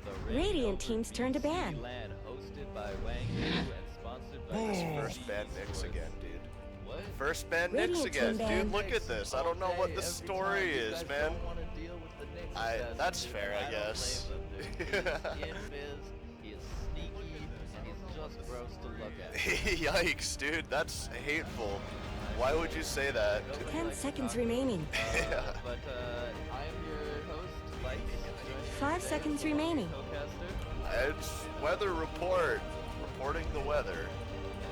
of the Radiant team's turn to ban. LAN hosted by Wang Yu and sponsored by First ban Nyx again, dude. What? First ban Nyx Radiant again, team ban. dude. Look at this. I don't know what the story is, man. Don't want to deal with the Knicks That's fair, I guess. He is sneaky, and he's just gross to look at. Yikes, dude. That's hateful. Why would you say that? 10 seconds remaining. But I am your host, Light. 5 seconds remaining. Co-caster. It's weather report. Reporting the weather.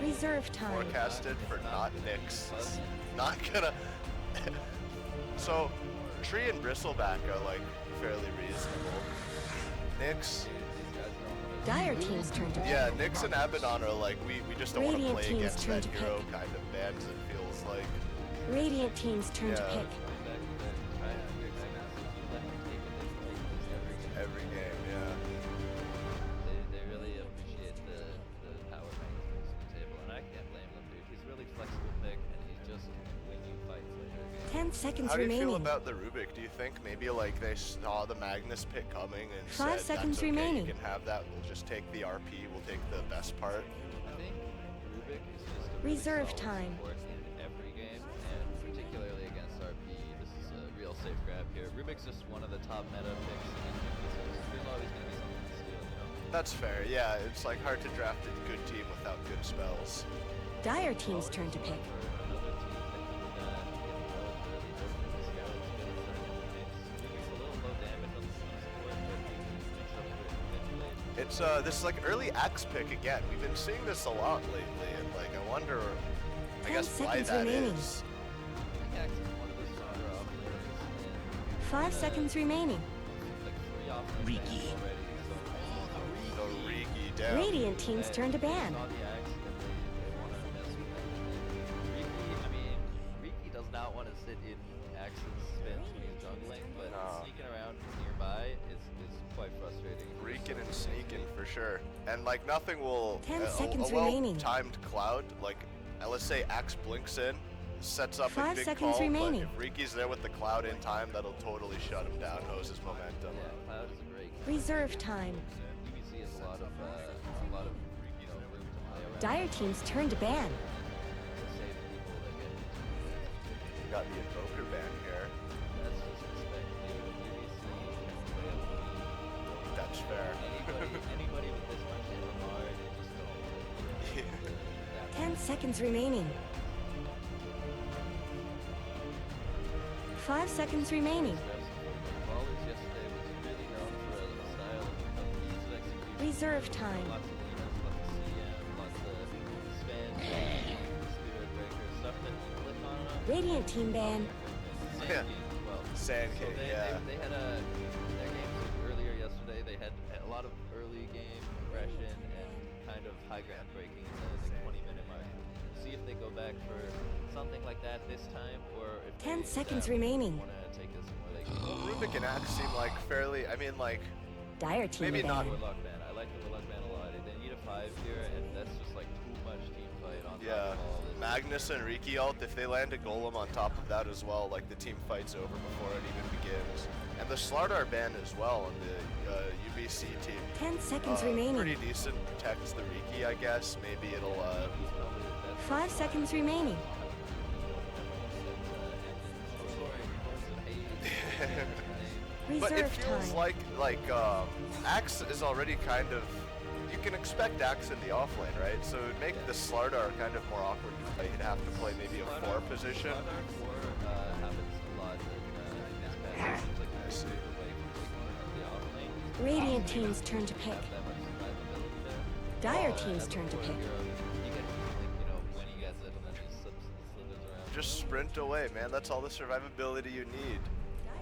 Reserve time. Forecasted for not Nyx. Not gonna. So, Tree and Bristleback are like fairly reasonable. Nyx. Dire team's turn to pick. Yeah, Nyx and Abaddon are like, we just don't want to Radiant play team's against turn that to hero pick. kind of bans, it feels like. Radiant team's turn to Yeah. pick. Every game, yeah. They really appreciate the power management on the table, and I can't blame them, dude. He's really flexible pick, and he's just winning fights later. 10 seconds How do you remaining. feel about the Rubik? Do you think maybe like they saw the Magnus pick coming and 5 said, seconds that's okay, remaining. you can have that, we'll just take the RP, we'll take the best part? I think Rubik is just a really Reserve solid time. support in every game, and particularly against RP, this is a real safe grab here. Rubik's just one of the top meta picks in so there's always going to be something to steal, you know? That's fair, yeah, it's like hard to draft a good team without good spells. Dire team's turn to pick. It's this is like early axe pick again. We've been seeing this a lot lately, and like I wonder, I 10 guess why seconds that remaining. is. 5 seconds remaining. Riki. The Riki down. Radiant team's turn to ban. Riki does not want to sit in Axe's spins when he's jungling, but No. sneaking around nearby is quite frustrating. Reeking and sneaking for sure, and like nothing will. 10 a seconds well-timed remaining. cloud, like let's say Axe blinks in, sets up 5 a big seconds call, remaining. but if Riki's there with the cloud in time, that'll totally shut him down, hose his momentum. Yeah, Cloud is a great. Reserve time. UBC has a lot of you know, room to play around. Dire team's turn to ban. Save people that get. You got the invoker ban here. That's just respect, dude. UBC can play a That's fair. Anybody with this much MMR, they just don't. 10 seconds remaining. 5 seconds remaining. Ballers yesterday was really known for a style of ease of execution. Reserve time. Lots of Linas, lots of CM, lots of spin, spirit breaker, stuff that you click on. Radiant team ban. Yeah. Well, Sand so King, they, yeah. they had their games earlier yesterday. They had a lot of early game aggression and kind of high ground breaking in the 20-minute mark. See if they go back for something like that this time, or if 10 they, seconds remaining. want to take this where they can. Rubik and Axe seem like fairly. I mean, like Dire team Maybe to not. ban. Warlock ban. I like the Warlock ban a lot. They need a 5 here, and that's just like too much team fight on top yeah, of all this. Magnus and Riki ult. If they land a golem on top of that as well, like the team fight's over before it even begins. And the Slardar ban as well on the UBC team. 10 seconds Pretty remaining. decent, protects the Riki, I guess. Maybe it'll. 5 seconds remaining. But it Reserve feels time. like Axe is already kind of. You can expect Axe in the offlane, right? So it would make the Slardar kind of more awkward to play. You'd have to play maybe a 4 position. Happens a lot in this patch. Seems like I see. away from the offlane. Radiant team's turn to pick. Have that much survivability there. Dire team's turn to pick. You get like, you know, when he gets it and then just slithers around. Just sprint away, man. That's all the survivability you need.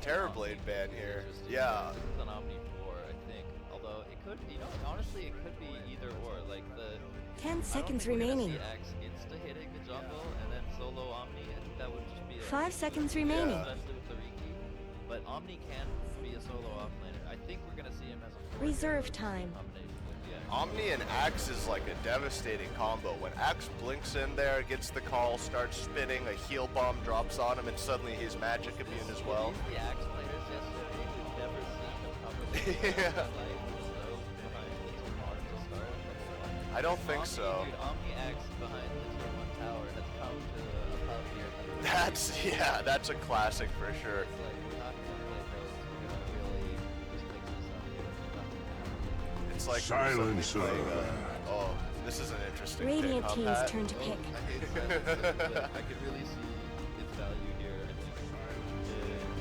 Terrorblade ban here. Yeah. This is an Omni 4, I think. Although it could, you know, honestly, it could be either or. Like the 10 I seconds don't think we're gonna remaining. see Axe insta hitting the jungle and then solo Omni. I think that would just be 5 seconds remaining. Yeah. especially with the Riki. But Omni can be a solo offlaner. I think we're gonna see him as a fourth Reserve hero time. combination with the Axe. Omni and Axe is like a devastating combo. When Axe blinks in there, gets the call, starts spinning, a heal bomb drops on him, and suddenly he's magic immune as well. The Axe players yesterday, we've never seen them cover the Yeah. like I don't think so. Dude, Omni X behind the tier 1 tower has come to a pub here. That's a classic for sure. It's like, we're not gonna play pros, we're gonna really just mix this up here. It's like Silencer. Oh, this is an interesting Radiant pick, team's huh, Pat? turn to pick. I hate Silencer, but I could really see its value here. I think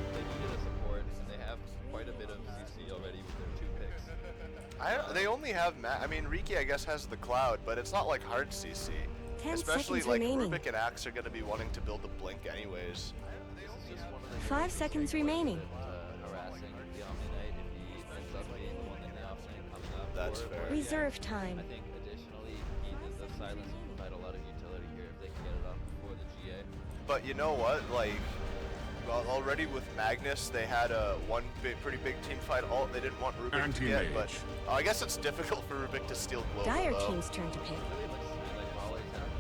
they needed a support, and they have quite a bit of CC already with their 2 picks. They only have I mean, Riki I guess has the cloud, but it's not like hard CC. 10 Especially seconds like remaining. Rubik and Axe are gonna be wanting to build the blink anyways. This is just one of the 5 seconds remaining. harassing the Omni Knight if he ends up being the one in the offlane coming up. That's or- fair. or Reserve again, time. I think additionally, the silence will provide a lot of utility here if they can get it off before the GA. But you know what? Like, well, already with Magnus, they had a pretty big team fight. They didn't want Rubik to get, but I guess it's difficult for Rubik to steal Global. Dire though. team's turn to pick. It really looks to me like Brawlers have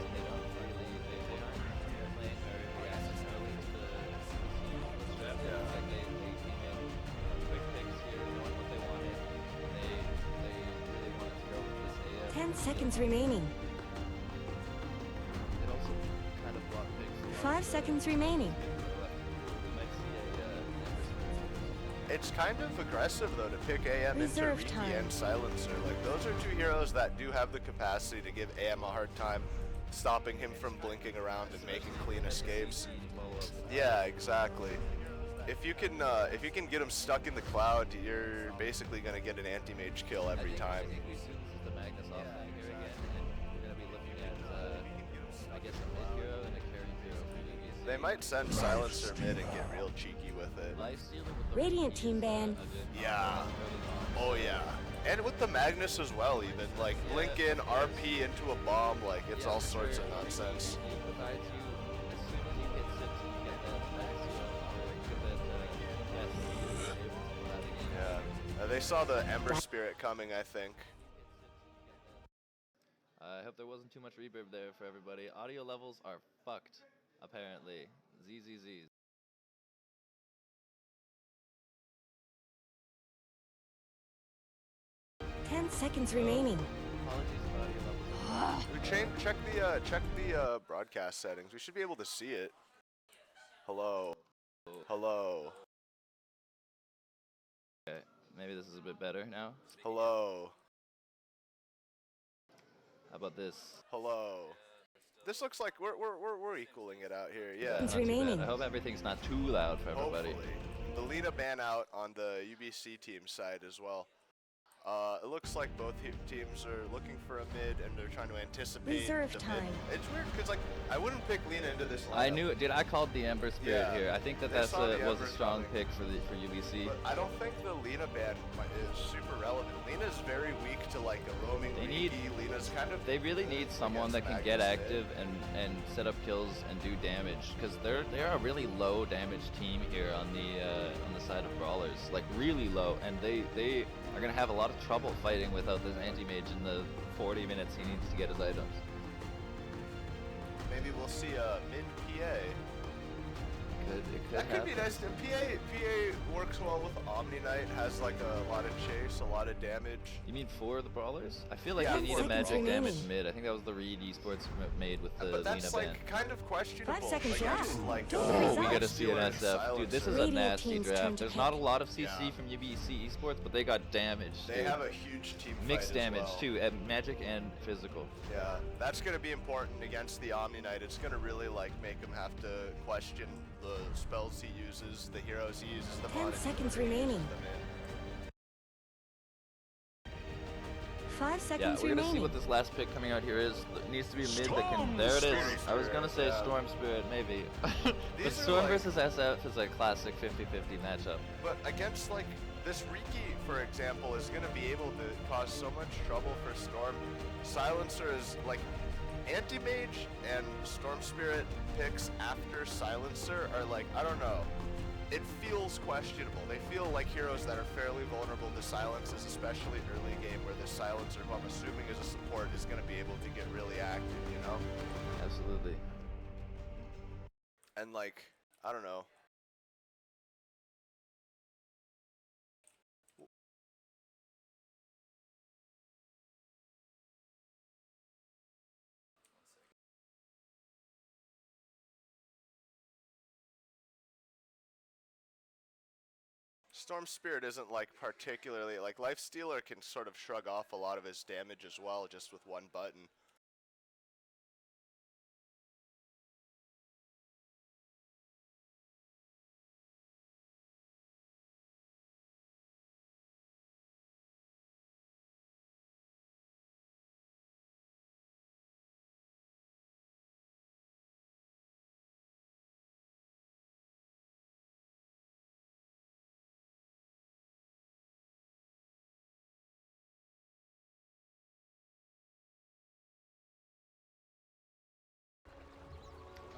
they aren't playing very reactive early to the strat. Yeah. Like they came in quick picks here, knowing what they wanted, and they really wanted to go with this AF. 10 seconds remaining. It also kind of blocked picks. 5 seconds remaining. We might see It's kind of aggressive though to pick AM Reserve into time. Riki and Silencer. Like those are 2 heroes that do have the capacity to give AM a hard time, stopping him from blinking around and making clean escapes. Yeah, exactly. If you can get him stuck in the cloud, you're basically gonna get an anti-mage kill every time. I think we see this is the Magnus offlane here again, and we're gonna be looking at I guess a mid hero and a carry hero for UBC. They might send Silencer mid and get real cheeky with it. Lifestealer with the Radiant Riki team is, ban. a good Yeah. early on. Oh yeah. And with the Magnus as well, even like blink in, RP into a bomb, like it's all sorts of nonsense. He provides you as soon as you hit 6 and you get that maximum, or you get that best speed, you're able to pull that again. Yeah. They saw the Ember Spirit coming, I think. I hope there wasn't too much reverb there for everybody. Audio levels are fucked, apparently. ZZZs. Ten seconds remaining. Apologies if audio levels are Check the broadcast settings. We should be able to see it. Hello. Hello. Okay, maybe this is a bit better now. Hello. How about this? Hello. This looks like we're equaling it out here. Yeah. Seconds Not too bad. remaining. I hope everything's not too loud for everybody. Hopefully. The Lina ban out on the UBC team side as well. It looks like both teams are looking for a mid and they're trying to anticipate Reserve the time. mid. It's weird because like I wouldn't pick Lina into this lineup. I knew it, dude. I called the Ember Spirit Yeah. here. I think that They that's saw the was a Embers strong coming. pick for UBC. But I don't think the Lina ban is super relevant. Lina's very weak to like a roaming They need- Riki. Lina's kind of They really need someone that against can get Magnus active and set up kills and do damage, because they're a really low damage team here on the side of Brawlers, like really low, and they are gonna have a lot of trouble fighting without this anti-mage in the 40 minutes he needs to get his items. maybe we'll see a mid PA. It could That could be happen. nice. And PA works well with Omni Knight. Has like a lot of chase, a lot of damage. You mean for the Brawlers? I feel like Yeah, they need for a the magic Brawlers. damage mid. I think that was the Reed Esports made with the But that's Lina like ban. kind of questionable. 5 seconds against, left. like, Don't Oh, we result. gotta see an Stealer and SF. Dude, this is a Radiant nasty team's turn draft. to There's not a pick. lot of CC Yeah. from UBC Esports, but they got damage. They dude. have a huge team fight Mixed as damage well. too, at magic and physical. Yeah, that's gonna be important against the Omni Knight. It's gonna really like make him have to question the spells he uses, the heroes he uses, the 10 mods seconds he uses remaining. them in. 5 Yeah, seconds we're gonna see remaining. what this last pick coming out here is. It needs to be a mid that can. There it is. Storm I was gonna say Spirit, yeah. Storm Spirit, maybe. But These are Storm like- versus SF is a classic 50-50 matchup. But against like this Riki, for example, is gonna be able to cause so much trouble for Storm. Silencer is like Anti-Mage and Storm Spirit picks after Silencer are like, I don't know. It feels questionable. They feel like heroes that are fairly vulnerable to silences, especially early game where the Silencer, who I'm assuming is a support, is gonna be able to get really active, you know? Absolutely. And like, I don't know. Storm Spirit isn't like particularly like Lifestealer can sort of shrug off a lot of his damage as well just with one button.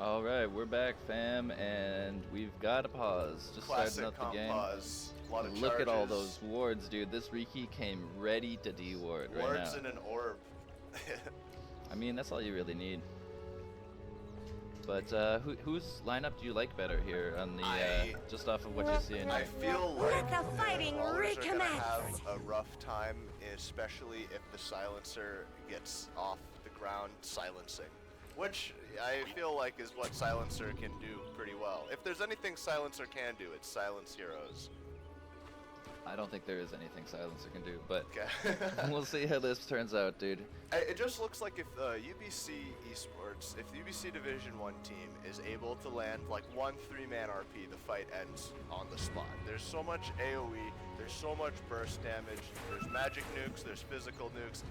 All right, we're back, fam, and we've got a pause. Just Classic starting up the comp game. pause. A lot of Look at all charges. those wards, dude. This Riki came ready to D-ward right Wards now. in an orb. I mean, that's all you really need. But whose lineup do you like better here on the just off of what you're seeing? I feel Let like the fighting Brawlers are gonna recommence. have a rough time, especially if the silencer gets off the ground silencing. Which I feel like is what Silencer can do pretty well. If there's anything Silencer can do, it's silence heroes. I don't think there is anything Silencer can do, but Okay. we'll see how this turns out, dude. It just looks like if UBC Esports, if the UBC Division 1 team is able to land like one 3-man RP, the fight ends on the spot. There's so much AoE, there's so much burst damage, there's magic nukes, there's physical nukes.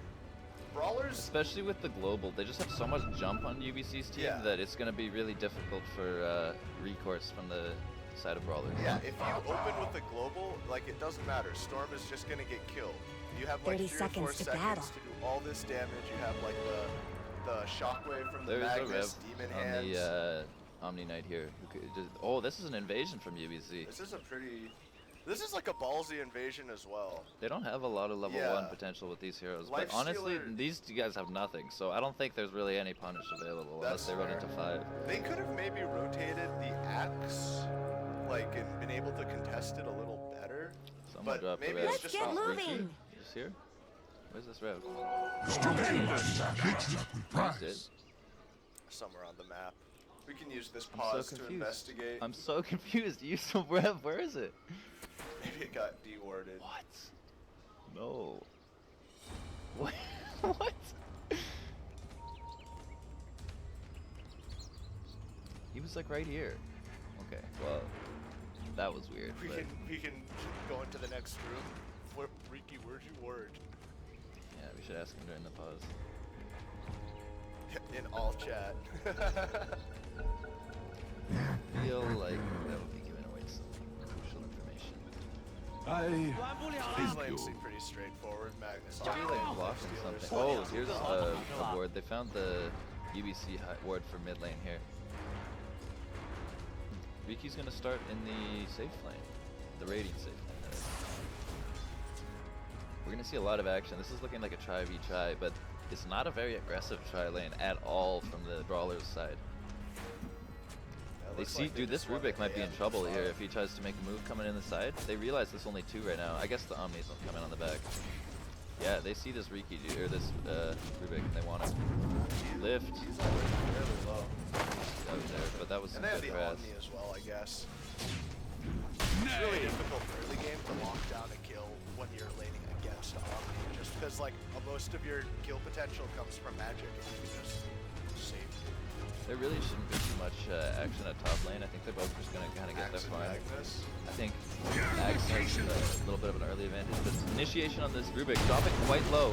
Brawlers, Especially with the global, they just have so much jump on UBC's team Yeah. that it's going to be really difficult for recourse from the side of Brawlers. yeah, if you open with the global, like it doesn't matter. Storm is just gonna get killed. You have like 30 3 or 4 seconds to seconds battle. to do all this damage. You have like the shockwave from the There's a Rev Magnus, Demon on Hands. the Omni Knight here. Who could just, oh, this is an invasion from UBC. This is like a ballsy invasion as well. They don't have a lot of level Yeah. 1 potential with these heroes, but Lifestealer- honestly, these two guys have nothing, so I don't think there's really any punish available unless That's they run fair. into 5. They could have maybe rotated the axe, like, and been able to contest it a little better. Someone But dropped the maybe Rev. it's Let's just get not moving. working. You just here? Where's this Rev? Stupendous! Used it. Somewhere on the map. We can use this I'm pause so to confused. investigate. I'm so confused. Use some Rev. Where is it? Maybe it got dewarded. What? No. What? What? He was like right here. Okay, well, that was weird. We but can go into the next room. Riki, where's your word? yeah, we should ask him during the pause. In all chat. Feel like that would be giving away some crucial information. These Thank lanes you. seem pretty straightforward. Magnus. I'll be like blocking something. Oh, here's a ward. They found the UBC ward for mid lane here. Riki's gonna start in the safe lane, the Radiant safe lane. that is. We're gonna see a lot of action. This is looking like a try v try, but it's not a very aggressive try lane at all from the Brawlers side. They see, dude, this Rubik might be in trouble here if he tries to make a move coming in the side. They realize there's only 2 right now. I guess the Omni's coming on the back. Yeah, they see this Riki dude, or this Rubik, and they want to lift. He's already fairly low. That was there, but that was And some they have good the harass. Omni as well, I guess. It's really difficult early game to lock down a kill when you're laning against Omni, just because like most of your kill potential comes from magic, and you can just save it. There really shouldn't be too much action at top lane. I think they're both just going to kind of get Axe their and farm. Magnus. I think Axe has a little bit of an early advantage, but initiation on this Rubik, dropping quite low.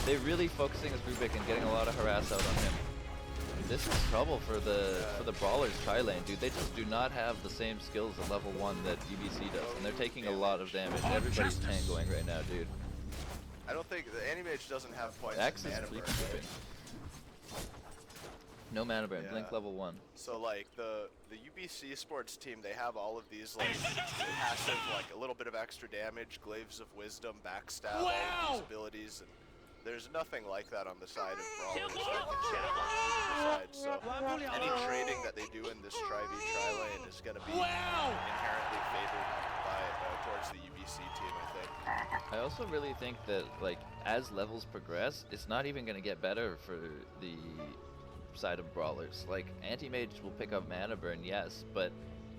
They're really focusing this Rubik and getting a lot of harass out on him. This is trouble for the Brawlers tri lane, dude. They just do not have the same skills at level 1 that UBC does, and they're taking a lot of damage. Everybody's tangoing right now, dude. I don't think the Animage doesn't have quite Axe is mana free burn, keeping. No mana burn, Yeah. blink level 1. So like the UBC sports team, they have all of these like passive, like a little bit of extra damage, glaives of wisdom, backstab, all of these abilities, and there's nothing like that on the side of Brawlers that can sort of like side. So any trading that they do in this tri lane is going to be inherently favored by towards the UBC team, I think. I also really think that, like, as levels progress, it's not even going to get better for the side of Brawlers. Like, Anti-Mage will pick up mana burn, yes, but,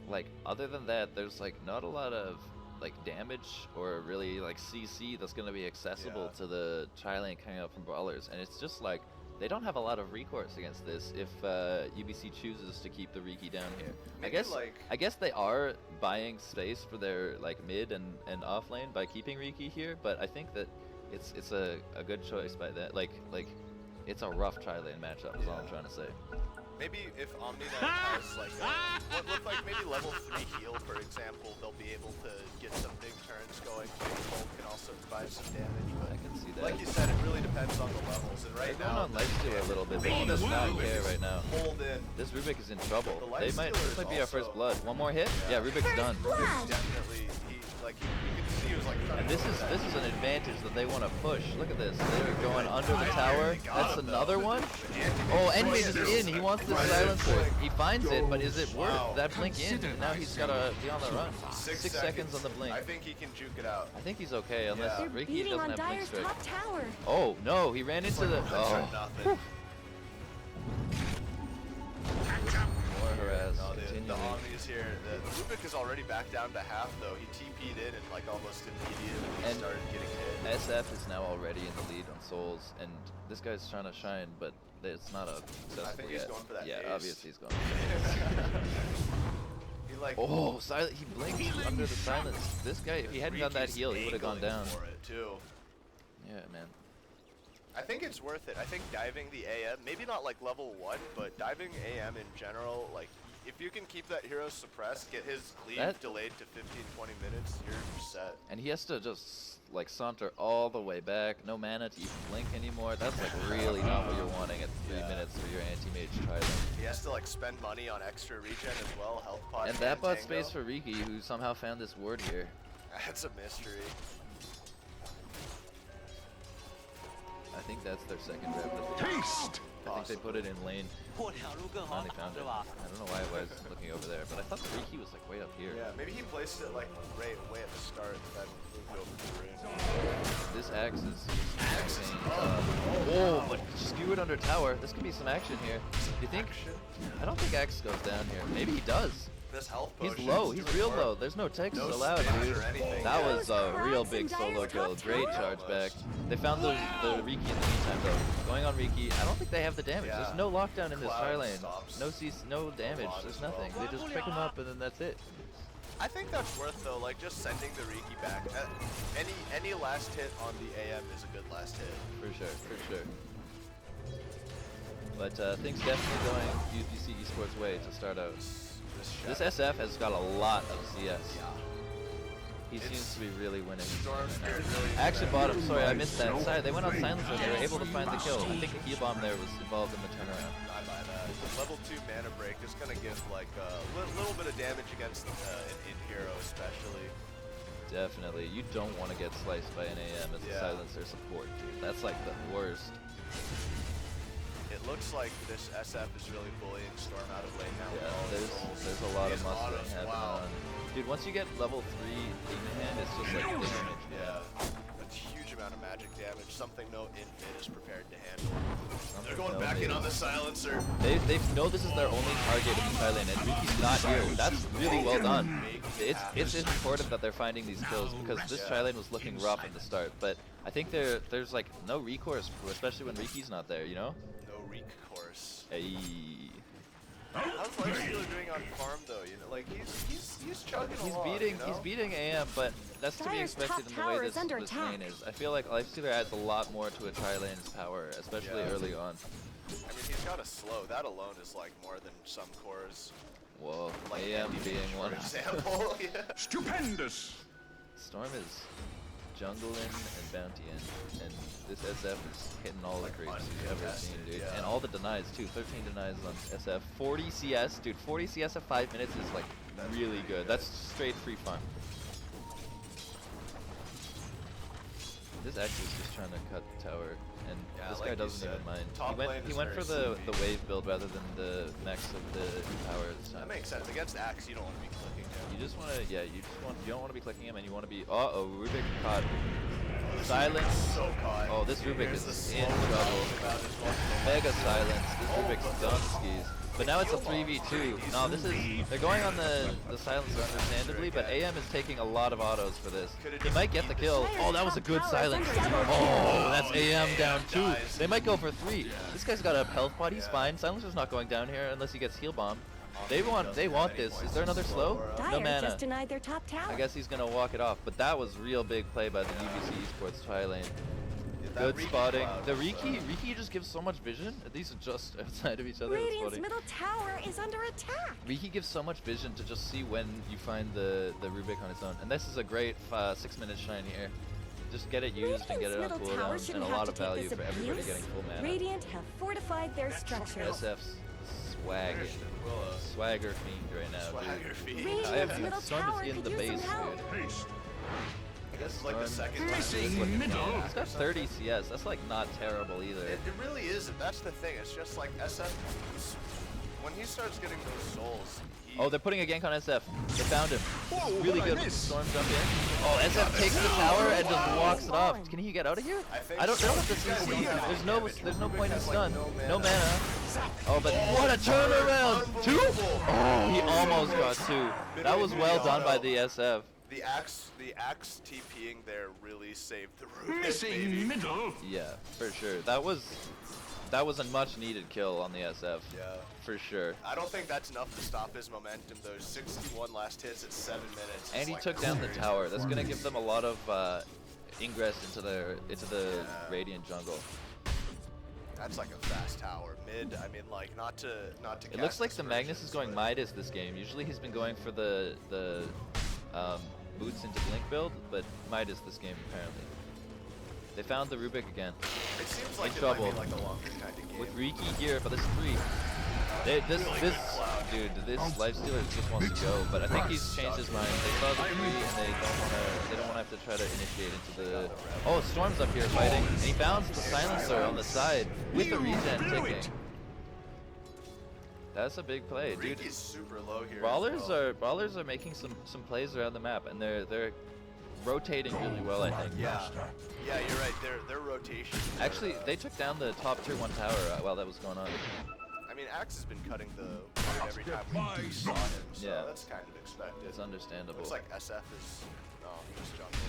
like, other than that, there's, like, not a lot of like damage or really like CC that's going to be accessible Yeah. to the tri lane coming up from brawlers, and it's just like they don't have a lot of recourse against this if UBC chooses to keep the Riki down here. Maybe like I guess they are buying space for their like mid and off lane by keeping Riki here, but I think that it's a good choice by that. Like it's a rough tri lane matchup is all I'm trying to say. maybe if OmniKnight has like what looked like maybe level 3 heal, for example, they'll be able to get some big turns going. Maybe Cole can also provide some damage, but I can see that. like you said, it really depends on the levels. And right They're now, going on lifesteal a little bit, but he does not care right now. hold in. This Rubik is in trouble. The This might lifestealer is be our first also- blood. One more hit? Yeah, Rubik's done. Definitely, you could see he was like. And this is an advantage that they want to push. Look at this. They're going under the tower. That's another one. Oh, Enmage is in. He wants the silencer. He finds it, but is it worth that blink in? And now he's got to be on the run. 6 seconds on the blink. I think he can juke it out. I think he's okay unless Yeah. Riki Beating doesn't on have blink Dire's strike. top tower. Oh no, he ran into the. Oh, Nothing. more harass. No, the Continuing. Omni's here. The Rubik is already back down to half though. He TP'd in and like almost immediately And started getting hit. SF is now already in the lead on Souls, and this guy's trying to shine, but it's not a successful I think he's yet. going for that Yeah, ace. obviously he's going for that. He like Oh, he blinked under the silence. This guy, if he hadn't done that Riki's heal, he would have gone angling down. for it too. Yeah, man. I think it's worth it. I think diving the AM, maybe not like level 1, but diving AM in general, like if you can keep that hero suppressed, get his cleave That- delayed to 15-20 minutes, you're set. And he has to just like saunter all the way back, no mana to even blink anymore. That's like really not what you're wanting at 3 Yeah. minutes for your anti-mage trident. He has to like spend money on extra regen as well, health pot. And that bought tango. space for Riki, who somehow found this ward here. That's a mystery. I think that's their second rep. That they, Taste! I think they put it in lane. 破条路更好 Finally 打 found 是 it. 吧？ I don't know why I was looking over there, but I thought the Riki was like way up here. Yeah, maybe he placed it like right way at the start, then moved over to the ring. This axe is insane. Oh, but skewered under tower. This could be some action here. You think? I don't think axe goes down here. Maybe he does. This health He's potion low. is He's doing real work. low. There's no text No allowed, spam dude. or anything, That yeah. was a real Crabs big in solo Dire's kill. top Great tower. charge back. They found the Riki in the meantime though. Going on Riki. I don't think they have the damage. Yeah. There's no lockdown in this Cloud tri lane. stops No damage. lot There's as well. nothing. They just pick him up and then that's it. I think that's worth though, like just sending the Riki back. Any last hit on the AM is a good last hit. For sure. But things definitely going UBC Esports way to start out. This SF has got a lot of CS. He seems to be really winning. Storm Spirit really Action bottom, sorry, I missed that. Sorry, they went on silencer, they were able to find the kill. I think the heal bomb there was involved in the turnaround. I buy that. Level 2 mana break is gonna give like a little bit of damage against an in-hero especially. Definitely, you don't want to get sliced by an AM as a Yeah. silencer support, dude. That's like the worst. It looks like this SF is really bullying Storm out of lane now. with Yeah, all his rolls. there's a lot He of has mustering autos, happening wow. on. Dude, once you get level 3 in hand, it's just like damage. Yeah, that's a huge amount of magic damage, something no in-mid is prepared to handle. They're going no back in mid. on the silencer. They know this is their only target in the Thailand, and Riki's not here. That's really well done. It's important that they're finding these kills because this Thailand was looking rough at the start, but I think there's like no recourse, especially when Riki's not there, you know? No reek course. Hey. How's Lifestealer doing on farm though? You know, like he's chugging He's along. beating you know? he's beating AM, but that's to be Dire's expected top in the way tower this is under lane attack. is. I feel like Lifestealer adds a lot more to a tri-lane's power, especially Yeah. early on. I mean, he's got a slow. That alone is like more than some cores. Whoa, Like AM Andy being Mage, one. for example. Yeah. Stupendous! Storm is jungling and bounty in, and this SF is hitting all the creeps you've ever seen, dude. yeah. And all the denies too. 13 denies on SF. 40 CS, dude. 40 CS at 5 minutes is like really good. That's straight free farm. This actually is just trying to cut the tower, and Yeah, this like guy you doesn't said, even mind. top lane He is went very for the sleepy. wave build rather than the max of the power this time. That makes sense. Against Axe, you don't want to be clicking him. You just want to, yeah, you don't want to be clicking him, and you want to be, uh-oh, Rubik caught. Silence. So caught. Oh, this Rubik Here's is the in slow trouble. about his one. Mega silence. This Rubik's done skis. But now it's a 3v2. No, this is, they're going on the silencer understandably, but AM is taking a lot of autos for this. He might get the kill. Oh, that was a good silence. Oh, that's AM down 2. They might go for 3. This guy's got a health pod, he's fine. Silencer's not going down here unless he gets heal bombed. They want this. Is there another slow? No Dire mana. just denied their top tower. I guess he's gonna walk it off, but that was real big play by the UBC Esports Twilane. Good spotting. The Riki just gives so much vision. These are just outside of each other. Radiant's middle tower is under attack. Riki gives so much vision to just see when you find the Rubik on its own. And this is a great 6-minute shine here. Just get it used and get it on cooldown, and a lot of value for everybody getting full mana. Radiant have fortified their structures. SF's swagger fiend right now, dude. Radiant's middle Storm tower is in could the use base, some help. dude. I guess it's like the second time. Missing middle. He's got 30 CS. That's like not terrible either. It really isn't. That's the thing. It's just like SF, when he starts getting those souls, Oh, they're putting a gank on SF. They found him. Really good. Storm jump in. Oh, SF takes the tower and just walks it off. Can he get out of here? think I don't know what the CC. There's no point in stun. No mana. Oh, but what a turnaround! 2? Oh, he almost got 2. That was well done by the SF. The axe TPing there really saved the room. Missing middle. Yeah, for sure. That was a much needed kill on the SF. Yeah. For sure. I don't think that's enough to stop his momentum. Those 61 last hits at 7 minutes. And It's he like took down the crazy. tower. That's gonna give them a lot of ingress into the Radiant jungle. That's like a fast tower. Mid, I mean, like not to. It looks like the Magnus is going Midas this game. Usually he's been going for the boots into Blink build, but Midas this game apparently. They found the Rubik again. It seems like in it trouble. might be like a longer kind of game. With Riki here for this 3. This Lifestealer just wants to go, but I think he's changed his mind. They saw the 3 and they don't wanna have to try to initiate into the. Oh, Storm's up here fighting, and he found the silencer on the side with the regen ticking. That's a big play, dude. Riki's super low here. Brawlers are making some plays around the map, and they're rotating really well, I think. Yeah, you're right. Their rotation. Actually, they took down the top tier 1 tower while that was going on. I mean, Axe has been cutting the wood every time we saw him, so Yeah. that's kind of expected. It's understandable. Looks like SF is just jungle.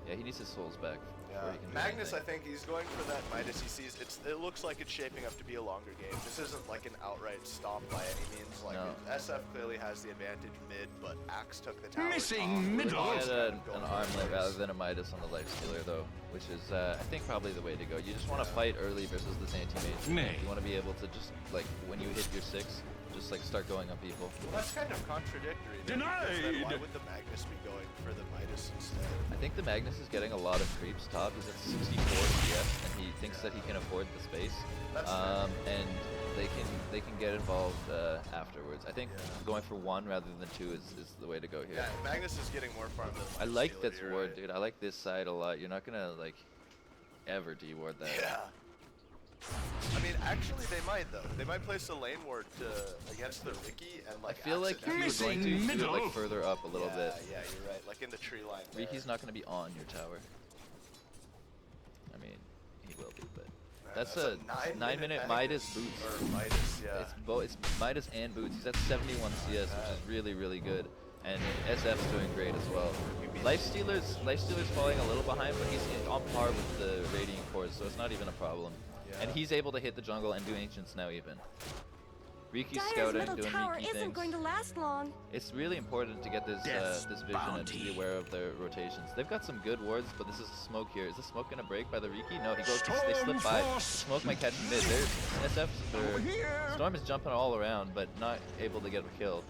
Yeah, he needs his souls back. Yeah. before he can do Magnus, I anything. think he's going for that Midas. He sees it looks like it's shaping up to be a longer game. This isn't like an outright stomp by any means. Like No. SF clearly has the advantage mid, but Axe took the tower. Missing top. middle. He He's had kind of going an for armlet it. rather than a Midas on the Lifestealer though, which is I think probably the way to go. You just want to fight early versus this anti-mage. Nay. You want to be able to just like when you hit your 6, just like start going on people. Well, that's kind of contradictory. then, because then Denied. Why would the Magnus be going for the Midas instead? I think the Magnus is getting a lot of creeps top. He's at 64 CS and he thinks that he can afford the space. That's fair. And they can get involved afterwards. I think going for 1 rather than 2 is the way to go here. Yeah, Magnus is getting more farm than I like Stealer, that you're ward, right. dude. I like this side a lot. You're not gonna like ever deward that. Yeah. I mean, actually, they might though. They might place a lane ward against the Riki and I like. feel like if you were going Missing to do it middle. like further up a little bit. Yeah, you're right. Like in the tree line. there. Riki's not gonna be on your tower. I mean, he will be, but that's a 9-minute Midas boots. Or Midas, yeah. It's Midas and boots. He's at 71 CS, which is really, really good. And SF's doing great as well. Lifestealer's falling a little behind, but he's on par with the Radiant cores, so it's not even a problem. And he's able to hit the jungle and do Ancients now even. Riki's Dire's scouting, middle doing tower Riki isn't things. going to last long. It's really important to get this this vision and to be aware of their rotations. They've got some good wards, but this is a smoke here. Is the smoke gonna break by the Riki? No, he goes. They slip by. The smoke might catch him mid. There's SF. Storm is jumping all around, but not able to get a kill.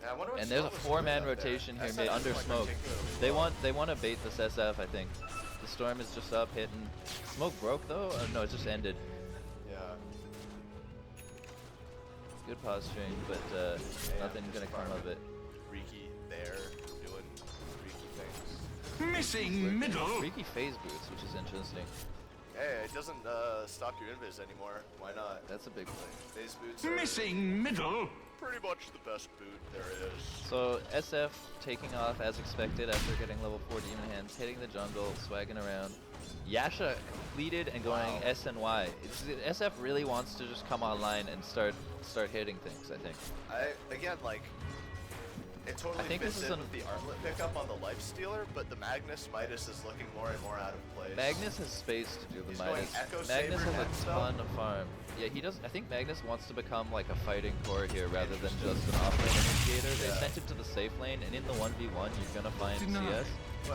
Yeah, I wonder what And there's a Storm is doing 4-man out there. rotation here SF mid is, under like, smoke. ridiculous. They want to bait this SF, I think. The Storm is just up hitting. Smoke broke though? No, it just ended. Yeah. Good posturing, but nothing gonna come of it. Riki there doing Riki things. Missing middle. Riki phase boots, which is interesting. Hey, it doesn't stop your invis anymore. Why not? That's a big play. Phase boots are Missing middle. pretty much the best boot there is. So SF taking off as expected after getting level 4 Demon Hands, hitting the jungle, swagging around. Yasha completed and going S and Y. SF really wants to just come online and start hitting things, I think. Again, like, it totally fits in with the armlet pickup on the Lifestealer, but the Magnus Midas is looking more and more out of place. Magnus has space to do the He's going Midas. Echo Magnus Saber has next, a though. ton of farm. Yeah, he does. I think Magnus wants to become like a fighting core here rather than just an offlane initiator. They sent him to the safe lane, and in the 1v1, you're gonna find CS.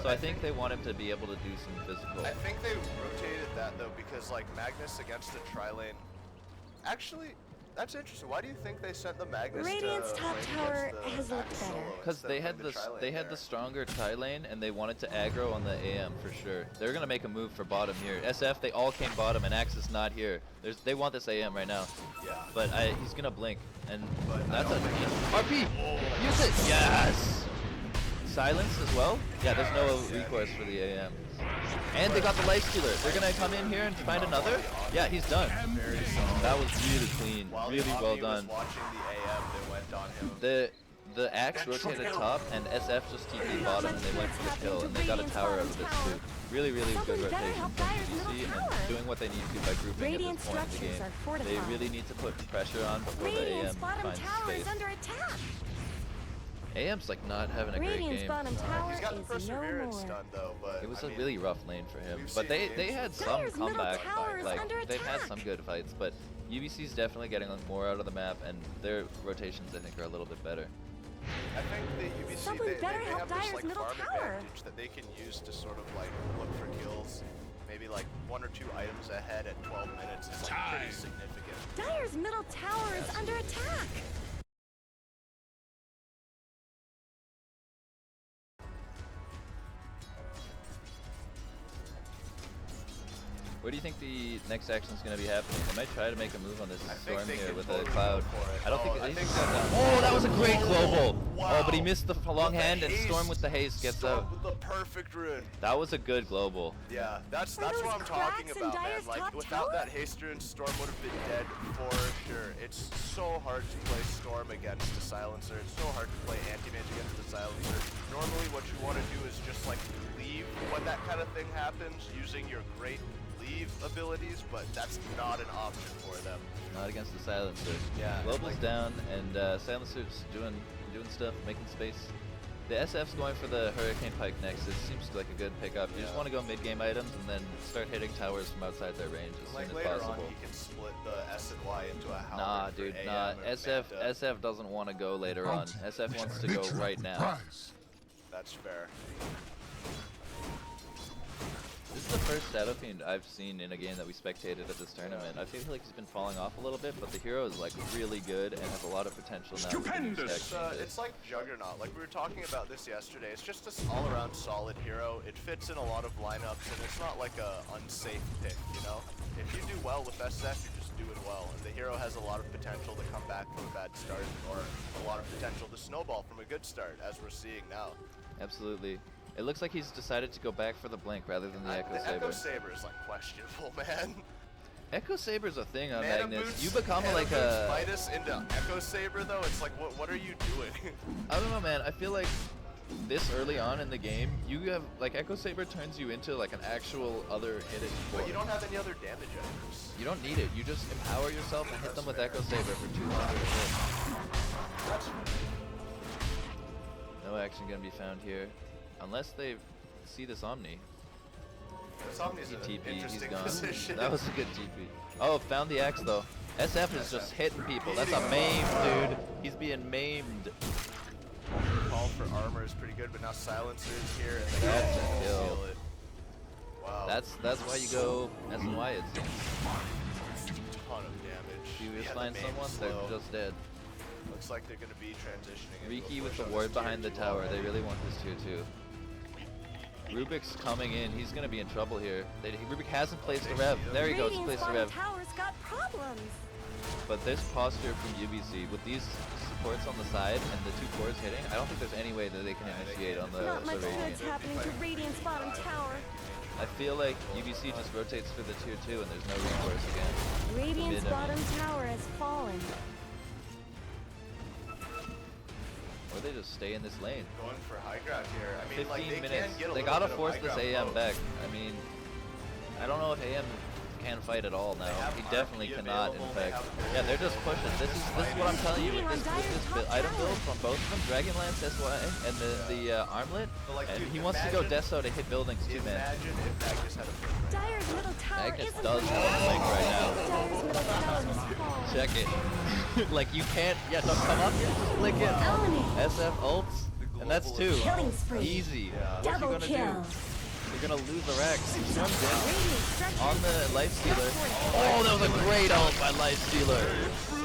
So I think they want him to be able to do some physical. I think they rotated that though because like Magnus against the tri-lane. Actually, that's interesting. Why do you think they sent the Magnus Radiant's to top lane tower against the has looked Axe better. solo Because instead they of had putting the tri-lane the there? stronger tri lane, and they wanted to aggro on the AM for sure. They're gonna make a move for bottom here. SF, they all came bottom, and Axe is not here. They want this AM right now. Yeah. But he's gonna blink, and But that's I a don't think RP. Use it. Yes. Silence as well. Yeah, there's no recourse for the AM. And they got the Lifestealer. They're gonna come in here and find another. Yeah, he's done. That was really clean, While really the well Omni was done. watching the AM, they went on him. The Axe rotated top, and SF just TP'd bottom, and they went for the kill, and they got a tower out of this too. Really, really good Something better rotation help from Dire's UBC, middle and tower. doing what they need to by grouping Radiant at this point in the structures game. are fortified. They really need to put pressure on before the Radiant's AM bottom finds tower space. is under attack. AM's like not having a great Radiant's game. bottom tower He's got the is no Perseverance more. done though, but It was I a mean, really rough lane for him, we've but seen they games had with some Dire's middle comeback. tower is Like under they've had attack. some good fights, but UBC's definitely getting more out of the map, and their rotations I think are a little bit better. I think the UBC Something they better help have this Dire's like middle farm tower. advantage that they can use to sort of like look for kills. Maybe like 1 or 2 items ahead at 12 minutes is like pretty significant. Dire's middle tower is under attack. Where do you think the next action is going to be happening? They might try to make a move on this I think storm they here can with totally a cloud. go for it. I don't think I he's think got that- that. Oh, that was a great global. Wow. Oh, but he missed the long With the hand, and Storm haste. with the haste gets Storm out. with the perfect rune. That was a good global. Yeah, that's Are what those I'm talking cracks in about, man. Dire's Like top without tower? that haste rune, Storm would have been dead for sure. It's so hard to play Storm against the Silencer. It's so hard to play Anti-Mage against the Silencer. Normally, what you want to do is just like leave when that kind of thing happens using your great leave abilities, but that's not an option for them. Not against the Silencer. Yeah, and Global's like- down, and Silencer's doing stuff, making space. The SF's going for the Hurricane Pike next. It seems like a good pickup. You just Yeah. want to go mid-game items and then start hitting towers from outside their range as Like soon as later on, possible. you can split the S and Y into a halberd Nah, for dude, AM nah. or SF Manta. doesn't want to go later on. SF wants to go right now. Prize. That's fair. This is the first Shadow Fiend I've seen in a game that we spectated at this tournament. I feel like he's been falling off a little bit, but the hero is like really good and has a lot of potential now. with the new Stupendous. tech changes. It's like Juggernaut. Like we were talking about this yesterday. It's just this all-around solid hero. It fits in a lot of lineups, and it's not like a unsafe pick. You know, if you do well with SF, you're just doing well. And the hero has a lot of potential to come back from a bad start, or a lot of potential to snowball from a good start, as we're seeing now. Absolutely. It looks like he's decided to go back for the Blink rather than the Echo The Saber. Echo Saber is like questionable, man. Echo Saber's a thing on Mana Magnus. boots- You become mana like boots a... Midas into Echo Saber though. It's like what are you doing? I don't know, man. I feel like this early on in the game, you have like Echo Saber turns you into like an actual other hidden But force. you don't have any other damage items. You don't need it. You just empower yourself and hit them with Echo Saber for 200 hits. That's No action gonna be found here, unless they see this Omni. This Omni's He an TP. He's interesting gone. position. That was a good TP. Oh, found the X though. SF is just hitting people. That's a maim, dude. He's being maimed. Call for armor is pretty good, but now Silencer is here and they That's all a kill. feel it. Wow. That's why you go S and Y. It's a ton of damage. if you Yeah, just the find main someone, slow. they're just dead. Looks like they're gonna be transitioning. into a Riki with push the on ward this tier behind the 2 tower. They already. really want this tier 2. Rubik's coming in. He's gonna be in trouble here. Rubik hasn't placed the rev. There he goes. Radiant's Placed the bottom rev. tower's got problems. But this posture from UBC with these supports on the side and the 2 cores hitting, I don't think there's any way that they can initiate on the Not much Radiant. good's happening to Radiant's bottom tower. I feel like UBC just rotates for the tier 2 and there's no recourse again. Radiant's Mid, I mean. bottom tower has fallen. they just stay in this lane? Going for high ground here. I mean, 15 like, they minutes. can get a They little gotta bit of force high this ground AM both. back. I mean, I don't know if AM can fight at all now. have He definitely RP cannot, in available, they fact. have Yeah, they're just pushing. This is what I'm telling you with Leading on this Dire's top item tower. build from both of them, Dragonlance SY and the armlet. But, like, And dude, he wants to go imagine- Deso to hit buildings too, man. Imagine if Magnus had a blink right Dire's middle tower Magnus isn't does have a blink right now. Dire's middle tower has fallen. Check it. Like you can't, yeah, don't come up here, just flick it. Enemy. SF ults, and that's two. Killing spree. Easy. Yeah. What you Double gonna kill. do? You're gonna lose the Rex. Storm's in. Radiant structure. On the Lifestealer. Oh, that was a great ult by Lifestealer.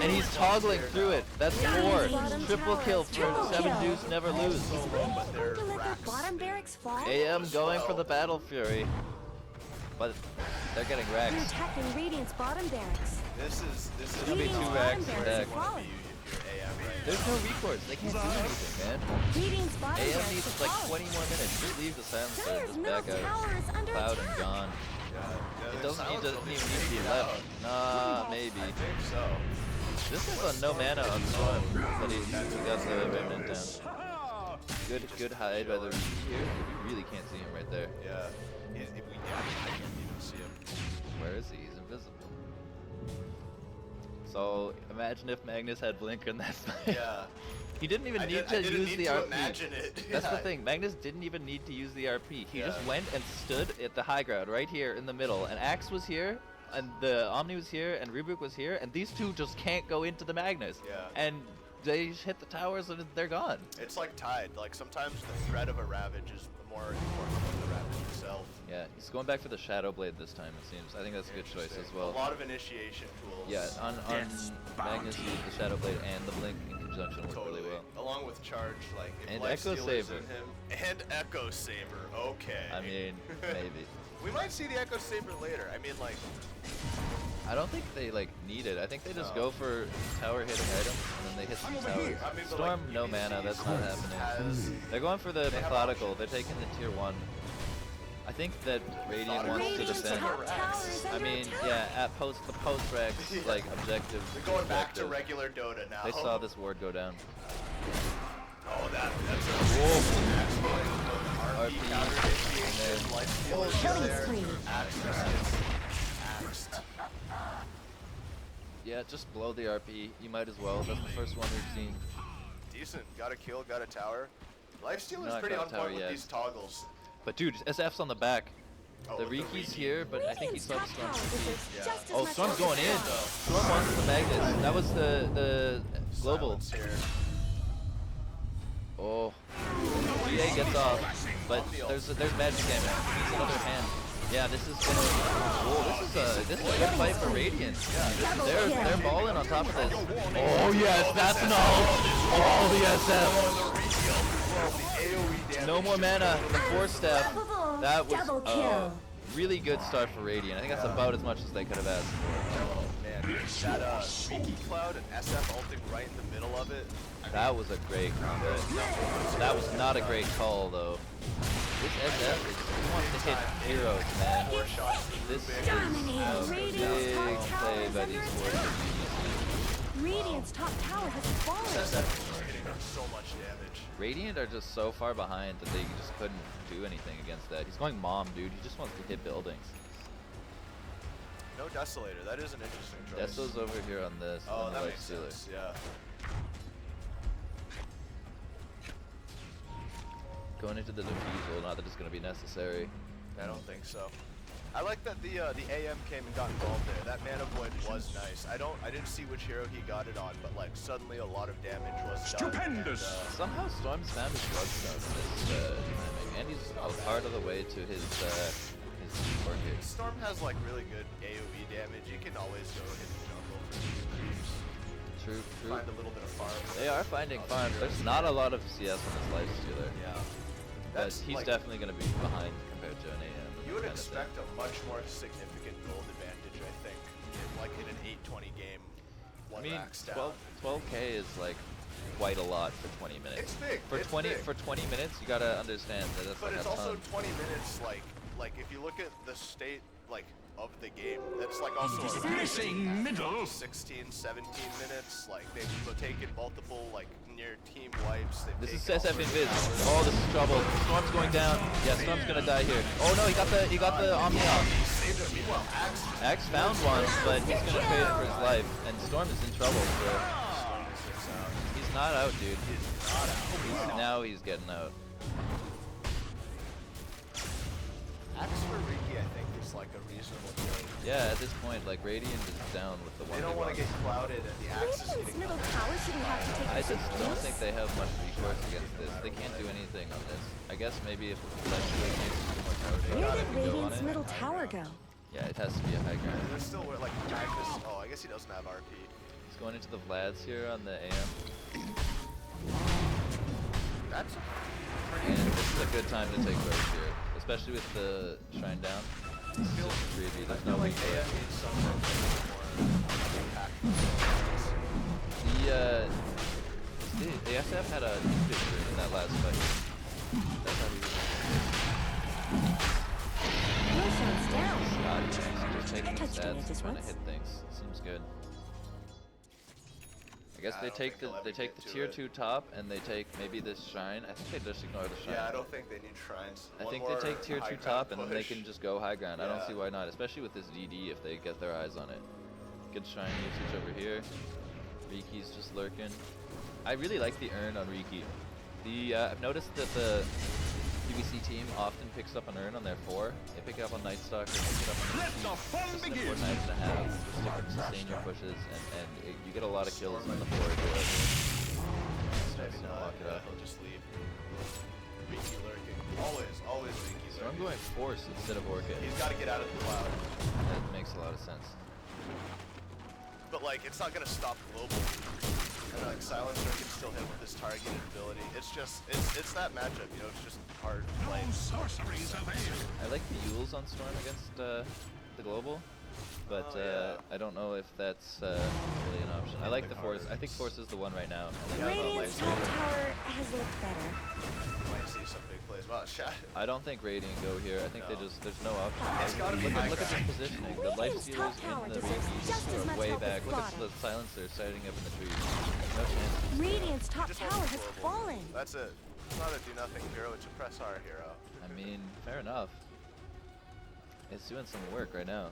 And he's toggling through it. That's four. Triple kill for Triple 7 kill. deuce, never lose. Is Radiant going to let their bottom barracks fall? AM going for the Battle Fury. But they're getting They're Rex. attacking Radiant's bottom barracks. This is gonna be Radiant's two bottom racks barracks back. have fallen. if you're AM right There's no recourse. They can't do anything, man. Radiant's bottom AM barracks needs have like fallen. 20 more minutes. Just leave the silencer and Dire's just middle back out. tower is under Cloud and attack. gone. Yeah, It doesn't even need to be left. Nah, maybe. I think so. This is on no mana on Storm, but he got the remnant down. Good hide by the Reach here. You really can't see him right there. Yeah. I can't even see him. Where is he? He's invisible. So imagine if Magnus had Blink in that fight. Yeah. He didn't even I need didn't to use need the to RP. imagine it. That's the Yeah. thing. Magnus didn't even need to use the RP. He just Yeah. went and stood at the high ground right here in the middle. And Axe was here, and the Omni was here, and Rebook was here, and these two just can't go into the Magnus. Yeah. And they just hit the towers and they're gone. It's like Tide. Like sometimes the threat of a Ravage is more important than the Ravage itself. Yeah, he's going back for the Shadow Blade this time, it seems. I think that's a good choice as Interesting. well. A lot of initiation tools. Yeah, on Magnus used the Shadow Blade and the Blink in conjunction worked Totally. really well. Along with Charge, like if And Life Echo Stealer's Saber. in him. And Echo Saber. Okay. I mean, maybe. We might see the Echo Saber later. I mean, like, I don't think they like need it. I think they just No. go for tower hitting items and then they hit some towers. I mean, but, Storm, like, no UBC mana, that's not happening. has- They're going for the They have methodical. They're taking the tier 1. I think that Radiant wants to Radiant's defend. top tower is I under mean, attack. yeah, at the post Rex like objective. They're going back to objective. regular Dota now. They saw this ward go down. Oh, that's a RP, RP counter initiation, and then- Life Stealer Killing there. spree. Axe gets axed. Yeah, just blow the RP. You might as well. That's the first one we've seen. Decent. Got a kill, got a tower. Life Stealer's Not pretty got on a tower point with yet. these toggles. But dude, SF's on the back. Oh, The with the Riki's Riki. here, but I think he Radiant's saw top the Storm. tower deserves Yeah. just as Oh, much Storm's as going in. Storm. Storm wants the Magnus. That was the global. Silence here. Oh, GA gets off, but there's magic damage. He needs another hand. Yeah, this is gonna. Oh, this is a good fight for Radiant. They're balling on top of this. Oh yes, that's an ult. Oh the SF. No more mana. The 4-step. That was Double a kill. really good start for Radiant. I think that's about as much as they could have asked for. Man, that Riki Cloud and SF ulting right in the middle of it. That was a great combo. That was not a great call though. This SF he wants to hit heroes, man. Four shots. This is Dominating. a Radiant's top big tower play is by under these attack. forces. Radiant's top tower has fallen. SF is hitting so much damage. Radiant are just so far behind that they just couldn't do anything against that. He's going mom, dude. He just wants to hit buildings. No Desolator. That is an interesting choice. Deso's over here on this. Oh, on the that Life makes Stealer. sense. Yeah. Going into the defusal, not that it's going to be necessary. I don't think so. I like that the AM came and got involved there. That mana void was nice. I didn't see which hero he got it on, but like suddenly a lot of damage was done. Stupendous. And, Somehow Storm's found his bloodstone in this timing, and he's a part of the way to his support here. Storm has like really good AoE damage. You can always go hit the jungle for these creeps. True, true. Find a little bit of farm. They are finding farms. There's not a lot of CS on this Life Stealer, Yeah. but That's he's like, definitely going to be behind compared to an AM. You would kind of thing. expect a much more significant gold advantage, I think, in an 8-20 game. I One mean, racks down. 12K is like quite a lot for 20 minutes. It's big. For it's 20 big. for 20 minutes, you gotta understand that that's But like it's a also ton. 20 minutes, like if you look at the state, like, of the game, that's like also a Finishing middle. 16, 17 minutes, like they've taken multiple, like, your team wipes. This is taken all SF sorts of invis. towers. Oh, this is trouble. Storm's going down. Yeah, Storm's gonna die here. Oh no, he got the Omni off. He saved it. Meanwhile, Axe Axe found one, but he's gonna trade it for his life, and Storm is in trouble. So he's not out, dude. Now he's getting out. Axe for Riki, I think, is like a reasonable trade. Yeah, at this point, like Radiant is down with the one. They don't want to get clouded, and the Axe is Radiant's getting middle tower shouldn't have to take I this just don't abuse. think they have much recourse against this. They can't do anything on this. I guess maybe if Legendary makes too much out, they Where gotta did go on Radiant's it. middle tower go? Yeah, it has to be a high ground. There's still like Magnus. Oh, I guess he doesn't have RP. He's going into the Vlads here on the AM. That's a And this is a good time to take Roche here, especially with the Shrine down. This is just a freebie, there's no like recourse. AM needs something more impactful. The SF had a victory in that last fight. That's how he was. Roshan's down. God, just taking the Touched him stats, just trying to once. hit things. Seems good. I guess I they don't take think the they'll ever they take get the to tier it. 2 top and they take maybe this Shrine. I think they just ignore the Shrine. Yeah, I don't think they need shrines. I One think they more take tier 2 high top and ground then they push. can just go high ground. I don't Yeah. see why not, especially with this DD if they get their eyes on it. Good Shrine usage over here. Riki's just lurking. I really like the urn on Riki. I've noticed that the UBC team often picks up an urn on their 4. They pick it up on Night Stalker, they pick it up on Let the fun just an begin. important item to have just to sustain your pushes and you get a lot of kills on the 4 if you're like Maybe to not. walk it Yeah, up. he'll just leave. Riki lurking. Always Riki So I'm lurking. going Force instead of Orchid. He's got to get out of the cloud. That makes a lot of sense. But like, it's not gonna stop global. And like, Silencer can still hit with his targeted ability. It's just, it's that matchup, you know, it's just hard to play. No sorceries avail. I like the Yules on Storm against the global, but Oh, yeah. I don't know if that's really an option. I like the Force. I think Force is the one right now. And then Radiant's top tower has looked better. Might see some big plays. Wow, shot. I don't think Radiant go here. I think they No. just there's no option. It's gotta be high Look at ground. this positioning. The life Radiant's stealers top tower in the deserves Riki just as are much way help as back. Look at bottom. the silencer sighting up in the trees. No chance. Radiant's top Just tower wants has global. fallen. That's it. It's not a do nothing hero, it's a press R hero. I mean, fair enough. It's doing some work right now.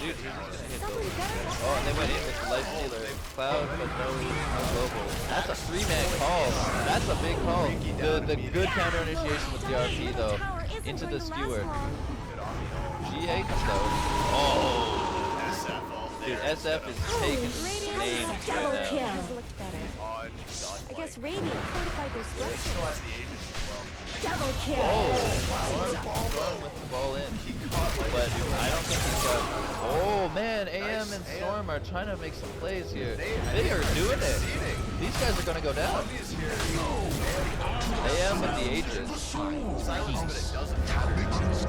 Dude, he's just gonna hit Someone gold. better have Oh, and they went in with the life stealer. Cloud, but no global. That's a 3-man call. That's a big call. The good counter initiation with the RP though. Into the skewer. Good on me. GA comes out. Oh, SF all dude, there. SF is taking names Radiant's double right kill now. has looked better. On done. I guess Radiant fortified their Still structure. has the agent as well. Double kill. Storm with the ball in. But I don't think he's got. Oh man, AM and Storm are trying to make some plays here. They are doing it. These guys are gonna go down. He is here. AM with the ages. Silence, but it doesn't matter. He just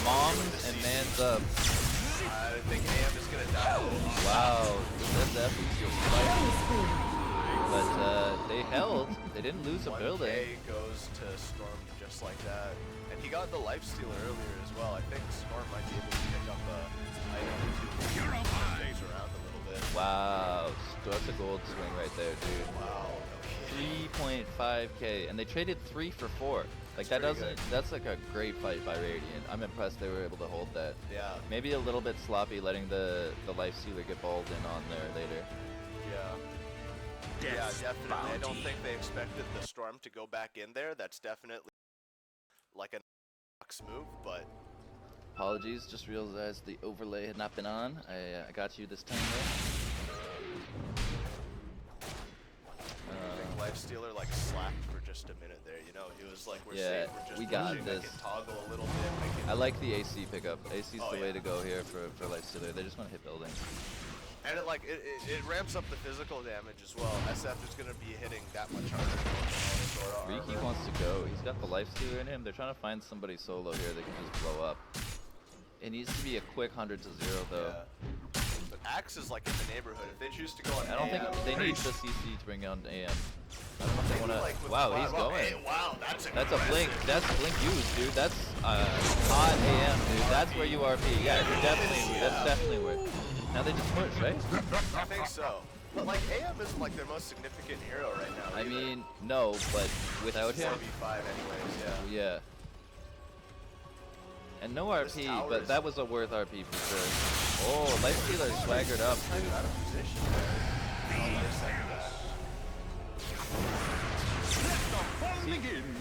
moms and mans up. I think AM is gonna die. Wow, this SF is just fighting. But they held. They didn't lose a 1K building. goes to Storm just like that. And he got the life stealer earlier as well. I think Storm might be able to pick up a item or two. You're up high. Days around a little bit. Wow, that's a gold swing right there, dude. Wow. 3.5k, and they traded 3 for 4. Like that That's pretty doesn't. That's like a great fight by Radiant. I'm impressed they were able to hold that. Yeah. Maybe a little bit sloppy letting the life stealer get balled in on there later. Yeah. Yeah, definitely. I don't think they expected the Storm to go back in there. That's definitely like a move, but Apologies, just realized the overlay had not been on. I got you this time though. I think Lifestealer like slacked for just a minute there. You know, he was like, "We're Yeah, safe. We're just we got pushing. this. I can toggle a little bit. I can I like the AC pickup. AC is Oh, the way yeah. to go here for life stealer. They just want to hit buildings. And it like it ramps up the physical damage as well. SF is gonna be hitting that much harder. Riki wants to go. He's got the life stealer in him. They're trying to find somebody solo here that can just blow up. It needs to be a quick 100 to 0 though. Yeah. But Axe is like in the neighborhood. If they choose to go on I don't think AM, they need the CC to bring on AM. I don't know if they want like to. with Wow, the he's flag- going. Hey, wow, that's That's a blink. aggressive. That's blink used, dude. That's hot AM, dude. That's where you RP. Yeah, you're definitely. That's definitely where. Now they just push, right? I think so. But like AM isn't like their most significant hero right now. I either. mean, no, but without him, 4v5 anyways, yeah. yeah. And no This RP, tower but is- that was a worth RP for sure. Oh, Lifestealer swaggered up, Kind dude. of out of position there.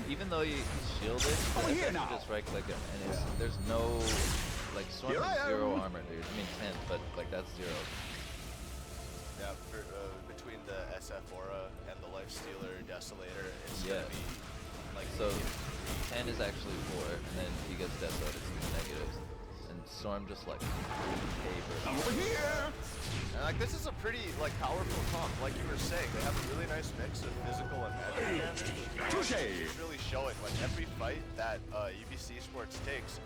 Even though he's shielded, here you now. just right click him, and there's no like Storm Here I has 0 am. armor, dude. I mean 10, but like that's 0. Yeah, for, between the SF Aura and the Lifestealer Desolator, it's Yeah. gonna be like So 10 is actually 4, and then he gets death out, it's negatives. And Storm just like paper. Over here. And like this is a pretty like powerful comp, like you were saying. They have a really nice mix of physical and magic damage. Touche. It's really showing. Like every fight that UBC Sports takes,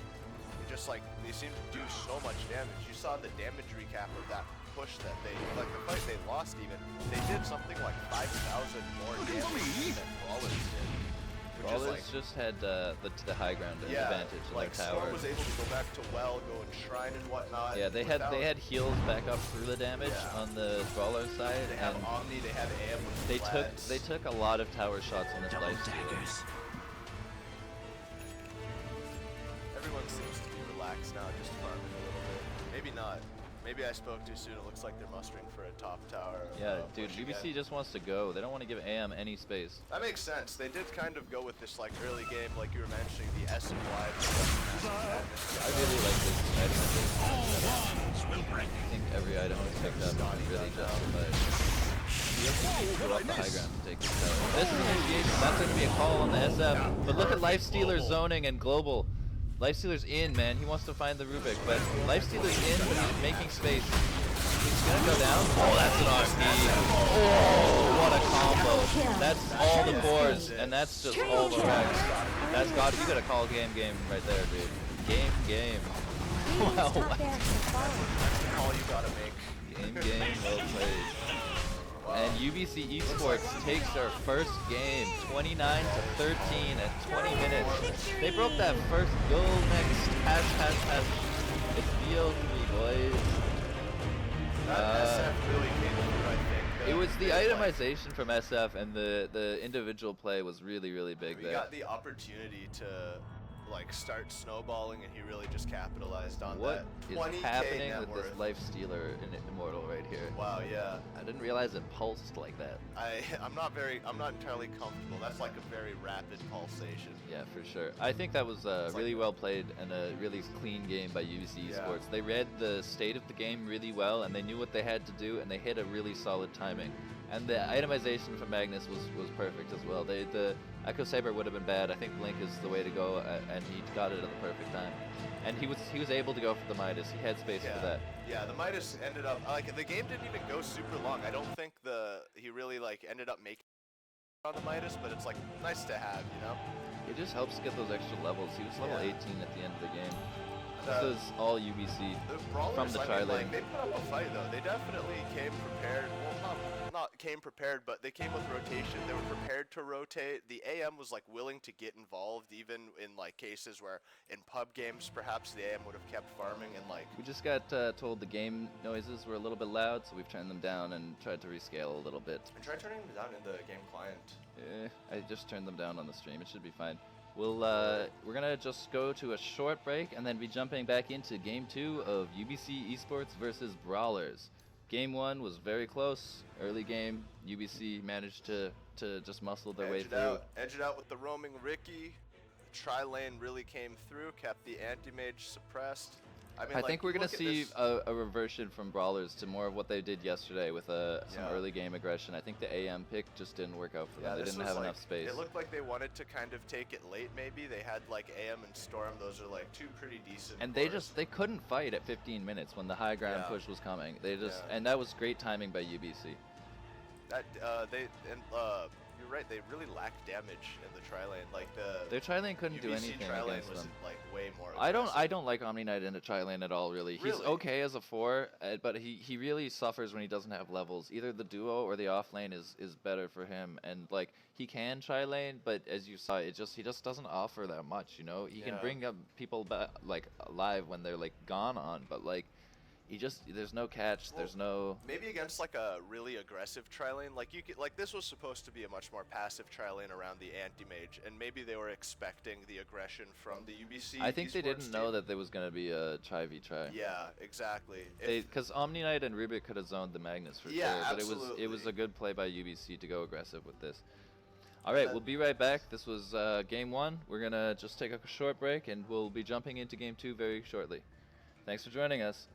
it just like they seem to do so much damage. You saw the damage recap of that push that they like the fight they lost even. They did something like 5,000 more damage than Brawlers did. Which is Brawlers like just had the high ground advantage in like their tower. Storm was able to go back to well, go and shrine and whatnot. Yeah, they without- had heals back up through the damage Yeah. on the Brawler side, They have and Omni, they have AM with they Flats. took a lot of tower shots on this Lifestealer. Daggers. Everyone seems to be relaxed now, just farming a little bit. Maybe not. Maybe I spoke too soon. It looks like they're mustering for a top tower. Yeah, dude, push UBC again. just wants to go. They don't want to give AM any space. That makes sense. They did kind of go with this like early game, like you were mentioning, the S and Y. I really like this item. I think every item was picked up is really justified. You have to go up the high ground to take this tower. This is initiation. That's going to be a call on the SF. But look at Lifestealer zoning and global. Lifestealer's in, man. He wants to find the Rubik, but Lifestealer's in, but he's making space. He's gonna go down. Oh, that's an RP. Oh, what a combo. That's all the cores, and that's just all the wrecks. That's you gotta call game right there, dude. Game. Wow. Top barracks are falling. All you gotta make. Game, well played. And UBC Esports takes their first game, 29 to 13 at 20 minutes. They broke that first goal next. Hash. It's BO3, boys. That SF really came through, I think. It was the They, like, itemization from SF, and the individual play was really big We there. got the opportunity to like start snowballing, and he really just capitalized on What that. is 20K happening net with worth. this Lifestealer in Immortal right here? Wow, yeah. I didn't realize it pulsed like that. I'm not entirely comfortable. That's like a very rapid pulsation. Yeah, for sure. I think that was really well played and a really clean game by UBC Yeah. Esports. They read the state of the game really well, and they knew what they had to do, and they hit a really solid timing. And the itemization from Magnus was perfect as well. The Echo Saber would have been bad. I think Blink is the way to go, and he got it at the perfect time. And he was able to go for the Midas. He had space for that. Yeah, the Midas ended up like the game didn't even go super long. I don't think he really like ended up making on the Midas, but it's like nice to have, you know. It just helps get those extra levels. He was level Yeah. 18 at the end of the game. The- This is all UBC. The Brawlers, From the I mean, tri-lane. like, they put up a fight though. They definitely came prepared. Well, not came prepared, but they came with rotation. They were prepared to rotate. The AM was like willing to get involved, even in like cases where in pub games perhaps the AM would have kept farming and like. We just got told the game noises were a little bit loud, so we've turned them down and tried to rescale a little bit. And try turning them down in the game client. I just turned them down on the stream. It should be fine. We're gonna just go to a short break and then be jumping back into Game 2 of UBC Esports versus Brawlers. Game 1 was very close. Early game, UBC managed to just muscle their way through. Edge it out with the roaming Ricky. The tri-lane really came through, kept the anti-mage suppressed. I mean, I like, think we're gonna look at see this- a reversion from Brawlers to more of what they did yesterday with some Yeah. early game aggression. I think the AM pick just didn't work out for them. They this didn't was have like, enough space. It looked like they wanted to kind of take it late maybe. They had like AM and Storm. Those are like two pretty decent And they cores. they couldn't fight at 15 minutes when the high ground Yeah. push was coming. They just Yeah. and that was great timing by UBC. That you you're right. They really lack damage in the tri-lane. Like Their tri-lane couldn't do UBC anything tri-lane against was them. like way more. I aggressive. don't like Omni Knight in the tri-lane at all, really. He's Really? okay as a 4, but he really suffers when he doesn't have levels. Either the duo or the off lane is better for him, and like he can tri-lane, but as you saw, he just doesn't offer that much. You know, he can Yeah. bring up people back like alive when they're like gone on, but like there's no catch. Well, There's no. Maybe against like a really aggressive tri-lane, like you could, like this was supposed to be a much more passive tri-lane around the anti-mage, and maybe they were expecting the aggression from the UBC. I think they esports didn't know team. that there was gonna be a tri v tri. Yeah, exactly. Because Omni Knight and Rubik could have zoned the Magnus for Yeah, sure, but it was absolutely. a good play by UBC to go aggressive with this. All right, we'll be right back. This was game 1. We're gonna just take a short break, and we'll be jumping into game 2 very shortly. Thanks for joining us.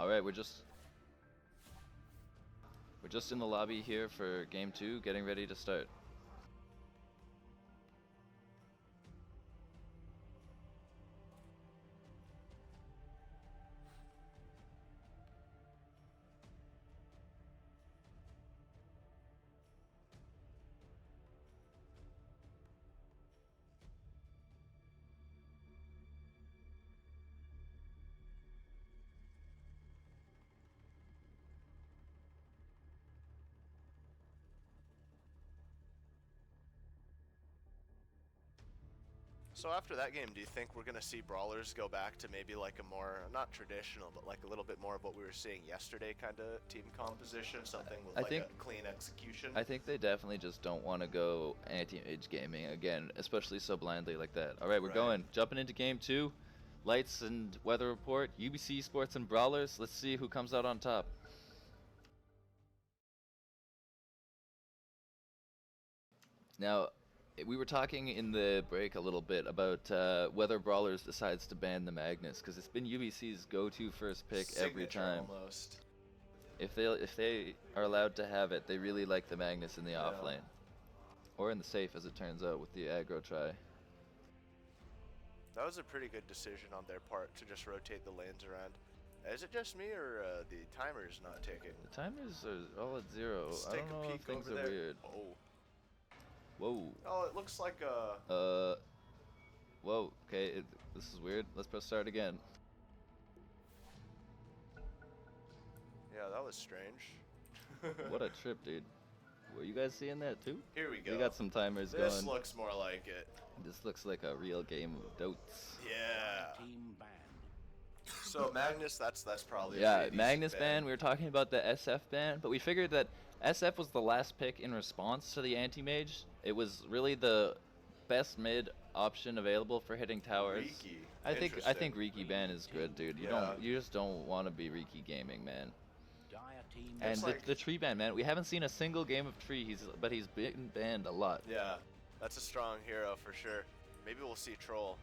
All right, we're just in the lobby here for game 2, getting ready to start. So after that game, do you think we're going to see Brawlers go back to maybe like a more, not traditional, but like a little bit more of what we were seeing yesterday kind of team composition, something with like a clean execution? I think they definitely just don't want to go anti-mage gaming again, especially so blindly like that. All right, we're going. Jumping into game 2. Lights and weather report, UBC Sports and Brawlers. Let's see who comes out on top. Now, we were talking in the break a little bit about whether Brawlers decides to ban the Magnus, because it's been UBC's go-to first pick every time. Almost. If they are allowed to have it, they really like the Magnus in the off lane. Or in the safe, as it turns out, with the aggro try. That was a pretty good decision on their part to just rotate the lanes around. Is it just me, or the timer's not ticking? The timers are all at 0. Let's I take don't a know peek if things over are there. weird. Oh. Whoa. Oh, it looks like Whoa, okay, this is weird. Let's press start again. yeah, that was strange. What a trip, dude. Were you guys seeing that too? Here we go. We got some timers going. This looks more like it. This looks like a real game of DOTA2. Yeah. So Magnus, that's probably Yeah, a pretty Magnus decent ban. We were talking about the SF ban, but we figured that SF was the last pick in response to the anti-mage. It was really the best mid option available for hitting towers. Riki. I think Riki ban is good, dude. You just don't want to be Riki gaming, man. And the tree ban, man. We haven't seen a single game of tree. But he's been banned a lot. Yeah, that's a strong hero for sure. Maybe we'll see Troll.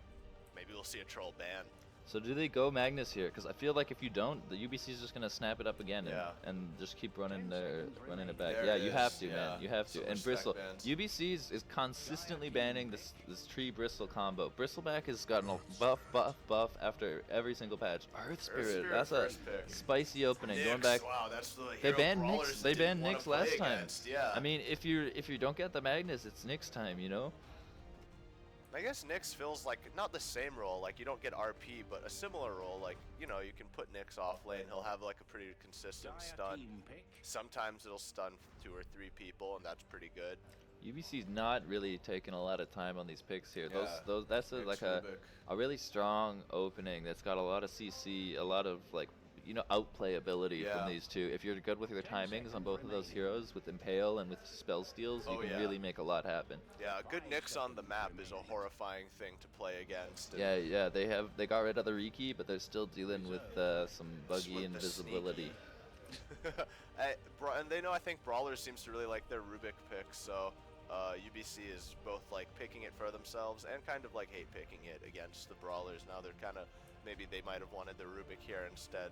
Maybe we'll see a Troll ban. So do they go Magnus here? Because I feel like if you don't, the UBC is just gonna snap it up again and just keep running it back. There Yeah, it you is, have to, yeah. man. You have to. Some And respect Bristle, bans. UBC is consistently banning this tree Bristle combo. Bristleback has gotten a buff after every single patch. Earth Spirit, that's a first pick. spicy opening. Nyx, Going back, wow, that's the they hero banned Brawlers Nyx. They didn't banned wanna Nyx play last time. against, Yeah. I mean, if you don't get the Magnus, it's Nyx time, you know. I guess Nyx feels like not the same role, like you don't get RP, but a similar role. Like, you know, you can put Nyx off lane, he'll have like a pretty consistent stun. Sometimes it'll stun 2 or 3 people, and that's pretty good. UBC's not really taking a lot of time on these picks here. Yeah. That's Nyx like Rubik. a really strong opening that's got a lot of CC, a lot of like, you know, outplay ability from these two. If you're good with your timings on both of those heroes, with Impale and with spell steals, you can really make a lot happen. Yeah, a good Nyx on the map is a horrifying thing to play against. Yeah, they got rid of the Riki, but they're still dealing with some buggy With the invisibility. And they know, I think Brawlers seems to really like their Rubik picks, so UBC is both like picking it for themselves and kind of like hate picking it against the Brawlers. Now they're kind of, maybe they might have wanted the Rubik here instead.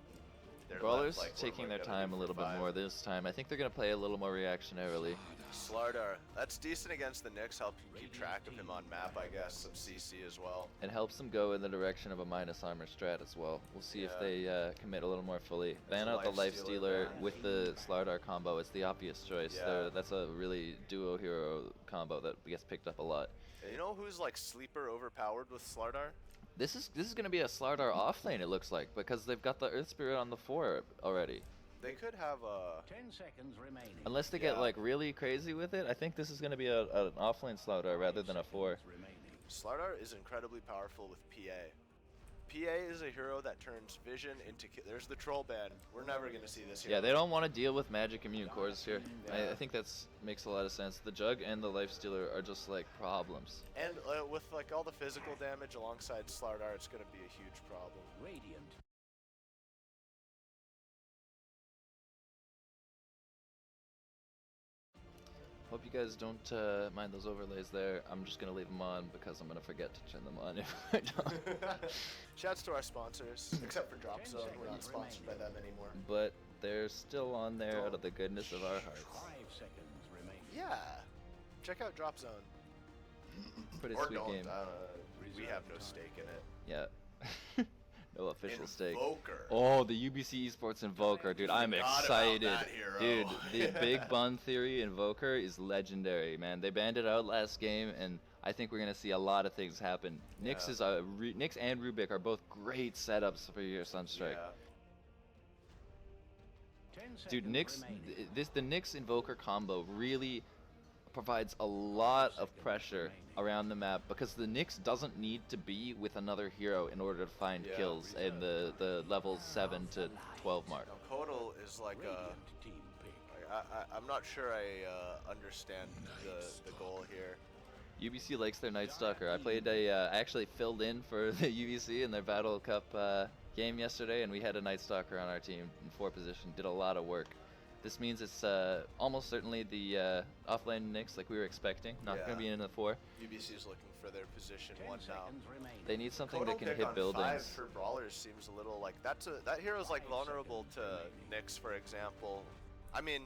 They're Brawlers left, like, taking we're their gonna time do a little for bit 5. more this time. I think they're going to play a little more reactionarily. Slardar, that's decent against the Nyx, help you keep track of him on map, I guess, some CC as well. It helps them go in the direction of a minus armor strat as well. We'll see if they commit a little more fully. Ban out the Life Stealer with the Slardar combo. It's the obvious choice. That's a really duo hero combo that gets picked up a lot. You know who's like sleeper overpowered with Slardar? This is going to be a Slardar off lane, it looks like, because they've got the Earth Spirit on the 4 already. They could have a... 10 seconds remaining. Unless they get like really crazy with it, I think this is going to be an offlane Slardar rather than a 4. Slardar is incredibly powerful with PA. PA is a hero that turns vision into... There's the troll ban. We're never going to see this hero. Yeah, they don't want to deal with magic immune cores here. Yeah. I think that's makes a lot of sense. The Jug and the Life Stealer are just like problems. And with like all the physical damage alongside Slardar, it's going to be a huge problem. Radiant. Hope you guys don't mind those overlays there. I'm just gonna leave them on because I'm gonna forget to turn them on if I don't. Shouts to our sponsors, except for Drop Zone. We're not sponsored by them anymore. But they're still on there out of the goodness of our hearts. 5 seconds remaining. Yeah. Check out Drop Zone. Pretty Or sweet don't. game. We have no stake in it. Yeah. No official stake. Invoker. Oh, the UBC Esports Invoker, dude. I'm Forgot about excited. that hero. Dude, the Big Bun Theory Invoker is legendary, man. They banned it out last game, and I think we're going to see a lot of things happen. Nyx Nyx and Rubik are both great setups for your Sunstrike. Yeah. Dude, Nyx, the Nyx Invoker combo really provides a lot of pressure around the map because the Nyx doesn't need to be with another hero in order to find kills in the level 7 to 12 mark. Now, Kodal is like I'm not sure I understand the goal here. UBC likes their Night Stalker. I actually filled in for the UBC in their Battle Cup game yesterday, and we had a Night Stalker on our team in 4 position. Did a lot of work. This means it's almost certainly the offlane Nyx like we were expecting. Not going to be in the 4. UBC is looking for their position 1 now. They need something Kodal that can pick hit on buildings. 5 for brawlers seems a little like that hero's like vulnerable to Nyx, for example. I mean,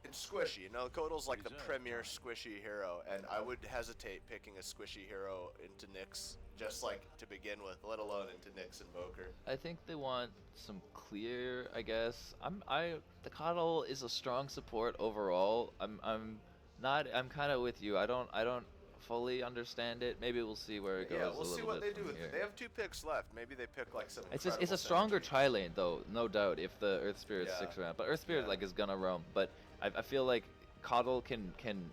it's squishy. You know, Kodal's like the premier squishy hero, and I would hesitate picking a squishy hero into Nyx just like to begin with, let alone into Nyx Invoker. I think they want some clear, I guess. The Coddle is a strong support overall. I'm kind of with you. I don't fully understand it. Maybe we'll see where it goes. Yeah, we'll see what they do with here. it. They have 2 picks left. Maybe they pick like some. It's a stronger tri-lane though, no doubt, if the Earth Spirit sticks around. But Earth Spirit like is gonna roam. But I feel like Coddle can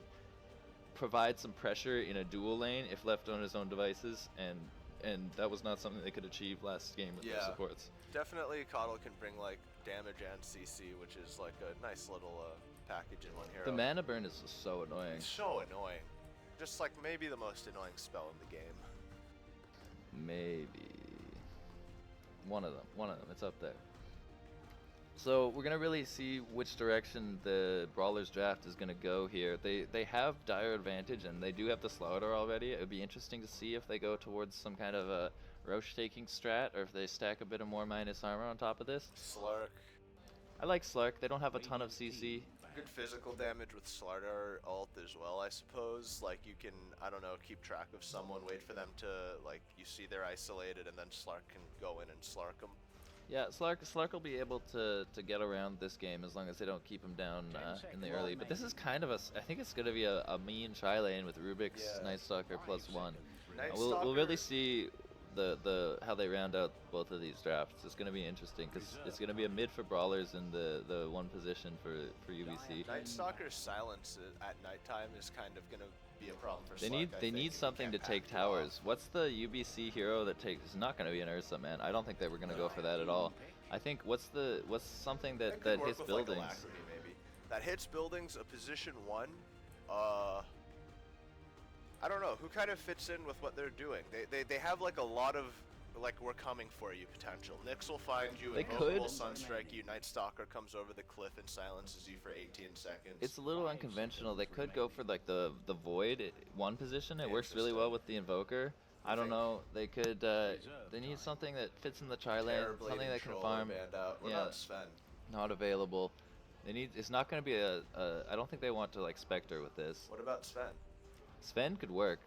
provide some pressure in a dual lane if left on his own devices, and that was not something they could achieve last game with their supports. Definitely, Coddle can bring like damage and CC, which is like a nice little package in one hero. The mana burn is just so annoying. It's so annoying. Just like maybe the most annoying spell in the game. Maybe one of them. It's up there. So we're gonna really see which direction the Brawlers draft is gonna go here. They have dire advantage, and they do have the Slaughter already. It would be interesting to see if they go towards some kind of a Roche taking strat, or if they stack a bit of more minus armor on top of this. Slark. I like Slark. They don't have a ton of CC. Good physical damage with Slardar ult as well, I suppose. Like you can, I don't know, keep track of someone, wait for them to, like, you see they're isolated, and then Slark can go in and Slark them. Yeah, Slark will be able to get around this game as long as they don't keep him down in the early. But this is kind of I think it's going to be a mean tri-lane with Rubik's Night Stalker +1. We'll really see how they round out both of these drafts. It's going to be interesting because it's going to be a mid for Brawlers in the 1 position for UBC. Night Stalker's silence at nighttime is kind of going to be a problem for They Slark, need need something to take towers. What's the UBC hero that takes? It's not going to be an Ursa, man. I don't think they were going to go for that at all. I think what's something that hits buildings. Like Alacrity, maybe. That hits buildings, a position 1. I don't know who kind of fits in with what they're doing. They have like a lot of like we're coming for you potential. Nyx will find you, Invoker will Sunstrike you, Night Stalker comes over the cliff and silences you for 18 seconds. It's a little unconventional. They could go for like the Void 1 position. It works really well with the Invoker. I don't know. They could. They need something that fits in the tri-lane, something that can farm. What about Sven? Not available. They need. It's not going to be I don't think they want to like Spectre with this. What about Sven? Sven could work.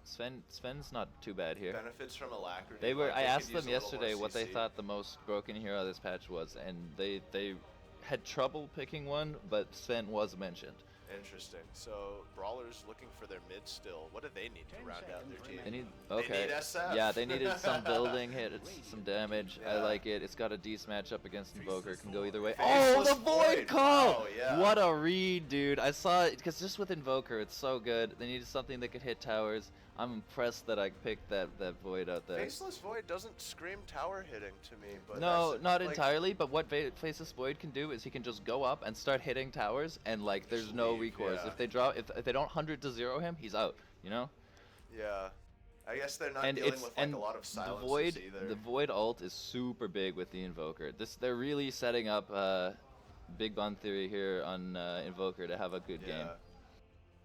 Sven's not too bad here. Benefits from Alacrity. They were. Like, I they asked could use them a little yesterday more what they CC. thought the most broken hero of this patch was, and they had trouble picking one, but Sven was mentioned. Interesting. So Brawlers looking for their mid still. What do they need to round out their team? They need. They Okay. need SF. Yeah, they needed some building hit, some damage. I like it. It's got a decent matchup against Invoker. Can go either way. Faceless Oh, the Void Void. call! Oh, yeah. What a read, dude. I saw it because just with Invoker, it's so good. They needed something that could hit towers. I'm impressed that I picked that Void out there. Faceless Void doesn't scream tower hitting to me, but No, that's, not like, entirely, but what Faceless Void can do is he can just go up and start hitting towers, and like there's Just no leave, recourse. yeah. If they don't 100-0 him, he's out, you know? Yeah. I guess they're not And dealing it's with like and a lot of the silences Void either. the Void ult is super big with the Invoker. They're really setting up big bond theory here on Invoker to have a good game.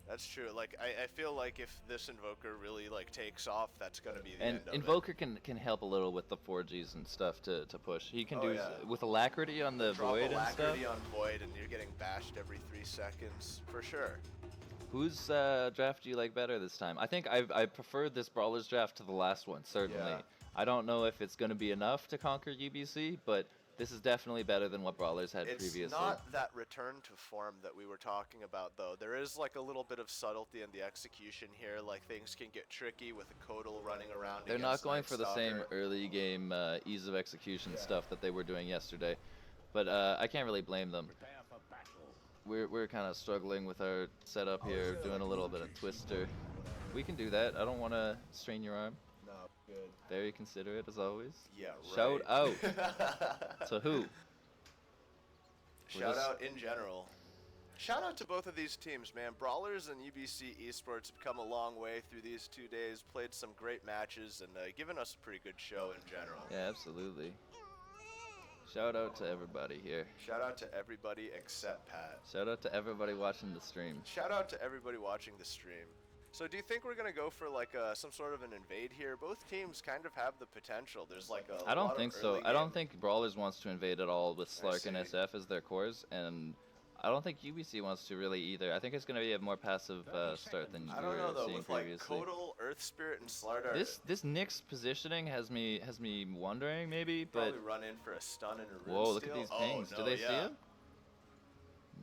That's true. Like I feel like if this Invoker really like takes off, that's gonna be the And end of Invoker can help a little with the 4Gs and stuff to push. He can do with Alacrity on the Drop Void and stuff. Alacrity on Void, and you're getting bashed every 3 seconds for sure. Whose draft do you like better this time? I think I prefer this Brawlers draft to the last one, certainly. Yeah. I don't know if it's going to be enough to conquer UBC, but this is definitely better than what Brawlers had previously. It's not that return to form that we were talking about, though. There is like a little bit of subtlety in the execution here. Like things can get tricky with a Kodal running around. They're not going for the Nightstalker. same early game ease of execution stuff that they were doing yesterday, but I can't really blame them. We're kind of struggling with our setup here, doing a little bit of twister. We can do that. I don't want to strain your arm. No, good. Very considerate as always. Yeah, right. Shout out. To who? Shout out in general. Shout out to both of these teams, man. Brawlers and UBC Esports have come a long way through these 2 days, played some great matches, and given us a pretty good show in general. Yeah, absolutely. Shout out to everybody here. Shout out to everybody except Pat. Shout out to everybody watching the stream. Shout out to everybody watching the stream. So do you think we're going to go for like some sort of an invade here? Both teams kind of have the potential. There's like a I don't lot think of so. early I don't game- think Brawlers wants to invade at all with Slark and see. SF as their cores, and I don't think UBC wants to really either. I think it's going to be a more passive start than I you don't know were though, seeing with like previously. Kodal, Earth Spirit, and Slardar. This Nyx positioning has me wondering maybe, but probably run in for a stun and a rune whoa, look at steal. these Oh, pings. no, Do they see yeah. him?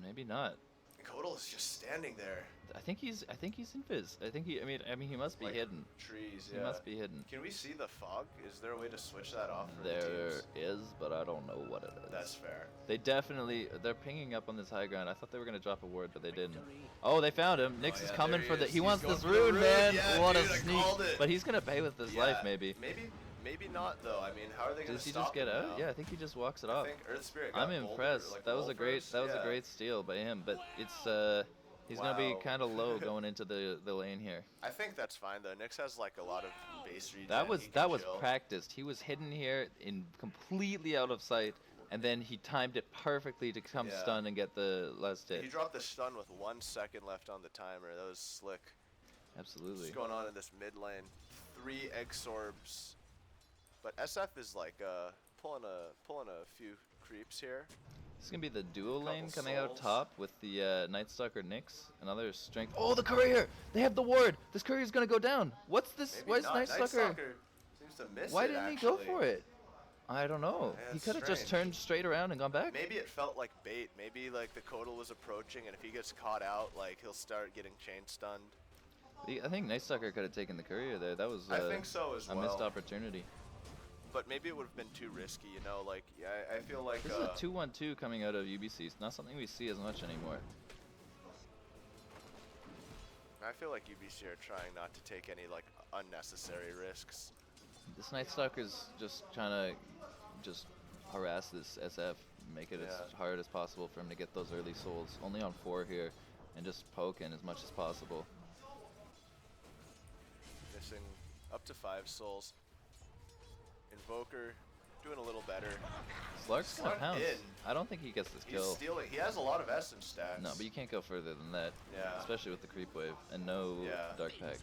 Maybe not. Kodal is just standing there. I think he's invis. I mean he must be Like hidden. Trees, He yeah. must be hidden. Can we see the fog? Is there a way to switch that off for the There teams? is, but I don't know what it is. That's fair. They're pinging up on this high ground. I thought they were gonna drop a ward, but they didn't. Oh, they found him. Nyx is yeah, coming there for he the. is. He He's wants going this for the rune, rune. man. Yeah, What dude, a I sneak! called it. But he's gonna pay with his life, maybe. Maybe not though. I mean, how are they gonna Does he stop just get him out? now? Yeah, I think he just walks it I off. think Earth Spirit got I'm bolted, impressed. like, That was roll a great. first. That was Yeah. a great steal by him. But it's he's gonna be Wow. kind of low going into the lane here. I think that's fine though. Nyx has like a lot of base regen. That was He can chill. practiced. He was hidden here in completely out of sight, and then he timed it perfectly to come Yeah. stun and get the last hit. He dropped the stun with 1 second left on the timer. That was slick. Absolutely. What's going on in this mid lane? 3 Exorbs. But SF is like pulling a few creeps here. This is gonna be the duo Couple lane coming out souls. top with the Nightstalker Nyx. Another strength. Oh, the courier! They have the ward. This courier's gonna go down. What's this? Maybe Why is not. Nightstalker? Seems to miss Why it, didn't he actually. go for it? I don't know. Yeah, He it's could have just strange. turned straight around and gone back. Maybe it felt like bait. Maybe like the Kodal was approaching, and if he gets caught out, like he'll start getting chain stunned. I think Nightstalker could have taken the courier there. That was I think so as a well. missed opportunity. But maybe it would have been too risky, you know. Like I feel like This is a 2-1-2 coming out of UBC. It's not something we see as much anymore. I feel like UBC are trying not to take any like unnecessary risks. This Nightstalker's just trying to just harass this SF, make it as Yeah. hard as possible for him to get those early souls. Only on 4 here, and just poke in as much as possible. Missing up to 5 souls. Invoker doing a little better. Slark's gonna Slark pounce. in. I don't think he gets this He's kill. stealing. He has a lot of essence stats. No, but you can't go further than that. Yeah. Especially with the creep wave and no Yeah. dark pack.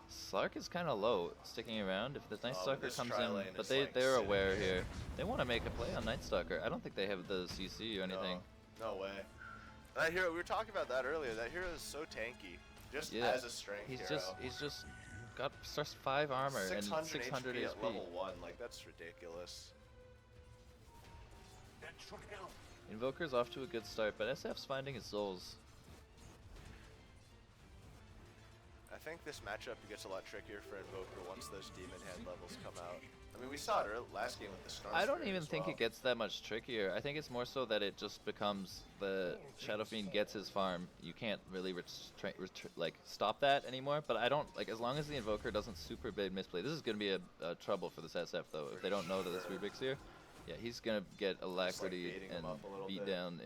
Slark is kind of low, sticking around. If the Nightstalker this comes tri in, lane but is, they're like, sitting aware here. here. They want to make a play on Nightstalker. I don't think they have the CC or anything. No way. That hero, we were talking about that earlier. That hero is so tanky, just Yeah. as a strength He's hero. just got just 5 armor and 600 HP HP. at level 1. Like that's ridiculous. Invoker's off to a good start, but SF's finding his souls. I think this matchup gets a lot trickier for Invoker once those Demon Head levels come out. I mean, we saw it last game with the Storm I don't Spirit even as think well. it gets that much trickier. I think it's more so that it just becomes the Shadow Fiend gets his farm. You can't really like stop that anymore. But I don't like as long as the Invoker doesn't super big misplay. This is gonna be a trouble for this SF though. If they don't know that this Rubik's here, yeah, he's gonna get Alacrity baiting him and up a little beat bit. down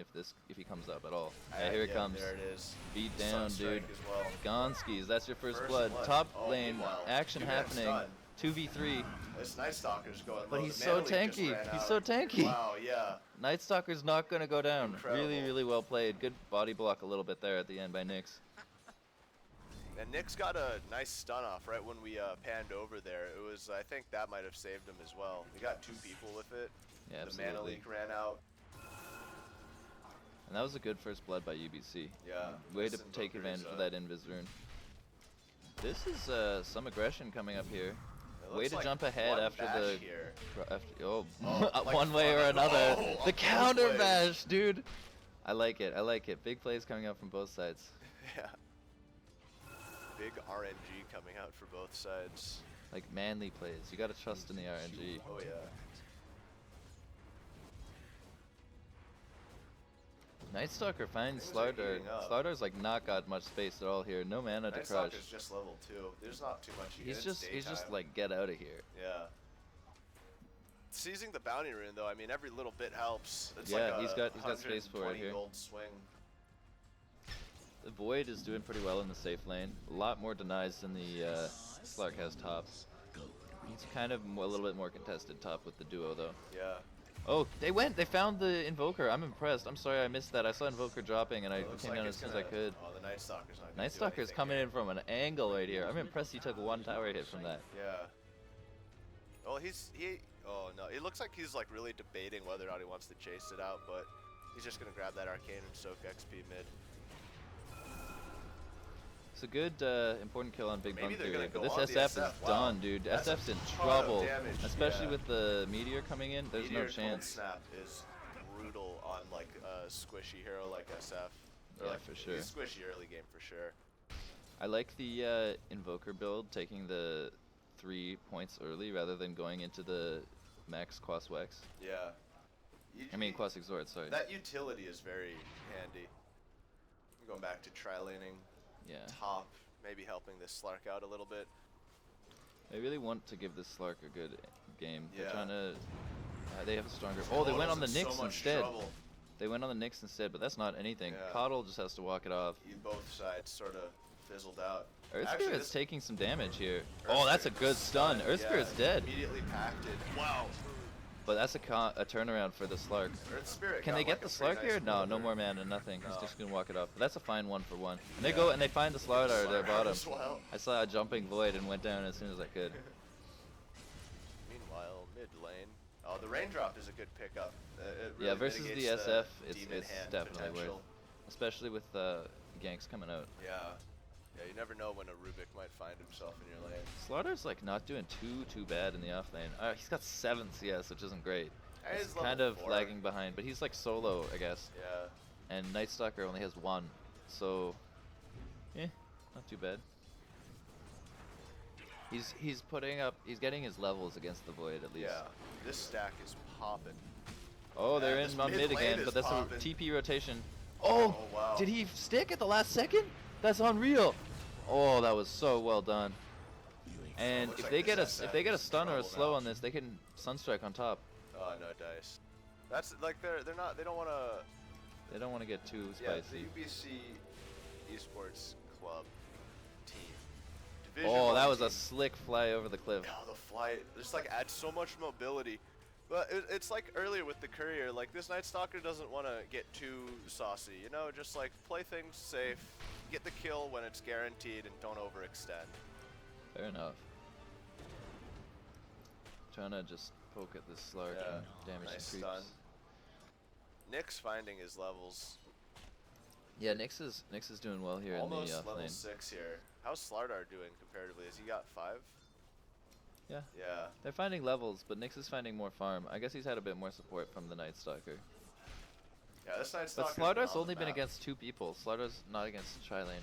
if he comes up at all. Yeah, here it comes. There it is. Beat down, dude. Sunstrike as well. Gonskis, that's your first First blood. blood. Top Oh, lane, meanwhile, action two-man happening. stun. 2v3. This Night Stalker's going low. But The he's so Mana Leak just tanky. ran He's out. so tanky. Wow, yeah. Night Stalker's not gonna go down. Incredible. Really, really well played. Good body block a little bit there at the end by Nyx. And Nick's got a nice stun off right when we panned over there. It was, I think that might have saved him as well. We got 2 people with it. Yeah, The Mana absolutely. Leak ran out. And that was a good first blood by UBC. Yeah. Way to this take Invoker is, advantage of that Invis rune. This is some aggression coming up here. it Way looks to like jump ahead one after bash the here. oh, like one way or front- another. oh, The both counter ways. bash, dude. I like it. I like it. Big plays coming up from both sides. Yeah. Big RNG coming out for both sides. Like manly plays. You gotta trust in the RNG. Oh yeah. Night Stalker finds Things are Slardar. heating up. Slardar's like not got much space at all here. No mana to Night crush. Stalker's just level 2. There's not too much. He's It's just daytime. like get out of here. Yeah. Seizing the bounty rune though, I mean every little bit helps. It's Yeah, like he's got space for it 120 here. gold swing. The Void is doing pretty well in the safe lane. A lot more denies than the Slark has top. He's kind of a little bit more contested top with the duo though. Yeah. Oh, they found the Invoker. I'm impressed. I'm sorry I missed that. I saw Invoker dropping and I Looks came like down it's as soon as I gonna- could. Oh, the Night Stalker's not gonna Night do Stalker's anything coming here. in from an angle right here. I'm impressed he took 1 tower hit from that. Yeah. Well, oh no, it looks like he's like really debating whether or not he wants to chase it out, but he's just gonna grab that arcane and soak XP mid. It's a good, important kill on Big Maybe Bunk they're Theory, gonna but go this on the SF is SF. Wow. done, dude. That's a SF's in ton of trouble, damage, especially yeah. with the Meteor coming in. There's Meteor no Cold chance. Snap is brutal on like a squishy hero like SF. Or Yeah, like, for sure. He's squishy early game for sure. I like the Invoker build, taking the 3 points early rather than going into the max Quas Wex. Yeah. I mean Quas Exort, sorry. That utility is very handy. I'm going back to tri-laning Yeah. top, maybe helping this Slark out a little bit. I really want to give this Slark a good game. They're Yeah. trying to... they have a stronger... Oh, they went on the Coddle's in Nyx so much instead. trouble. They went on the Nyx instead, but that's not anything. Yeah. Coddle just has to walk it off. Both sides sort of fizzled out. Earth Actually, Spirit's this- taking some damage here. Earth Oh, that's a Spirit's good stun. Earth yeah, Spirit's dead. Immediately pacted. Wow. But that's a turnaround for the Slark. Earth Spirit. Can got they get like the a pretty Slark here? nice No, no maneuver. more mana, nothing. He's No. just gonna walk it off. But that's a fine 1-for-1. And they Yeah. go and they find the Slardar at their Slardar bottom. as well. I saw a jumping Void and went down as soon as I could. Meanwhile, mid lane. Oh, the raindrop is a good pickup. It really Yeah, versus the mitigates SF, it's demon hand definitely potential. worth. Especially with ganks coming out. Yeah. Yeah, you never know when a Rubik might find himself in your lane. Slardar's like not doing too bad in the off lane. He's got 7 CS, which isn't great. He's He's level kind of 4. lagging behind, but he's like solo, I guess. Yeah. And Night Stalker only has 1, so not too bad. He's getting his levels against the Void at least. Yeah. This stack is popping. Oh, they're Yeah, this in on mid mid lane again, is but that's popping. a TP rotation. Oh, Oh, wow. did he stick at the last second? That's unreal. Oh, that was so well done. And Looks if like they this get a SF is stun or a trouble slow now. on this, they can Sunstrike on top. Oh, no dice. That's like they don't want to. They don't want to get too Yeah, spicy. the UBC Esports Club team. Division Oh, 1 that was a team. slick fly over the cliff. Yeah, the flight just like adds so much mobility. But it's like earlier with the courier, like this Night Stalker doesn't want to get too saucy, you know, just like play things safe, get the kill when it's guaranteed, and don't overextend. Fair enough. Trying to just poke at this Slark Yeah, and damage nice some stun. creeps. Nick's finding his levels. Yeah, Nyx is doing well here Almost in the level lane. 6 here. How's Slardar doing comparatively? Has he got 5? Yeah. Yeah. They're finding levels, but Nyx is finding more farm. I guess he's had a bit more support from the Night Stalker. Yeah, this Night But Stalker's Slardar's on the only been map. against 2 people. Slardar's not against Tri-Lane.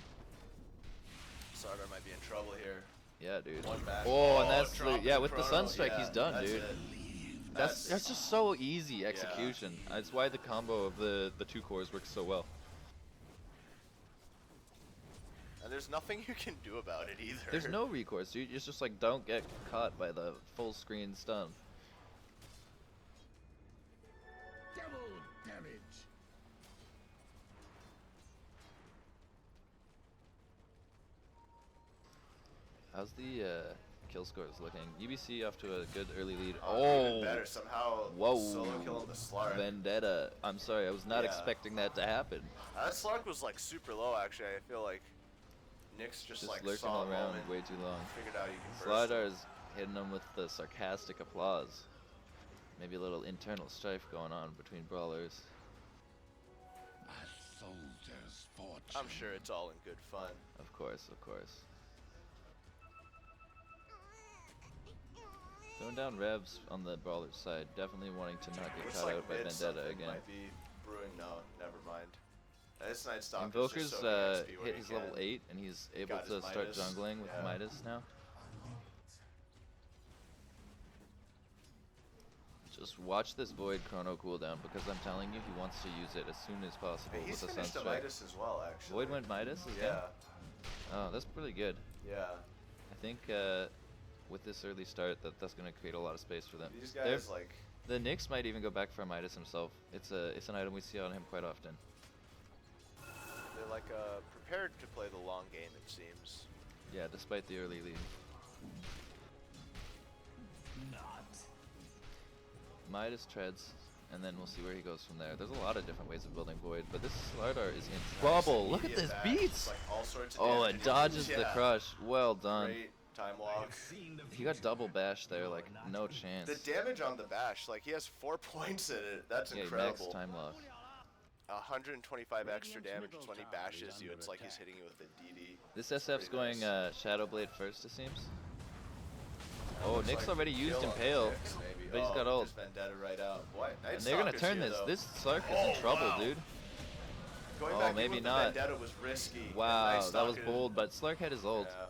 Slardar might be in trouble here. Yeah, dude. One back. Oh, and that's dropping yeah, with the chrono. Sunstrike, he's Yeah, done, that's dude. it. That's just so easy execution. That's why the combo of the 2 cores works so well. And there's nothing you can do about it either. There's no recourse, dude. It's just like don't get caught by the full screen stun. Double damage. How's the kill score is looking. UBC off to a good early lead. Even better. Somehow Whoa. solo killing the Slark. Vendetta. I'm sorry, I was not Yeah. expecting that to happen. That Slark was like super low actually. I feel like Nyx just like lurking saw a around moment, way too long. figured out you can burst Slardar him. is hitting him with the sarcastic applause. Maybe a little internal strife going on between brawlers. A soldier's fortune. I'm sure it's all in good fun. Of course, of course. Throwing down revs on the brawler's side, definitely wanting to not get Looks caught like out by mid Vendetta something again. might be brewing. No, never mind. This Night Stalker's Invoker's just soaking XP where hit he his can. level 8 and he's able got to his start Midas, jungling with yeah. Midas now. Just watch this Void chrono cooldown because I'm telling you he wants to use it as soon as possible Hey, he's with the finished a Sunstrike. Midas as well, actually. Void went Midas again? Yeah, Oh, that's pretty good. yeah. I think with this early start that's going to create a lot of space for them. These They're- guys like. The Nyx might even go back for Midas himself. It's an item we see on him quite often. They're like prepared to play the long game, it seems. Yeah, despite the early lead. Not. Midas treads, and then we'll see where he goes from there. There's a lot of different ways of building Void, but this Slardar is in trouble. Look at Immediate this back, beats! like all sorts of Oh, damage. it dodges the Yeah. crush. Well done. Great time walk. He got double bash there, like no chance. The damage on the bash, like he has 4 points in it. That's Yeah, incredible. max time lock. 125 extra damage when he bashes you. It's like he's hitting you with a DD. This SF's pretty going nice. Shadow Blade first, it seems. Oh, Looks Nyx like already used kill on Impale, Nyx, maybe. but he's got ult. Just Vendetta right out. What? Night And they're gonna Stalker's turn here, this. though. This Slark is in Oh, trouble, wow. dude. Going Oh, back in maybe with the not. Vendetta was risky. and Wow, Night that was Stalker- bold, but Slark had his ult. Yeah.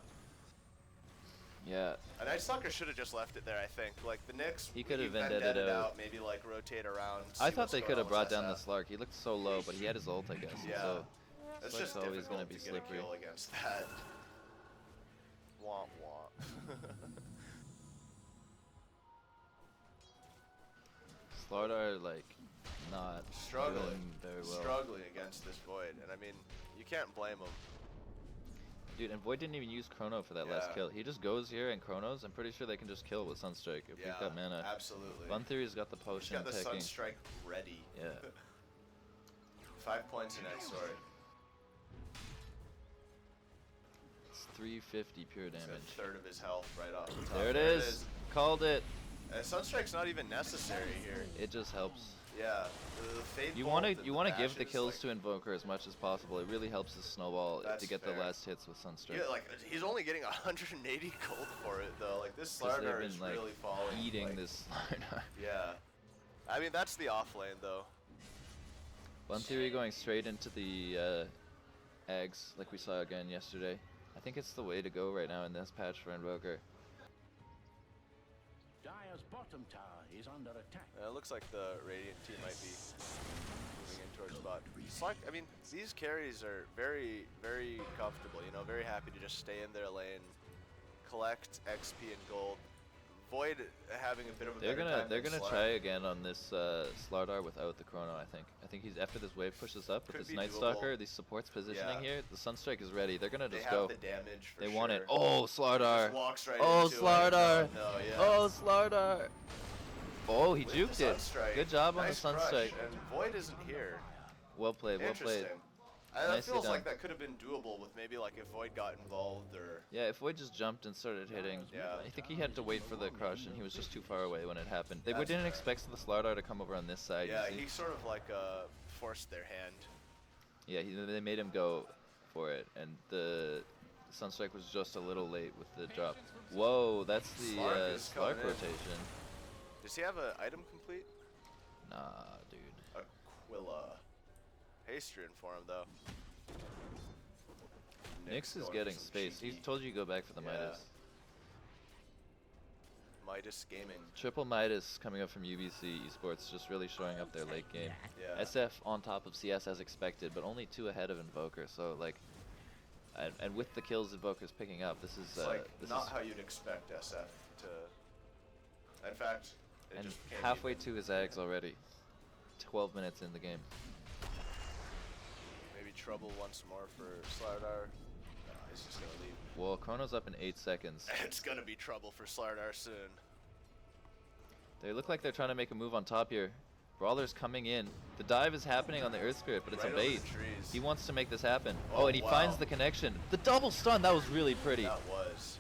Yeah, A Night Stalker should have just left it there, I think. Like the Nyx, He could've vendetted vendetted out. maybe like rotate around. I see thought what's they going could have on brought with down the SF. Slark. He looked so low, but he had his ult, I guess. Yeah. So It's Slark's just always difficult gonna be to slippery. get a kill against that. Wah wah. Slardar, like, not Struggling. doing very well. Struggling against this Void, and I mean, you can't blame him. Dude, and Void didn't even use Chrono for that last Yeah. kill. He just goes here and Chronos. I'm pretty sure they can just kill with Sunstrike if Yeah, we've got mana. absolutely. Fun Theory's got the He's potion got the picking. Sunstrike ready. Yeah. 5 points in it, sorry. It's 350 pure It's damage. a third of his health right off the top. There it is. Called it. Sunstrike's not even necessary here. It just helps. Yeah, the Fade You Bolt want to and you the want to give the bashes, kills like, to Invoker as much as possible. It really helps the snowball That's to get fair. the last hits with Sunstrike. Yeah, like he's only getting 180 gold for it though. Like this 'Cause they've Slardar been is like really falling. eating like, this Slardar. Yeah, I mean that's the off lane though. Fun Theory going straight into the eggs like we saw again yesterday. I think it's the way to go right now in this patch for Invoker. Dire's bottom tower is under attack. It looks like the Radiant team might be moving in towards bot. Slack, I mean, these carries are very, very comfortable. You know, very happy to just stay in their lane, collect XP and gold. Void having a bit of a They're better gonna time they're than gonna Slack. try again on this Slardar without the Chrono. I think he's after this wave pushes up with Could this be Night doable. Stalker, these supports positioning Yeah. here. The Sunstrike is ready. They're gonna They just have go. the damage for They sure. want it. Oh, Just Slardar. walks right Oh, into it. Slardar. No, yeah. Oh, Slardar. Oh, he With juked the it. Sunstrike. Good job on the Nice crush, Sunstrike. And Void isn't here. Well played. Well played. Interesting. That Nicely feels done. like that could have been doable with maybe like if Void got involved or. Yeah, if Void just jumped and started hitting, Yeah. I think he had to wait for the crush, and he was just too far away when it happened. They That's didn't fair. expect the Slardar to come over on this side. you Yeah, see. he sort of like forced their hand. Yeah, they made him go for it, and the Sunstrike was just a little late with the drop. Whoa, that's the Slark is coming Slark in. rotation. Does he have an item complete? Nah, dude. Aquila. Hastrian for him though. Nyx is going getting for some space. He cheeky told you to go back for the Yeah. Midas. Midas Gaming. Triple Midas coming up from UBC Esports, just really showing up their late game. Yeah. SF on top of CS as expected, but only 2 ahead of Invoker. So like, and with the kills Invoker's picking up, this is It's like this not is, how you'd expect SF to. In fact, it and just can't halfway even- to his eggs already. 12 minutes in the game. Maybe trouble once more for Slardar. No, he's just gonna leave. Well, Chrono's up in 8 seconds. It's gonna be trouble for Slardar soon. They look like they're trying to make a move on top here. Brawler's coming in. The dive is happening on the Earth Spirit, but it's Right a over bait. the trees. He wants to make this happen. Oh, Oh, and he wow. finds the connection. The double stun, that was really pretty. That was.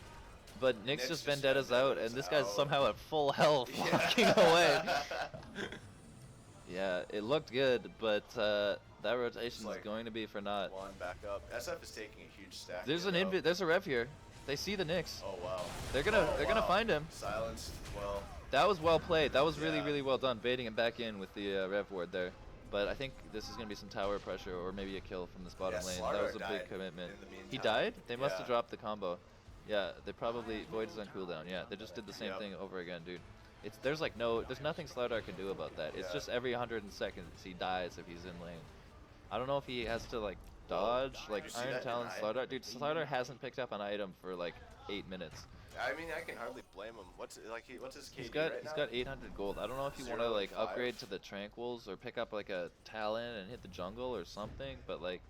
But Nyx just vendettas out, and this guy's out. somehow at full health, Yeah. walking away. Yeah, it looked good, but that rotation like is going to be for naught. One back up. SF is taking a huge stack. There's here, an though. there's a rev here. They see the Nyx. Oh wow. They're gonna find him. Silenced. Well. That was well played. That was really, Yeah. really well done, baiting him back in with the rev ward there. But I think this is going to be some tower pressure or maybe a kill from this bottom Yeah, lane. Slardar That was a died big commitment. in the He meantime. died? They must have Yeah. dropped the combo. Yeah, they probably... Void is on cooldown. Yeah, they just did the same Yep. thing over again, dude. There's nothing Slardar can do about that. It's Yeah. just every 100 seconds he dies if he's in lane. I don't know if he has to like dodge, like you see Iron that Talon deny? Slardar. Dude, Slardar hasn't picked up an item for like 8 minutes. I mean, I can hardly blame him. What's his KD He's got right he's now? got 800 gold. I don't know if you want to 0 and like 5. upgrade to the Tranquils or pick up like a Talon and hit the jungle or something, but like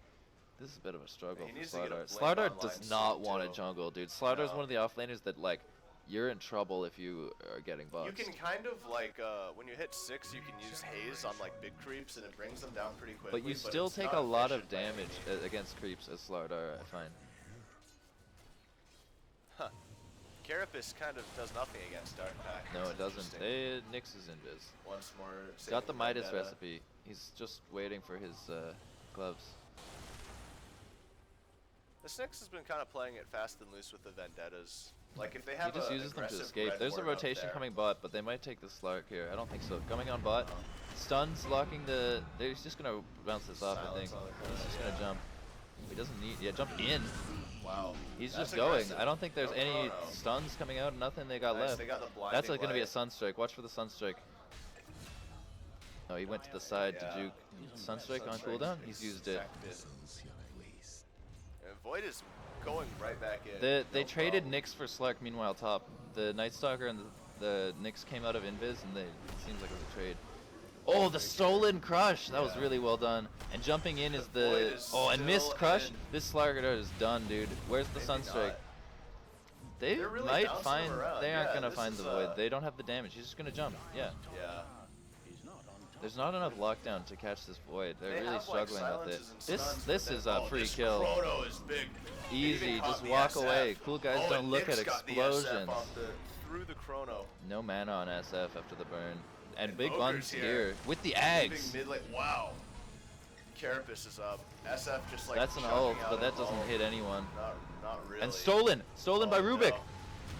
this is a bit of a struggle He for needs to get a Slardar. blink Slardar online does not soon, want too. a jungle, dude. Slardar's No. one of the offlaners that like you're in trouble if you are getting You boxed. can kind of like when you hit 6, you can use haze on like big creeps and it brings them down pretty quickly. But you still it's take not a lot of efficient by any damage means. against creeps as Slardar, I find. Huh. Carapace kind of does nothing against Dark Pack. No, It's it doesn't. interesting. Nyx is invis. Once more. Got the saving Midas Vendetta. recipe. He's just waiting for his gloves. The Snyx has been kind of playing it fast and loose with the Vendettas. Like if they have He just a uses them to aggressive escape. red There's a ward out rotation there. coming bot, but they might take the Slark here. I don't think so. Coming on bot. Stuns locking the... He's just going to bounce this off, I think. Silence on the He's just corner, going to jump. He doesn't need... Yeah, jump in. Wow. He's That's just going. aggressive. I don't think there's No any chrono. stuns coming out. Nothing they got Nice, left. they got the That's blinding going to be a light. Sunstrike. Watch for the Sunstrike. Oh, he went to the side Yeah. to juke. Sunstrike on Sunstrike cooldown? He's used it. exacted. And Void is going right back in. They No traded problem. Nyx for Slark meanwhile top. The Night Stalker and the Nyx came out of invis and it seems like it was a trade. Oh, the stolen crush! That was Yeah. really well done. And jumping in is The Void the... is Oh, and missed still crush? in. This Slarker is done, dude. Where's the Maybe Sunstrike? not. They They're really might bouncing find... him around. They aren't Yeah, gonna this find is, the Void. They don't have the damage. He's just gonna jump. Yeah. Yeah. He's not on top. There's not enough lockdown to catch this Void. They're They really have, like, struggling with it. silences and stuns, This but is then- a oh, free this kill. Chrono is big. It Easy, even caught just the walk SF. away. Cool guys Oh, don't and look at Nyx got the SF explosions. off through the Chrono. No mana on SF after the burn. And And big Ogre's ones here. here. With the Leaving Ags. mid lane. Wow. Carapace is up. SF just like That's an chucking ult, out but that an doesn't ult. hit anyone. Not really. And stolen! Stolen by Oh, Rubik! no.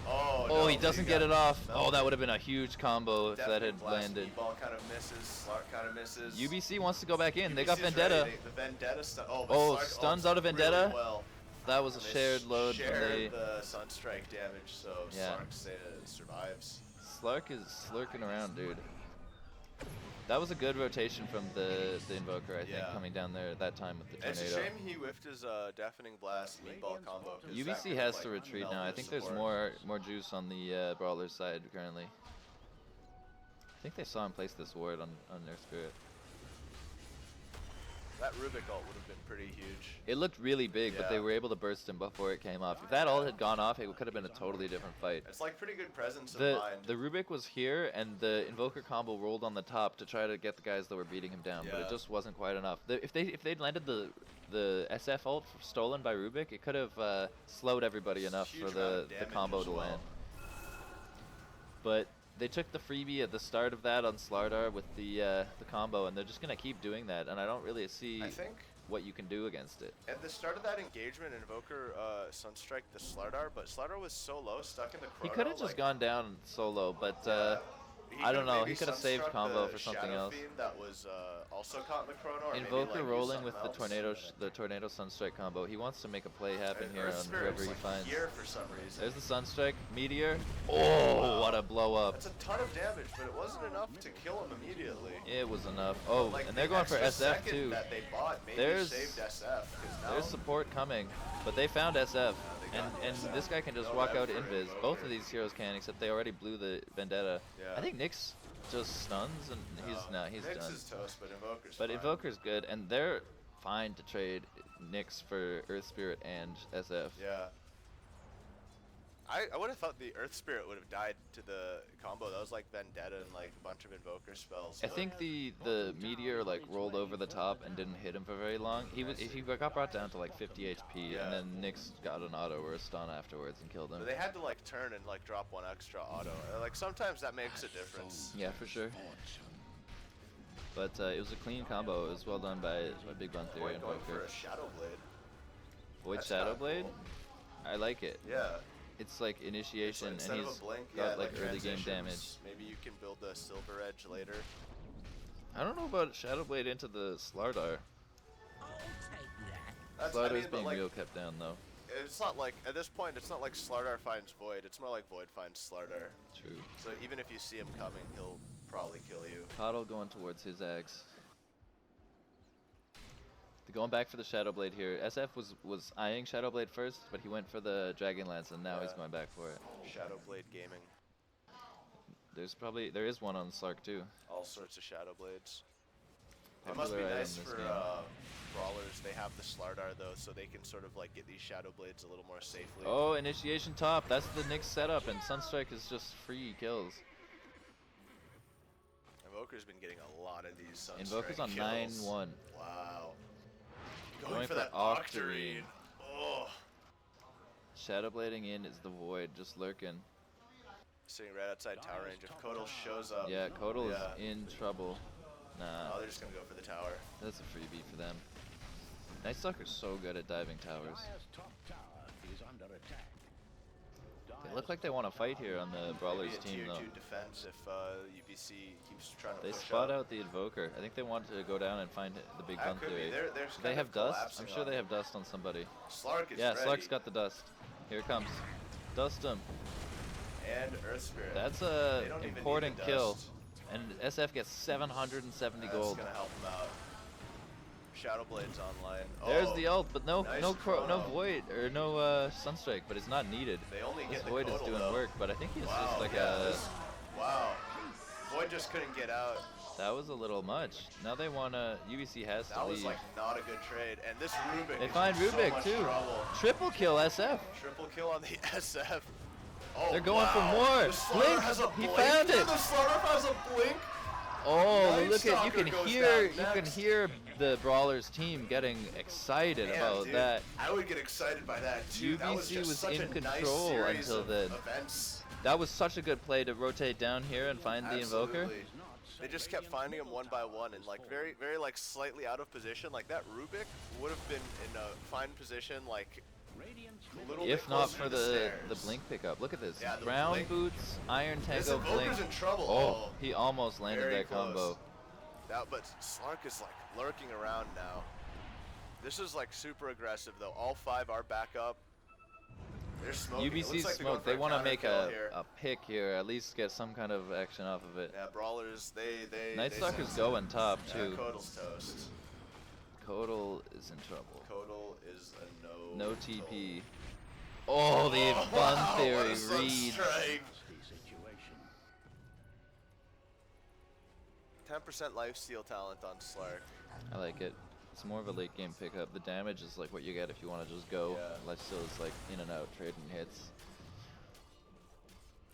Oh, Oh, no, he doesn't you get got it off. melted. Oh, that would have been a huge combo if that Definite had blast. landed. Ball kind of misses. Slark kind of misses. UBC wants to go back in. They got UBC is Vendetta. ready. The Vendetta stun. Oh, but Oh, Slark stuns ults out of Vendetta. Really well. That was a And they shared load from shared the... the Sunstrike damage, so Yeah. Slark survives. Slark is slurking around, dude. That was a good rotation from the Invoker, I think, Yeah. coming down there at that time with the And it's a tornado. shame he whiffed his Deafening Blast meatball combo. 'cause that UBC could, has like, to retreat melt now. I their think there's support. more juice on the Brawler's side currently. I think they saw him place this ward on their spirit. That Rubik ult would have been pretty huge. It looked really big, but they Yeah. were able to burst him before it came off. If that ult had gone off, it could have been a totally different fight. It's like pretty good presence of The mind. Rubik was here, and the Invoker combo rolled on the top to try to get the guys that were beating him down, but Yeah. it just wasn't quite enough. If they'd landed the SF ult stolen by Rubik, it could have slowed everybody enough for Huge amount of the damage combo as to well. land. But they took the freebie at the start of that on Slardar with the combo, and they're just gonna keep doing that. And I don't really see I think what you can do against it. at the start of that engagement, Invoker Sunstrike the Slardar, but Slardar was so low, stuck in the Chrono. He could have just like, gone down solo, but he I don't could've know. maybe He could have saved Sunstruck combo the for something Shadow else. Fiend that was also caught in the Chrono. Or maybe, Invoker like, use rolling with something the else. tornado Sunstrike combo. He wants to make a play happen And here Earth on Spirit whoever was, he like, finds. here for some reason. There's the Sunstrike Meteor. Oh, Wow. what a blow up! That's a ton of damage, but it wasn't enough to kill him immediately. It was enough. Oh, Like, and they're the going for extra SF second too. That they bought maybe There's- saved SF. 'Cause now There's support coming, but they found SF, they got and SF. this guy can just No walk out effort, invis. Invoker. Both of these heroes can, except they already blew the Vendetta. Yeah. I think Nyx just stuns, and he's Nyx done. is toast, but Invoker's But fine. Invoker's good, and they're fine to trade Nyx for Earth Spirit and SF. Yeah. I would have thought the Earth Spirit would have died to the combo. That was like Vendetta and like a bunch of Invoker spells. I but think the meteor like rolled over the top and didn't hit him for very long. He got brought down to like 50 HP, Yeah. and then Nyx got an auto or a stun afterwards and killed him. But they had to like turn and like drop one extra auto. Like sometimes that makes a difference. Yeah, for sure. But it was a clean combo. It was well done by Big Bun Theory Void and going for Invoker. a Shadow Blade. Void That's Shadow kinda Blade? cool. I like it. Yeah. It's like initiation, and Instead of he's a blink, got yeah, like early game transitions. damage. Maybe you can build a Silver Edge later. I don't know about Shadow Blade into the Slardar. That's, Slardar's but being like, real kept down though. it's not like, at this point, it's not like Slardar finds Void. It's more like Void finds Slardar. True. So even if you see him coming, he'll probably kill you. Coddle going towards his axe. They're going back for the Shadow Blade here. SF was eyeing Shadow Blade first, but he went for the Dragon Lance, and now he's Yeah. going back for it. Shadow Blade Gaming. There is one on Slark too. All sorts of Shadow Blades. It must be Popular item nice this for game. brawlers. They have the Slardar though, so they can sort of like get these Shadow Blades a little more safely. Oh, initiation top. That's the Nyx setup, and Sunstrike is just free kills. Invoker's been getting a lot of these Sunstrike Invoker's on kills. 9-1. Wow. Going for for that Octarine. Octarine. Oh. Shadow Blading in is the Void, just lurking. Sitting right outside tower range. If Kodal shows up. Yeah, Kodal yeah. is in trouble. Nah, Oh, they're just gonna go for the tower. that's a freebie for them. Night Stalker's so good at diving towers. Dire's top tower is under attack. They look like they want to fight here on the Brawlers Maybe a team, tier though. 2 defense if UBC keeps trying to They push spot up. out the Invoker. I think they want to go down and find the Big That Bun could be. Theory. They're Do they kind have of dust? collapsing I'm sure on they it. have dust on somebody. Slark is Yeah, ready. Slark's got the dust. Here it comes. Dust him. And Earth Spirit. That's a They don't even need important the kill. dust. And SF gets 770 That's gold. gonna help them out. Shadow Blade's online. There's Oh, the ult, but no nice no chrono. Void or no Sunstrike, but it's not needed. They only This get the Void is Kodal, doing though. work, but I think he's Wow, just like yeah, a. this- wow. Void just couldn't get out. That was a little much. Now they wanna. UBC has to That was leave. like not a good trade. And this Rubik They is find in so Rubik much too. trouble. Triple kill SF. Triple kill on the SF. Oh, They're going for wow. more. The Slaughter Blink. has a He blink. found it. The Slaughter has a blink. Oh, Night look at you Stalker can goes hear down next. the Brawlers team getting excited Man, about dude, that. I would get excited by that too. That was UBC just was such in a nice control series until of then. events. That was such a good play to rotate down here and find the Invoker. Absolutely. They just kept finding him one by one and like very, very like slightly out of position. Like that Rubik would have been in a fine position, like a little bit If not closer for to the stairs. blink pickup. Look at this. Yeah, the Brown blink. boots, Iron This Tango, blink. Invoker's in trouble. Oh, he almost landed very that combo. close. That, but Slark is like lurking around now. This is like super aggressive though. All 5 are back up. They're smoking. It UBC looks like they're going smoke. for They a want to counter make kill here. a pick here. At least get some kind of action off of it. Yeah, Brawlers, they Night they Stalker's sense going it. top Yeah, too. Kodal's toast. Kodal is in trouble. Kodal is a no. No TP. Oh, the Oh, Bun wow, Theory what a reads. Sunstrike. The situation. 10% lifesteal talent on Slark. I like it. It's more of a late game pickup. The damage is like what you get if you want to just go. Yeah. Lifesteal is like in and out, trading hits.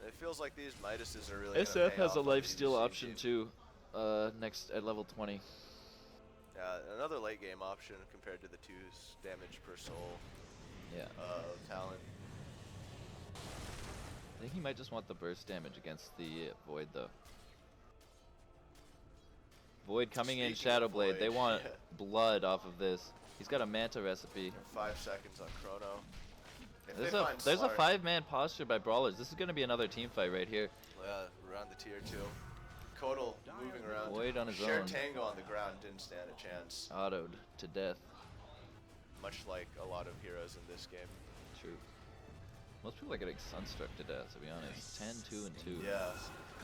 It feels like these Midases are really gonna SF pay has off a on the lifesteal UBC option team. too. Next at level 20. Yeah, another late game option compared to the 2 damage per soul Yeah. talent. I think he might just want the burst damage against the Void though. Void coming in, Speaking of Shadow Blade. They Void, want yeah. blood off of this. He's got a Manta recipe. 5 seconds on Chrono. If There's they a find there's a Slark- 5-man posture by Brawlers. This is gonna be another team fight right here. Yeah, around the tier 2. Kodal moving around. Void on his Share own. Tango on the ground didn't stand a chance. Autoed to death. Much like a lot of heroes in this game. True. Most people are getting sunstruck to death, to be honest. 10, 2, and 2. Yeah.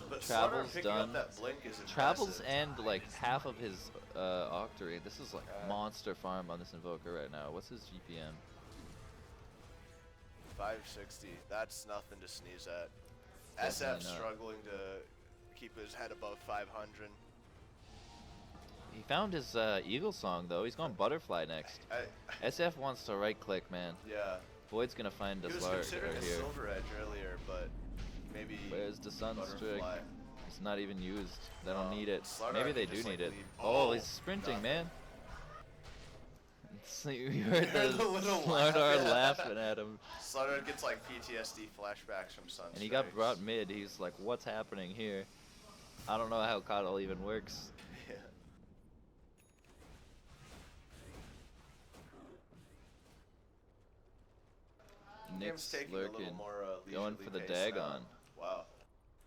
But Travel's Slardar picking done. up that blink is Travels impressive. and like half of his Octarine. This is like Okay. monster farm on this Invoker right now. What's his GPM? 560. That's nothing to sneeze at. Definitely SF not. struggling to keep his head above 500. He found his Eagle song though. He's going Butterfly next. SF wants to right click, man. Yeah. Void's gonna find a He was Slark considering right a here. Silver Edge earlier, but maybe Where's the Sunstrike? Butterfly. It's not even used. They don't need it. Slardar Maybe they can do just, need like, it. leave. Oh, Oh, he's sprinting, nothing. man. You heard heard the the little Slardar laugh, yeah. laughing at him. Slardar gets like PTSD flashbacks from Sunstrikes. And he got brought mid. He's like, what's happening here? I don't know how Coddle even works. Yeah. Nick's Game's taking a little lurking. more, Going leisurely for the pace Dagon. now. Wow.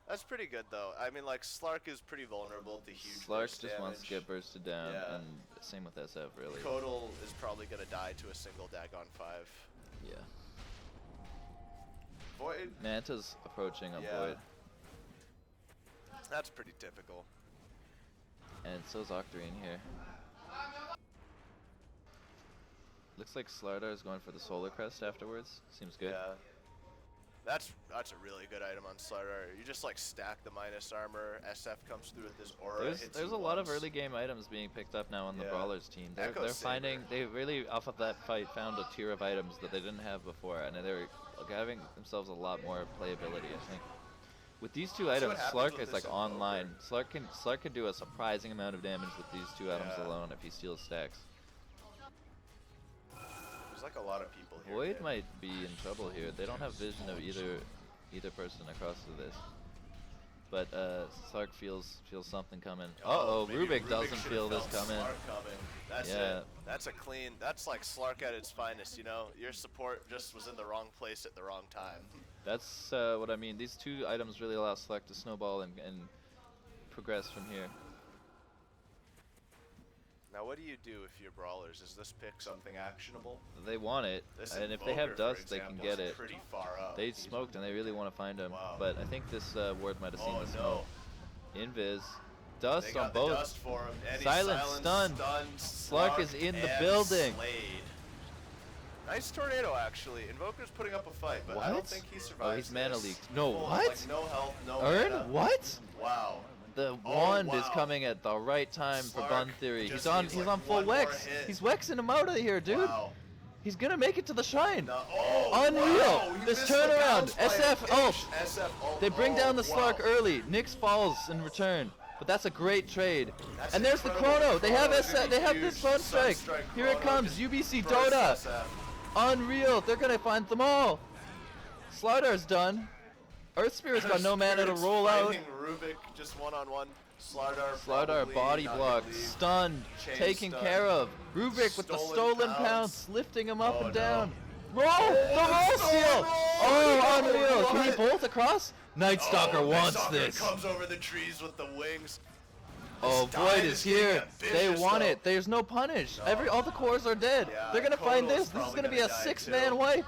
That's pretty good though. I mean, like Slark is pretty vulnerable to huge Slark burst just wants to damage. get bursted down, Yeah. and same with SF, really. Kodal is probably gonna die to a single Dagon 5. Yeah. Void, Manta's approaching a Yeah. Void, that's pretty typical. and so's Octarine here. Looks like Slardar's going for the Solar Crest afterwards. Seems good. Yeah. That's a really good item on Slardar. You just like stack the minus armor. SF comes through with this aura. hits There's you a lot of once. early game items being picked up now on the Yeah. Brawlers team. They're Echo finding, Saber. they really, off of that fight, found a tier of items that they didn't have before, and they're having themselves a lot more playability, I think. With these two Let's see items, what happens Slark with is like this online. Slark can do a surprising amount of damage with these two items Yeah. alone if he steals stacks. There's like a lot of people here. Void man. might be in trouble here. They don't have vision of either person across to this. But Slark feels something coming. Uh-oh, maybe Rubik doesn't should've feel this felt coming. Slark coming. That's Yeah. it. That's a clean. That's like Slark at its finest. You know, your support just was in the wrong place at the wrong time. That's what I mean. These two items really allow Slark to snowball and progress from here. Now, what do you do if you're brawlers? Is this pick something actionable? They want it, This and if they have Invoker, for dust, they can example, get is it. Pretty far up. They smoked and they really want to find him, Wow. but I think this ward might have seen Oh the no! smoke. Invis, dust They on got the both. dust for him. And he's Silent, silenced, stunned. stunned. Slark is in the and building. Slayed. Nice tornado, actually. Invoker's putting up a fight, but I don't What? think he survives. Oh, he's mana this. leaked. No, Full, what? Like, no health, no Earn? mana. What? Wow. The Oh, wand is wow. coming at the right time for Slark Bun Theory. just He's on needs, he's like, on full one more Wex. hit. He's Wexing him out of here, dude. Wow. He's gonna make it to the shrine. No, oh, Unreal. Wow. He This missed the turnaround. bounce by a SF pinch. ult. SF ult. They bring down the Oh, Slark wow. early. Nyx falls in return. But that's a great trade. That's and there's the incredible. chrono. They have Chrono's gonna they be have huge. this phone strike. Sunstrike Here it chrono comes. just UBC bursts Dota. SF. Unreal. They're gonna find them all. Slardar's done. Earth Spirit's got no mana to Spirits roll out. fighting Rubik just one-on-one. Slardar Slardar probably body not block, gonna leave. stunned, Chain taken stun. care of. Rubik with the Stolen stolen pounce. pounce, lifting him up Oh, and no. down. Roll! The roll stolen seal! roll! Oh, No, unreal! Can he what? bolt across? Night Stalker Oh, wants Nightstalker this. comes over the trees with the wings. Oh, This Void dive is getting here. They ambitious, want though. it. There's no punish. No. All the cores are dead. Yeah, They're gonna find Kodal's this. This is probably gonna be a die, 6-man too. wipe.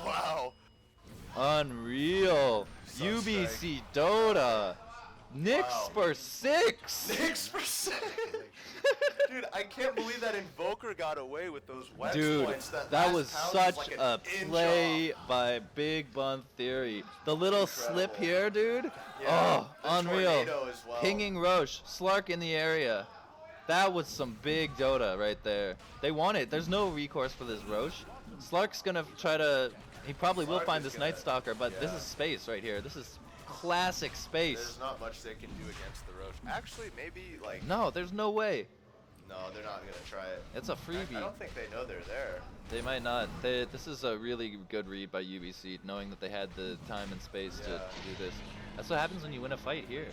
Wow. Unreal. Sunstrike. UBC Dota. Nyx Wow. for 6. 6%. Dude, I can't believe that Invoker got away with those Wex Dude, points. that last was pound such like an a inch play off. by Big Bun Theory. The little slip Incredible. here, dude. Yeah, Oh, the unreal. tornado as well. Pinging Roche, Slark in the area. That was some big Dota right there. They want it. There's no recourse for this Roche. Slark's gonna try to. He probably will Slark find is this gonna- Night Stalker, but this yeah. is space right here. This is classic space. There's not much they can do against the Roche. Actually, maybe like No, there's no way. no, they're not gonna try it. It's a I freebie. don't think they know they're there. They might not. This is a really good read by UBC, knowing that they had the time and space to Yeah. do this. That's what happens when you win a fight here.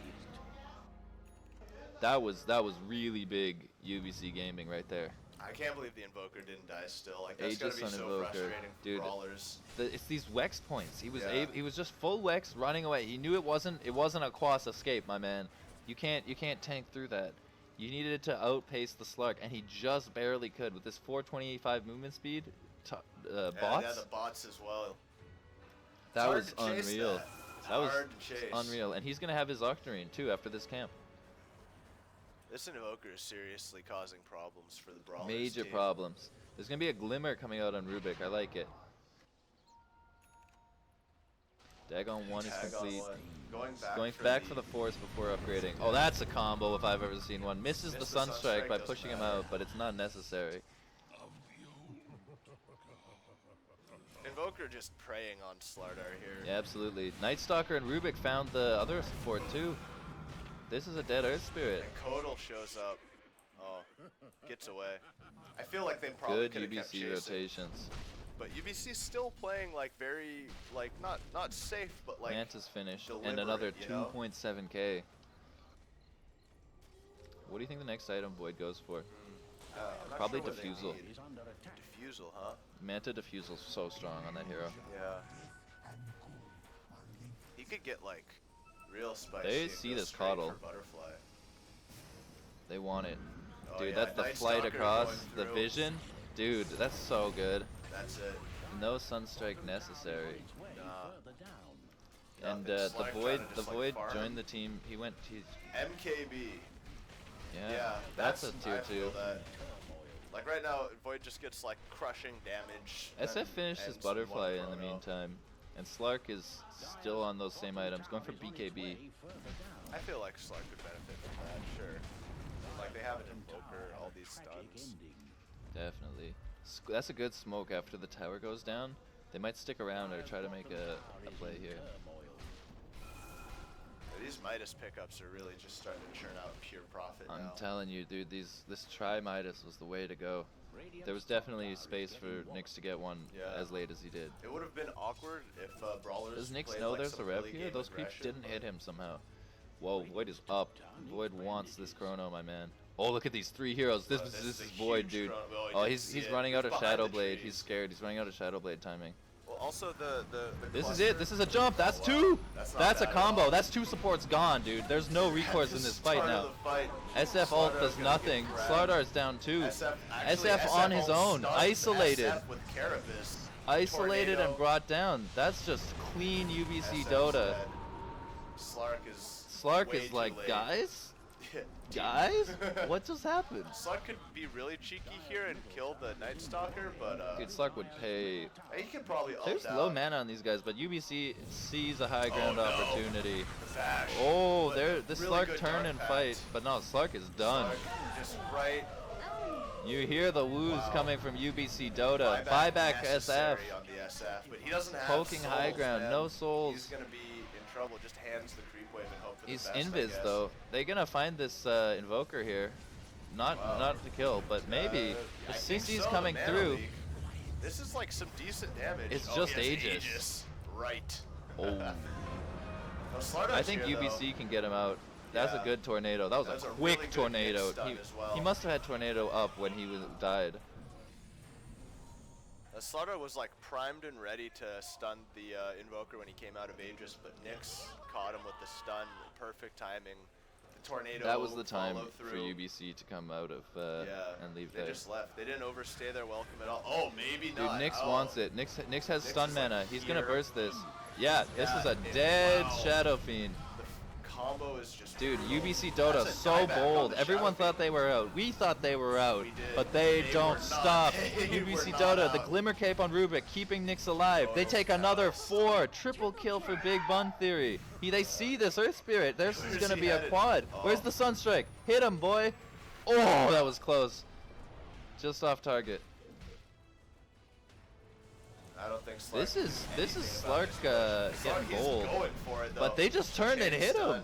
That was really big UBC gaming right there. I can't believe the Invoker didn't die still. Like that's gotta Aegis be on so Invoker. frustrating for Dude, brawlers. It's these Wex points. He was Yeah. he was just full Wex running away. He knew it wasn't a Quas escape, my man. You can't tank through that. You needed to outpace the Slark, and he just barely could with this 425 movement speed. Bots. Yeah, the bots as well. That hard was to chase unreal. that. It's That was hard to chase. unreal, and he's gonna have his Octarine too after this camp. This Invoker is seriously causing problems for the brawlers. Major team. problems. There's gonna be a glimmer coming out on Rubik. I like it. Dagon 1 is Tag on complete. one. Going back, Going back for the force before upgrading. Oh, that's a combo if I've ever seen one. Misses the Missed the Sunstrike Sunstrike, by doesn't pushing him matter. out, but it's not necessary. Invoker just preying on Slardar here. Yeah, absolutely. Night Stalker and Rubik found the other support too. This is a dead Earth Spirit. And Kodal shows up. Oh, gets away. I feel like they probably Good could have kept UBC chasing. rotations. But UBC's still playing like very, like not safe, but like Mantis finish and deliberate, another you know? 2.7k. What do you think the next item Void goes for? I'm not Probably sure what they Diffusal. need. Is under attack. Diffusal, huh? Manta Diffusal's so strong on that hero. Yeah. He could get like real spicy. They and see go this straight coddle. for Butterfly. They want it. Oh, Dude, yeah, that's the Night flight Stalker across, going the through. vision. Dude, that's so good. That's it. No Sunstrike necessary. Its way Nah. further down. And Nothing. the Slark Void, trying to the just, like, Void farm. joined the team. He went. He's MKB. yeah. Yeah, that's a tier I feel 2. that. Like right now, Void just gets like crushing damage. SF and finished his ends in one Butterfly in the chrono. meantime, and Slark is still on those same items, going for Is on its BKB. way further down. I feel like Slark could benefit from that, sure. Like they have an Invoker, all these Tragic stuns. ending. Definitely. That's a good smoke after the tower goes down. They might stick around or try to make a play here. These Midas pickups are really just starting to churn out pure profit I'm now. telling you, dude, this try Midas was the way to go. There was definitely space for Nyx to get one Yeah. as late as he did. It would have been awkward if Brawlers Does Nyx played, know like, there's some a rev early here? game Those creeps aggression, didn't hit but- him somehow. Whoa, Void is up. Void wants this chrono, my man. Oh, look at these 3 heroes. This Bro, is this this is is a Void, huge dude. chrono. Oh, he Oh, didn't he's see it. running He out was of behind the Shadow Blade. trees. He's scared. He's running out of Shadow Blade timing. Well, also the This is cluster- it. This is a jump. That's wow. 2. That's not That's a bad at combo. all. That's 2 supports gone, dude. There's no recourse in this fight Start of now. the fight, SF ult Slardar's does gonna nothing. get grabbed. Slardar's down 2. actually, SF on his ult own, stuns isolated. SF with Carapace. Isolated Tornado. and brought down. That's just clean UBC SF's Dota. dead. Slark is Slark way is too like, late. guys? Yeah. Guys? What just happened? Slark could be really cheeky here and kill the Night Stalker, but Dude, Slark would pay. he could probably ult There's out. low mana on these guys, but UBC sees a high ground no. opportunity. The bash. Oh, But there, this really Slark good turn dark and pact. fight, but no, Slark is done. Slark just right. You hear the woos Wow. coming from UBC Dota. Buyback SF. necessary on the SF, but he doesn't have Poking souls, high ground, man. no souls. He's gonna be in trouble. Just hands the creep wave and hope for He's the best. I invis guess. though. They're gonna find this Invoker here. Not to kill, but maybe. The I think CC's so, coming the mana through. leak. This is like some decent damage. It's Oh, just he has Aegis. Right. Oh. No, Slardar's I think here, though. UBC can get him out. That's Yeah. a good tornado. That was That's a a quick really good tornado. mix stun He, as well. he must have had tornado up when he died. Slardar was like primed and ready to stun the Invoker when he came out of Aegis, but Nyx caught him with the stun. Perfect timing. The tornado. That was the time followed for through. UBC to come out of Yeah, and leave they there. just left. They didn't overstay their welcome at all. Oh, maybe Dude, not. Nyx Oh. wants it. Nyx has stun is, like, mana. He's gonna here. burst this. Yeah, this Yeah, is a it- dead wow. Shadow Fiend. The combo is just Dude, brutal. UBC Dota That's a so dieback on bold. the Everyone Shadow thought they were out. We thought they were out, We did. but they They don't were not. stop. They UBC were Dota, not the out. Glimmer Cape on Rubik, keeping Nyx alive. They Total take another chaos. 4. Triple kill for Big Bun Theory. They see this Earth Spirit. This is Where's gonna he be a headed? quad. Oh. Where's the Sunstrike? Hit him, boy. Oh, that was close. Just off target. I don't think Slark This can is do anything about Slark this. getting Slark is bold. going for it, though. But they just turned and Chain hit him. stun.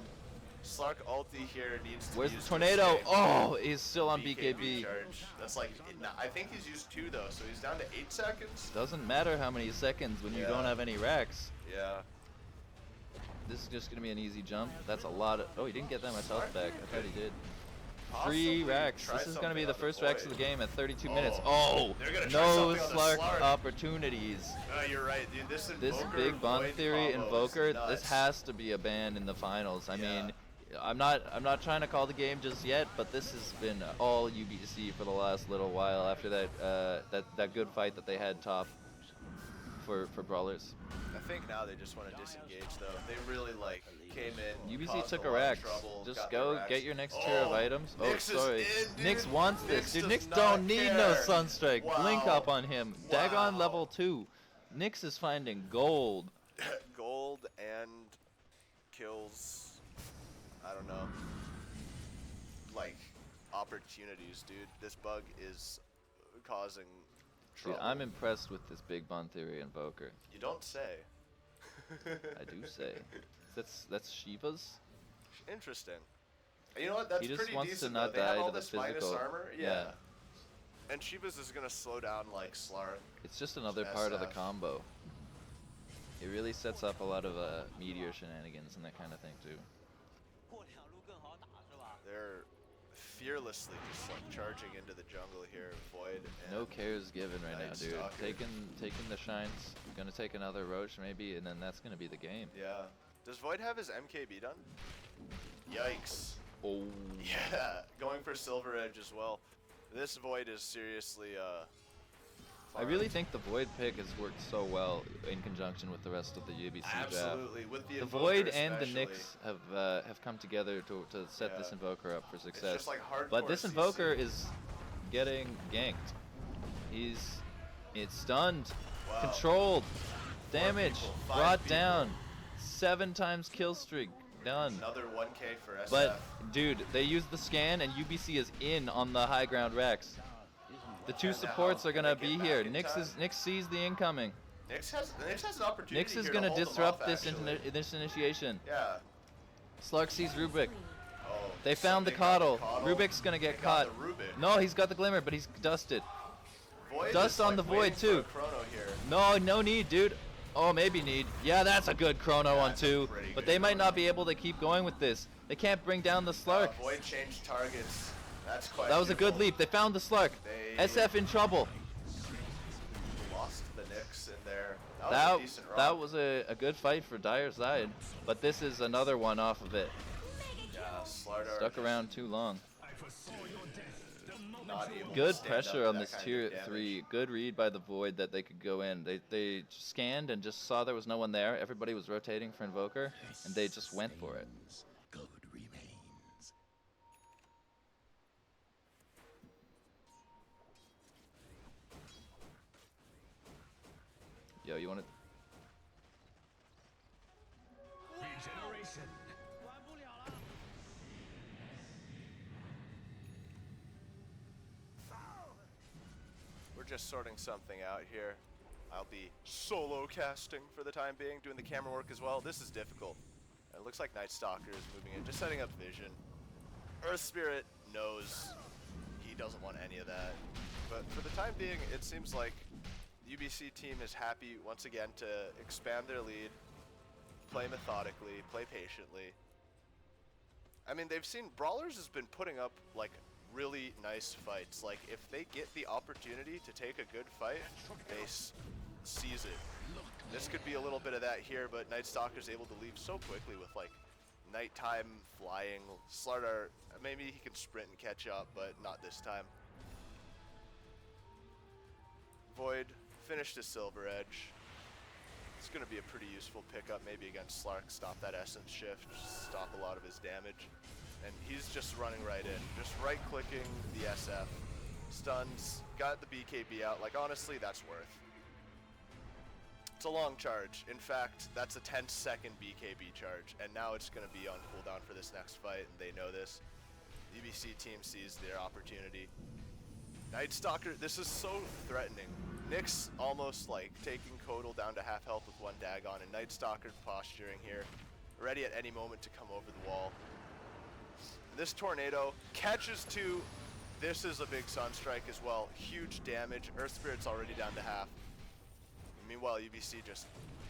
Slark ulti here needs to Where's use the tornado? escape. Oh, he's still on BKB. charge. That's like, I think he's used 2 though, so he's down to 8 seconds. Doesn't matter how many seconds when you Yeah. don't have any racks. Yeah. This is just gonna be an easy jump. That's a lot of. Oh, he didn't get that much health back. I thought he did. Possibly 3 racks. try This is gonna be something the on first Void. racks of the game at 32 Oh, minutes. Oh, they're gonna try no something on the Slark Slark. opportunities. You're right, dude. This This Invoker Big Bun Void Theory combo Invoker. is nuts. This has to be a ban in the finals. I Yeah. mean, I'm not trying to call the game just yet, but this has been all UBC for the last little while after that good fight that they had top for brawlers. I think now they just want to disengage though. They really like came in. UBC caused took a a lot of rack. trouble, Just got go their racks. get your next tier of items. Oh, Nyx is sorry. in, dude. Nyx wants this. Dude, does Nyx not don't need no care. Sunstrike. Blink Wow. up on him. Dagon Wow. level 2. Nyx is finding gold. Gold and kills. I don't know. Like opportunities, dude. This bug is causing Dude, I'm impressed with this Big Bun Theory Invoker. You don't say. I do say. That's Shiva's? Interesting. You know what? That's He just pretty wants to decent. not though. They die have all to the this minus physical. armor. Yeah. And Shiva's is gonna slow down like Slark. It's just another part of the SF. combo. It really sets up a lot of meteor shenanigans and that kind of thing too. They're fearlessly just like charging into the jungle here, Void. And No cares given right now, dude. Nightstalker. Taking the shines. Gonna take another Roach maybe, and then that's gonna be the game. Yeah. Does Void have his MKB done? Yikes. Oh. Yeah, going for Silver Edge as well. This Void is seriously I really think the Void pick has worked so well in conjunction with the rest of the UBC draft. absolutely with the The Invoker Void and the especially. Nyx have come together to set this Yeah. Invoker up for It's success. just like hardcore But this CC. Invoker is getting ganked. It's stunned, Wow. controlled, damage, people, 5 brought people. down, 7 times kill streak, done. Another 1K for SF. But dude, they used the scan and UBC is in on the high ground Rex. The two And now, supports are can gonna they get be back here. in Nyx sees the incoming. Nyx has an opportunity. Nyx is here gonna to hold them disrupt off, this actually. this initiation. Yeah. Slark sees Rubik. Oh, They so found the got coddle. coddle. Rubik's gonna get They got caught. the Rubik. No, he's got the glimmer, but he's dusted. Void Dust is, on like, the Void, waiting for too. a chrono here. No need, dude. Oh, maybe need. Yeah, that's a good chrono on That's a 2. pretty But good they might chrono. not be able to keep going with this. They can't bring down the Slark. Void changed targets. That's quite. That was a good leap. They found the Slark. They- SF in trouble. Lost the Nyx in there. That was a decent That rock. was a good fight for Dire side. But this is another one off of it. Yeah, Slardar Stuck just around too long. not able to Good stand pressure up on to this that kind tier of damage. 3. Good read by the Void that they could go in. They scanned and just saw there was no one there. Everybody was rotating for Invoker, and they just went for it. Good remains. Yo, you want to? Regeneration. We're just sorting something out here. I'll be solo casting for the time being, doing the camera work as well. This is difficult. It looks like Nightstalker is moving in, just setting up vision. Earth Spirit knows he doesn't want any of that. But for the time being, it seems like the UBC team is happy once again to expand their lead, play methodically, play patiently. I mean, they've seen Brawlers has been putting up like really nice fights. Like if they get the opportunity to take a good fight, they seize it. This could be a little bit of that here, but Nightstalker's able to leave so quickly with like nighttime flying. Slardar, maybe he can sprint and catch up, but not this time. Void finished his Silver Edge. It's going to be a pretty useful pickup maybe against Slark. Stop that Essence Shift, stop a lot of his damage. And he's just running right in, just right-clicking the SF. Stuns, got the BKB out. Like, honestly, that's worth. It's a long charge. In fact, that's a 10-second BKB charge, and now it's going to be on cooldown for this next fight, and they know this. The UBC team sees their opportunity. Nightstalker, this is so threatening. Nyx almost like taking Kodal down to half health with 1 Dagon, and Nightstalker posturing here, ready at any moment to come over the wall. This tornado catches 2. This is a big Sunstrike as well. Huge damage. Earth Spirit's already down to half. Meanwhile, UBC just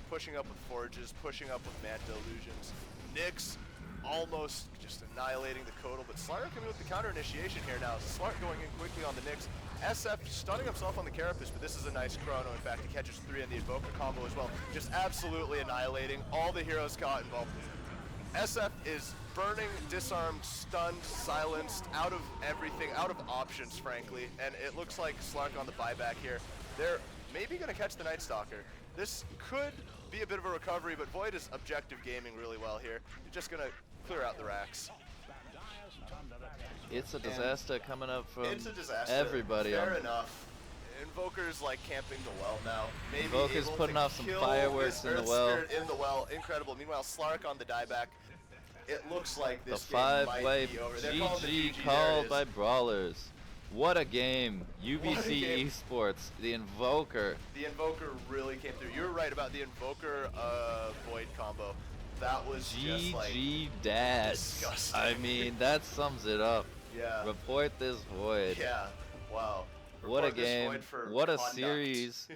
pushing up with Forges, pushing up with Manta Illusions. Nyx almost just annihilating the Kodal, but Slark coming with the counter initiation here now. Slark going in quickly on the Nyx. SF stunning himself on the Carapace, but this is a nice chrono. In fact, he catches 3 on the Invoker combo as well. Just absolutely annihilating all the heroes caught involved. SF is burning, disarmed, stunned, silenced, out of everything, out of options, frankly. And it looks like Slark on the buyback here. They're maybe going to catch the Nightstalker. This could be a bit of a recovery, but Void is objective gaming really well here. He's just going to clear out the racks. It's a disaster coming up from It's a disaster. everybody. Fair enough. Invoker's like camping the well now. Maybe Invoker's able putting to off some kill fireworks this in the Earth well. Spirit in the well. Incredible. Meanwhile, Slark on the dieback. It looks like The this game might 5-way be over. They're calling the GG GG. called There by it is. Brawlers. What a game. UBC game. Esports, the Invoker. The Invoker really came through. You were right about the Invoker Void combo. That was just like GG dads. disgusting. I mean, that sums it up. Yeah. Report this void. Yeah. Wow. What a Report this game. void for What a conduct. series.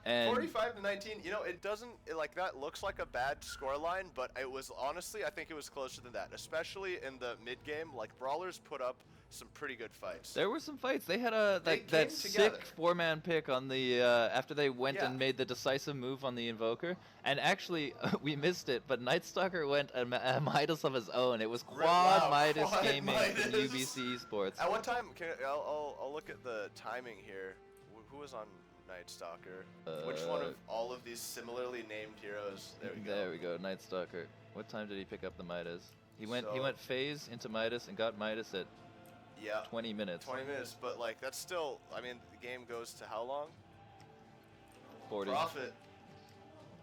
And 45-19. You know, it doesn't like that looks like a bad scoreline, but it was honestly, I think it was closer than that. Especially in the mid game, like Brawlers put up some pretty good fights. there were some fights. They had They that came sick together. 4-man pick on the after they went Yeah. and made the decisive move on the Invoker. And actually, we missed it, but Nightstalker went a Midas of his own. It was quad Wow, Midas quad gaming from Midas. UBC Esports. At one time, I'll look at the timing here. Who was on Nightstalker? Which one of all of these similarly named heroes? There we go. There we go, Nightstalker. What time did he pick up the Midas? He went So- phase into Midas and got Midas at Yeah. 20 minutes. 20 minutes, but like that's still. I mean, the game goes to how long? 40. Profit.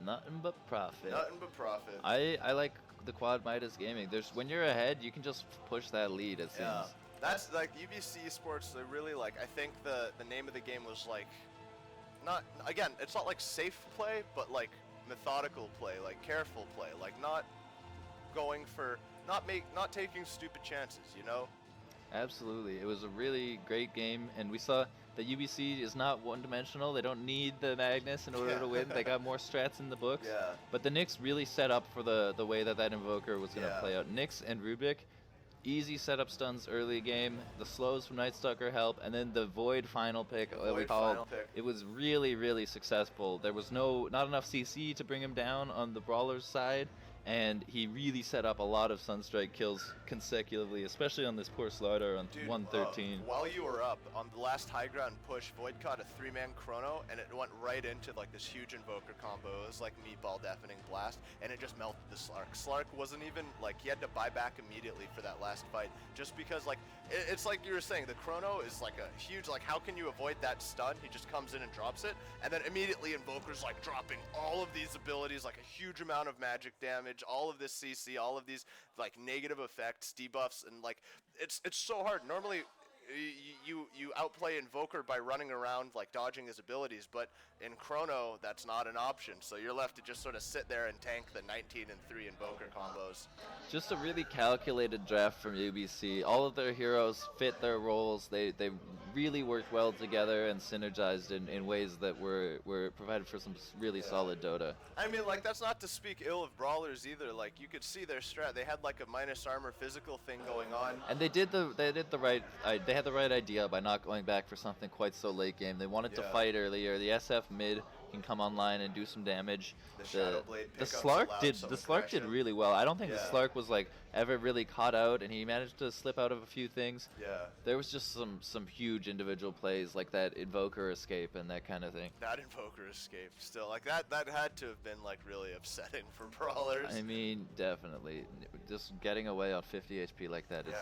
Nothing but profit. Nothing but profit. I like the quad Midas gaming. There's when you're ahead, you can just push that lead. It seems. Yeah. That's like UBC Sports. They really like. I think the name of the game was like, not again. It's not like safe play, but like methodical play, like careful play, like not going for not taking stupid chances. You know. Absolutely. It was a really great game, and we saw that UBC is not one-dimensional. They don't need the Magnus in order Yeah. to win. They got more strats in the books. Yeah. But the Nyx really set up for the way that Invoker was going to Yeah. play out. Nyx and Rubik, easy setup stuns early game. The slows from Nightstalker help, and then the Void final pick that we Void called. final pick. It was really, really successful. There was not enough CC to bring him down on the Brawler's side, and he really set up a lot of Sunstrike kills consecutively, especially on this poor Slardar on Dude, 113. while you were up on the last high ground push, Void caught a 3-man chrono, and it went right into like this huge Invoker combo. It was like meatball deafening blast, and it just melted the Slark. Slark wasn't even like he had to buy back immediately for that last fight, just because like it's like you were saying, the chrono is like a huge like how can you avoid that stun? He just comes in and drops it, and then immediately Invoker's like dropping all of these abilities, like a huge amount of magic damage, all of this CC, all of these like negative effects, debuffs, and like it's so hard. Normally you outplay Invoker by running around like dodging his abilities, but in Chrono that's not an option. So you're left to just sort of sit there and tank the 19 and 3 Invoker combos. Just a really calculated draft from UBC. All of their heroes fit their roles. They really worked well together and synergized in ways that were provided for some really solid Dota. I mean, like, that's not to speak ill of Brawlers either. Like, you could see their strat. They had like a minus armor physical thing going on. And they had the right idea by not going back for something quite so late game. They wanted to Yeah. fight earlier. The SF mid can come online and do some damage. The Shadow Blade the pickups Slark allowed did some the Slark did aggression. really well. I don't think the Yeah. Slark was like ever really caught out, and he managed to slip out of a few things. Yeah. There was just some huge individual plays like that Invoker escape and that kind of thing. That Invoker escape still, like, that had to have been like really upsetting for Brawlers. I mean, definitely. Just getting away on 50 HP like that is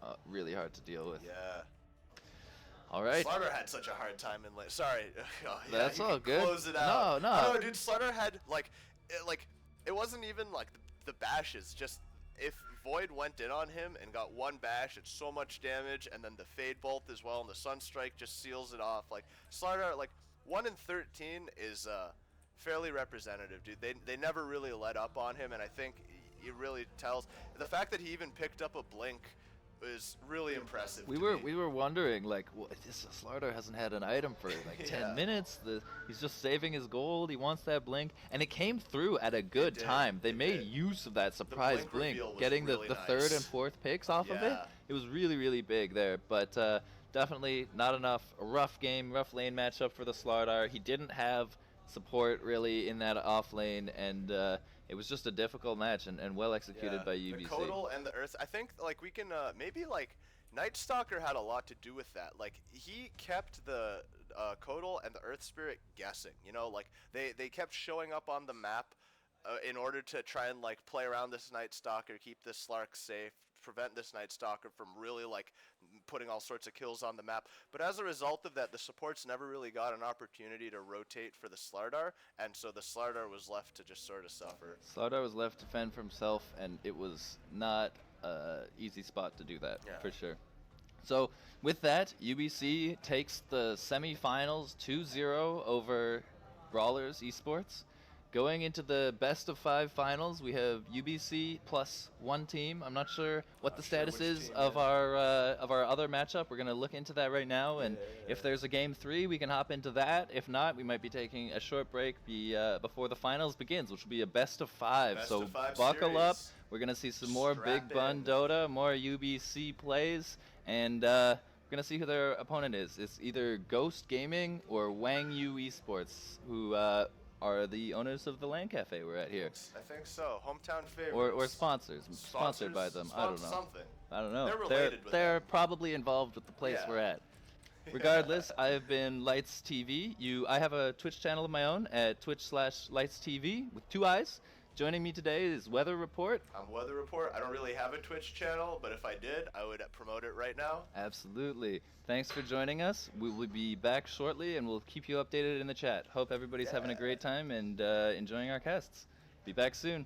Yeah. really hard to deal with. Yeah. All right. Slaughter had such a hard time in late. Sorry. Oh, yeah, That's you all can good. Close it out. No. I don't know, dude. Slaughter had it wasn't even like the bashes. Just if Void went in on him and got one bash, it's so much damage, and then the Fade Bolt as well, and the Sunstrike just seals it off. Like Slaughter, like 1 in 13 is fairly representative, dude. They never really let up on him, and I think it really tells. The fact that he even picked up a blink is really impressive. We to were me. we were wondering like, this Slardar hasn't had an item for like 10 Yeah. minutes. He's just saving his gold. He wants that blink, and it came through at a good did, time. They it made did. use of that surprise blink blink, reveal was getting really the nice. third and fourth picks off of it. Yeah. It was really big there, but definitely not enough. A rough game, rough lane matchup for the Slardar. He didn't have support really in that off lane, and it was just a difficult match and well executed by UBC. The Kodal and the Earth. I think like we can maybe like Nightstalker had a lot to do with that. Like he kept the Kodal and the Earth Spirit guessing. You know, like they kept showing up on the map in order to try and like play around this Nightstalker, keep this Slark safe, prevent this Nightstalker from really like putting all sorts of kills on the map. But as a result of that, the supports never really got an opportunity to rotate for the Slardar, and so the Slardar was left to just sort of suffer. Slardar was left to fend for himself, and it was not an easy spot to do that, Yeah. for sure. So with that, UBC takes the semifinals 2-0 over Brawlers Esports. Going into the best of 5 finals, we have UBC plus 1 team. I'm not sure what the Not sure status which is team of yet. our other matchup. We're gonna look into that right now, and if there's a game 3, we can hop into that. If not, we might be taking a short break before the finals begins, which will be a best of 5. Best so of 5 buckle up. series. We're gonna see some more Strap big bun in. Dota, more UBC plays, and we're gonna see who their opponent is. It's either Ghost Gaming or Wang Yu Esports, who are the owners of the LAN cafe we're at here, I think so. Hometown favorites. or sponsors, sponsored by them. I don't know. Something. I don't know. They're related with they're them. probably involved with the place Yeah. we're at. Regardless, I've been Lights TV. I have a Twitch channel of my own at Twitch/Lights TV with 2 eyes. Joining me today is Weather Report. I'm Weather Report. I don't really have a Twitch channel, but if I did, I would promote it right now. Absolutely. Thanks for joining us. We will be back shortly, and we'll keep you updated in the chat. Hope everybody's having a great time and enjoying our casts. Be back soon.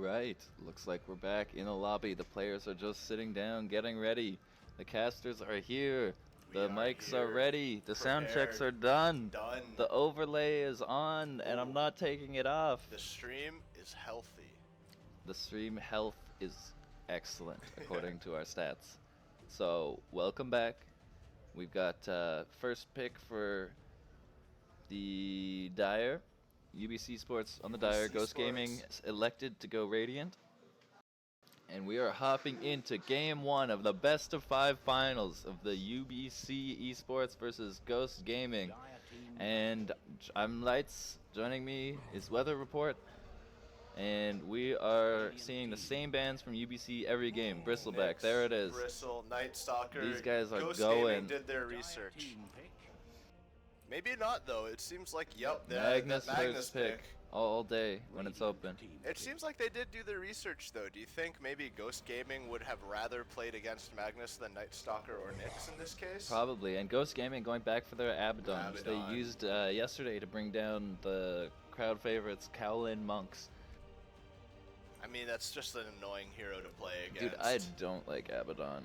Alright, looks like we're back in the lobby. The players are just sitting down, getting ready. The casters are here. We The are mics are here, ready. The sound checks are prepared, done. done. The overlay is on, and I'm Ooh. not taking it off. The stream is healthy. The stream health is excellent, according to our stats. So, welcome back. We've got first pick for the Dire. UBC Sports on the Dire. UBC Ghost Gaming Sports. elected to go Radiant. And we are hopping into game 1 of the best of 5 finals of the UBC Esports versus Ghost Gaming. And I'm Lights. Joining me is Weather Report. And we are seeing the same bands from UBC every game. Bristleback, Nyx, there it is. Bristle, Night Stalker. These guys are Ghost going. Gaming did their research. Maybe not though. It seems like Magnus that Magnus first pick all day when it's open. It seems like they did do their research though. Do you think maybe Ghost Gaming would have rather played against Magnus than Night Stalker or Nyx in this case? Probably. And Ghost Gaming going back for their Abaddon, which they Abaddon. used yesterday to bring down the crowd favorites, Kowlin Monks. I mean, that's just an annoying hero to play Dude, against. I don't like Abaddon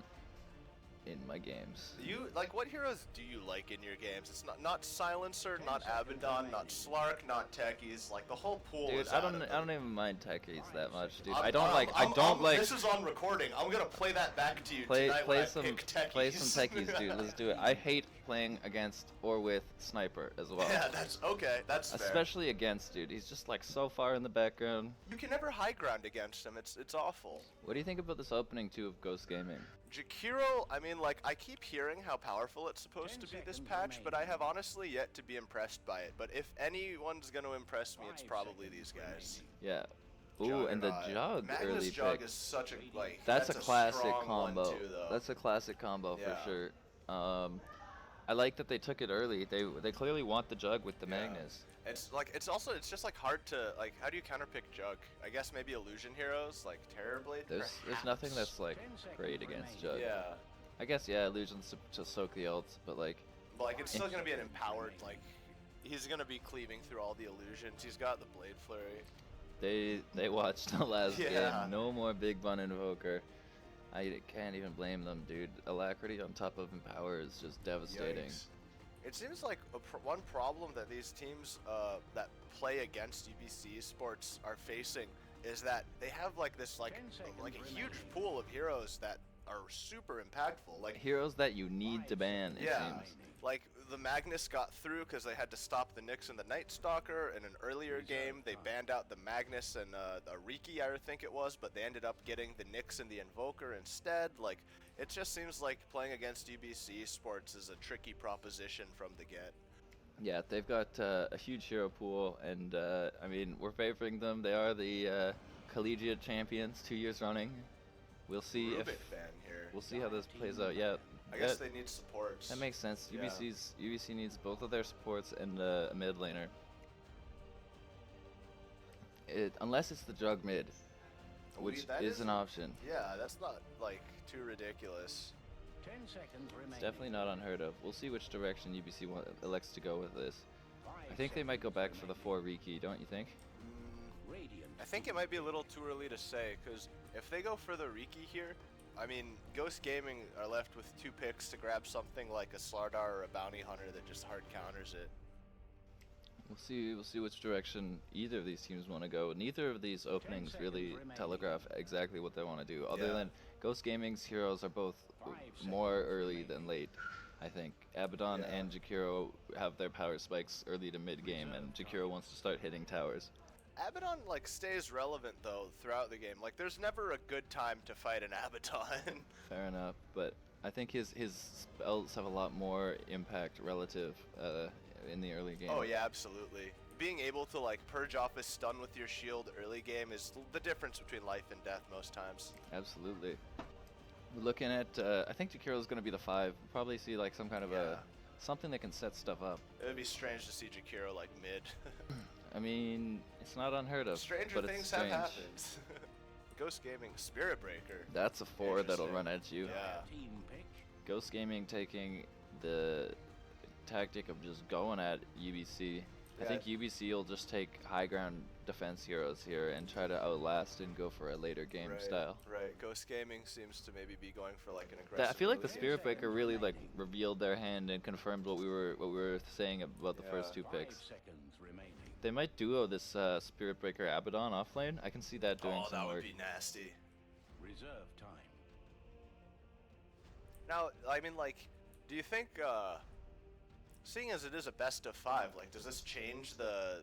in my games. You like what heroes do you like in your games? It's not Silencer, not Abaddon, not Slark, not Techies. Like the whole pool Dude, is I out don't of them. I don't even mind techies that much, dude. I'm- I don't I'm- like This is on recording. I'm gonna play that back to you play tonight when I some pick techies. play some techies, dude. Let's do it. I hate playing against or with Sniper as well. Yeah, that's okay. That's fair. Especially against, dude. He's just like so far in the background. You can never high ground against him. It's awful. What do you think about this opening too of Ghost Gaming? Jakiro, I mean, like, I keep hearing how powerful it's supposed to be this patch, but I have honestly yet to be impressed by it. But if anyone's gonna impress me, it's probably these guys. Yeah. Ooh, and the Juggernaut. Jug Magnus early Jug pick. is such a, like, That's a classic strong combo. one too, though. That's a classic combo Yeah. for sure. I like that they took it early. They clearly want the Jug with the Yeah. Magnus. It's like, it's just like hard to, like, how do you counterpick Jug? I guess maybe illusion heroes, like Terrorblade? There's nothing that's like great against Jug. Yeah. I guess yeah, illusions to soak the ults, but like But, like, it's still gonna be an empowered, like, he's gonna be cleaving through all the illusions. He's got the Blade Flurry. they watched the last Yeah. game. No more Big Bun Invoker. I can't even blame them, dude. Alacrity on top of Empower is just devastating. Yikes. It seems like one problem that these teams that play against UBC Sports are facing is that they have like this like a huge pool of heroes that are super impactful. Like Heroes that you need to ban, it yeah, seems. like the Magnus got through because they had to stop the Nyx and the Night Stalker. In an earlier game, they banned out the Magnus and the Riki, I think it was, but they ended up getting the Nyx and the Invoker instead. Like, it just seems like playing against UBC Sports is a tricky proposition from the get. Yeah, they've got a huge hero pool, and I mean, we're favoring them. They are the collegiate champions 2 years running. We'll see Rubik if ban here. we'll see how this plays out. Yeah, I guess they need supports. that makes sense. Yeah. UBC needs both of their supports and a mid laner. Unless it's the Jug mid, which that is an option. Yeah, that's not like too ridiculous. 10 seconds remaining. It's definitely not unheard of. We'll see which direction UBC elects to go with this. I think they might go back for the 4 Riki, don't you think? I think it might be a little too early to say, because if they go for the Riki here, I mean, Ghost Gaming are left with 2 picks to grab something like a Slardar or a Bounty Hunter that just hard counters it. We'll see which direction either of these teams want to go. Neither of these openings really remaining. telegraph exactly what they want to do, other Yeah. than Ghost Gaming's heroes are both more early than late. I think Abaddon Yeah. and Jakiro have their power spikes early to mid game, and Jakiro wants to start hitting towers. Abaddon, like, stays relevant, though, throughout the game. Like, there's never a good time to fight an Abaddon. Fair enough, but I think his spells have a lot more impact relative in the early game. Oh, yeah, absolutely. Being able to, like, purge off a stun with your shield early game is the difference between life and death most times. Absolutely. We're looking at, I think Jakiro's going to be the 5. We'll probably see like some kind of something that can set stuff up. It would be strange to see Jakiro, like, mid. I mean, it's not unheard of, Stranger but things it's have strange. happened. Ghost Gaming Spirit Breaker. That's a 4 that'll Interesting. run at you. Yeah. Team pick. Ghost Gaming taking the tactic of just going at UBC I think UBC will just take high ground defense heroes here and try to outlast and go for a later game style. Right. Ghost Gaming seems to maybe be going for like an I aggressive. feel like the early game. Spirit Breaker really like revealed their hand and confirmed what we were saying about the first two picks. 5 seconds remaining. They might duo this Spirit Breaker Abaddon offlane. I can see that doing Oh, some that work. would be nasty. Reserve time. Now, I mean, like, do you think, seeing as it is a best of 5, like, does this change the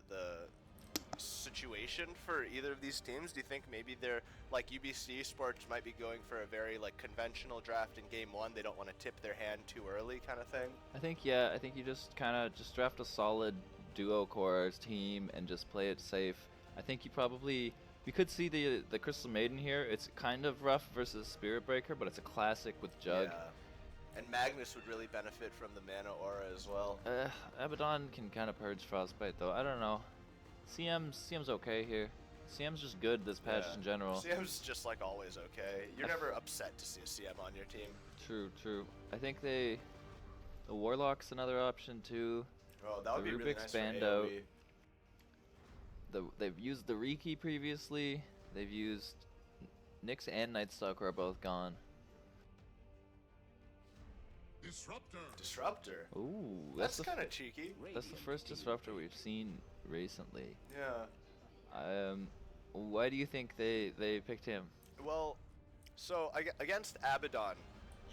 situation for either of these teams? Do you think maybe they're, like, UBC Sports might be going for a very, like, conventional draft in game 1? They don't want to tip their hand too early kind of thing? I think you just kind of just draft a solid duo core team and just play it safe. I think we could see the Crystal Maiden here. It's kind of rough versus Spirit Breaker, but it's a classic with Jug. Yeah. And Magnus would really benefit from the mana aura as well. Abaddon can kind of purge Frostbite though. I don't know. CM's okay here. CM's just good this patch in general. CM's just like always okay. You're never upset to see a CM on your team. True. I think the Warlock's another option too. Oh, that would The be really Rubik's nice for Band out. AoE. They've used the Riki previously. They've used Nyx and Nightstalker are both gone. Disruptor. Ooh, That's kind of cheeky. that's the first disruptor we've seen recently. Yeah. Why do you think they picked him? Well, so against Abaddon,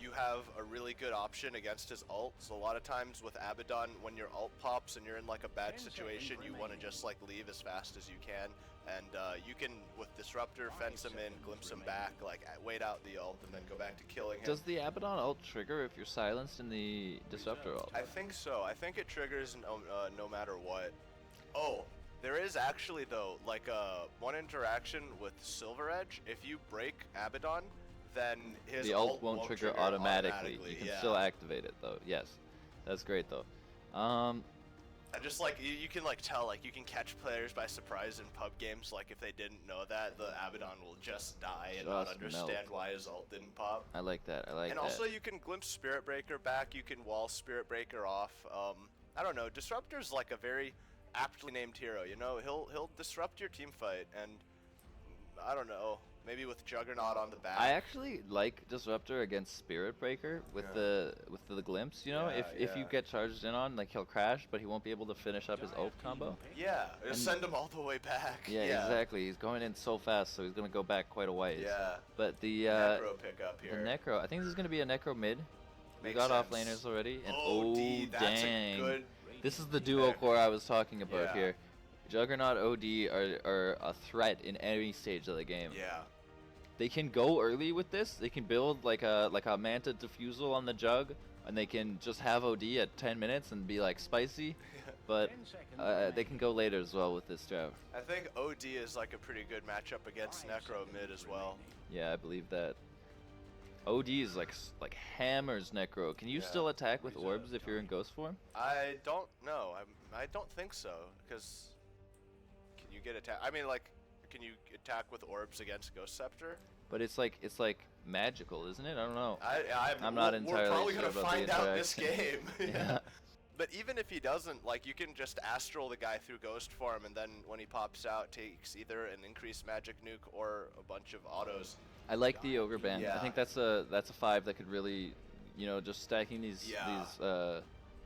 you have a really good option against his ult. So a lot of times with Abaddon, when your ult pops and you're in like a bad situation, you want to just like leave as fast as you can. And you can, with Disruptor, fence him in, glimpse him back, like wait out the ult, and then go back to killing him. Does the Abaddon ult trigger if you're silenced in the Disruptor ult? I think so. I think it triggers no matter what. Oh, there is actually though, like one interaction with Silver Edge. If you break Abaddon, then his The ult won't trigger automatically. You can yeah. still activate it though. Yes, that's great though. And just like you can like tell, like you can catch players by surprise in pub games. Like if they didn't know that, the Abaddon will just die and not Just understand melt. why his ult didn't pop. I like that. And also you can glimpse Spirit Breaker back. You can wall Spirit Breaker off. I don't know. Disruptor's like a very aptly named hero. You know, he'll disrupt your team fight, and I don't know. Maybe with Juggernaut on the back. I actually like Disruptor against Spirit Breaker with the glimpse. You know, Yeah, if you yeah. get charged in on, like he'll crash, but he won't be able to finish up his ult combo. Yeah, And- send him all the way back. Yeah, exactly. He's going in so fast, so he's gonna go back quite a ways. Yeah. But the Necro pickup the here. Necro, I think this is gonna be a Necro mid. We Makes got off sense. laners already, and OD, that's dang, a good. this is the duo pick. core I was talking about Yeah. here. Juggernaut OD are a threat in any stage of the game. Yeah. They can go early with this. They can build like a Manta Diffusal on the Jug, and they can just have OD at 10 minutes and be like spicy. But 10 seconds they can go later as well with this draft. I think OD is like a pretty good matchup against Necro mid as well. Yeah, I believe that. OD is like hammers Necro. Can you Yeah. still attack with orbs if you're in Ghost form? I don't know. I don't think so, because can you get attack? I mean, like, can you attack with orbs against Ghost Scepter? But it's like magical, isn't it? I don't know. I'm not We're entirely probably sure gonna about the find out this game. interaction. Yeah. But even if he doesn't, like, you can just astral the guy through Ghost form, and then when he pops out, takes either an increased magic nuke or a bunch of autos. I like the Ogre Band. I Yeah. think that's a 5 that could really, just stacking these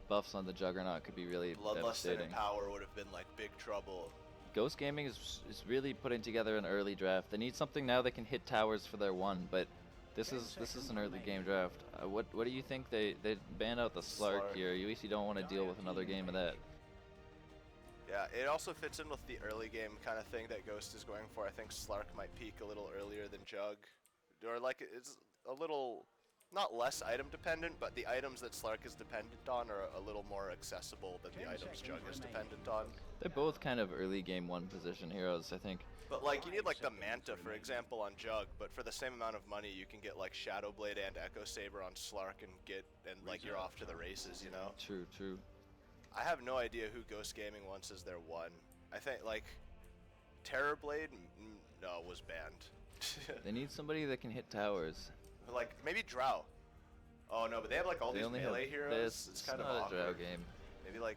buffs on the Juggernaut could be really Bloodlust and devastating. Empower would have been like big trouble. Ghost Gaming is really putting together an early draft. They need something now that can hit towers for their one, but this is an early game draft. What do you think? They banned out the Slark here. UEC don't want to deal with another game of that. Yeah, it also fits in with the early game kind of thing that Ghost is going for. I think Slark might peak a little earlier than Jug. Or like it's a little, not less item dependent, but the items that Slark is dependent on are a little more accessible than the items Jug is dependent on. They're both kind of early game 1 position heroes, I think. But like you need like the Manta, for example, on Jug, but for the same amount of money you can get like Shadow Blade and Echo Saber on Slark and like you're off to the races, you know? True. I have no idea who Ghost Gaming wants as their one. I think like Terror Blade, no, was banned. They need somebody that can hit towers. Like maybe Drow. Oh no, but they have like all They these only melee have heroes. this. It's kind of not awkward. a Drow game. Maybe like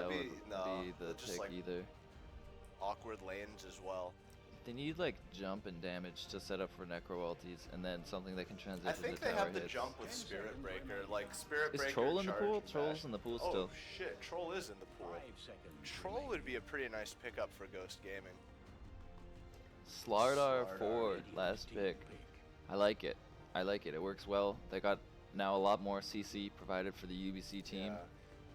That'd be be the just pick like either. awkward lanes as well. They need like jump and damage to set up for necro ultis, and then something that can transition I think to they tower have the hits. jump with Spirit Breaker, like Spirit Is Breaker. Troll in the charge, pool? and Troll's dash. in the pool Oh still. shit, Troll is in the pool. 5 seconds Troll remaining. would be a pretty nice pickup for Ghost Gaming. Slardar Slardar, 4, Radiant's last team pick. I like it. I like it. It works well. They got now a lot more CC provided for the UBC team. Yeah.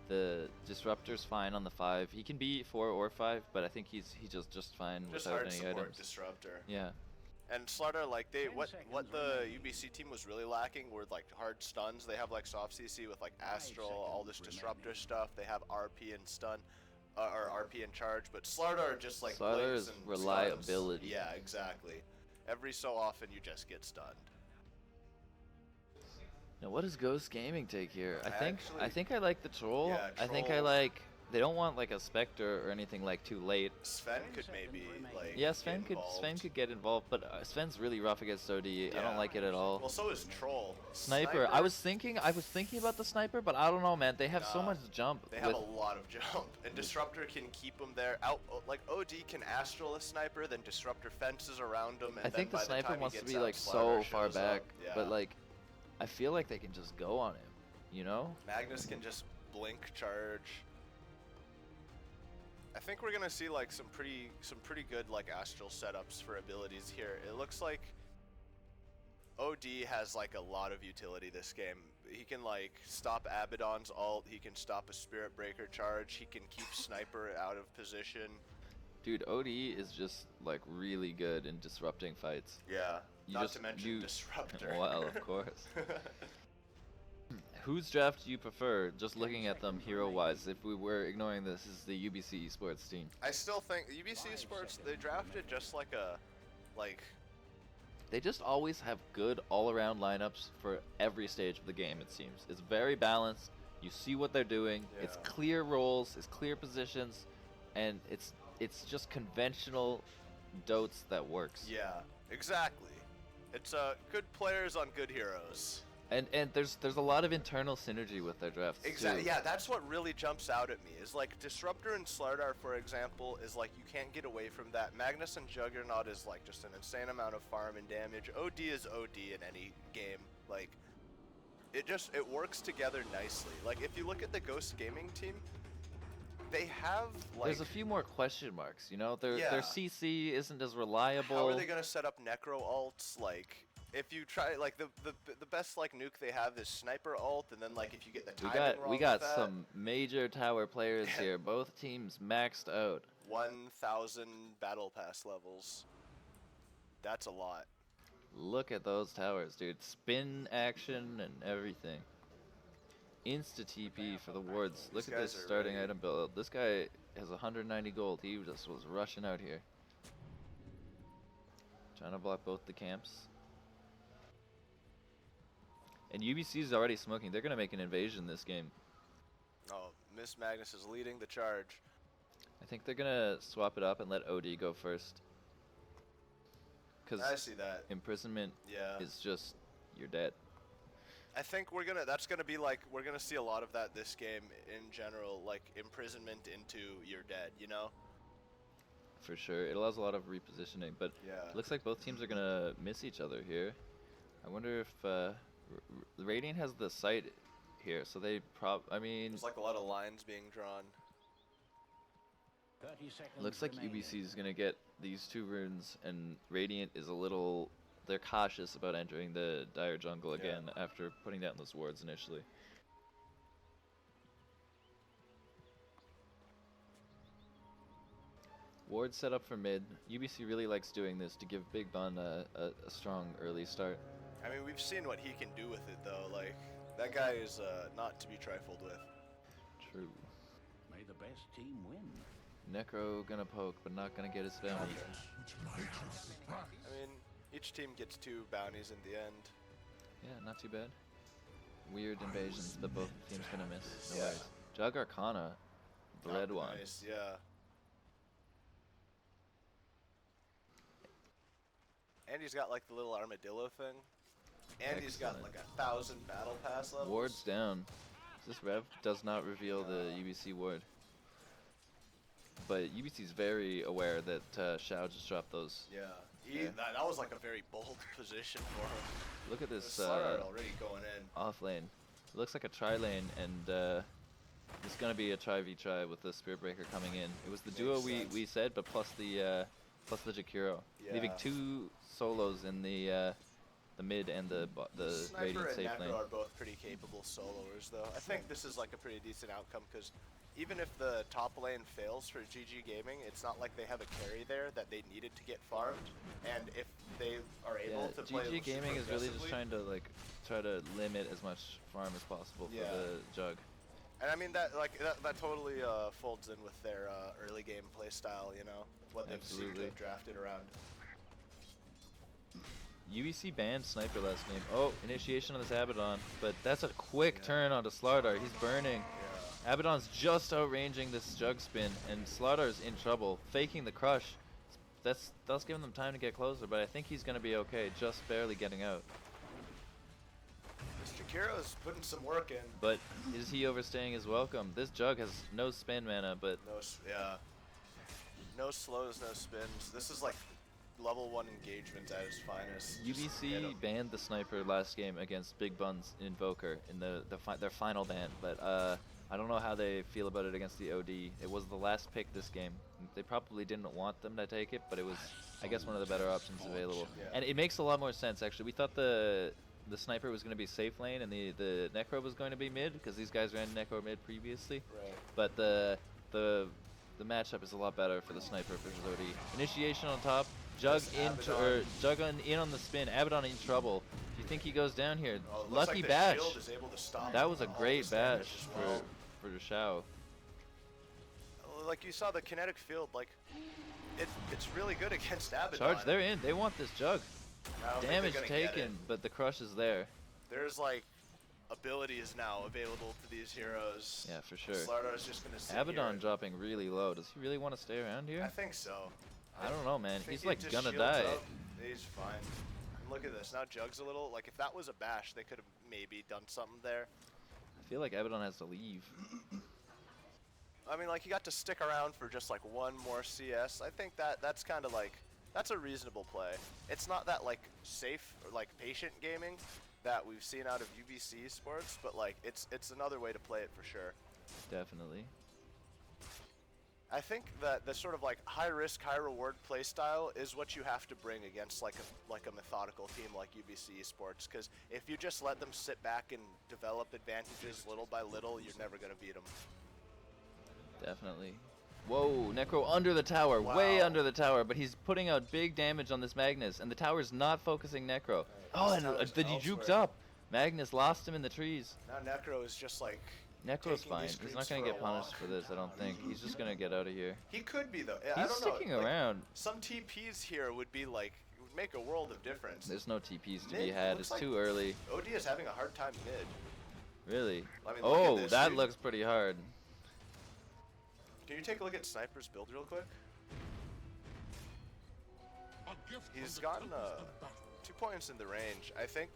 The Disruptor's fine on the 5. He can be 4 or 5, but I think he's just fine Just without hard any support items. Disruptor. Yeah. And Slardar, like what 10 the seconds UBC team was really lacking were like hard stuns. They have like soft CC with like Astral, all this seconds Disruptor remaining. stuff. They have RP and stun, or RP and charge. But Slardar just like Slardar blinks is and reliability. stuns. Yeah, exactly. Every so often you just get stunned. Now what does Ghost Gaming take here? I Actually- think I like the Troll. Yeah, I think I Troll. like. They don't want like a Spectre or anything like too late. Sven could maybe like Yeah, get Sven involved. could get involved, but Sven's really rough against OD. I Yeah. don't like it at all. Well, so is Troll. Sniper. I was thinking about the sniper, but I don't know, man. They have so Nah, much jump. They have with, a lot of jump, and Disruptor can keep them there. Like OD can Astral a sniper, then Disruptor fences around him, and I think then the by sniper time he wants to gets be out, like Slardar so far shows up. back, Yeah. but like, I feel like they can just go on him. You know? Magnus can just blink charge. I think we're gonna see like some pretty good like Astral setups for abilities here. It looks like OD has like a lot of utility this game. He can like stop Abaddon's ult, he can stop a Spirit Breaker charge, he can keep Sniper out of position. Dude, OD is just like really good in disrupting fights. Yeah, You not just- to mention you- Disruptor. Well, of course. Whose draft do you prefer? Just looking at them hero-wise, if we were ignoring this, is the UBC esports team. I still think UBC Sports, they drafted just like a, like, They just always have good all-around lineups for every stage of the game. It seems it's very balanced. You see what they're doing. It's Yeah. clear roles, it's clear positions, and it's just conventional dotes that works. yeah, exactly. It's good players on good heroes. And there's a lot of internal synergy with their drafts. Exactly. too. Yeah, that's what really jumps out at me. Is like Disruptor and Slardar, for example, is like you can't get away from that. Magnus and Juggernaut is like just an insane amount of farm and damage. OD is OD in any game. Like it works together nicely. Like if you look at the Ghost Gaming team, they have like There's a few more question marks, you know. Their Yeah. CC isn't as reliable. how are they gonna set up Necro ults? Like if you try like the best like nuke they have is Sniper ult, and then like if you get the timing wrong We with got that, some major tower players Yeah. here. Both teams maxed out. 1,000 battle pass levels. That's a lot. Look at those towers, dude. Spin action and everything. Insta TP for the wards. Look These at this guys are starting ready. item build. This guy has 190 gold. He just was rushing out here. Trying to block both the camps. And UBC's already smoking. They're gonna make an invasion this game. Oh, Miss Magnus is leading the charge. I think they're gonna swap it up and let OD go first. I Because see that. imprisonment Yeah. is just, you're dead. I think that's gonna be like, we're gonna see a lot of that this game in general, like imprisonment into you're dead, you know? For sure. It allows a lot of repositioning, but Yeah. it looks like both teams are gonna miss each other here. I wonder if Radiant has the site here, so they I mean, There's like a lot of lines being drawn. 30 seconds looks like remaining. UBC is gonna get these two runes, and Radiant is a little. They're cautious about entering the dire jungle Yeah. again after putting down those wards initially. Ward set up for mid. UBC really likes doing this to give Big Bun a strong early start. I mean, we've seen what he can do with it though. Like, that guy is not to be trifled with. True. May the best team win. Necro gonna poke, but not gonna get his bounty. I mean, each team gets 2 bounties in the end. Yeah, not too bad. Weird invasions that both teams gonna miss. No Yeah. worries. Jug Arcana, the red Oh, one. Nice, yeah. And he's got like the little armadillo thing. And he's got Excellent. like 1,000 battle pass levels. Ward's down. This rev does not reveal the UBC ward. but UBC's very aware that Xiao just dropped those. Yeah. Yeah. That was like a very bold position for him. Look at The this Slaughter already going in. off lane. It looks like a tri lane, and it's gonna be a tri v tri with the Spirit Breaker coming in. It was the duo Makes we said, but plus the Jakiro, leaving Yeah. 2 solos in the mid and the Sniper Radiant and safe Necro lane. are both pretty capable soloers, though. I think this is like a pretty decent outcome because even if the top lane fails for GG Gaming, it's not like they have a carry there that they needed to get farmed. And if they are able Yeah, to play GG super Gaming is really just aggressively- trying to limit as much farm as possible for Yeah. the Jug. And I mean that totally folds in with their early game play style, you know, what they've seemed to Absolutely. have drafted around. UBC banned Sniper last game. Oh, initiation on this Abaddon, but that's a quick turn onto Slardar. He's burning. Yeah. Abaddon's just outranging this Jug spin, and Slardar's in trouble, faking the crush. That's giving them time to get closer, but I think he's gonna be okay, just barely getting out. This Jakiro's putting some work in. But is he overstaying his welcome? This Jug has no spin mana, but No slows, no spins. This is like level 1 engagement at its finest. Just hit UBC 'em. banned the Sniper last game against Big Buns Invoker in their final ban, but I don't know how they feel about it against the OD. It was the last pick this game. They probably didn't want them to take it, but it was, I guess, one of the better options available. Yeah. And it makes a lot more sense, actually. We thought the Sniper was going to be safe lane and the Necro was going to be mid, because these guys ran Necro mid previously. Right. But the matchup is a lot better for the Sniper versus OD. Initiation on top, Jug Yes, Jug in on the spin, Abaddon in trouble. Do you think he goes down here? Oh, it looks Lucky like the bash. shield is able to stop That was a all great this damage bash as well. for Xiao. Like you saw the kinetic field, like it's really good against Abaddon. Charge, they're in. They want this Jug. I don't think they're Damage gonna get it. taken, but the crush is there. There's like abilities now available to these heroes. Yeah, for sure. Slardar's just gonna sit Abaddon here. dropping really low. Does he really want to stay around I here? think so. I don't know, man. I think He's he like just gonna shields die. up. He's fine. And look at this. Now Jug's a little like if that was a bash, they could have maybe done something there. I feel like Abaddon has to leave. I mean, like he got to stick around for just like one more CS. I think that's kind of like that's a reasonable play. It's not that like safe or like patient gaming that we've seen out of UBC sports, but like it's another way to play it for sure. Definitely. I think that the sort of like high risk, high reward play style is what you have to bring against like a methodical team like UBC Sports. Because if you just let them sit back and develop advantages little by little, you're never gonna beat them. Definitely. Whoa, Necro under the tower, way Wow. under the tower, but he's putting out big damage on this Magnus, and the tower's not focusing Necro. Oh, this and tower's the juked elsewhere. up. Magnus lost him in the trees. Now Necro is just like Necro's taking fine. these He's creeps not gonna for a get punished walk. for this, I don't think. He's just gonna get out of here. He could be though. I He's don't know. sticking like, around. Some TPs here would be like would make a world of difference. There's no TPs to Mid be had. looks It's like- too early. OD is having a hard time mid. Really? I mean, look at Oh, this, that dude. looks pretty hard. Can you take a look at Sniper's build real quick? He's gotten 2 points in the range. I think,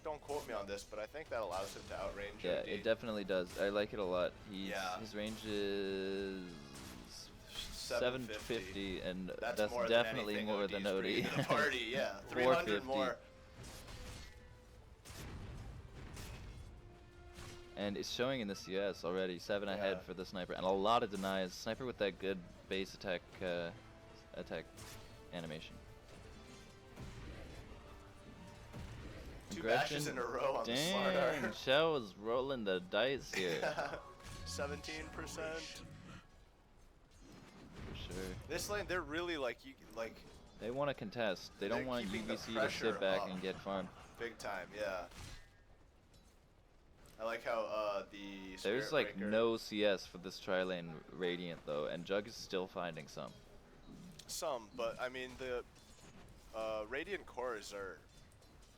don't quote me on this, but I think that allows him to outrange Yeah, OD. it definitely does. I like it a lot. Yeah. His range is 750, and that's more definitely than anything more OD's than bringing OD. to the party, yeah. 300 450. more. And it's showing in the CS already, 7 ahead Yeah. for the Sniper, and a lot of denies. Sniper with that good base attack animation. 2 bashes in a row on the Dang, Slardar. Xiao is rolling the dice here. 17%. For sure. This lane, they're really like They want to contest. They don't They're want keeping the UBC to pressure sit back up. and get farmed. big time, yeah. I like how the There's Spirit like Breaker- no CS for this tri-lane Radiant though, and Jug is still finding some. some, but I mean the Radiant cores are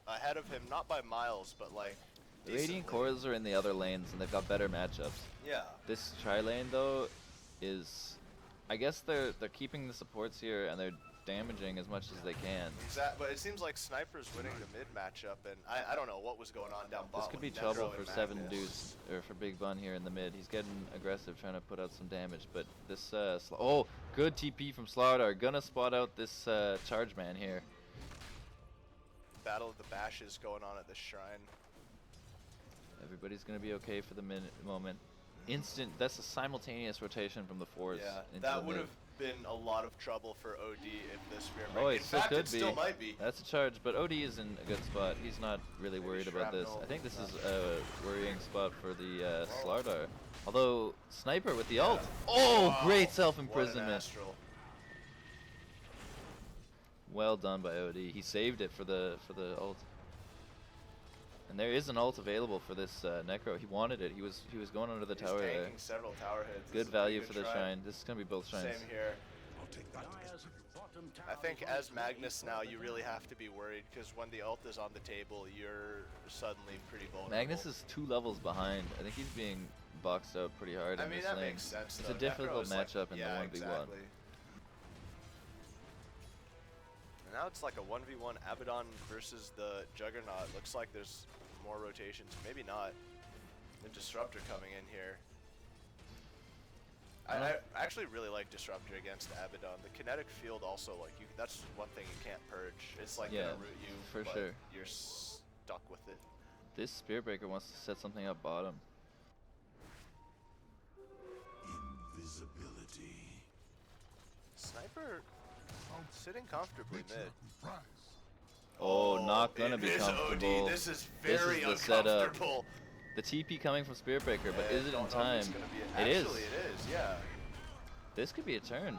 ahead of him, not by miles, but like The Radiant decently. cores are in the other lanes and they've got better matchups. Yeah. This tri-lane though is, I guess they're keeping the supports here and they're damaging as much as they can. But it seems like Sniper's winning the mid matchup, and I don't know what was going on down bottom. This could be with trouble Necro for and 7 Magnus. Deuce, or for Big Bun here in the mid. He's getting aggressive, trying to put out some damage, but this, oh, good TP from Slardar. Gonna spot out this charge man here. Battle of the Bashes going on at the shrine. Everybody's gonna be okay for the moment. Instant, that's a simultaneous rotation from the fours. Yeah, into that the would mid. have been a lot of trouble for OD if this spear Oh, break. it In still fact, could it be. still might be. That's a charge, but OD is in a good spot. He's not really Maybe worried about this. shrapnel, I think this is nothing. a worrying spot for the Slardar. Although, Sniper with the ult. Yeah. Oh, Wow, great what an self-imprisonment. astral. Well done by OD. He saved it for the ult. And there is an ult available for this Necro. He wanted it. He was going under the He's tower there. tanking several tower hits. This Good is a value pretty for good the shrine. This is gonna be both shrines. Same here. Dyer's bottom I tower think is as losing Magnus now, ground. you really have to be worried because when the ult is on the table, you're suddenly pretty vulnerable. Magnus is 2 levels behind. I think he's being boxed out pretty hard I in mean, this that lane. makes sense. It's though. a difficult Necro is like- matchup in yeah, the 1v1. Exactly. And now it's like a 1v1 Abaddon versus the Juggernaut. Looks like there's more rotations. Maybe not. The Disruptor coming in here. I actually really like Disruptor against Abaddon. The kinetic field also, like, that's one thing you can't purge. It's like Yeah, gonna root you, for but sure. you're stuck with it. This Spearbreaker wants to set something up bottom. Invisibility. Sniper sitting comfortably mid. Oh, not gonna it be is comfortable. OD. This is This very is the setup. uncomfortable. The TP coming from Spearbreaker, but Yeah, is it in don't know if time? it's gonna be It is. Actually, it is, yeah. This could be a turn.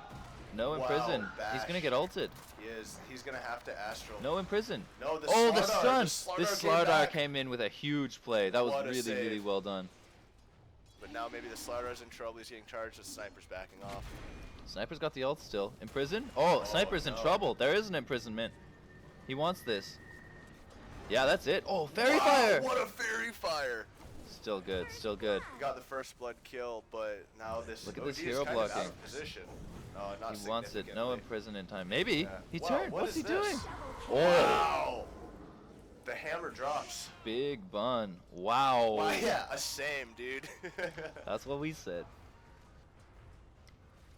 No Wow, imprison. He's Bash. gonna get ulted. He is. He's gonna have to Astral. No imprison. No, the Oh, the Slardar. stun! The This came Slardar back. came in with a huge play. That was What a really, really save. well done. But now maybe the Slardar's in trouble. He's getting charged. The Sniper's backing off. Sniper's got the ult still. Imprison? Oh, Sniper's in no. trouble. There is an imprisonment. He wants this. Yeah, that's it. Oh, Fairy Wow, Fire! What a Fairy Fire! Still good, still good. He got the first blood kill, but now this Look at OD this is hero kind of out blocking. of position. No, not He wants it. No significantly. imprison in time. Maybe. Yeah. He Wow, turned. what What's is he this? doing? Oh, Wow! The hammer drops. big bun. Wow. Wow, yeah, a same, dude. That's what we said.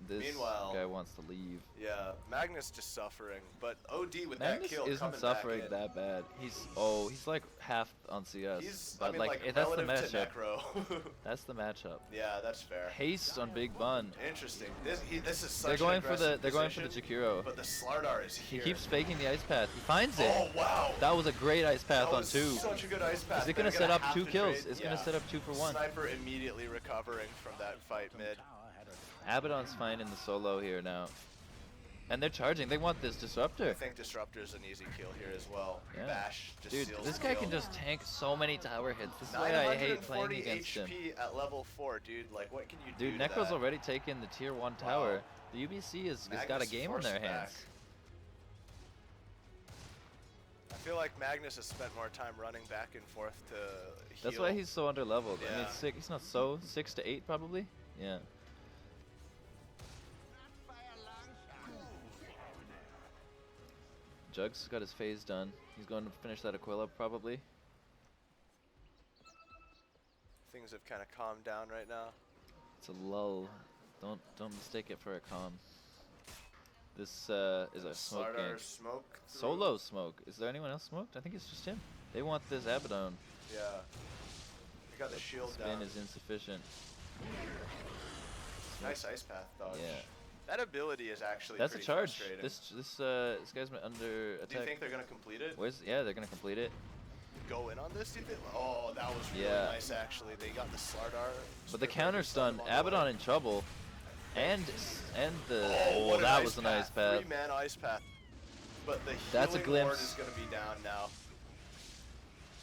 This Meanwhile- guy wants to leave. Yeah, Magnus just suffering, but OD with Magnus that kill isn't coming suffering back in. that bad. He's like half on CS. He's, but I mean, like, like that's the relative to matchup. Necro. That's the matchup. Yeah, that's fair. Haste on Big Bun. Interesting. This is such They're going an for the aggressive position, Jakiro. But the Slardar is He here. keeps faking the ice path. He finds it. Oh wow! That was a great ice path That on was 2. Such a good ice path. Is it They're gonna set up have 2 to kills? trade- It's gonna yeah. set up 2 for 1. Sniper immediately recovering from that fight mid. Abaddon's fine in the solo here now. And they're charging. They want this I disruptor. think Disruptor's an easy kill here as well. Yeah. Bash just Dude, seals this the guy kill. can just tank so many tower hits. This is why I hate playing 940 against him. HP at level 4, dude. Like, what can you Dude, do to Necro's that? already taken the tier 1 tower. The UBC has got a Magnus game on forced their back. hands. I feel like Magnus has spent more time running back and forth to heal. That's why he's so under leveled. I mean, Yeah. he's not so 6 to 8 probably. Yeah. Jugs got his phase done. He's going to finish that Aquila probably. Things have kind of calmed down right now. It's a lull. Don't mistake it for a calm. This is a smoke Slardar gank. smoke. through. Solo smoke. Is there anyone else smoked? I think it's just him. They want this Abaddon. Yeah. They got the shield Spin down. is insufficient. Nice ice path dodge. Yeah. That ability is actually That's a pretty charge. frustrating. This guy's under attack. Do you think they're gonna complete it? Yeah, they're gonna complete it. Go in on this? Do you think? Oh, that was really Yeah. nice actually. They got the Slardar. But the Split counter Burger stun, along the way. Abaddon in trouble. And the what an that ice was a nice path. 3-man ice path. But the That's a healing ward glimpse. is gonna be down now.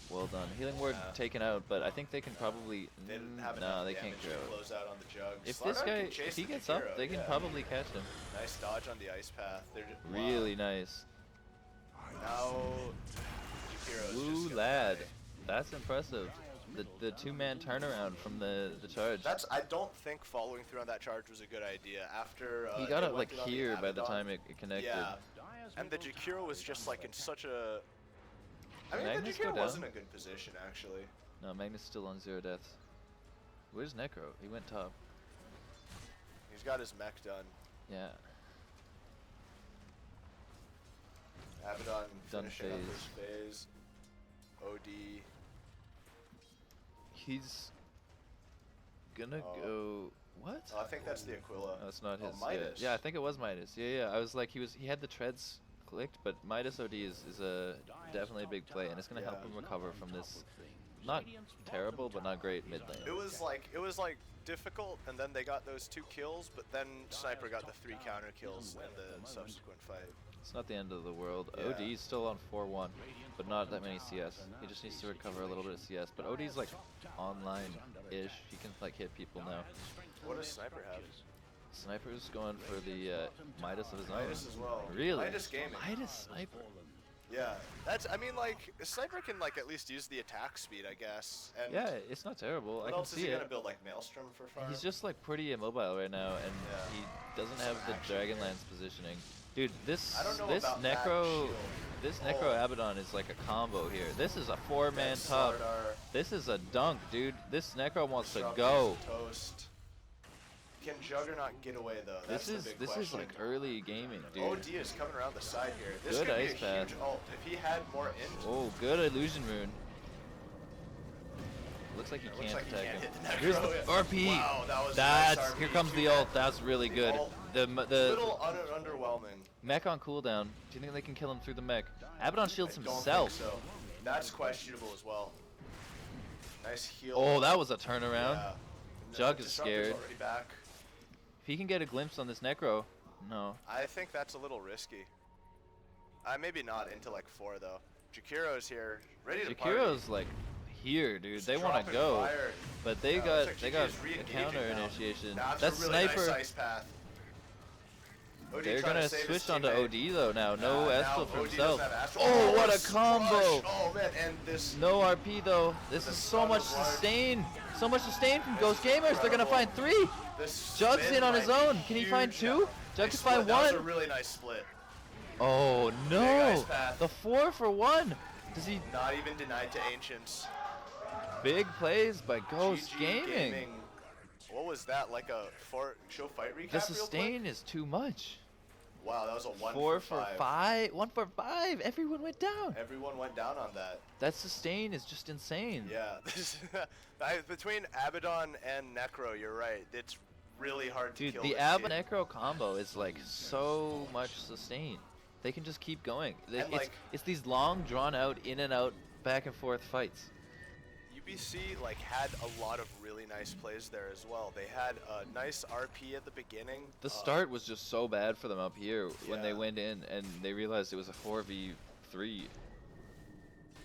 Well done. Healing ward Yeah. taken out, but I think they can probably. They didn't have no, enough they damage can't to grow. close out on the jugs. If Slardar this guy, can chase if he the gets up, Jakiro, they can yeah. probably catch him. Nice dodge on the ice path. They're just, Really nice. Now, Jakiro's Woo just gonna lad, die. that's impressive. The 2-man turnaround from the charge. I don't think following through on that charge was a good idea. After He they got it went like in on the here by the Abaddon. time it connected. Yeah, And the Jakiro was just like in such a... I mean, Magnus the go Jakiro down? wasn't a good position, actually. No, Magnus still on 0 deaths. Where's Necro? He went top. He's got his mech done. Yeah. Abaddon Done finishing up phase. his phase. OD. He's gonna Oh. go. What? Oh, I think that's the Aquila. No, it's not Oh, his. Midas. Yeah, I think it was Midas. Yeah. I was like, he had the treads clicked, but Midas OD is a definitely a big play, and it's gonna help him recover from this not terrible but not great mid lane. It was like difficult, and then they got those 2 kills, but then Sniper got the 3 counter kills in the subsequent fight. It's not the end of the world. Yeah. OD's still on 4-1, but not that many CS. He just needs to recover a little bit of CS, but OD's like online-ish. He can like hit people now. What does Sniper have? Sniper's going for the Midas of his own. Midas as well. Really? Midas gaming. Midas Sniper. Yeah, that's. I mean, like Sniper can like at least use the attack speed, I guess. And Yeah, it's not terrible. what I can else is see he it. gonna build? Like Maelstrom for farm? He's just like pretty immobile right now, and Yeah. he doesn't have the action. Dragonlance positioning. Dude, this I don't know this about that Necro shield. this Necro Oh. Abaddon is like a combo here. This is a 4-man That top. Slardar, This is a dunk, dude. This Necro wants to Shrub go. is toast. Can Juggernaut get away though? That's This the is big question. like early gaming, dude. OD is coming around the side here. This Good could be ice a path. huge ult. If he had more int, Oh, good illusion rune. Looks like he it can't looks like he attack can't him. hit the Necro. Here's the RP. Wow, that was a That's nice RP. here comes the ult. That's really good. ult. The Little underwhelming. mech on cooldown. Do you think they can kill him through the mech? Abaddon shields I don't himself. think so. That's questionable as well. Nice heal. Oh, that was a turnaround. Yeah. Jug is Disruptor's scared. already back. If he can get a glimpse on this Necro, no. I think that's a little risky. Maybe not into like 4 though. Jakiro's here, ready to party. Jakiro's like here, dude. Just they want to dropping go, fire. but they Yeah, got looks they like got Jakiro's a re-engaging counter now. initiation. That's That's a really Sniper. nice ice path. OD They're trying gonna to save his switch onto teammate. OD though now. No Now Astral for OD himself. doesn't have Astral. Oh, what a this combo! flush. Oh man, and this. No RP though. This The is so stun much was large. sustain. So much sustain from This Ghost is Gamers. They're gonna incredible. find 3. This Jug's spin in on his might be own. Can he find huge 2? now. Jug They can split. find That was 1. a really nice split. Oh Big no! ice path. The 4 for 1. Does he? Not even denied to Ancients. Big plays by Ghost GG Gaming. What was that? Like a show fight recap? The real quick? sustain is too much. Wow, that was a 1 4 for 5. 5. 1 for 5. Everyone went down. Everyone went down on that. That sustain is just insane. Yeah, between Abaddon and Necro, you're right. It's really hard to Dude, kill the this Ab team. Necro combo is like so much sustain. They can just keep going. And, like- It's these long, drawn out, in and out, back and forth fights. UBC like had a lot of really nice plays there as well. They had a nice RP at the beginning. The start was just so bad for them up here when they Yeah. went in and they realized it was a 4v3.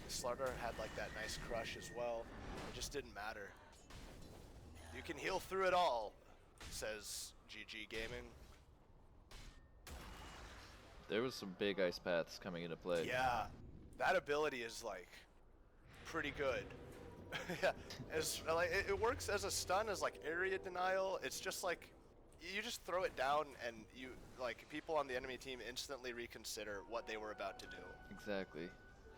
Slardar had like that nice crush as well. It just didn't matter. You can heal through it all, says GG Gaming. There was some big ice paths coming into play. Yeah, that ability is like pretty good. Yeah, like it works as a stun, as like area denial. It's just like you just throw it down and you like people on the enemy team instantly reconsider what they were about to do. Exactly.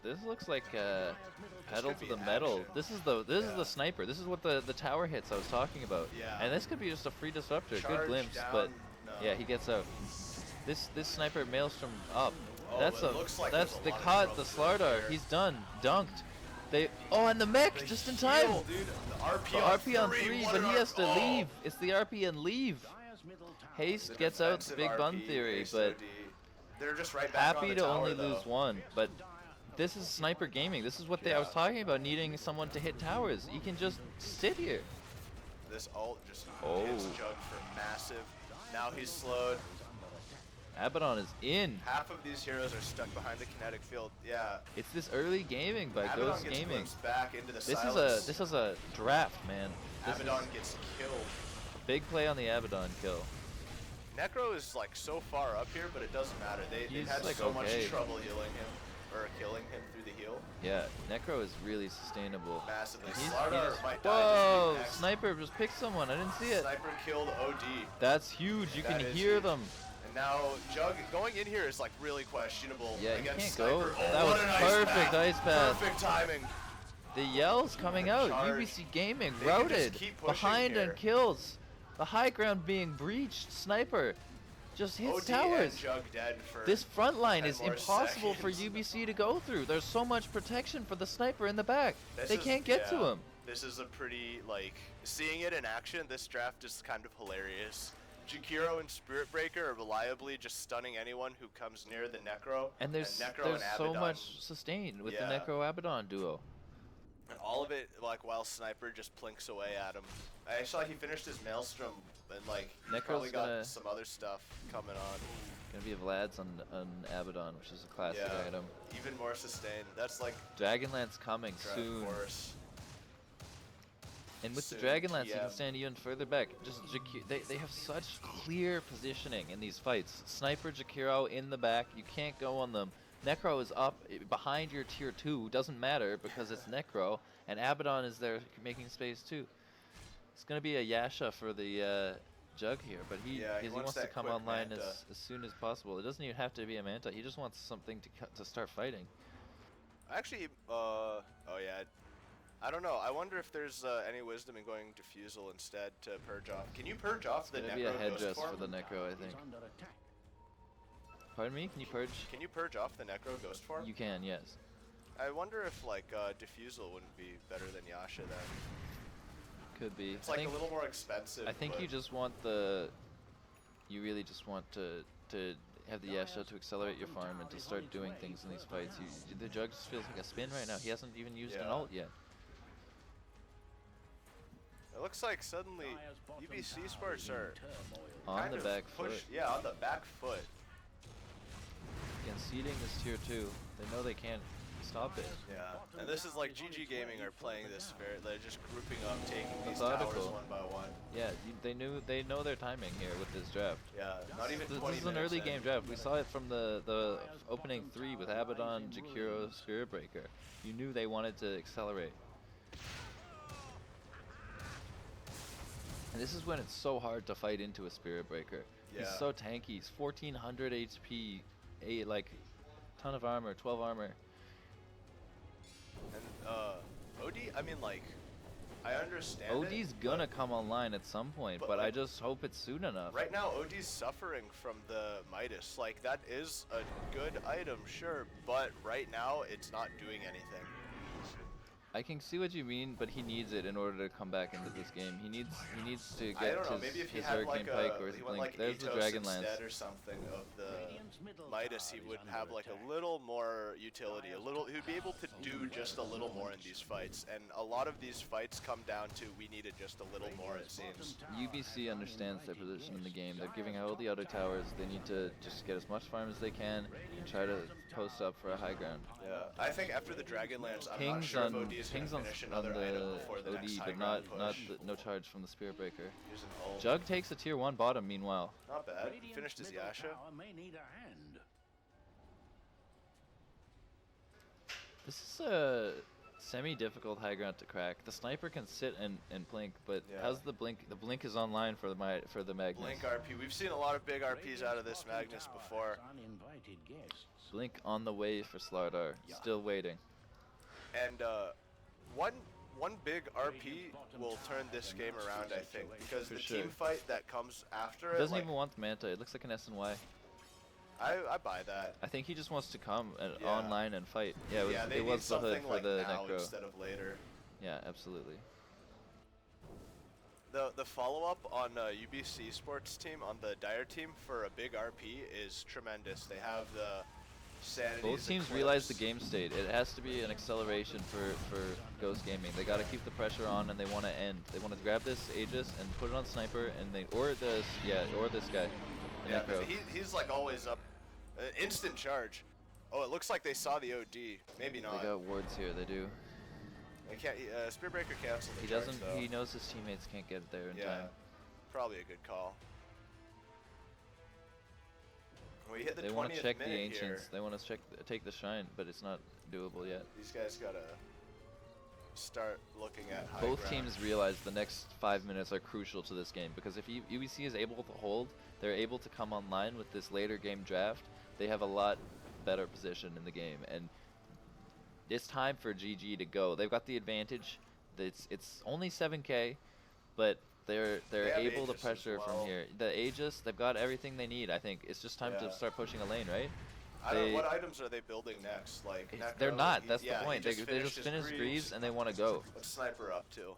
This looks like pedal could to be the metal. action. This is the Yeah. the sniper. This is what the tower hits I was talking about. Yeah. And this could be just a free disruptor. Good Charge glimpse, down, but no. yeah, he gets out. This sniper Maelstrom up. Oh, That's it looks like that's there's a they lot of caught the trouble Slardar. there. He's done. Dunked. They and the mech The just in time. heal, dude. The RP, The RP on 3, what but an he has to RP. leave. It's the RP and leave. Haste The gets out the defensive big bun RP, theory, Haste but OD. They're just right back on happy the to tower, only though. lose 1. But this is sniper gaming. This is what I was Yeah. talking about, needing someone to hit towers. You can just sit here. This ult just Oh. hits Jug for massive. Now he's slowed. Abaddon is in. Half of these heroes are stuck behind the kinetic field. Yeah. It's this early gaming by Abaddon Ghost gets Gaming. glimpsed back into the This silence. is a draft, man. This Abaddon is gets killed. a big play on the Abaddon kill. Necro is like so far up here, but it doesn't matter. They've He's, had like, so much okay. trouble healing him, or killing him through the heal. Yeah, Necro is really sustainable. Massively. He's- Slardar he's- might die Whoa! this week next. Sniper just picked someone. I didn't see it. Sniper killed OD. That's huge. You That can is hear huge. them. And now Jug going in here is like really questionable. Yeah, you against can't go. Sniper. Oh, That what was an perfect ice path. Perfect timing. The yells coming out. charge. UBC Gaming They can just routed keep pushing behind here. and kills. The high ground being breached. Sniper just hits OD towers. and Jug dead for This front line 10 is more impossible for seconds. UBC to go through. There's so much protection for the sniper in the back. This They is- can't get to yeah, him. This is a pretty, like, seeing it in action, this draft is kind of hilarious. Jakiro and Spirit Breaker are reliably just stunning anyone who comes near the Necro. And there's Necro and so Abaddon. much sustained with Yeah. the Necro Abaddon duo. And all of it, like, while Sniper just plinks away at him. I saw he finished his Maelstrom and, like, he Necro's probably got gonna- some other stuff coming on. Gonna be a Vlad's on Abaddon, which is a classic Yeah, item. even more sustained. That's like Dragonlance coming Draft soon. Force. And with the Soon, Dragonlance, you can TM. stand even further back. Just they have such clear positioning in these fights. Sniper, Jakiro in the back. You can't go on them. Necro is up behind your tier 2. Doesn't matter because it's Necro. And Abaddon is there making space too. It's going to be a Yasha for the Jug here. But he wants to that come quick online Manta. as soon as possible. It doesn't even have to be a Manta. He just wants something to start fighting. Actually, oh yeah. I don't know. I wonder if there's any wisdom in going Diffusal instead to purge off. Can you purge off the It's Necro going to be a Ghost headdress form? for the Necro, I Is think. under attack. Pardon me? Can you purge? Can you purge off the Necro Ghost form? You can, yes. I wonder if like Diffusal wouldn't be better than Yasha then. Could be. It's I like think, a little more expensive. I think but you just want the. You really just want to have the Yasha to accelerate your farm and to start doing things in these fights. The Jug just feels like a spin right now. He hasn't even used an Yeah. ult yet. It looks like suddenly UBC Sports are On kind the of back push. foot. Yeah, on the back foot. Conceding this tier 2. They know they can't stop it. Yeah, and this is like GG Gaming are playing this fair. They're just grouping up, taking these towers Methodical. one by one. Yeah, they know their timing here with this draft. Yeah, not even 20 This is an minutes early in. game draft. We saw it from the opening 3 with Abaddon, Jakiro, Spirit Breaker. You knew they wanted to accelerate. And this is when it's so hard to fight into a Spirit Breaker. He's Yeah. so tanky. He's 1400 HP, like ton of armor, 12 armor. And OD, I mean like, I understand OD's it, gonna but come online at some point, but but I like- just hope it's soon enough. right now OD's suffering from the Midas. Like that is a good item, sure, but right now it's not doing anything. I can see what you mean, but he needs it in order to come back into this game. He needs to I get don't know, his, maybe if he his had Hurricane like Pike or he his went Blink. like There's the Atos Dragonlance. instead or something of the Midas, he would have like a little more utility, he'd be able to do just a little more in these fights, and a lot of these fights come down to we needed just a little more, it seems. UBC understands their position in the game. They're giving out all the other towers. They need to just get as much farm as they can and try to post up for a high ground. Yeah, I think after the Dragonlance, I'm not Pings sure if on OD is pings gonna on, finish on another item the before the next OD, high but ground not push. no charge from the Spirit Breaker. Use an ult. Jug takes a tier 1 bottom. Meanwhile, Not bad. Radiant's Finished his middle Yasha. tower may need a hand. this is a semi-difficult high ground to crack. The sniper can sit and blink, but Yeah. how's the blink? The blink is online for the Magnus. Blink RP. We've seen a lot of big RPs out of this Magnus before. Uninvited guests. Blink on the way for Slardar. Still waiting. And one big RP will turn this game around, I think, because For the sure. team fight that comes after He it, doesn't like, even want the Manta. It looks like an SNY. I buy that. I think he just wants to come Yeah. online and fight. Yeah, it was, Yeah, they it need was the hood something for like the now Necro. instead of later. Yeah, absolutely. The follow-up on UBC Sports team, on the Dire team for a big RP is tremendous. They have the Sanity's Both teams Eclipse. realize the game state. It has to be an acceleration for Ghost Gaming. They got to keep the pressure on, and they want to end. They want to grab this Aegis and put it on Sniper, and they or this guy, the Yeah, Necro. he's like always up. Instant charge. Oh, it looks like they saw the OD. Maybe They not. got wards here. They do. They can't. Spear Breaker canceled the He charge, doesn't. though. He knows his teammates can't get there in Yeah, time. probably a good call. We hit the They 20th want to check the minute ancients. here. They want to take the shrine, but it's not doable yet. These guys gotta start looking at high Both ground. teams realize the next 5 minutes are crucial to this game, because if UBC is able to hold, they're able to come online with this later game draft. They have a lot better position in the game, and it's time for GG to go. They've got the advantage. It's only 7K, but they're They have able to Aegis as pressure well. from here. The Aegis, they've got everything they need. I think it's just time Yeah. to start pushing a lane, right? I don't know, what items are they building next? Like They're Necro, not. That's the yeah, he point. They just just his finished Greaves and they want to go. What's Sniper up to?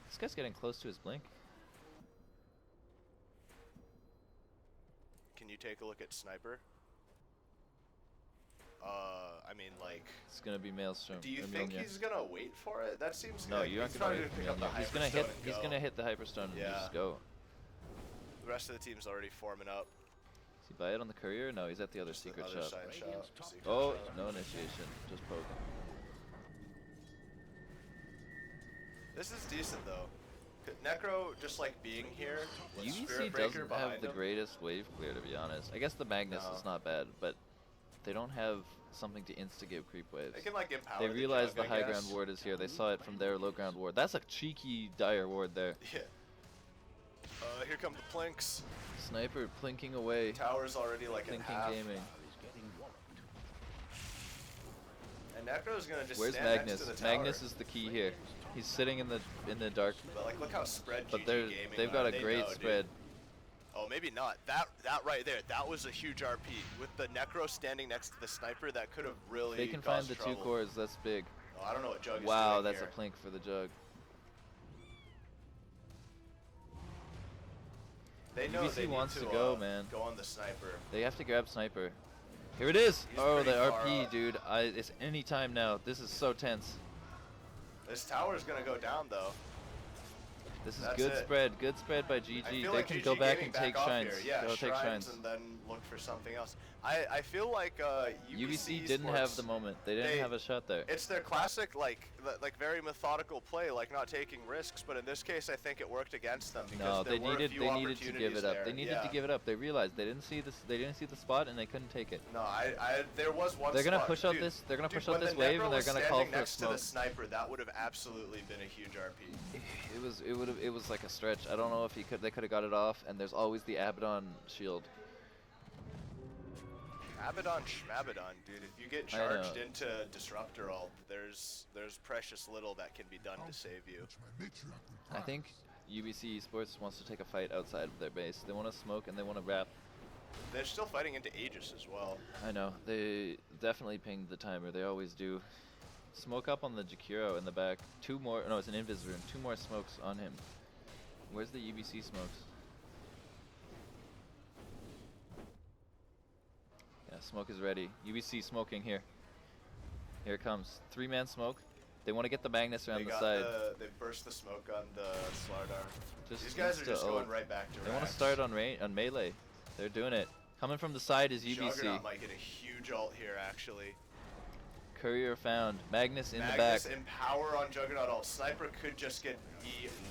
This guy's getting close to his blink. Can you take a look at Sniper? I mean, like, It's gonna be Maelstrom. do you or think Mjolnir. he's gonna wait for it? That seems No, like you're not he's gonna probably wait for pick up the Mjolnir. He's gonna Hyperstone hit. and He's go. gonna hit the Hyperstone and Yeah. just go. The rest of the team's already forming up. Is he by it on the courier? No, he's at the other Just the secret other shop. side shop. Secret Oh, shop. no initiation. Just poking. This is decent though. Necro just like being here. with UBC Spirit Breaker doesn't have behind the him. greatest wave clear, to be honest. I guess the Magnus No. is not bad, but they don't have something to instigate creep waves. They can like empower. They realize jug, the I high guess. ground ward is here. They saw it from their low ground ward. That's a cheeky dire ward there. Yeah. Here come the plinks. Sniper plinking away. Tower's already like in Plinking half. gaming. Is getting walloped. And Necro's gonna just Where's stand Magnus? next to the tower. Magnus is the key here. He's sitting in the dark, But like, look how spread but GG they're Gaming they've are. got a They great know, dude. spread. Oh, maybe not. That right there, that was a huge RP. With the Necro standing next to the Sniper, that could have really They can find caused the trouble. two cores. That's big. Oh, I don't know what Jug is Wow, doing that's here. a plink for the jug. They know UBC they need wants to to go, man. Go on the Sniper. They have to grab Sniper. Here it is. He's Oh, the pretty far RP, up. dude. It's any time now. This is so tense. This tower's gonna go down though. This is That's good it. spread. Good spread by I GG. feel They like can GG go back Gaming and take off shines. Here. Yeah, Go take shines. and then look for something else. I feel like UBC didn't have the moment. They didn't have a shot there. It's their classic like very methodical play, like not taking risks. But in this case, I think it worked against them because No, there they were a needed few to give opportunities it up. there. They needed Yeah. to give it up. They realized they didn't see this. They didn't see the spot and they couldn't take it. No, there was one. They're gonna spot. push out Dude, this. They're gonna dude, push out when this the wave Necro and they're was gonna call standing for a next to the smoke. Sniper, that would have absolutely been a huge RP. It was like a stretch. I don't know if they could have got it off. And there's always the Abaddon shield. Abaddon Schmabaddon, dude. If you get I know. charged into Disruptor ult, there's precious little that can be done to save you. I think UBC Esports wants to take a fight outside of their base. They want to smoke and they want to wrap. They're still fighting into Aegis as well. I know. They definitely pinged the timer. They always do. Smoke up on the Jakiro in the back. Two more. No, it's an invis room. Two more smokes on him. Where's the UBC smokes? Yeah, smoke is ready. UBC smoking here. Here it comes. Three-man smoke. They want to get the Magnus around They the got side. they burst the smoke on the Slardar. Just These guys are insta just going ult. right back to They want to Rax. start on melee. They're doing it. Coming from the side is UBC. Juggernaut might get a huge ult here, actually. Courier found. Magnus in the back. Magnus empower on Juggernaut ult. Sniper could just get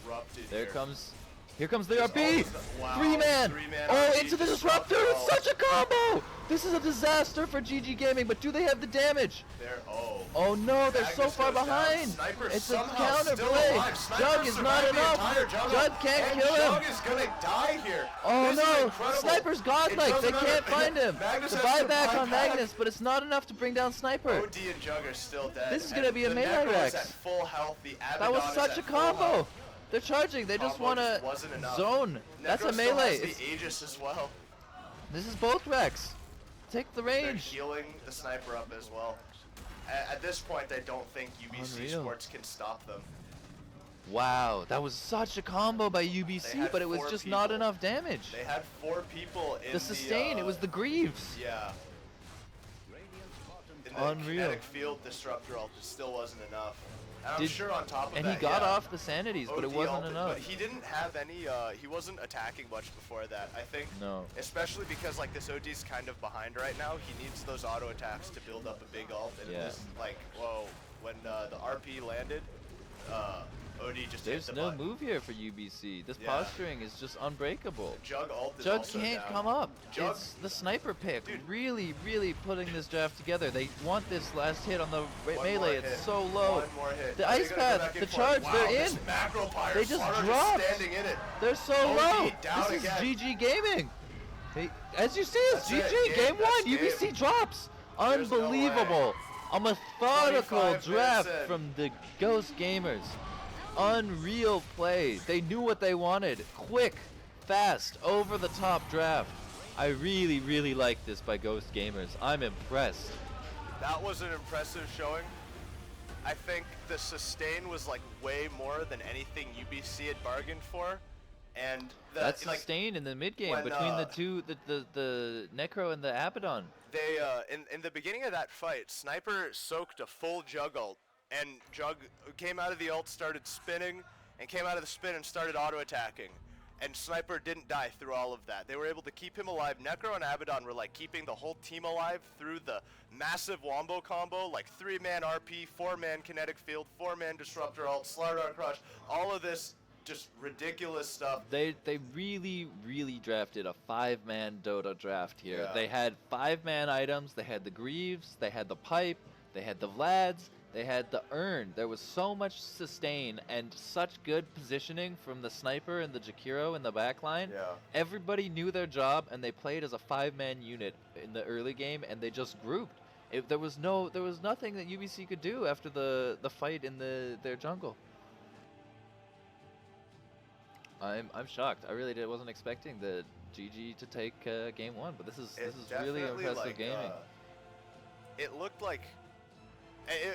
erupted There here. comes. Here comes the There's RP! always the- wow, Three-man! three-man Oh, RP, into the Disruptor! Disruptor It's ult. such a combo! This is a disaster for GG Gaming, but do they have the damage? Oh no, they're so Magnus far goes down. behind! Sniper It's a somehow counter still play! alive. Sniper Jug is not survived the enough! entire Juggernaut, Jug can't and kill Jug him! is gonna die here. Oh This is no! incredible. Sniper's It godlike! They doesn't matter. can't find him! Magnus The has to buyback on buyback. Magnus, but it's not enough to bring down Sniper! OD and Jug are still dead. This is and gonna be a the melee Necro is Rex. at full health. The That Abaddon was is such at a full combo! health. They're charging, they just Combo wanna wasn't enough. zone. That's Necro a still melee. has the Aegis as well. This is both Rex. Take the They're range. healing the Sniper up as well. At this point, I don't think UBC Unreal. Sports can stop them. Wow, that was such a combo by They UBC, had but it was 4 just not people. enough damage. They had 4 people in The sustain, it was the Greaves. Yeah. Radiant's bottom In the Unreal. kinetic field disruptor ult, it still wasn't enough. And I'm Did- sure on top of And that, he got yeah, off the sanities, but it OD wasn't ulted, enough. But he didn't have any, he wasn't attacking much before that. I think, No. especially because like this OD's kind of behind right now, he needs those auto attacks to build up a big ult. And Yeah. it was like, whoa, when the RP landed, OD just There's hit the no button. move here for UBC. This Yeah. posturing is just unbreakable. Jug ult is Jug also can't down. come up. Jug- It's the sniper pick. Dude. Really, really putting this draft together. They want this last hit on the One melee. more It's hit. so low. One more hit. The Are they ice gonna go path, back in the for it? charge, Wow, they're this in. macro pyre They just Flutter dropped. standing in it. They're so OD low. down This again. is GG Gaming. As you see, it's That's GG. it. Game That's 1. UBC game. drops. There's no Unbelievable. A methodical 25 draft minutes in. from the Ghost Gamers. Unreal play. They knew what they wanted. Quick, fast, over the top draft. I really, really like this by Ghost Gamers. I'm impressed. That was an impressive showing. I think the sustain was like way more than anything UBC had bargained for, and That's like sustained in the mid game when, between the two, the Necro and the Abaddon. they in the beginning of that fight, Sniper soaked a full Jug ult, and Jug came out of the ult, started spinning, and came out of the spin and started auto attacking. And Sniper didn't die through all of that. They were able to keep him alive. Necro and Abaddon were like keeping the whole team alive through the massive wombo combo, like 3-man RP, 4-man kinetic field, 4-man disruptor ult, Slardar crush, all of this just ridiculous stuff. They really, really drafted a 5-man Dota draft here. Yeah. They had 5-man items. They had the Greaves, they had the Pipe, they had the Vlads, they had the Urn. There was so much sustain and such good positioning from the Sniper and the Jakiro in the backline. Yeah. Everybody knew their job, and they played as a 5-man unit in the early game, and they just grouped. There was nothing that UBC could do after the fight in their jungle. I'm shocked. I really wasn't expecting the GG to take game 1, but this is really definitely, impressive like, gaming. It looked like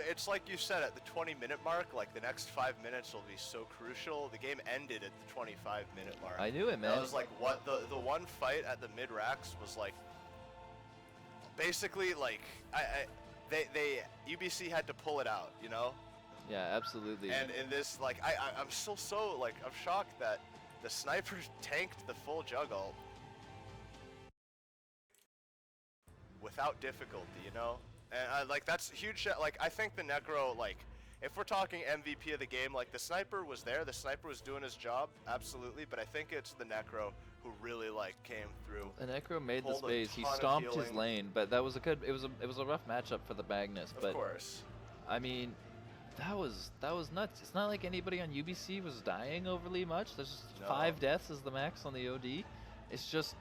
it's like you said at the 20-minute mark, like the next 5 minutes will be so crucial. The game ended at the 25-minute mark. I knew it, man. That was like what the one fight at the mid racks was like. Basically, like they UBC had to pull it out, you know. Yeah, absolutely. And in this, like I'm still so like I'm shocked that the Snipers tanked the full Jug ult without difficulty, you know. And like that's huge. Like I think the Necro, like if we're talking MVP of the game, like the Sniper was there. The Sniper was doing his job, absolutely. But I think it's the Necro who really like came through. The Necro made the pulled a space. He ton of stomped his healing. lane, but that was a good. It was a rough matchup for the Magnus. Of But course. I mean, that was nuts. It's not like anybody on UBC was dying overly much. There's just No. 5 deaths is the max on the OD. It's just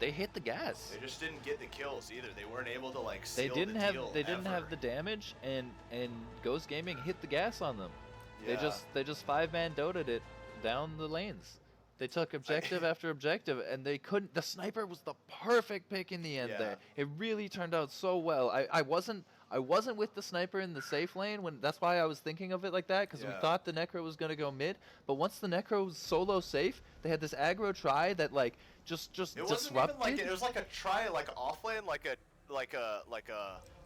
they hit the gas. They just didn't get the kills either. They weren't able to like They seal didn't the have deal they didn't have ever. the damage, and Ghost Gaming hit the gas on them. Yeah. They just 5-man Dota'd it down the lanes. They took objective after objective, and they couldn't. The Sniper was the perfect pick in the end. Yeah. There, it really turned out so well. I wasn't with the Sniper in the safe lane when. That's why I was thinking of it like that, because we Yeah. thought the Necro was gonna go mid. But once the Necro was solo safe, they had this aggro try that like just It wasn't disrupted. even like it was like a try, like off lane, like a.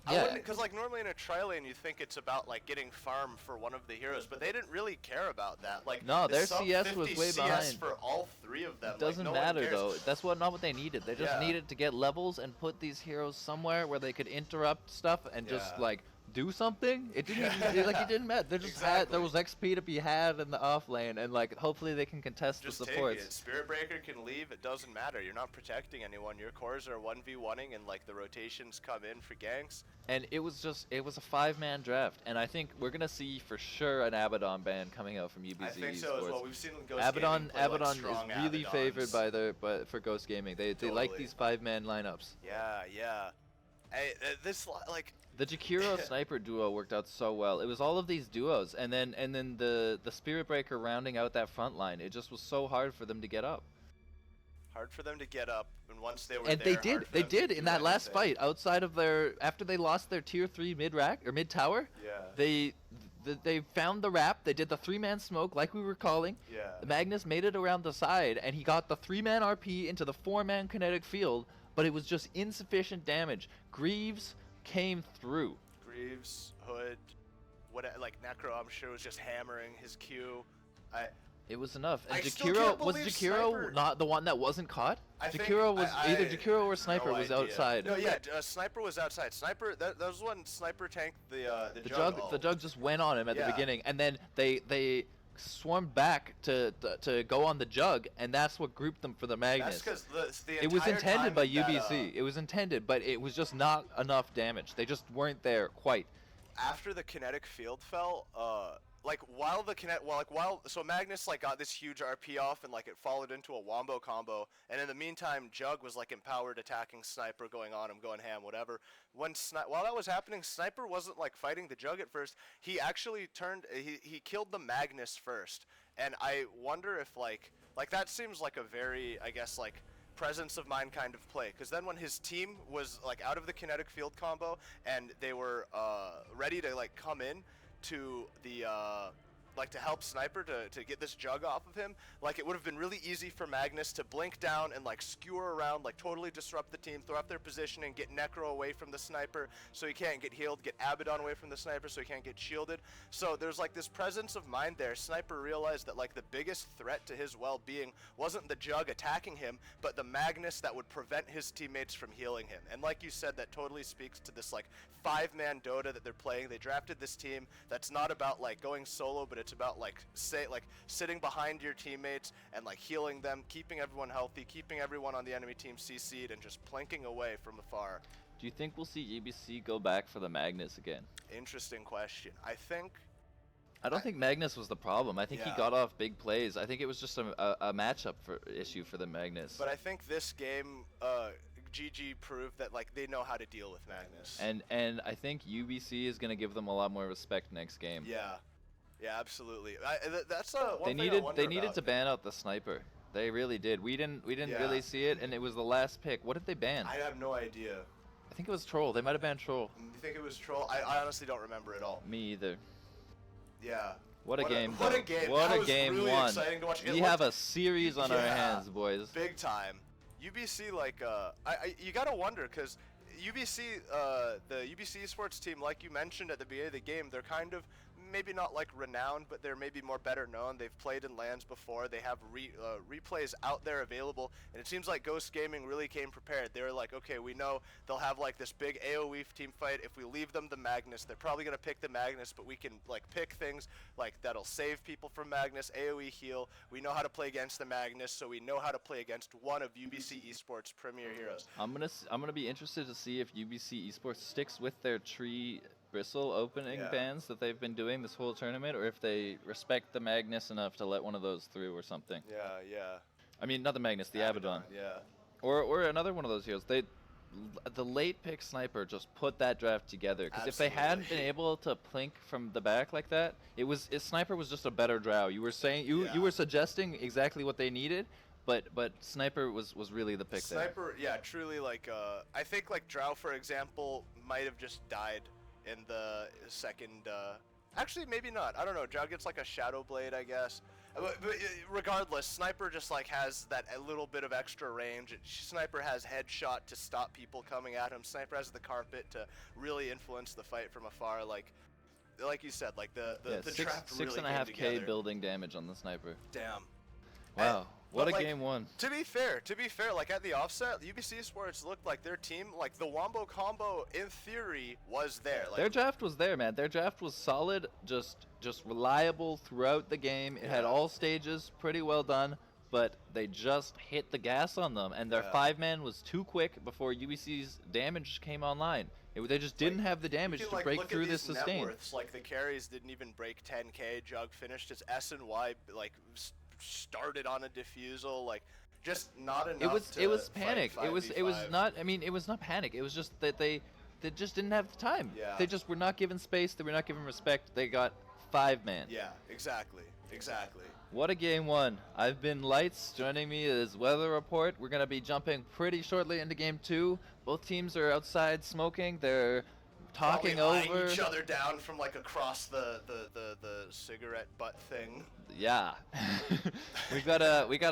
I Yeah. wouldn't, because like normally in a tri lane you think it's about like getting farm for one of the heroes, but they didn't really care about that. Like No, the their sub CS was 50 way CS behind. for all 3 of them. It doesn't like, no one matter cares. though. That's not what they needed. They just Yeah. needed to get levels and put these heroes somewhere where they could interrupt stuff and just Yeah. like do something. It didn't it didn't matter. They just had there was XP to be had in the off lane, and like hopefully they can contest Just the take supports. it. Spirit Breaker can leave. It doesn't matter. You're not protecting anyone. Your cores are 1v1ing, and like the rotations come in for ganks. And it was a 5-man draft, and I think we're gonna see for sure an Abaddon ban coming out from UBC I think Esports. so as well. We've seen Ghost Abaddon Gaming play, like, Abaddon strong is really Abaddons. favored by for Ghost Gaming. They like Totally. these 5-man lineups. Yeah, yeah. Hey, like. The Jakiro Sniper duo worked out so well. It was all of these duos, and then the Spirit Breaker rounding out that front line. It just was so hard for them to get up. Hard for them to get up, and once they were And there, they did. hard for They them to did do in that last anything. fight. Outside of after they lost their tier 3 mid rack or mid tower, Yeah. they found the wrap. They did the 3-man smoke like we were calling. Yeah. Magnus made it around the side, and he got the 3-man RP into the 4-man kinetic field, but it was just insufficient damage. Greaves came through. Greaves, Hood, like Necro, I'm sure was just hammering his Q. It was enough. And I still Jakiro can't was believe Jakiro Sniper- not the one that wasn't caught? I think Jakiro was either I- Jakiro or Sniper no was idea. outside. No, yeah, Sniper was outside. Sniper, that was when Sniper tanked the The Jug. jug just went on him at Yeah. the beginning, and then they swarmed back to go on the Jug, and that's what grouped them for the Magnus. That's because the It was entire intended time by that, UBC. It was intended, but it was just not enough damage. They just weren't there quite. after the kinetic field fell, like so Magnus like got this huge RP off and like it followed into a wombo combo, and in the meantime Jug was like empowered attacking Sniper, going on him, going ham, whatever. While that was happening, Sniper wasn't like fighting the Jug at first. He actually he killed the Magnus first, and I wonder if like that seems like a very, I guess, like presence of mind kind of play, because then when his team was like out of the kinetic field combo and they were ready to like come in to the like to help Sniper to get this Jug off of him, like it would have been really easy for Magnus to blink down and like skewer around, like totally disrupt the team, throw up their positioning, get Necro away from the Sniper so he can't get healed, get Abaddon away from the Sniper so he can't get shielded. So there's like this presence of mind there. Sniper realized that like the biggest threat to his well-being wasn't the Jug attacking him, but the Magnus that would prevent his teammates from healing him. And like you said, that totally speaks to this like 5-man Dota that they're playing. They drafted this team that's not about like going solo, but it's about like sitting behind your teammates and like healing them, keeping everyone healthy, keeping everyone on the enemy team CC'd, and just plinking away from afar. Do you think we'll see UBC go back for the Magnus again? Interesting question. I don't think Magnus was the problem. I think he Yeah. got off big plays. I think it was just a matchup issue for the Magnus. But I think this game, GG proved that like they know how to deal with Magnus. And I think UBC is gonna give them a lot more respect next game. Yeah, absolutely. That's one They thing I needed wonder they needed about. to ban out the Sniper. They really did. We didn't Yeah. really see it, and it was the last pick. What did they ban? I have no idea. I think it was Troll. They might have banned Troll. You think it was Troll? I honestly don't remember at all. Me either. Yeah. What a game! What though. a game! What That a was game really one. exciting to watch. It We looked- have a series on our Yeah. hands, boys. Big time. UBC, like, you gotta wonder, because UBC, the UBC esports team, like you mentioned at the beginning of the game, they're kind of maybe not like renowned, but they're maybe more better known. They've played in LANs before. They have replays out there available, and it seems like Ghost Gaming really came prepared. They were like, okay, we know they'll have like this big AoE team fight. If we leave them the Magnus, they're probably gonna pick the Magnus, but we can like pick things like that'll save people from Magnus, AoE heal. We know how to play against the Magnus, so we know how to play against one of UBC esports premier heroes. I'm gonna be interested to see if UBC Esports sticks with their tree bristle opening Yeah. bans that they've been doing this whole tournament, or if they respect the Magnus enough to let one of those through or something. Yeah. I mean, not the Magnus, the Abaddon. Yeah. Or another one of those heroes. The late pick Sniper just put that draft together, because if they hadn't been Absolutely. able to plink from the back like that, Sniper was just a better drow. You were saying you Yeah. were suggesting exactly what they needed, but Sniper was really the pick there. Sniper, yeah, truly, like, I think, like, Drow, for example, might have just died in the second, actually, maybe not, I don't know, Drow gets, like, a Shadow Blade, I guess, but regardless, Sniper just, like, has that a little bit of extra range. Sniper has Headshot to stop people coming at him. Sniper has the Carpet to really influence the fight from afar, like you said, like, the draft really came 6.5K together. building damage on the Sniper. Damn. Wow, what but, a like, game one. To be fair, like at the offset, UBC Sports looked like their team, like the Wombo combo in theory was there. Like, Their draft was there, man. Their draft was solid, just reliable throughout the game. It had Yeah. all stages, pretty well done, but they just hit the gas on them, and their Yeah. 5-man was too quick before UBC's damage came online. They just didn't have the damage you to can, like, break look through at this these net sustain. worths, like the carries didn't even break 10K. Jug finished his S and Y, like started on a diffusal, like just not enough. It was to fight panic. It was 5v5. not. I mean, it was not panic. It was just that they just didn't have the time. Yeah. They just were not given space. They were not given respect. They got 5-man. Yeah, exactly. What a game one. I've been Lights. Joining me is Weather Report. We're going to be jumping pretty shortly into game two. Both teams are outside smoking. They're talking Probably eyeing over. each other down from like across the cigarette butt thing. Yeah. we got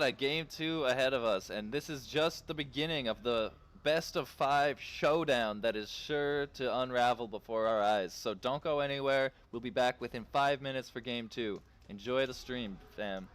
a game two ahead of us, and this is just the beginning of the best of 5 showdown that is sure to unravel before our eyes. So don't go anywhere. We'll be back within 5 minutes for game two. Enjoy the stream, fam.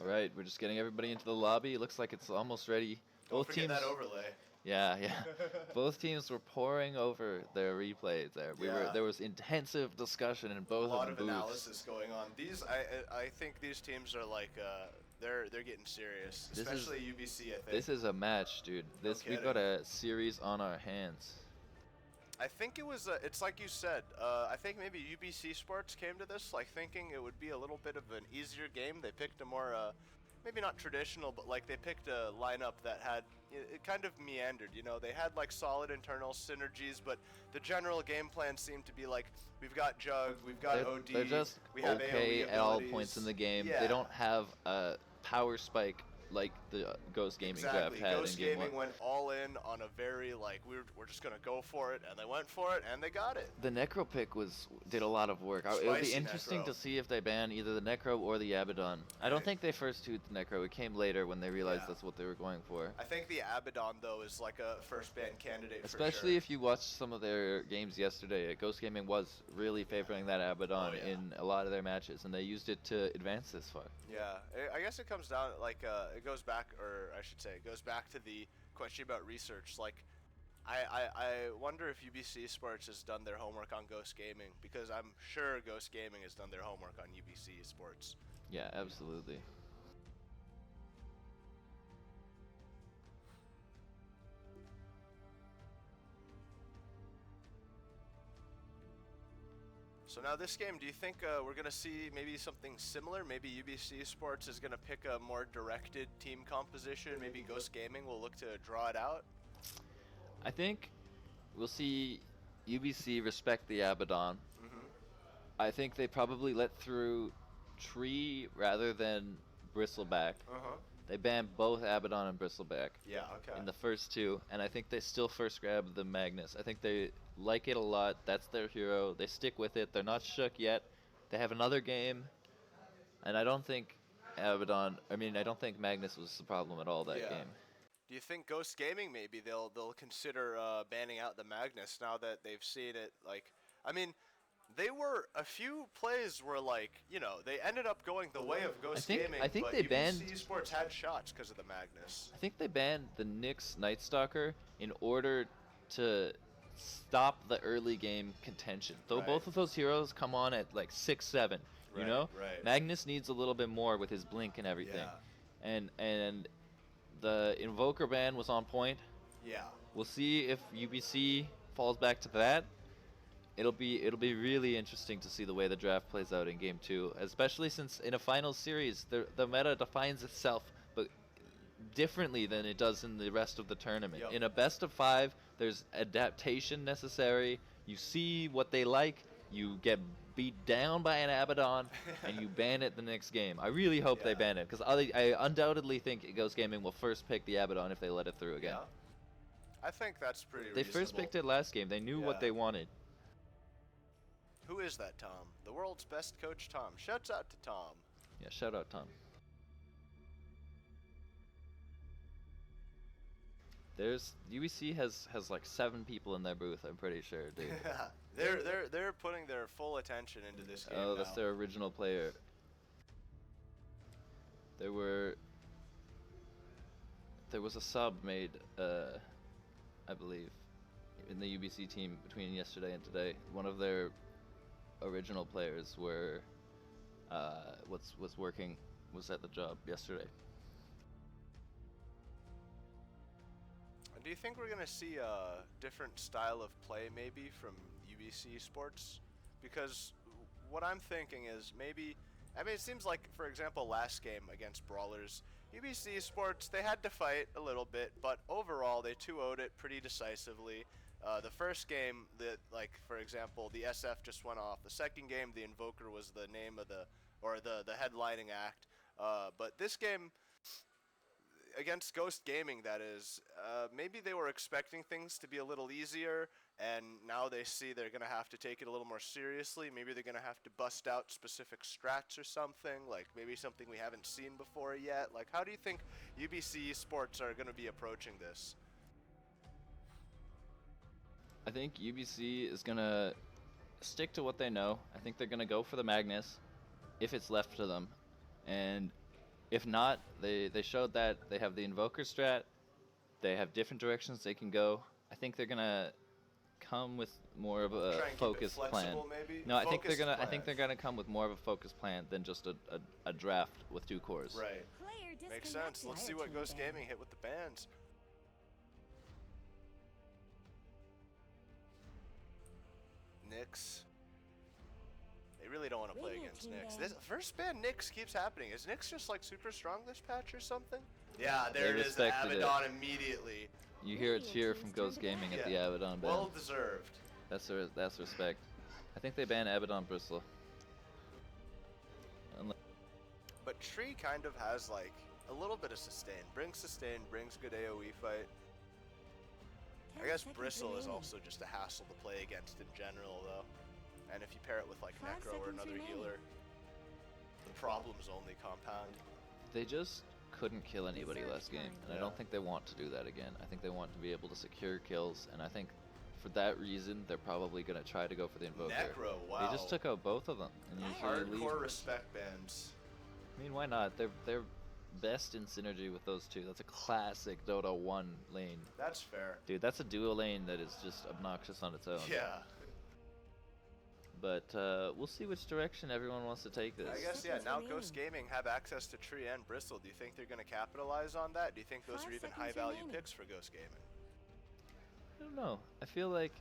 All right, we're just getting everybody into the lobby. It looks like it's almost ready. Don't Both forget teams. that overlay. Yeah, yeah. Both teams were pouring over their replays there. Yeah. There was intensive discussion in both A lot of of the booths. analysis going on. I think these teams are like they're getting serious, This is- especially UBC. I think. This is a match, dude. We've got a series on our hands. I think it was. It's like you said. I think maybe UBC Sports came to this like thinking it would be a little bit of an easier game. They picked a more, maybe not traditional, but like they picked a lineup that had it kind of meandered. You know, they had like solid internal synergies, but the general game plan seemed to be like we've got Jug, we've got OD, They're just we have okay AoE at all abilities. points in the game. Yeah. They don't have a power spike like the Ghost Gaming draft Exactly. had Ghost in game Gaming 1. went all in on a very like we're just gonna go for it, and they went for it and they got it. The Necro pick did a lot of work. It would be Spicy interesting Necro. to see if they ban either the Necro or the Abaddon. I don't Right. think they first toot the Necro. It came later when they realized Yeah. that's what they were going for. I think the Abaddon though is like a first ban candidate. Especially for sure. if you watched some of their games yesterday. Ghost Gaming was really favoring that Abaddon Oh, yeah. in a lot of their matches, and they used it to advance this far. Yeah, I guess it comes down like it goes back, or I should say, it goes back to the question about research. Like, I wonder if UBC Sports has done their homework on Ghost Gaming, because I'm sure Ghost Gaming has done their homework on UBC Sports. Yeah, absolutely. So now this game, do you think we're gonna see maybe something similar? Maybe UBC Sports is gonna pick a more directed team composition. Maybe Ghost Gaming will look to draw it out. I think we'll see UBC respect the Abaddon. Mm-hmm. I think they probably let through Tree rather than Bristleback. Uh-huh. They banned both Abaddon and Bristleback Yeah, okay. in the first two, and I think they still first grab the Magnus. I think they like it a lot. That's their hero. They stick with it. They're not shook yet. They have another game, and I don't think I don't think Magnus was the problem at all that Yeah. game. Do you think Ghost Gaming maybe they'll consider banning out the Magnus now that they've seen it? Like, I mean, they were a few plays were like, you know, they ended up going the way of Ghost Gaming. I think but they UBC banned- Sports had shots because of the Magnus. I think they banned the Nyx Night Stalker in order to stop the early game contention. Though Right. both of those heroes come on at like 6-7, you Right, know? right. Magnus needs a little bit more with his blink and everything. Yeah. And the Invoker ban was on point. Yeah. We'll see if UBC falls back to that. It'll be really interesting to see the way the draft plays out in game 2, especially since in a final series the meta defines itself but differently than it does in the rest of the tournament. Yep. In a best of 5, there's adaptation necessary. You see what they like, you get beat down by an Abaddon, and you ban it the next game. I really hope they Yeah. ban it, because I undoubtedly think Ghost Gaming will first pick the Abaddon if they let it through again. Yeah. I think that's pretty They first picked it last game. They knew what Yeah. they wanted. Who is that, Tom? The world's best coach, Tom. Shouts out to Tom. Yeah, shout out Tom. There's UBC has like 7 people in their booth. I'm pretty sure, dude. they're putting their full attention into this game Oh, now. that's their original player. There was a sub made, I believe, in the UBC team between yesterday and today. One of their original players was at the job yesterday. Do you think we're gonna see a different style of play maybe from UBC Sports? Because what I'm thinking is maybe, I mean, it seems like, for example, last game against Brawlers, UBC Sports, they had to fight a little bit, but overall they 2-0'd it pretty decisively. The first game, for example, the SF just went off. The second game, the Invoker was the name of the headlining act. But this game, against Ghost Gaming, that is, maybe they were expecting things to be a little easier, and now they see they're going to have to take it a little more seriously. Maybe they're going to have to bust out specific strats or something, like maybe something we haven't seen before yet. Like, how do you think UBC Sports are going to be approaching this? I think UBC is gonna stick to what they know. I think they're gonna go for the Magnus if it's left to them, and If not, they showed that they have the Invoker strat. They have different directions they can go. I think they're gonna come with more of a Try and keep it focused plan. flexible, maybe? No, I think Focused I plan. think they're gonna come with more of a focused plan than just a draft with 2 cores. Right. Player Makes sense. disconnected. Let's see what Ghost Gaming hit with the bans. Nyx. They really don't want to play Radiant against team Nyx. ban. This first ban Nyx keeps happening. Is Nyx just like super strong this patch or something? Yeah, there They it is. respected it. Abaddon immediately. You hear a Radiant cheer team's from turn Ghost to ban. Gaming at the Yeah. Abaddon ban. Well deserved. That's respect. I think they banned Abaddon Bristle. But Tree kind of has like a little bit of sustain. Brings sustain, brings good AoE fight. I 10 guess seconds Bristle is remaining. also just a hassle to play against in general though. And if you pair it with like 5 Necro or seconds another remaining. healer, the problems only compound. They just couldn't kill anybody Reserve last game, time. and I Yeah. don't think they want to do that again. I think they want to be able to secure kills, and I think for that reason they're probably gonna try to go for the Invoker. Necro, wow. They just took out both of them, and usually leave. Hardcore respect bans. I mean, why not? They're best in synergy with those two. That's a classic Dota 1 lane. That's fair. Dude, that's a duo lane that is just obnoxious on its own. Yeah. But we'll see which direction everyone wants to take this. I guess, yeah, Seconds now remaining. Ghost Gaming have access to Tree and Bristle. Do you think they're going to capitalize on that? Do you think those 5 are even seconds high-value remaining. picks for Ghost Gaming? I don't know. I feel like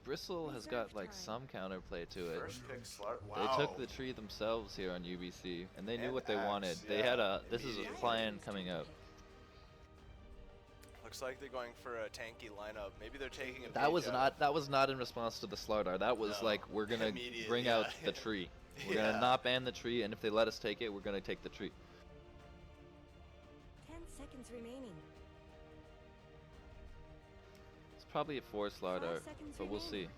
Bristle has got Reserve like time. some counterplay to it. First pick slot. They Wow. took the tree themselves here on UBC, and they knew And what they Axe, wanted. They yeah, had a. This is a immediately. plan coming up. Looks like they're going for a tanky lineup. Maybe they're taking a That was page not. That was not in response to the Slardar. That was No, like we're gonna immediate, bring yeah. out the tree. We're Yeah. gonna not ban the tree, and if they let us take it, we're gonna take the tree. 10 seconds remaining. It's probably a 4 Slardar, seconds but we'll see. remaining.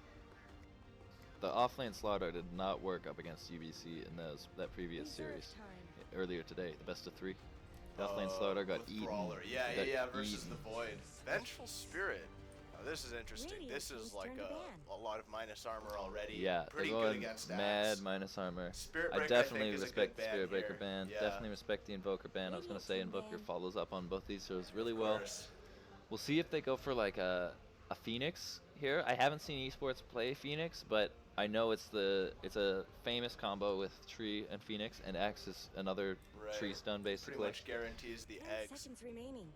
The offlane Slardar did not work up against UBC in that previous Reserve series time. earlier today. The best of 3. The offlane Slardar got with eaten. Brawler. Yeah, got yeah, versus eaten. the Void. Vengeful Spirit. Oh, this is interesting. Radiant This is team's like turn to ban. a lot of minus armor already. Yeah, Pretty they're good going against mad Axe. minus armor. Spirit I Breaker, definitely think, is a respect good the Spirit ban Breaker here. ban. Yeah. Definitely respect the Invoker ban. I was gonna Radiant say team Invoker ban. follows up on both these heroes really Of well. course. We'll see if they go for like a Phoenix here. I haven't seen esports play Phoenix, but I know it's a famous combo with Tree and Phoenix, and Axe is another Tree Right. stun Pretty basically. much guarantees the 10 eggs. seconds remaining.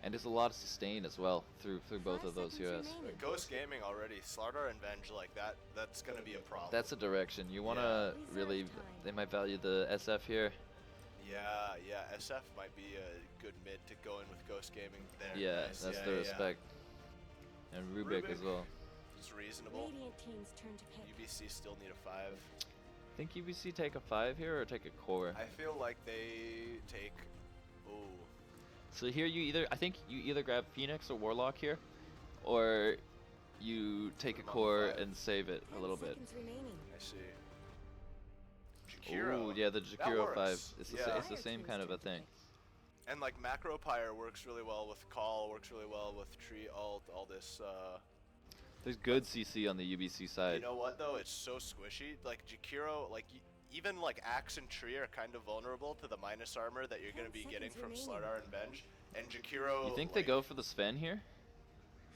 And there's a lot of sustain as well through both 5 of those seconds heroes. remaining. Ghost Gaming already. Slardar and Venge like that. That's gonna be a problem. That's a direction. You wanna Yeah. really. Reserve time. They might value the SF here. Yeah, yeah. SF might be a good mid to go in with Ghost Gaming there. Yeah, Nice. that's yeah, the yeah. respect. And Rubik as Rubik. well. It's reasonable. Radiant team's turn to pick. UBC still need a 5. Think UBC take a 5 here or take a core? I feel like they take. Ooh. So here I think you either grab Phoenix or Warlock here, or you take a Put 'em on core 5. and save it a 10 little bit. seconds remaining. I see. Jakiro. Ooh, yeah, the Jakiro 5. works. It's Yeah. the, it's the Fire same team's kind of turn a to thing. pick. And like Macro Pyre works really well with Call, works really well with Tree Alt, all this. There's good CC on the UBC side. You know what though? It's so squishy. Like Jakiro, like even like Axe and Tree are kind of vulnerable to the minus armor that you're 10 gonna be getting from seconds Slardar and Venge. And Jakiro. You think like, they go for the Sven here?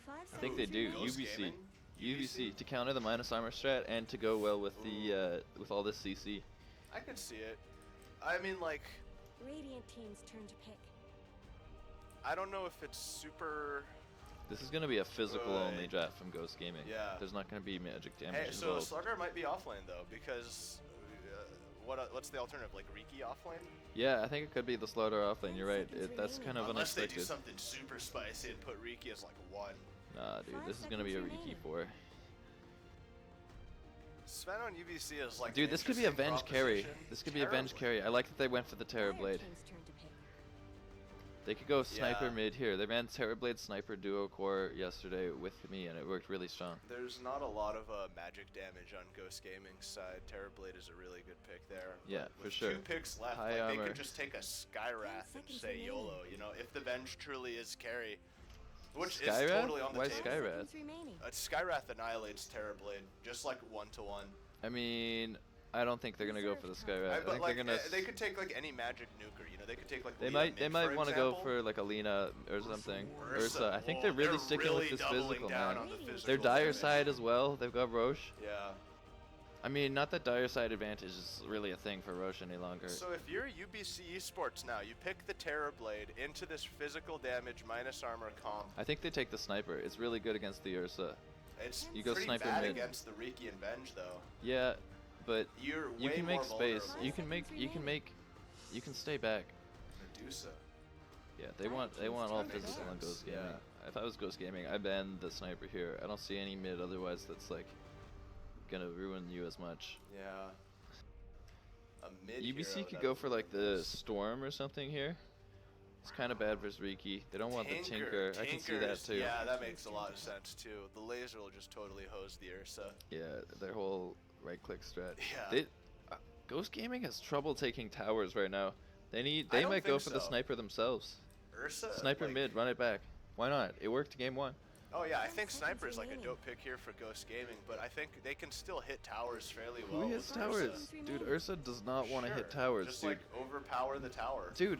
5 I think they seconds do. remaining. Ghost UBC. Gaming? UBC to counter the minus armor strat and to go well with the with all this CC. I could see it. I mean, like, Radiant team's turn to pick. I don't know if it's super. This is gonna be a physical only Right. draft from Ghost Gaming. Yeah. There's not gonna be magic damage Hey, so involved. Slardar might be offlane though, because what's the alternative? Like Riki offlane? Yeah, I think it could be the Slaughter offlane. You're right. seconds That's remaining. kind of Unless they do unexpected. something super spicy and put Riki as like 1. Nah, dude, 5 this is gonna be a seconds Riki remaining. 4. Sven on UBC is like. Dude, an this could be a interesting Venge carry. proposition. This could be a Venge Terribly. carry. I like that they went for the Fire Terrorblade. team's turn to pick. They could go Sniper Yeah. mid here. They ran Terrorblade Sniper duo core yesterday with me, and it worked really strong. There's not a lot of magic damage on Ghost Gaming's side. Terrorblade is a really good pick there. Yeah, but for with sure. 2 picks left, High like, they armor. could just take a Skywrath and seconds say remaining. YOLO. You know, if the Venge truly is carry, which is Skywrath? totally on the Why table. Skywrath? Seconds remaining. Skywrath annihilates Terrorblade just like 1-to-1. I mean, I don't think they're gonna go for the Sky Rat. I But think like, they're gonna. they could take like any magic nuker, you know, they could take like They Lina might. They mid, might want to go example. for like a Lina or something. Ursa. I think Whoa, they're really sticking really with this doubling physical down man. on the physical They're dire damage. side as well. They've got Roche. Yeah. I mean, not that dire side advantage is really a thing for Roche any longer. So if you're UBCE Sports now, you pick the Terror Blade into this physical damage minus armor comp. I think they take the sniper. It's really good against the Ursa. It's You go pretty sniper bad mid. against the Riki and Venge though. Yeah, but You're you way can more make space. vulnerable. You can make. You can stay back. Medusa. Yeah, they want all That makes physical on sense, Ghost Gaming. yeah. If I was Ghost Gaming, I ban the sniper here. I don't see any mid otherwise that's like gonna ruin you as much. Yeah. A mid UBC hero could that go would for like ruin the this. Storm or something here. It's kind of bad versus Riki. They don't want the Tinker. I can see that Tinker's- too. Yeah, that makes a lot of sense too. The laser will just totally hose the Ursa. Yeah, their whole right click strat. Yeah. They, Ghost Gaming has trouble taking towers right now. I They don't might go think for the so. sniper themselves. Ursa? Sniper like- mid, run it back. Why not? It worked game 1. Oh yeah, I think 10 Sniper is seconds like a remaining. dope pick here for Ghost Gaming, but I think they can still hit towers fairly well. Who hits with towers? Ursa. Dude, Ursa does not want to hit Sure, towers, Just dude. like overpower the tower. Dude,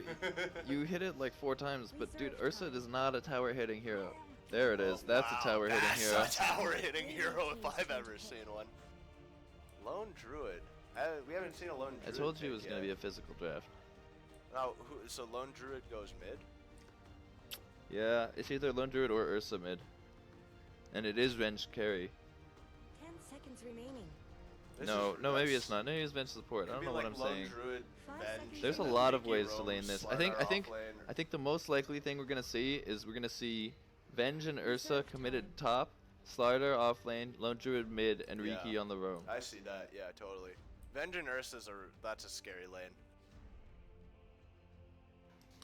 you hit it like 4 times, but dude, Ursa is not a tower hitting hero. There it is. That's Wow, a tower hitting that's hero. a tower hitting hero if I've ever seen one. Lone Druid. We haven't seen a Lone I Druid. told you it pick was going to be yet. a physical draft. Now, so Lone Druid goes mid? Yeah, it's either Lone Druid or Ursa mid. And it is Venge carry. 10 seconds remaining. This No, is- no, maybe that's- it's not. Maybe it's Venge support. I could don't be know what like I'm Lone saying. Druid, 5 Venge, seconds There's a and then lot of Riki ways to roams lane this. I Slardar think off lane. I think the most likely thing we're gonna see is we're gonna see Venge and Ursa committed top, Slardar off lane, Lone Druid mid, and Riki Yeah. on the roam. I see that, yeah, totally. Venge and Ursa's that's a scary lane.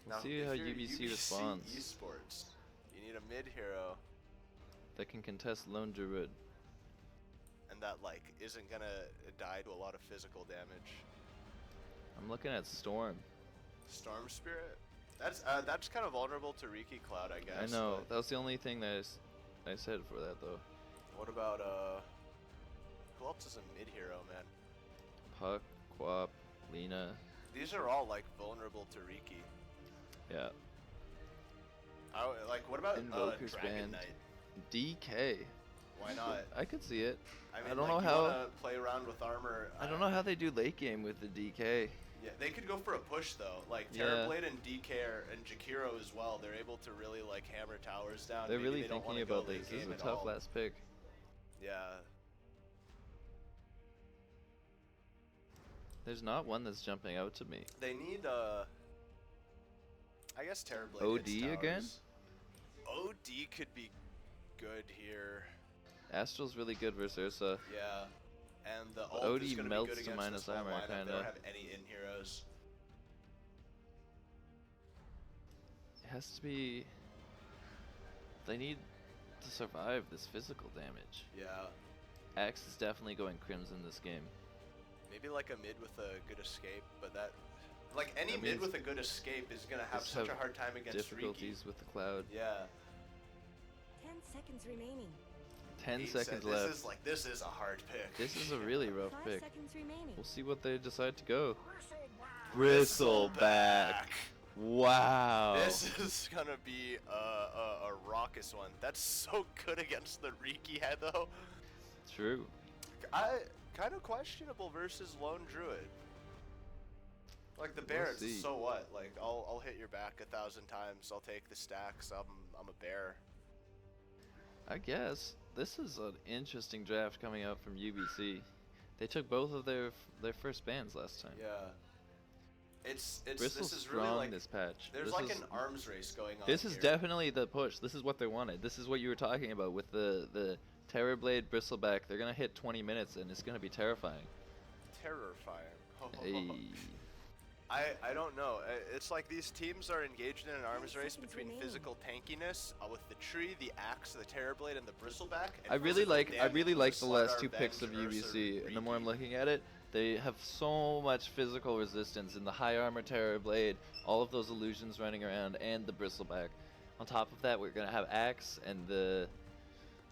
We'll Now, see if how you're UBC responds. Esports, you need a mid hero, That can contest Lone Druid. and that like isn't gonna die to a lot of physical damage. I'm looking at Storm. Storm Spirit, that's kind of vulnerable to Riki Cloud, I guess. I know. but That was the only thing that I said for that though. What about who else is a mid hero, man? Puck, Quap, Lina. These are all like vulnerable to Riki. Yeah. Like what about Invoker's Dragon banned. Knight? DK. Why not? I could see it. I don't like, know you how- wanna play around with armor. I don't know how they do late game with the DK. Yeah, they could go for a push though. Like Yeah. Terrorblade and DK and Jakiro as well. They're able to really like hammer towers down. They're Maybe really they don't thinking wanna go about late this. This is game a at tough all. last pick. Yeah. There's not one that's jumping out to me. They need I guess Terrorblade OD hits again? towers. OD could be good here. Astral's really good versus Ursa. Yeah. And the But ult OD is gonna melts be the good against minus this whole armor, lineup. They kinda. don't have any in heroes. It has to be. They need to survive this physical damage. Yeah. Axe is definitely going Crimson this game. Maybe like a mid with a good escape, but that like any That mid means with a good escape is gonna have just such a have hard time against Riki. Difficulties with the cloud. Yeah. 10 seconds remaining. 10 He seconds said, left. This is a hard pick. This is a really rough 5 pick. seconds remaining. We'll see what they decide to go. Bristleback. Wow. This is gonna be a raucous one. That's so good against the Riki head though. True. Kind of questionable versus Lone Druid. Like the We'll bear, it's see. so what? Like I'll hit your back 1,000 times. I'll take the stacks. I'm a bear. I guess this is an interesting draft coming out from UBC. They took both of their first bans last time. Yeah. It's Bristol's this is strong really like this patch. there's This like is, an arms race going on. This is here. definitely the push. This is what they wanted. This is what you were talking about with the Terrorblade Bristleback. They're gonna hit 20 minutes and it's gonna be terrifying. terrifying. Hey. I don't know. It's like these teams are engaged in an arms 10 race seconds between remaining. physical tankiness with the tree, the axe, the Terrorblade, and the Bristleback. And I really physical like damage the with last Slardar, two picks of Venge, Ursa, UBC, and the more I'm Riki. looking at it, they have so much physical resistance in the high armor Terrorblade, all of those illusions running around, and the Bristleback. On top of that, we're gonna have Axe and the.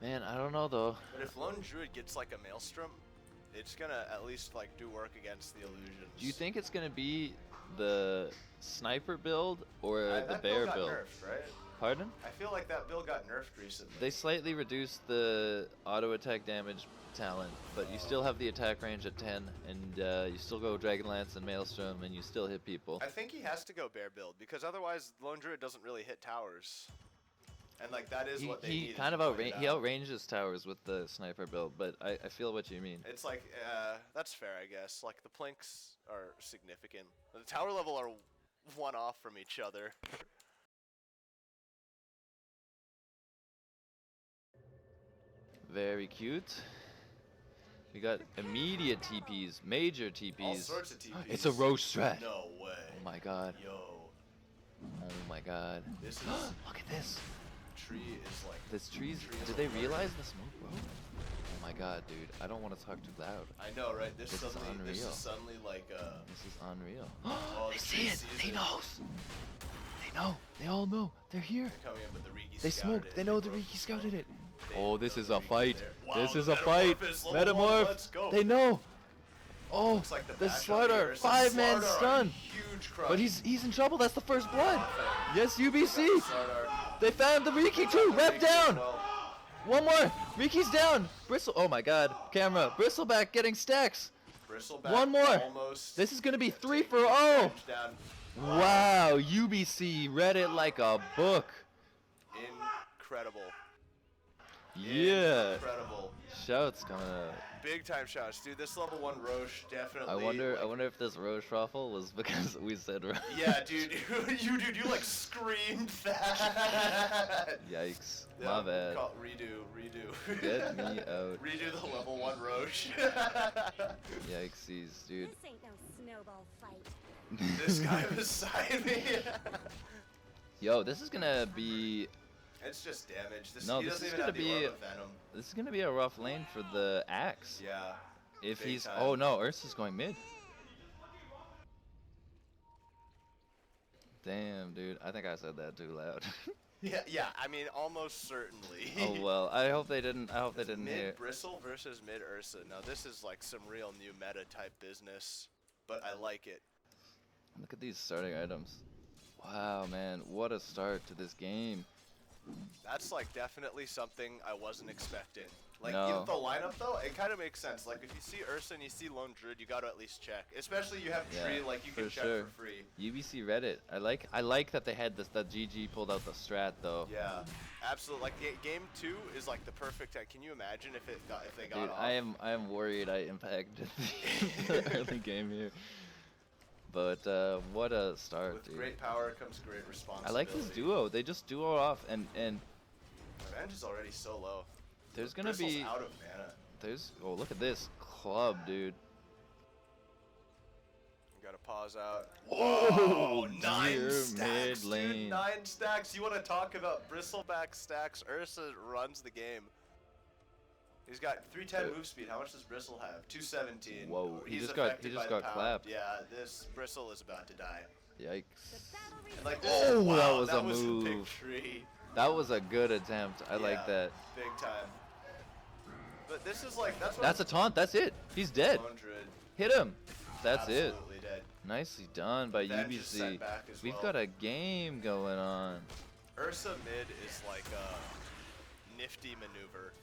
Man, I don't know though. But if Lone Druid gets like a Maelstrom, it's gonna at least like do work against the illusions. Do you think it's gonna be the sniper build or the that bear got build? nerfed, right? Pardon? I feel like that build got nerfed recently. They slightly reduced the auto attack damage talent, but you still have the attack range at 10, and you still go Dragonlance and Maelstrom, and you still hit people. I think he has to go bear build because otherwise Lone Druid doesn't really hit towers, and like that is what they need. He kind of outranges towers with the sniper build, but I feel what you mean. It's like that's fair, I guess. Like the plinks are significant. The tower level are one off from each other. Very cute. We got immediate TPs, major TPs. All sorts of TPs. It's a Roche strat. No way. Oh my god. Yo. Oh my god. This is Look at this. tree is like. This tree's. tree is Did a they murder. realize the smoke, bro? Oh my god, dude. I don't want to talk too loud. I know, right? This This is suddenly, this unreal. is suddenly like This is unreal. Oh, They the see tree it. sees They it. knows. They know. They all know. They're here. coming in, but the Riki They scouted smoked. it. They know the broke Riki the scouted smoke. it. They Oh, this know is the a Riki's fight. there. Wow, This the is a fight. Metamorph is level one. Metamorph. Let's go. They know. Oh, Looks like the the bash Slardar. up here. It's a 5-man Slardar, stun. Huge crush. But he's in trouble. That's the first blood. Yes, UBC. Slardar. They found the Riki too. Rep Riki down. as well. One more. Riki's down. Bristle. Oh my god. Camera. Bristleback getting stacks. Bristleback One more. Almost. This is gonna be 3 taking for the 0. damage down. Wow. UBC read it like a book. Incredible. Yeah. Incredible. Shouts coming up. Big time shots, dude. This level 1 Roche definitely. I wonder like- if this Roche ruffle was because we said Roche. Yeah, dude. you like screamed that. Yikes. Yeah, My bad. Redo. Get me out. Redo the level 1 Roche. Yikesies, dude. This ain't no snowball fight. This guy beside me. Yo, this is gonna be It's just damage. No, he this doesn't is even gonna have the be- Orb of Venom. this is gonna be a rough lane for the axe. Yeah. If big he's time. oh no, Ursa's going mid. Damn, dude. I think I said that too loud. Yeah. I mean, almost certainly. Oh well. I hope they didn't Mid hear. Bristle versus mid Ursa. Now this is like some real new meta type business, but I like it. Look at these starting items. Wow, man. What a start to this game. That's like definitely something I wasn't expecting. Like No. even the lineup though, it kind of makes sense. Like if you see Ursa and you see Lone Druid, you got to at least check. Especially you have Yeah, Tree, like you can for check sure. for free. UBC Reddit. I like that they had this, that GG pulled out the strat though. Yeah, absolutely. Like game 2 is like the perfect. Can you imagine if they got Dude, off? I am worried I impacted the early game here. But what a start, With dude. great power comes great I responsibility. like this duo. They just duo off, and Revenge is already so low. there's gonna Bristle's be out of mana. oh look at this club, dude. You gotta pause out. Oh, Nine dear stacks, mid lane. dude. 9 stacks. You want to talk about bristleback stacks? Ursa runs the game. He's got 310 move speed. How much does Bristle have? 217. Whoa, he He's just got- affected he just by the got pound. clapped. Yeah, this Bristle is about to die. Yikes. And like this Oh, is, wow, that was a a big move. tree. That was a good attempt. I like Yeah, that. Big time. But this is like that's what That's a taunt. That's it. He's dead. 100. Hit him. That's it. Absolutely dead. Nicely done by Revenge is set UBC. back as We've well. got a game going on. Ursa mid is like a nifty maneuver.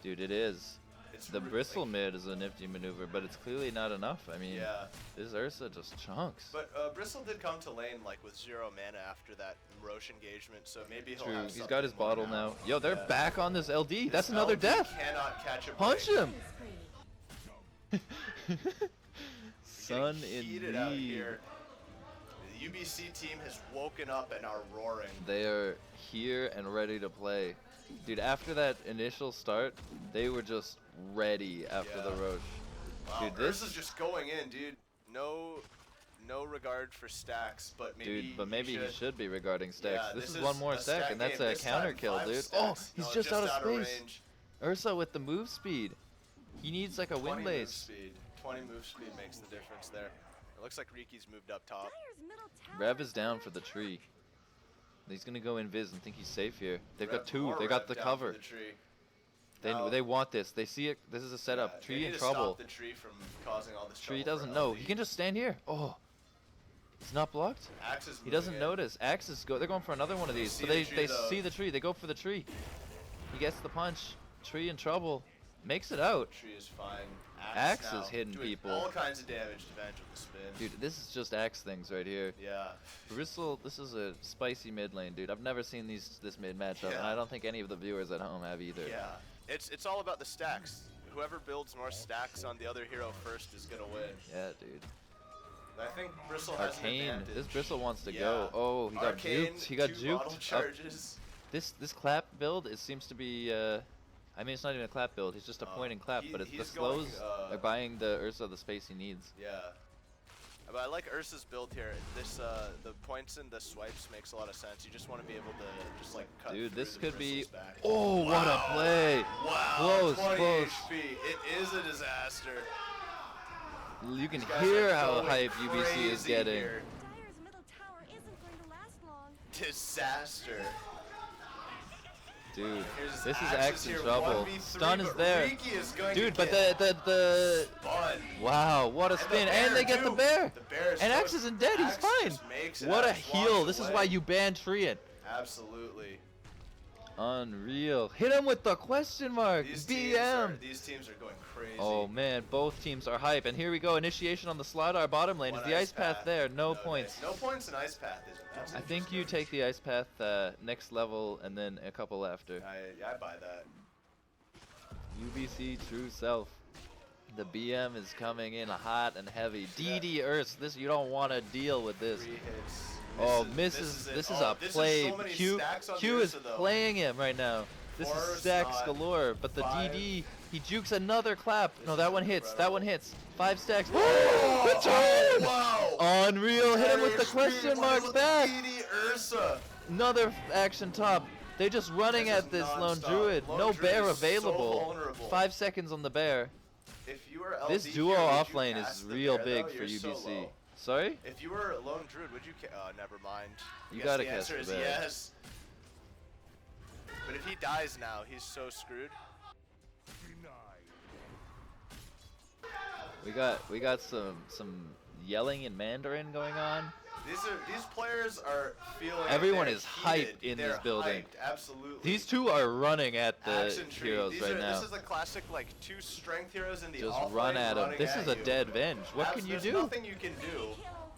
Dude, it is. It's The really- bristle mid is a nifty maneuver, but it's clearly not enough. I mean, Yeah. this Ursa just chunks. But Bristle did come to lane like with 0 mana after that Roche engagement, so maybe he'll True. have He's got his something more bottle now. Yo, they're Yeah. back on this LD. This That's another LD death. Cannot catch a Punch break. him. Spree. Sun Getting in heated out lead. here. The UBC team has woken up and are roaring. They are here and ready to play. Dude, after that initial start, they were just ready after the Yeah. Roche. Wow, Dude, this- Ursa's just going in, dude. No regard for stacks, but maybe Dude, but maybe he should be regarding stacks. Yeah, this is is one more a stack, and that's game. a This counter time, kill, 5 dude. stacks. Oh, he's No, just out of space. range. Ursa with the move speed. He needs like a 20 wind move lace. speed. 20 move speed makes the difference there. It looks like Riki's moved up top. Dire's middle tower Rev is down for the tree. He's gonna go invis and think he's safe here. They've got Rev- two. more They got Rev the down cover. for the tree. They want this. They see it. This is a setup. They Tree need in to trouble. Stop the tree from causing all this Tree trouble for doesn't know. LD. He can just stand here. Oh, it's not blocked. Axe is He doesn't moving in. notice. Axe is they're going for another one of these. So see they the tree, though. see the tree. They go for the tree. He gets the punch. Tree in trouble. Makes it out. Tree is fine. Axe now is hitting doing people. all kinds of damage to Venge with the spin. Dude, this is just Axe things right here. Yeah. Bristle, this is a spicy mid lane, dude. I've never seen this mid matchup, and Yeah. I don't think any of the viewers at home have either. Yeah. It's all about the stacks. Whoever builds more stacks on the other hero first is gonna win. Yeah, dude. I think Bristle has an Arcane. advantage. This Bristle wants to Yeah. go. Oh, he got Arcane, juked. He got 2 bottle juked. Up. charges. This clap build, it seems to be. I mean, it's not even a clap build. He's just a point and clap, but it's the he's going, slows are buying the Ursa the space he needs. Yeah. But I like Ursa's build here. This the points and the swipes makes a lot of sense. You just want to be able to just like cut Dude, through this the could be. Bristle's back. Oh, what a play! Wow. Close, 20 close. HP. It is a disaster. You can These guys hear are how going hype UBC is crazy getting. here. Dire's middle tower isn't going to last long. Disaster. Dude, Here's this is Axis Axe in here, trouble. 1v3, Stun is but there. Riki is going Dude, to but get the spun. wow, what a And the spin, bear, and they get the too. bear. The bear is And so- Axe isn't dead, he's Axe fine. just makes it What out, a just heal. walks This is away. why you banned Trian. Absolutely. Unreal. Hit him with the question mark. These BM. teams are going crazy. Oh man, both teams are hype. And here we go. Initiation on the slot. Our bottom lane One is the ice path there. No points. No points in ice path is I absolutely think you take the ice path next level and then a couple after. I buy that. UBC true self. The BM is coming in hot and heavy. DD Earth. This you don't want to deal with this. 3 hits. Oh, Misses. this is Oh, a this is play. so many Q stacks on Q is Ursa, though. playing him right now. This is Four stacks not galore, but the 5. DD he jukes another clap. This No, is that one hits. That one incredible. hits. 5 stacks. Oh, Good turn! wow! Unreal. Hit him with the question marks back. DD Ursa. Another action top. They're just running This is at this lone nonstop. druid. Lone No Druid bear is so available. vulnerable. 5 seconds on the bear. If you were LD This here, duo would you off lane is cast the real bear, big though? for You're so UBC. low. Sorry? If you were a lone druid, would you? Never mind. You Guess gotta the cast answer the is bear. yes. But if he dies now, he's so screwed. We got some yelling in Mandarin going on. These players are feeling. Everyone they're is hyped heated. in They're this building. hyped, absolutely. These two are running at the Axe and Tree. heroes These right are, now. This is the classic like 2 strength heroes in the Just off run lane at 'em. running This at is a you. dead Venge. What can you There's do? nothing you can do.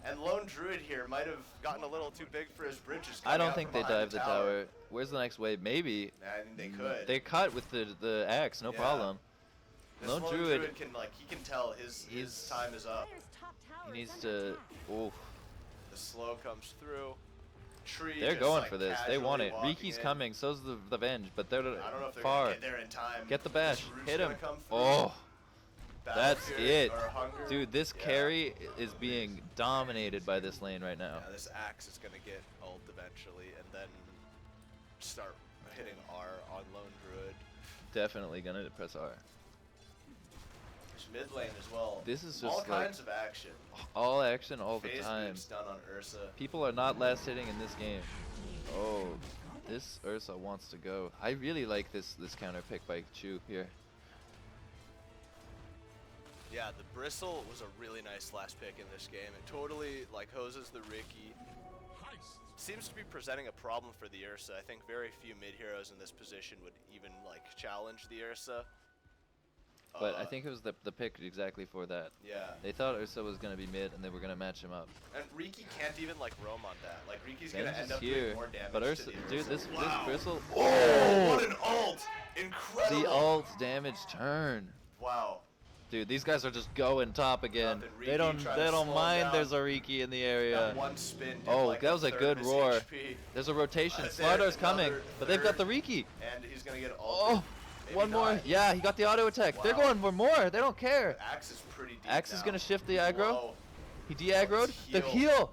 And lone druid here might have gotten a little too big for his britches. I don't think they dive the tower. Where's the next wave? Maybe. I think they could. They cut with the axe, no Yeah. problem. This Lone lone druid, druid can like he can tell his time is up. Dire's top tower he is needs under to. attack. Oh, The slow comes through. Tree. they're just, going like, for this. They want casually it. walking Riki's in. coming. So's the Venge, but they're I don't know if they're far. gonna get there in time. Get the bash. This root's Hit him. gonna come through. Oh, Battle that's Spirit it. or Hunger. Dude, this Yeah. carry is being dominated by this lane right now. Yeah, this axe is gonna get ult eventually, and then start hitting R on lone druid. Definitely gonna press R. There's mid lane as well. This is all just like kinds of action. all action all the Phase time. moves done on Ursa. People are not last hitting in this game. Oh, this Ursa wants to go. I really like this counter pick by Chu here. Yeah, the Bristle was a really nice last pick in this game. It totally like hoses the Riki. Seems to be presenting a problem for the Ursa. I think very few mid heroes in this position would even like challenge the Ursa. But I think it was the pick exactly for that. Yeah. They thought Ursa was gonna be mid and they were gonna match him up. And Riki can't even like roam on that. Like Riki's gonna Venge end is up here, doing more damage but to Ursa, the dude, Ursa. this Wow. Bristle. Oh, what an ult! Incredible. The ult damage turn. Wow. Dude, these guys are just going top again. Nothing. They Riki don't trying to slow him mind down. there's a Riki in the area. That one spin did Oh, like that was a third good of his roar. HP, There's a rotation. There's Slardar's coming, another but they've got third. the Riki. and he's gonna get ulted. Oh, Maybe one more. not. Yeah, he got the auto attack. They're Wow. going for more. They don't care. Axe is pretty deep Axe is now. gonna shift the He's aggro. low. He de-aggroed. Oh, The it's heal.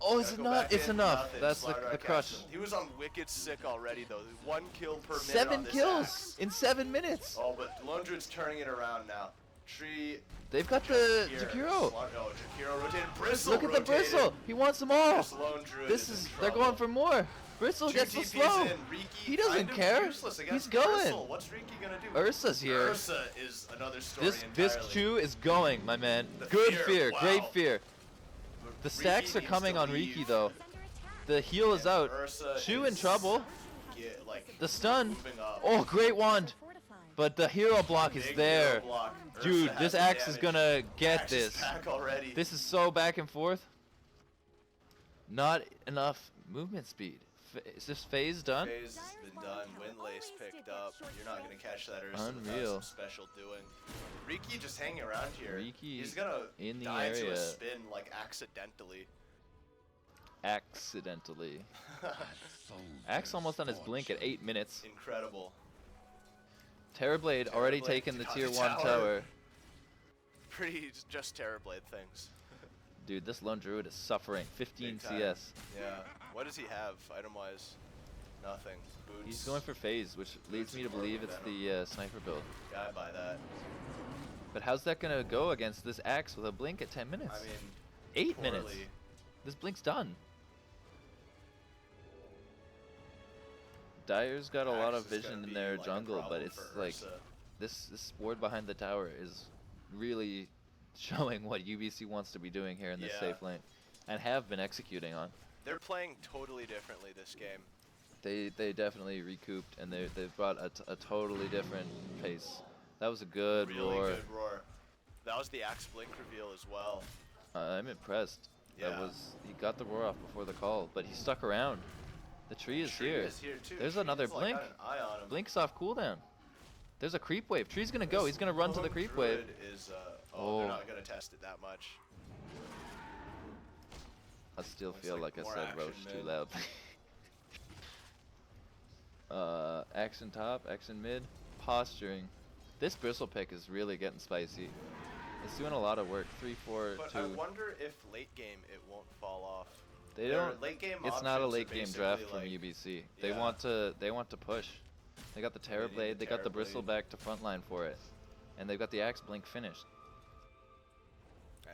Oh, is Gotta it go not? back It's in, enough. nothing. That's the Slardar crush. catches him. He was on wicked sick already though. 1 kill per minute 7 on this kills Axe. in 7 minutes. Oh, but Lone Druid's turning it around now. Tree. They've got the here. Jakiro. Oh, Jakiro rotated. Bristle Look at the rotated. Bristle. He wants them all. This lone druid This is is in they're trouble. going for more. Bristle Two gets the TPs slow. in. Riki He doesn't kind of care. useless He's against going. Bristle. What's Riki gonna do? Ursa's here. Ursa is another story This entirely. Chu is going, my man. The Good fear, fear, great wow. fear. The Riki stacks are needs coming to on leave. Riki though. Is under attack. The heal is And out. Ursa Chu in is trouble. like The stun. moving up. Oh, great wand. Fortified. But the hero block is Big there. hero block. Ursa Dude, has this the axe is damage. gonna get Axe is this. back already. This is so back and forth. Not enough movement speed. Is this phase done? Phase has been done. Windlace picked up. You're not gonna catch that Ursa without Unreal. some special doing. Riki just hanging around here. Riki He's gonna in the die to area. a spin like accidentally. Accidentally. Axe almost on his blink at 8 minutes. Incredible. Terrorblade already Terrorblade taken the got tier the 1 tower. tower. Pretty just Terrorblade things. Dude, this lone druid is suffering. 15 Big time. CS. Yeah. What does he have item-wise? Nothing. Boots. He's going for phase, which leads me to believe it's the sniper build. Yeah, I buy that. But how's that gonna go against this axe with a blink at 10 minutes? I mean, 8 minutes. poorly. This blink's done. Dyer's got a lot of Axe is vision gonna in be their like a jungle, but problem it's for like Ursa. this ward behind the tower is really showing what UBC wants to be doing here in this Yeah. safe lane, and have been executing on. They're playing totally differently this game. They definitely recouped, and they've brought a totally different pace. That was a good Really roar. good roar. That was the axe blink reveal as well. I'm impressed. That Yeah. was he got the roar off before the call, but he stuck around. The tree is Tree here. is here too. There's Tree another is, like, blink. got an eye on him. Blink's off cooldown. There's a creep wave. Tree's gonna go. This He's gonna run to the lone creep wave. druid Is, Oh. they're not gonna test it that much. I still Looks feel like like I more said action Roche too mid. loud. Action top, action mid, posturing. This bristle pick is really getting spicy. It's doing a lot of work. 3, 4, But 2. I wonder if late game it won't fall off. They Their don't. Late game It's not a options are late game draft basically, from like, UBC. yeah. They want to push. They got the They need Terrorblade. the They got the bristle Terrorblade. back to frontline for it, and they've got the axe blink finished.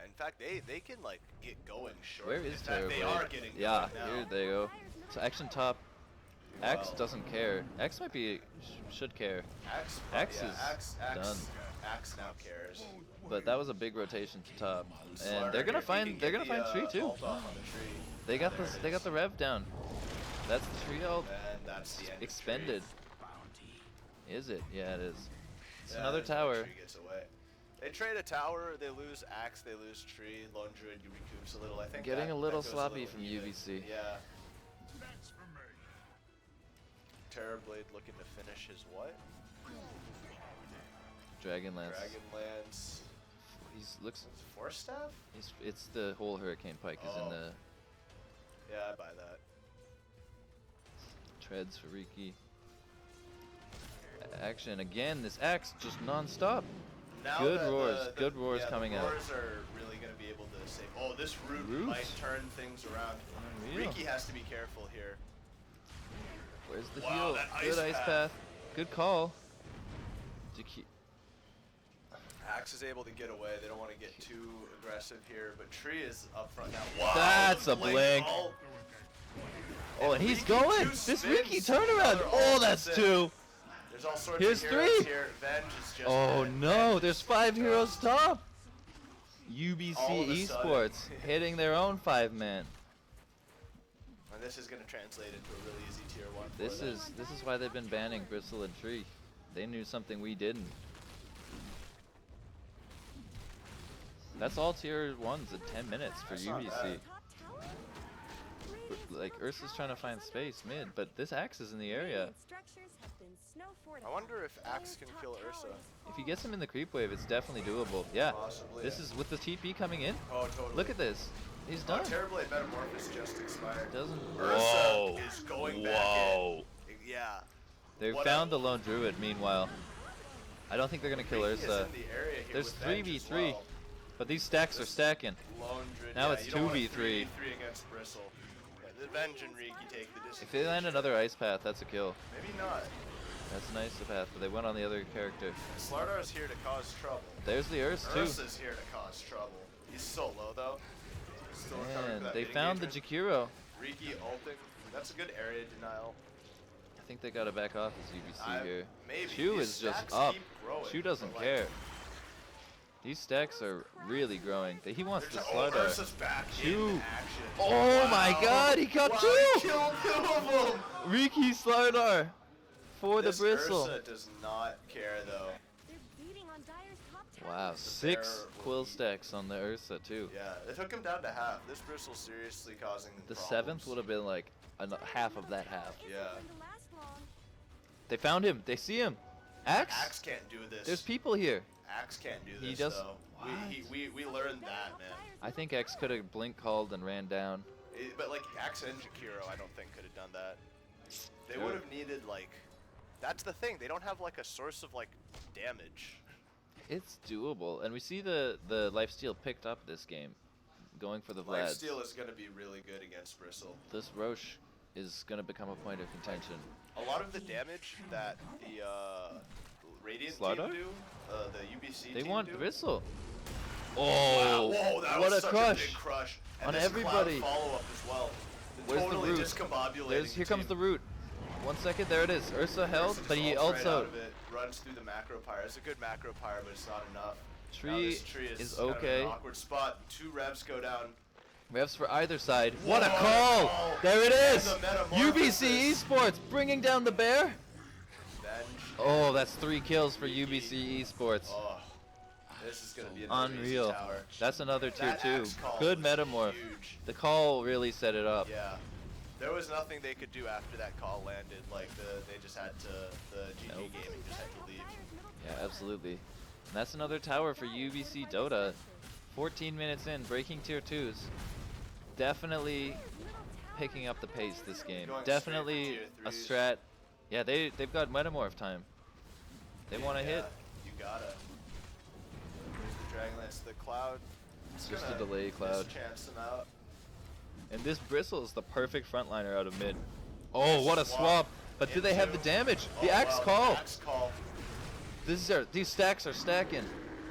In fact, they can like get going short. Where In is fact, Terrorblade? they are getting Yeah, going now. here they go. So action top. Axe Well. doesn't care. Axe might be should care, Axe, Axe yeah, is Axe done. Axe now cares. but that was a big rotation to top, and Slaughter they're gonna here, he find can they're get gonna the, find tree too. ult off on the tree. They got There this. it They got is. the rev down. That's the tree ult. And that's the end of Expended. tree. Is it? Yeah, it is. It's Yeah, another that's why tower. Tree gets away. They trade a tower, they lose axe, they lose tree. Lone druid recoups a little. I think Getting that, a little that goes sloppy little from even. UBC. Yeah. Terrorblade looking to finish his what? Dragonlance. Dragonlance. He's looks. Force staff? It's the whole Hurricane Pike is in Oh. the Yeah, I buy that. treads for Riki. Action again. This axe just non-stop. Now Good that roars, good roars yeah, coming the out. roars are really going to be able to save. Oh, this root Root? might turn things around. Unreal. Riki has to be careful here. Where's the Wow, heal? that Good ice ice path. path. Good call. Jiki- Axe is able to get away. They don't want to get too aggressive here, but Tree is up front now. Wow, That's the a blink. ult. Oh, and he's Riki, going. two This spins, Riki turnaround. another Oh, ult, that's it. 2. There's all sorts Here's of heroes 3. here. Venge is just Oh dead. no, Venge there's is 5 done. heroes top. All UBC of a sudden. Esports hitting their own 5-man. And this is going to translate into a really easy tier 1 for This them. is why they've been banning Bristle and Tree. They knew something we didn't. That's all tier 1s in 10 minutes for That's not UBC. bad. Top tower? Like Ursa's trying to find space mid, but this axe is in the area. Radiant structures have been snow fortified. I wonder if Axe can Top kill tower Ursa. is If he gets him in the creep wave, it's definitely doable. Yeah. Possibly, This yeah. is with the TP coming in. Oh, totally. Look at this. He's Oh, done. Terrorblade Metamorphosis just expired. Doesn't. Ursa Whoa. is going back Whoa. in. Yeah. They What found a- the lone druid. Meanwhile, I don't think they're gonna kill Riki is Ursa. in the area here There's with Venge as 3v3, well. but these stacks are This stacking. Lone Druid, Now yeah, it's you don't want a 2v3. 3v3 against Bristle. Yeah, the Venge and Riki take the If they land disadvantage. another ice path, that's a kill. Maybe not. That's nice to pass, but they went on the other character. Slardar's here to cause trouble. There's the Urs too. Ursa's here to cause trouble. He's so low though. Still recovering Man, from that they mid found the engagement. Jakiro. Riki ulting. That's a good area denial. I think they gotta back off as UBC here. Maybe. Chu These is just stacks up. keep growing, Chu doesn't but, like, care. These stacks are really growing. He wants to there's Slardar. Ursa's back Chu. in action. Oh my god, he caught wow, two! He killed 2 of them! Riki Slardar for This the bristle. Ursa does not care though. They're beating on Dyer's top tower. Wow, The 6 bear will quill be- stacks on the Ursa too. Yeah, it took him down to half. This bristle's seriously causing them The problems. 7th would have been like half of that half. Isn't Yeah. going to last long. They found him. They see him. Axe? Axe can't do this. There's people here. Axe can't do He this just- though. We learned that, man. I think X could have blink called and ran down. But like Axe and Jakiro, I don't think could have done that. They Sure. would have needed like. That's the thing. They don't have like a source of like damage. It's doable, and we see the lifesteal picked up this game, going for the Vlads. Lifesteal is going to be really good against Bristle. This Roche is going to become a point of contention. A lot of the damage that the Radiant Slardar? team do, the UBC They team want do. Bristle. Wow, Oh, whoa, that what was a such crush! a big crush. And On this everybody. Cloud follow-up as well. Where's Totally the root? discombobulating Here comes the team. root. 1 second, there it is. Ursa held, Ursa but just he ults right also out of it, runs through the macro pyre. It's a good macro pyre, but it's not enough. Now tree this tree is kind of okay. an awkward spot. 2 revs go down. Revs for either side. What a Whoa, call! call. There it And is. the metamorphosis. UBC Esports bringing down the bear. Venge. Oh, that's 3 kills for UBC Esports. Oh, this is gonna be another easy Unreal. tower. That's another tier That 2. axe call Good was metamorph. huge. The call really set it up. Yeah. There was nothing they could do after that call landed. Like they just had to. The GG Nope. Gaming just had to leave. Yeah, absolutely. And that's another tower for UBC Dota. 14 minutes in, breaking tier 2s. Definitely picking up the pace this game. Going straight for Definitely tier a 3s. strat. Yeah, they've got metamorph time. They want to Yeah, hit. You gotta. There's the Dragonlance, the Cloud. It's just a delay Cloud. Chance them out. And this Bristle is the perfect frontliner out of mid. Oh, what a Swap swap! But do they have the into- damage? The Oh, axe wow, call. The axe call. These stacks are stacking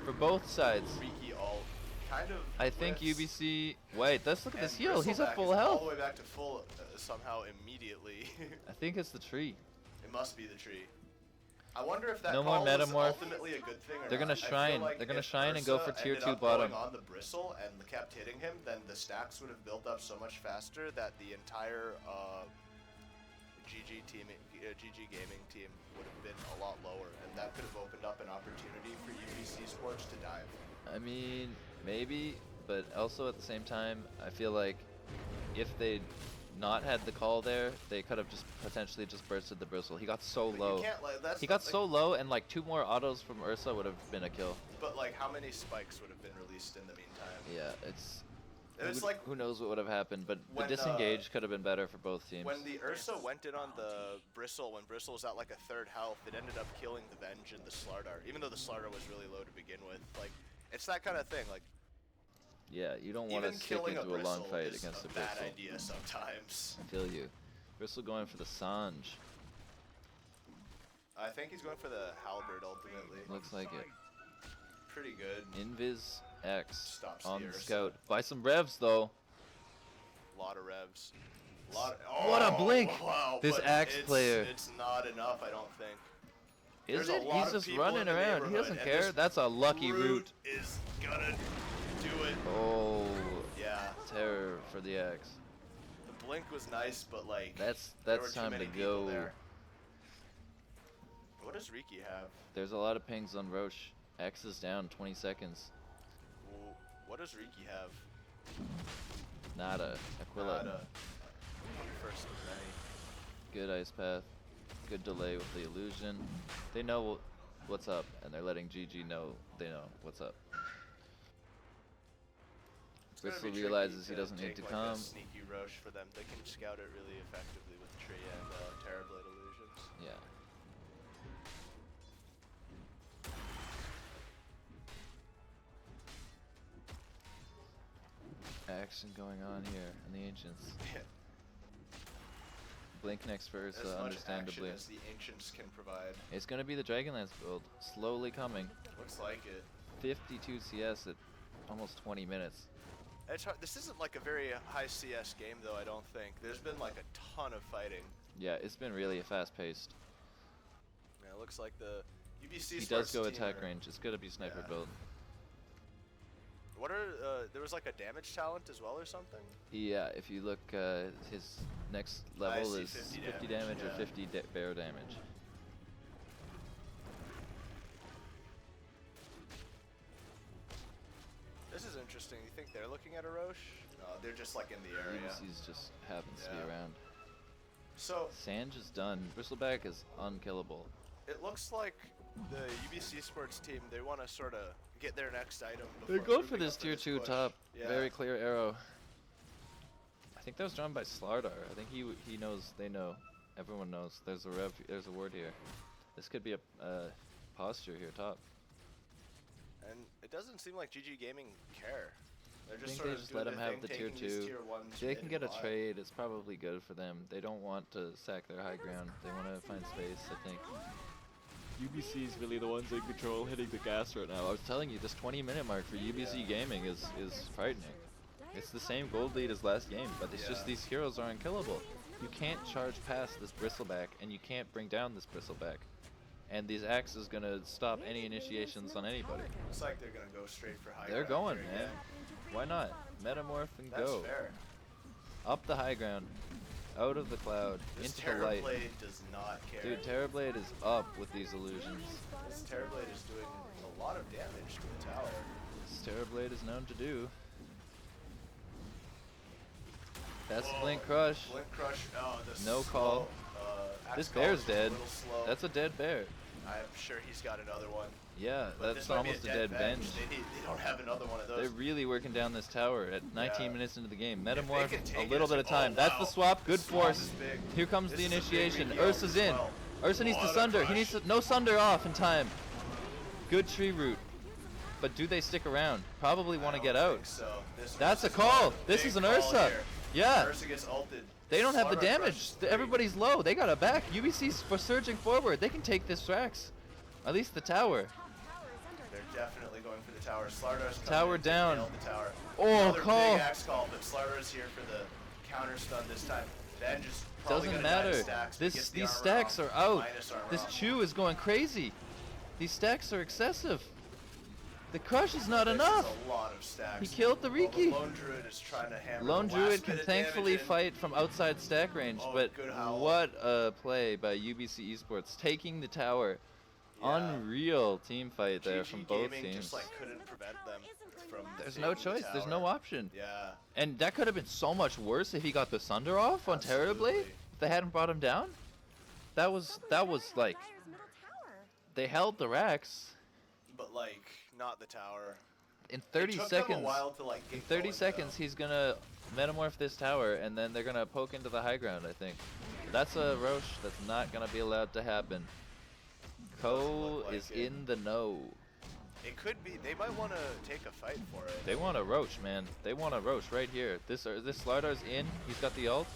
for both sides. Freaky ult. Kind of. I think blitz. UBC. Wait, let's look at this And heal. He's at Bristleback full is health. All the way back to full somehow immediately. I think it's the tree. It must be the tree. I wonder if that No more call was metamorph. ultimately a good thing or They're not. gonna I feel shine. like They're gonna if shine and go Ursa for tier ended 2 up bottom. going on the Bristle and kept hitting him, then the stacks would have built up so much faster that the entire GG Gaming team would have been a lot lower, and that could have opened up an opportunity for UBC Sports to dive. I mean, maybe, but also at the same time, I feel like if they'd not had the call there, they could have just potentially just bursted the Bristle. He got so But low. you can't, like, that's He the got thing. so low, and like 2 more autos from Ursa would have been a kill. But like, how many spikes would have been released in the meantime? Yeah, it's. It's like who knows what would have happened, but when, the disengage could have been better for both teams. when the Ursa went in on the Bristle, when Bristle was at like a 3rd health, it ended up killing the Venge and the Slardar, even though the Slardar was really low to begin with. Like, it's that kind of thing. Like, Yeah, you don't want even to stick killing into a a long Bristle fight is against a a bad Bristle. idea sometimes. I feel you. Bristle going for the Sanj. I think he's going for the Halberd ultimately. Looks like it. Pretty good. Invis X Stops on the the Ursa. scout. Buy some revs though. Lot of revs. Lot. What a Oh, blink! Wow, This but Axe it's- player. It's not enough, I don't think. Is There's a it? lot He's of just people running in the around. He neighborhood, doesn't and care. this That's a lucky route. Is gonna do it. Oh, Yeah. terror for the Axe. The blink was nice, but like That's there were too time to many people go. there. What does Riki have? There's a lot of pings on Roche. X is down 20 seconds. What does Riki have? Nada. Aquila. Nada. First of many. Good ice path. Good delay with the illusion. They know what's up, and they're letting GG know they know what's up. It's gonna Bristle be realizes tricky he doesn't need take, to like, a come. sneaky Roche for them. They can scout it really effectively with Tree and Terrorblade illusions. Yeah. Action going on here in the Ancients. Blink next for as Ursa, much understandably. action as the Ancients can provide. It's gonna be the Dragonlance build, slowly coming. Looks like it. 52 CS at almost 20 minutes. It's hard. This isn't like a very high CS game, though, I don't think. There's been like a ton of fighting. Yeah, it's been really fast-paced. Yeah, it looks like the UBC He Sports does go team attack are- range. It's gonna be sniper Yeah. build. What are, there was like a damage talent as well or something? Yeah, if you look, his next level see is 50 50 damage, damage or yeah. 50 bear damage. This is interesting. You think they're looking at a Roche? No, they're just like in the area. UBC's just happens to be Yeah. around. So Sanj is done. Bristleback is unkillable. it looks like the UBC Sports team, they want to sort of get their next item. They're before going for moving this up tier in 2 push. top. Yeah. Very clear arrow. I think that was drawn by Slardar. I think he knows. They know. Everyone knows. There's a rev. There's a ward here. This could be a posture here top. And it doesn't seem like GG Gaming care. They're I just think sort they of just doing let him their have thing, the tier taking these 2. tier ones If they mid can and get a wide. trade, it's probably good for them. They don't want to sack their high ground. They want to find space, I think. UBC is really the ones in control, hitting the gas right now. I was telling you, this 20-minute mark for UBC Gaming is frightening. It's the same gold lead as last game, but it's just Yeah. these heroes are unkillable. You can't charge past this Bristleback, and you can't bring down this Bristleback. And these Axe is gonna stop any initiations on anybody. Looks like they're gonna go straight for high They're ground going, here man. again. Why not? Metamorph and That's go. fair. Up the high ground. Out of the cloud. This into the light. Terrorblade does not care. Dude, Terrorblade is up with these illusions. This Terrorblade is doing a lot of damage to the tower. This Terrorblade is known to do. That's Whoa, Blink Crush. Blink Crush. Oh, the No slow, call. Axe This call bear's is dead. A little slow. That's a dead bear. I'm sure he's got another one. Yeah, But that's this might be almost a dead bench. They don't have another one of those. They're really working down this tower at 19 Yeah. minutes into the game. they Metamorph, can take a it, little it's bit of like, time. oh, That's wow. the swap. Good The swap force. is big. Here comes This the is a big initiation. reveal Ursa's as in. well. Ursa needs to What a sunder. He crush. needs to no sunder off in time. Good tree root. But do they stick around? Probably want to get out. So. That's a call. This is an Ursa. Yeah. Ursa gets ulted. They don't have the Slardar damage. crushes three. Everybody's low. They got a back. UBC's for surging forward. They can take this Strax. At least the tower. They're definitely going for the tower. Slardar's coming Tower in to down. nail the tower. Oh, Another call. big axe call, but Slardar's here for the counter stun this time. Ben just probably Doesn't gonna die to matter. stacks, but gets the These armor stacks off, are out. minus armor This off. Chew is going crazy. These stacks are excessive. The crush is not This enough. is a lot of stacks. He killed the Well, Riki. Lone Druid is trying to hammer Lone the Druid last can bit of thankfully damage in. fight from outside stack range, Oh, but good howl. what a play by UBC Esports, taking the tower. Yeah. Unreal team fight there GG from both Gaming teams. just like couldn't prevent them from There's no taking the choice. There's no tower. option. Yeah. And that could have been so much worse if he got the Sunder off on Terrorblade. Absolutely. If they hadn't brought him down. That was like they held the racks But like not the tower. in It 30 took them a seconds. while to like In get 30 going, seconds, though. he's gonna metamorph this tower, and then they're gonna poke into the high ground. I think that's a Roche that's not gonna be allowed to happen. Ko look like is it. in the know. It could be. They might want to take a fight for it. They want a Roche, man. They want a Roche right here. This Slardar's in. He's got the ult.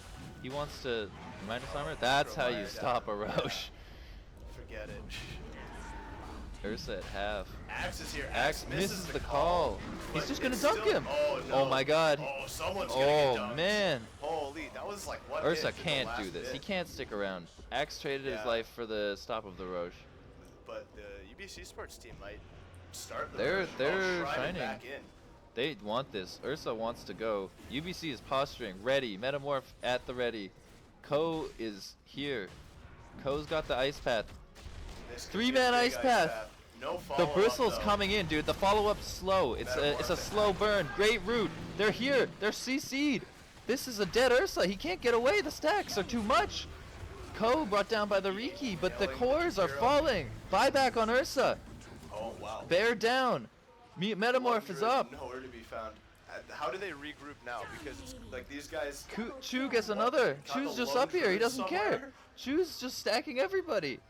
He wants to minus armor. That's how you Micromire stop a down. Roche. Forget it. Ursa at half. Axe is here. Axe misses the call. He's But just gonna it's dunk still- him. Oh, no. Oh my god. Oh, someone's gonna Oh get dunked. man. Holy, that was like what? Ursa hit in the can't last do this. bit. He can't stick around. Axe traded his Yeah. life for the stop of the Roche. But the UBC Sports team might start the They're- push. they're Shrine it shining. back in. They want this. Ursa wants to go. UBC is posturing. Ready. Metamorph at the ready. Ko is here. Ko's got the ice path. This could Three-man be a big ice path. No The follow-up, bristle's though. coming in, dude. The follow-up's slow. It's a slow burn. Great route. They're here. They're CC'd. This is a dead Ursa. He can't get away. The stacks are too much. Ko brought down by the Riki, but the Nailing the cores are Jakiro. falling. Buyback on Ursa. Oh wow. Bear down. Metamorph Lone is Druid up. Nowhere to be found. How do they regroup now? Because it's like these guys. Chu gets another. Got Chu's the just Lone up here. He Druid doesn't care. somewhere. Chu's just stacking everybody.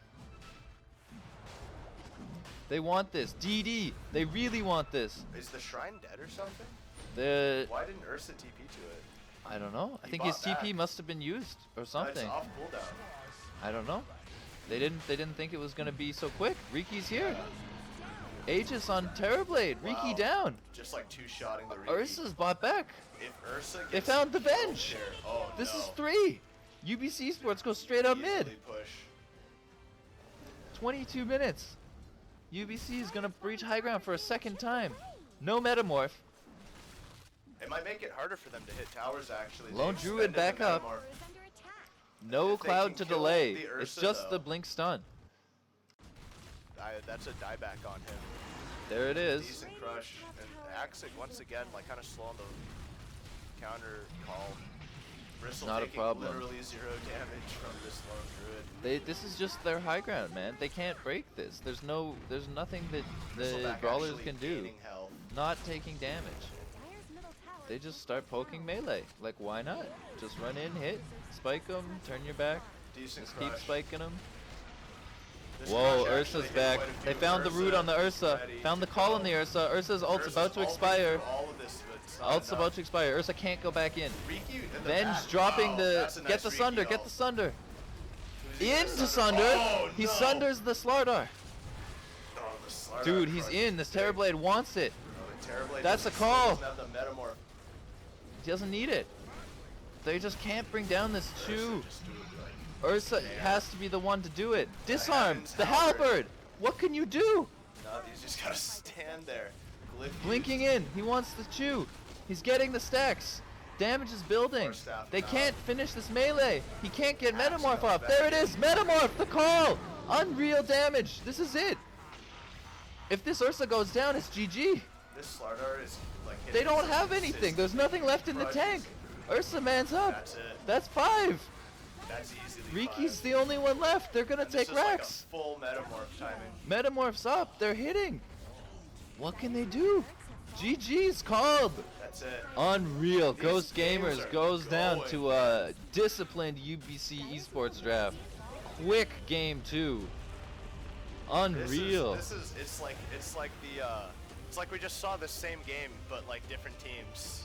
They want this. DD. They really want this. Is the shrine dead or something? The Why didn't Ursa TP to it? I don't know. I He think his bought TP back. must have been used or It's something. off cooldown. I don't know. They didn't think it was gonna be so quick. Riki's here. Aegis on Terrorblade. Riki Wow. down. Just like two-shotting the Riki. Ursa's bought back. If Ursa gets They found the killed bench. here- Oh, This no. is 3. UBC Sports goes straight up Easily mid. push. 22 minutes. UBC is gonna breach high ground for a second time. No Metamorph. It might make it harder for them to hit towers, actually. They Lone Druid expended back the up. Metamorph. Is under attack. No If they cloud can to kill delay. the It's Ursa, just the though. blink stun. That's a dieback on him. There it is. Decent crush. And Axic, once again, like kind of slow on the counter call. Bristle Not a taking problem. literally 0 damage from this Lone Druid. This is just their high ground, man. They can't break this. There's nothing that the Bristleback brawlers actually can do. gaining health. Not taking damage. Dire's middle tower They just start poking melee. Like, why not? Just run in, hit, spike them, turn your back, Decent just crush. keep spiking them. This Whoa, crush actually Ursa's hit back. quite a few They with found the root on the Ursa. Ready Found the to call go. on the Ursa. Ursa's ult's Ursa's about to ulting expire. through all of this, but it's not Ult's enough. about to expire. Ursa can't go back in. Riki in the Venge back. dropping Wow, the... that's a Get nice the Riki Sunder, get ult. the Sunder. Who's he gonna Into Sunder. Oh, He no. Sunders the Slardar. Oh, the Slardar Dude, he's crush in. is This big. Terrorblade wants it. Oh, the Terrorblade That's a doesn't- call. doesn't have the Metamorph. He doesn't need it. They just can't bring down this Ursa Chew. just do it, like, Ursa has to be the one to do it. Disarm. Heaven's The Halberd. Halberd. What can you do? No, he's just gotta stand there. Glyph Blinking used. in. He wants the Chew. He's getting the stacks. Damage is building. Force staff They him can't out. finish this melee. He can't get Axe Metamorph comes off. back There it in. is. Metamorph. The call. Unreal damage. This is it. If this Ursa goes down, it's GG. This Slardar is like They hitting don't some have anything. consistent There's nothing left in the crushes. tank. Ursa man's up. That's it. That's 5. That's easily Riki's 5. the only one left. They're gonna And this take is like a racks. full Metamorph timing. Metamorph's up. They're hitting. What can they do? GG's called. That's it. Unreal. These Ghost games Gamers are goes down going, to a disciplined UBC esports draft. Quick game 2. Unreal. It's like we just saw the same game but like different teams.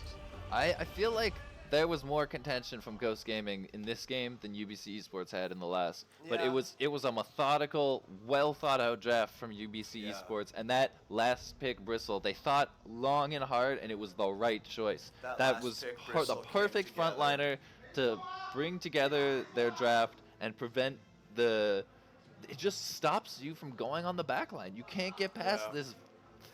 I feel like there was more contention from Ghost Gaming in this game than UBC Esports had in the last. But Yeah. it was a methodical, well thought out draft from UBC Yeah. Esports, and that last pick Bristle, they thought long and hard, and it was the right choice. That That last was pick the Bristle came perfect together. frontliner to bring together their draft and prevent the. It just stops you from going on the back line. You can't get past Yeah. this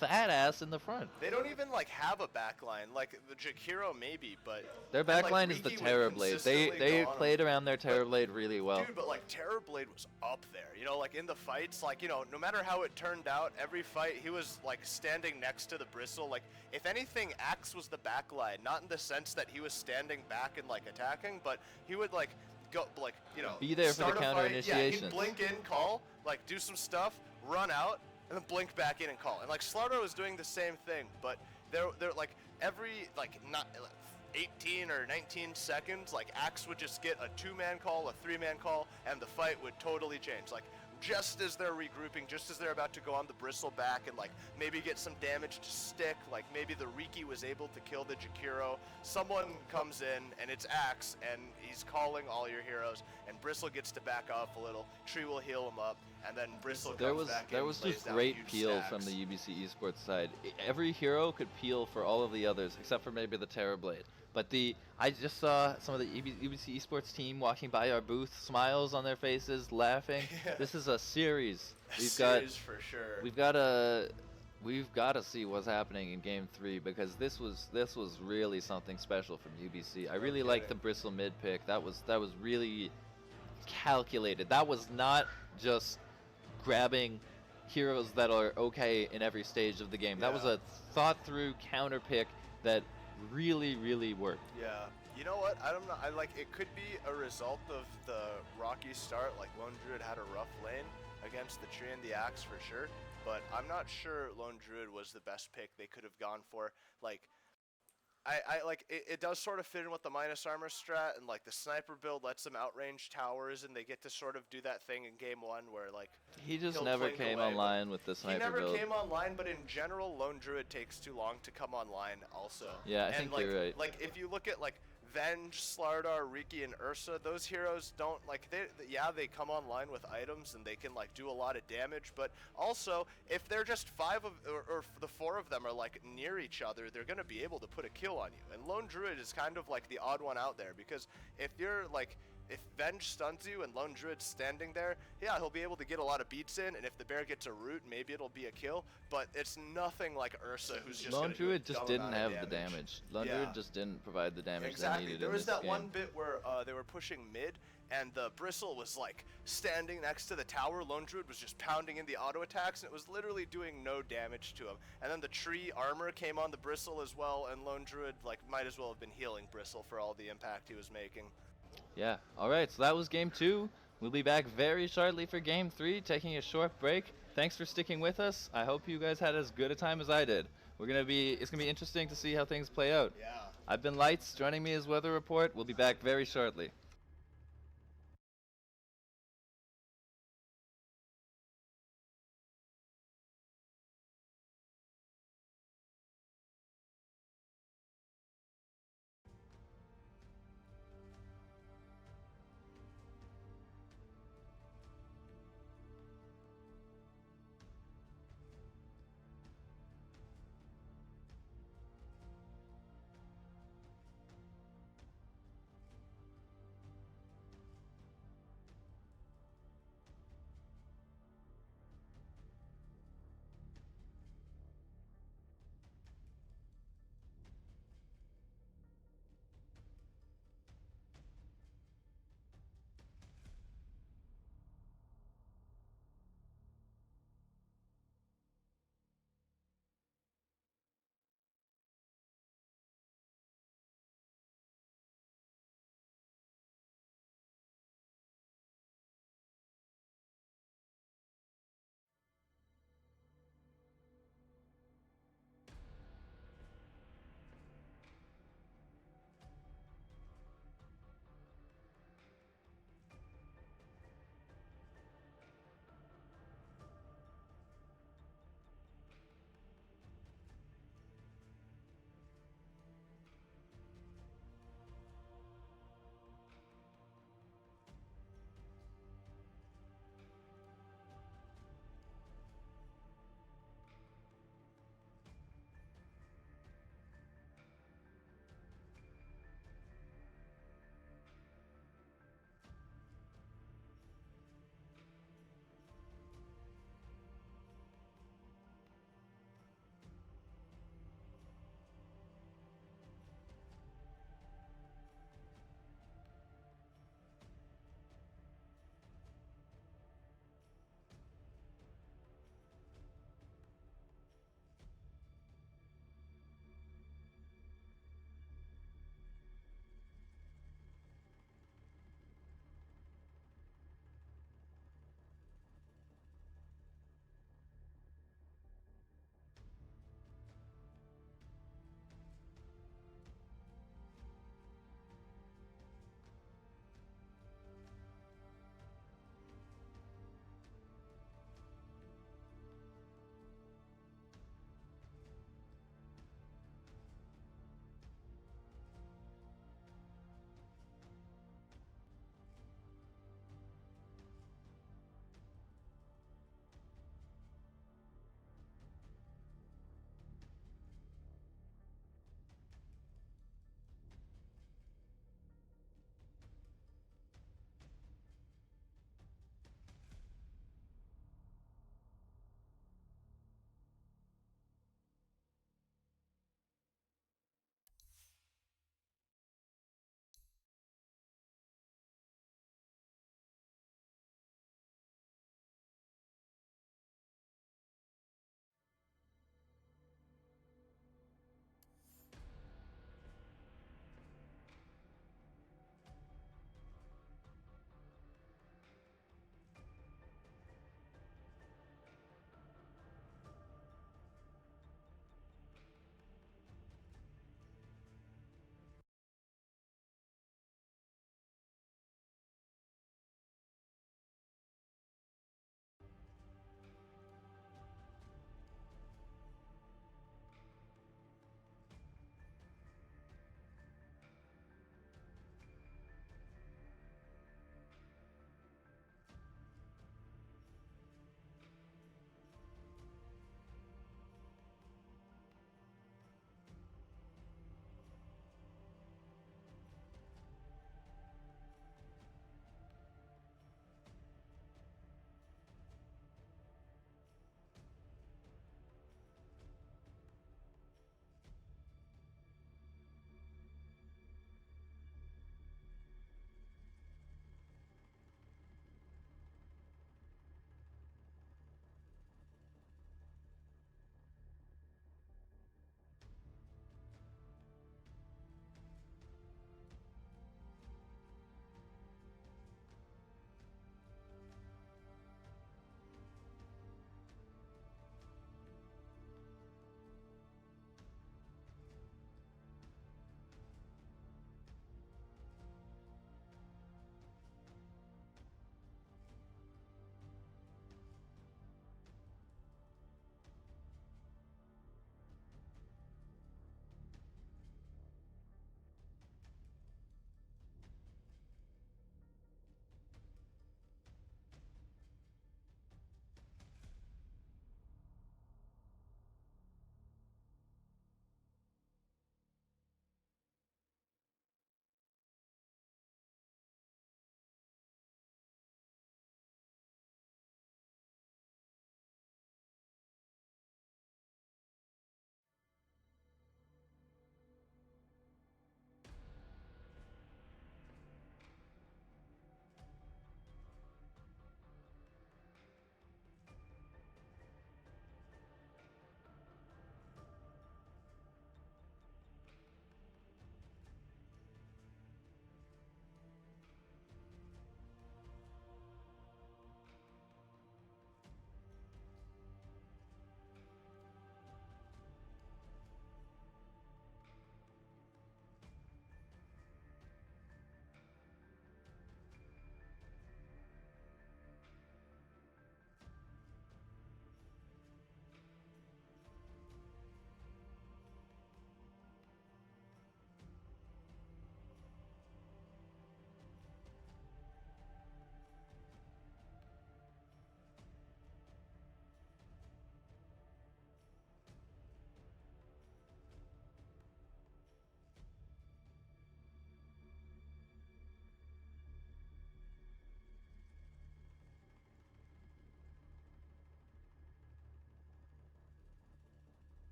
fat ass in the front. They don't even like have a backline. Like the Jakiro maybe, but Their and, like, backline is the Riki would Terrorblade. They consistently go on played him. around their Terrorblade really well. Dude, but like Terrorblade was up there. You know, like in the fights, like, you know, no matter how it turned out, every fight he was like standing next to the Bristle. Like, if anything, Axe was the backline. Not in the sense that he was standing back and like attacking, but he would like go, like, you know, Be there for the start a counter fight, Yeah, he'd initiations. blink in, call, like do some stuff, run out, and then blink back in and call. And like Slardar was doing the same thing, but they're like every like not. 18 or 19 seconds, like Axe would just get a 2-man call, a 3-man call, and the fight would totally change. Like, just as they're regrouping, just as they're about to go on the Bristle back and like maybe get some damage to stick, like maybe the Riki was able to kill the Jakiro, someone comes in and it's Axe and he's calling all your heroes, and Bristle gets to back off a little, Tree will heal him up, and then Bristle There comes was back there in, was lays just down great huge peel stacks. from the UBC Esports side. Every hero could peel for all of the others except for maybe the Terrorblade. But I just saw some of the UBC Esports team walking by our booth, smiles on their faces, laughing. Yeah. This is a series. Series for sure. We've got to see what's happening in Game 3 because this was really something special from UBC. I really like the Bristle mid pick. That was really calculated. That was not just grabbing heroes that are okay in every stage of the game. That was Yeah. a thought through counter pick that really worked. Yeah. You know what? I don't know. I like it could be a result of the rocky start. Like Lone Druid had a rough lane against the Tree and the Axe for sure, but I'm not sure Lone Druid was the best pick they could have gone for. Like I like it does sort of fit in with the minus armor strat, and like the sniper build lets them outrange towers, and they get to sort of do that thing in game 1 where like He just He'll never cling came away, but online with the he sniper never build. came online, but in general, Lone Druid takes too long to come online also. Yeah, I and think like, you're right. Like, if you look at, like, Venge, Slardar, Riki, and Ursa, those heroes don't, like, they come online with items and they can, like, do a lot of damage, but also, if they're just or the 4 of them are, like, near each other, they're gonna be able to put a kill on you. And Lone Druid is kind of, like, the odd one out there, because if you're, like, if Venge stuns you and Lone Druid's standing there, yeah, he'll be able to get a lot of beats in, and if the bear gets a root, maybe it'll be a kill, but it's nothing like Ursa, who's just Lone gonna do a Druid just dumb didn't amount of have the damage. Lone Yeah. Druid just didn't provide the damage Exactly. they needed There in was this that game. one bit where they were pushing mid, and the Bristle was like standing next to the tower. Lone Druid was just pounding in the auto attacks, and it was literally doing no damage to him. And then the tree armor came on the Bristle as well, and Lone Druid like might as well have been healing Bristle for all the impact he was making. Yeah. All right. So that was game 2. We'll be back very shortly for game 3, taking a short break. Thanks for sticking with us. I hope you guys had as good a time as I did. It's gonna be interesting to see how things play out. Yeah. I've been Lights. Joining me is Weather Report. We'll be back very shortly.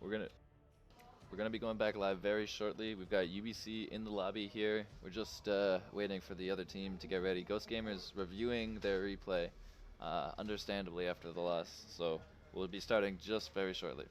We're gonna be going back live very shortly. We've got UBC in the lobby here. We're just waiting for the other team to get ready. Ghost Gamers reviewing their replay, understandably after the loss. So we'll be starting just very shortly.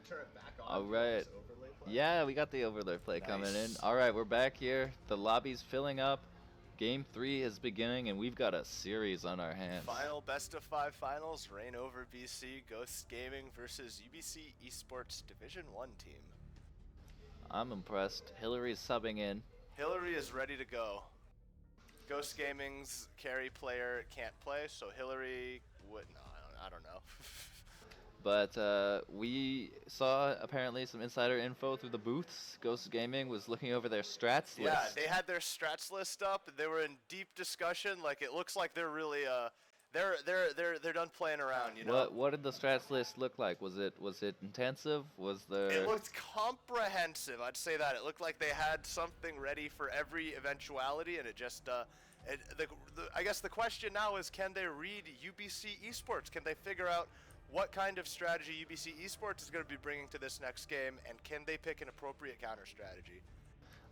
Turn it back on. All right. Yeah, we got the overlay play coming in. Nice. All right, we're back here. The lobby's filling up. Game 3 is beginning, and we've got a series on our hands. Final best of 5 finals, reign over BC, Ghost Gaming versus UBC Esports Division 1 team. I'm impressed. Hillary's subbing in. Hillary is ready to go. Ghost Gaming's carry player can't play, so Hillary would, no, I don't know. But we saw apparently some insider info through the booths. Ghost Gaming was looking over their strats list. Yeah, they had their strats list up. They were in deep discussion. Like, it looks like they're really they're done playing around, you know. What did the strats list look like? Was it intensive? Was there? It looked comprehensive. I'd say that. It looked like they had something ready for every eventuality, and it just I guess the question now is, can they read UBC Esports? Can they figure out what kind of strategy UBC Esports is going to be bringing to this next game, and can they pick an appropriate counter strategy?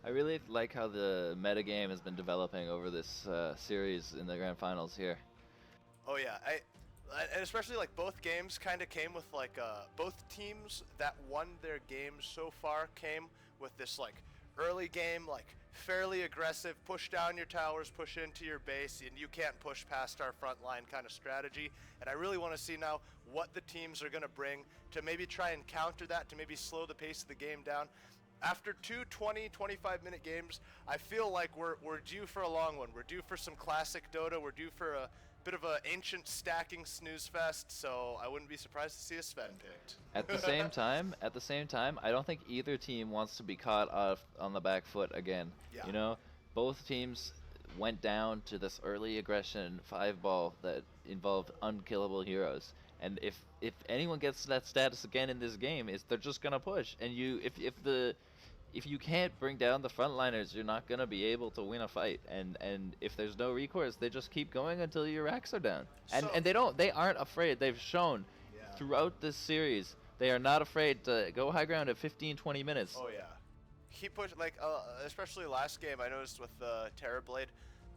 I really like how the metagame has been developing over this series in the grand finals here. Oh yeah, and especially like both games kind of came with like both teams that won their games so far came with this like early game, like fairly aggressive, push down your towers, push into your base, and you can't push past our front line kind of strategy. And I really want to see now what the teams are going to bring to maybe try and counter that, to maybe slow the pace of the game down. After two 20-25-minute games, I feel like we're due for a long one. We're due for some classic Dota. We're due for a bit of an ancient stacking snooze fest, so I wouldn't be surprised to see a Sven picked. At the same time, I don't think either team wants to be caught off on the back foot again. Yeah. You know, both teams went down to this early aggression 5-ball that involved unkillable heroes. And if anyone gets that status again in this game, they're just gonna push. And if if you can't bring down the frontliners, you're not gonna be able to win a fight. And if there's no recourse, they just keep going until your racks are down. And they aren't afraid. They've shown throughout this series they are not afraid to go high ground at 15, 20 minutes. Oh yeah. He pushed, like, especially last game, I noticed with Terrorblade,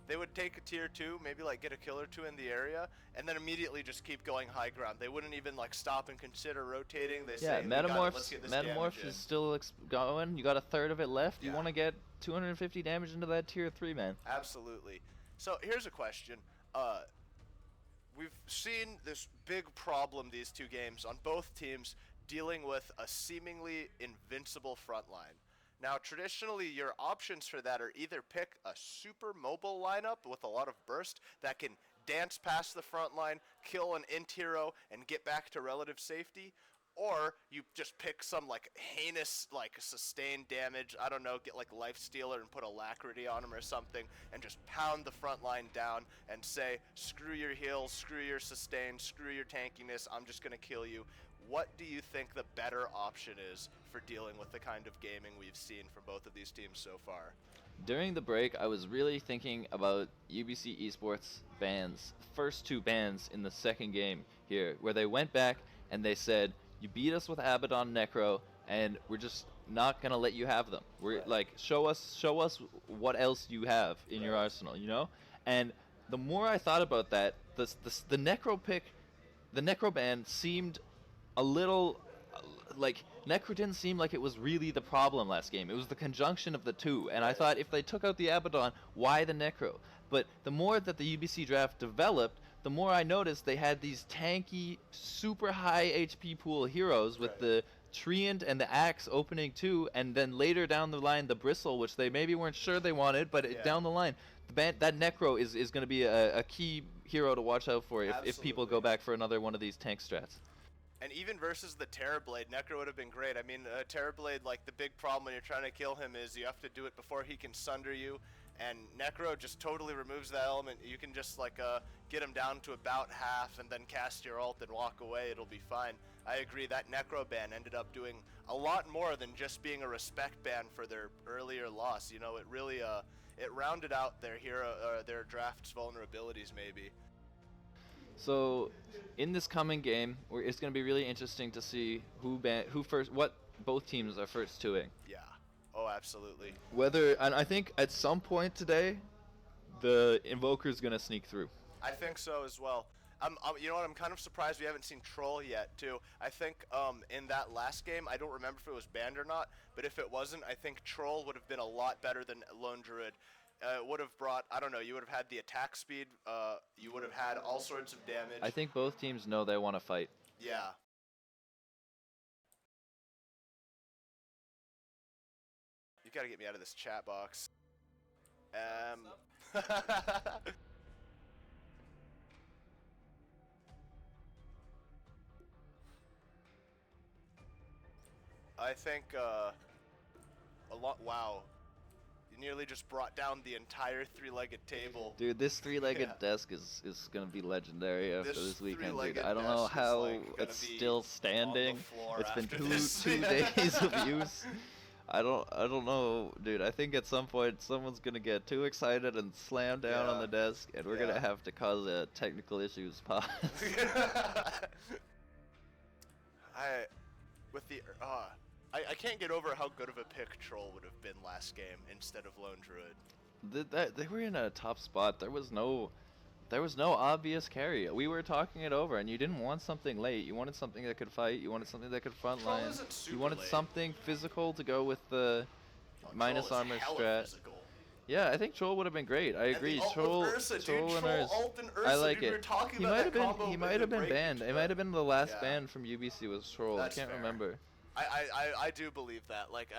they would take a tier 2, maybe like get a kill or 2 in the area, and then immediately just keep going high ground. They wouldn't even like stop and consider rotating. They say, let's get this Metamorph is still going. You got a third of it left. You want to get 250 damage into that tier 3, man. Absolutely. So here's a question. We've seen this big problem these two games on both teams dealing with a seemingly invincible front line. Now, traditionally, your options for that are either pick a super mobile lineup with a lot of burst that can dance past the front line, kill an int hero, and get back to relative safety, or you just pick some, like, heinous, like, sustained damage, I don't know, get, like, Lifestealer and put Alacrity on him or something, and just pound the front line down and say, screw your heals, screw your sustain, screw your tankiness, I'm just gonna kill you. What do you think the better option is for dealing with the kind of gaming we've seen from both of these teams so far? During the break, I was really thinking about UBC Esports bans, first 2 bans in the second game here, where they went back and they said, you beat us with Abaddon Necro, and we're just not gonna let you have them. We're like, show us what else you have in your arsenal, you know? And the more I thought about that, the Necro pick, the Necro ban seemed a little, like, Necro didn't seem like it was really the problem last game. It was the conjunction of the two, and I thought if they took out the Abaddon, why the Necro? But the more that the UBC draft developed, the more I noticed they had these tanky, super high HP pool heroes with the Treant and the Axe opening too, and then later down the line the Bristle, which they maybe weren't sure they wanted, but down the line, that Necro is going to be a key hero to watch out for if people go back for another one of these tank strats. And even versus the Terrorblade, Necro would have been great. I mean, Terrorblade, like, the big problem when you're trying to kill him is you have to do it before he can sunder you, and Necro just totally removes that element. You can just, like, get him down to about half and then cast your ult and walk away. It'll be fine. I agree, that Necro ban ended up doing a lot more than just being a respect ban for their earlier loss. You know, it really, it rounded out their their draft's vulnerabilities, maybe. So, in this coming game, it's going to be really interesting to see what both teams are first toing. Yeah. Oh, absolutely. And I think at some point today, the Invoker's going to sneak through. I think so as well. You know what? I'm kind of surprised we haven't seen Troll yet, too. I think in that last game, I don't remember if it was banned or not, but if it wasn't, I think Troll would have been a lot better than Lone Druid. Would have brought, I don't know, you would have had the attack speed, you would have had all sorts of damage. I think both teams know they want to fight. Yeah. You gotta get me out of this chat box. I think, wow. You nearly just brought down the entire 3-legged table. Dude, this 3-legged desk is gonna be legendary after this weekend, dude. I don't know desk is, how like, it's gonna be still standing. on the floor It's been after two days of use. I don't know, dude. I think at some point someone's gonna get too excited and slam down on the desk, and we're gonna have to cause a technical issues pause. I can't get over how good of a pick Troll would have been last game instead of Lone Druid. They were in a tough spot. There was no obvious carry. We were talking it over, and you didn't want something late. You wanted something that could fight. You wanted something that could frontline. You wanted something physical to go with the minus armor strat. Physical. Yeah, I think Troll would have been great. I agree. Troll and Ursa. I like it. He might have been banned. It might have been the last ban from UBC was Troll. That's I can't fair. remember. I do believe that. Like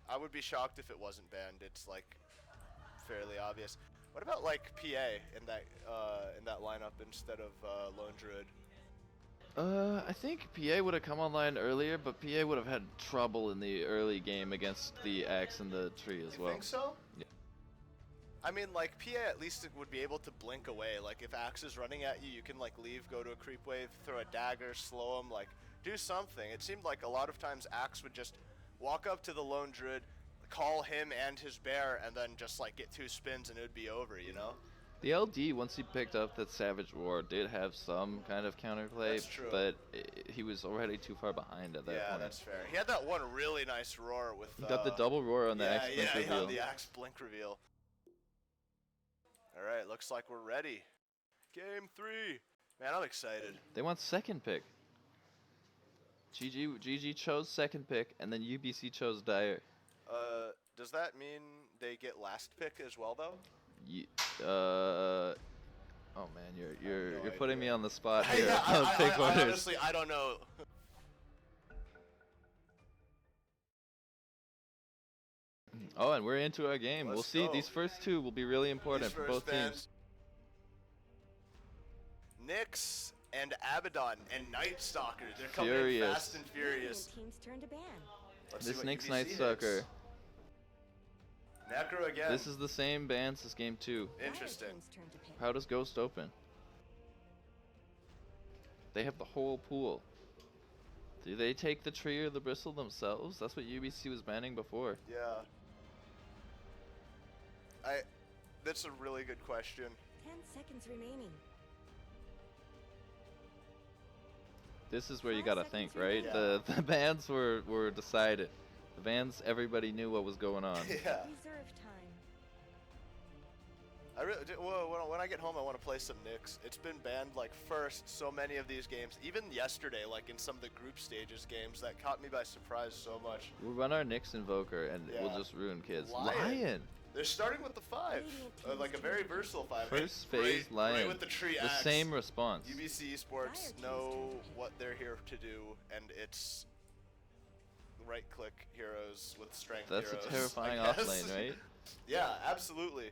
I would be shocked if it wasn't banned. It's like fairly obvious. What about like PA in that lineup instead of Lone Druid? I think PA would have come online earlier, but PA would have had trouble in the early game against the Axe and the tree as well. You think so? Yeah. I mean, like, PA at least would be able to blink away. Like, if Axe is running at you, you can, like, leave, go to a creep wave, throw a dagger, slow him, like, do something. It seemed like a lot of times Axe would just walk up to the lone druid, call him and his bear, and then just like get 2 spins and it would be over, you know? The LD, once he picked up that Savage Roar, did have some kind of counterplay, That's true. but he was already too far behind at that Yeah, point. that's fair. He had that one really nice roar with. He got the double roar on the Axe Blink reveal. Yeah, the Axe Blink reveal. All right, looks like we're ready. Game 3. Man, I'm excited. They want second pick. GG chose second pick, and then UBC chose Dire. Does that mean they get last pick as well, though? Oh man, you're no putting me idea. on the spot here. Yeah, on pick I orders. honestly, I don't know. Oh, and we're into our game. We'll Let's see. go. These first 2 will be really important These for first both teams. Nyx and Abaddon and Night Stalker. They're coming in Furious. fast and furious. Radiant team's turn to ban. Let's see This what Nyx UBC Night hits. Stalker. Necro again. This is the same bans as game 2. Interesting. Dire team's turn to pick. How does Ghost open? They have the whole pool. Do they take the tree or the bristle themselves? That's what UBC was banning before. Yeah. That's a really good question. 10 seconds remaining. This is where you 5 gotta seconds think, right? remaining. The bans were decided. The bans, everybody knew what was going on. Yeah. Reserve time. When I get home, I want to play some Nyx. It's been banned like first so many of these games. Even yesterday, like in some of the group stages games, that caught me by surprise so much. We'll run our Nyx Invoker and we'll Yeah. just ruin kids. Lion. They're starting with the 5, like a very versatile 5. First Right- phase Lion. Right with the tree The axe. same response. UBC Esports Dire know team's turn to pick. what they're here to do, and it's right-click heroes with strength That's heroes. a terrifying I off guess. lane, right? Yeah, absolutely.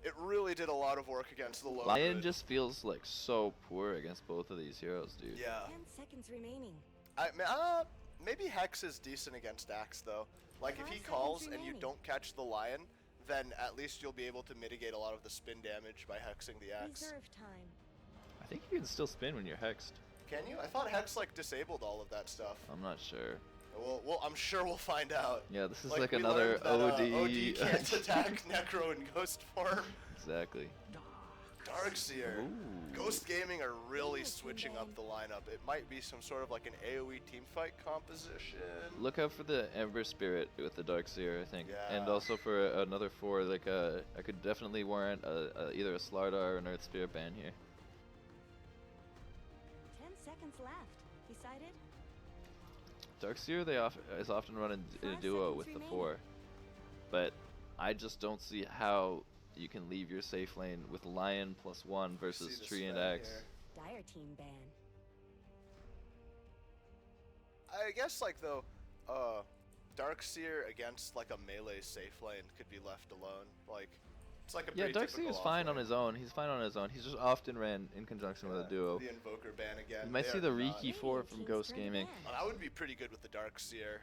It really did a lot of work against the low. Lion druid. just feels like so poor against both of these heroes, dude. Yeah. 10 seconds remaining. Maybe Hex is decent against Axe though. Like if 5 he seconds calls and you remaining. don't catch the Lion, then at least you'll be able to mitigate a lot of the spin damage by hexing the Axe. Reserve time. I think you can still spin when you're hexed. Can you? I thought Hex like disabled all of that stuff. I'm not sure. Well, I'm sure we'll find out. Yeah, this is like we another learned that, OD. OD can't attack Necro in Ghost form. Exactly. Darkseer. Ooh. Ghost Gaming are really switching up the lineup. It might be some sort of like an AoE teamfight composition. Look out for the Ember Spirit with the Darkseer, I think. And Yeah. also for another 4, like I could definitely warrant either a Slardar or an Earth Spirit ban here. 10 seconds left. Decided? Darkseer is often run in a 5 duo seconds with the remaining. 4, but I just don't see how you can leave your safe lane with Lion +1 versus See the Tree and Sven Axe. here. Dire team ban. I guess like though, Darkseer against like a melee safe lane could be left alone. Like it's like a Yeah, pretty Darkseer typical is fine on off-lane. his own. He's fine on his own. He's just often ran in conjunction with a duo. The Invoker ban again. You might They see are the not- Riki 4 from Team's Ghost turn to Gaming. ban. Oh, that would be pretty good with the Darkseer.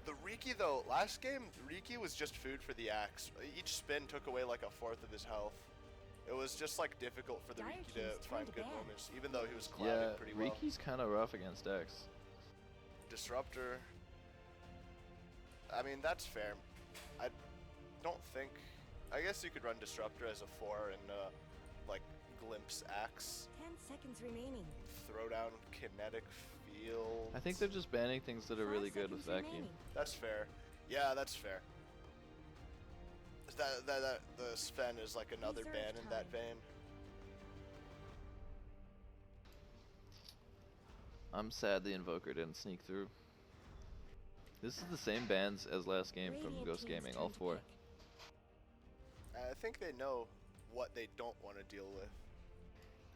The Riki though, last game, Riki was just food for the Axe. Each spin took away like a fourth of his health. It was just like difficult for the Dire Riki team's to turn find to good ban. moments, even though he was Yeah, collabing pretty well. Riki's kind of rough against X. Disruptor. I mean, that's fair. I don't think. I guess you could run Disruptor as a 4 and like glimpse Axe, 10 seconds remaining. throw down Kinetic Field. I think they're just banning things that are 5 really good with seconds Vacuum. remaining. That's fair. Yeah, that's fair. The Sven is like another Reserve ban in that time. vein. I'm sad the Invoker didn't sneak through. This is the same bans as last game from Radiant Ghost team's Gaming, turn all to 4. pick. I think they know what they don't want to deal with.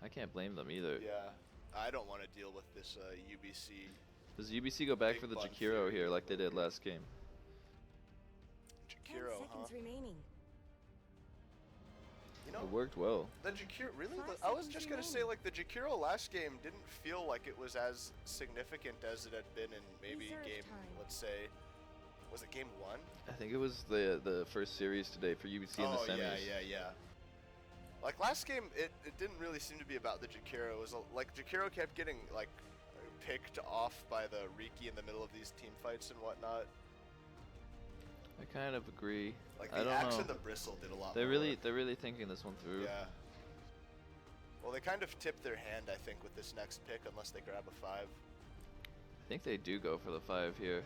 I can't blame them either. Yeah, I don't want to deal with this UBC. Does UBC go back Big for the bun Jakiro theory here like they did Invoker. last game? 10 Jakiro, huh? seconds remaining. You know, It worked well. the Jakiro, really? 5 I was seconds just gonna say, remaining. like, the Jakiro last game didn't feel like it was as significant as it had been in maybe Reserve game, time. let's say, was it game 1? I think it was the first series today for UBC in the Oh, semis. yeah. Like, last game, it didn't really seem to be about the Jakiro. It was, like, Jakiro kept getting, like, picked off by the Riki in the middle of these team fights and whatnot. I kind of agree. Like I the don't axe know. and the bristle did a lot They're more really work. they're really thinking this one through. Yeah. Well, they kind of tipped their hand, I think, with this next pick, unless they grab a 5. I think they do go for the 5 here.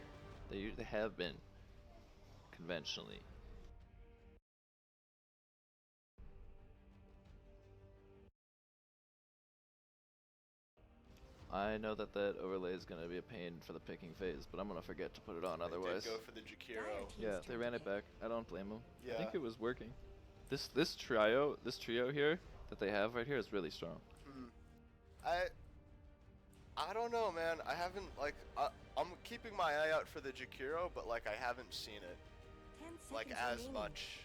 They have been conventionally. I know that overlay is going to be a pain for the picking phase, but I'm going to forget to put it on otherwise. They did go for the Jakiro. Yeah, they ran it back. I don't blame them. Yeah. I think it was working. This trio here that they have right here is really strong. I don't know, man. I haven't, like, I'm keeping my eye out for the Jakiro, but, like, I haven't seen it, 10 like, seconds as remaining. much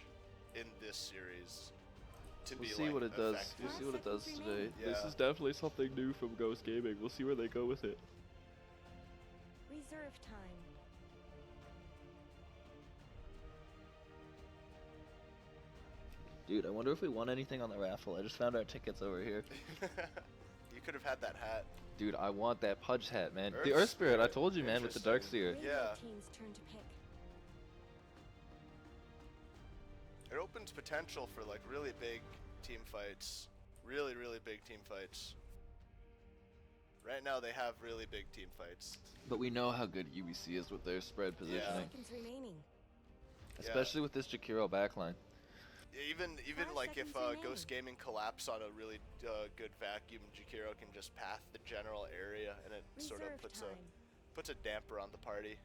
in this series to We'll be, see like, what it does. effective. We'll see what it does today. Yeah. This is definitely something new from Ghost Gaming. We'll see where they go with it. Reserve time. Dude, I wonder if we won anything on the raffle. I just found our tickets over here. You could have had that hat. Dude, I want that Pudge hat, man. Earth the Earth Spirit, I Spirit. told you, man, with the Dark Interesting. Seer. Radio Yeah. team's turn to pick. It opens potential for, like, really big team fights. Really, really big team fights. Right now, they have really big team fights. But we know how good UBC is with their spread positioning. Seconds remaining. Especially with this Jakiro backline. Even 5 like if seconds remaining. Ghost Gaming collapse on a really good vacuum, Jakiro can just path the general area, and it sort of Reserve puts time. a damper on the party.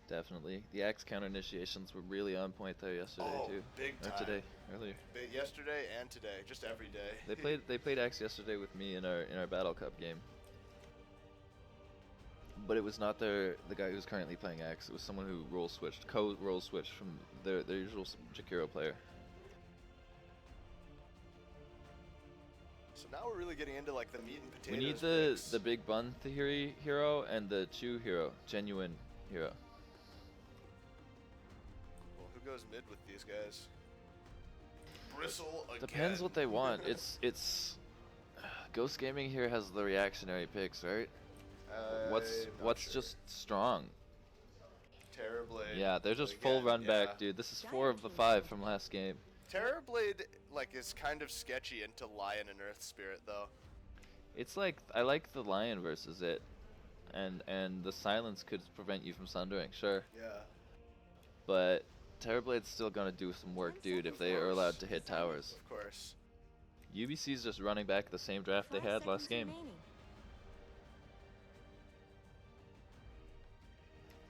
Definitely. The axe counter initiations were really on point there yesterday Oh, too. big Or time. today, earlier. Yesterday and today, just every day. They played axe yesterday with me in our Battle Cup game. But it was not the guy who's currently playing axe. It was someone who role switched, co-role switched from their usual Jakiro player. So now we're really getting into, like, the meat and potatoes. We need picks. the big bun theory hero and the Chew hero, genuine hero. Well, who goes mid with these guys? Bristle again. Depends what they want. It's Ghost Gaming here has the reactionary picks, right? What's Not sure. just strong? Terrorblade. Yeah, they're just full again, run yeah. back, dude. This is 4 of the 5 from last game. Terrorblade, like, is kind of sketchy into Lion and Earth Spirit, though. It's like I like the lion versus it, and the silence could prevent you from sundering, sure. Yeah. But Terrorblade's still gonna do some work, dude, if they are allowed to hit towers. Of course. UBC's just running back the same draft they 5 had last seconds game. remaining.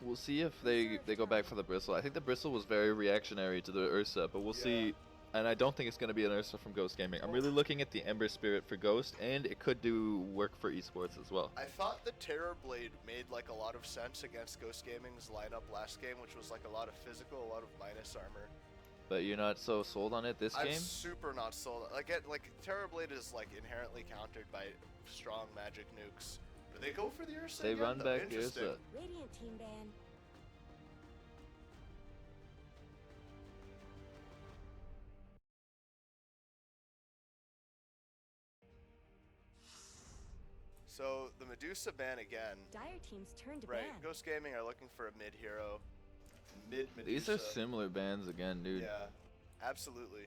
We'll see if they go back for the Bristle. I think the Bristle was very reactionary to the Ursa, but we'll see. And I don't think it's going to be an Ursa from Ghost Gaming. I'm really looking at the Ember Spirit for Ghost, and it could do work for esports as well. I thought the Terrorblade made, like, a lot of sense against Ghost Gaming's lineup last game, which was, like, a lot of physical, a lot of minus armor. But you're not so sold on it this I'm game? super not sold. Like, Terrorblade is, like, inherently countered by strong magic nukes. Do they go for the Ursa They again, run though? back the Interesting. Ursa. Radiant team ban. So, the Medusa ban again. Dire team's turn to Right, ban. Ghost Gaming are looking for a mid hero. Mid Medusa. These are similar bans again, dude. Yeah, absolutely.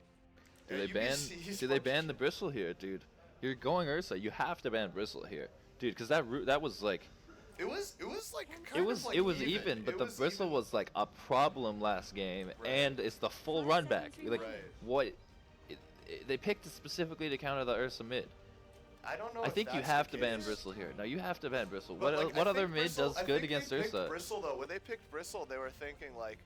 Do Yeah, they ban? UBC's Do they fucking- ban the Bristle here, dude? You're going Ursa. You have to ban Bristle here, dude, because that was like It was like kind it was of like even, but It the was Bristle even. was like a problem last game, Right. and it's the full 5 run back. seconds Like remaining. what? They picked it specifically to counter the Ursa mid. I don't know. I if think you that's have the to ban case. Bristle here. No, you have to ban Bristle. But, like, What I other think mid Bristle- does I good think against they picked Ursa? Bristle though, when they picked Bristle, they were thinking like,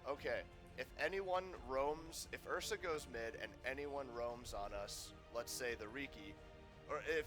okay, if anyone roams, if Ursa goes mid and anyone roams on us, let's say the Riki, or if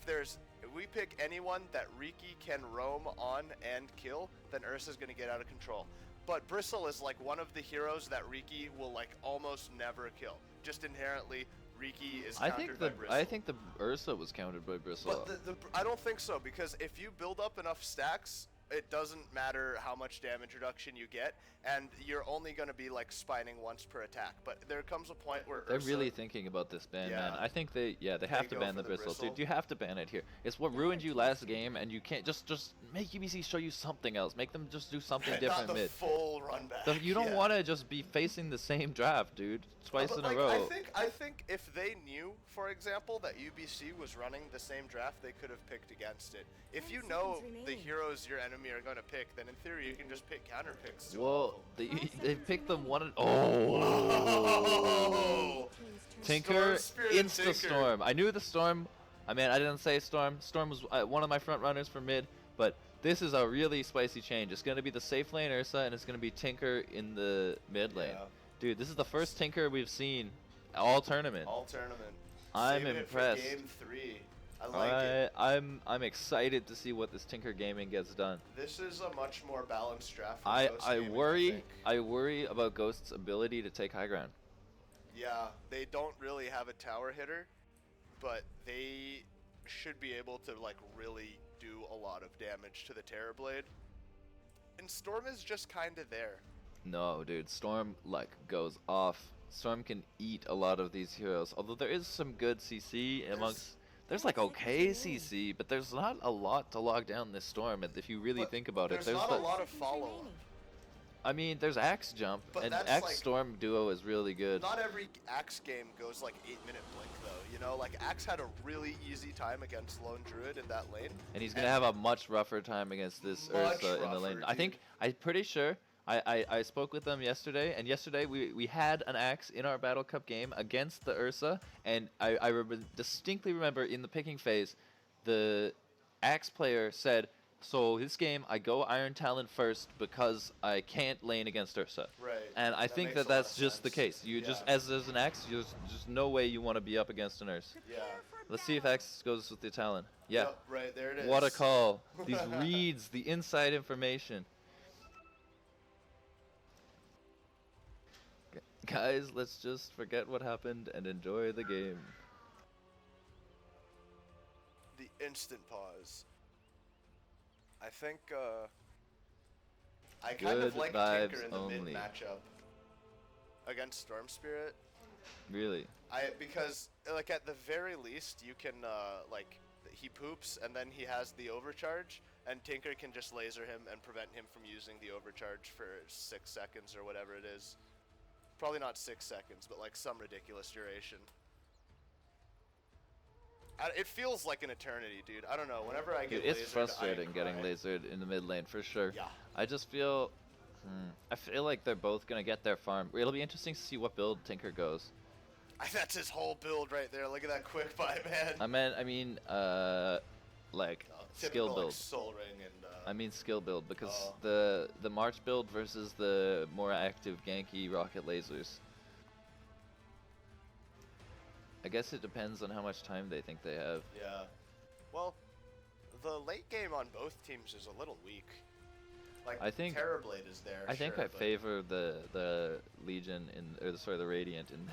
we pick anyone that Riki can roam on and kill, then Ursa's gonna get out of control. But Bristle is like one of the heroes that Riki will like almost never kill. Just inherently, Riki is countered by Bristle. I think the Ursa was countered by Bristle. But I don't think so, because if you build up enough stacks, it doesn't matter how much damage reduction you get, and you're only going to be like spining once per attack. But there comes a point where They're Ursa, really thinking about this ban, man. Yeah. I think they have to go ban for the the bristle. bristle. Dude, you have to ban it here. It's what ruined you last game, and you can't just make UBC show you something else. Make them just do something different not the mid. full run back. You don't yeah. want to just be facing the same draft, dude, twice But, in like, a row. I think if they knew, for example, that UBC was running the same draft, they could have picked against it. If 10 you know seconds the remaining. heroes your enemy are going to pick, then in theory you can just pick counter picks. To Well, them. they picked them one and Oh! Tinker, Storm Spirit insta Tinker. storm. I knew the storm. I mean, I didn't say storm. Storm was one of my front runners for mid, but this is a really spicy change. It's gonna be the safe lane Ursa, and it's gonna be Tinker in the mid lane. Yeah. Dude, this is the first Tinker we've seen all tournament. All tournament. I'm Saving it for impressed. Game 3. I like it. I'm excited to see what this Tinker gaming gets done. This is a much more balanced draft. For I Ghost gaming, worry I think. I worry about Ghost's ability to take high ground. Yeah, they don't really have a tower hitter, but they should be able to like really do a lot of damage to the Terrorblade. And Storm is just kind of there. No, dude, Storm like goes off. Storm can eat a lot of these heroes. Although there is some good CC amongst. There's like okay CC, but there's not a lot to lock down this Storm. And if you really But think about it, there's not the, a lot of follow-up. I mean, there's Axe Jump, But and that's Axe like- Storm duo is really good. Not every Axe game goes like 8-minute blink though, you know? Like Axe had a really easy time against Lone Druid in that lane. And he's gonna have a much rougher time against this Much Ursa in the lane. rougher, I think I'm pretty sure. I spoke with them yesterday, and yesterday we had an Axe in our Battle Cup game against the Ursa, and I distinctly remember in the picking phase, the Axe player said, "So this game I go Iron Talon first because I can't lane against Ursa." Right. And I That think makes that a lot that's of just the sense. case. You just Yeah. as an Axe, there's just no way you want to be up against an Ursa. Yeah. Let's see if Axe goes with the Talon. Yeah. Yep, right, there it is. What a call. These reads, the inside information. Guys, let's just forget what happened and enjoy the game. The instant pause. I think, I kind of Good like vibes Tinker in the only. mid matchup against Storm Spirit. Really? Because like at the very least you can like he poops and then he has the overcharge and Tinker can just laser him and prevent him from using the overcharge for 6 seconds or whatever it is. Probably not 6 seconds, but like some ridiculous duration. It feels like an eternity, dude. I don't know. Whenever I Dude, get it's lasered, frustrating I getting cry. lasered in the mid lane for sure. Yeah. I just feel, I feel like they're both gonna get their farm. It'll be interesting to see what build Tinker goes. That's his whole build right there. Look at that quick buy, man. I mean, like skill Typical, like, build. Soul Ring and. I mean skill build because Oh. the March build versus the more active ganky rocket lasers. I guess it depends on how much time they think they have. Yeah. Well, the late game on both teams is a little weak. Like I think- Terrorblade is there. I think sure, I but favor the Legion the Radiant in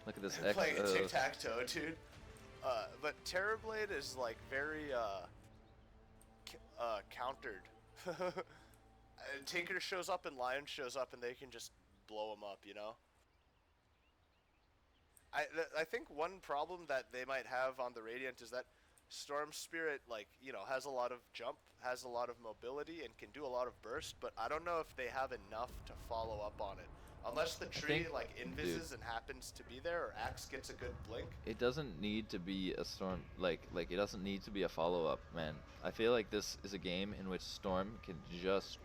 look at this X. playing a tic-tac-toe, dude. But Terrorblade is like very countered. Tinker shows up and Lion shows up and they can just blow him up, you know. I think one problem that they might have on the Radiant is that Storm Spirit, like, you know, has a lot of jump, has a lot of mobility, and can do a lot of burst, but I don't know if they have enough to follow up on it. Unless the tree, think- like, invises and happens to be there, or Axe gets a good blink. It doesn't need to be a Storm like it doesn't need to be a follow up, man. I feel like this is a game in which Storm can just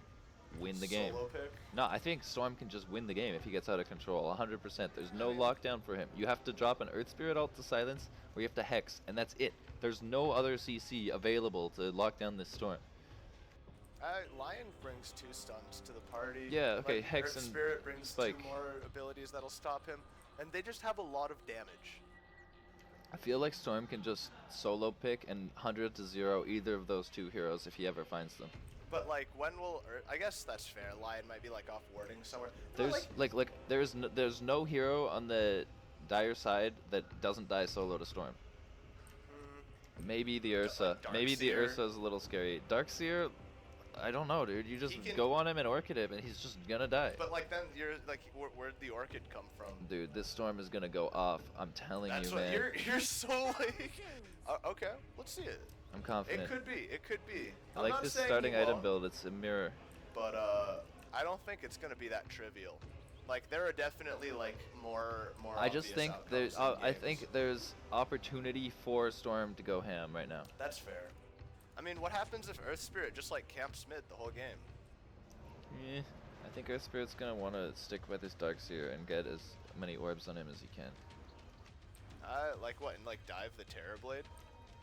win the game. Solo pick. No, I think Storm can just win the game if he gets out of control, 100%. There's no lockdown for him. You have to drop an Earth Spirit ult to silence, or you have to Hex, and that's it. There's no other CC available to lock down this Storm. Lion brings 2 stuns to the party. Yeah, okay, Like, Hex Earth and Spirit brings Spike. 2 more abilities that'll stop him, and they just have a lot of damage. I feel like Storm can just solo pick and 100 to 0 either of those 2 heroes if he ever finds them. But like, when will I guess that's fair. Lion might be like off warding somewhere. But, There's like there's no hero on the Dire side that doesn't die solo to Storm. Maybe the Ursa. like Maybe the Darkseer. Ursa is a little scary. Darkseer, I don't know, dude. You just He can- go on him and orchid him, and he's just gonna die. But like then you're like, where'd the orchid come from? Dude, this storm is gonna go off. I'm telling That's you, what man. you're so like. Okay, let's see it. I'm confident. It could be. It could be. I I'm like not this saying starting he item won't, build. It's a mirror. but I don't think it's gonna be that trivial. Like there are definitely like more. I just obvious think outcomes there's. in I games. think there's opportunity for Storm to go ham right now. That's fair. I mean, what happens if Earth Spirit just like camps mid the whole game? Yeah, I think Earth Spirit's gonna want to stick with his Darkseer and get as many orbs on him as he can. Like what? And like dive the Terrorblade?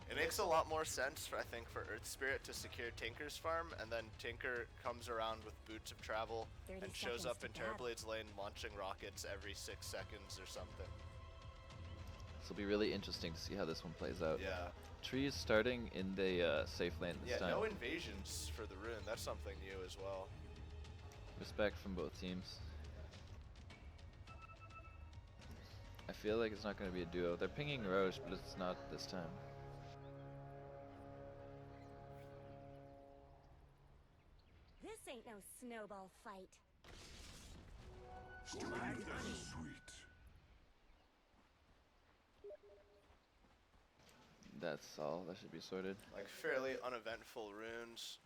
It makes a lot more sense, I think, for Earth Spirit to secure Tinker's farm, and then Tinker comes around with Boots of Travel 30 and shows up seconds in to battle. Terrorblade's lane, launching rockets every 6 seconds or something. This will be really interesting to see how this one plays out. Yeah. Tree is starting in the safe lane this Yeah, time. no invasions for the rune. That's something new as well. Respect from both teams. I feel like it's not going to be a duo. They're pinging Roche, but it's not this time. This ain't no snowball fight. That's all. That should be sorted. Like fairly uneventful runes.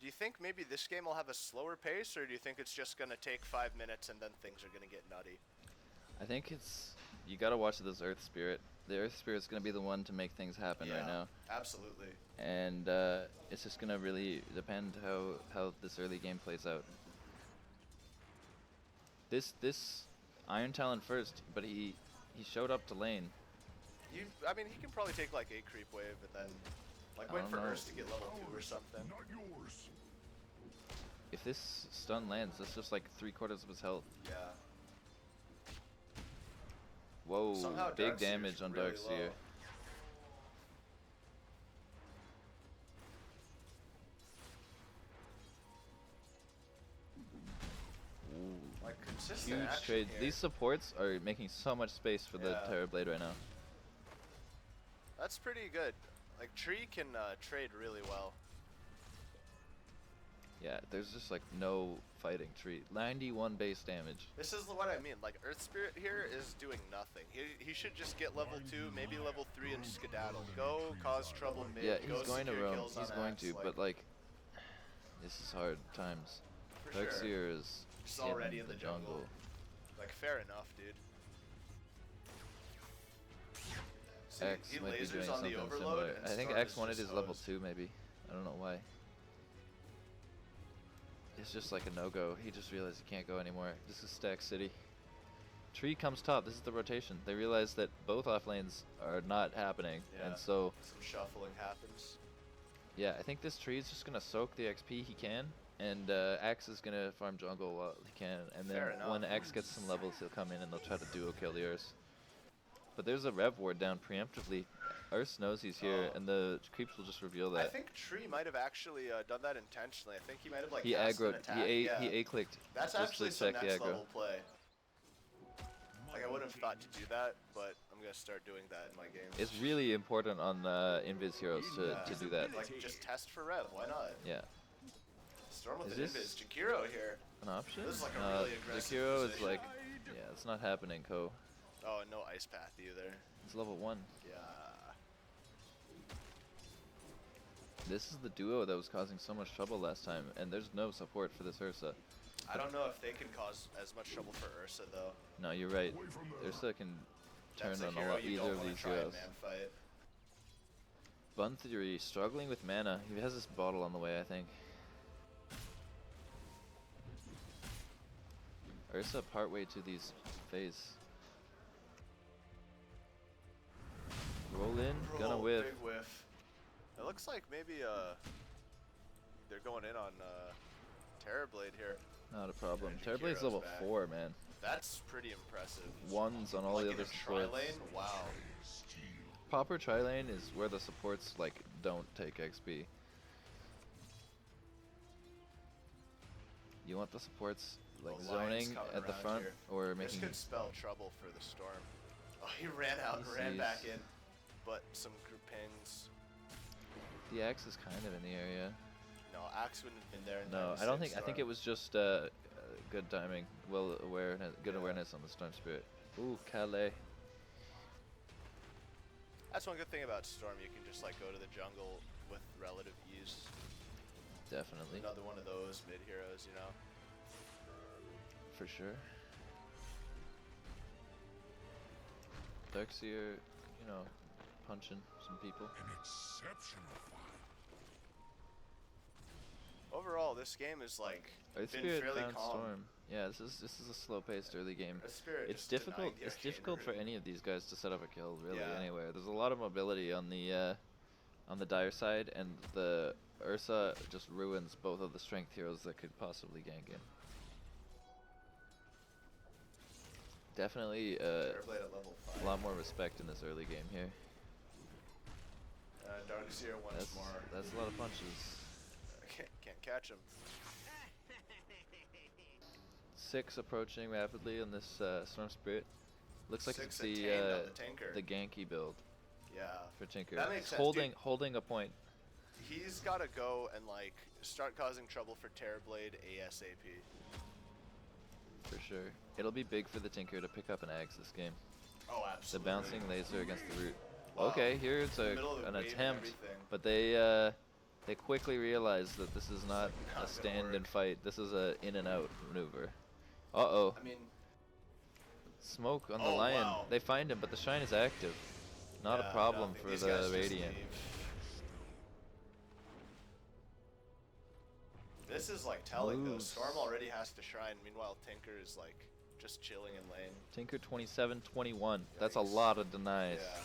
Do you think maybe this game will have a slower pace, or do you think it's just gonna take 5 minutes and then things are gonna get nutty? I think it's... You gotta watch this Earth Spirit. The Earth Spirit's gonna be the one to make things happen right now. Absolutely. And it's just gonna really depend how this early game plays out. This Iron Talon first, but he showed up to lane. I mean, he can probably take like a creep wave and then like I wait don't for know. Ursa to get level 2 or something. If this stun lands, that's just like 3/4 of his health. Yeah. Whoa, Somehow big Darkseer's damage on really Darkseer. low. Ooh. Like consistent Huge action trades. here. These supports are making so much space for the Yeah. Terrorblade right now. That's pretty good. Like Tree can trade really well. Yeah, there's just like no fighting Tree. 91 base damage. This is what I mean. Like Earth Spirit here is doing nothing. He should just get level 2, maybe level 3, and skedaddle. Go cause trouble mid. Yeah, go he's going to secure roam. kills He's on going Axe, to, but like, this is hard times. for sure. Darkseer is He's already hitting in the jungle. Like fair enough, dude. See, X he might be lasers doing on something the overload. similar. And I think Storm X is wanted just his level hosed. 2 maybe. I don't know why. It's just like a no-go. He just realized he can't go anymore. This is Stack City. Tree comes top. This is the rotation. They realize that both off lanes are not happening, Yeah. and so Some shuffling happens. yeah, I think this tree is just gonna soak the XP he can, and X is gonna farm jungle while he can, and then Fair enough. when X gets some levels, he'll come in and they'll try to duo kill the Urs. But there's a Rev ward down preemptively. Urs knows he's here, Oh. and the creeps will just reveal I that. think Tree might have actually done that intentionally. I think he might have like He cast an aggroed. attack. He yeah. A-clicked. That's just actually to some check the next aggro. level play. Like I wouldn't have thought to do that, but I'm gonna start doing that in my games. It's really important on Invis heroes to do that. Like just test for rev, why not? Yeah. Storm with Is an this- Invis. Jakiro here. An option? This is like a really aggressive Jakiro is position. like, yeah, it's not happening, Ko. Oh, and no ice path either. It's level 1. Yeah. This is the duo that was causing so much trouble last time, and there's no support for this Ursa. I don't know if they can cause as much trouble for Ursa though. No, you're right. Ursa can turn That's a on hero you either don't of wanna these try in heroes. man fight. Bun Theory struggling with mana. He has this bottle on the way, I think. Ursa partway to these phase. Roll in, gonna Roll, whiff. Big whiff. It looks like maybe they're going in on Terrorblade here. Not a problem. Yeah, Terrorblade's Jakiro's level back. 4, man. That's pretty impressive. Ones on all like the in other a tri supports. lane? Wow. Proper tri-lane is where the supports like don't take XP. You want the supports like The lion's zoning coming at the around front here. or This making. could spell trouble for the Storm. Oh, he ran out and ran He's- back in. But some group pings. The X is kind of in the area. No, Axe wouldn't have been there. In No, time to I don't save think. I think Storm. it was just good timing, good awareness on the Storm Spirit. Ooh, Calais. That's one good thing about Storm. You can just like go to the jungle with relative ease. Definitely, Another one of those mid heroes, you know. for sure. Darkseer, you know, punching some people. An exceptional fight. Overall, this game is like Earth been Spirit fairly found calm. Storm. Yeah, this is a slow-paced early game. Earth Spirit It's just difficult. denying the It's arcane difficult for route. any of these guys to set up a kill really Yeah. anywhere. There's a lot of mobility on the dire side, and the Ursa just ruins both of the strength heroes that could possibly gank in. Definitely Terrorblade at level 5. a lot more respect in this early game here. Darkseer once That's more. that's a lot of punches. Can't catch him. 6 approaching rapidly on this Storm Spirit. Looks like 6 it's the attained on the Tinker. the ganky build Yeah. for Tinker. That makes It's sense, holding a point. He's got to go and like start causing trouble for Terrorblade ASAP. For sure. It'll be big for the Tinker to pick up an Axe this game. Oh, The absolutely. bouncing laser against the root. Wow. Okay, here it's In the middle of the an wave and attempt, everything. but they quickly realize that this is not Not a gonna stand work. and fight. This is a in and out maneuver. Uh-oh. I mean, Smoke on the Oh, lion. wow. They find him, but the shine is active. Not yeah, a problem no, I think for these the guys just Radiant. leave. This is like telling though. Moves. Storm already has to shine. Meanwhile, Tinker is like just chilling in lane. Tinker 27-21. That's a Yikes. lot of denies. Yeah.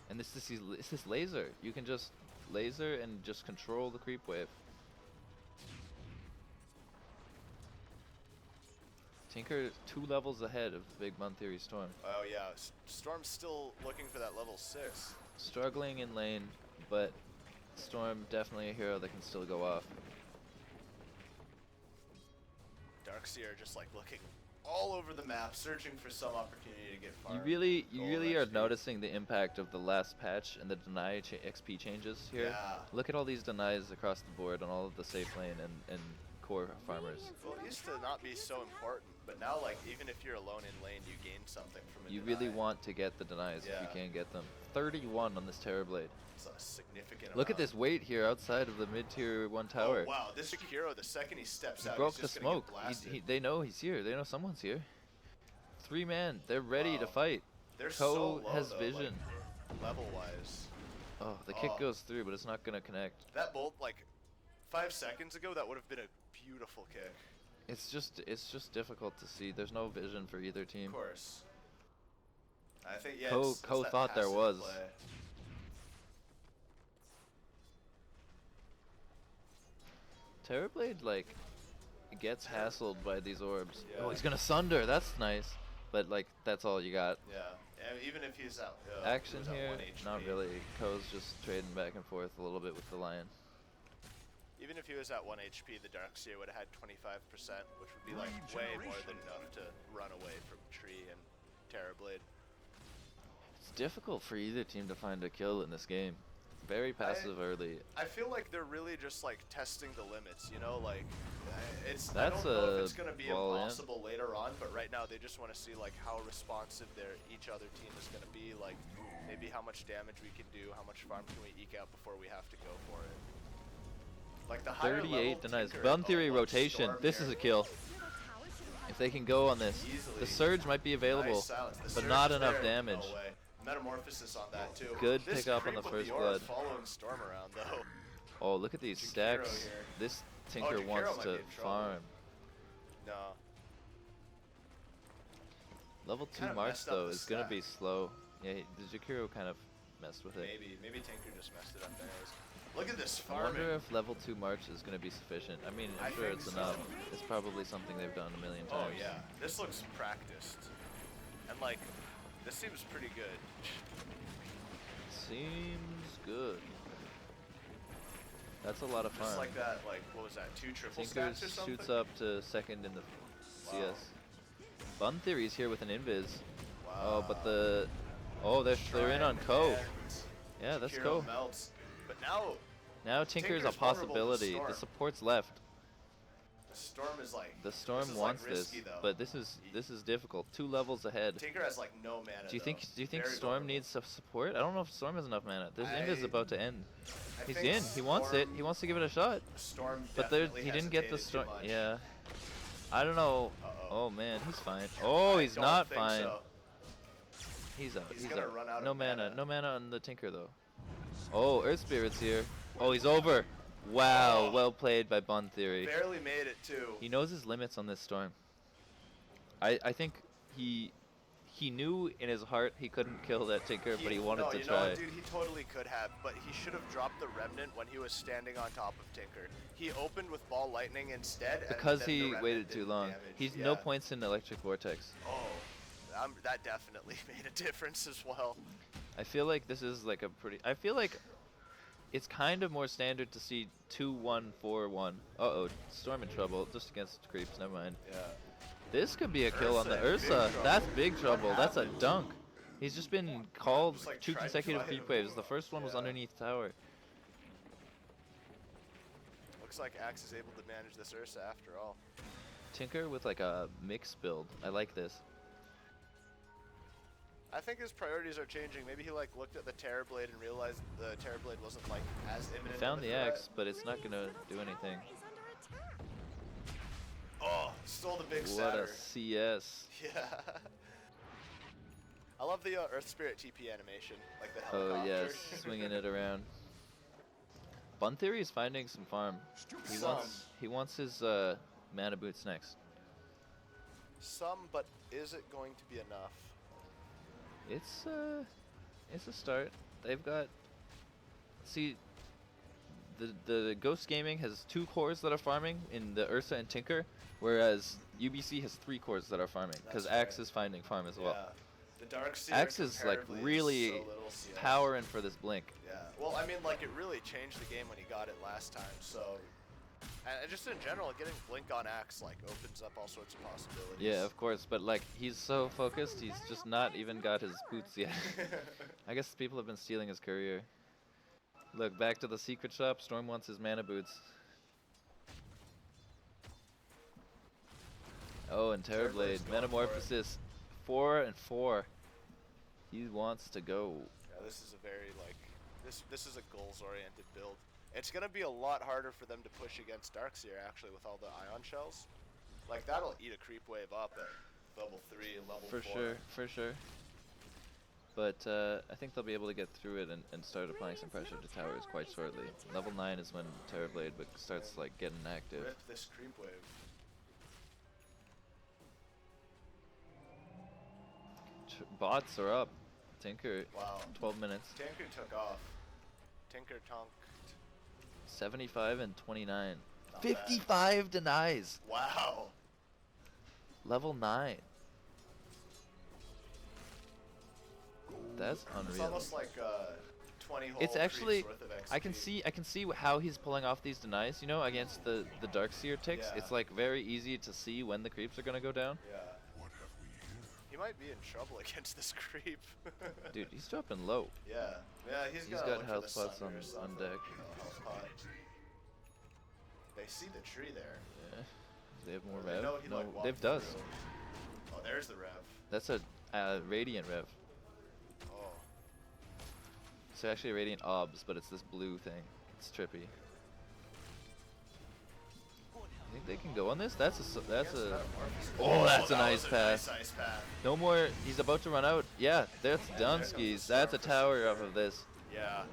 And this is laser. You can just laser and just control the creep wave. Tinker 2 levels ahead of Big Bun Theory Storm. Oh yeah. Storm's still looking for that level 6. Struggling in lane, but Storm definitely a hero that can still go off. Darkseer just like looking all over the map, searching for some opportunity to get farm. You gold really are XP. noticing the impact of the last patch and the deny XP changes here. Yeah. Look at all these denies across the board on all of the safe lane and core farmers. Well, it used to not be so important, but now like even if you're alone in lane, you gain something from a You deny. really want to get the denies if you Yeah. can get them. 31 on this Terrorblade. It's a significant Look at amount. this weight here outside of the mid-tier 1 tower. Oh, wow, this Sekiro, the second he steps He out, broke he's the just gonna smoke. get blasted. They know he's here. They know someone's here. 3 man. They're ready to Wow. fight. They're Ko so low, has though, vision. like, level-wise. Oh, the kick Oh. goes through, but it's not gonna connect. That bolt, like 5 seconds ago, that would have been a beautiful kick. It's just difficult to see. There's no vision for either team. Of course. I think yeah. Ko it's that thought there passive was. play. Terrorblade like gets hassled by these orbs. Yeah. Oh, he's gonna sunder. That's nice, but like that's all you got. Yeah. And even if he's out. Action he was at here, 1 HP. not really. Ko's just trading back and forth a little bit with the lion. Even if he was at 1 HP, the Darkseer would have had 25%, which would be like way more than enough to run away from Tree and Terrorblade. It's difficult for either team to find a kill in this game. Very passive early. I feel like they're really just like testing the limits, you know, like it's. I That's don't know if a it's gonna be ball in. impossible later on, but right now they just want to see like how responsive each other team is gonna be, like maybe how much damage we can do, how much farm can we eke out before we have to go for it. Like the higher 38 level denies. Tinker Bun Theory above rotation. Storm This here. is a kill. If they can go on this. Easily. The surge might be available, Nice silence. The but surge not is enough there. damage. No way. Metamorphosis on that too. Good This pick up on the creep with first orb blood. Following Storm around though. Oh, look at these Jakiro stacks. here. This Tinker Jakiro wants might to be in trouble. farm. No. Level 2 Kinda March messed up though the is gonna be stack. slow. Yeah, the Jakiro kind of messed with it. Maybe Tinker just messed it up anyways. Look at this I farming. wonder if level 2 March is gonna be sufficient. I mean, I'm I sure think it's so. enough. It's probably something they've done a million Oh times. yeah, this looks practiced. And like, this seems pretty good. Seems good. That's a lot of Just fun. like that, like, what was that, 2 triple Tinker stacks or something? shoots up to second in the Wow. CS. Bun Theory's here with an invis. Wow. Oh, but they're in on Ko. And Yeah, that's Jakiro Ko. melts. But now, Now Tinker's a Tinker's vulnerable to possibility. Storm. The support's left. The Storm is like... The Storm this is, wants like, risky, this, though. but this is difficult. 2 levels ahead. Tinker has like no mana. Do you think Very Storm vulnerable. needs some support? I don't know if Storm has enough mana. This Invis is I- about to end. I He's think in. He wants it. Storm- He wants to give it a shot. Storm But there, definitely he didn't get the hesitated too Storm. much. Yeah. I don't know. Uh-oh. Oh man, he's fine. Oh, I he's don't not think fine. so. He's out. He's He's gonna out. run out No of mana. mana. No mana on the Tinker though. Oh, Earth Spirit's here. Oh, he's over. Wow, Oh. well played by Bond Theory. Barely made it too. He knows his limits on this Storm. I think he knew in his heart he couldn't kill that Tinker, but he wanted no, to you try. know what, dude, he totally could have, but he should have dropped the Remnant when he was standing on top of Tinker. He opened with Ball Lightning instead, and Because then the he Remnant waited did too the long. damage. He's Yeah. no points in Electric Vortex. Oh, that definitely made a difference as well. I feel like this is like a pretty. I feel like it's kind of more standard to see 2-1-4-1. Uh-oh, Storm in trouble. Just against creeps. Never mind. Yeah. This could be a kill on the Ursa in big Ursa. trouble. That's big trouble. That's a happened? dunk. He's just been called Just, like, 2 tried to consecutive fight creep him. waves. The first one was Yeah. underneath tower. Looks like Axe is able to manage this Ursa after all. Tinker with like a mix build. I like this. I think his priorities are changing. Maybe he like looked at the Terrorblade and realized the Terrorblade wasn't like as imminent. Found of the a threat. axe, but it's not gonna do anything. Is under attack. Oh, stole the big What Satyr. a CS. Yeah. I love the Earth Spirit TP animation, like the Oh helicopter. yes, swinging it around. Bun Theory is finding some farm. He wants his mana boots next. Some, but is it going to be enough? It's a start. They've got. See, the Ghost Gaming has 2 cores that are farming in the Ursa and Tinker, whereas UBC has 3 cores that are farming because That's Axe right. is finding farm as well. Yeah. The Dark Seer Axe is like comparatively really so little CS. powering for this blink. Yeah. Well, I mean, like it really changed the game when he got it last time. So, and just in general, getting Blink on Axe like opens up all sorts of possibilities. Yeah, of course, but like he's so focused, he's just not even got his boots yet. I guess people have been stealing his career. Look, back to the secret shop. Storm wants his mana boots. Oh, and Terrorblade's Terrorblade, going for it. Metamorphosis, 4 and 4. He wants to go. Yeah, this is a very like this is a goals-oriented build. It's gonna be a lot harder for them to push against Darkseer actually with all the ion shells. Like that'll eat a creep wave up at level 3 and level 4. For sure. But I think they'll be able to get through it and start applying some pressure to towers quite shortly. Level 9 is when Terrorblade starts like getting active. Rip this creep wave. Bots are up. Tinker, Wow. 12 minutes. Tinker took off. Tinker tonked. 75 and 29. Not bad. 55 denies. Wow. Level 9. That's It's unreal. almost like 20 whole It's actually, creeps worth of XP. I can see how he's pulling off these denies, you know, against the Darkseer ticks. Yeah. It's like very easy to see when the creeps are gonna go down. Yeah. What have we here? He might be in trouble against this creep. Dude, he's dropping low. Yeah. Yeah, he's He's gotta got look health for the pots sunder on or something. deck. Oh, health pot. They see the tree there. Yeah. They have more They rev. know he, No, like, walked they've dust. through. Oh, there's the rev. That's a radiant rev. Oh. It's actually a radiant obs, but it's this blue thing. It's trippy. You think they can go on this? That's a. Against Metamorphosis. Oh, that's a that nice was pass. Nice pass. No more. He's about to run out. Yeah, that's And there comes the Dunskies. That's a Storm for tower Seeker. off of this. Yeah.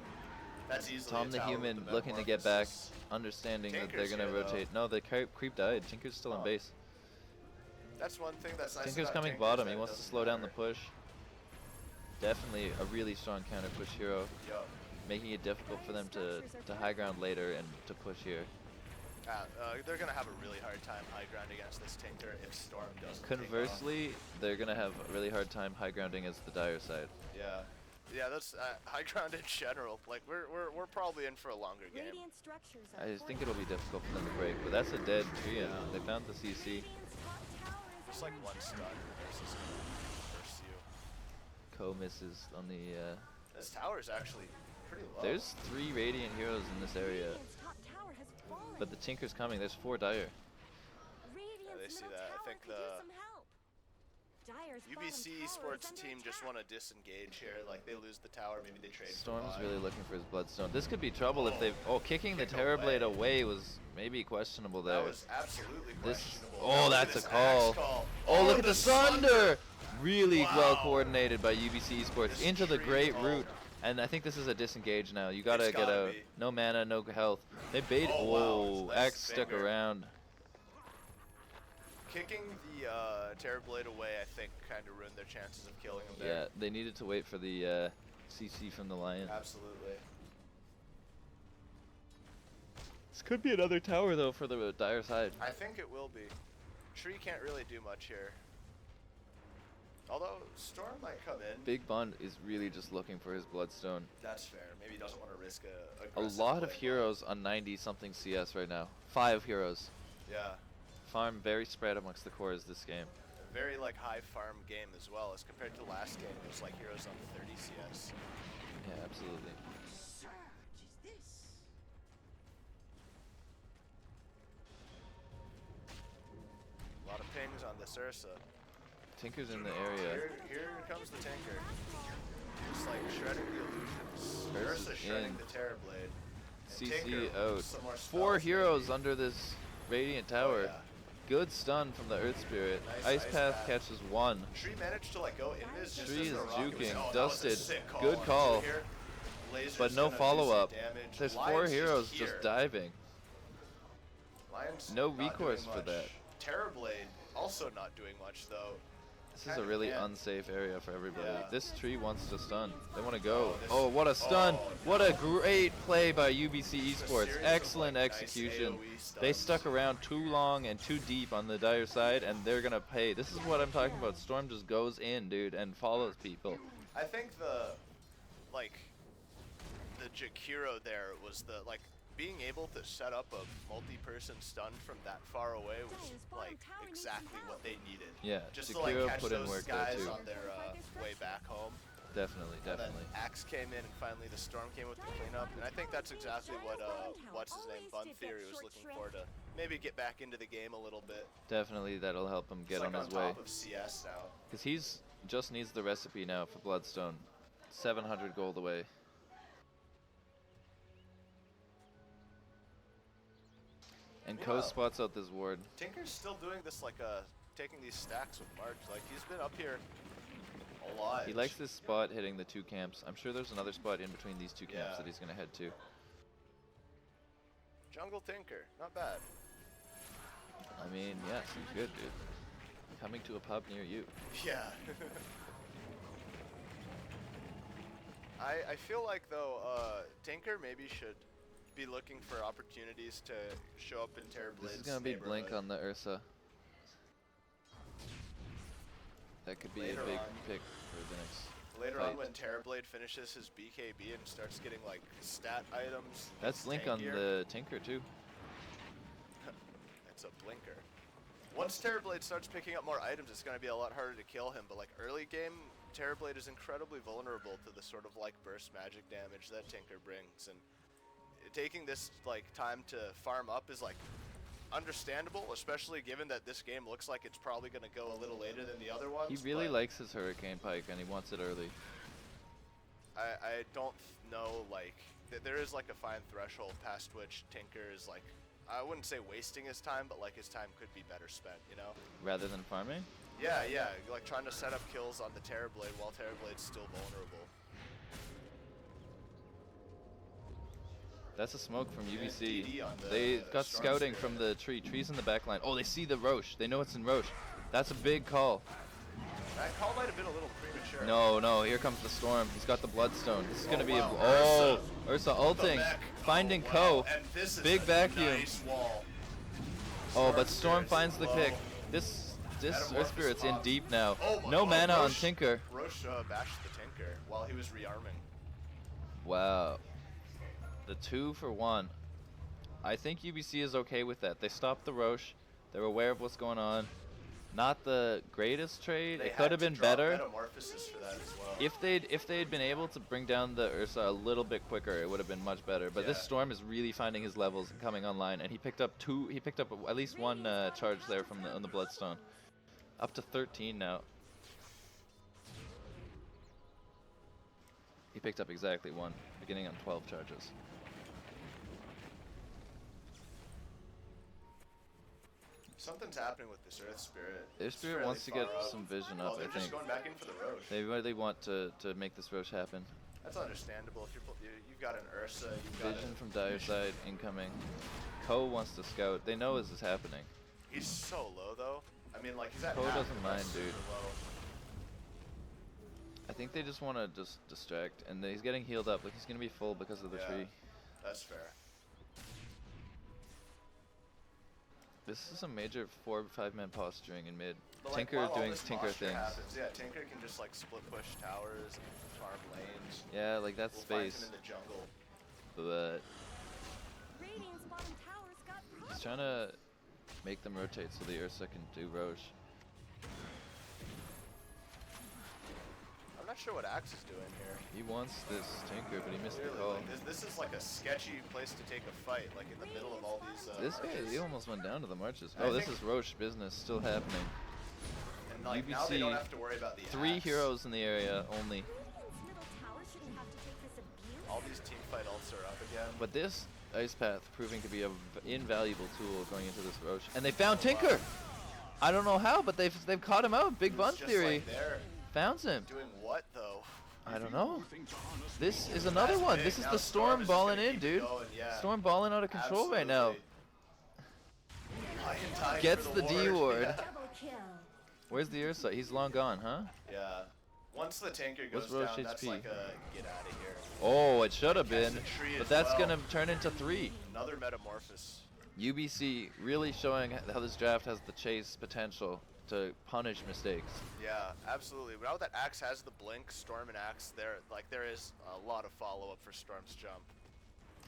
That's easily Tom a the tower with human the looking to get back, Metamorphosis. understanding that they're Tinker's gonna here, though. rotate. No, the creep died. Tinker's still in Oh. base. That's one thing that's nice Tinker's about coming Tinker's bottom. that He it wants to doesn't slow down the matter. push. Definitely a really strong counter push hero, Yup. making it difficult for them to high ground later and to push here. They're gonna have a really hard time high ground against this Tinker if Storm doesn't. take off. Conversely, they're gonna have a really hard time high grounding as the dire side. Yeah, that's high ground in general. Like we're probably in for a longer game. Radiant structures are I think it'll be difficult for them to break, but that's a dead tree, and Yeah. they found the CC. Radiant's top tower is Just like under one attack. stun versus you. Ko misses on the. This tower is actually pretty low. There's 3 Radiant heroes in this area, Radiant's top tower has fallen. but the Tinker's coming. There's 4 Dire. Radiant's they see middle that. I tower think could use some help. Dire's bottom UBC tower Esports is under team just attack. want to disengage here. Like, they lose the tower, maybe they trade. Storm's for really bot. looking for his Bloodstone. This could be trouble if Oh, they. Oh, kicking the kick Terrorblade away. away was maybe questionable there. That was absolutely This. questionable. Oh, Now look at that's a this call. axe call. Oh, look at the Sunder! Really well Wow. coordinated by UBC Esports This into the tree- Great oh. Root. And I think this is a disengage now. You gotta It's get gotta out. be. No mana, no health. They bait. Oh, Oh, wow. Nice Axe stuck finger. around. Kicking the Terrorblade away, I think, kind of ruined their chances of killing him Yeah, there. they needed to wait for the CC from the Lion. Absolutely. This could be another tower though for the Dire side. I think it will be. Tree can't really do much here. Although Storm might come in. Big Bond is really just looking for his Bloodstone. That's fair. Maybe he doesn't want to risk a A aggressive lot of play, but- heroes on 90 something CS right now. 5 heroes. Yeah. Farm very spread amongst the cores this game. A very like high farm game as well as compared to last game. It was like heroes on 30 CS. Yeah, absolutely. A lot of pings on this Ursa. Tinker's in the area. Here comes the Tinker. Just like shredding the illusions. Ursa's Ursa shredding in. the Terrorblade. And CC Tinker out. with some more 4 spells, heroes maybe. under this Radiant Oh, Tower. yeah. Good stun from the Earth Spirit. Nice Ice Ice Path Path. catches 1. Tree managed to like go in this just Tree as is the rocket was- juking. oh, that was a Dusted. sick call Good on call. Tree here. Laser's But no gonna do follow-up. some damage. There's 4 Lion's heroes here. just diving. Lion's No not doing recourse for much. that. Terrorblade also not doing much though. This is a Kinda really can't. unsafe area for everybody. Yeah. This tree wants to stun. They want to go. this- Oh, what a stun! oh, What a great play by UBC Just a Esports. series of, Excellent like, nice execution. AoE They stuns. stuck around too long and too deep on the Dire side, and they're gonna pay. This is what I'm talking about. Storm just goes in, dude, and follows people. I think the Jakiro there was the like being able to set up a multi-person stun from that far away was Dire's bottom like tower needs exactly some what help. they needed. Yeah, Just to like Jakiro catch put in those work there guys too. on their way back home. Definitely, And definitely. then Axe came in and finally the Storm came with the cleanup. And I think that's exactly what what's his name, Bun Theory was looking for, to maybe get back into the game a little bit. Definitely that'll help him get He's like on on his way. top of CS now. Because he's just needs the recipe now for Bloodstone. 700 gold away. And Ko Meanwhile- spots out this ward. Tinker's still doing this like taking these stacks with March. Like he's been up here a lot. He likes this spot hitting the 2 camps. I'm sure there's another spot in between these 2 camps Yeah. that he's going to head to. Jungle Tinker, not bad. I mean, yeah, seems good, dude. Coming to a pub near you. Yeah. I feel like though Tinker maybe should be looking for opportunities to show up in Terrorblade's This is going to be Blink neighborhood. on the Ursa. That could be Later a big on. pick for the next Later fight. on when Terrorblade finishes his BKB and starts getting like stat items. That's Link on tankier. the Tinker too. It's a blinker. Once Terrorblade starts picking up more items, it's going to be a lot harder to kill him. But like early game, Terrorblade is incredibly vulnerable to the sort of like burst magic damage that Tinker brings, and taking this like time to farm up is like understandable, especially given that this game looks like it's probably going to go a little later than the other ones. He really but likes his Hurricane Pike and he wants it early. I don't know like there is like a fine threshold past which Tinker is like, I wouldn't say wasting his time, but like his time could be better spent, you know? Rather than farming? Yeah, like trying to set up kills on the Terrorblade while Terrorblade's still vulnerable. That's a smoke from And UBC. DD on the They got Storm scouting Spirit. from the tree. Tree's in the back line. Oh, they see the Roche. They know it's in Roche. That's a big call. That call might have been a little premature. No, here comes the Storm. He's got the Bloodstone. This is going to be wow, a... Oh, Ursa. Ursa ulting. The mech. Finding Oh, Ko. wow. And this is Big a vacuum. nice wall. Oh, but Spirit's Storm finds the low. pick. This Metamorphosis Earth Spirit's in pop. deep now. Oh my No God, mana on Roche- Tinker. Roche bashed the Tinker while he was rearming. Wow. The 2 for 1. I think UBC is okay with that. They stopped the Roche. They're aware of what's going on. Not the greatest trade. They It had could have to been drop better. Metamorphosis for that as well. If they'd been able to bring down the Ursa a little bit quicker, it would have been much better. But this Yeah. Storm is really finding his levels and coming online, and he picked up at least one charge there from on the Bloodstone, up to 13 now. He picked up exactly one, beginning on 12 charges. Something's happening with this Earth Spirit. Their It's Spirit fairly wants to far get up. some vision Oh, up, they're I just think. going back in for the Roche. They really want to make this Roche happen. That's understandable. If you've got an Ursa, you've got Vision from dire side incoming. Ko wants to scout. They know this is happening. He's so low though. I mean, like he's at Ko half, doesn't but that's mind, dude. super low. I think they just want to just distract, and he's getting healed up. Like he's gonna be full because of the Yeah. tree. That's fair. This is a major 4-5 man posturing in mid. But, like, Tinker while all doing this Tinker posture things. happens, yeah, Tinker can just like split push towers and farm lanes. Yeah, like that's We'll find space. him in the jungle. But Radiant's bottom tower's got he's problems. trying to make them rotate so the Ursa can do Roche. I'm not sure what Axe is doing here. He wants this Tinker, but he missed the Clearly, call. like, this is like a sketchy place to take a fight, like in the middle of all these. This guy, marches. he almost went down to the marches. I Oh, this think- is Roche business still happening. And like now they UBC, don't have to worry about the 3 Axe. heroes in the area only. Radiant's middle tower shouldn't have to take this abuse. All these team fight ults are up again. But this Ice Path proving to be a invaluable tool going into this Roche. And they found Tinker! I don't know how, but they've caught him out. Big He was Bun just, Theory like, there found him. doing what though? I don't know. This is another one. big. This is Now the Storm Storm is just balling gonna in, keep dude. going, yeah. Storm balling out of control right now. Absolutely. High and tight Gets for the D ward. Yeah. Double kill. Where's the Ursa? He's long gone, huh? Yeah. Once the Tinker goes What's Roche down, that's HP? like a get out of here. Oh, it should have Catch been. the tree But as that's well. going to turn into 3. Another Metamorphosis. UBC really showing how this draft has the chase potential to punish mistakes. Yeah, absolutely. Now that Axe has the blink, Storm and Axe, there is a lot of follow-up for Storm's jump.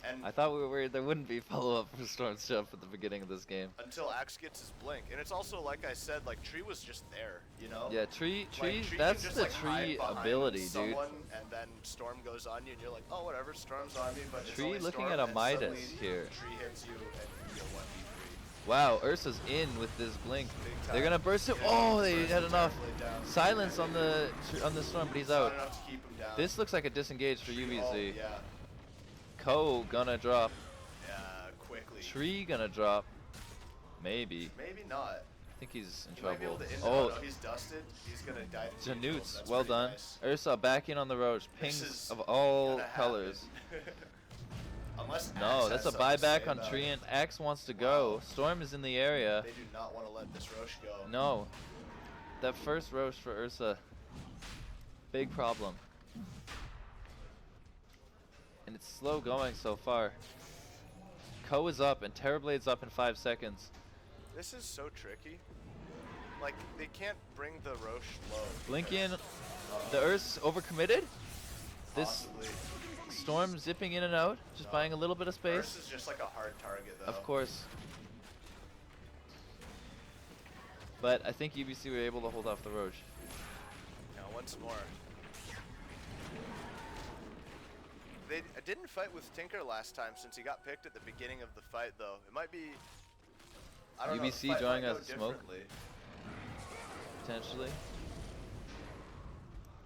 And I thought we were worried there wouldn't be follow-up for Storm's jump at the beginning of this game. until Axe gets his blink. And it's also, like I said, like Tree was just there, you know? Yeah, tree, Like, Tree that's can just, the like, hide tree behind ability, dude. someone, and then Storm goes on you, and you're like, oh, whatever, Storm's on me, but it's Tree only looking Storm, at a and Midas suddenly here. Tree hits you, and you get 1v3. Wow, Ursa's in with this blink. Big They're time. gonna burst it. Yeah, Oh, they burst had it enough terribly down. silence on the Storm, but he's Not out. enough to keep him down. This looks like a disengage for Tree- UBC. Oh, yeah, Ko gonna drop. quickly. Tree gonna drop. Maybe. Maybe not. I think he's in He might be able trouble. to Oh, no, he's dusted. He's gonna die to neutral. Janutes, That's well pretty done. nice. Ursa back in on the Roche. This Pings is of all gonna colors. happen. Unless No, Axe that's has a something to say buyback on about Tree, it. and Axe wants to go. Wow. Storm is in the area. They do not want to let this Roche go. No. That first Roche for Ursa. Big problem. And it's slow going so far. Ko is up and Terrorblade's up in 5 seconds. This is so tricky. Like, they can't bring the Roche low. Blink in. because- The Ursa overcommitted. This Possibly. Storm zipping in and out, just buying a little bit of space. Ursa is just like a hard target, though. Of course. But I think UBC were able to hold off the Roche. Now, once more. They didn't fight with Tinker last time since he got picked at the beginning of the fight, though. It might be. I don't know. UBC the fight drawing might out go the smoke? differently. Potentially.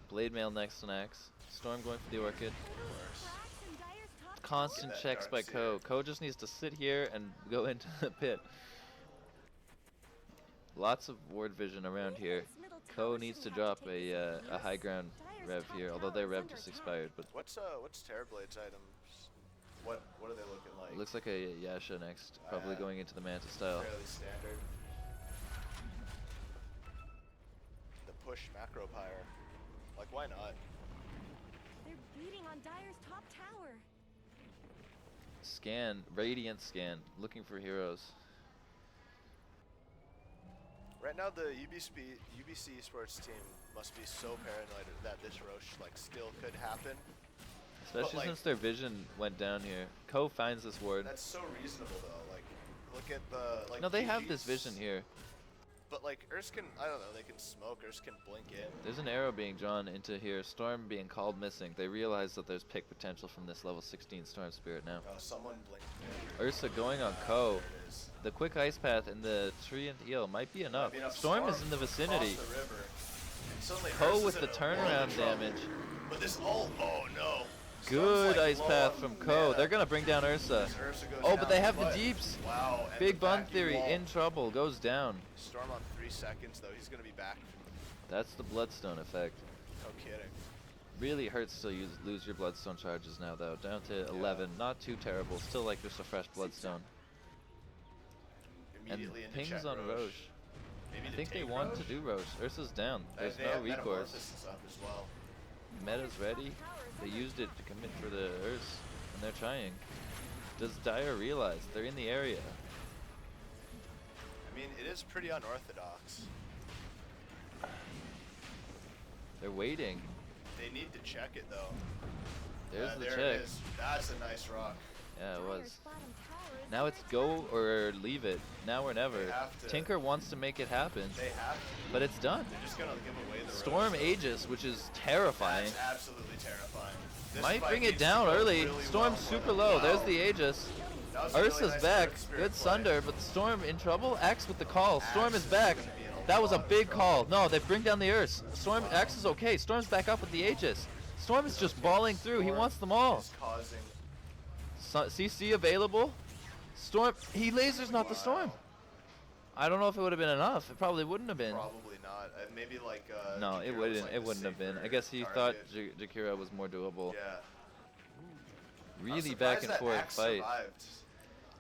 Blade Mail next on Axe. Storm going for the Orchid. Cracks in Dire's top Constant that checks by Darkseer. Ko. Ko just needs to sit here and go into the pit. Lots of ward vision around here. Ko needs to drop a high ground rev here, although their rev just expired. But What's Terrorblade's items? What are they looking like? it looks like a Yasha next, probably yeah. going into the Manta style. Fairly standard. The push macro pyre. Like, why not? They're beating on Dire's top tower. Scan, Radiant scan, looking for heroes. Right now, the UBC sports team must be so paranoid that this Roche like still could happen. Especially like- since their vision went down here. Ko finds this ward. That's so reasonable though. Like, look at the like. No, they have this GG's vision here. But like Urs can, I don't know, they can smoke, Urs can blink in. There's an arrow being drawn into here. Storm being called missing. They realize that there's pick potential from this level 16 Storm Spirit now. Oh, someone blinked in. Ursa going on Ko. There it is. The quick ice path and the tree and heal might be enough. Might be enough. Storm is in the across vicinity. the river. And suddenly Ko Ursa's with in the a world turnaround of trouble. damage. But this ult, oh no. Good Storm's, like, ice low path on from Ko. mana. They're gonna bring down Ursa. As Ursa goes Oh, but down, they have the deeps. Wow. and Big the Bun vacuum Theory wall. in trouble. Goes down. Storm on 3 seconds though. He's gonna be back. That's the Bloodstone effect. No kidding. Really hurts to lose your Bloodstone charges now, though. Down to 11. Not too terrible. Still like just a fresh Bloodstone. And Immediately into pings check on Roche. Maybe I to think they take want Roche? to do Roche. Ursa's down. There's They no have recourse. Metamorphosis up as well. Meta's ready. They used it to commit for the Urs, and they're trying. Does Dire realize they're in the area? I mean, it is pretty unorthodox. They're waiting. They need to check it though. There's the there check. it is. That's a nice rock. Yeah, it was. Dire's bottom tower is Now it's go or leave it. Now or never. They have to. Tinker wants to make it happen, They have to. but it's done. They're just gonna give away the Storm Roche, though. Aegis, which is terrifying. That's absolutely terrifying. This Might fight bring it needs to down go early. really Storm's well. super low. Wow. There's the Aegis. That was a really Ursa's nice back. Earth Spirit Good play. Sunder, but the Storm in trouble. Axe with the call. Storm Axe is is back. gonna be in a That was a lot of big trouble. call. No, they bring down the Urs. Storm Axe is okay. Storm's back up with the Aegis. Storm is just balling through. He Storm wants them all. is causing CC available. Storm. He lasers not the Storm. I don't know if it would have been enough. It probably wouldn't have been. probably not. Maybe like No, Jakiro it was, wouldn't. like, It the wouldn't have been. I safer guess he target. thought Jakiro was more doable. Yeah. I was Really back surprised and that forth Axe fight. survived.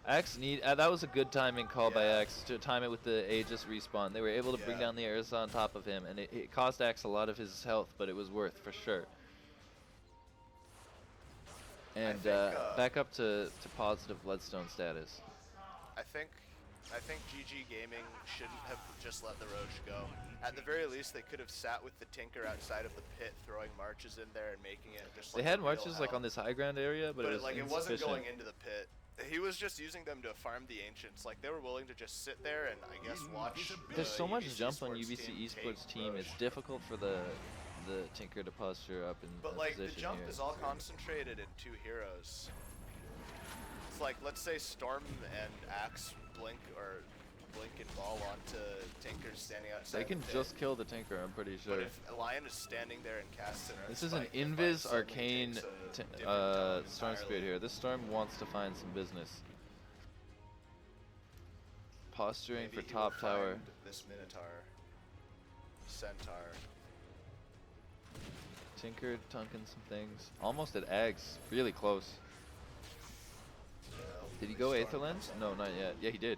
Axe that was a good timing call by Yeah. Axe to time it with the Aegis respawn. They were able to bring Yeah. down the Ursa on top of him, and it cost Axe a lot of his health, but it was worth for sure. And think, back up to positive Bloodstone status. I think GG Gaming shouldn't have just let the Roche go. At the very least, they could have sat with the Tinker outside of the pit, throwing marches in there and making it just They like had a real marches like hell. on this high ground area, but it was like it insufficient. wasn't going into the pit. He was just using them to farm the ancients. Like they were willing to just sit there and I guess watch. There's so much UBC jump on Esports UBC team Esports take team. Roche. It's difficult for the Tinker to posture up in But a like the position jump here. is all concentrated in 2 heroes. It's like let's say Storm and Axe blink and ball onto Tinker standing outside. They can the pit. just kill the Tinker, I'm pretty sure. But if Lion is standing there and casts an Earth This is an Spike, the fight Invis suddenly Arcane takes a different tone Storm Spirit entirely. here. This Storm wants to find some business. Posturing Maybe for he top will tower. find this Minotaur, Centaur. Tinker tunking some things. Almost at Ags. Really close. Did he go Aether Lens? No, not yet. Yeah, he did.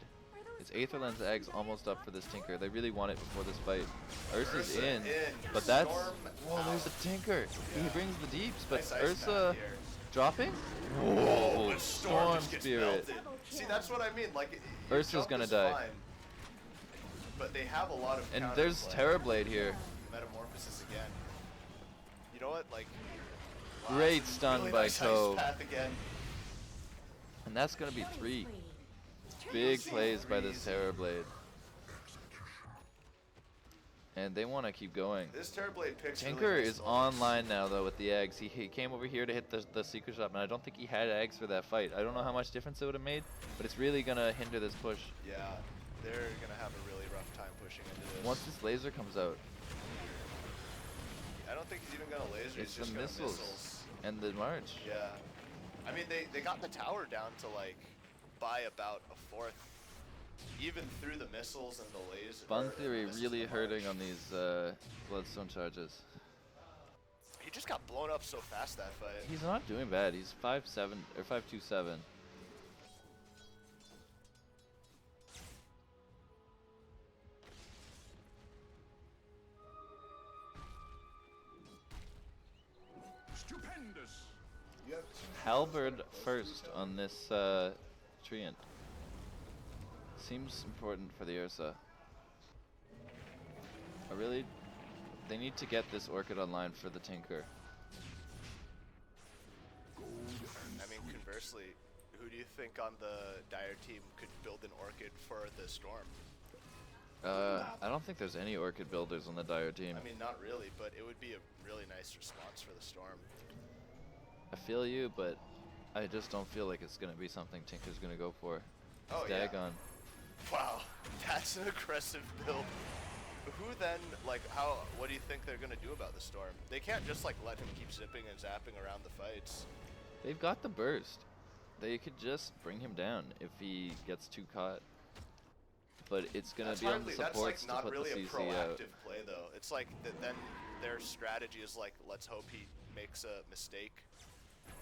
It's Aether Lens Ags almost up for this Tinker. They really want it before this fight. Ursa's Ursa in, but that's... Storm Whoa, there's out. the Tinker. He Yeah. brings the deeps, but Nice ice Ursa path here. dropping? Oh, Whoa, but Storm just gets Spirit. melted. See, that's what I mean. Like, your Ursa's jump gonna is die. fine, but they have a lot of. And counter there's play. Terrorblade here. Metamorphosis again. You know what? Like. Great stun really by nice Ko. ice path again. And that's gonna be 3. free. Big plays by this Crazy. Terrorblade. And they want to keep going. This Terrorblade picks. Tinker really nice is moments. online now though with the eggs. He came over here to hit the secret shop, and I don't think he had eggs for that fight. I don't know how much difference it would have made, but it's really gonna hinder this push. Yeah, they're gonna have a really rough time pushing into this. Once this laser comes out, I don't think he's even gonna laser. it's he's the just gonna missiles and the march. Yeah. I mean, they got the tower down to like by about a fourth, even through the missiles and the lasers. Bun Theory really hurting on these Bloodstone charges. He just got blown up so fast that fight. He's not doing bad. He's 5'7" or 5'27". Stupendous. Halberd first on this treant. Seems important for the Ursa. They need to get this Orchid online for the Tinker. I mean, conversely, who do you think on the Dire team could build an Orchid for the Storm? I don't think there's any Orchid builders on the Dire team. I mean, not really, but it would be a really nice response for the Storm. I feel you, but I just don't feel like it's gonna be something Tinker's gonna go for. Oh, yeah. Dagon. Wow, that's an aggressive build. Who then, like, what do you think they're gonna do about the Storm? They can't just, like, let him keep zipping and zapping around the fights. They've got the burst. They could just bring him down if he gets too caught. But it's gonna be on the supports that's, like, to put not really the a CC out. proactive play, though. It's like, then their strategy is like, let's hope he makes a mistake.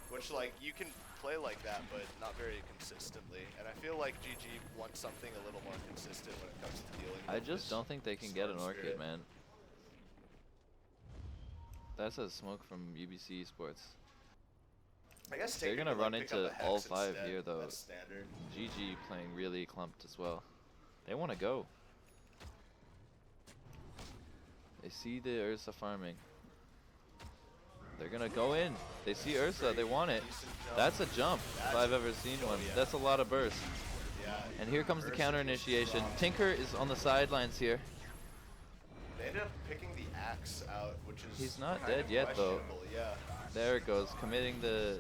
Which, like, you can play like that, but not very consistently. And I feel like GG wants something a little more consistent when it comes to dealing with I just don't think they can get an Storm Orchid, Spirit. man. That's a smoke from UBCeA Sports. I guess They're Tinker gonna could, run like, pick up into a Hex all 5 instead. here, though. That's standard. GG playing really clumped as well. They want to go. They see the Ursa farming. They're gonna go in. They see Ursa. They want it. Decent jump. That's a jump if I've ever seen one. yeah. That's a lot of burst. Yeah. And here comes the Ursa counter keeps initiation. dropping. Tinker is on the sidelines here. They ended up picking the axe out, which is He's not kind dead of yet, though. questionable, Yeah, There it goes, committing the.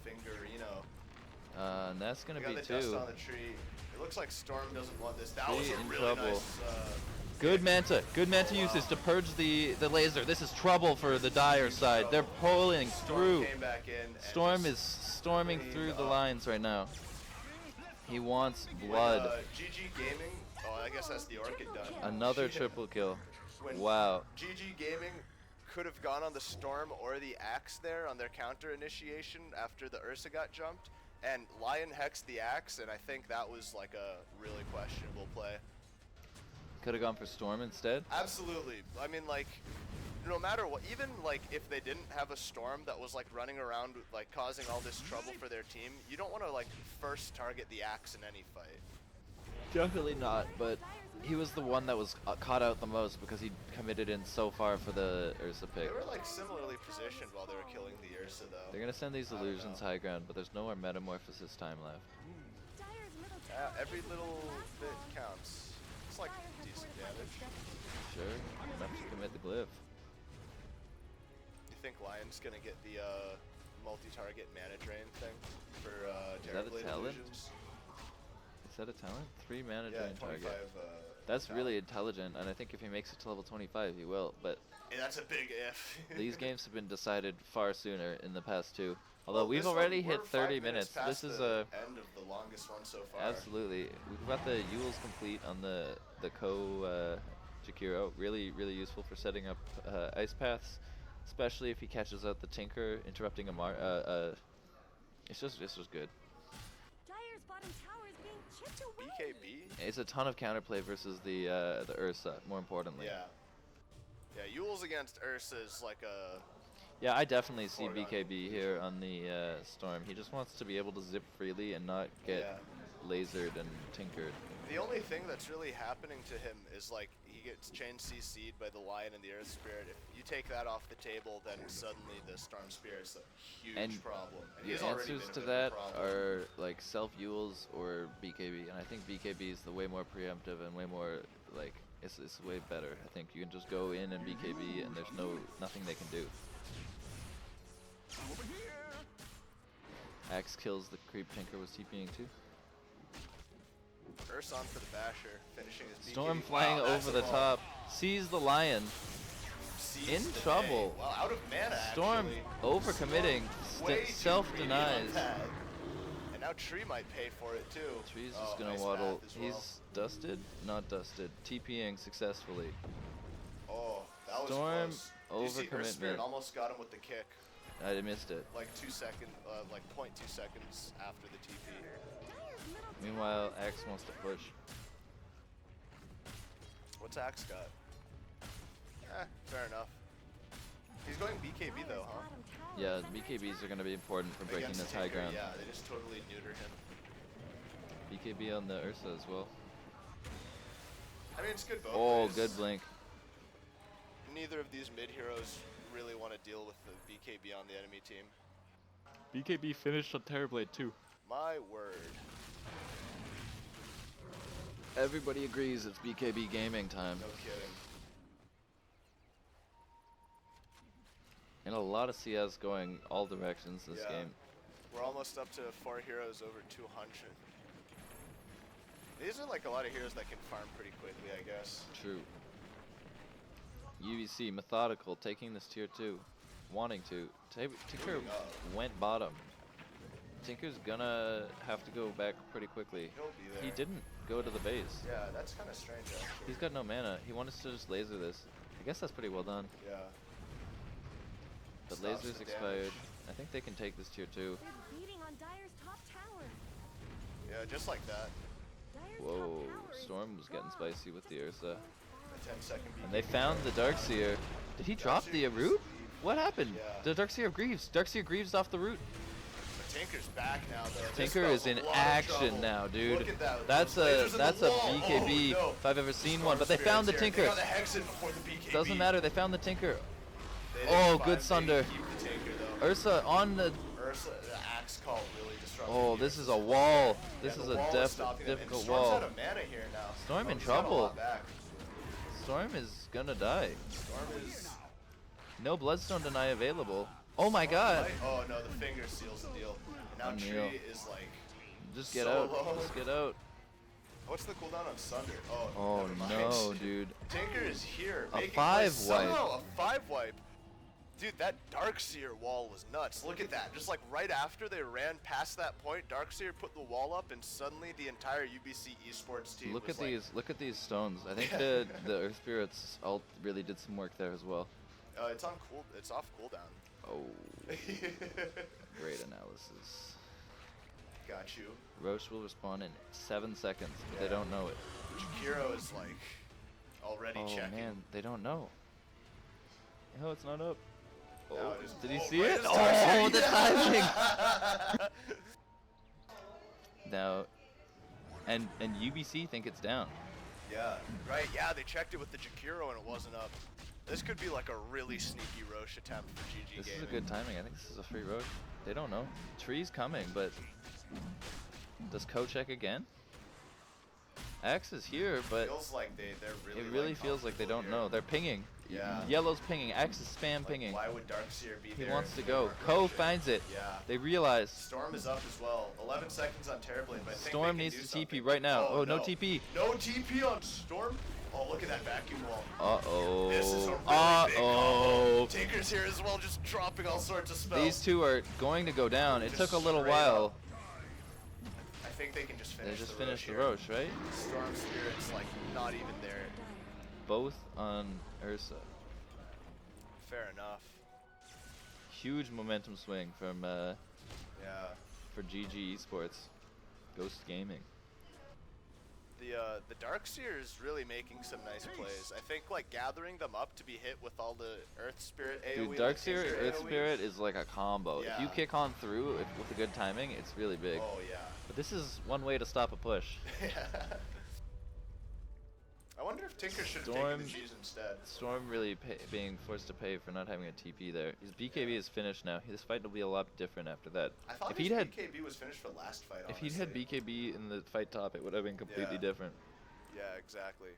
Fingerino. And that's gonna We got be the dust 2. on the tree. It looks like Storm doesn't want this. That Tree was a in really trouble. nice. Good Manta Oh, usage wow. to purge the laser. This is trouble for the Dire side. They're pulling Storm through. came back in. and Storm just is storming cleaned through the up. lines right now. He wants When, blood. GG Gaming. Oh, I guess that's the Orchid done. Another Shit. triple kill. When Wow. GG Gaming could have gone on the Storm or the Axe there on their counter initiation after the Ursa got jumped, and Lion hexed the Axe, and I think that was like a really questionable play. Could have gone for Storm instead. Absolutely. I mean, like, no matter what, even like if they didn't have a Storm that was like running around like causing all this trouble for their team, you don't want to like first target the Axe in any fight. Definitely not, but he was the one that was caught out the most because he committed in so far for the Ursa pick. They were like similarly positioned while they were killing the Ursa though. They're gonna send these I don't illusions know. high ground, but there's no more metamorphosis time left. Dire's middle tower Every is little last bit one. counts. It's like Dire has decent fortified damage. its Sure, enough to commit the glyph. You think Lion's gonna get the multi-target mana drain thing for Is that a Terrorblade talent? illusions? Is that a talent? 3 mana Yeah, drain 25. target. That's really intelligent, and I think if he makes it to level 25, he will. But Hey, that's a big if. these games have been decided far sooner in the past 2. Although Well, we've this one, already we're hit 5 30 minutes. past This is the a end of the longest one so far. absolutely. We've got the Yules complete on the Jakiro. Really useful for setting up ice paths, especially if he catches out the Tinker, interrupting a it's just good. Dire's bottom tower is being chipped away. BKB? It's a ton of counterplay versus the Ursa. More importantly. Yeah. Yeah, Yules against Ursa is like a... Yeah, I definitely see Foregone BKB here on the Storm. He just wants to be able to zip freely and not get Yeah. lasered and tinkered. The only thing that's really happening to him is like he gets chain CC'd by the Lion and the Earth Spirit. If you take that off the table, then suddenly the Storm Spirit's a huge And problem. And Your he's already answers been to a bit of a that problem. are like self Yules or BKB, and I think BKB is the way more preemptive and way more like it's way better. I think you can just go in and BKB, and there's nothing they can do. Axe kills the creep Tinker was TPing too. Ursa on for the Basher, finishing his Storm BKB. flying Wow, that's over a the ball. top, sees the Lion. Sees in the trouble. day. Well, out of mana, Storm actually. overcommitting, Storm way too self-denies. greedy on that. And now Tree might pay for it too. Tree's Oh, just gonna nice waddle. math as well. He's dusted, not dusted. TPing successfully. Oh, that was Storm close. Did you see Earth Spirit overcommitment. almost got him with the kick, I missed it. like 2 seconds, like 0.2 seconds after the TP. Dire's middle Meanwhile, Axe wants to push. What's Axe got? Fair enough. He's going BKB though, huh? bottom tower Yeah, is the under BKBs threat. are gonna be important for breaking Against this high Tinker, ground. Yeah, they just totally neuter him. BKB on the Ursa as well. I mean, it's good both Oh, ways. good blink. Neither of these mid heroes really want to deal with the BKB on the enemy team. BKB finished on Terrorblade too. My word. Everybody agrees it's BKB gaming time. No kidding. And a lot of CS going all directions this Yeah. game. We're almost up to 4 heroes over 200. These are like a lot of heroes that can farm pretty quickly, I guess. True. UBC, methodical, taking this tier 2. Wanting to. Tinker Moving up. went bottom. Tinker's gonna have to go back pretty quickly. He'll be there. He didn't go to the base. Yeah, that's kind of strange actually. He's got no mana. He wanted to just laser this. I guess that's pretty well done. Yeah. But Stops laser's the expired. damage. I think they can take this tier 2. They're beating on Dire's top tower. Yeah, just like that. Dire's Whoa, top tower is Storm was getting gone. spicy with the Ursa. A 10-second And they found the Darkseer. Did he drop the root? What happened? Yeah. The Darkseer of Greaves. Darkseer Greaves off the root. But Tinker's back now though. This Tinker spell's is in a lot of action trouble. now, dude. Look at that. That's Those lasers that's in a the wall. BKB Oh, no. if I've ever seen Storm one. But they found the Spirit's Tinker. here. They got the Hexen before the BKB. Doesn't matter. They found the Tinker. They didn't Oh, find- good they Sunder. didn't keep the Tinker though. Ursa on the. Ursa, the axe call really disrupted. Oh, the this Ursa's is a wall. play. This Yeah, is the a wall is stopping them, and difficult Storm's wall. out of mana here now. Storm in He's got a trouble. lot back. Storm is gonna die. Storm is. No Bloodstone Deny available. Oh my god. Oh no, the finger seals the deal. And now Unreal. Tree is like. Just get so out. low. Just get out. What's the cooldown on Sunder? Oh, Oh never mind. no, dude. Tinker is here. A making five plays. wipe. Somehow a 5 wipe. Dude, that Darkseer wall was nuts. Look at that. Just like right after they ran past that point, Darkseer put the wall up, and suddenly the entire UBC esports team Look was at like, these. Look at these stones. I think the Earth Spirits ult really did some work there as well. It's on cool. It's off cooldown. Oh, great analysis. Got you. Roche will respond in 7 seconds, but they Yeah. don't know it. Jakiro is like already Oh checking. man, they don't know. No, it's not up. Now Oh, it is- did he oh, see right it? as Oh, Darkseer- the timing! Now, and UBC think it's down. Yeah, right. Yeah, they checked it with the Jakiro and it wasn't up. This could be like a really sneaky Roche attempt for GG This Gaming. is a good timing. I think this is a free Roche. They don't know. Tree's coming, but does Co check again? Axe is here, but Feels like they're really. it really like, feels like they don't comfortable know. here. They're pinging. Yeah. Yellow's pinging. Axe is spam Like, pinging. why would Darkseer be He there? wants if to they go. weren't Co Roche? finds it. Yeah. They realize Storm is up as well. 11 seconds on Terrorblade, but I think Storm they needs can do to TP something. right now. Oh, no no TP. No TP on Storm. Oh, look at that vacuum wall. Uh-oh. This is a really big Uh-oh. combo. Tinker's here as well, just dropping all sorts of spells. These two are going to go down. It Just took a little straight while. up. I think they can just finish They just the finished the Roche here. Roche, right? Storm Spirit's like not even there. Both on Ursa. Fair enough. Huge momentum swing from Yeah. for GG Esports. Ghost Gaming. The Darkseer is really making some nice plays. I think like gathering them up to be hit with all the Earth Spirit AoE. Dude, the Darkseer Tinker Earth AoE. Spirit is like a combo. If you Yeah. kick on through with a good timing, it's really big. Oh yeah. But this is one way to stop a push. I wonder if Tinker should have Storm- taken the G's instead. Storm really being forced to pay for not having a TP there. His BKB is finished now. This fight will be a lot different after that. I thought If his he'd had BKB was finished for last fight. if he'd had honestly. BKB in the fight top, it would have been completely Yeah. different. Yeah, exactly.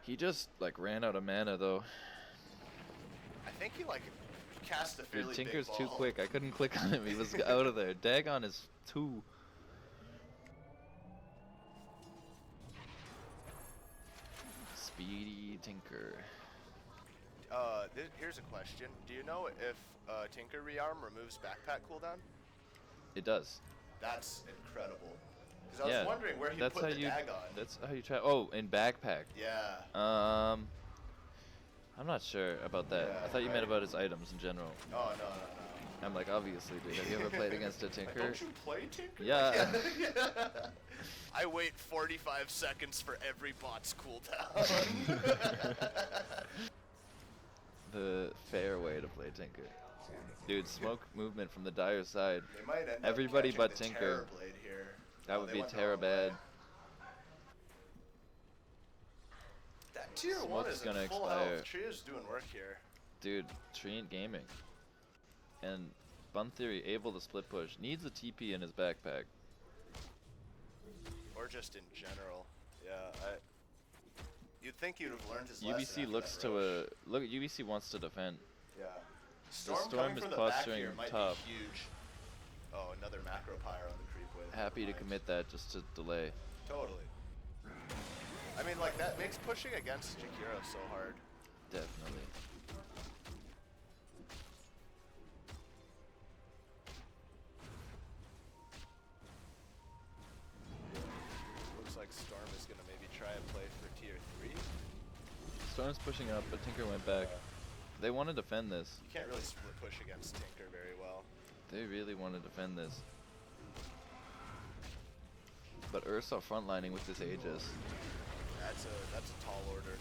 He just like ran out of mana though. I think he like cast a fairly Dude, Tinker's big too ball. quick. I couldn't click on him. He was out of there. Dagon is 2. Speedy Tinker. Here's a question. Do you know if Tinker Rearm removes backpack cooldown? It does. That's incredible. Because I Yeah. was wondering where he That's put how the you. Dagon. That's how you try. Oh, in backpack. Yeah. I'm not sure about that. Yeah, I thought you meant right. about his items in general. Oh no. I'm like, obviously, dude. Have you ever played against a Like, Tinker? don't you play Tinker? Yeah. I wait 45 seconds for every bot's cooldown. The fair way to play Tinker. Dude, smoke movement from the dire side. They might end Everybody up but catching the Tinker. Terrorblade here. That Oh, would they be went the Terra wrong bad. way. That tier 1 Smoke's is gonna in full expire. health. Tria's doing work here. Dude, Treant Gaming. And Bun Theory able to split push. Needs a TP in his backpack. Or just in general. Yeah, you'd think you'd have learned his lesson. UBC after looks that to rush. look. UBC wants to defend. Yeah. Storm coming is from the back posturing here might top. be huge. Oh, another macro pyre on the creep wave. Happy to Nice. commit that just to delay. Totally. I mean, like, that makes pushing against Jakiro so hard. Definitely. Looks like Storm is going to maybe try and play for tier 3. Storm's pushing up, but Tinker went back. They want to defend this. You can't really split push against Tinker very well. They really want to defend this. But Ursa frontlining with this Aegis. That's a tall order.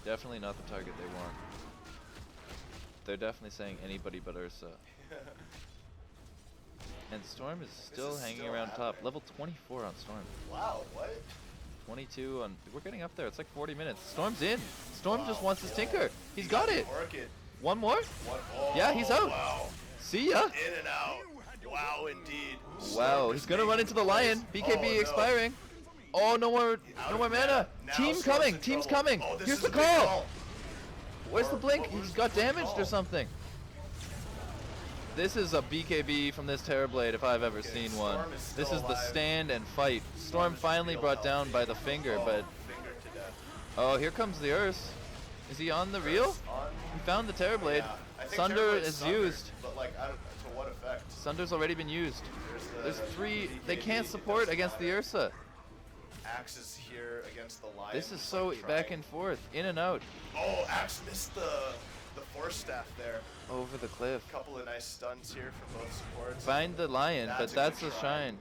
Definitely not the target they want. They're definitely saying anybody but Ursa. And Storm is still is hanging still around top. happening. Level 24 on Storm. Wow, what? 22 on... We're getting up there. It's like 40 minutes. Storm's in. Storm just Wow, wants his whoa. Tinker. He's got it. Orchid. One more? Oh, Yeah, he's out. Wow. See ya. In and out. Wow, indeed. Wow, Storm he's is gonna run making into the lion. plays. BKB Oh, no. expiring. Oh, no more mana. Now Team Storm's coming. in Team's trouble. coming. Oh, this Here's is the a big call. Where's the Or- blink? oh, who's He's got the damaged call? or something. This is a BKB from this Terrorblade if I've ever Okay, seen Storm one. is still This is the alive. stand and fight. Storm is finally real brought down healthy. by the finger, Oh, but finger to death. oh, here comes the Urs. Is he on the reel? On. He found the Terrorblade. Yeah, I think Sunder Terrorblade's is sundered, used. But like, to what effect? Sunder's already been used. There's the 3. They BKB, can't it support doesn't against the matter. Ursa. Axe is here against the lion. This is just, so like, back trying. and forth, in and out, Oh, Axe missed the force staff there. over the cliff. Couple of nice stuns here from both supports. Find the lion, but That's a that's good a try. shine.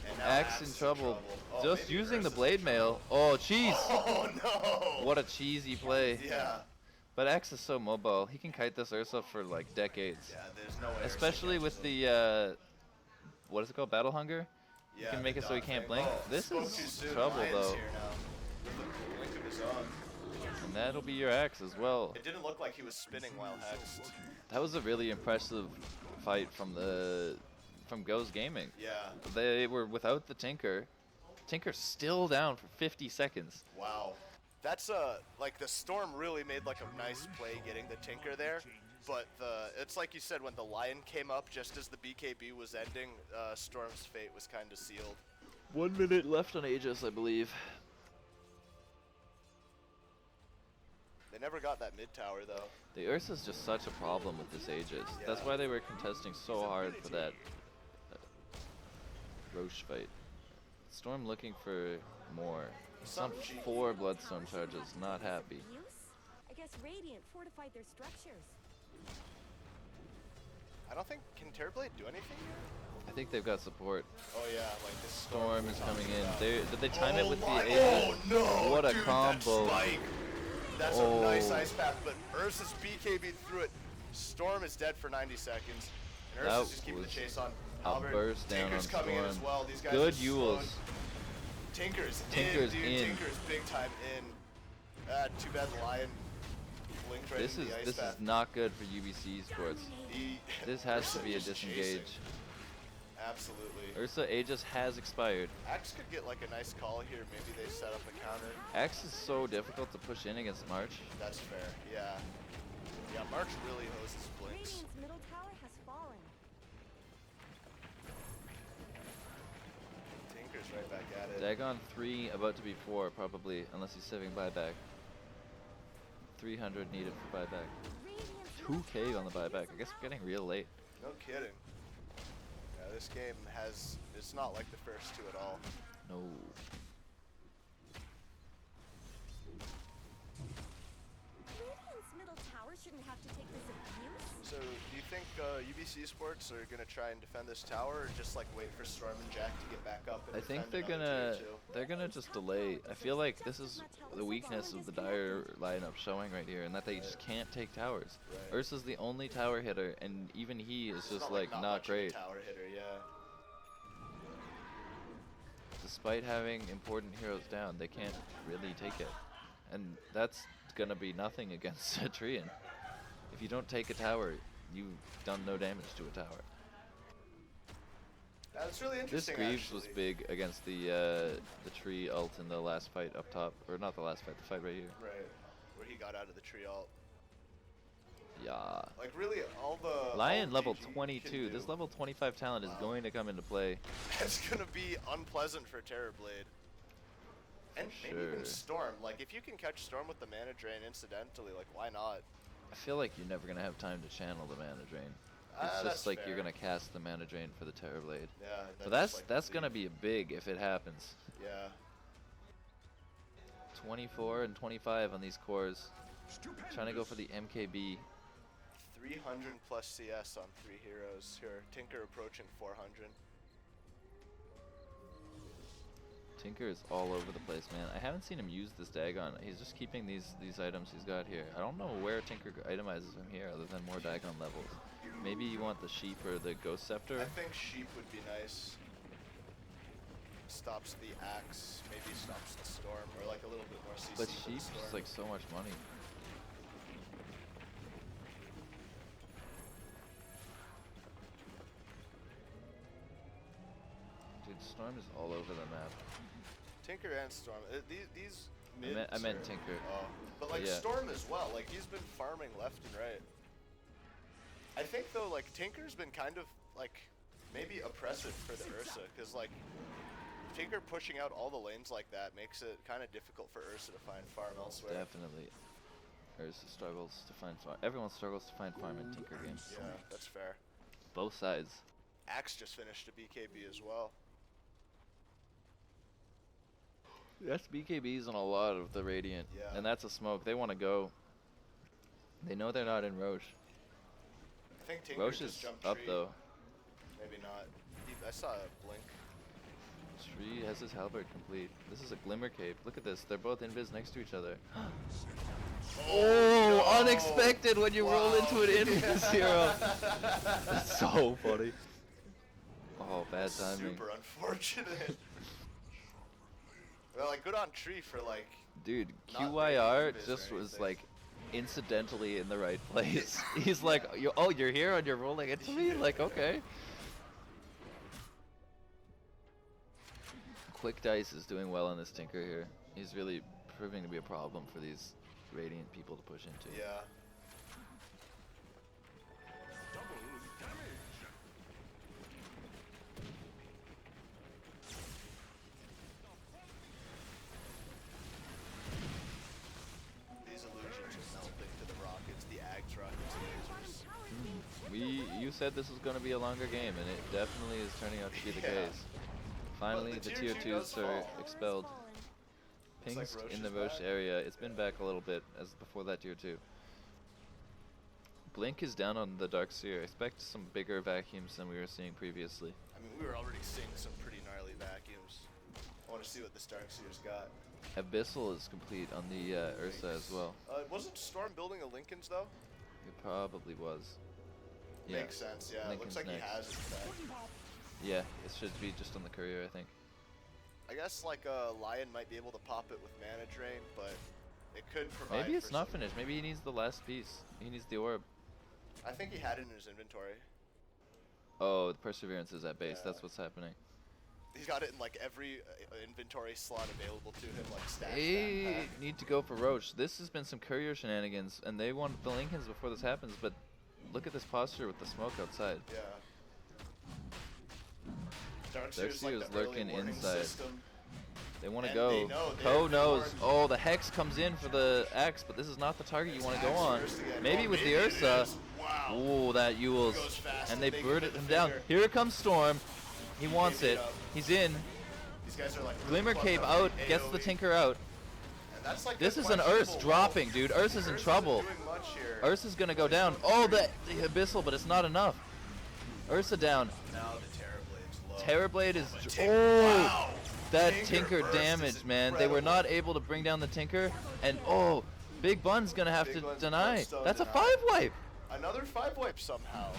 And now Axe in is trouble. Oh, Just maybe using the Ursa's blade in mail. trouble. Oh, cheese! Oh no! What a cheesy play. Yeah. But Axe is so mobile. He can kite this Ursa for like decades. Yeah, there's no way. Ursa Especially with catches him. the, what is it called? Battle Hunger? Yeah, can make the it so he dot can't thing. blink. Oh, This spoke is too soon. trouble, Lion's though. Here now. With a blink of his own. And that'll be your Axe as well. It didn't look like he was spinning while hexed. That was a really impressive fight from Go's Gaming. Yeah. They were without the Tinker. Tinker's still down for 50 seconds. Wow. That's like the Storm really made like a nice play getting the Tinker there, but it's like you said, when the Lion came up just as the BKB was ending, Storm's fate was kind of sealed. 1 minute left on Aegis, I believe. They never got that mid tower though. The Ursa's just such a problem with this Aegis. That's Yeah. why they were contesting so hard for that Roche fight. Storm looking for more. Some Some cheeky. 4 Bloodstone charges, not happy. Abuse? I guess Radiant fortified their structures. I don't think, can Terrorblade do anything here? I think they've got support. Oh yeah, like this Storm is coming in. about. Did they time it with the my- Aegis? Oh no! What a dude, combo. That spike. That's Oh. a nice ice path, but Ursa's BKB through it. Storm is dead for 90 seconds. And That Ursa's just keeping the was chase on. a Albert. burst down Tinker's on coming in as Storm. well. These guys Good are Yules. slowed. Tinker's Tinker's in, dude. in. Tinker's big time in. Too bad the Lion blinked right This into the ice is path. not good for UBC Sports. He- This has to Ursa be a just chasing. disengage. Absolutely. Ursa Aegis has expired. Axe could get like a nice call here. Maybe they set up a counter. Axe is so difficult to push in against March. That's fair. Yeah. Yeah, March really hoses blinks. Radiant's middle tower has fallen. Tinker's right back at it. Dagon 3, about to be 4 probably, unless he's saving buyback. 300 needed for buyback. Radiant's 2k on the buyback. I guess we're getting real late. No kidding. Yeah, this game has, it's not like the first two at all. No. Radiant's middle tower shouldn't have to take this abuse. So, do you think UBC Sports are going to try and defend this tower, or just like wait for Storm and Jack to get back up and I think defend they're another gonna tier two? they're gonna just delay. I feel like this is the weakness of the Dire lineup showing right here, and that they just can't take towers. Right. Ursa's the only tower hitter, and even he is It's just not like not not much of a great. tower hitter, yeah. Despite having important heroes down, they can't really take it, and that's gonna be nothing against Citrian. If you don't take a tower, you've done no damage to a tower. That's really This interesting. Greaves was actually. big against the tree ult in the last fight up top, or not the last fight, the fight right here. Right, where he got out of the tree ult. Yeah. Like really, all the Lion all level GG can 22. This do- level 25 talent is Wow. going to come into play. It's gonna be unpleasant for Terrorblade. And maybe even Sure. Storm. Like if you can catch Storm with the mana drain incidentally, like why not? I feel like you're never gonna have time to channel the mana drain. It's That's just like you're fair. gonna cast the mana drain for the Terrorblade. Yeah. So then just, that's like, gonna leave. be a big if it happens. Yeah. 24 and 25 on these cores. Trying to go for the MKB. 300 plus CS on 3 heroes here. Tinker approaching 400. Tinker is all over the place, man. I haven't seen him use this Dagon. He's just keeping these items he's got here. I don't know where Tinker itemizes from here other than more Dagon levels. Maybe you want the sheep or the ghost scepter. I think sheep would be nice. Stops the axe, maybe stops the storm, or like a little bit more CC. But for the sheep storm. is like so much money. Dude, Storm is all over the map. Tinker and Storm. These I mids meant are- Tinker. Oh, but like Yeah. Storm as well. Like he's been farming left and right. I think though, like Tinker's been kind of like maybe oppressive for the Ursa, because like Tinker pushing out all the lanes like that makes it kind of difficult for Ursa to find farm elsewhere. Definitely. Ursa struggles to find farm. Everyone struggles to find farm in Tinker games. Yeah, that's fair. Both sides. Axe just finished a BKB as well. That's BKBs on a lot of the Radiant. Yeah. And that's a smoke. They want to go. They know they're not in Roche. I think Tinker Roche just is jumped up tree. though. Maybe not. I saw a blink. Tree has his halberd complete. This is a Glimmer Cape. Look at this. They're both invis next to each other. Oh, no. unexpected when you roll Wow. into an invis hero. That's so funny. Oh, bad timing. Super unfortunate. Well, like good on Tree for like. Dude, Not QYR being invis just or was anything. like incidentally in the right place. He's like, you're here and you're rolling into me? Like, okay. Quick Dice is doing well on this Tinker here. He's really proving to be a problem for these Radiant people to push into. Yeah. These illusions are melting to the rockets, the Ags rockets and lasers. You said this was going to be a longer game, and it definitely is turning out to be the Yeah. case. Finally, But the the tier tier 2 does 2s are fall. expelled. Looks like Pings Roche in is the Roche back. area. It's been back a little bit as before that tier 2. Blink is down on the Darkseer. I expect some bigger vacuums than we were seeing previously. I mean, we were already seeing some pretty gnarly vacuums. I want to see what this Darkseer's got. Abyssal is complete on the Ursa as well. Wasn't Storm building a Lincoln's though? It probably was. Yeah. Makes sense, yeah. Lincoln's Looks like next. he has it. in fact. Yeah, it should be just on the courier, I think. I guess like Lion might be able to pop it with Mana Drain, but it could provide. Maybe it's for not some- finished. Maybe he needs the last piece. He needs the orb. I think he had it in his inventory. Oh, the Perseverance is at base. Yeah. That's what's happening. He's got it in like every inventory slot available to him, like stacked. They need to go for Roche. This has been some courier shenanigans, and they want the Lincolns before this happens, but look at this posture with the smoke outside. Yeah. Darkseer's Darkseer is like the early lurking warning inside. system. They want to And go. they know, they Poe have knows. warned. Oh, the Hex comes in for the Axe, but this is not the target you want to go Axe on. Ursa again. Maybe Oh, with the maybe it Ursa. is. Wow. Oh, that Yules. Goes fast And and they they birded get the him down. finger. Here comes Storm. He wants Gave it it. up. He's in. These guys are like really Glimmer plugged Cape up out. in Gets the AoE. Tinker out. And that's like This a is an Urs questionable dropping, wall. dude. Ursa's in Urs trouble. isn't doing much here. Ursa's gonna go down. Oh, the Abyssal, but it's not enough. Ursa down. Now the Terrorblade's low. Terrorblade is. But Oh! wow. That Tinker Tinker burst is damage, man. They were incredible. not able to bring down the Tinker, and oh, Big Bun's gonna have Big to Bun's deny. Bun's still That's a denied. 5-wipe. Another 5-wipe somehow.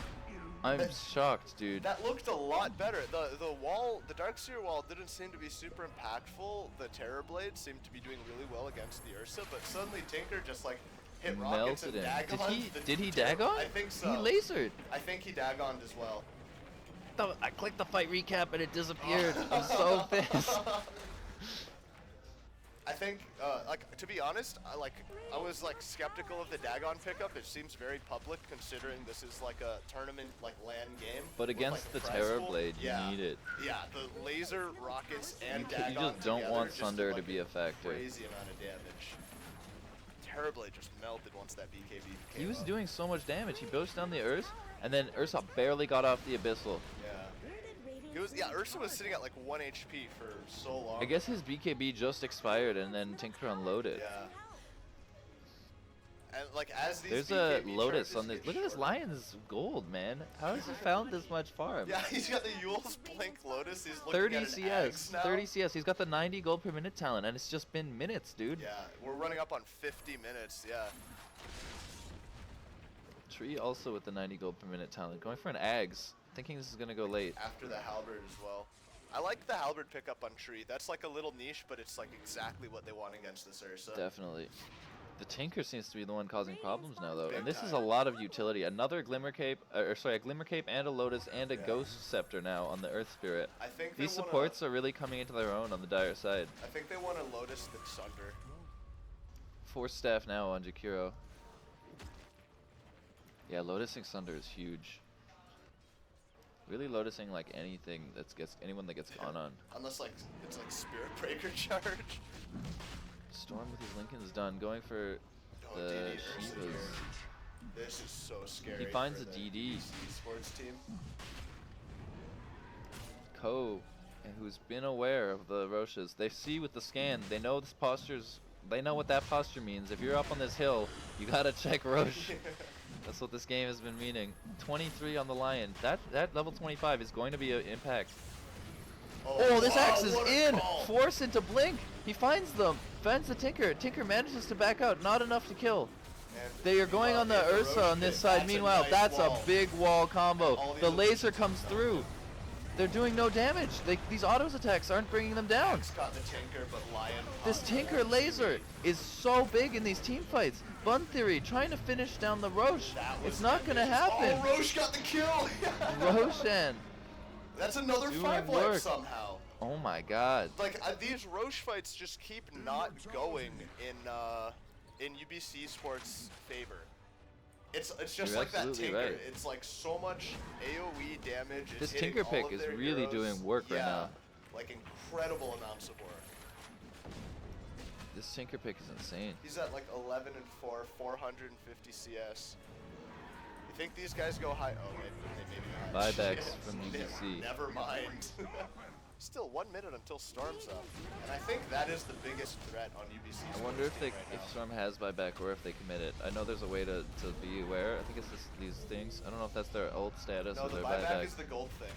I'm That- shocked, dude. That looked a lot better. The wall, the Darkseer wall didn't seem to be super impactful. The Terrorblade seemed to be doing really well against the Ursa, but suddenly Tinker just like hit rockets Melted and him. Dagoned. Did he Dagon? I think so. He lasered. I think he Dagoned as well. clicked the fight recap and it disappeared. I'm so pissed. I think, like, to be honest, I was like skeptical of the Dagon pickup. It seems very public considering this is like a tournament, like LAN game. But with, against like, the prize Terror pool. Blade, you Yeah. need it. Yeah, the laser, rockets, and You Dagon just don't together want just Sunder do, to like, be a factor. Crazy amount of damage. Terror Blade just melted once that BKB came He was up. doing so much damage. He burst down the Ursa, and then Ursa barely got off the Abyssal. Yeah. Where did Radiant's It was, yeah, middle Ursa was tower sitting at like 1 HP for so long. I guess his BKB just expired, and then Tinker unloaded. Yeah. And like as these There's a BKB Lotus charges on this. get Look at this shorter- Lion's gold, man. How has he found this much farm? Yeah, he's got the Yule's Blink Lotus. He's looking 30 at an CS, Axe now. 30 CS. He's got the 90 gold per minute talent, and it's just been minutes, dude. Yeah, we're running up on 50 minutes. Yeah. Tree also with the 90 gold per minute talent, going for an Ags. Thinking this is gonna go late. After the Halberd as well. I like the Halberd pickup on Tree. That's like a little niche, but it's like exactly what they want against this Ursa. Definitely. The Tinker seems to be the one causing problems now, though, Big and this is a time. lot of utility. Another Glimmer Cape, or sorry, a Glimmer Cape and a Lotus and a Yeah. Ghost Scepter now on the Earth Spirit. I think These they wanna, supports are really coming into their own on the dire side. I think they want to Lotus the Sunder. 4 staff now on Jakiro. Yeah, Lotusing Sunder is huge. Really Lotusing like anything anyone that gets gone on. Unless like it's like Spirit Breaker charge. Storm with his Lincoln's done, going for Oh, the DD Ursa Shivas. here. This is so scary. finds for a the DD. UBC sports team. Ko, who's been aware of the Roches. They see with the scan, they know this posture's, they know what that posture means. If you're up on this hill, you gotta check Roche. That's what this game has been meaning. 23 on the Lion. That level 25 is going to be an impact. Oh, this wow, axe is what a in! call. Force into Blink! He finds them! Finds the Tinker. Tinker manages to back out. Not enough to kill. And They are going on the if Ursa Roche on this hit, side. that's a Meanwhile, nice that's wall. a big wall combo. All these The other laser teams comes don't. through. They're doing no damage. These autos attacks aren't bringing them down. Axe got the Tinker, but Lion. This popped Tinker the laser is so big in these team fights. Bun Theory trying to finish down the Roche. That was It's not gonna ambitious. happen. Oh, Roche got the kill. Roshan. That's another Doing 5 work. life somehow. Oh my god. Like these Roche fights just keep not going in UBC Sports' favor. It's just You're like that absolutely Tinker. right. It's like so much AOE damage. It's This hitting Tinker all pick of is their really heroes. doing work right Yeah, now. like incredible amounts of work. This Tinker pick is insane. He's at like 11 and 4, 450 CS. You think these guys go high? Oh, maybe not. Buybacks Shit. from UBC. Never mind. Still 1 minute until Storm's up, and I think that is the biggest threat on UBC. I wonder if team they right if now. Storm has buyback or if they commit it. I know there's a way to be aware. I think it's these things. I don't know if that's their ult status No, or the their buyback buyback. is the gold thing.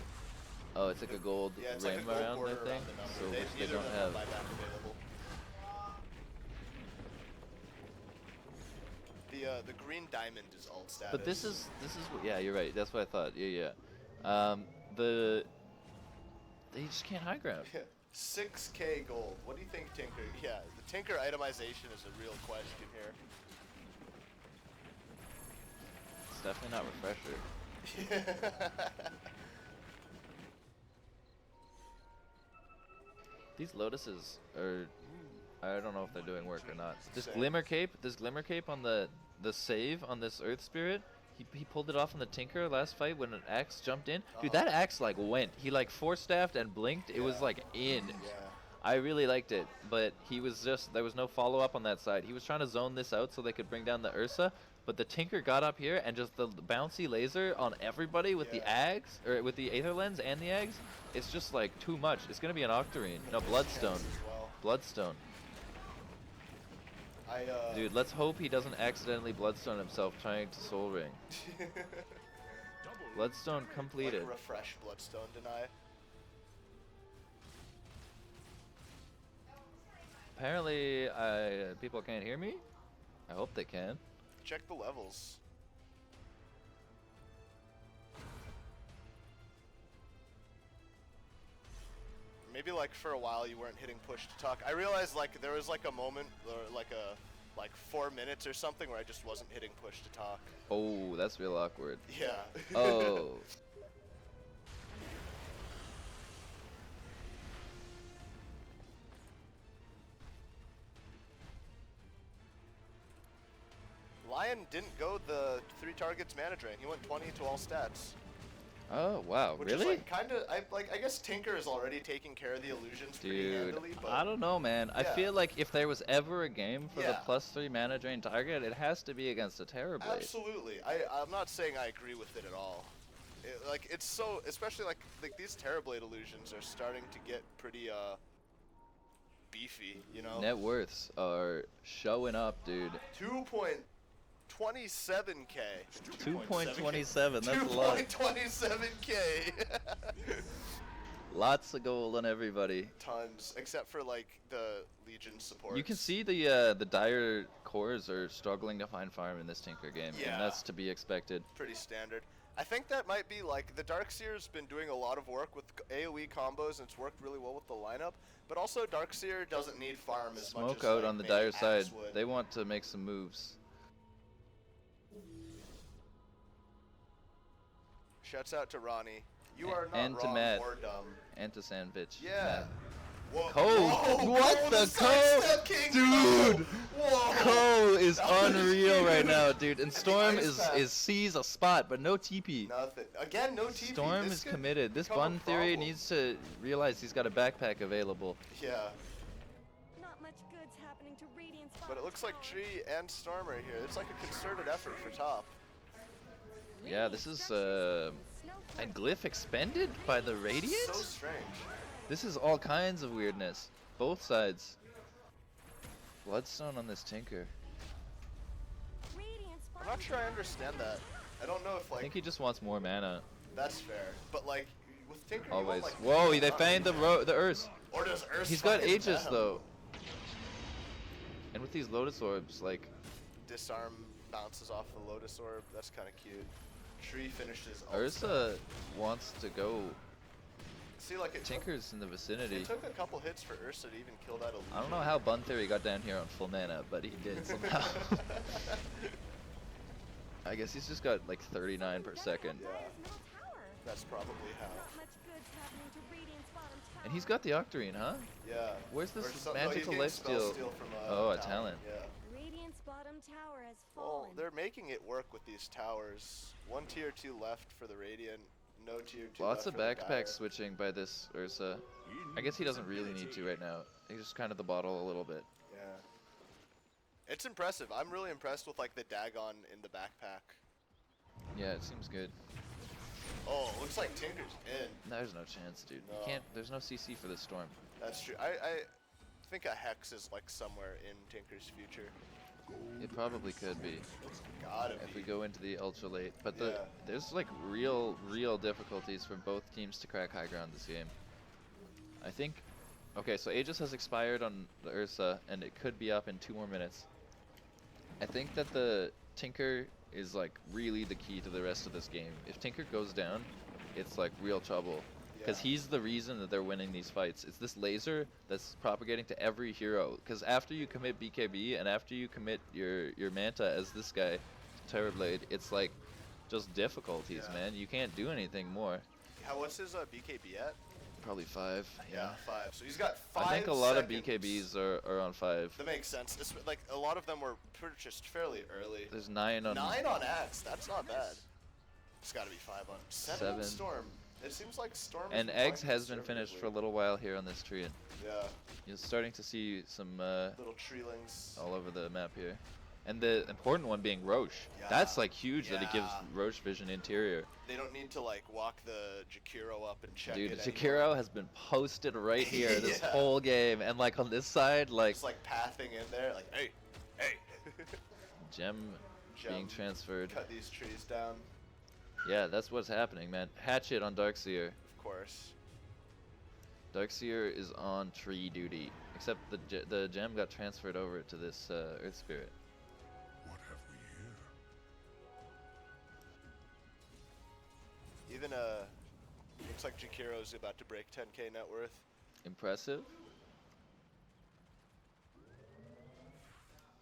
Oh, it's like a gold Yeah, it's rim like a gold around border their thing, around the number. so which they neither don't of have. them buyback available. The green diamond is alt status. But this is yeah, you're right. That's what I thought. Yeah. They just can't high ground. 6K gold. What do you think, Tinker? Yeah, the Tinker itemization is a real question here. It's definitely not refresher. These Lotuses are, I don't know if they're doing work or not. This Same. Glimmer Cape on the save on this Earth Spirit, he pulled it off on the Tinker last fight when an axe jumped in. Dude, that axe like went. He like 4-staffed and blinked. It was Yeah. like in. Yeah. I really liked it, but he was just, there was no follow up on that side. He was trying to zone this out so they could bring down the Ursa, but the Tinker got up here and just the bouncy laser on everybody with the Yeah. Ags, or with the Aether Lens and the Ags. It's just like too much. It's gonna be an Octarine. No, Bloodstone. As well. Bloodstone. Dude, let's hope he doesn't accidentally Bloodstone himself trying to Soul Ring. Bloodstone completed. Like refresh Bloodstone deny. Apparently, people can't hear me. I hope they can. Check the levels. Maybe like for a while you weren't hitting push to talk. I realized like there was like a moment or like 4 minutes or something where I just wasn't hitting push to talk. Oh, that's real awkward. Yeah. Oh. Lion didn't go the 3 targets mana drain. He went 20 to all stats. Oh wow, Which really? is like kind of, I guess Tinker is already taking care of the illusions pretty Dude, handily, but I don't know, man. I yeah. feel like if there was ever a game for the Yeah. +3 mana drain target, it has to be against a Terrorblade. Absolutely. I'm not saying I agree with it at all. Like it's so, especially like these Terrorblade illusions are starting to get pretty beefy, you know. Net worths are showing up, dude. 2.27k. 2.27, that's a lot. 2.27k. Lots of gold on everybody. Tons, except for like the Legion support. You can see the dire cores are struggling to find farm in this Tinker game, Yeah. and that's to be expected. Pretty standard. I think that might be like the Darkseer's been doing a lot of work with AoE combos and it's worked really well with the lineup, but also Darkseer doesn't need farm as much Smoke as out like, on the maybe dire Axe side. would. They want to make some moves. Shouts out to Ronnie. You are not And to wrong Matt. or dumb. And to Sandwich. Yeah. Matt. Whoa. Cole! Whoa, What Cole the sidestep king! Dude! Whoa! Cole is That was unreal right huge. now, dude. And Storm Ice pack. is sees a spot, but no TP. Nothing. Again, no TV. Storm This is could committed. This become a Bun Theory problem. needs to realize he's got a backpack available. Yeah. Not much good's happening to Radiant's But it looks like Tree and Storm right here. It's like a concerted effort for top. Yeah, this is a glyph expended by the Radiant? So strange. This is all kinds of weirdness. Both sides. Bloodstone on this Tinker. I'm not sure I understand that. I don't know if I like think he just wants more mana. that's fair. But like with Tinker, Always. you want, like, Whoa, more they mana. fanged the Earth. Or does Earth? He's got fucking Aegis them? though. And with these Lotus Orbs, like, Disarm bounces off the Lotus Orb. That's kind of cute. Tree finishes. Ursa wants to go. See, like it Tinker's in the vicinity. It took a couple hits for Ursa to even kill that illusion. I don't know how Bun Theory got down here on full mana, but he did somehow. I guess he's just got like 39 per second. Yeah. That's probably how. And he's got the Octarine, huh? Yeah. Where's this Or no, magical he's getting lifesteal? spell from, Oh, a talent. Yeah. Radiant's bottom tower has Well, fallen. they're making it work with these towers. 1 tier 2 left for the Radiant. No tier 2 Lots left of for the backpack Dire. switching by this Ursa. I guess he doesn't really need to right now. He's just kind of the bottle a little bit. Yeah. It's impressive. I'm really impressed with like the Dagon in the backpack. Yeah, it seems good. Oh, looks like Tinker's in. There's no chance, dude. No. You can't. There's no CC for this Storm. That's true. I think a Hex is like somewhere in Tinker's future. It probably could be Gotta if be. we go into the ultra late. But Yeah. there's like real difficulties for both teams to crack high ground this game. I think. Okay, so Aegis has expired on the Ursa, and it could be up in 2 more minutes. I think that the Tinker is like really the key to the rest of this game. If Tinker goes down, it's like real trouble. Because Yeah. he's the reason that they're winning these fights. It's this laser that's propagating to every hero. Because after you commit BKB and after you commit your Manta as this guy, Terrorblade, it's like just difficulties, Yeah. man. You can't do anything more. What's his BKB at? Probably 5. Yeah, 5. So he's got 5 I think a lot seconds. of BKBs are on 5. That makes sense. Like a lot of them were purchased fairly early. There's 9 on 9 on Axe. That's not bad. It's got to be 5 on 7 on 7. Storm. It seems like Storm. And is Eggs playing has been finished for a conservatively. little while here on this tree. Yeah, You're starting to see some little treelings. all over the map here. And the important one being Roche. Yeah. That's like huge that it gives Yeah. Roche vision interior. They don't need to like walk the Jakiro up and check Dude, it Jakiro anymore. has been posted right here this Yeah. whole game. And like on this side, like Just like pathing in there, like hey, hey. Gem being Gem. transferred. Cut these trees down, Yeah, that's what's happening, man. Hatchet on Darkseer. of course. Darkseer is on tree duty. Except the gem got transferred over to this Earth Spirit. What have we here? Even looks like Jakiro's about to break 10k net worth. Impressive.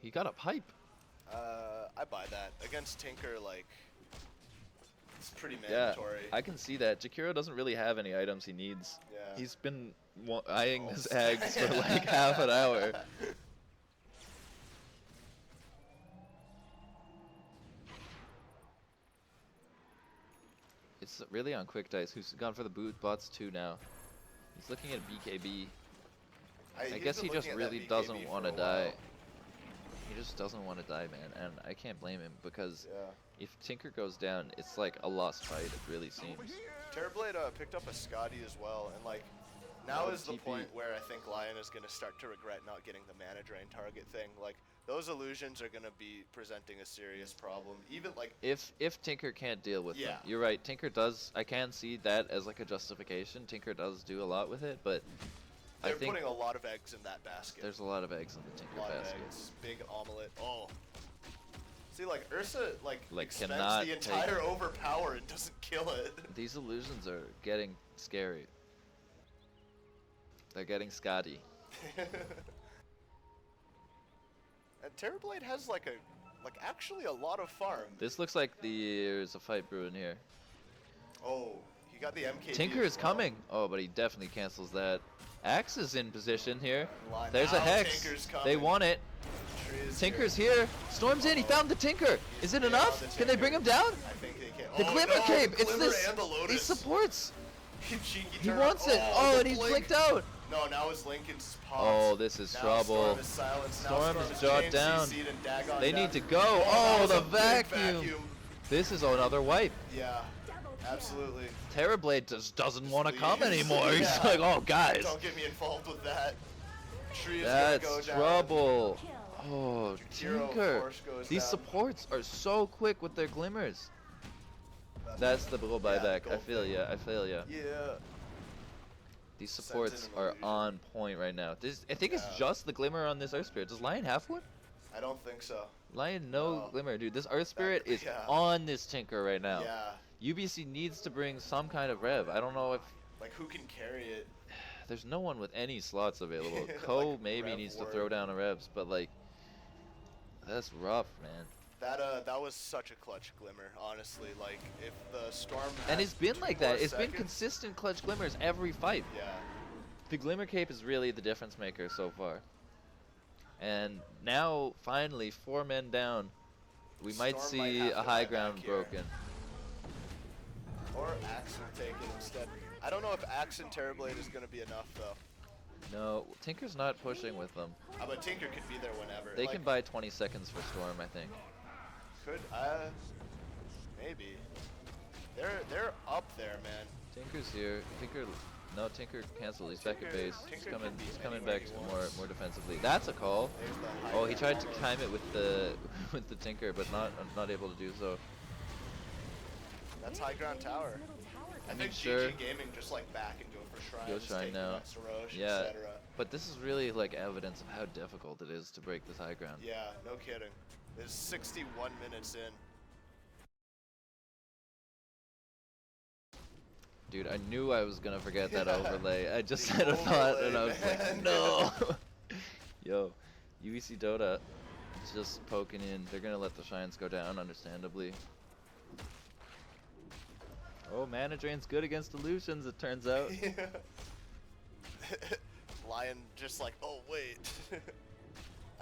He got a pipe. I buy that against Tinker. Like, it's pretty Yeah, mandatory. I can see that. Jakiro doesn't really have any items he needs. Yeah. He's been eyeing Oh, his eggs for like half an hour. It's really on Quick Dice, who's gone for the bots 2 now. He's looking at BKB. I He's guess been he just looking at that really BKB doesn't for want to a die. while. He just doesn't want to die, man, and I can't blame him because Yeah. if Tinker goes down, it's like a lost fight. It really seems. Terrorblade picked up a Scotty as well, and like now Oh, is the TP. point where I think Lion is gonna start to regret not getting the mana drain target thing. Like those illusions are gonna be presenting a serious problem. Even like If Tinker can't deal with them, Yeah. you're right. Tinker does. I can see that as like a justification. Tinker does do a lot with it, but I they're think putting a lot of eggs in that basket. there's a lot of eggs in the a Tinker lot of basket. eggs, big omelet. Oh. See, like Ursa, like expends cannot the take entire it. overpower and doesn't kill it. These illusions are getting scary. They're getting Scotty. And Terrorblade has like actually a lot of farm. This looks like there's a fight brewing here. Oh, he got the MK. Tinker is coming. Oh, but he definitely cancels that. Axe is in position here. Line There's a out, hex. Tinker's They coming. want it. Tree is Tinker's here. Storm's in. He found the Tinker. Is it enough? the Can they bring him down? I think they can. The Oh, Glimmer no, Cape. the It's Glimmer this. and the He Lotus. supports. Cheeky He turn. wants it. Oh, the and he's blink. blinked out. No, now his Lincoln's paused. Oh, this is Now trouble. Storm is silenced. Now Storm Storm is is jawed chain down. CC'd and Dagon They down. need to go. that Oh, was the a big vacuum. This is another wipe. Yeah, Double kill. absolutely. Terrorblade just doesn't want to come Please. anymore. He's Yeah. like, oh, guys. Don't get me involved with that. Tree is That's gonna go down. trouble. Kill. Oh, Hero Tinker. Force goes These down. supports are so quick with their glimmers. That's the gold Yeah, buyback. I gold feel thing. ya. I feel ya. Yeah. These Sent supports in an are illusion. on point right now. I think it's Yeah. just the glimmer on this Earth Spirit. Does Lion have one? I don't think so. Lion, no No. glimmer, dude. This Earth Spirit is yeah. on this Tinker right now. Yeah. UBC needs to bring some kind of rev. I don't know if Like who can carry it? there's no one with any slots available. Like Ko maybe rev needs to ward. throw down a revs, but like that's rough, man. That was such a clutch glimmer, honestly. Like if the storm. And had it's been 2 like more that. It's been seconds- consistent clutch glimmers every fight. Yeah. The Glimmer Cape is really the difference maker so far. And now, finally, 4 men down. We might Storm might see have a to high buy back ground here. broken. Or Axe will take it instead. I don't know if Axe and Terrorblade is gonna be enough though. No, Tinker's not pushing with them. But Tinker could be there whenever. They like, can buy 20 seconds for Storm, I think. Could maybe. They're up there, man. Tinker's here. Tinker canceled. He's back at Tinker- base. Tinker He's can be coming anywhere back he more wants. defensively. That's a call. There's the high Oh, he ground tried to almost. time it with the with the Tinker, but not able to do so. That's high ground tower. Middle tower I mean, think sure. GG Gaming just like back and go for shrines. Go Shrine take now. Max Roche, Yeah, etc. but this is really like evidence of how difficult it is to break this high ground. Yeah, no kidding. There's 61 minutes in. Dude, I knew I was gonna forget that Yeah. overlay. I just The had a thought and I was overlay, like, man. no. Yo, UBC Dota just poking in. They're gonna let the shines go down, understandably. Oh, mana drain's good against illusions, it turns out. Lion just like, oh wait.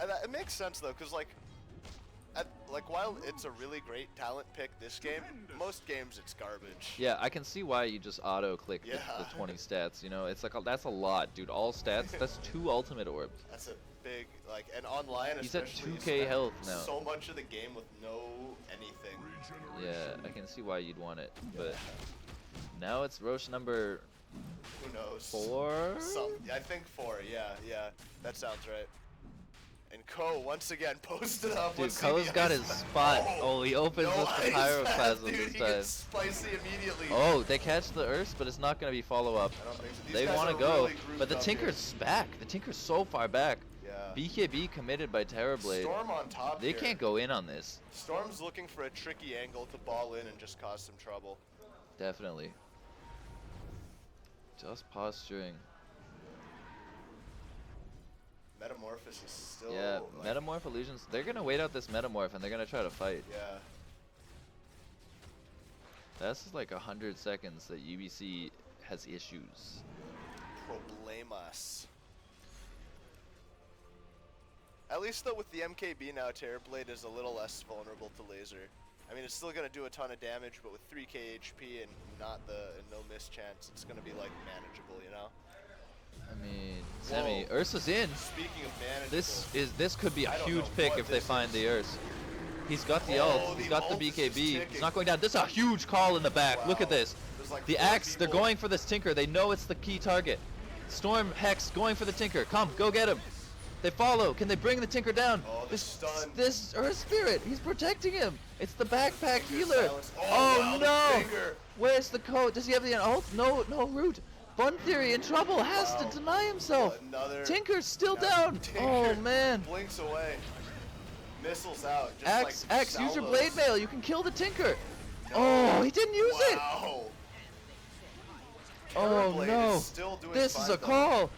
And it makes sense though, cause like while it's a really great talent pick this game, most games it's garbage. Yeah, I can see why you just auto-click the Yeah. 20 stats, you know? It's like, that's a lot, dude. All stats, that's 2 ultimate orbs. That's a big and online He's at especially. you 2k spend health now. So much of the game with no anything. Yeah, I can see why you'd want it, but now it's Roche number Who knows? 4? I think 4. Yeah, that sounds right. And Ko once again posted up. Dude, Let's see Ko's the got ice his pack. spot. Oh, he opens no with the ice pack, pyroclasm dude, this he time. gets spicy immediately. Oh, they catch the Earths, but it's not going to be follow-up. I don't think so. These They guys want to are go, really grouped but the up Tinker's back. The Tinker's so far back. here. BKB committed by Terrorblade. Storm on top They here. can't go in on this. Storm's looking for a tricky angle to ball in and just cause some trouble. Definitely. Just posturing. Metamorphosis is still. Yeah, like, Metamorph Illusions. They're going to wait out this Metamorph, and they're going to try to fight. Yeah. That's like 100 seconds that UBC has issues. Problemas. At least though with the MKB now, Terrorblade is a little less vulnerable to laser. I mean, it's still gonna do a ton of damage, but with 3k HP and not the no miss chance, it's gonna be like manageable, you know? I mean, Sammy, Whoa. Ursa's in. Speaking of manageable, This could be a I don't huge know pick what if they this find is. the Urs. He's got the Oh, ult. He's the got the ult is just BKB. He's ticking. not going down. This is a huge call in the back. Look at Wow. this. There's like The 4 Axe, they're people. going for this Tinker. They know it's the key target. Storm, Hex, going for the Tinker. Come, go get him. They follow. Can they bring the Tinker down? Oh, the stun. This Earth Spirit. He's protecting him. It's the backpack healer. silence. Oh, Oh, wow, the no. Tinker. Where's the code? Does he have the ult? No, no root. Bun Theory in trouble. Has Wow. to deny himself. Another. Tinker's still now down. Tinker Oh, man. Blinks away. Missiles out. Just Axe, like Axe, use your salvos. blade mail. You can kill the Tinker. No. Oh, he didn't use it. Wow. Oh Terrorblade no! is still doing This is fine, a though. call.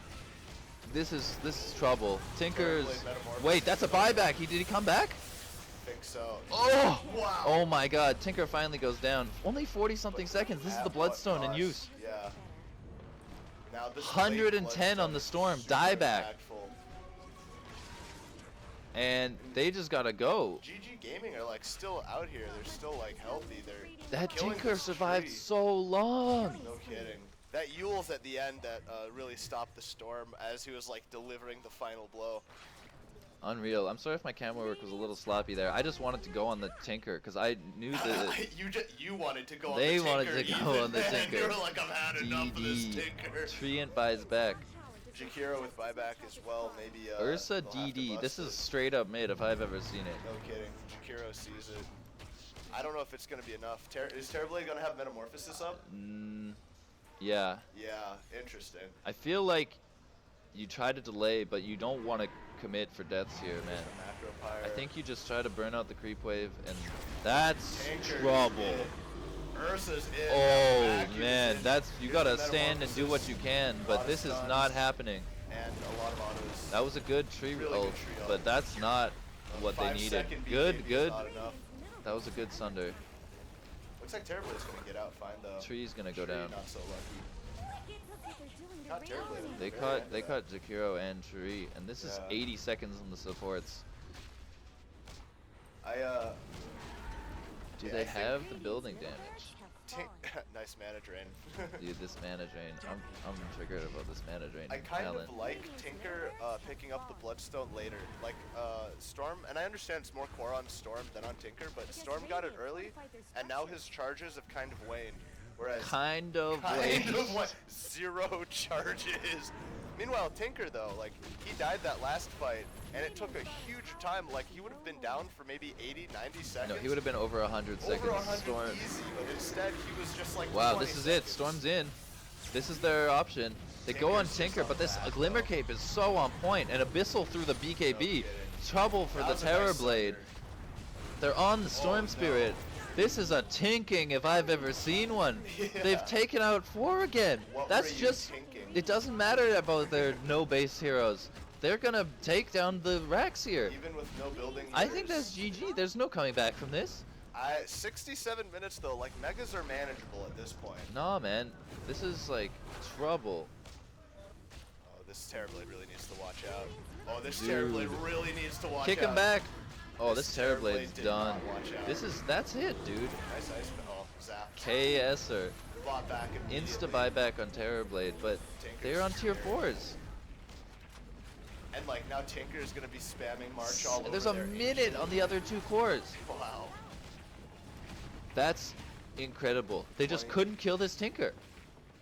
This is trouble. Tinker's. Terrorblade Metamorphosis. Wait, that's a buyback. Did he come back? I think so. Oh! Wow. Oh my God! Tinker finally goes down. Only 40-something seconds. This is At the what Bloodstone in cost? use. Yeah. Now this 110 on the Storm. super Dieback. impactful. And they just gotta go. GG Gaming are like still out here. They're still like healthy. They're That killing Tinker this survived tree. so long. No kidding. That Yule's at the end that really stopped the Storm as he was like delivering the final blow. Unreal. I'm sorry if my camera work was a little sloppy there. I just wanted to go on the Tinker because I knew that. you wanted to go on They the Tinker. wanted to go even on the then. Tinker. You were like, I've had enough of this DD. Tinker. Treant buys back. Jakiro with buyback as well. Maybe. Ursa they'll have to DD. bust This it. is straight up mid if I've ever seen it. No kidding. Jakiro sees it. I don't know if it's gonna be enough. Is Terrorblade gonna have Metamorphosis up? Yeah. Yeah, interesting. I feel like you try to delay, but you don't want to commit for deaths here, man. Macro Pyre. I think you just try to burn out the creep wave, and that's Tanker is trouble. in. Ursa's in. Oh Vacuum is man, in. that's you Here's gotta the stand and do what you can, Lot but of this is stuns. not happening. And a lot of autos. That was a good tree Really good ult, tree ult. but that's not what they 5 needed. second Good, BKB is good. not enough. That was a good Sunder. Looks like Terrorblade's gonna get out fine though. Tree's gonna go Tree down. Not so lucky. Not Not terribly. They caught Jakiro and Tree, and this is Yeah. 80 seconds on the supports. I Do Yeah, they I think- have the building damage? nice mana drain. Dude, this mana drain. I'm triggered about this mana drain. I kind talent. of like Tinker picking up the Bloodstone later. Like Storm, and I understand it's more core on Storm than on Tinker, but Storm got it early, and now his charges have kind of waned. Whereas Kind of kind late. of what 0 charges. Meanwhile, Tinker though, like he died that last fight, and it took a huge time. Like he would have been down for maybe 80, 90 seconds. No, he would have been over 100 over seconds. 100 Storm. easy, but instead he was just like. Wow, 20 this is it. seconds. Storm's in. This is their option. They go on Tinker's just Tinker, not but this bad, Glimmer though. Cape is so on point, and Abyssal through the BKB. kidding. Trouble for That the was a nice Terror Blade. Sunder. They're on the Storm no. Spirit. This is a tinking if I've ever seen one. Yeah. They've taken out 4 again. What That's were you just. tinking? It doesn't matter about their no base heroes. They're gonna take down the Rax here. Even with no building. I think healers. that's GG. There's no coming back from this. 67 minutes though, like megas are manageable at this point. Nah, man. This is like trouble. Oh, this Terrorblade really needs to watch out. Oh, this Dude. Terrorblade really needs to watch Kick out. him back. Oh, This this Terrorblade's Terrorblade did done. not watch out. That's it, dude. Nice ice. Oh, zap. KSer. Bought back Insta immediately. buyback on Terrorblade, but Tinker's they're on tier scared. 4s. And like now Tinker is gonna be spamming March all over. There's a their minute ancient. on the other 2 cores. Wow. That's incredible. They just 20. couldn't kill this Tinker.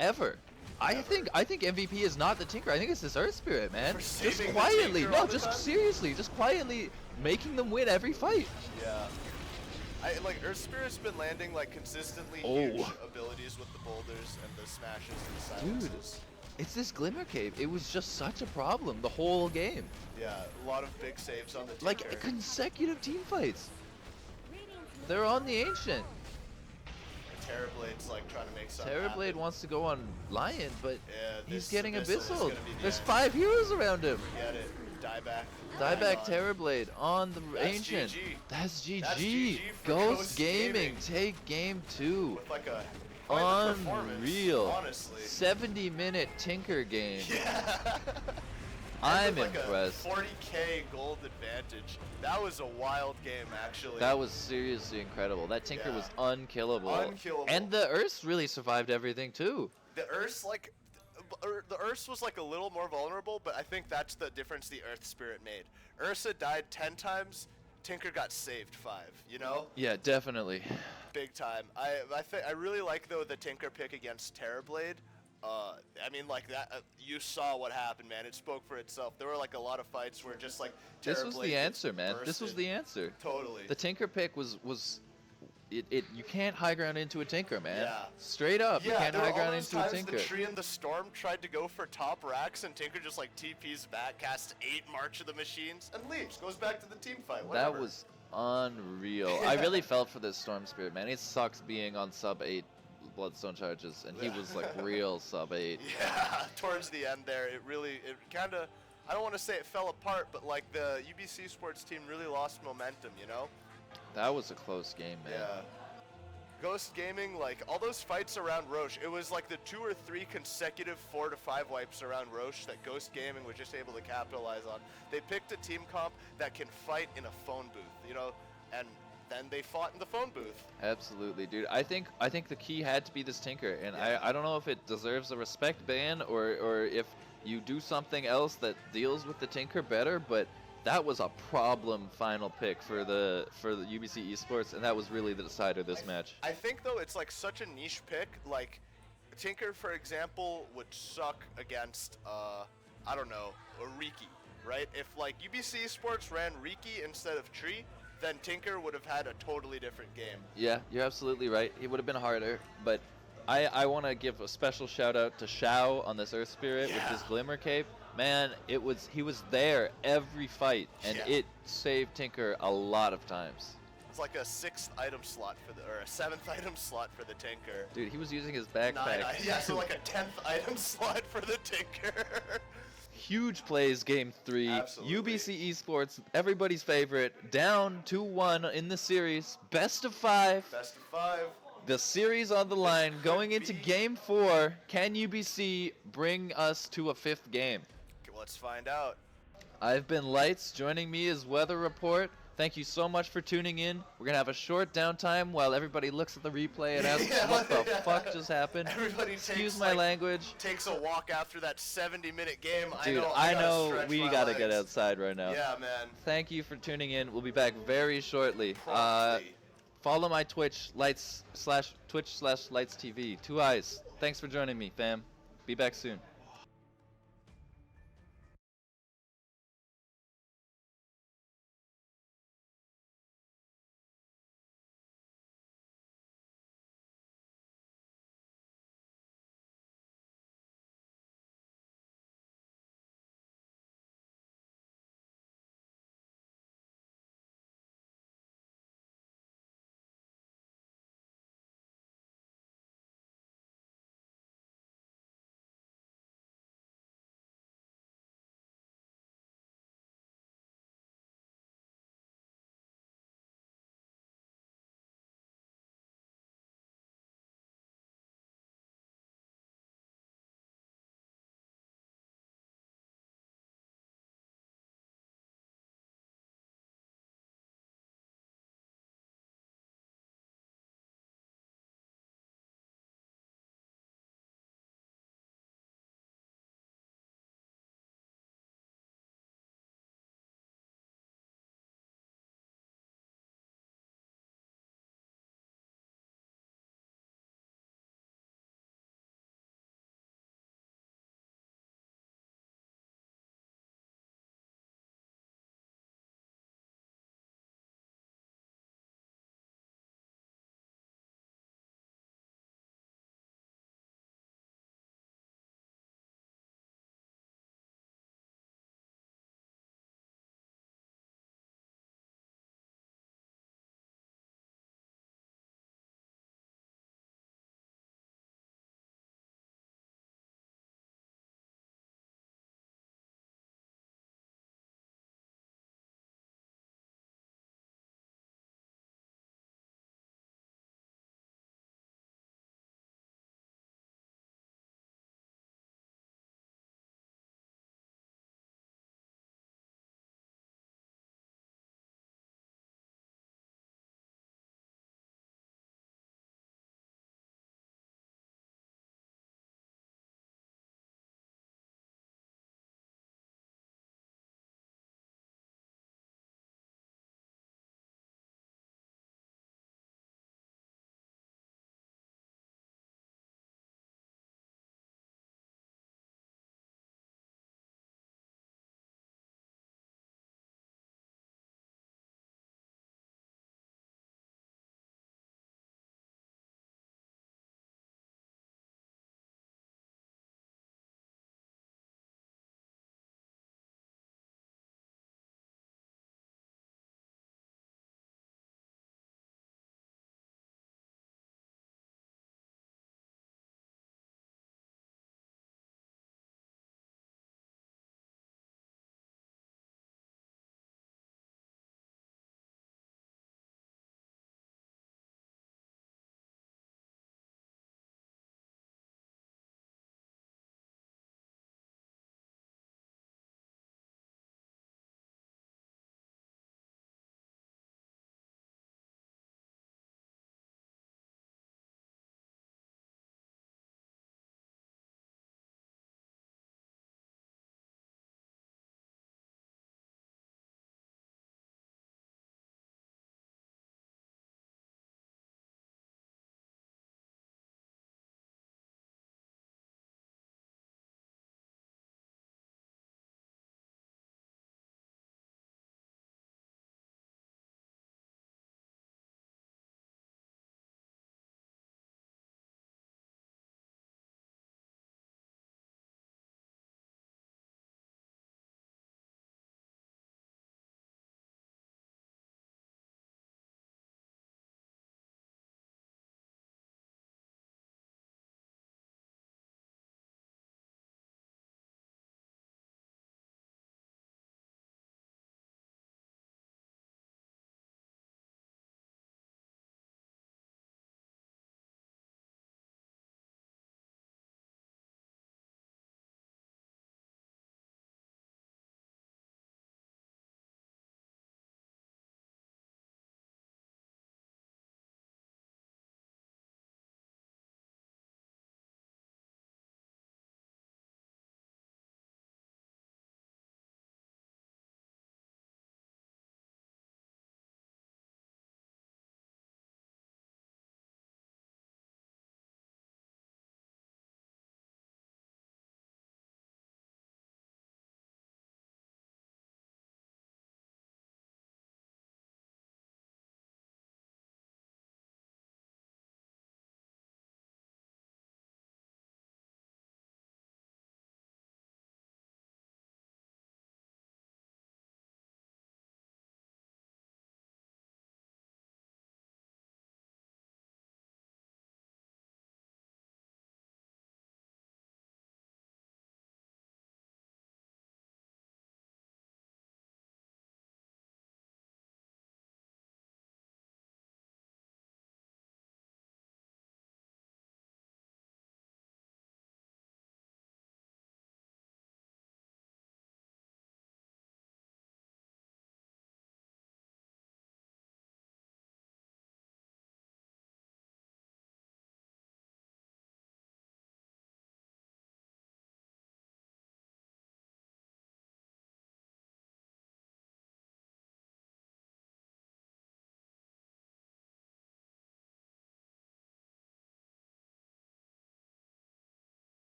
Ever. I think MVP is not the Tinker. I think it's this Earth Spirit, man. For Just saving the quietly. Tinker No, all the just time? seriously. Just quietly making them win every fight. Yeah. Like Earth Spirit's been landing like consistently Oh. huge abilities with the boulders and the smashes and the Dude. silences. It's this Glimmer Cave. It was just such a problem the whole game. Yeah, a lot of big saves on the Tinker. Like consecutive team fights. They're on the Ancient. Terrorblade's like trying to make something Terrorblade happen. wants to go on Lion, but Yeah, he's this getting Abyssal is Abyssal. gonna be the There's end. 5 heroes around him. Get it. Dieback. Dieback on. Terrorblade on the That's Ancient. GG. That's GG. That's GG for Ghost Ghost Gaming Gaming. take game 2. With like a quite the performance, Unreal. honestly. 70-minute Tinker game. Yeah. I'm with like impressed. a 40k gold advantage. That was a wild game, actually. That was seriously incredible. That Tinker was Yeah. unkillable. Unkillable. And the Earths really survived everything too. The Earth's like, the Earth's was like a little more vulnerable, but I think that's the difference the Earth Spirit made. Ursa died 10 times, Tinker got saved 5, you know? Yeah, definitely. Big time. I really like though the Tinker pick against Terrorblade. I mean, like that. You saw what happened, man. It spoke for itself. There were like a lot of fights where just like This was Terrorblade the gets answer, man. This was bursted. the answer. Totally. The Tinker pick was you can't high ground into a Tinker, man. Yeah. Straight up, you Yeah, can't there high were all ground those into a times Tinker. the Tree and the Storm tried to go for top racks, and Tinker just like TP's back, casts 8 March of the Machines, and leaves. Goes back to the team fight. Whatever. That was unreal. I really felt for this Storm Spirit, man. It sucks being on sub 8 Bloodstone charges, and he was like real sub 8. Yeah, towards the end there, it kind of, I don't want to say it fell apart, but like the UBC Sports team really lost momentum, you know? That was a close game, man. Yeah. Ghost Gaming, like all those fights around Roche, it was like the 2 or 3 consecutive 4 to 5 wipes around Roche that Ghost Gaming was just able to capitalize on. They picked a team comp that can fight in a phone booth, you know, and then they fought in the phone booth. Absolutely, dude. I think the key had to be this Tinker, and Yeah. I don't know if it deserves a respect ban or if you do something else that deals with the Tinker better, but that was a problem final pick for the UBC Esports, and that was really the decider of this match. I think though it's like such a niche pick. Like Tinker, for example, would suck against I don't know, a Riki, right? If like UBC Sports ran Riki instead of Tree, then Tinker would have had a totally different game. Yeah, you're absolutely right. It would have been harder, but I want to give a special shout out to Shao on this Earth Spirit with his Glimmer Cape. Man, he was there every fight, and Yeah. it saved Tinker a lot of times. It's like a 6th item slot for or a 7th item slot for the Tinker. Dude, he was using his backpack. Yeah, so like a 10th item slot for the Tinker. Huge plays game 3. Absolutely. UBC Esports, everybody's favorite, down 2-1 in the series. Best of 5. Best of 5. The series on the line could going into be- game 4. Can UBC bring us to a 5th game? Okay, let's find out. I've been Lights. Joining me is Weather Report. Thank you so much for tuning in. We're going to have a short downtime while everybody looks at the replay and asks what the fuck just happened. Everybody Excuse takes, my like, language. Takes a walk after that 70-minute game. Dude, I I gotta know stretch we my got to get legs. outside right now. Yeah, man. Thank you for tuning in. We'll be back very shortly. Promptly. Follow my Twitch, Twitch/Lights TV. 2 eyes. Thanks for joining me, fam. Be back soon.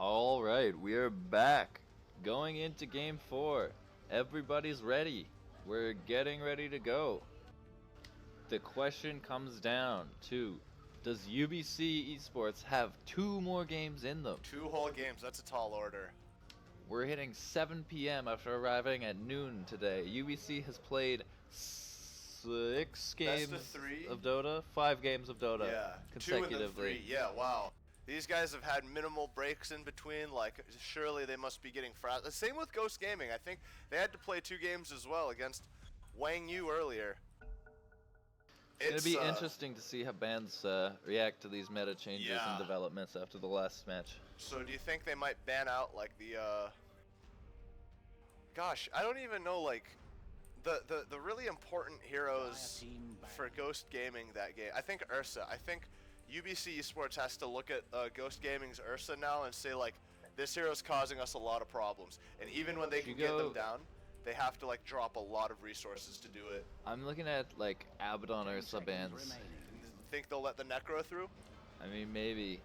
All right, we are back. Going into game 4. Everybody's ready. We're getting ready to go. The question comes down to, does UBC Esports have 2 more games in them? 2 whole games, that's a tall order. We're hitting 7 p.m. after arriving at noon today. UBC has played 6 games Best of 3? of Dota, 5 games of Dota Yeah, 2 consecutively. and then 3. Yeah, wow. These guys have had minimal breaks in between. Like, surely they must be getting the same with Ghost Gaming. I think they had to play 2 games as well against Wang Yu earlier. It's going to be interesting to see how bands react to these meta changes and developments after the last match. So do you think they might ban out like the gosh, I don't even know, like the really important heroes for Ghost Gaming that game. I think Ursa. I think UBC Esports has to look at Ghost Gaming's Ursa now and say, like, this hero's causing us a lot of problems, and even when they can get them down, they have to like drop a lot of resources to do it. I'm looking at like Abaddon Ursa bans. Think they'll let the Necro through? I mean, maybe.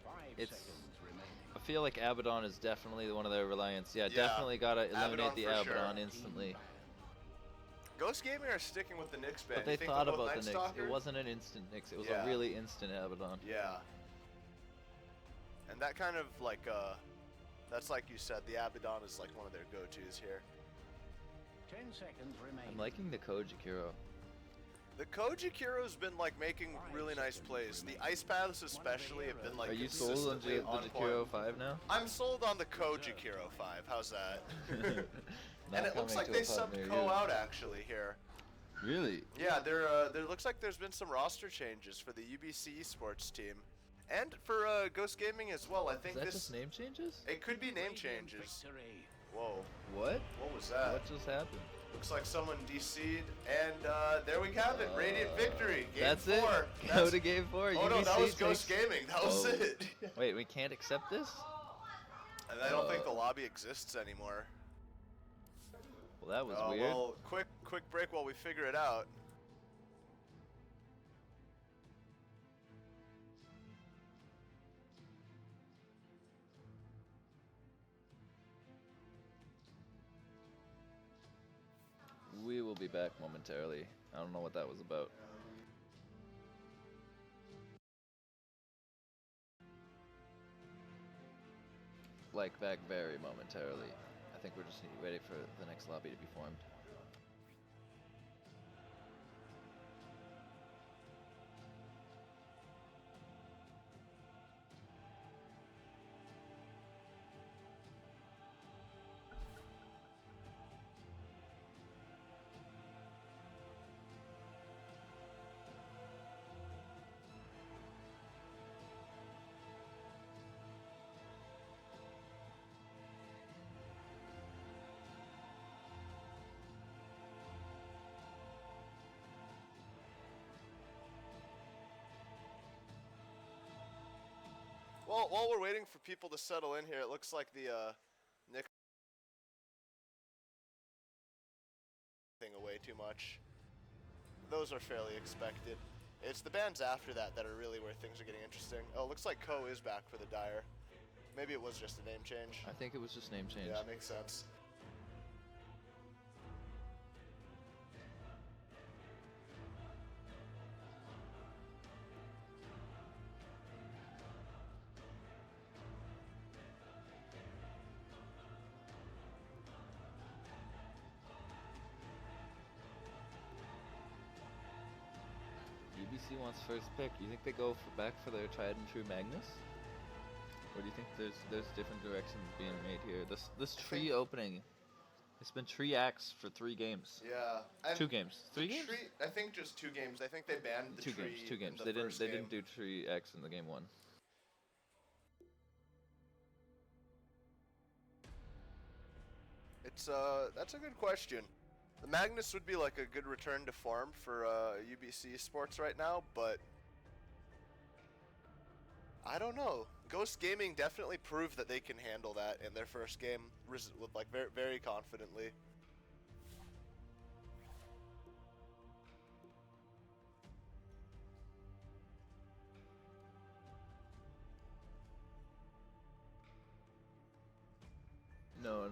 5 It's. seconds remaining. I feel like Abaddon is definitely one of their reliance. Yeah, definitely gotta eliminate Abaddon the for Abaddon sure. instantly. Ghost Gaming are sticking with the Nyx ban. But they You think thought they'll go about with the Nyx. Nightstalker? It wasn't an instant Nyx. It was Yeah. a really instant Abaddon. Yeah. And that kind of like that's like you said, the Abaddon is like one of their go-tos here. 10 seconds remaining. I'm liking the Koji Kiro. The Koji Kiro's been like making 5 really nice seconds plays. The remaining. Ice Paths especially have been like Are you sold on consistently on the point. Kiro 5 now? I'm sold on the Koji Kiro 5. How's that? Not And it looks coming like to they a pub subbed near Ko you. out actually here. Really? Yeah, there looks like there's been some roster changes for the UBC Esports team, and for Ghost Gaming as well. I Is think that this just name changes? it could be name Radiant changes. victory. Whoa, What? what was that? What just happened? Looks like someone DC'd, and there we have it. Radiant victory. Game That's 4. it. Go to game 4. Oh no, that UBC was Ghost takes- Gaming. That was Oh. it. Wait, we can't accept this? And I don't think the lobby exists anymore. Well, that was Oh weird. well, quick break while we figure it out. We will be back momentarily. I don't know what that was about. Like, back very momentarily. I think we're just waiting for the next lobby to be formed. Well, while we're waiting for people to settle in here, it looks like the Nick thing away too much. Those are fairly expected. It's the bands after that that are really where things are getting interesting. Oh, it looks like Ko is back for the Dire. Maybe it was just a name change. I think it was just name change. Yeah, makes sense. UBC wants first pick. You think they go back for their tried and true Magnus? Or do you think there's different directions being made here? This tree opening, it's been tree acts for 3 games. Yeah. And 2 games. 3 the games? tree- I think just 2 games. I think they banned the 2 tree. games. 2 in games. the They didn't. first They game. didn't do tree acts in the game 1. It's that's a good question. The Magnus would be like a good return to form for UBC Sports right now, but I don't know. Ghost Gaming definitely proved that they can handle that in their first game with like very very confidently.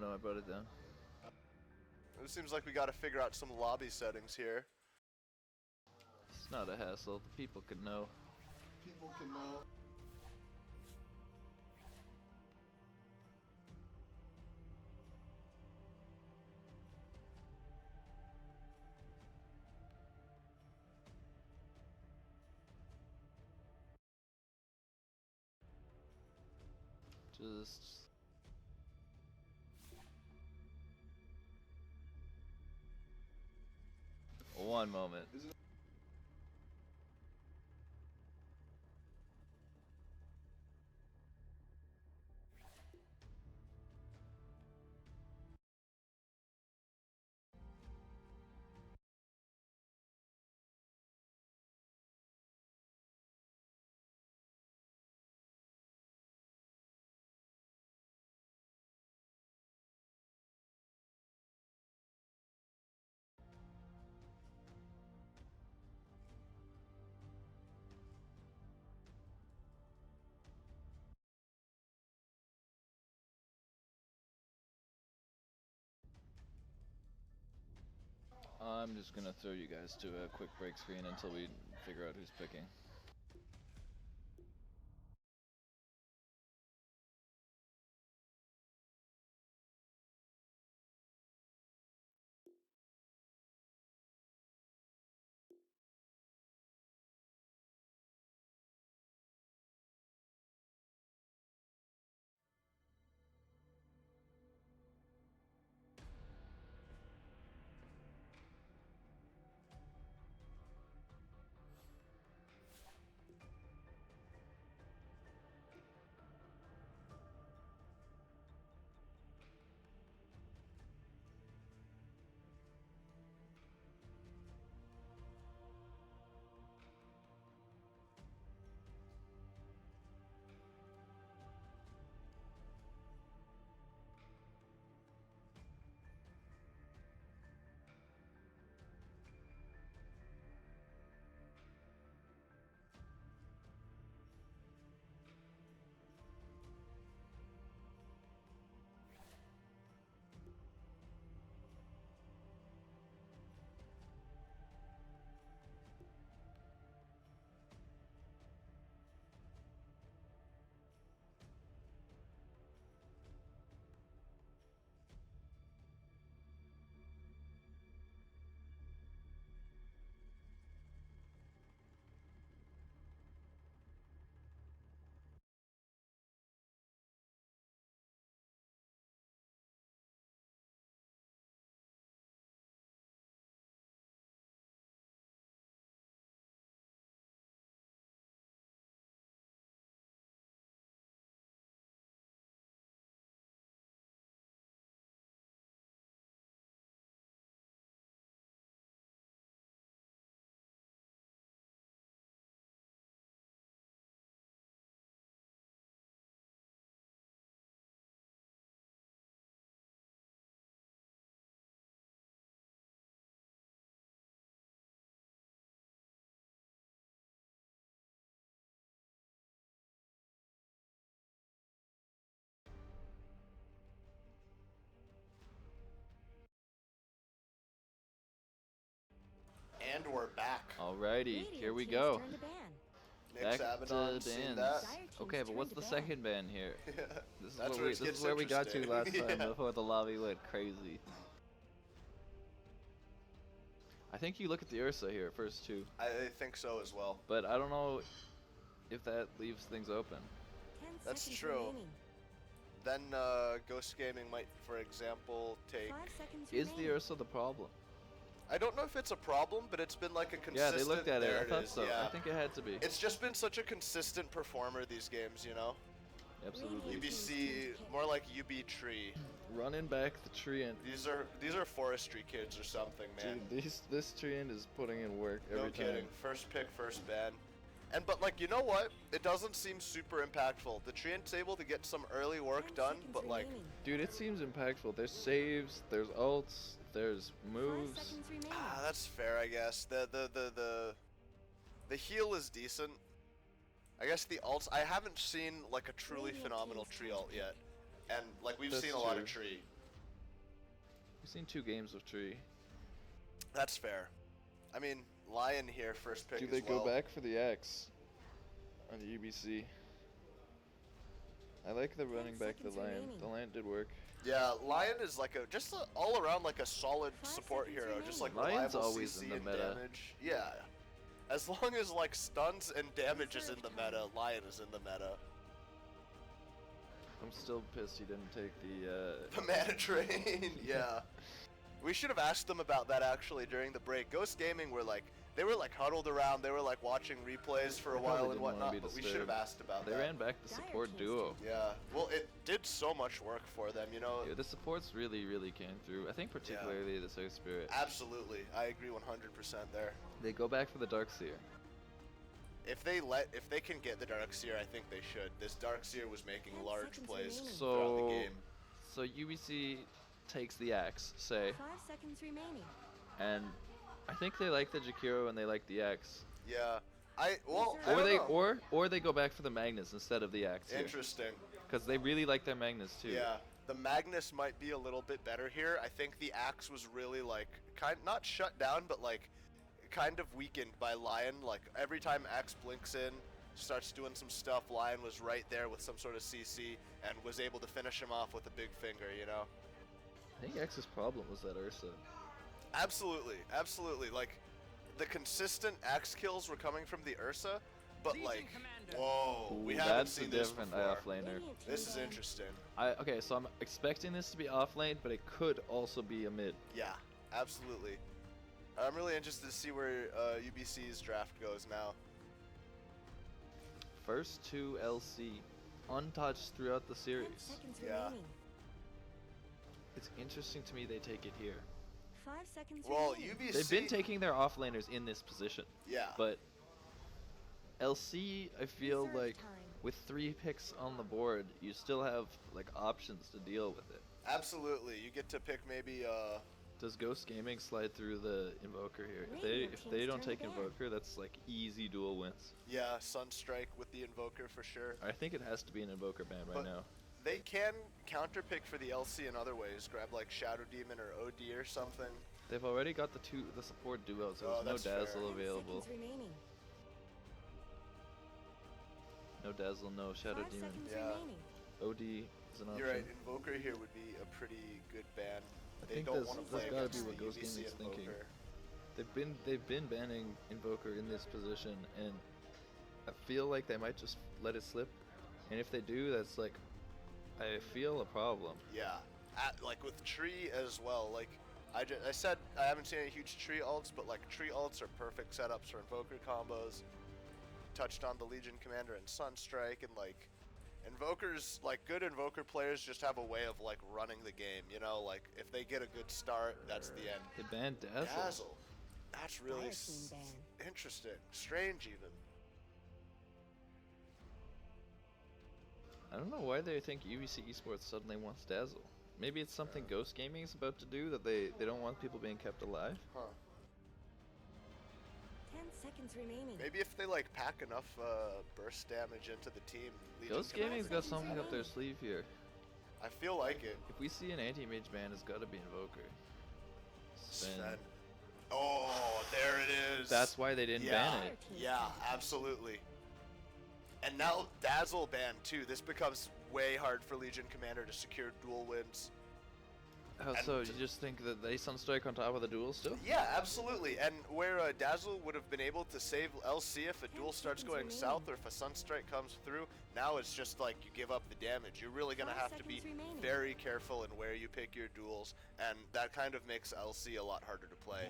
no, I brought it down. It seems like we got to figure out some lobby settings here. It's not a hassle. The people can know. People can know. Just. One moment. I'm just gonna throw you guys to a quick break screen until we figure out who's picking. And we're back. Alrighty, here we Radiant go. team's turn to ban. Nick's Back Abaddon, to seen dance. that? Dire team's Okay, but turn what's to the ban. second ban here? This is That's where where it gets we got to last interesting. time Yeah. before the lobby went crazy. I think you look at the Ursa here first too, I think so as well. but I don't know if that leaves things open. 10 That's seconds true. remaining. Then Ghost Gaming might, for example, take... 5 seconds Is the remaining. Ursa the problem? I don't know if it's a problem, but it's been like a Yeah, consistent... they looked at it. There I thought is, so. Yeah. I think it had to be. It's just been such a consistent performer these games, you know? Absolutely. UBC, more like UB Tree. Running back the tree end. These are forestry kids or something, man. Dude, this tree end is putting in work every No time. kidding. First pick, first ban. But like, you know what? It doesn't seem super impactful. The Treant's able to get some early work 10 done, seconds but like, remaining. Dude, it seems impactful. There's saves, there's ults, there's 5 moves. seconds remaining. that's fair, I guess. The heal is decent. I guess the ults, I haven't seen like a truly Radiant phenomenal team's tree turn to ult yet. And like we've That's seen a lot of true. tree. We've seen 2 games of Tree. That's fair. I mean, Lion here, first pick Do as they well. go back for the Axe on the UBC? I like the running back the seconds Lion. remaining. The Lion did work. Yeah, Lion is like all around like a solid 5 support seconds hero, just like remaining. Lion's reliable always CC in the and meta. damage. Yeah, as long as like stuns and damage is in the meta, Lion is in the meta. I'm still pissed he didn't take The mana train, yeah. We should have asked them about that actually during the break. Ghost Gaming they were like huddled around, they were like watching replays for a They while probably and didn't wanna whatnot, be but we should have disturbed. asked about They that. ran back the Dire support King's duo. Yeah, well, it did so much work for them, you know. Yeah, the supports really came through. I think particularly the Soul Spirit. Absolutely, I agree 100% there. They go back for the Darkseer. If they can get the Darkseer, I think they should. This Darkseer was making 10 large seconds plays remaining. throughout the game. So UBC takes the Axe, say, 5 seconds remaining. and I think they like the Jakiro and they like the Axe. Yeah, I Or don't know. Or they go back for the Magnus instead of the Axe here. Interesting. Because they really like their Magnus too. Yeah, the Magnus might be a little bit better here. I think the Axe was really like not shut down, but like kind of weakened by Lion. Like every time Axe blinks in, starts doing some stuff, Lion was right there with some sort of CC and was able to finish him off with a big finger, you know? I think Axe's problem was that Ursa. Absolutely, absolutely. Like the consistent Axe kills were coming from the Ursa, but like, whoa, we Ooh, haven't that's seen a this different before. offlaner. Radiant This team is ban. interesting. Okay, so I'm expecting this to be off lane, but it could also be a mid. Yeah, absolutely. I'm really interested to see where UBC's draft goes now. First 2 LC, untouched throughout the 10 series. seconds Yeah. remaining. It's interesting to me they take it here. 5 seconds Well, remaining. UBC. They've been taking their offlaners in this position, Yeah. but LC, I feel Reserve like time. with 3 picks on the board, you still have like options to deal with it. Absolutely. You get to pick maybe. Does Ghost Gaming slide through the Invoker here? Radiant If they team's don't turn take to ban. Invoker, that's like easy dual wins. Yeah, Sunstrike with the Invoker for sure. I think it has to be an Invoker ban right But- now. They can counterpick for the LC in other ways. Grab like Shadow Demon or OD or something. They've already got the support duo, so Oh, there's no that's fair. Dazzle 10 available. seconds remaining. No Dazzle, no Shadow 5 Demon. seconds Yeah. remaining. OD is an option. You're right. Invoker here would be a pretty good ban. I They think don't that's- want to that's play gotta be against what the Ghost UBC Gaming's thinking. Invoker. They've been banning Invoker in this position, and I feel like they might just let it slip. And if they do, that's like, I feel a problem. Yeah, like with Tree as well. Like I said, I haven't seen any huge Tree ults, but like Tree ults are perfect setups for Invoker combos. Touched on the Legion Commander and Sunstrike, and like Invokers, like good Invoker players just have a way of like running the game. You know, like if they get a good start, that's the end. They banned Dazzle. Dazzle. That's really Dire team ban. interesting. Strange even. I don't know why they think UBC Esports suddenly wants Dazzle. Maybe it's something Ghost Gaming is about to do that they don't want people being kept alive. Huh. 10 seconds remaining. Maybe if they like pack enough burst damage into the team. Legion Ghost can- Gaming's got something up their sleeve here. I feel like it. If we see an anti-mage ban, it's gotta be Invoker. Sven. Oh, there it is. That's why they didn't yeah, ban it. Yeah, absolutely. And now Dazzle ban too. This becomes way hard for Legion Commander to secure dual wins. Oh, And so t- you just think that they Sunstrike on top of the duel still? Yeah, absolutely. And where Dazzle would have been able to save LC if a duel starts seconds going remaining. south or if a Sunstrike comes through, now it's just like you give up the damage. You're really going to 5 have to be seconds remaining. very careful in where you pick your duels, and that kind of makes LC a lot harder to play.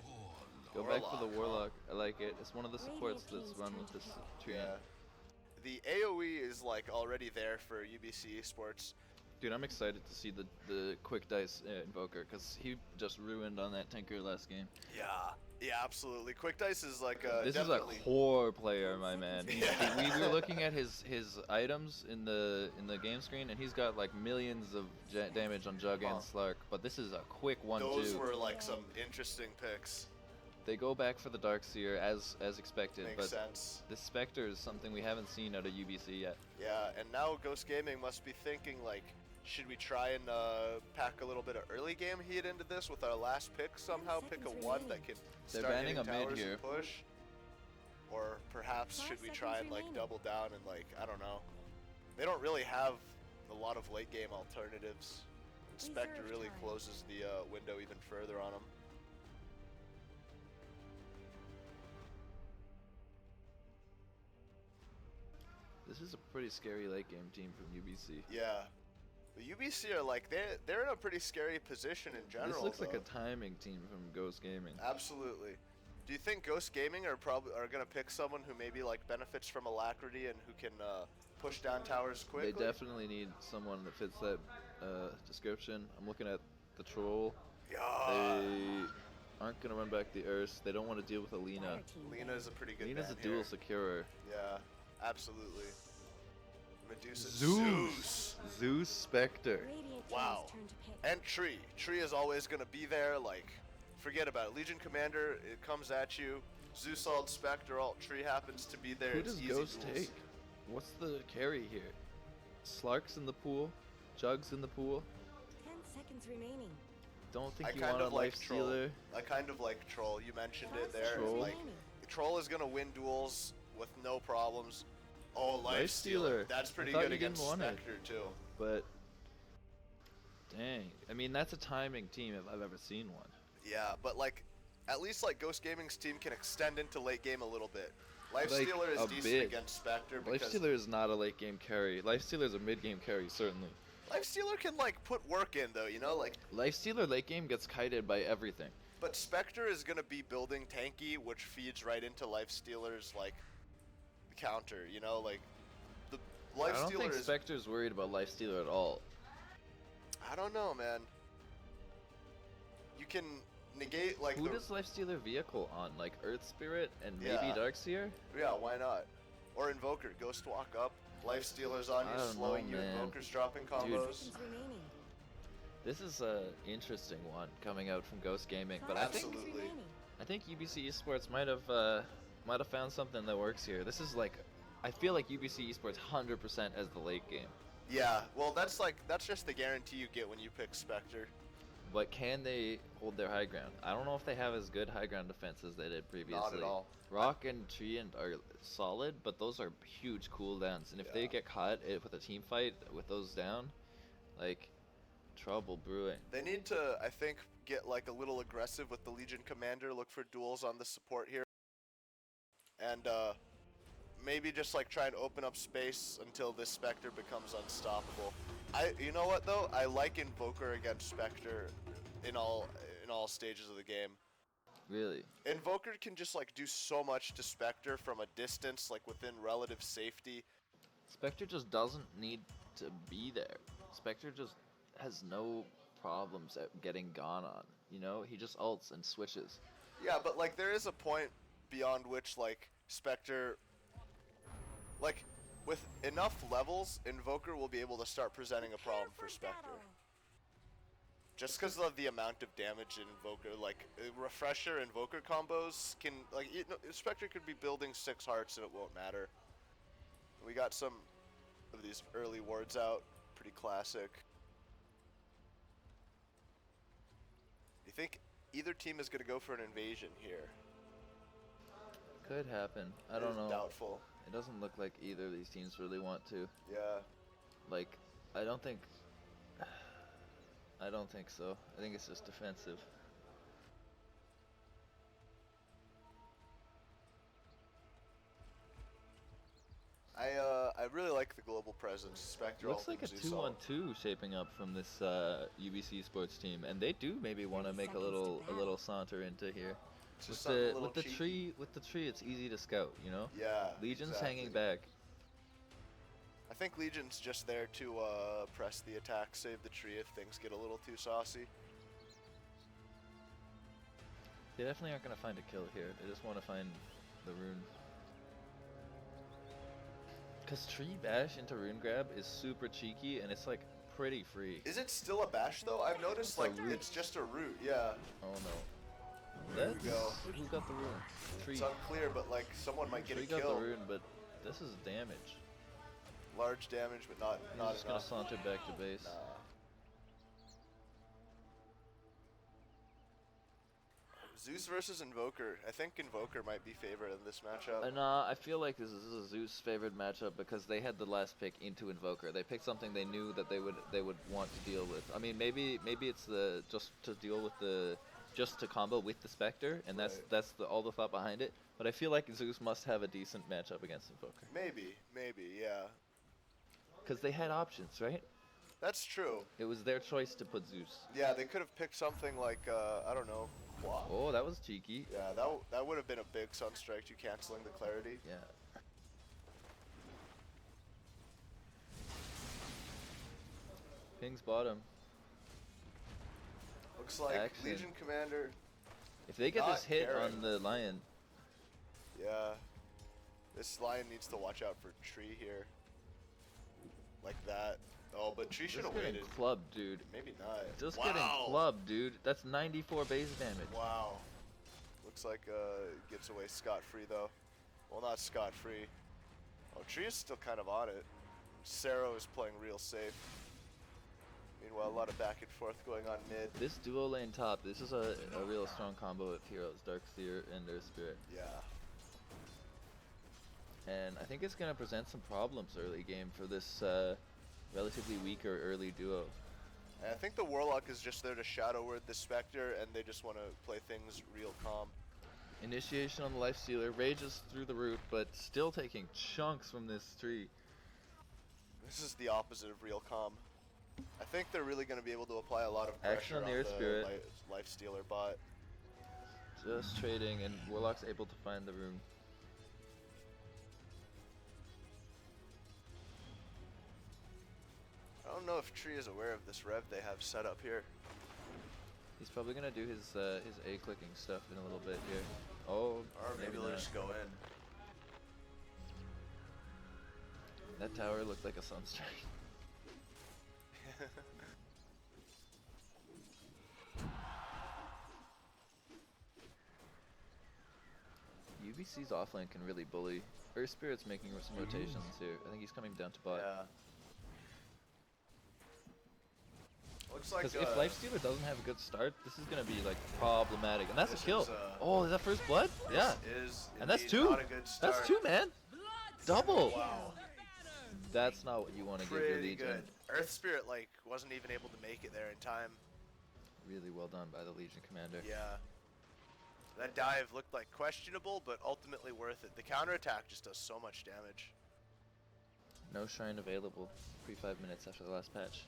Go back for the Warlock, huh? Warlock. I like it. It's one of the supports Radiant that's team's run turn with to this ban. tree. Yeah. The AoE is like already there for UBC Esports. Dude, I'm excited to see the quick dice Invoker because he just ruined on that Tinker last game. Yeah, absolutely. Quick Dice is like This is a definitely. core player, my man. Yeah. We were looking at his items in the game screen, and he's got like millions of damage on Jug Huh. and Slark. But this is a quick 1-2. Those were like some interesting picks. They go back for the Darkseer as expected, Makes but sense. the Spectre is something we haven't seen out of UBC yet. Yeah, and now Ghost Gaming must be thinking like, Should we try and pack a little bit of early game heat into this with our last pick somehow? Pick a one that can They're start banning hitting a mid towers here. and push? Or perhaps 5 should we try and seconds like remaining. double down and like, I don't know. They don't really have a lot of late game alternatives. Spectre Reserve really time. closes the window even further on them. This is a pretty scary late game team from UBC. Yeah. The UBC are like, they're in a pretty scary position in general. This looks like though. a timing team from Ghost Gaming. Absolutely. Do you think Ghost Gaming are gonna pick someone who maybe like benefits from alacrity and who can push down towers quickly? They definitely need someone that fits that description. I'm looking at the troll. Yeah. They aren't gonna run back the Earth. They don't want to deal with Alina. Fire team Lena is a pretty good Alina's man a dual here. securer. Yeah, absolutely. Medusa Zeus Spectre. Radiant Wow. team's turn to pick. And Tree. Tree is always gonna be there. Like, forget about it. Legion Commander, it comes at you. Zeus ult, Spectre ult, Tree happens to be there. Who It's does easy Ghost duels. take? What's the carry here? Slark's in the pool. Jug's in the pool. 10 seconds remaining. Don't think I you kind want a of like life Troll. stealer. I kind of like Troll. You mentioned 5 it there. Troll. Like, Troll is gonna win duels with no problems. Oh, Life Stealer. That's pretty I thought good you didn't against want it. Spectre too. But dang, I mean that's a timing team if I've ever seen one. Yeah, but like, at least like Ghost Gaming's team can extend into late game a little bit. Life Like, Stealer is a decent bit. against Spectre Life because Stealer is not a late game carry. Life Stealer is a mid game carry certainly. Life Stealer can like put work in though, you know, like. Life Stealer late game gets kited by everything. But Spectre is gonna be building tanky, which feeds right into Life Stealer's like counter, you know, like the Life I don't Stealer think is. Spectre's worried about Life Stealer at all. I don't know, man. You can negate like Who the. does Life Stealer vehicle on? Like Earth Spirit and maybe Yeah. Darkseer? Yeah, why not? Or Invoker, Ghost Walk up. Life Stealer's on I you, don't slowing know, you. man. Invoker's dropping Dude. combos. Seconds remaining. This is a interesting one coming out from Ghost Gaming, but 5 I think seconds Absolutely. remaining. I think UBC Esports might have found something that works here. This is like, I feel like UBC Esports 100% as the late game. Yeah, well, that's just the guarantee you get when you pick Spectre. But can they hold their high ground? I don't know if they have as good high ground defense as they did previously. Not at all. Rock and Tree and are solid, but those are huge cooldowns. And if they Yeah. get caught with a team fight with those down, like trouble brewing. They need to, I think, get like a little aggressive with the Legion Commander. Look for duels on the support here, and maybe just like try and open up space until this Spectre becomes unstoppable. You know what though? I like Invoker against Spectre in all stages of the game. Really. Invoker can just like do so much to Spectre from a distance, like within relative safety. Spectre just doesn't need to be there. Spectre just has no problems at getting gone on. You know, he just ults and switches. Yeah, but like there is a point beyond which like Spectre, like with enough levels, Invoker will be able to start presenting a problem for Spectre. Just because of the amount of damage in Invoker, like Refresher Invoker combos can like Spectre could be building 6 hearts and it won't matter. We got some of these early wards out, pretty classic. You think either team is going to go for an invasion here? Could happen. I It don't is know. Doubtful. It doesn't look like either of these teams really want to. Yeah. Like, I don't think so. I think it's just defensive. I really like the global presence. Spectre Looks ult like a and Zeus ult. 2-on-2 shaping up from this UBC Sports team, and they do maybe want to 30 make a seconds to little battle. saunter into here. Just With something a the little with the cheeky. tree, it's easy to scout. You know. Yeah. Legion's exactly. hanging back. I think Legion's just there to press the attack, save the tree if things get a little too saucy. They definitely aren't gonna find a kill here. They just want to find the rune. Cause tree bash into rune grab is super cheeky and it's like pretty free. Is it still a bash though? I've noticed It's a like root. it's just a root. Yeah. Oh no. There we That's go. who got the rune? Tree. It's unclear, but like someone might get Tree a got kill. the rune, but this is damage. Large damage, but not He's just gonna enough. saunter back to base. Nah. Zeus versus Invoker. I think Invoker might be favored in this matchup. Nah, I feel like this is a Zeus favored matchup because they had the last pick into Invoker. They picked something they knew that they would want to deal with. I mean, maybe it's the just to deal with just to combo with the Spectre, and that's all the thought behind it. But I feel like Zeus must have a decent matchup against Invoker. Maybe, yeah. Because they had options, right? That's true. It was their choice to put Zeus. Yeah, they could have picked something like, I don't know, Qua. Oh, that was cheeky. Yeah, that would have been a big Sunstrike, you canceling the clarity. Yeah. Ping's bottom. Looks like Action. Legion Commander, If they get Not this hit caring. on the Lion, yeah. This Lion needs to watch out for Tree here. Like that. Oh, but Tree should just have getting waited. clubbed, dude. Maybe not. Just wow. getting clubbed, dude. That's 94 base damage. Wow. Looks like gets away scot-free though. Well, not scot-free. Oh, Tree is still kind of on it. Sero is playing real safe. Meanwhile, a lot of back and forth going on mid. This duo lane top, this is a real strong combo of heroes, Darkseer and Earth Spirit. Yeah. And I think it's going to present some problems early game for this relatively weaker early duo. And I think the Warlock is just there to shadow word the Spectre, and they just want to play things real calm. Initiation on the Lifestealer, rages through the root, but still taking chunks from this tree. This is the opposite of real calm. I think they're really going to be able to apply a lot of pressure Action on the on Earth Spirit. Lifestealer bot. Just trading, and Warlock's able to find the room. I don't know if Tree is aware of this rev they have set up here. He's probably gonna do his A clicking stuff in a little bit here. Oh, Or maybe they'll not. just go in. That tower looked like a Sunstrike. UBC's offlane can really bully. Earth Spirit's making some rotations here. I think he's coming down to bot. Yeah. Looks like Because if Lifestealer doesn't have a good start, this is gonna be like problematic, and that's a kill. Oh, is that first blood? Yeah. Is And that's indeed two. not a good start. That's two, man. Double. Wow. That's not what you want to give your Pretty Legion. good. Earth Spirit like wasn't even able to make it there in time. Really well done by the Legion commander. Yeah. That dive looked like questionable, but ultimately worth it. The counterattack just does so much damage. No shrine available. 5 minutes after the last patch.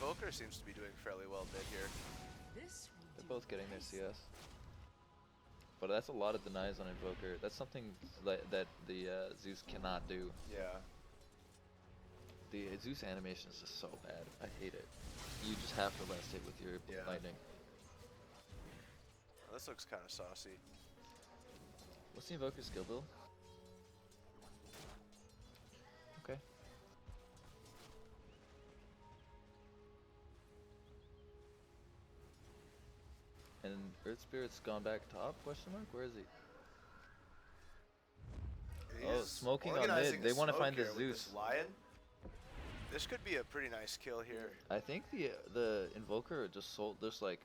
Invoker seems to be doing fairly well mid here. They're both getting their CS. But that's a lot of denies on Invoker. That's something that the Zeus cannot do. Yeah. The Zeus animation is just so bad. I hate it. You just have to last hit with your Yeah. lightning. This looks kind of saucy. What's the Invoker skill build? Okay. And Earth Spirit's gone back top? Question mark? Where is he? Oh, He's smoking on organizing mid. They a want to smoke find this here with Zeus. this Lion. This could be a pretty nice kill here. I think the Invoker just like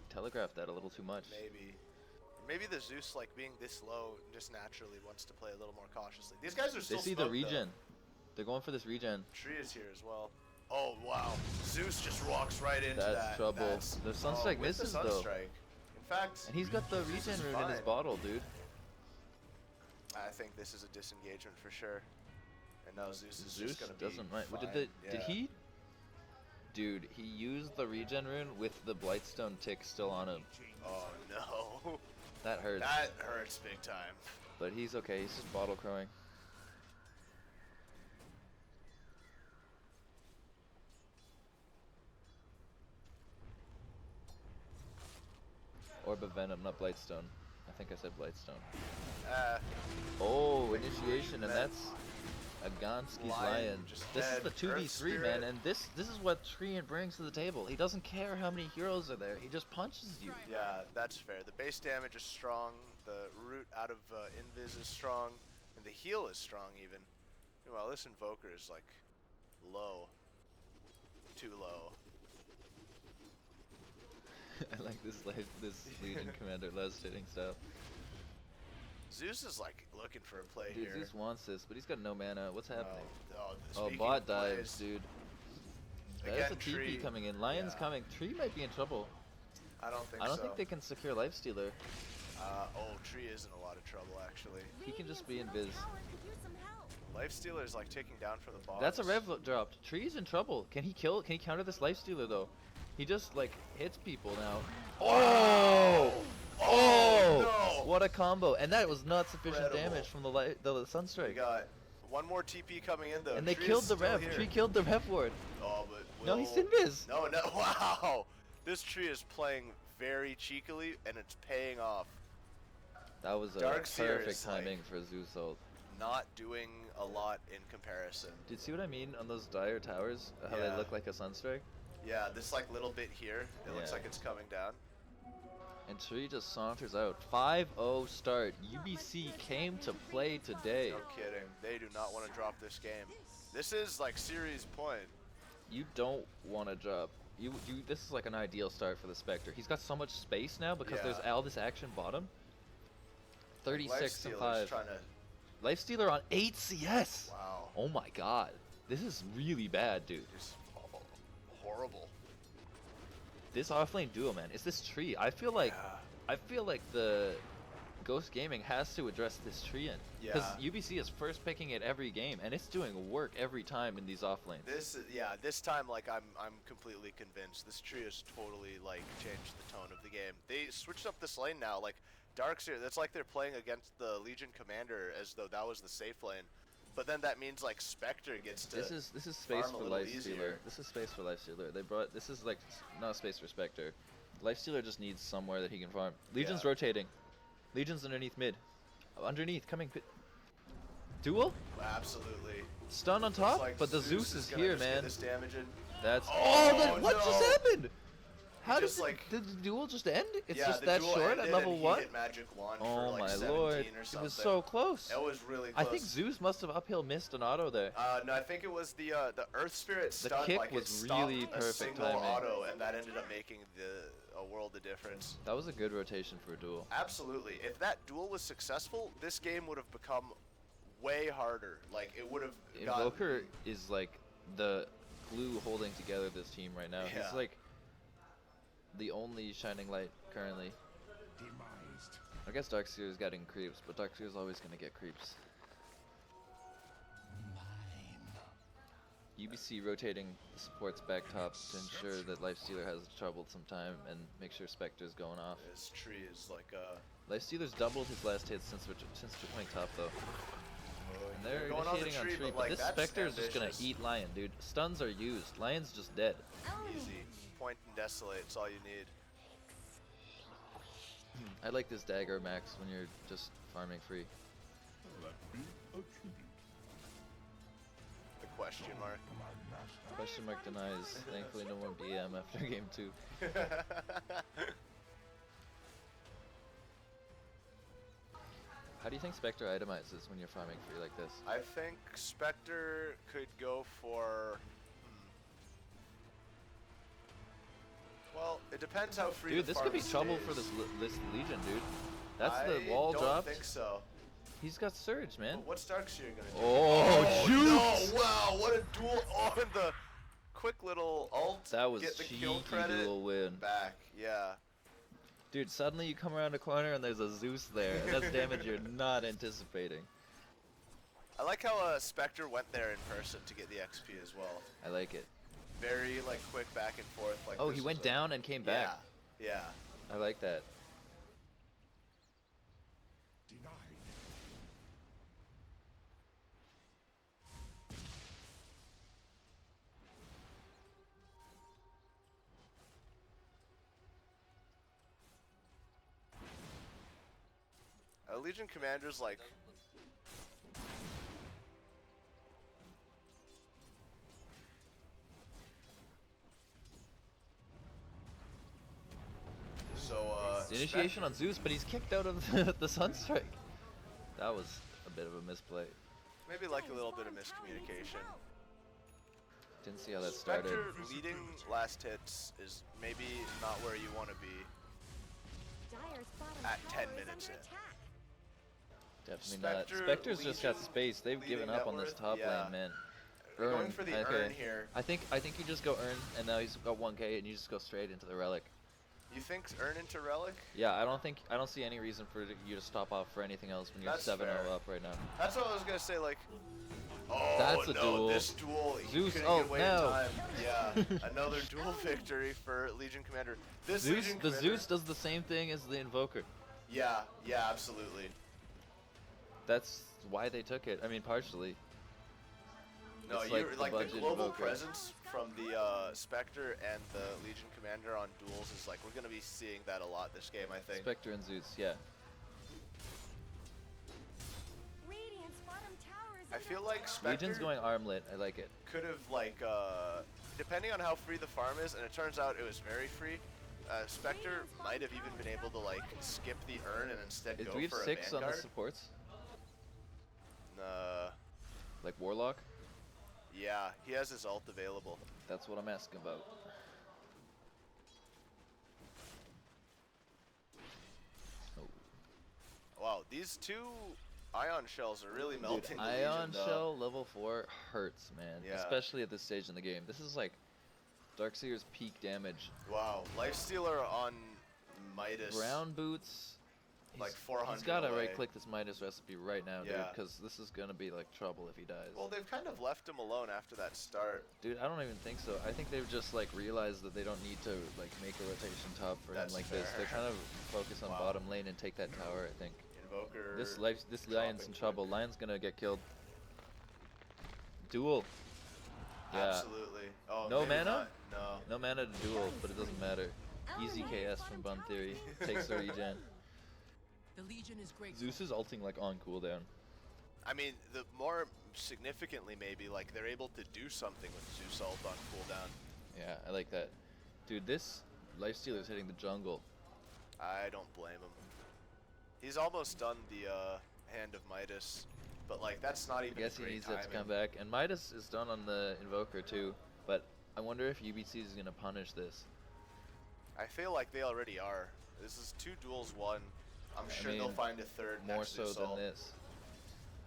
telegraphed that a little too much. Maybe the Zeus, like being this low, just naturally wants to play a little more cautiously. These guys are They still see the smoked, though. regen. They're going for this regen. Tree is here as well. Oh wow, Zeus just walks right into That's that. trouble. The Sunstrike with misses, the though. Sunstrike. In fact, And he's got the Zeus regen is rune in his fine. bottle, dude. I think this is a disengagement for sure. And now Zeus is Zeus just gonna be doesn't mind. fine. Did Yeah. he? Dude, he used the regen rune with the Blightstone tick still on him. Oh no. That hurts. That hurts big time. But he's okay. He's just bottle crowing. Orb of Venom, not Blightstone. I think I said Blightstone. Oh, initiation, and that's a Gonski's Lion. just This is dead. the Earth 2v3, Spirit. man, and this is what Treant brings to the table. He doesn't care how many heroes are there. He just punches you. Yeah, that's fair. The base damage is strong. The root out of Invis is strong. And the heal is strong even. Meanwhile, this Invoker is like low. Too low. like this Legion Commander Les hitting stuff. Zeus is like looking for a play Dude, here. Zeus wants this, but he's got no mana. What's happening? Oh, speaking bot of dives, plays, dude. There's Again, a TP Tree. coming in. Lion's Yeah. coming. Tree might be in trouble. I don't think I don't so. think they can secure Lifestealer. Oh, Tree is in a lot of trouble actually. He can just be Radiant's in middle Viz. tower could use some help. Lifestealer is like taking down from the boss. That's a rev dropped. Tree's in trouble. Can he kill? Can he counter this Lifestealer though? He just like hits people now. Oh! Oh! no! What a combo! And that was not sufficient Incredible. damage from the We Sunstrike. got one more TP coming in though. And they Tree killed is the still rev. here. Tree killed the rev ward. Oh, but No, he's in Viz. No, no. Wow. This Tree is playing very cheekily, and it's paying off. That was a Darkseer perfect is, like- timing for Zeus ult. Not doing a lot in comparison. Did you see what I mean on those dire towers? How Yeah. they look like a Sunstrike? Yeah, this like little bit here, it looks Yeah. like it's coming down. And Tree just saunters out. 5-0 start. UBC came to play today. No kidding. They do not want to drop this game. This is like series point. You don't want to drop. This is like an ideal start for the Spectre. He's got so much space now because there's Yeah. all this action bottom. 36 and Lifestealer's 5. trying to. Lifestealer on 8 CS. Wow. Oh my god. This is really bad, dude. Just horrible. This offlane duo, man. Is this Tree? I feel like the Ghost Gaming has to address this Tree in. Because Yeah. UBC is first picking it every game and it's doing work every time in these offlanes. This time like I'm completely convinced this Tree has totally like changed the tone of the game. They switched up this lane now, like Darkseer. That's like they're playing against the Legion Commander as though that was the safe lane. But then that means like Spectre gets to. This is space farm a for little Lifestealer. easier. This is space for Lifestealer. This is like not space for Spectre. Lifestealer just needs somewhere that he can farm. Legion's Yeah. rotating. Legion's underneath mid. Underneath, coming. Duel? Absolutely. Stun on Looks top, like but the Zeus is gonna here, just get man. This damage in. That's Oh, what no. just happened? How did just, like- did the duel just end? It's Yeah, just the that duel short ended at level and he 1? hit Magic Wand Oh for like my 17 lord. or It something. was so close. It was really I close. think Zeus must have uphill missed an auto there. No, I think it was the Earth Spirit stun. kick like was it stopped really a perfect single timing. auto, and that ended up making a world of difference. That was a good rotation for a duel. Absolutely. If that duel was successful, this game would have become way harder. Like it would have. Invoker is like the glue holding together this team right now. Yeah. He's like the only shining light currently. Demised. I guess Darkseer's getting creeps, but Darkseer's always gonna get creeps. UBC rotating the supports back top to ensure that Lifestealer has troubled some time and make sure Spectre's going off. This tree is like Lifestealer's doubled his last hits since going top though. And they're going on the initiating on tree, tree, but, but like, this that's Spectre is just gonna ambitious. eat Lion, dude. Stuns are used. Lion's just dead. easy. Point and desolate. It's all you need. I like this dagger max when you're just farming free. Let be a tribute. The question mark. My master. Question mark denies. Thankfully no more BM after game 2. How do you think Spectre itemizes when you're farming free like this? I think Spectre could go for. Well, it depends how free. Dude, the this could be farm trouble for stays. this Legion, dude. That's the I wall don't dropped. think so. He's got Surge, man. But what's Darkseer gonna do? Oh, no! Wow, what a duel! Oh, and the quick little ult. That was get the cheeky kill credit. duel win. Back, yeah. Dude, suddenly you come around a corner and there's a Zeus there. And that's damage you're not anticipating. I like how Spectre went there in person to get the XP as well. I like it. Very like quick back and forth. Like Oh, this he is went a- down and came back. Yeah. I like that. Denied. Legion Commander's like. So, Initiation on Zeus, but he's kicked out of the Sunstrike. That was a bit of a misplay. Maybe like a little bit of miscommunication. Didn't see how that started. Spectre leading last hits is maybe not where you want to be. Dire's bottom At 10 tower is minutes under in. attack. Definitely Spectre, not. Spectre's just got Legion, space. They've given leading up on this net top worth, yeah. lane, man. We're going for the urn here. I think you just go urn, and now he's got 1k, and you just go straight into the relic. You think urn into relic? Yeah, I don't see any reason for you to stop off for anything else when you're That's 7-0 fair. up right now. That's what I was gonna say. Like, oh That's a no, duel. this duel. He Zeus, couldn't oh, get away no. in time. Yeah, another duel victory for Legion Commander. This Zeus, Legion the Commander, Zeus does the same thing as the Invoker. Yeah, yeah, absolutely. That's why they took it. I mean, partially. No, It's you're the like the budget global Invoker. presence from the Spectre and the Legion Commander on duels is like we're gonna be seeing that a lot this game, I think. Spectre and Zeus, yeah. Radiant's bottom tower is I under feel like attack. Spectre Legion's going armlet. I like it. could have like depending on how free the farm is, and it turns out it was very free. Spectre might have even been able to like skip the urn and instead Do go we have for a 6 on the Vanguard. supports? Uh, Like Warlock? yeah, he has his ult available. That's what I'm asking about. Oh. Wow, these two ion shells are really melting. the Legion, Ion though. Shell level 4 hurts, man. Yeah. Especially at this stage in the game. This is like Darkseer's peak damage. Wow, Lifestealer on Midas. Brown boots. Like he's- 400 He's gotta away. right click this Midas recipe right now, dude, Yeah. because this is gonna be like trouble if he dies. Well, they've kind of left him alone after that start. Dude, I don't even think so. I think they've just like realized that they don't need to like make a rotation top for That's him like this. fair. They're kind of focused on Wow. bottom lane and take that tower, I think. Invoker. This Lion's dropping in trouble. quick. Lion's gonna get killed. Duel. Yeah. Absolutely. Oh, No maybe mana? not. No. No mana to duel, but it doesn't matter. Easy KS from Bun Theory. Takes the regen. The Legion is great. Zeus is ulting like on cooldown. I mean, the more significantly maybe, like they're able to do something with Zeus ult on cooldown. Yeah, I like that. Dude, this Lifestealer's hitting the jungle. I don't blame him. He's almost done the Hand of Midas, but like that's not I even. guess a he great needs that to timing. come back. And Midas is done on the Invoker too, but I wonder if UBC is gonna punish this. I feel like they already are. This is 2 duels 1. I'm sure they'll mean, find a third More next so Zeus than ult. this.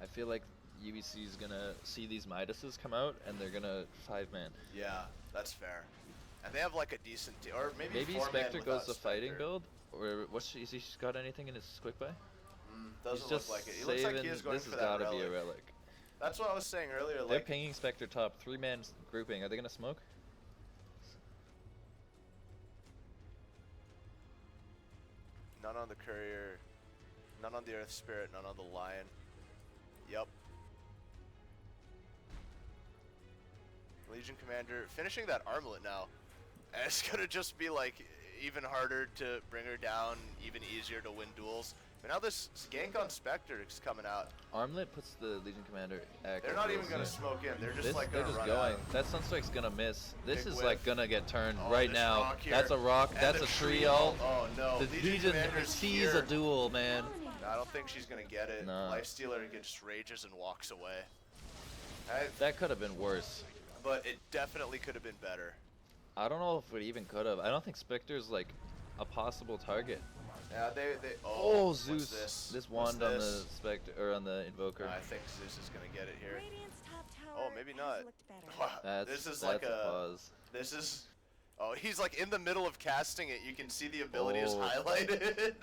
I feel like UBC is gonna see these Midases come out and they're gonna 5-man. Yeah, that's fair. And they have like a decent or maybe Maybe 4-man Spectre goes without the fighting Spectre. build, or what's is he got anything in his quick buy? Doesn't He's look just like it. He saving. looks like he is going This for has that gotta be a relic. relic. That's what I was saying earlier. They're Like, pinging Spectre top, 3-man grouping. Are they gonna smoke? none on the courier, none on the Earth Spirit, none on the Lion. Yep. Legion Commander finishing that armlet now. And it's gonna just be like even harder to bring her down, even easier to win duels. But now this gank on Spectre is coming out. Armlet puts the Legion Commander active. They're not real even gonna soon. smoke in. They're just This, like they're gonna just run going. out. That Sunstrike's gonna miss. This Big is whiff. like gonna get turned Oh, right this now. rock here. That's a rock. And That's the a tree tree ult. Oh no. The Legion Commander's sees here. a duel, man. No, I don't think she's gonna get it. No. Lifestealer just rages and walks away. That could have been worse. But it definitely could have been better. I don't know if it even could have. I don't think Spectre's like a possible target. Yeah, they. Oh, what's Zeus! This? wand What's on the this? Spectre or on the Invoker. I think Zeus is gonna get it here. Radiant's top Oh, tower maybe has not. looked better. Wow, this is like a pause. This is. Oh, he's like in the middle of casting it. You can see the ability is Oh. highlighted.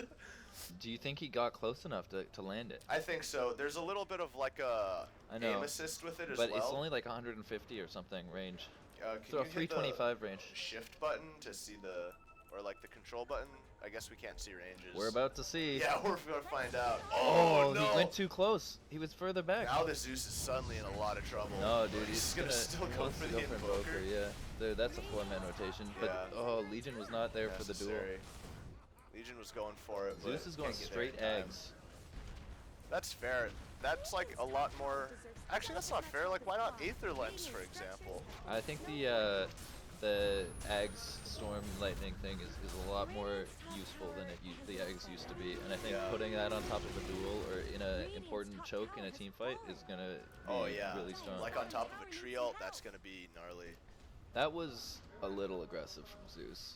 Do you think he got close enough to land it? I think so. There's a little bit of like a I know, aim assist with it as but well. it's only like 150 or something range. Can So a you hit the 325 range. shift button to see the, or like the control button? I guess we can't see ranges. We're about to see. Yeah, we're gonna find out. Oh, no! he went too close. He was further back. Now the Zeus is suddenly in a lot of trouble. No, dude, he's he's gonna still go wants for to the go invoker. Yeah, that's a 4-man rotation. But Yeah. oh, Legion was not there for the duel. Necessary. Legion was going for it. Zeus but is going can't get there straight in time. eggs. That's fair. That's like a lot more. Actually, that's not fair. Like, why not Aether Lens, for example? I think the the Ags Storm Lightning thing is a lot more useful than the Ags used to be, and I think Yeah. putting that on top of a duel or in an important choke in a team fight is gonna be really strong. Like on top of a tree ult, that's gonna be gnarly. That was a little aggressive from Zeus.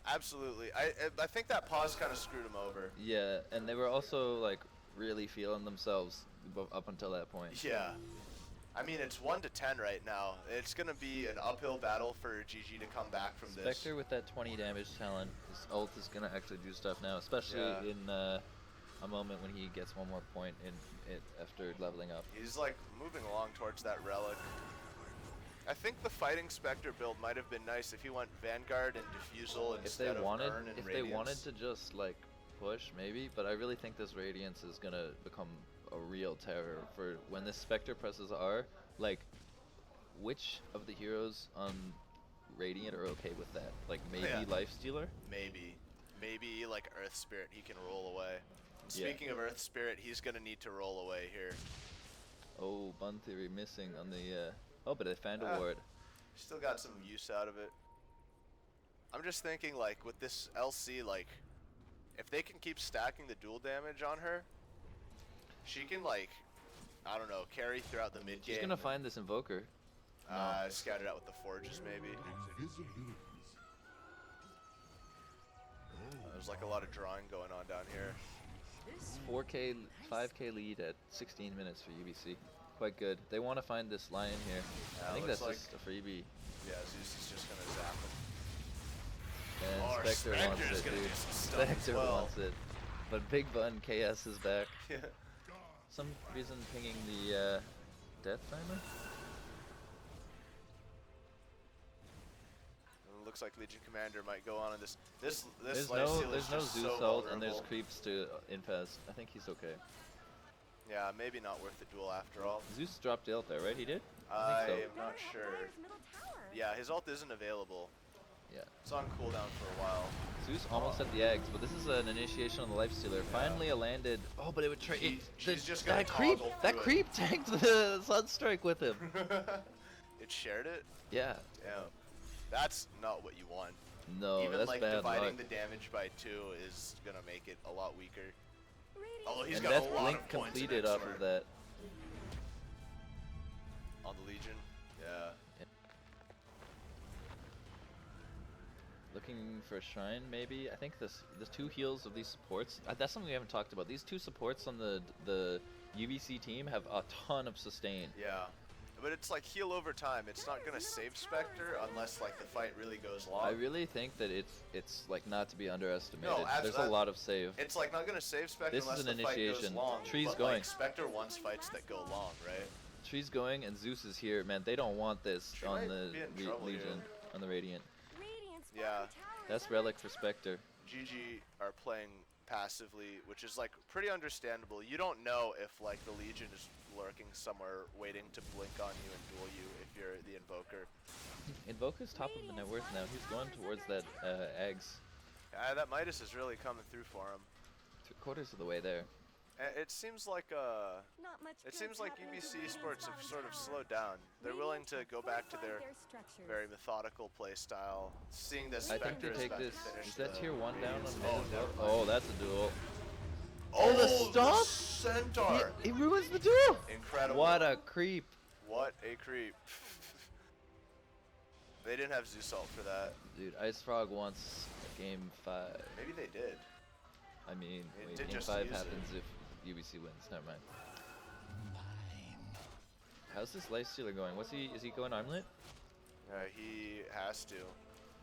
Absolutely. I think that pause kind of screwed him over. Yeah, and they were also like really feeling themselves up until that point. Yeah. I mean, it's 1-10 right now. It's gonna be an uphill battle for GG to come back from this. Spectre with that 20 damage talent, his ult is gonna actually do stuff now, especially in a moment when he gets one more point in it after leveling up. He's like moving along towards that relic. I think the fighting Spectre build might have been nice if he went Vanguard and Diffusal instead of Urn and if Radiance. they wanted to just like push, maybe, but I really think this Radiance is gonna become a real terror for when this Spectre presses R. Like, which of the heroes on Radiant are okay with that? Like maybe Lifestealer? Maybe like Earth Spirit, he can roll away. And Yeah. speaking of Earth Spirit, he's gonna need to roll away here. Oh, Bun Theory missing on the oh, but they found a ward. Still got some use out of it. I'm just thinking, like, with this LC, like, if they can keep stacking the dual damage on her, she can, like, I don't know, carry throughout the mid game. She's gonna find this Invoker. Scattered out with the Forges, maybe. Invisibilities. There's like a lot of drawing going on down here. 4K, 5K lead at 16 minutes for UBC. Quite good. They want to find this lion here. Yeah, I think looks that's like- just a freebie. Yeah, Zeus is just gonna zap him. And Or Spectre wants Spectre's it, gonna dude. do some stuff as Spectre well. wants it. But Big Bun KS is back. Yeah. Some reason pinging the death timer? It looks like Legion Commander might go on in this. This There's lifesteal no is just Zeus so ult and there's vulnerable. creeps to infest. I think he's okay. Yeah, maybe not worth the duel after all. Zeus dropped the ult there, right? He did? I think so. am not sure. Dire's middle tower. Yeah, his ult isn't available. Yeah. It's on cooldown for a while. Zeus almost had the eggs, but this is an initiation on the Lifestealer. Finally a landed. Oh, but it would trade. She's just gonna that creep. toggle That through it. creep tanked the Sunstrike with him. It shared it? Yeah. Yeah. That's not what you want. No, Even that's like bad dividing luck. the damage by 2 is gonna make it a lot weaker. Radiant's Although he's And got that's a lot blink of points in completed off XR. of that. On the Legion? Yeah. Looking for a shrine, maybe. I think the two heals of these supports. That's something we haven't talked about. These two supports on the UBC team have a ton of sustain. Yeah. But it's like heal over time. It's not gonna save Spectre unless like the fight really goes long. I really think that it's like not to be underestimated. No, There's a lot of save. It's like not gonna save Spectre This unless is the an fight goes initiation. long. Tree's but, going. Like, Spectre wants fights that go long, right? Tree's going and Zeus is here. Man, they don't want this Tree on might the be in trouble Legion, here. on the Radiant. Radiant's Yeah. bottom tower That's is Relic under for Spectre. GG are playing passively, which is like pretty understandable. You don't know if like the Legion is lurking somewhere waiting to blink on you and duel you if you're the Invoker. Invoker's top of the net worth now. He's going towards that eggs. That Midas is really coming through for him. 3/4 of the way there. It seems like Not much it good's seems like happening to UBC Radiant's sports have bottom sort of tower. slowed down. They're willing to go back to their structures. very methodical play style. Seeing this I think Spectre they is take about to this. finish Is that the tier 1 down on Radiance. mid as well? never mind. Oh, that's a duel. Oh, the stomp? Centaur! He ruins the duel. Incredible. What a creep. What a creep. They didn't have Zeus ult for that. Dude, Ice Frog wants game 5. Maybe they did. I mean, It wait, did game just 5 use it. happens if UBC wins. Never mind. How's this Lifestealer going? Is he going armlet? He has to.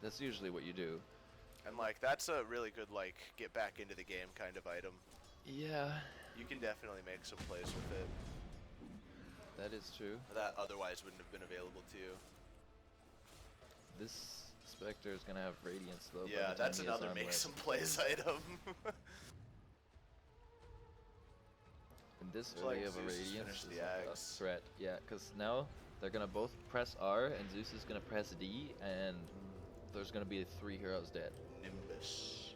That's usually what you do. And like that's a really good like get back into the game kind of item. Yeah, You can definitely make some plays with it that is true. that otherwise wouldn't have been available to you. This Spectre is gonna have Radiance though. by Yeah, the time that's he has another make armlet. some plays item. And this It's early like of a Zeus has Radiance finished is the like a Ags. threat. Yeah, because now they're gonna both press R and Zeus is gonna press D, and there's gonna be 3 heroes dead. Nimbus.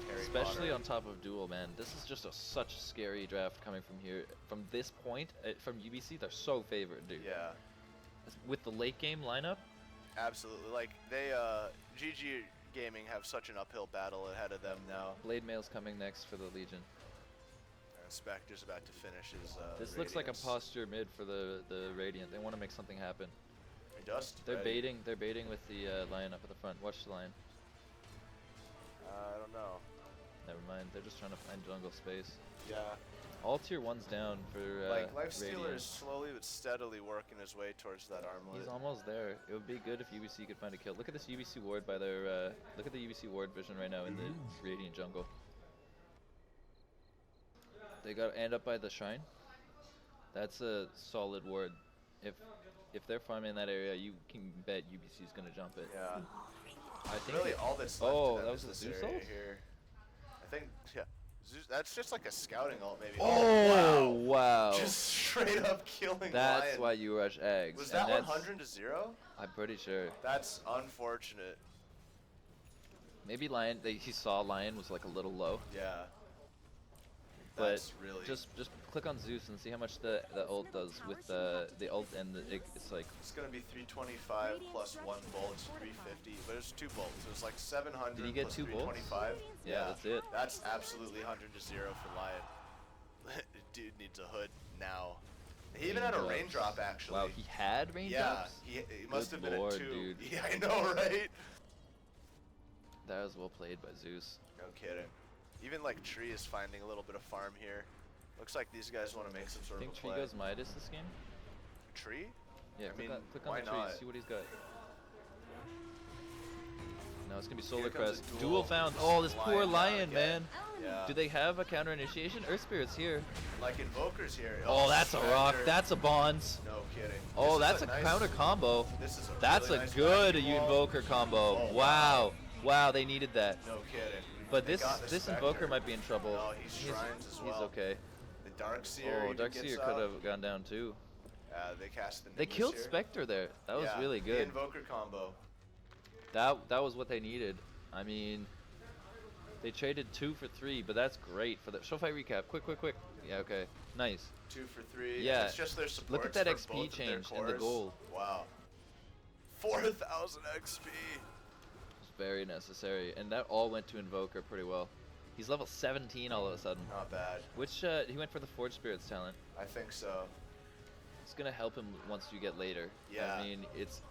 Harry Especially Potter. on top of Duel, man. This is just such scary draft coming from here. From this point, from UBC, they're so favored, dude. Yeah. With the late game lineup, Absolutely. Like they, GG Gaming have such an uphill battle ahead of them now. Blade Mail's coming next for the Legion. Spectre's about to finish his. This looks like a Radiance. posture mid for the Radiant. They want to make something happen. Dust. They're ready. baiting. They're baiting with the lion up at the front. Watch the lion. I don't know. Never mind. They're just trying to find jungle space. Yeah. All tier 1's down for Like Lifestealer Radiant. is slowly but steadily working his way towards that armlet. He's almost there. It would be good if UBC could find a kill. Look at this UBC ward by their. Look at the UBC ward vision right now in the Radiant jungle. They got end up by the shrine. That's a solid ward. If they're farming in that area, you can bet UBC's gonna jump it. Yeah. I think. Really, all that's left Oh, to them that is was a this Zeus area ult? here. I think, yeah. Zeus, that's just like a scouting ult, maybe. Oh wow! Just straight up killing That's Lion. why you rush eggs. Was and that that's- 100 to 0? I'm pretty sure. That's unfortunate. Maybe Lion. He saw Lion was like a little low. Yeah. But That's really. just click on Zeus and see how much the ult does with the ult and it's like It's gonna be 325 plus 1 bolt, 350. But it's 2 bolts. So it's like 700. Did he get plus 2 bolts? 325. Yeah, that's it. That's absolutely 100 to 0 for Lion. Dude needs a hood now. He even had a Raindrops. raindrop actually. Wow, he had Yeah, raindrops. he must Good have been lord, at 2. dude. Yeah, I know, right? That was well played by Zeus. No kidding. Even like Tree is finding a little bit of farm here. Looks like these guys want to make some I sort think of a Tree play. goes Midas this game. Tree? Yeah, I click mean, on, click why on the tree, not? see what he's got. No, it's gonna be Solar Here comes Crest. a Duel duel. found. Oh, this Lion poor down Lion, again. man. Yeah. Do they have a counter initiation? Earth Spirit's here. Like Invoker's here. Oh, that's a rock. Spectre. That's a Bonds. No kidding. Oh, This is that's a nice- counter combo. This is a That's really a nice good vacuum wall. Invoker combo. Oh, wow. Wow, they needed that. No kidding. But They this got the this Spectre. Invoker might be in trouble. No, he's shrines as well. He's okay. The Darkseer. Oh, even Darkseer gets could out. have gone down too. They cast the They Nimbus killed here. Spectre there. That was Yeah, really The good. Invoker combo. That was what they needed. I mean, they traded 2 for 3, but that's great for the show fight recap. Quick. Yeah, okay. Nice. 2 for 3. and Yeah. It's just their supports Look at that for XP both of their change and the cores. gold. Wow. 4,000 XP. It's very necessary, and that all went to Invoker pretty well. He's level 17 all of a sudden. Not bad. Which he went for the Forge Spirits talent. I think so. It's gonna help him once you get later. Yeah. I mean, it's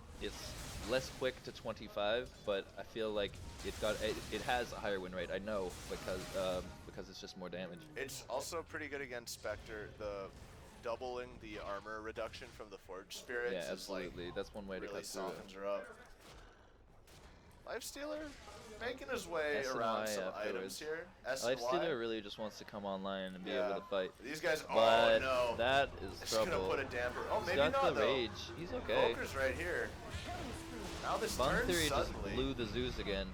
less quick to 25, but I feel like it has a higher win rate. I know because it's just more damage. It's also pretty good against Spectre. The doubling the armor reduction from the Forge Spirits Yeah, is like absolutely. That's one way to really cut through it. softens her up. Lifestealer making his way S and around Y some afterwards. items here. S and Y. Lifestealer really just wants to come online and be Yeah. able to fight. These guys. But Oh no. that is It's gonna trouble. put a damper. Oh, He's maybe got not the though. rage. He's okay. Invoker's right here. Now this Bun turns Theory just suddenly. blew the Zeus again.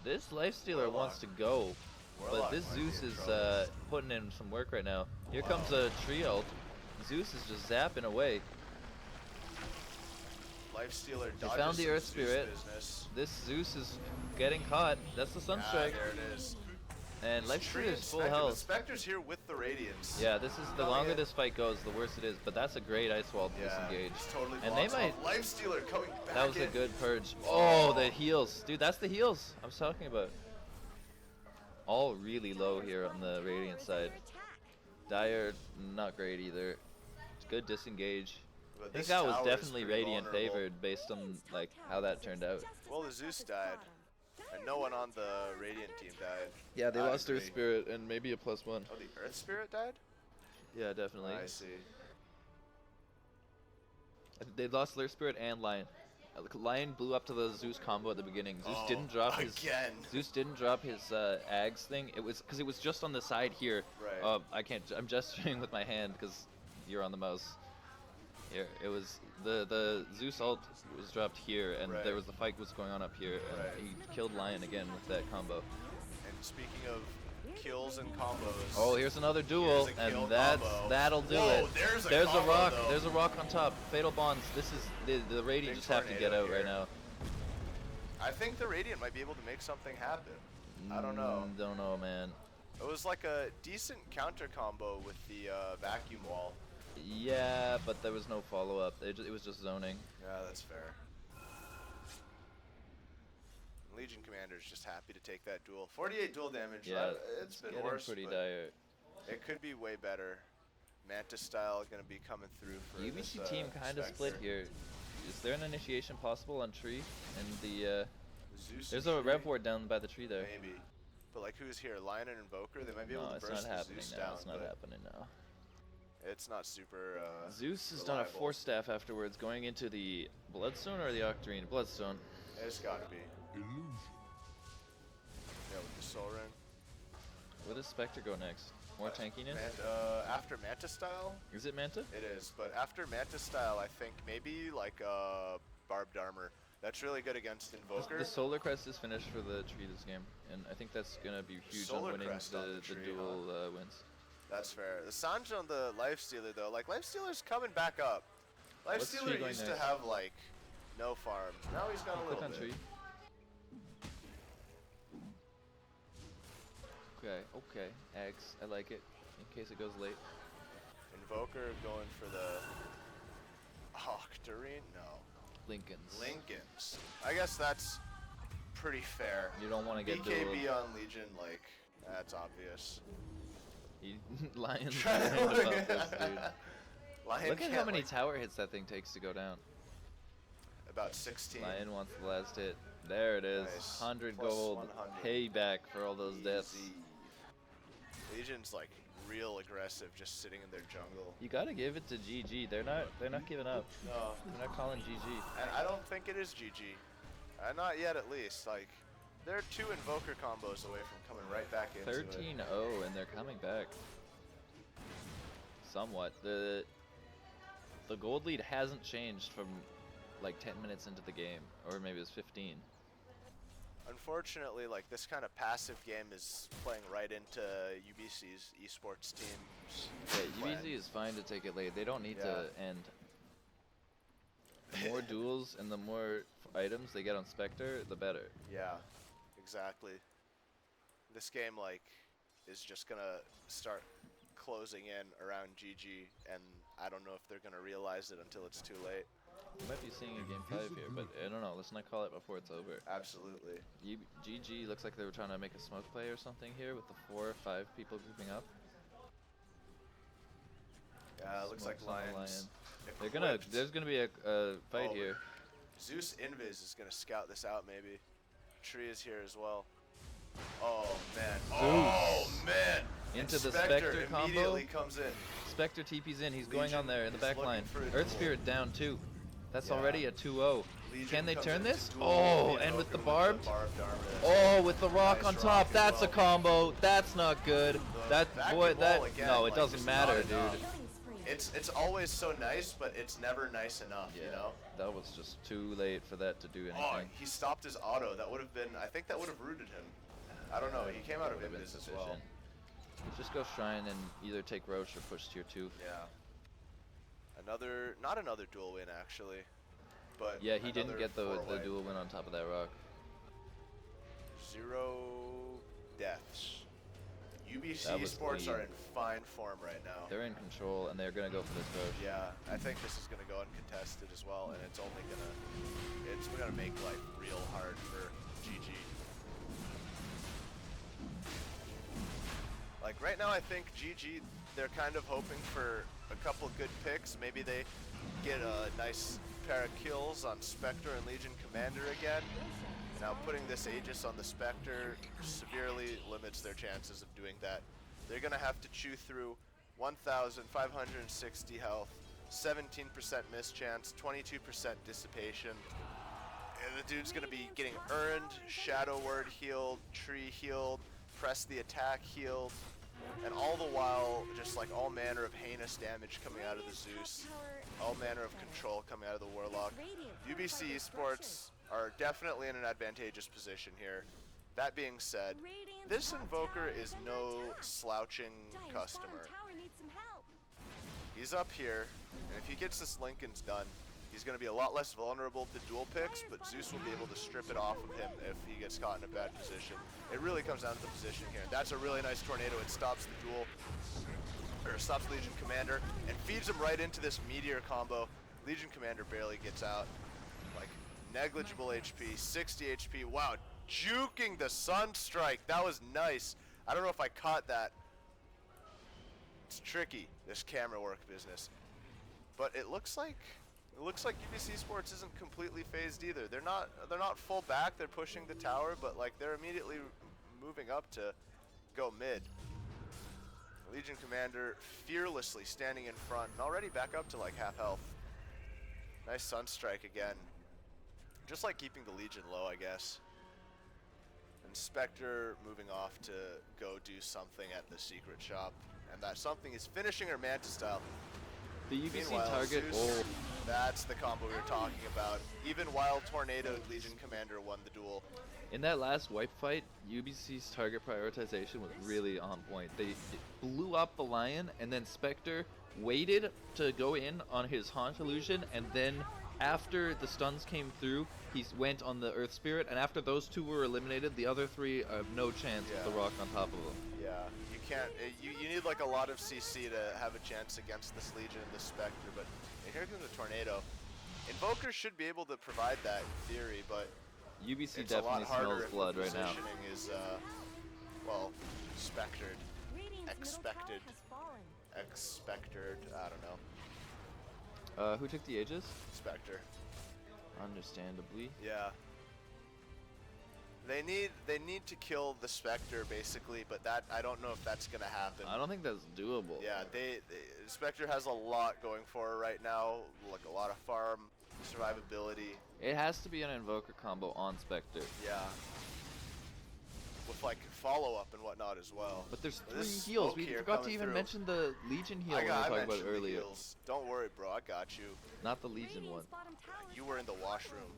This Lifestealer Warlock. wants to go, but Warlock this might be Zeus in is trouble. putting in some work right now. Here comes a tree ult. Zeus is just zapping away. Lifestealer They dodges found the some Earth Zeus Spirit. business. This Zeus is getting caught. That's the Sunstrike. There it is. And Tree Lifestealer and is full Spectre, but health. Spectre's here with the Radiance. Yeah, this is the Coming longer in. this fight goes, the worse it is. But that's a great ice wall to Yeah, disengage. it's totally And they blocks might. off. Lifestealer coming back That was a in. good purge. Oh, the heals, dude. That's the heals I was talking about. All really low here on the Radiant side. Dire, not great either. It's good disengage. But I think this that was tower is definitely pretty Radiant vulnerable. favored based on like how that turned out. Well, the Zeus died, and no one on the Radiant team died. Yeah, they I lost Earth agree. Spirit and maybe a +1. Oh, the Earth Spirit died? Yeah, definitely. I see. They lost Earth Spirit and Lion. Lion blew up to the Zeus combo at the beginning. Zeus didn't drop his again. Zeus didn't drop his Ags thing. It was because it was just on the side here. Right. I can't. I'm gesturing with my hand because you're on the mouse. Here, it was the Zeus ult was dropped here, and Right. there was the fight was going on up here, and Right. he killed Lion again with that combo. And speaking of kills and combos. Oh, here's another duel, Here's a kill and combo. that'll do Whoa, it. there's a There's combo, a rock. though. There's a rock on top. Fatal bonds. This is the Radiant Big just have to get tornado out right here. now. I think the Radiant might be able to make something happen. I don't know. Don't know, man. It was like a decent counter combo with the vacuum wall. Yeah, but there was no follow-up. It was just zoning. Yeah, that's fair. Legion Commander's just happy to take that duel. 48 duel damage. Yeah, It's been getting worse, pretty but dire. it could be way better. Mantis style gonna be coming through for UBC this, team kind of split Spectre. here. Is there an initiation possible on tree? And the Zeus there's and a Tree? rev ward down by the tree there. Maybe. But like who's here? Lion and Invoker? They might be able No, to it's burst not the happening Zeus now. down, It's not but happening now. it's not super Zeus has done a reliable. 4-staff afterwards, going into the Bloodstone or the Octarine? Bloodstone. It's gotta be. Illusion. Yeah, with the Soul Ring. Where does Spectre go next? More tankiness? After Manta style? Is it Manta? It is, but after Manta style, I think maybe like Barbed Armor. That's really good against Invoker. The Solar Crest is finished for the tree this game, and I think that's gonna be huge Solar on winning Crest on the the tree, dual wins. That's fair. The Sanj on the Lifestealer though, like Lifestealer's coming back up. What's tree Lifestealer going used to next? have like no farm. Now he's got a Click little on bit. tree. Okay, okay. Eggs, I like it. In case it goes late. Invoker going for the Octarine? No. Lincoln's. Lincolns. I guess that's pretty fair. You don't want to get BKB dual. on Legion, like, that's obvious. Lions Try to behind look about this, at- dude. Lion Look at how can't, many like, tower hits that thing takes to go down. about 16. Lion wants the last hit. There it is. Nice. 100 Plus gold. 100. Payback for all those deaths. Easy. Legion's like real aggressive, just sitting in their jungle. You gotta give it to GG. They're not giving up. No, They're not calling GG. and I don't think it is GG. Not yet, at least. Like, they're 2 Invoker combos away from coming right back into it. 13-0 and they're coming back. Somewhat. The gold lead hasn't changed from like 10 minutes into the game, or maybe it was 15. Unfortunately, like this kind of passive game is playing right into UBC's esports teams. Yeah, plan. UBC is fine to take it late. They don't need Yeah. to end. The more duels and the more items they get on Spectre, the better. Yeah, exactly. This game like is just gonna start closing in around GG, and I don't know if they're gonna realize it until it's too late. We might be seeing a game 5 here, but I don't know. Let's not call it before it's over. Absolutely. GG looks like they were trying to make a smoke play or something here with the 4 or 5 people grouping up. Yeah, it looks like Smokes on the Lions. Lion. There's gonna be a fight Oh, here. Zeus Invis is gonna scout this out maybe. Tree is here as well. Oh man. Oh man. Into And the Spectre combo. immediately comes in. Spectre TP's in. He's going Legion on there in the is back looking line. for a Earth duel. Spirit down 2. That's Yeah. already a 2-0. Legion Can they comes turn in to this? duel Oh, the and with the Invoker barbed? barbed armor. Oh, with the rock Nice on rock top. as That's a well. combo. That's not good. That back boy. and That wall again, no, it like, doesn't just matter, not enough. dude. Killing spree. It's always so nice, but it's never nice enough, you know? that was just too late for that to do Oh, anything. he stopped his auto. That would have been, I think that would have rooted him. I don't know, he came out of Would've been Invis as well. sufficient. Just go Shrine and either take Roche or push tier 2. Yeah. Not another dual win actually, but Yeah, he didn't another get the 4-way. dual win on top of that rock. 0 deaths. UBC That was Sports clean. are in fine form right now. They're in control and they're gonna go for this Roche. Yeah, I think this is gonna go uncontested as well, and it's gonna make life real hard for GG. Like right now, I think GG, they're kind of hoping for a couple good picks. Maybe they get a nice pair of kills on Spectre and Legion Commander again. Now putting this Aegis on the Spectre severely limits their chances of doing that. They're gonna have to chew through 1,560 health, 17% miss chance, 22% dissipation. And the dude's gonna be getting earned, Shadow Word healed, Tree healed, Press the Attack healed, and all the while just like all manner of heinous damage coming out of the Zeus, all manner of control coming out of the Warlock. UBC Esports are definitely in an advantageous position here. That being said, this Invoker is no slouching customer. Tower needs some help. He's up here, and if he gets this Lincoln's done, he's going to be a lot less vulnerable to dual picks, but Zeus will be able to strip it off of him if he gets caught in a bad position. It really comes down to the position here. That's a really nice tornado. It stops the duel. or stops Legion Commander, and feeds him right into this Meteor combo. Legion Commander barely gets out. Like, negligible HP, 60 HP. Wow, juking the Sunstrike. That was nice. I don't know if I caught that. It's tricky, this camera work business. But it looks like UBC Sports isn't completely phased either. They're not full back. They're pushing the tower, but like they're immediately moving up to go mid. Legion Commander fearlessly standing in front and already back up to like half health. Nice Sunstrike again. Just like keeping the Legion low, I guess. And Spectre moving off to go do something at the secret shop. And that something is finishing her Manta style. The UBC Meanwhile, target. Zeus, that's the combo we were talking about. Even while Tornado Legion Commander won the duel. In that last wipe fight, UBC's target prioritization was really on point. They blew up the Lion, and then Spectre waited to go in on his Haunt Illusion, and then after the stuns came through, he went on the Earth Spirit, and after those two were eliminated, the other three have no chance with the rock on top of them. Yeah, you can't. You need like a lot of CC to have a chance against this Legion and this Spectre, but here comes the Tornado. Invoker should be able to provide that in theory, but UBC it's a lot definitely harder smells if blood the right now. positioning is, well, spectered. Radiant's middle Expected. tower has fallen. Expected, I don't know. Who took the Aegis? Spectre. Understandably. Yeah. They need to kill the Spectre basically, but that I don't know if that's gonna happen. I don't think that's doable. Yeah, Spectre has a lot going for her right now, like a lot of farm, survivability. It has to be an Invoker combo on Spectre. Yeah. With like follow-up and whatnot as well. But there's But three this heals. smoke We here forgot to coming even through. mention the Legion heal I when we were talking about mentioned the earlier. heals. Don't worry, bro. I got you. Not the Legion one. Radiant's bottom tower You were in the washroom.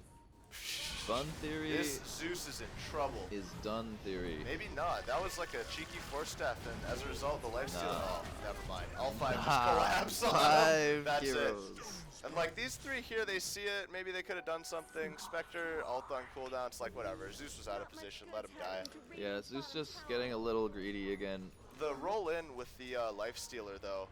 Stun theory This Zeus is in trouble. is done theory. Maybe not. That was like a cheeky force staff, and as a result, the lifesteal. Nah. Oh, never mind. All five just Ah, collapse on them. 5 That's heroes. it. And like these three here, they see it. Maybe they could have done something. Spectre, ult on cooldown. It's like whatever. Zeus was out of position. Let him die. Yeah, Zeus just getting a little greedy again. The roll in with the lifestealer though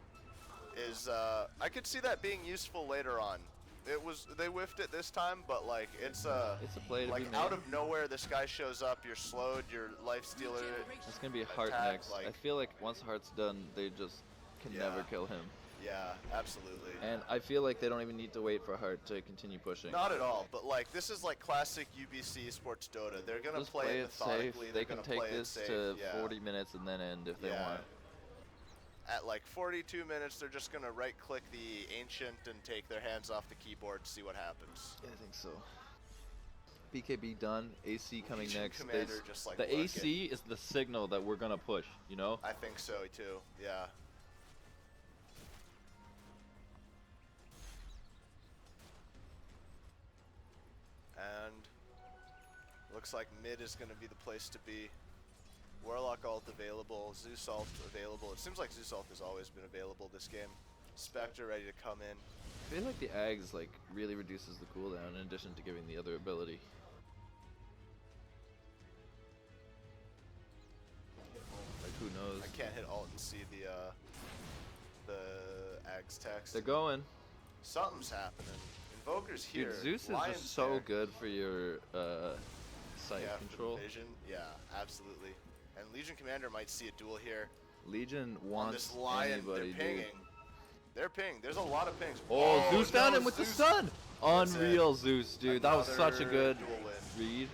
is I could see that being useful later on. They whiffed it this time, but like it's a play to like be made. out of nowhere this guy shows up. You're slowed. Your lifestealer. It's gonna be Heart attack, next. like- I feel like once Heart's done, they just can Yeah. never kill him. Yeah, absolutely. And I feel like they don't even need to wait for Heart to continue pushing. Not at all, but like this is like classic UBC Sports Dota. They're gonna Just play it it safe. methodically. They They're can gonna take play this it safe. to yeah. 40 minutes and then end if they Yeah. want. At like 42 minutes, they're just gonna right-click the Ancient and take their hands off the keyboard to see what happens. I think so. BKB done. AC coming Legion next. Commander just like the look AC is the signal that we're gonna push. You know. I think so too. Yeah. And looks like mid is going to be the place to be. Warlock ult available, Zeus ult available. It seems like Zeus ult has always been available this game. Spectre ready to come in. I feel like the Ags like really reduces the cooldown in addition to giving the other ability. Like who knows? I can't hit alt and see the Ags text. They're going. Something's happening. Invoker's here. Dude, Zeus is Lion's just so there. good for your sight Yeah, for the control. vision. Yeah, absolutely. And Legion Commander might see a duel here. Legion On wants this Lion, anybody, they're pinging. dude. They're pinging. There's a lot of pings. Oh, Zeus found no, him with the Zeus. stun! That's it. Unreal, Zeus, dude. That was such a Another good duel win. read.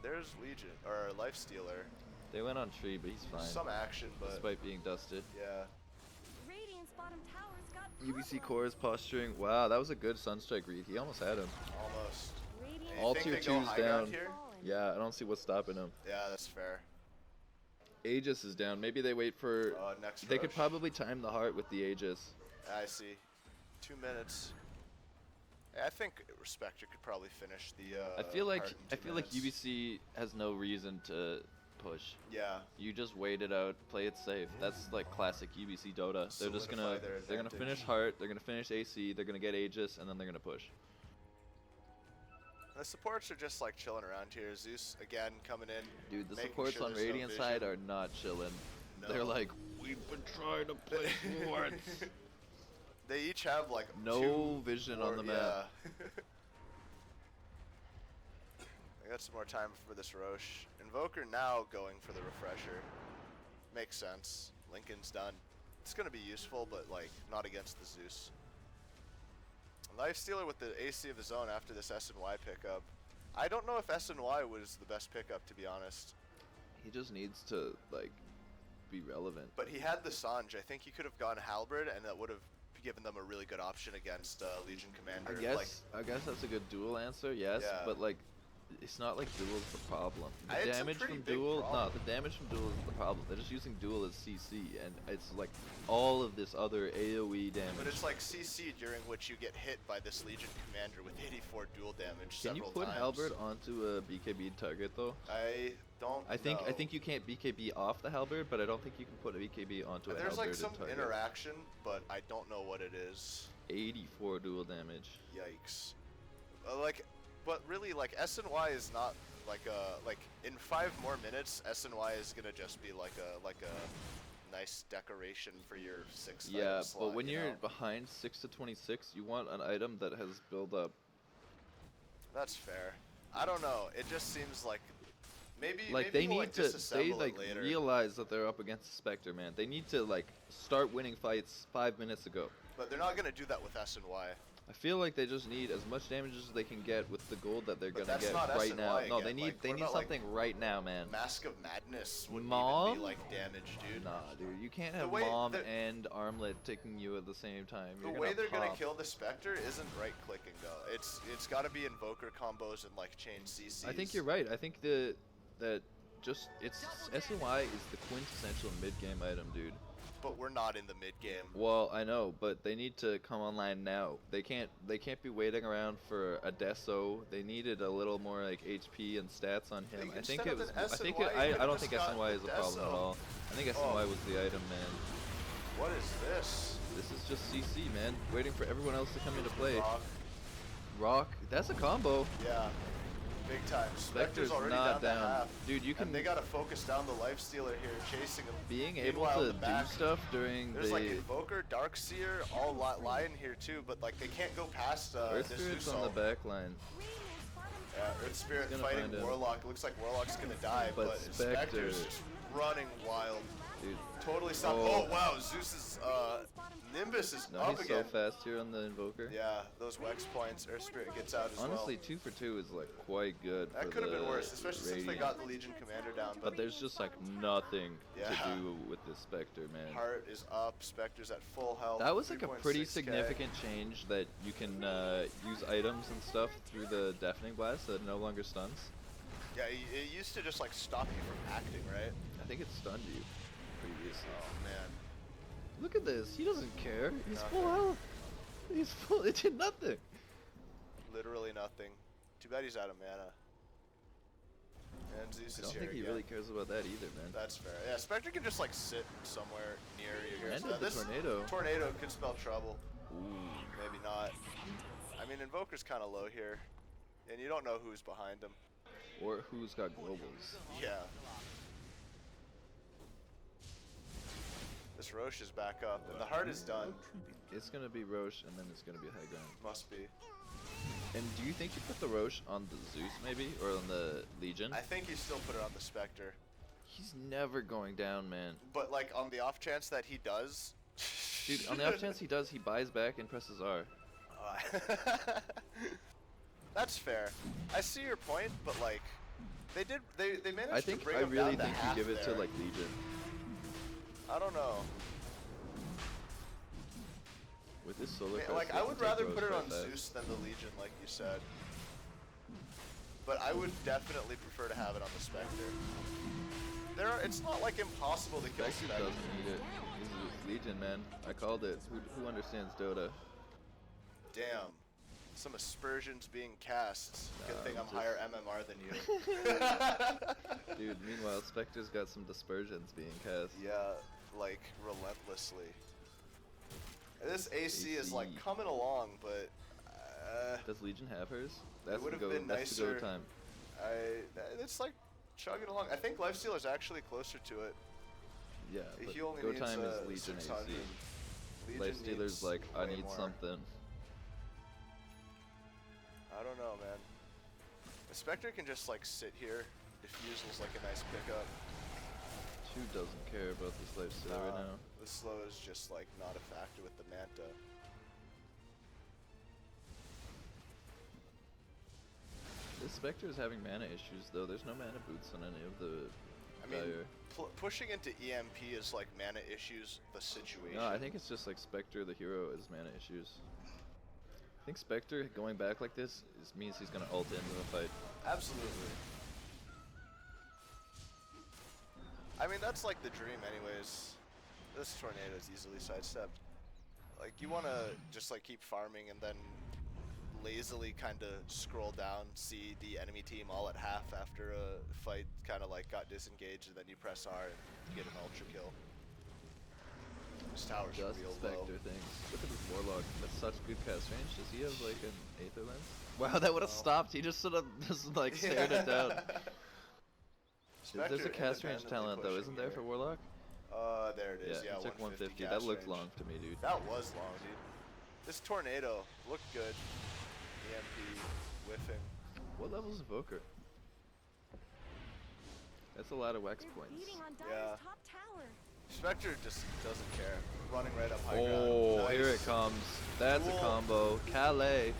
There's Legion, or Lifestealer. They went on tree, but he's fine. Some action, but Despite being dusted. yeah. Radiant's bottom tower's got UBC power. core is posturing. Wow, that was a good Sunstrike read. He almost had him. Almost. Radiant's You All think tier they go 2's high ground down. here? fallen. Yeah, I don't see what's stopping him. Yeah, that's fair. Aegis is down. Maybe they wait for... Next They could rush. probably time the heart with the Aegis. I see. 2 minutes. I think Spectre could probably finish the. I feel like part in 2 minutes. UBC has no reason to push. Yeah. You just wait it out, play it safe. That's like classic UBC Dota. They're just Solidify gonna their they're gonna advantage. finish heart, they're gonna finish AC, they're gonna get Aegis, and then they're gonna push. The supports are just like chilling around here. Zeus again coming in. Dude, the making supports sure on there's no Radiant vision. side are not chilling. No. They're like, We've been trying to play sports. They each have like No two vision or- on the map. Yeah. I got some more time for this Roche. Invoker now going for the refresher. Makes sense. Lincoln's done. It's gonna be useful, but like not against the Zeus. Lifestealer with the AC of his own after this S and Y pickup. I don't know if S and Y was the best pickup, to be honest. He just needs to like be relevant. But he had the Sanj. I think he could have gone Halberd, and that would have given them a really good option against Legion Commander. I guess that's a good duel answer, yes, Yeah. but like it's not like duel's the problem. The It's a damage pretty from big duel, problem. the damage from duel is the problem. They're just using duel as CC, and it's like all of this other AOE damage. But it's like CC during which you get hit by this Legion Commander with 84 duel damage Can you several put times. Halberd onto a BKB target though? I don't I think know. you can't BKB off the Halberd, but I don't think you can put a BKB onto a There's Halberd like some target. interaction, but I don't know what it is. 84 duel damage. Yikes. But really, like S and Y is not like in 5 more minutes, S and Y is gonna just be like a nice decoration for your 6th Yeah, item slot, but when you you're know? behind 6 to 26, you want an item that has build up. That's fair. I don't know. It just seems like maybe Like maybe they we'll, need to, they disassemble it like later. realize that they're up against Spectre, man. They need to like start winning fights 5 minutes ago. But they're not gonna do that with S and Y. I feel like they just need as much damage as they can get with the gold that they're But gonna that's get not S right and now. Y No, again. they need Like, they what need about, like, something right now, man. Mask of Madness wouldn't even Mom? be like damage, dude. Nah, dude, you can't The have way mom that- and armlet taking you at the same time. The You're way they're gonna pop. kill the Spectre isn't right clicking though. It's got to be Invoker combos and like chain CCs. I think you're right. I think that just it's SNY is the quintessential mid game item, dude. But we're not in the mid game. Well, I know, but they need to come online now. They can't be waiting around for a Deso. They needed a little more like HP and stats on him. I think Instead it of was. an I think SNY, it, you I could've don't just think got SNY the is a problem at Deso. all. I think SNY Oh. was the item, man. What is this? This is just CC, man. Waiting for everyone else to come into play. Rock. Rock. That's a combo. Yeah. Big time. Spectre's Spectre's already not down to down. half. Dude, you can And they gotta focus down the Lifestealer here, chasing him. being able Meanwhile, to in the back, do stuff during There's the like Invoker, Darkseer, all lying here too, but like they can't go past Earth this Spirit's Zeus on the ult. back line. Yeah, Earth Spirit gonna fighting find him. Warlock. It looks like Warlock's gonna die, But but Spectre- Spectre's just running wild. Dude, Totally stopped. Oh. Oh, wow, Zeus's Nimbus is no, up he's again. so fast here on the Invoker. Yeah, those Wex points, Earth Spirit gets out as Honestly, well. 2 for 2 is like quite good. That for could have been the worse, especially since they Radiant. got the Legion Commander down. But there's just like nothing Yeah. to do with this Spectre, man. Heart is up, Spectre's at full health. That was like a pretty 3.6K. significant change that you can use items and stuff through the Deafening Blast that no longer stuns. Yeah, it used to just like stop you from acting, right? I think it stunned you previously. Oh man. Look at this. He doesn't care. He's Nothing. full health. He's full. It did nothing. Literally nothing. Too bad he's out of mana. And Zeus I is don't here think he again. really cares about that either, man. That's fair. Yeah, Spectre can just like sit somewhere near you here. And So with the this tornado. tornado could spell trouble. Ooh. Maybe not. I mean, Invoker's kind of low here, and you don't know who's behind him. Or who's got globals. Yeah. This Roche is back up, and the heart is done. It's gonna be Roche, and then it's gonna be high ground. Must be. And do you think you put the Roche on the Zeus, maybe? Or on the Legion? I think you still put it on the Spectre, He's never going down, man. but like on the off chance that he does. Dude, on the off chance he does, he buys back and presses R. That's fair. I see your point, but like, they managed I to think bring I him really down to think you half give it there. to like Legion. I don't know. With this solar Man, crest, like they I can would take rather Roche put it quite on fast. Zeus than the Legion, like you said. But I would definitely prefer to have it on the Spectre. It's not like impossible to kill Spectre Spectre. doesn't need it. He's with Legion, man. I called it. Who understands Dota? Damn. Some aspersions being cast. Good Nah, thing I'm just- higher MMR than you. Dude, meanwhile, Spectre's got some dispersions being cast. Yeah, like relentlessly. This AC is like AC. coming along, but Does Legion have hers? That's the would've go. been That's the go nicer. time. it's like chugging along. I think Lifestealer's actually closer to it. Yeah, but He only go needs time is Legion 600. AC. Legion Lifestealer's needs like, I way need more. something. I don't know, man. The Spectre can just like sit here. Diffusel's like a nice pickup. 2 doesn't care about this Lifestealer right now. The slow is just like not a factor with the Manta. This Spectre is having mana issues though. There's no mana boots on any of the I mean, Dire. pushing into EMP is like mana issues, the situation. No, I think it's just like Spectre the hero is mana issues. I think Spectre going back like this means he's gonna ult into the fight. Absolutely. I mean, that's like the dream anyways. This tornado is easily sidestepped. Like, you want to just like keep farming and then lazily kind of scroll down, see the enemy team all at half after a fight kind of like got disengaged, and then you press R and get an ultra kill. This tower's Just real Spectre low. things. Look at this Warlock. That's such good cast range. Does he have like an Aether Lens? Wow, that would have stopped. He just sort of just like stared it down. There's a Spectre cast range independently talent though, pushing isn't there here. for Warlock? There it is. Yeah, it took 150. cast That looked range. long to me, dude. That was long, dude. This tornado looked good. EMP whiffing. What level's Invoker? That's a lot of wax They're points. beating on Yeah. Dire's top tower. Spectre just doesn't care. Running right up high Oh, ground. here it comes. That's a Cool. combo. Calais.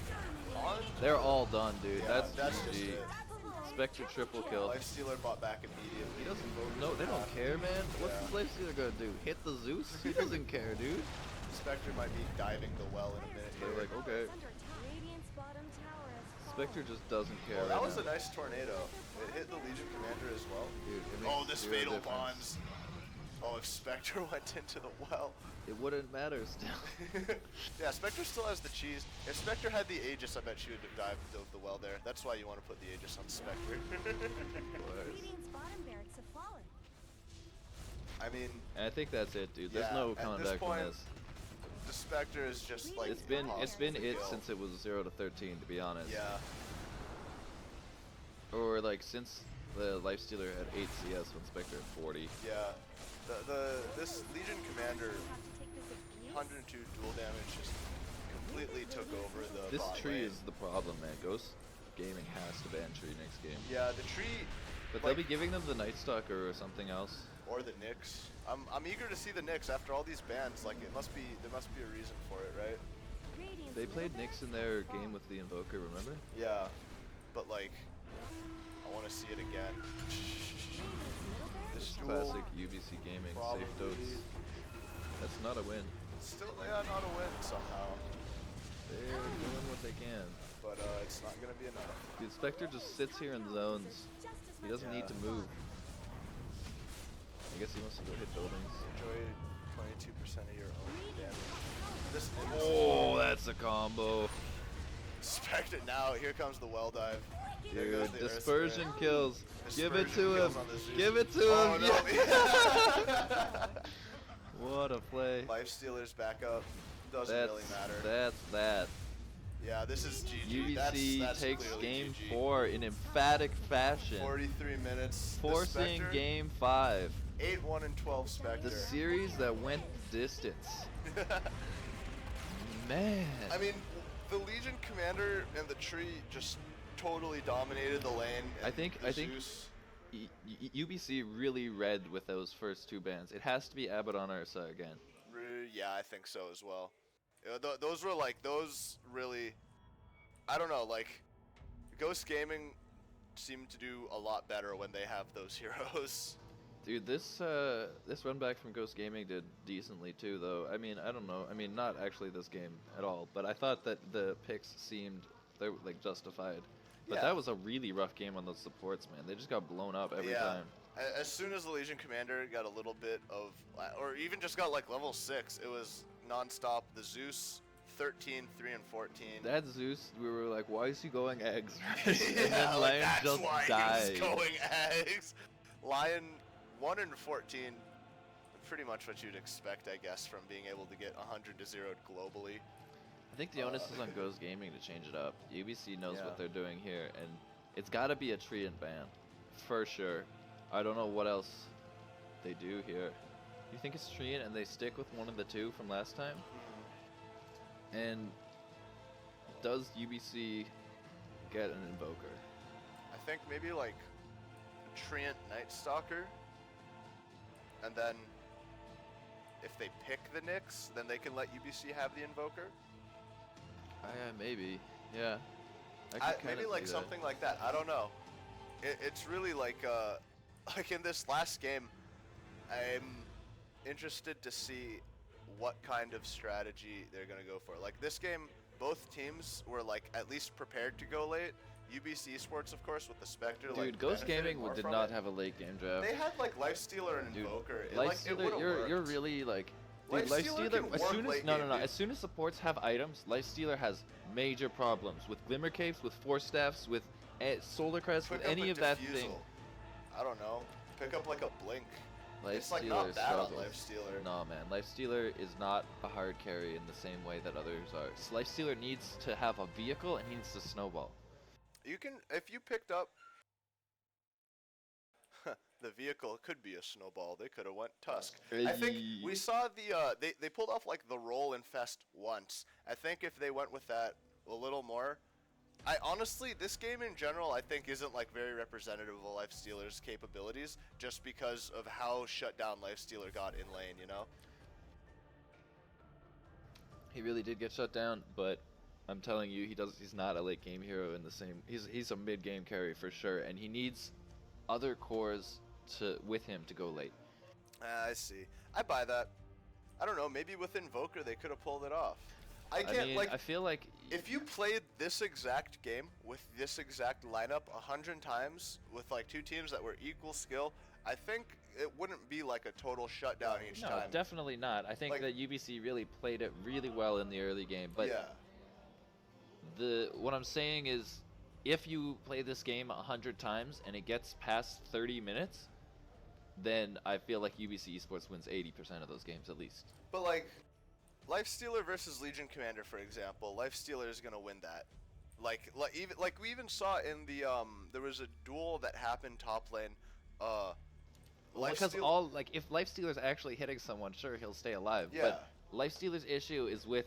On. They're all done, dude. Yeah, That's that's GG. just it. Spectre triple kill. Lifestealer bought back immediately. He doesn't. No, they don't care, man. What's Yeah. the Lifestealer gonna do? Hit the Zeus? He doesn't care, dude. Spectre might be diving the well in a minute. They're here. like, okay. Under attack. Radiant's bottom tower has Spectre fallen. just doesn't care Oh, that right was now. a nice tornado. It hit the Legion Commander as well. Dude, it Oh, makes this zero fatal difference. bonds. Oh, if Spectre went into the well. It wouldn't matter still. Yeah, Spectre still has the cheese. If Spectre had the Aegis, I bet she would have dived the well there. That's why you want to put the Aegis on Spectre. Radiant's bottom barracks have fallen. I mean, And I think that's it, dude. There's Yeah, no at coming this back from point, this. the Spectre is just like It's been impossible to it kill. since it was 0 to 13, to be honest. Yeah, Or like since the Lifestealer had 8 CS when Spectre had 40. yeah. This Legion Commander, Have to take this abuse. 102 dual damage, just completely took over the This bot tree lane. is the problem, man. Ghost Gaming has to ban tree next game. Yeah, the tree. But like, they'll be giving them the Night Stalker or something else. or the Nyx. I'm eager to see the Nyx after all these bans. Like, there must be a reason for it, right? Radiant's They played middle Nyx in barracks their have game fallen. with the Invoker, remember? Yeah, but like, I want to see it again. This duel, Classic UBC Gaming, safe probably- dotes. That's not a win. still, yeah, not a win somehow, They're doing what they can. but it's not gonna be enough. Dude, Spectre just sits here in zones. Just as He doesn't need to move. I guess he wants to go hit buildings. Enjoy 22% of your own damage. This Oh, that's a combo. Spectre now. Here comes the well dive. There goes Dude, the Earth dispersion Spirit. kills. Give it Dispersion to kills him. on the Zeus. Give it to Oh, him. no. Yeah. What a play. Lifestealer's back up. Doesn't That's really matter. that's that. Yeah, this is GG. UBC that's takes clearly game GG. 4 in emphatic fashion, 43 minutes. The forcing Spectre, game 5. 8-1 and 12 Spectre. The series that went the distance. Man. I mean, the Legion Commander and the tree just totally dominated the lane. I and think- the I think- Zeus, UBC really read with those first 2 bans. It has to be Abaddon Ursa again. yeah, I think so as well. Those were like those really. I don't know, like Ghost Gaming seemed to do a lot better when they have those heroes. Dude, this run back from Ghost Gaming did decently too, though. I mean, I don't know. I mean, not actually this game at all, but I thought that the picks seemed they were like justified. But Yeah. that was a really rough game on those supports, man. They just got blown up every Yeah. time. As soon as the Legion Commander got a little bit of, or even just got like level 6, it was non-stop. The Zeus, 13, 3, and 14. That Zeus, we were like, why is he going eggs? and Yeah, then like, Lion that's just why died. he was going eggs. Lion 1 and 14, pretty much what you'd expect, I guess, from being able to get 100 to 0 globally. I think the onus is on Ghost Gaming to change it up. UBC knows Yeah. what they're doing here, and it's got to be a Treant ban, for sure. I don't know what else they do here. You think it's Treant and they stick with one of the two from last time? And does UBC get an Invoker? I think maybe like Treant Night Stalker, and then if they pick the Nyx, then they can let UBC have the Invoker. Maybe. Yeah. Maybe like something like that. I don't know. It's really like like in this last game, I'm interested to see what kind of strategy they're gonna go for. Like this game, both teams were like at least prepared to go late. UBCesports, of course, with the Spectre. Dude, like, Ghost Gaming more did from not it. have a late game draft. They had like Lifestealer and Dude, Invoker. It Lifestealer, would've you're worked. really like. Dude, Lifestealer can as work soon as late no, game, dude. as soon as supports have items, Lifestealer has major problems with Glimmer Capes, with Force Staffs, with Solar Crest, with Pick up any a of that Diffusal. thing. I don't know. Pick up like a Blink. It's like Lifestealer not bad on struggles. Lifestealer. No, man. Lifestealer is not a hard carry in the same way that others are. Lifestealer needs to have a vehicle and he needs to snowball. You can, if you picked up the vehicle, could be a snowball. They could have went Tusk. I think we saw the they pulled off like the roll infest once. I think if they went with that a little more, I honestly, this game in general, I think isn't like very representative of Lifestealer's capabilities, just because of how shut down Lifestealer got in lane. You know. He really did get shut down, but I'm telling you, he's not a late game hero in the same. He's a mid game carry for sure, and he needs other cores with him to go late. I see. I buy that. I don't know. Maybe with Invoker they could have pulled it off. I mean, I feel like if you played this exact game with this exact lineup 100 times with like two teams that were equal skill, I think it wouldn't be like a total shutdown each no, time. definitely not. I think Like- that UBC really played it really well in the early game, but yeah. what I'm saying is, if you play this game 100 times and it gets past 30 minutes, then I feel like UBC Esports wins 80% of those games at least. But like Lifestealer versus Legion Commander, for example, Lifestealer is gonna win that. Like we even saw in the there was a duel that happened top lane. Because if Lifestealer's actually hitting someone, sure, he'll stay alive. Yeah. But Lifestealer's issue is with,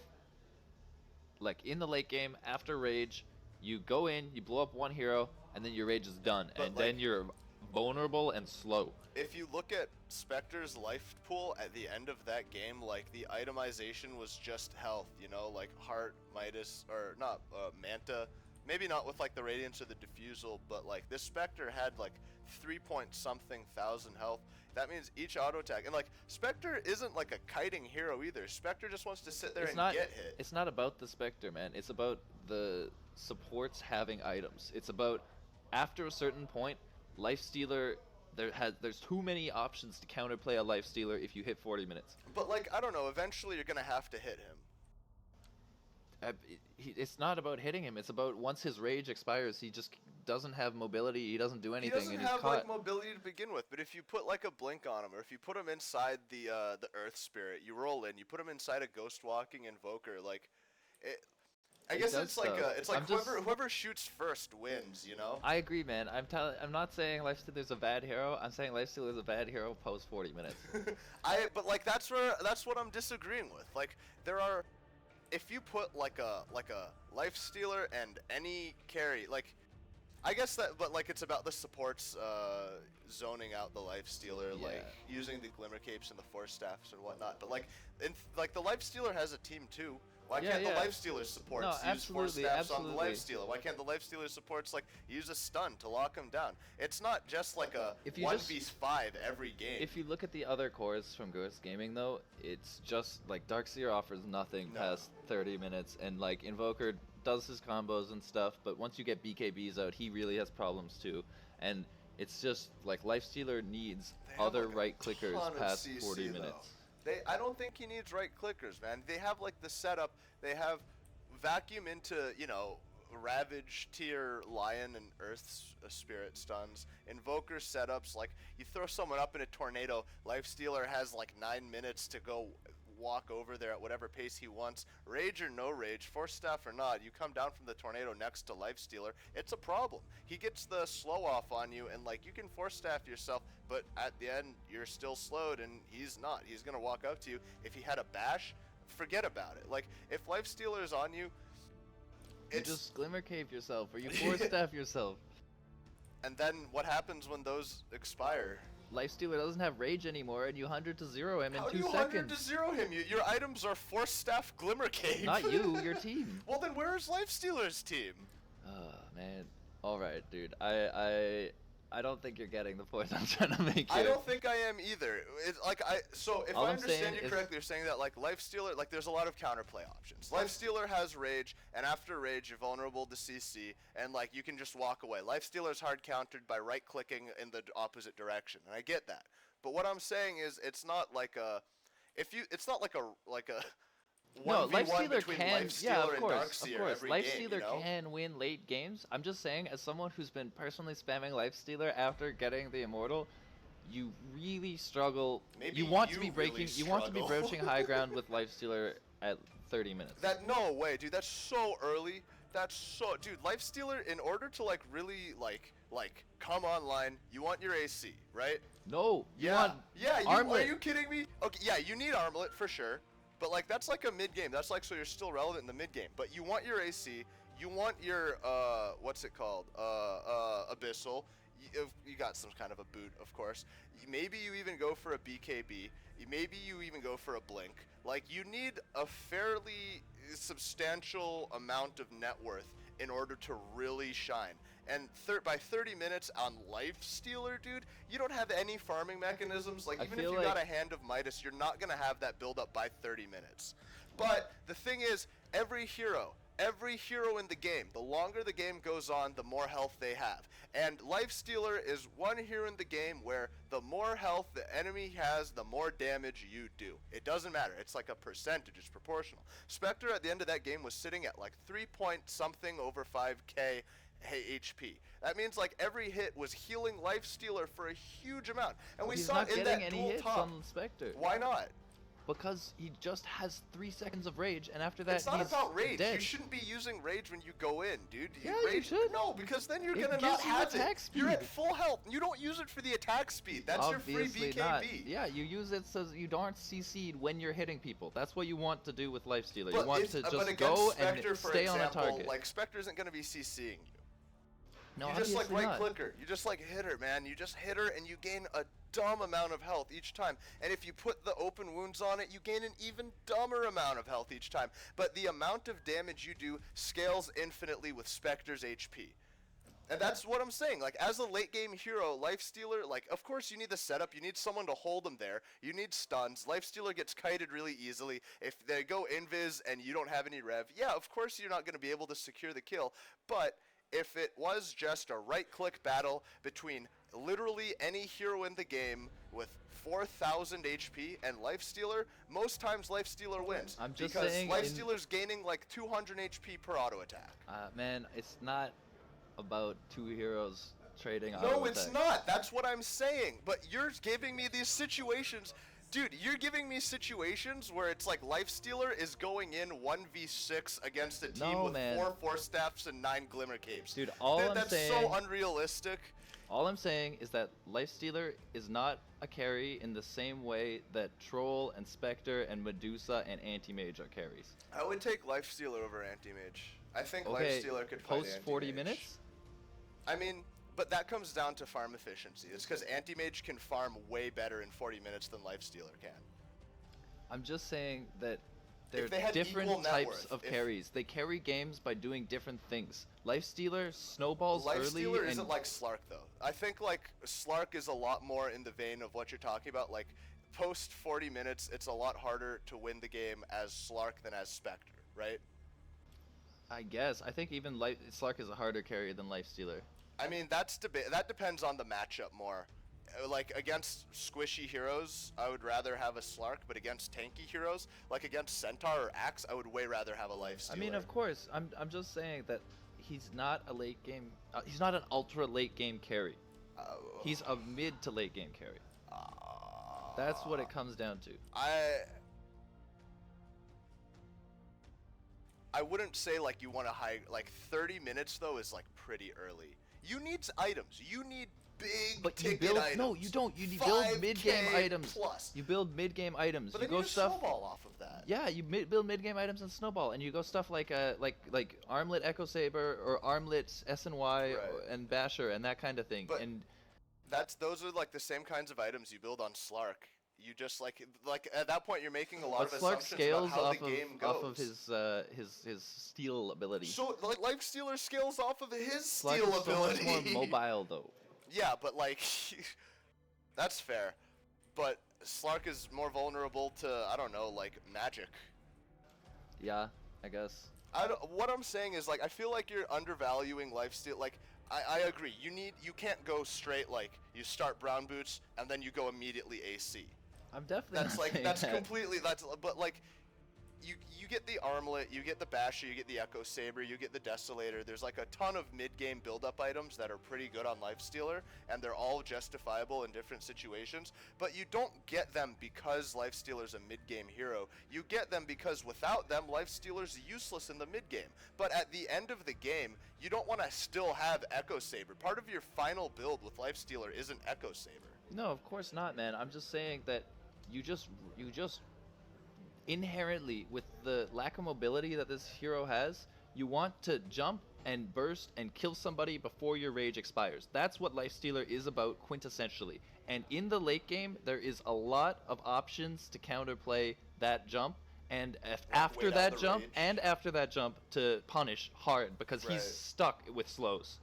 like, in the late game, after Rage, you go in, you blow up one hero, and then your Rage is done. But, and like, then you're vulnerable and slow. if you look at Spectre's life pool at the end of that game, like the itemization was just health, you know, like Heart, Midas, or not, Manta. Maybe not with like the Radiance or the Diffusal, but like this Spectre had like 3-point-something thousand health. That means each auto attack, and like Spectre isn't like a kiting hero either. Spectre just wants to sit there and get hit. It's not about the Spectre, man. It's about the supports having items. It's about, after a certain point, Lifestealer, there's too many options to counterplay a Lifestealer if you hit 40 minutes. But like, I don't know, eventually you're gonna have to hit him. It's not about hitting him. It's about once his rage expires, he just doesn't have mobility. He doesn't do anything. He doesn't and he's have caught. like mobility to begin with, but if you put like a blink on him, or if you put him inside the Earth Spirit, you roll in, you put him inside a Ghost Walking Invoker, like, I guess does it's like stuff. it's like I'm just- whoever shoots first wins, you know. I agree, man. I'm not saying Lifestealer's a bad hero. I'm saying Lifestealer's a bad hero post 40 minutes. But like that's what I'm disagreeing with. Like there are, if you put like a Lifestealer and any carry, like I guess that, but like it's about the supports zoning out the Lifestealer, like using the Glimmer Capes and the Force Staffs and whatnot. But like like the Lifestealer has a team too. Why can't the Lifestealer supports use Force Staffs on the Lifestealer? Why can't the Lifestealer supports like use a stun to lock him down? It's not just like a 1v5 every game. If you look at the other cores from Ghost Gaming, though, it's just like Darkseer offers nothing past 30 minutes, and like Invoker does his combos and stuff, but once you get BKBs out, he really has problems too. And it's just like Lifestealer needs other like, right clickers ton of past CC 40 though. minutes. I don't think he needs right clickers, man. They have like the setup. They have vacuum into, you know, Ravage tier Lion and Earth Spirit stuns, Invoker setups. Like you throw someone up in a tornado, Lifestealer has like 9 minutes to go walk over there at whatever pace he wants. Rage or no rage, force staff or not, you come down from the tornado next to Lifestealer, it's a problem. He gets the slow off on you, and like you can force staff yourself, but at the end you're still slowed, and he's not. He's gonna walk up to you. If he had a bash, forget about it. Like if Lifestealer is on you, You just Glimmer Cave yourself, or you force staff yourself. And then what happens when those expire? Lifestealer doesn't have rage anymore, and you 100 to 0 him in How 2 do you 100 seconds. to 0 him? Your items are force staff Glimmer Cave. Not you, your team. Well then where is Lifestealer's team? Oh man. Alright, dude. I don't think you're getting the point I'm trying to make here. I don't think I am either. It's like so if All I I'm understand saying you is- correctly, you're saying that like Lifestealer, like there's a lot of counterplay options. Lifestealer has rage, and after rage you're vulnerable to CC, and like you can just walk away. Lifestealer's hard countered by right clicking in the opposite direction, and I get that. But what I'm saying is it's not like a it's not like a No, 1v1 Lifestealer between can, Lifestealer yeah, of and course, Darkseer every Lifestealer game, you know? can win late games. I'm just saying, as someone who's been personally spamming Lifestealer after getting the Immortal, you really struggle. Maybe you want to you be really breaking. You want to be struggle. broaching high ground with Lifestealer at 30 minutes. No way, dude. That's so early. That's so, dude. Lifestealer, in order to like really like come online, you want your AC, right? No, you Yeah. want Yeah. Armlet. Are you kidding me? Okay. Yeah, you need Armlet for sure. But like that's like a mid game. That's like so you're still relevant in the mid game. But you want your AC. You want your what's it called? Abyssal. You got some kind of a boot, of course. Maybe you even go for a BKB. Maybe you even go for a blink. Like you need a fairly substantial amount of net worth in order to really shine. And by 30 minutes on Lifestealer, dude, you don't have any farming mechanisms. Like I even if feel you got like- a Hand of Midas, you're not gonna have that build up by 30 minutes. But the thing is, every hero in the game, the longer the game goes on, the more health they have. And Lifestealer is one hero in the game where the more health the enemy has, the more damage you do. It doesn't matter. It's like a percentage. It's proportional. Spectre at the end of that game was sitting at like 3 point something over 5k HP. That means like every hit was healing Lifestealer for a huge amount. And we He's saw not in getting that any dual hits top. on Spectre. Why not? Because he just has 3 seconds of rage, and after that It's not he's about rage. dead. You shouldn't be using rage when you go in, dude. Yeah, you rage, should. No, because then you're It gonna gives not you have attack it. You're at speed. full health. You don't use it for the attack speed. That's Obviously your free BKB. not. Yeah, you use it so you don't CC'd when you're hitting people. That's what you want to do with Lifestealer. You want to but just against go Spectre, and for stay on a example, target. Like Spectre isn't gonna be CCing you. No, You just like obviously right not. click her. You just like hit her, man. You just hit her and you gain a dumb amount of health each time. And if you put the open wounds on it, you gain an even dumber amount of health each time. But the amount of damage you do scales infinitely with Spectre's HP. And that's what I'm saying. Like, as a late game hero, Lifestealer, like, of course you need the setup. You need someone to hold them there. You need stuns. Lifestealer gets kited really easily. If they go invis and you don't have any rev, yeah, of course you're not going to be able to secure the kill. But if it was just a right-click battle between literally any hero in the game with 4,000 HP and Lifestealer, most times Lifestealer wins. I'm just because saying Lifestealer's gaining like 200 HP per auto attack. Man, it's not about two heroes trading No, auto it's attack. not. That's what I'm saying. But you're giving me these situations. Dude, you're giving me situations where it's like Lifestealer is going in 1v6 against a team No, with man. 4 Force Staffs and 9 Glimmer Capes. Dude, all I'm that's saying- so unrealistic. All I'm saying is that Lifestealer is not a carry in the same way that Troll and Spectre and Medusa and Anti-Mage are carries. I would take Lifestealer over Anti-Mage. I think Okay, Lifestealer could fight post 40 Anti-Mage. minutes? I mean, but that comes down to farm efficiency. It's because Anti-Mage can farm way better in 40 minutes than Lifestealer can. I'm just saying that If they they're had different equal net types worth, of if- carries. They carry games by doing different things. Lifestealer snowballs early Lifestealer and isn't like Slark though. I think like Slark is a lot more in the vein of what you're talking about. Like post 40 minutes, it's a lot harder to win the game as Slark than as Spectre, right? I guess. I think even Slark is a harder carry than Lifestealer. I mean, that depends on the matchup more. Like against squishy heroes, I would rather have a Slark, but against tanky heroes, like against Centaur or Axe, I would way rather have a Lifestealer. I mean, of course. I'm just saying that he's not a late game. He's not an ultra late game carry. He's a mid to late game carry. That's what it comes down to. I wouldn't say like you want to high like 30 minutes though is like pretty early. You need items. You need big But you ticket build items. no, you don't. You build 5K mid-game items. plus. You build mid-game items. But you then go you just stuff. snowball off of that. Yeah, you build mid-game items and snowball, and you go stuff like Armlet Echo Saber or Armlet SNY Right. and Basher and that kind of thing. But and those are like the same kinds of items you build on Slark. You just like at that point you're making a lot but of Slark assumptions scales about how off the of game goes. off of his steal ability. So like Lifestealer scales off of his Slark steal is so ability. much more mobile though. Yeah, but like that's fair. But Slark is more vulnerable to I don't know like magic. Yeah, I guess. What I'm saying is like I feel like you're undervaluing lifesteal. Like I agree. You can't go straight like you start brown boots and then you go immediately AC. I'm definitely That's not like saying that's that. completely but like you get the Armlet, you get the Basher, you get the Echo Saber, you get the Desolator. There's like a ton of mid-game build-up items that are pretty good on Lifestealer, and they're all justifiable in different situations. But you don't get them because Lifestealer's a mid-game hero. You get them because without them, Lifestealer's useless in the mid-game. But at the end of the game, you don't want to still have Echo Saber. Part of your final build with Lifestealer isn't Echo Saber. No, of course not, man. I'm just saying that you just inherently, with the lack of mobility that this hero has, you want to jump and burst and kill somebody before your rage expires. That's what Lifestealer is about quintessentially. And in the late game, there is a lot of options to counterplay that jump, and after wait out that the jump, rage. and after that jump, to punish hard, because Right. he's stuck with slows.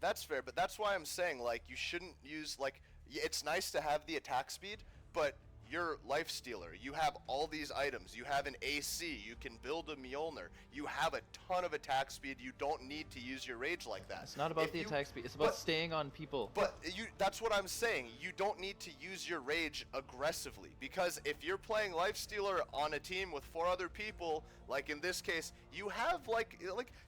That's fair, but that's why I'm saying, like, you shouldn't use, like, it's nice to have the attack speed, but you're Lifestealer. You have all these items. You have an AC. You can build a Mjolnir. You have a ton of attack speed. You don't need to use your rage like that. It's not about If the you- attack speed. It's about but- staying on people. But that's what I'm saying. You don't need to use your rage aggressively, because if you're playing Lifestealer on a team with 4 other people, like in this case, you have like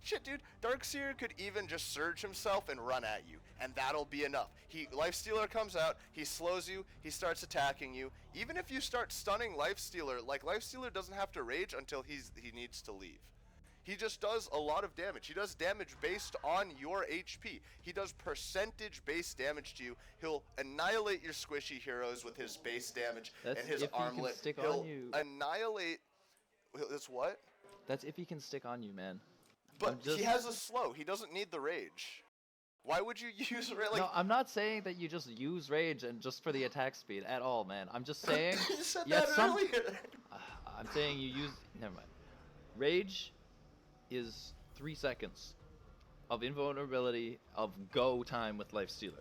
shit, dude. Darkseer could even just surge himself and run at you, and that'll be enough. Lifestealer comes out, he slows you, he starts attacking you. Even if you start stunning Lifestealer, like Lifestealer doesn't have to rage until he needs to leave. He just does a lot of damage. He does damage based on your HP. He does percentage-based damage to you. He'll annihilate your squishy heroes with his base damage That's and his if he can armlet. stick on He'll you. annihilate. That's what? That's if he can stick on you, man. But I'm just- he has a slow. He doesn't need the rage. Why would you use rage? Like, No, I'm not saying that you just use rage and just for the attack speed at all, man. I'm just saying. you said yeah, that earlier. I'm saying you use. Never mind. Rage is 3 seconds of invulnerability of go time with Lifestealer.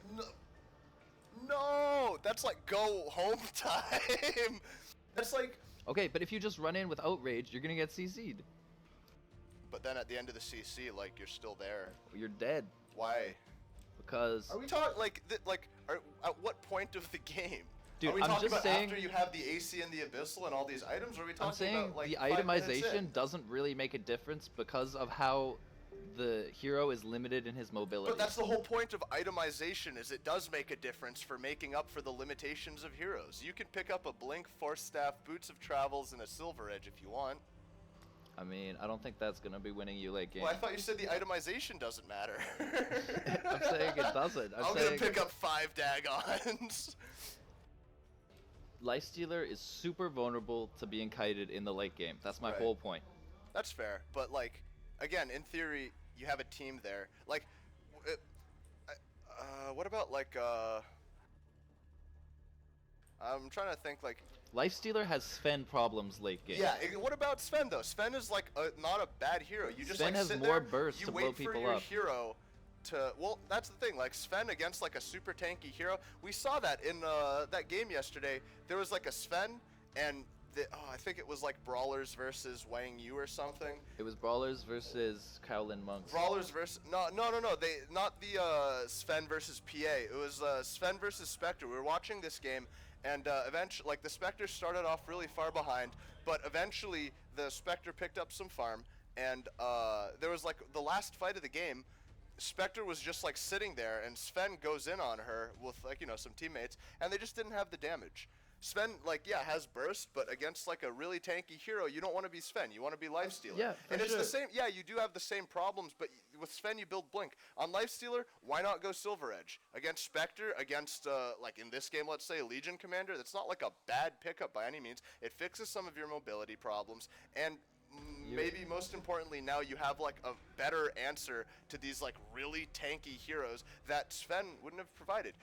No, that's like go home time. That's like. Okay, but if you just run in without rage, you're gonna get CC'd. But then at the end of the CC, like you're still there. You're dead Why? because. Are we talking at what point of the game? Dude, are we I'm talking just about saying- after you have the AC and the Abyssal and all these items? Or are we talking I'm saying about like the 5 minutes in? itemization doesn't really make a difference because of how the hero is limited in his mobility. But that's the whole point of itemization, is it does make a difference for making up for the limitations of heroes. You can pick up a Blink, Force Staff, Boots of Travels, and a Silver Edge if you want. I mean, I don't think that's gonna be winning you late game. Well, I thought you said the itemization doesn't matter. I'm saying it doesn't. I'm gonna saying pick up 5 Dagons. Lifestealer is super vulnerable to being kited in the late game. That's my Right. whole point. That's fair, but like, again, in theory, you have a team there. Like, what about like, I'm trying to think like. Lifestealer has Sven problems late game. Yeah, what about Sven though? Sven is like not a bad hero. You just Sven like has sit more there, burst you to wait blow for people your up. hero to. Well, that's the thing. Like Sven against like a super tanky hero. We saw that in that game yesterday. There was like a Sven and I think it was like Brawlers versus Wang Yu or something. It was Brawlers versus Kowlin Monks. Brawlers versus no. They not the Sven versus PA. It was Sven versus Spectre. We were watching this game, and eventually, like the Spectre started off really far behind, but eventually the Spectre picked up some farm, and there was like the last fight of the game. Spectre was just like sitting there, and Sven goes in on her with like some teammates, and they just didn't have the damage. Sven, like, yeah, has burst, but against, like, a really tanky hero, you don't want to be Sven. You want to be Lifestealer. Yeah, for and it's sure. the same. Yeah, you do have the same problems, but with Sven, you build Blink. On Lifestealer, why not go Silver Edge? Against Spectre, against, like, in this game, let's say, Legion Commander, that's not, like, a bad pickup by any means. It fixes some of your mobility problems, and maybe most importantly, now you have, like, a better answer to these, like, really tanky heroes that Sven wouldn't have provided.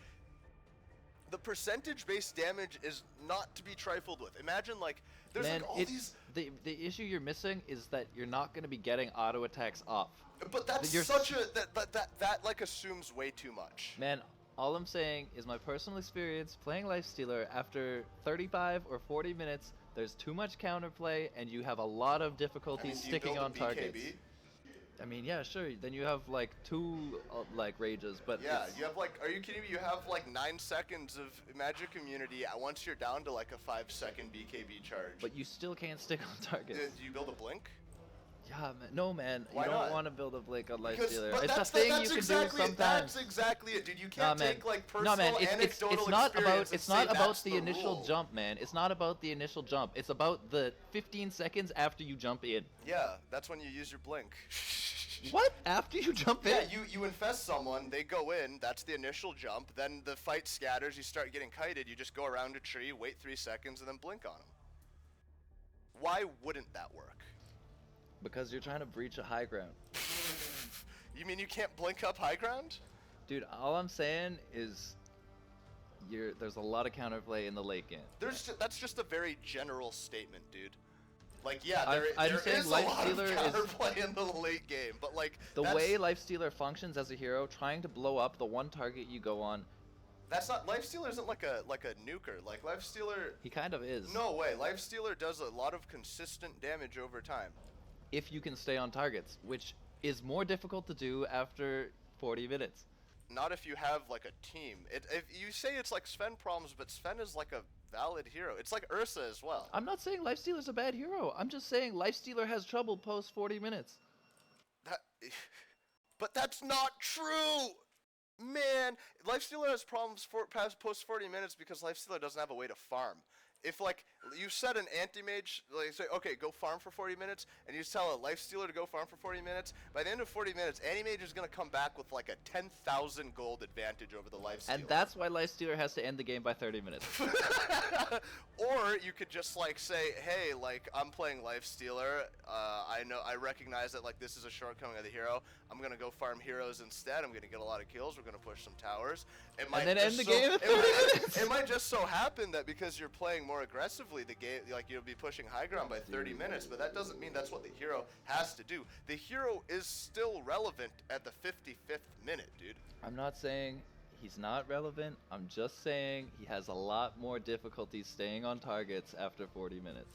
The percentage-based damage is not to be trifled with. Imagine, like, there's Man, like all these. the issue you're missing is that you're not going to be getting auto attacks off. But that's you're such a that like assumes way too much. Man, all I'm saying is my personal experience playing Lifestealer. After 35 or 40 minutes, there's too much counterplay, and you have a lot of difficulty Do you sticking build a on targets. BKB? I mean, yeah, sure. Then you have like 2 like rages, but Yeah, it's- you have like. Are you kidding me? You have like 9 seconds of magic immunity once you're down to like a 5-second BKB charge. but you still can't stick on targets. Do you build a blink? Yeah, man. No, man. Why you not? don't want to build a Blink on Because- Lifestealer. but It's a that's thing that's you can exactly do sometimes. That's exactly it, dude. You Nah, can't man. take like personal No, man. It's anecdotal not about experience it's and not say about that's the initial rule. jump, man. It's not about the initial jump. It's about the 15 seconds after you jump in. Yeah, that's when you use your blink. What? After you jump Yeah, in? you infest someone, they go in, that's the initial jump, then the fight scatters, you start getting kited, you just go around a tree, wait 3 seconds, and then blink on them. Why wouldn't that work? Because you're trying to breach a high ground. You mean you can't blink up high ground? Dude, all I'm saying is there's a lot of counterplay in the late game. That's just a very general statement, dude. Like, yeah, I'm there saying is a lot of Lifestealer is- counterplay in the late game, but like, The that's, way Lifestealer functions as a hero, trying to blow up the one target you go on, that's not, Lifestealer isn't like a nuker. Like, Lifestealer, he kind of is. no way, Lifestealer does a lot of consistent damage over time. If you can stay on targets, which is more difficult to do after 40 minutes. Not if you have like a team. If you say it's like Sven problems, but Sven is like a valid hero. It's like Ursa as well. I'm not saying Lifestealer's a bad hero. I'm just saying Lifestealer has trouble post 40 minutes. That, but that's not true, man. Lifestealer has problems past post 40 minutes because Lifestealer doesn't have a way to farm. If like you set an anti-mage, like say, okay, go farm for 40 minutes, and you tell a Lifestealer to go farm for 40 minutes, by the end of 40 minutes, anti-mage is gonna come back with like a 10,000 gold advantage over the Lifestealer. And that's why Lifestealer has to end the game by 30 minutes. Or you could just like say, hey, like I'm playing Lifestealer. I recognize that like this is a shortcoming of the hero. I'm gonna go farm heroes instead. I'm gonna get a lot of kills. We're gonna push some towers. It might then end just the game in 30 minutes. It might just so happen that because you're playing more aggressively, the game like you'll be pushing high ground by 30 minutes. But that doesn't mean that's what the hero has to do. The hero is still relevant at the 55th minute, dude. I'm not saying he's not relevant. I'm just saying he has a lot more difficulty staying on targets after 40 minutes.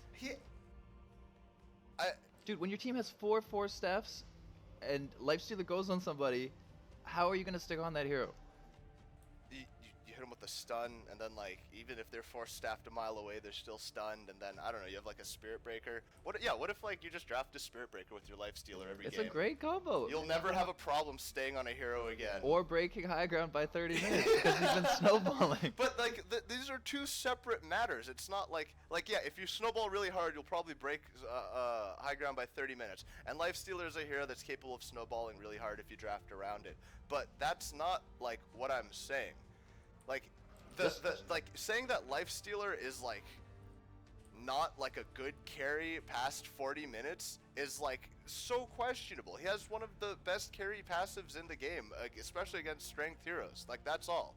Dude, when your team has 4 staffs and Lifestealer goes on somebody, how are you going to stick on that hero? You hit them with a stun, and then like even if they're 4 staffed a mile away, they're still stunned. And then I don't know, you have like a Spirit Breaker. What if like you just draft a Spirit Breaker with your Lifestealer every It's game? a great combo. You'll never have a problem staying on a hero again. Or breaking high ground by 30 minutes because he's been snowballing. But like these are 2 separate matters. It's not like yeah, if you snowball really hard, you'll probably break high ground by 30 minutes. And Lifestealer is a hero that's capable of snowballing really hard if you draft around it. But that's not like what I'm saying. Like like saying that Lifestealer is like not like a good carry past 40 minutes is like so questionable. He has one of the best carry passives in the game, especially against strength heroes. Like that's all.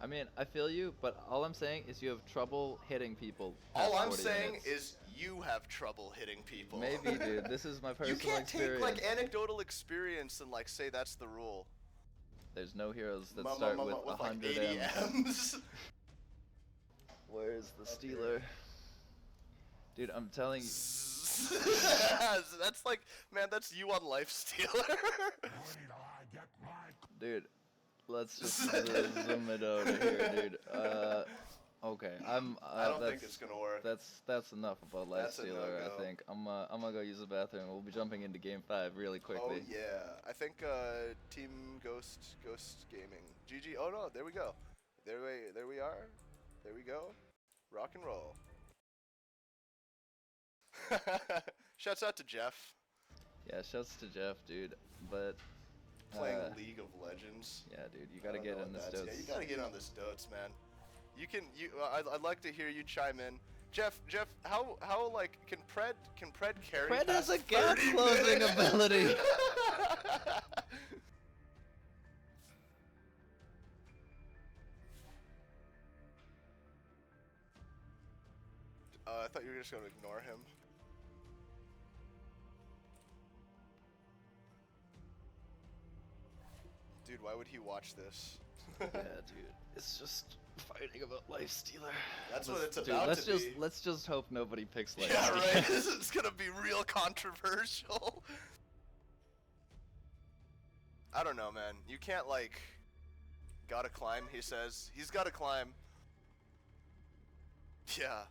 I mean, I feel you, but all I'm saying is you have trouble hitting people. All past I'm 40 saying minutes. is you have trouble hitting people. Maybe, dude. This is my personal You can't experience. take like anecdotal experience and like say that's the rule. There's no heroes that start with like 100 80 M's. M's. Where's the Stealer? Dude, I'm telling you. That's like, man, that's you on Lifestealer. Wait till I get my Dude, let's just zoom it over here, dude. Okay, I don't think it's gonna work. That's enough about That's a Lifestealer, no-go. I think. I'm gonna go use the bathroom. We'll be jumping into game 5 really Oh quickly. yeah, I think Team Ghost Gaming. GG. Oh no, there we go. There we are. There we go. Rock and roll. Shouts out to Jeff. Yeah, shouts to Jeff, dude. But Playing League of Legends. yeah, dude, you I gotta don't get know in what this that's- dose. Yeah, you gotta get on this dotes, man. You can. I'd like to hear you chime in. Jeff, how like can Pred carry? Pred has past a gap 30 closing minutes? ability. I thought you were just gonna ignore him. Dude, why would he watch this? Yeah, dude, it's just fighting about Lifestealer. That's what it's Dude, about let's to just be. let's just hope nobody picks Lifestealer. Yeah, right. This is gonna be real controversial. I don't know, man. You can't like. Gotta climb. He says he's gotta climb. Yeah.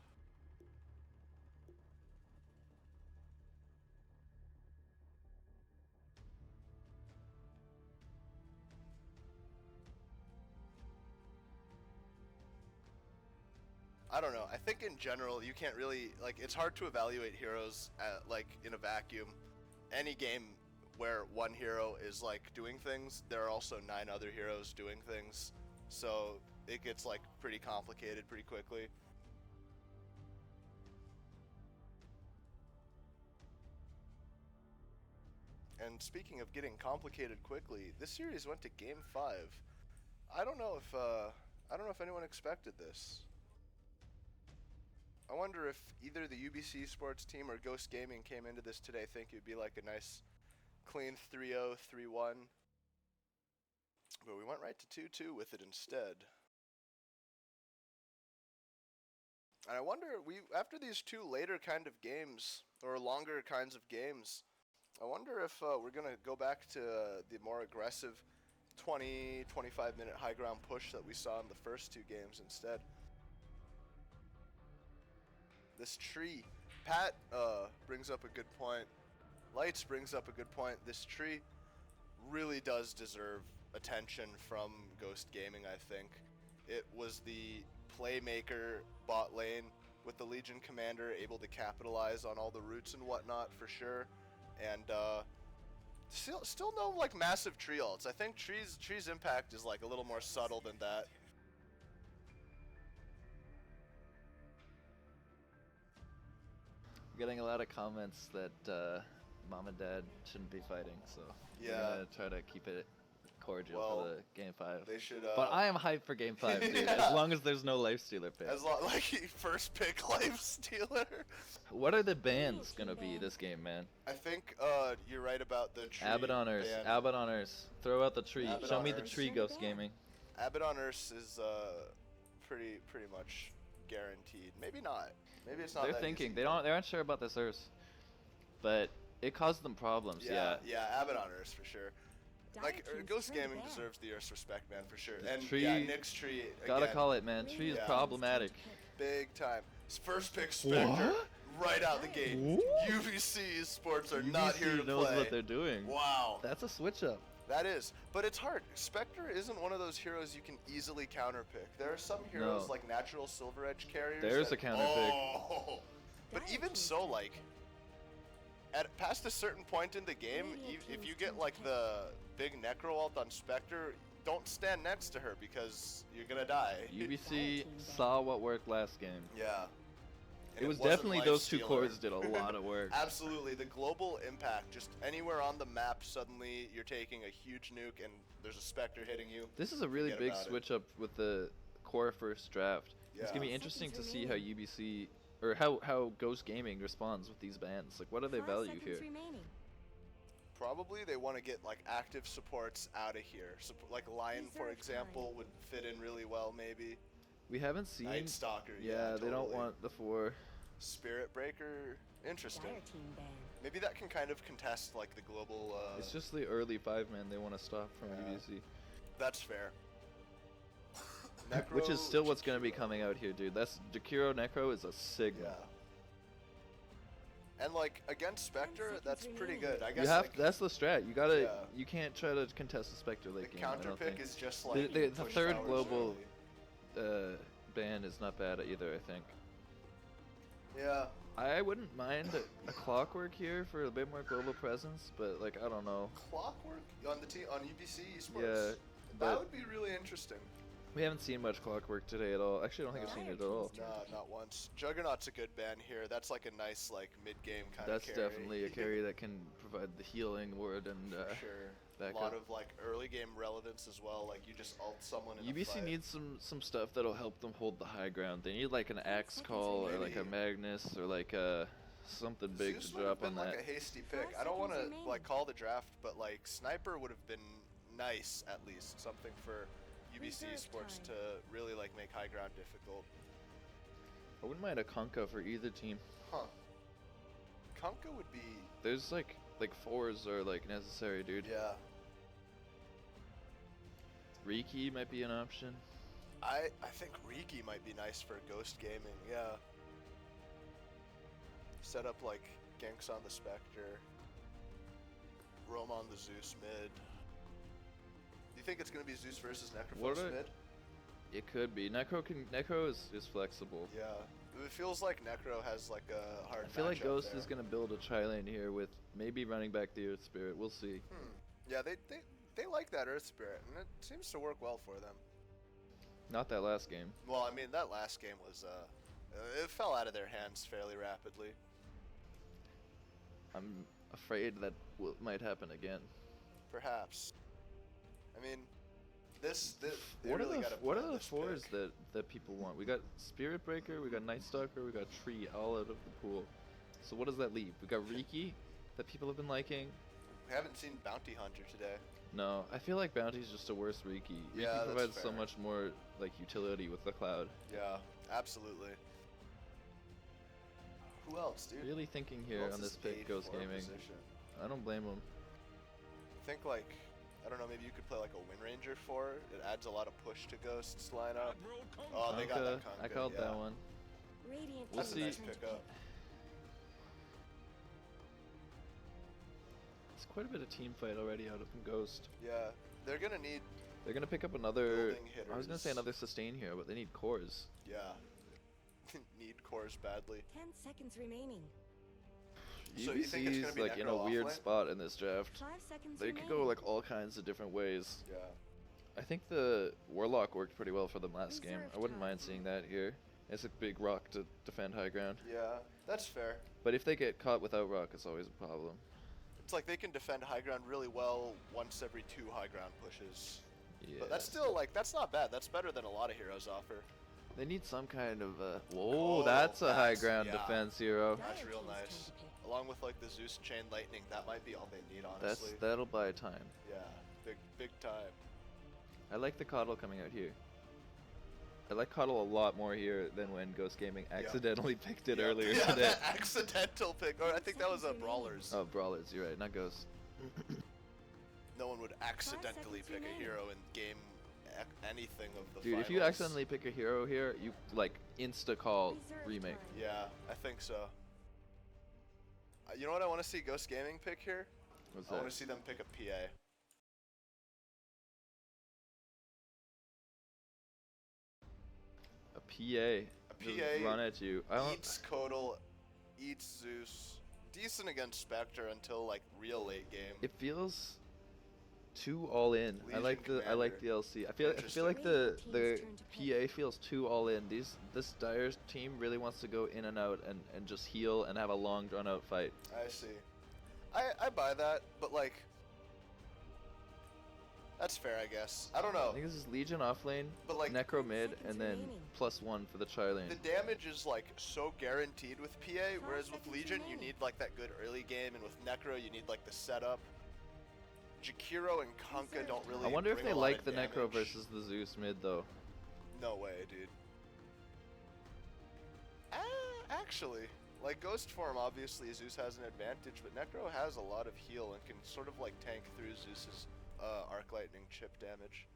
I don't know. I think in general you can't really like. It's hard to evaluate heroes like in a vacuum. Any game where one hero is like doing things, there are also 9 other heroes doing things, so it gets like pretty complicated pretty quickly. And speaking of getting complicated quickly, this series went to Game 5. I don't know if anyone expected this. I wonder if either the UBC sports team or Ghost Gaming came into this today thinking it would be like a nice clean 3-0, 3-1. But we went right to 2-2 with it instead. And I wonder, after these 2 later kind of games, or longer kinds of games, I wonder if we're going to go back to the more aggressive 20, 25 minute high ground push that we saw in the first 2 games instead. This tree, Pat brings up a good point. Lights brings up a good point. This tree really does deserve attention from Ghost Gaming, I think. It was the playmaker bot lane with the Legion Commander able to capitalize on all the roots and whatnot for sure. And still no like massive tree ults. I think tree's impact is like a little more subtle than that. Getting a lot of comments that mom and dad shouldn't be fighting, so Yeah. we're gonna try to keep it cordial Well, for the Game 5. They should. But I am hyped for Game 5, dude, Yeah. as long as there's no Lifestealer pick. As long like first pick life stealer. What are the bans gonna be this game, man? I think you're right about the tree. Abaddoners, ban. Abaddoners, throw out the tree. Show me the Abaddoners. tree, Ghost Gaming. Abaddoners is pretty much guaranteed. Maybe not. Maybe it's not. They're that thinking easy. they aren't sure about this Earth, but it caused them problems. Yeah. Abaddoners for sure. Like Dire King's Ghost pretty Gaming bad. deserves the Earth's respect, man, for sure. The And tree- yeah, Nick's tree. Gotta again, call it, man. Tree is Yeah. problematic. big time. His first pick Spectre right out the gate. What? UBC sports are not here to knows play. what they're doing. Wow. That's a switch up. That is, but it's hard. Spectre isn't one of those heroes you can easily counterpick. There are some heroes No. like natural Silver Edge carriers. There's that, a counterpick. Oh. But Dire even King's so, turn. like, at past a certain point in the game, Radiant if you King's get turn like pick. the big Necro ult on Spectre, don't stand next to her because you're gonna die. UBC saw what worked last game. Yeah. And It was wasn't definitely those 2 Lifestealer. cores did a lot of work. Absolutely, the global impact, just anywhere on the map, suddenly you're taking a huge nuke and there's a Spectre hitting you. This is a really Forget big about it. switch up with the core first draft. It's gonna be Yeah. interesting to Seconds see how remaining. UBC or how Ghost Gaming responds with these bans. Like, what do they 5 value seconds here? remaining. Probably they want to get like active supports out of here. Like Lion, for Reserve example, time. would fit in really well maybe. We haven't seen. Night Stalker, Yeah, they don't totally. want the 4. Spirit Breaker, interesting. Dire team ban. Maybe that can kind of contest like the global. It's just the early 5-man they want to stop from Yeah. UBC. That's fair. Which is Necro, still what's going to be Jakiro. coming out here, dude. That's Jakiro Necro is a signal. Yeah. And like against Spectre, seconds that's pretty remaining. good. I You guess have like, that's the strat. You gotta. Yeah. You can't try to contest the Spectre the late game. I counter don't pick think. is just The- like the you the push third towers global- early. ban is not bad either, I think. Yeah. I wouldn't mind a clockwork here for a bit more global presence, but like I don't know. Clockwork on the team on UBC Esports. Yeah, that but would be really interesting. we haven't seen much clockwork today at all. Actually, I don't think I've seen it at all. Nah, not once. Juggernaut's a good ban here. That's like a nice like mid-game kind That's of carry. definitely a carry that can provide the healing word and Sure. back A lot up. of like early game relevance as well. Like you just ult someone in the UBC fight. needs some stuff that'll help them hold the high ground. They need like an axe seconds call or like a remaining. Magnus or like something big Zeus to would have drop on been like that. a hasty pick. 5 I don't want to seconds like remaining. call the draft, but like sniper would have been nice at least. Something for UBC Reserve Esports time. to really like make high ground difficult. I wouldn't mind a Kunkka for either team. Huh. Kunkka would be. There's like fours are like necessary, dude. Yeah. Riki might be an option. I think Riki might be nice for Ghost Gaming. Yeah. Set up like ganks on the Spectre. Roam on the Zeus mid. Do you think it's gonna be Zeus versus What Necrophos are- mid? It could be. Necro is flexible. Yeah. It feels like Necro has like a hard I feel like matchup Ghost there. is gonna build a tri lane here with maybe running back the Earth Spirit. We'll see. Yeah, they like that Earth Spirit, and it seems to work well for them. Not that last game. Well, I mean, that last game was, it fell out of their hands fairly rapidly. I'm afraid that might happen again. Perhaps. I mean, this they What really are gotta what plan are the this fours pick. that people want? We got Spirit Breaker, we got Night Stalker, we got Tree all out of the pool. So what does that leave? We got Riki that people have been liking. We haven't seen Bounty Hunter today. No, I feel like Bounty's just a worse Riki. Riki Yeah, that's provides so fair. much more like utility with the cloud. Yeah, absolutely. Who else, dude? Really thinking Who here else on is this pick, Ghost 8-4 Gaming. position? I don't blame him. Think like, I don't know, maybe you could play like a Wind Ranger for it. It adds a lot of push to Ghost's lineup. Oh, they got Kunkka, that Kunkka, I called yeah. that one. Radiant We'll That's see. a nice turn to pickup. It's quite a bit of team fight already out of Ghost. Yeah, they're gonna need, They're gonna pick up another. Building I was gonna say hitters. another sustain here, but they need cores. yeah, need cores badly. 10 seconds remaining. So you think it's UBC's gonna be like in a Necro weird offlane? spot in this draft. 5 seconds They remaining. could go like all kinds of different ways. Yeah. I think the Warlock worked pretty well for them last game. Reserve I wouldn't time. mind seeing that here. It's a big rock to defend high ground. Yeah, that's fair. But if they get caught without rock, it's always a problem. It's like they can defend high ground really well once every 2 high ground pushes. Yeah. But that's still like, that's not bad. That's better than a lot of heroes offer. They need some kind of whoa, Oh, that's a high that's- ground yeah. defense hero. That's Dire real team's turn nice. to pick. Along with like the Zeus Chain Lightning, that might be all they need, honestly. That'll buy time. Yeah, big time. I like the Coddle coming out here. I like Coddle a lot more here than when Ghost Gaming accidentally picked it Yeah. earlier Yeah, today. that accidental pick. Or I think that was a Seconds remaining. Brawlers. Oh, Brawlers, you're right, not Ghost. No one would accidentally seconds pick a remaining. hero and game anything of the Dude, if you finals. accidentally pick a hero here, you like insta call Reserve remake. time. Yeah, I think so. You know what I want to see Ghost Gaming pick here? What's I want that? to see them pick a PA. A PA. Just PA run at you. I don't. Eats Kodal, eats Zeus. Decent against Spectre until like real late game. It feels too all in. I Legion like the Commander. LC. I feel like the Interesting. the Radiant team's turn to PA feels too all in. This Dire team really wants to go in and out and just heal and have a long drawn out fight. I see. I buy that, but like, that's fair, I guess. I don't know. I think this is Legion off lane, But like, Necro mid, seconds and then remaining. +1 for the tri lane. the damage is like so guaranteed with PA, whereas with seconds Legion you remaining. need like that good early game, and with Necro you need like the setup. Jakiro and Kunkka don't really. I wonder if bring they a lot like of the Necro damage. versus the Zeus mid though. No way, dude. Actually, like Ghost form, obviously Zeus has an advantage, but Necro has a lot of heal and can sort of like tank through Zeus's Arc Lightning chip damage.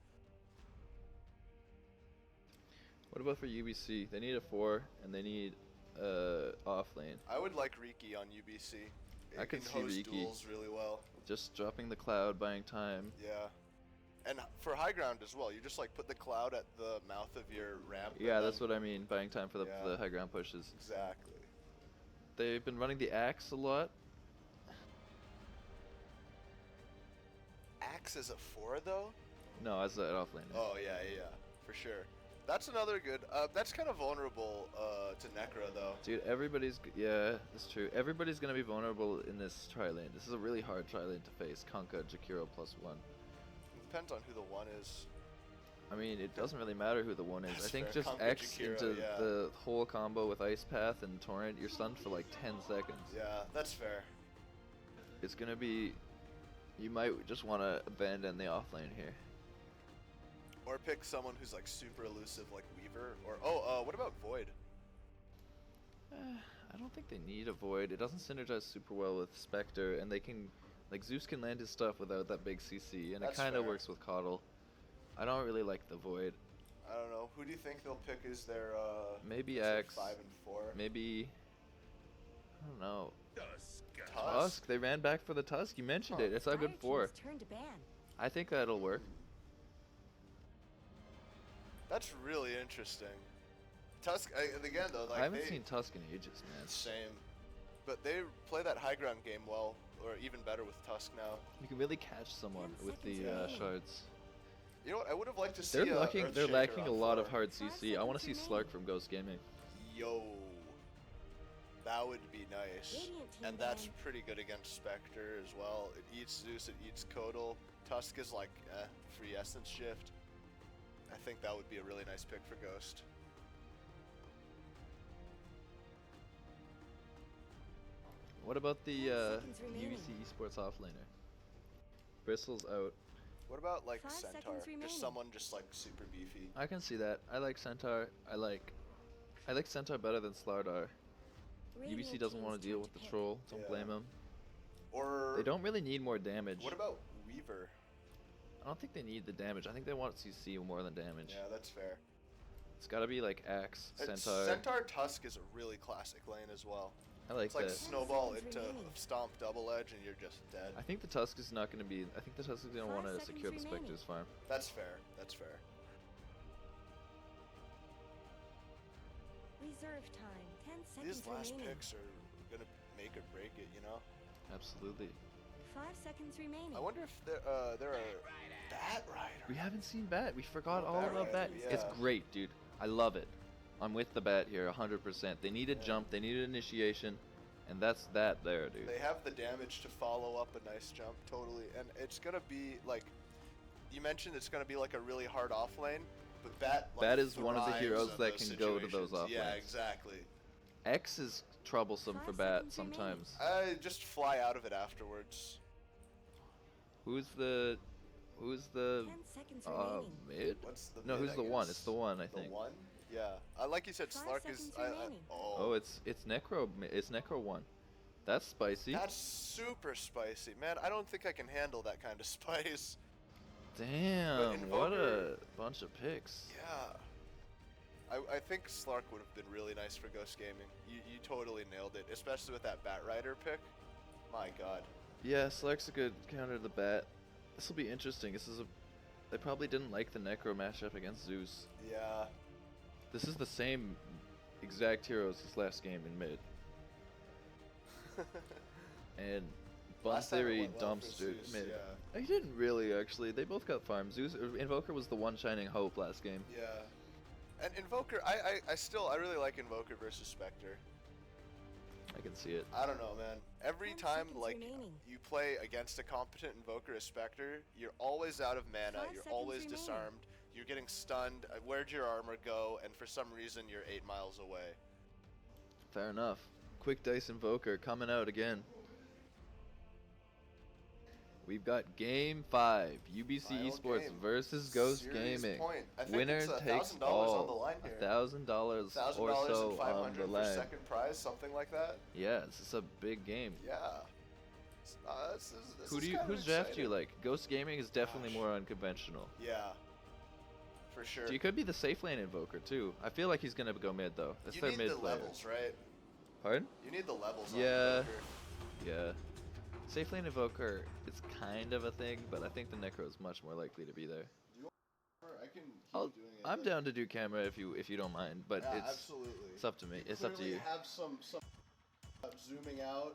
What about for UBC? They need a 4 and they need off lane. I would like Riki on UBC. I It could can see host Riki. duels really well. Just dropping the cloud, buying time. Yeah. And for high ground as well, you just like put the cloud at the mouth of your ramp. Yeah, and that's then- what I mean. Buying time for the Yeah. high ground pushes. Exactly. They've been running the axe a lot. Axe is a 4 though? No, as an offlaner. Oh yeah, for sure. That's another good. That's kind of vulnerable to Necro though. Dude, yeah, that's true. Everybody's gonna be vulnerable in this tri-lane. This is a really hard tri-lane to face. Kanka, Jakiro +1. It depends on who the one is. I mean, it doesn't really matter who the one is. That's I think fair. just Kanka, X Jakiro, into yeah. the whole combo with Ice Path and Torrent, you're stunned for like 10 seconds. Yeah, that's fair. It's gonna be... You might just want to abandon the offlane here. Or pick someone who's like super elusive, like Weaver. Or what about Void? I don't think they need a Void. It doesn't synergize super well with Spectre, and they can... Like, Zeus can land his stuff without that big CC, and That's it kind of fair. works with Coddle. I don't really like the Void. I don't know. Who do you think they'll pick as their Maybe is it X. 5 and 4? Maybe... I don't know. Tusk. Tusk. They ran back for the Tusk. You mentioned it. It's a good 4. Turn to ban. I think that'll work. That's really interesting. Tusk again though. Like I haven't they, seen Tusk in ages, man. Same. But they play that high ground game well, or even better with Tusk now. You can really catch someone 10 with the seconds remaining. shards. You know what? I would have liked to see. They're lacking. They're Earthshaker lacking a on lot of 4. hard 5 CC. I want to see seconds Slark remaining. from Ghost Gaming. Yo, that would be nice. Radiant team And that's ban. pretty good against Spectre as well. It eats Zeus, it eats Kodal. Tusk is like free essence shift. I think that would be a really nice pick for Ghost. What about the 10 seconds remaining. UBC Esports offlaner? Bristle's out. What about like 5 Centaur? seconds remaining. Just someone just like super beefy. I can see that. I like Centaur. I like Centaur better than Slardar. Radiant UBC doesn't want team's to deal turn with the pick. troll. Don't Yeah. blame him. Or They don't really need more damage. What about Weaver? I don't think they need the damage. I think they want CC more than damage. Yeah, that's fair. It's got to be like Axe, And Centaur. Centaur Tusk is a really classic lane as well. I like It's like that. snowball 10 seconds into remaining. stomp double edge and you're just dead. I think the Tusk is not going to be. I think the Tusk is going to 5 want to seconds secure the remaining. Spectre's farm. That's fair. That's fair. Reserve time. 10 seconds These last remaining. picks are gonna make or break it, you know. Absolutely. 5 seconds remaining. I wonder if there are Bat Rider. We haven't seen Bat. We forgot Oh, all Bat about Rider, Bat. It's yeah. great, dude. I love it. I'm with the Bat here 100%. They needed Yeah. jump. They needed initiation. And that's that there, dude. They have the damage to follow up a nice jump, totally. And it's gonna be like you mentioned. It's gonna be like a really hard off lane, but Bat. Like, Bat is one of the thrives heroes in that those can go to those situations. off Yeah, lanes. exactly. X is troublesome 5 for Bat seconds remaining. sometimes. I just fly out of it afterwards. Who's the 10 seconds remaining. mid? What's the No, mid, who's I the one? guess? It's the one, I The think. one? Yeah. Like you said, 5 Slark is. seconds remaining. Oh, it's Necro. It's Necro one. That's spicy. That's super spicy, man. I don't think I can handle that kind of spice. Damn, what a Invoker- bunch of picks. Yeah. I think Slark would have been really nice for Ghost Gaming. You totally nailed it, especially with that Bat Rider pick. My God. Yeah, Slark's a good counter to the Bat. This will be interesting. They probably didn't like the Necro matchup against Zeus. Yeah. This is the same exact heroes as last game in mid. And Bun Last time it Theory went well dumps for dude Zeus, mid. yeah. He didn't really actually. They both got farmed. Invoker was the one shining hope last game. Yeah. And Invoker, I really like Invoker versus Spectre. I can see it. I don't know, man. Every 10 time, seconds like, remaining. you play against a competent Invoker as Spectre, you're always out of mana, 5 you're seconds always remaining. disarmed, you're getting stunned, where'd your armor go, and for some reason you're 8 miles away. Fair enough. Quick Dice Invoker coming out again. We've got Game 5, UBC Final Esports game. versus Ghost Serious Gaming. point. I think Winner it's takes $1,000 all. on the line here. $1,000 $1,000 or so and on 500 the for line. second prize, something like that. Yeah, this is a big game. Yeah. This Who is do you kind of whose draft do you exciting. like? Ghost Gaming is definitely Gosh. more unconventional. Yeah. For sure. So you could be the safe lane Invoker too. I feel like he's gonna go mid though. That's You their need mid the player. levels, right? Pardon? You need the levels on Yeah. Invoker. Yeah. Safe lane Evoker is kind of a thing, but I think the Necro is much more likely to be there. I can keep I'll, doing it. I'm down to do camera if you don't mind, but Yeah, it's absolutely. it's up to me. It's up to Clearly you. have some zooming out.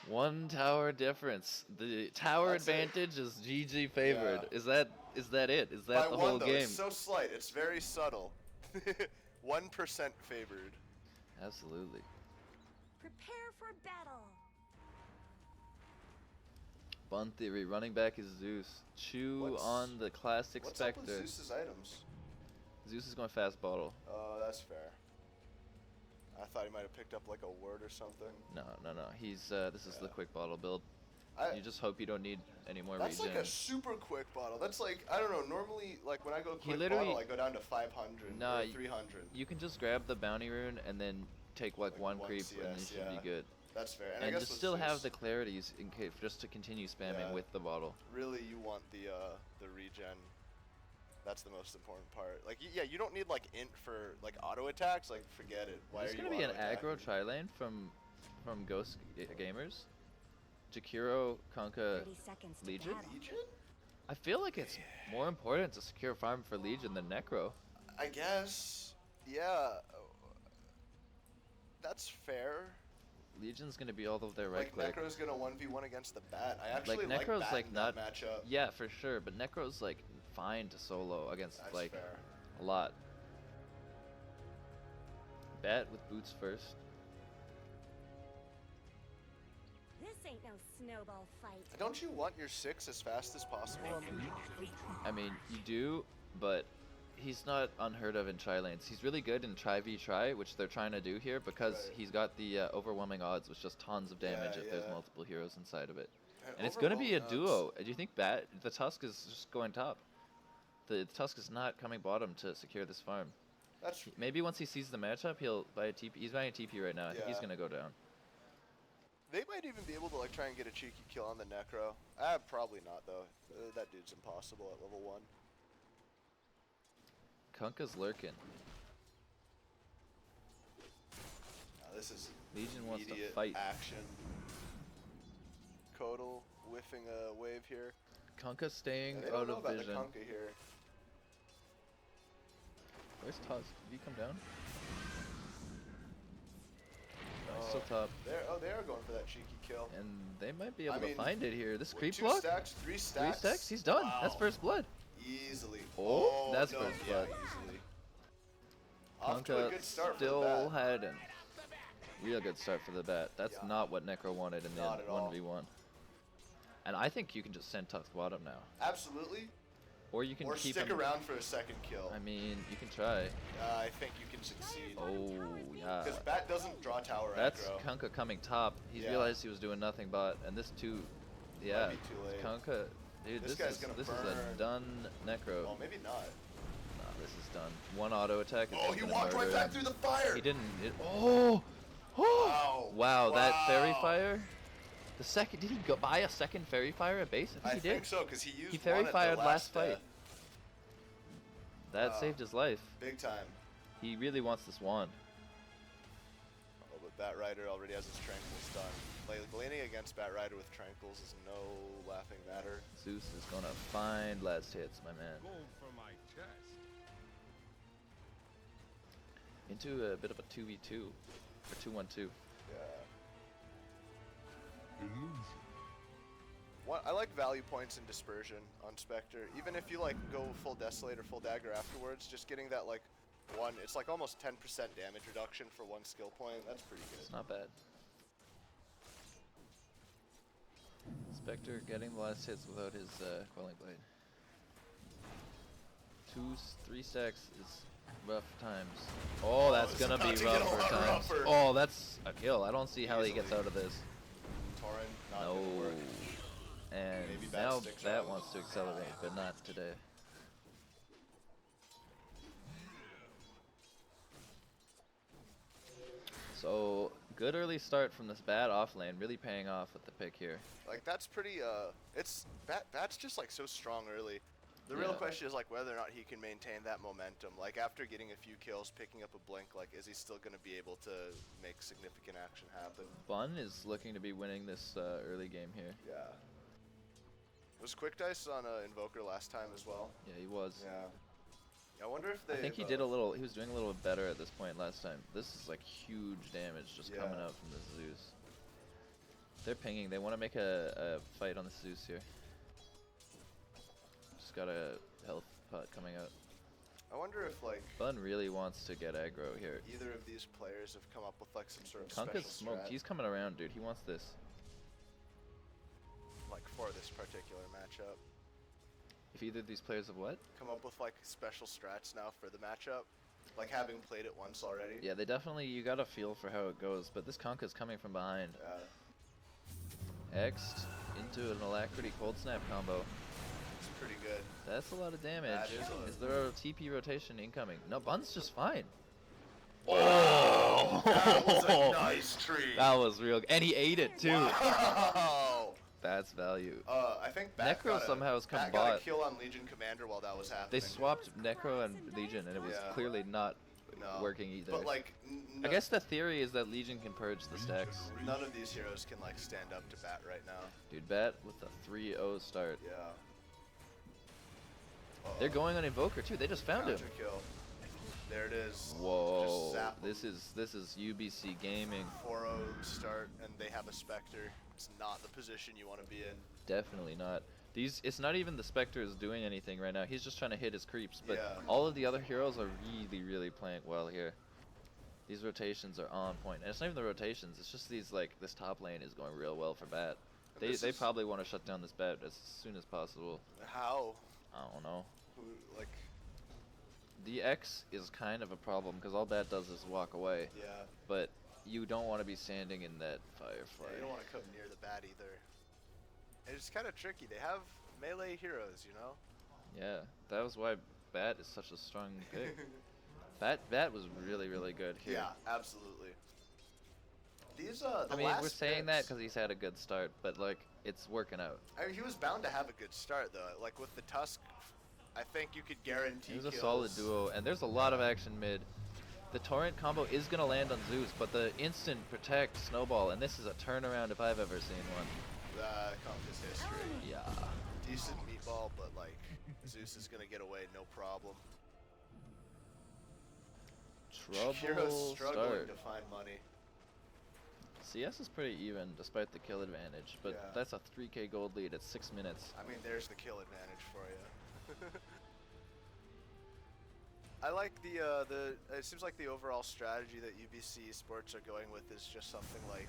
One tower difference. The tower That's it. advantage is GG favored. Yeah. Is that it? Is that By the one whole though, game? it's so slight. It's very subtle. 1% favored. Absolutely. Prepare for battle. Bun theory. Running back is Zeus. Chew What's- on the classic What's up Spectre. with Zeus's items? Zeus is going fast bottle. Oh, that's fair. I thought he might have picked up like a word or something. No. He's this is the quick bottle build. You just hope you don't need any more That's regen. like a super quick bottle. That's like, I don't know, normally like when I go quick literally- bottle I go down to 500 Nah, or 300. You can just grab the bounty rune and then take like one creep and you CS, should yeah. be good. That's fair. And I And guess just with still have Zeus, the clarities in case just to continue spamming Yeah. with the bottle. really you want the regen. That's the most important part. Like yeah, you don't need like int for like auto attacks. Like forget it. Why There's are you gonna be an auto-attacking? aggro tri lane from Ghost Gamers. Jakiro, Kunkka, 30 seconds to Legion? battle. Legion? I feel like it's more important to secure farm for Legion than Necro. I guess. Yeah. That's fair. Legion's gonna be all of their right Like click. Necro's gonna 1v1 against the bat. I actually like Necro's bat like in not that matchup. Yeah, for sure, but Necro's like fine to solo against That's like fair. a lot. Bat with boots first. This ain't no snowball fight. Don't you want your 6 as fast as possible? I mean, you do, but he's not unheard of in tri lanes. He's really good in tri v tri, which they're trying to do here because Right. he's got the overwhelming odds with just tons of damage Yeah, if there's yeah. multiple heroes inside of it. And And it's gonna be a overwhelming duo. odds. Do you think the Tusk is just going top? The Tusk is not coming bottom to secure this farm. That's Maybe once he sees the matchup, he'll buy a TP. He's buying a TP right now. I think he's Yeah. gonna go down. They might even be able to like try and get a cheeky kill on the Necro. Probably not though. That dude's impossible at level 1. Kunkka's lurking. This is Legion wants to immediate fight. action. Kodal whiffing a wave here. Kunkka staying Yeah, they don't out know of about vision. the Kunkka here. Where's Tusk? Did he come down? No, he's Oh, still top. they are going for that cheeky kill. And they might be able I to mean, find it here. This With creep 2 block? stacks, 3 Three stacks. stacks? He's done. That's Wow. first blood. Easily. Oh, that's no, first yeah, blood. easily. Off to a Kunkka good start still for the bat. heading. Real good start for the bat. That's Yeah. not what Necro wanted in the Not at all. 1v1. And I think you can just send Tusk bottom now. Absolutely. Or you can Or keep stick him. around for a second kill. I mean, you can try. I think you can succeed. Oh, yeah. Because Bat doesn't draw tower That's aggro. Kunkka coming top. He Yeah. realized he was doing nothing but, and this too. Yeah, be too late. Kunkka, dude, This this guy's is gonna this is a burn. done Necro. Well, maybe not. Nah, this is done. One auto attack. Is Oh, just he gonna walked right murder back him. through the fire. He didn't. Oh, Wow. wow, that fairy Wow. fire. The second, did he go buy a second fairy fire at base? I think I he think did. so, because he used He fairy one at the fired last fight. death. That Wow. saved his life. Big time. He really wants this wand. Oh, but Bat Rider already has his tranquils done. Like, laning against Bat Rider with tranquils is no laughing matter. Zeus is gonna find last hits, my man. Go for my chest. Into a bit of a 2v2 or 2-1-2. Yeah. Illusion. I like value points in dispersion on Spectre. Even if you like go full Desolate or full Dagger afterwards, just getting that like one, it's like almost 10% damage reduction for one skill point. That's pretty good. It's not bad. Spectre getting the last hits without his Quelling Blade. 3 stacks is rough times. Oh, that's it's gonna about be to get a rougher lot times. rougher. Oh, that's a kill. I don't see how he gets Easily. out of this. Torrent, not No. gonna work. And Maybe Bat now sticks that around. wants to accelerate, but not today. So, good early start from this bad off lane, really paying off with the pick here. Like that's pretty. It's Bat's just like so strong early. The real Yeah. question is like whether or not he can maintain that momentum. Like after getting a few kills, picking up a blink, like is he still going to be able to make significant action happen? Bun is looking to be winning this early game here. Yeah. Was Quick Dice on Invoker last time as well? Yeah, he was. Yeah. I wonder if they. I think he did a little. He was doing a little bit better at this point last time. This is like huge damage just coming Yeah. out from the Zeus. They're pinging. They want to make a fight on the Zeus here. Just got a health pot coming out. I wonder if like Bun really wants to get aggro here. either of these players have come up with like some sort of Kunkka's special smoked. strat, He's coming around, dude. He wants this. like for this particular matchup. If either of these players have what? Come up with like special strats now for the matchup, like having played it once already. Yeah, they definitely. You got a feel for how it goes. But this Kunkka's coming from behind. X'd into an Alacrity Cold Snap combo. It's pretty good. That's a lot of damage. That is a- Is there a TP rotation incoming? No, Bun's just fine. That was a nice treat. That was real. And he ate it too. Wow. That's value. I think Bat Necro somehow has come Bat got a bot. kill on Legion Commander while that was happening. They swapped Necro and Legion, and it was Yeah. clearly not No. working either. But like, I guess the theory is that Legion can purge the stacks. none of these heroes can like stand up to Bat right now. Dude, Bat with a 3-0 start. Yeah. They're going on Invoker too. They just found him. Counter kill. There it is. Whoa. Just zap 'em. This is UBC gaming. 4-0 start, and they have a Spectre. It's not the position you want to be in. Definitely not. It's not even the Spectres doing anything right now. He's just trying to hit his creeps. But Yeah. all of the other heroes are really playing well here. These rotations are on point. And it's not even the rotations. It's just these this top lane is going real well for Bat. And They this is- probably want to shut down this Bat as soon as possible. How? I don't know. Like, The X is kind of a problem because all Bat does is walk away. yeah. But you don't want to be standing in that Yeah, firefly. you don't want to come near the Bat either. And it's kind of tricky. They have melee heroes, you know? Yeah, that was why Bat is such a strong pick. Bat was really good here. Yeah, absolutely. These the I mean, last we're saying that picks- because he's had a good start, but it's working out. I mean, he was bound to have a good start though. Like with the Tusk, I think you could guarantee. He was a kills. solid duo, and there's a lot of action mid. The Torrent combo is gonna land on Zeus, but the instant protect snowball, and this is a turnaround if I've ever seen one. Kunkka's history. Yeah. Decent meatball, but like Zeus is gonna get away no problem. Trouble Heroes struggling start. to find money. CS is pretty even despite the kill advantage, but Yeah. that's a 3k gold lead at 6 minutes. I mean, there's the kill advantage for you. I like the. It seems like the overall strategy that UBC Sports are going with is just something like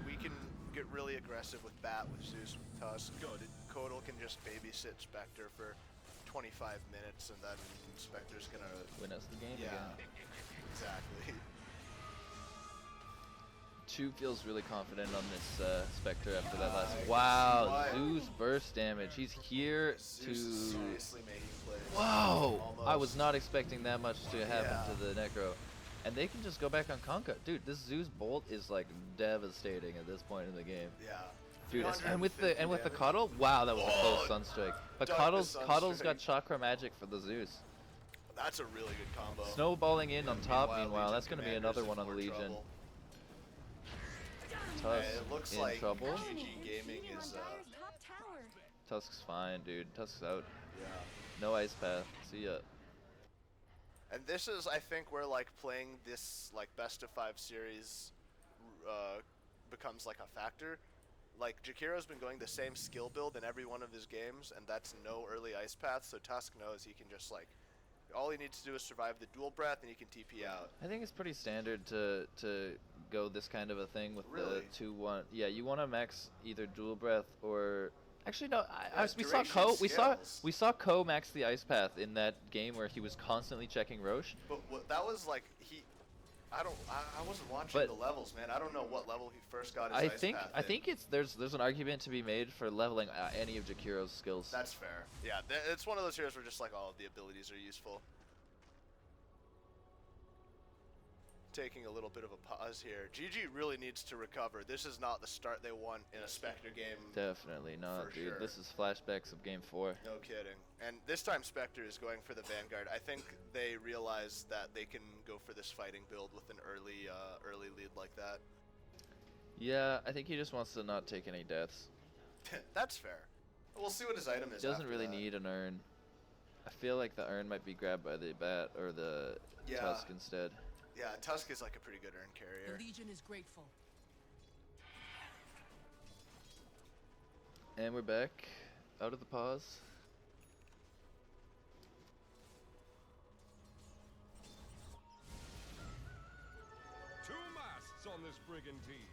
we can get really aggressive with Bat, with Zeus, with Tusk. Kodal can just babysit Spectre for 25 minutes, and then Spectre's gonna. Win us the game Yeah, again. exactly. Chu feels really confident on this Spectre after that last. Wow, Why? Zeus burst damage. He's here Zeus is to. seriously making plays. Whoa! I was Almost. not expecting that much to happen Yeah. to the Necro. And they can just go back on Kunkka. Dude, this Zeus bolt is devastating at this point in the game. Yeah. Dude, and with the 350 damage. Coddle, wow, that was a close Oh, Sunstrike. But duck the Coddle's got Sunstrike. chakra magic for the Zeus. That's a really good combo. Snowballing in on top, meanwhile, Legion that's going to be Commander's another in one on more Legion. trouble. Tusk It looks in like trouble. GG Gaming Cheating on is, Dyer's top tower. Tusk's fine, dude. Tusk's out. yeah. No ice path. See ya. And this is, I think, where like playing this like best of 5 series becomes like a factor. Like Jakiro's been going the same skill build in every one of his games, and that's no early ice path. So Tusk knows he can just all he needs to do is survive the dual breath, and he can TP out. I think it's pretty standard to go this kind of a thing with Really? the 2-1. Yeah, you want to max either dual breath or actually no. Yeah, We saw duration Ko. skills. We saw Ko max the ice path in that game where he was constantly checking Roche. But that was like I wasn't watching But- the levels, man. I don't know what level he first got his ice path I in. think there's an argument to be made for leveling any of Jakiro's skills. That's fair. Yeah, it's one of those heroes where just like all of the abilities are useful. taking a little bit of a pause here. GG really needs to recover. This is not the start they want in a Spectre game. Definitely not, For dude. sure. This is flashbacks of Game 4. No kidding. And this time Spectre is going for the Vanguard. I think they realize that they can go for this fighting build with an early lead like that. Yeah, I think he just wants to not take any deaths. That's fair. We'll see what his item is. He doesn't after really that. need an urn. I feel like the urn might be grabbed by the bat or the Yeah. tusk instead. Yeah, Tusk is like a pretty good urn carrier. The Legion is grateful. And we're back out of the pause. Two masts on this brigantine.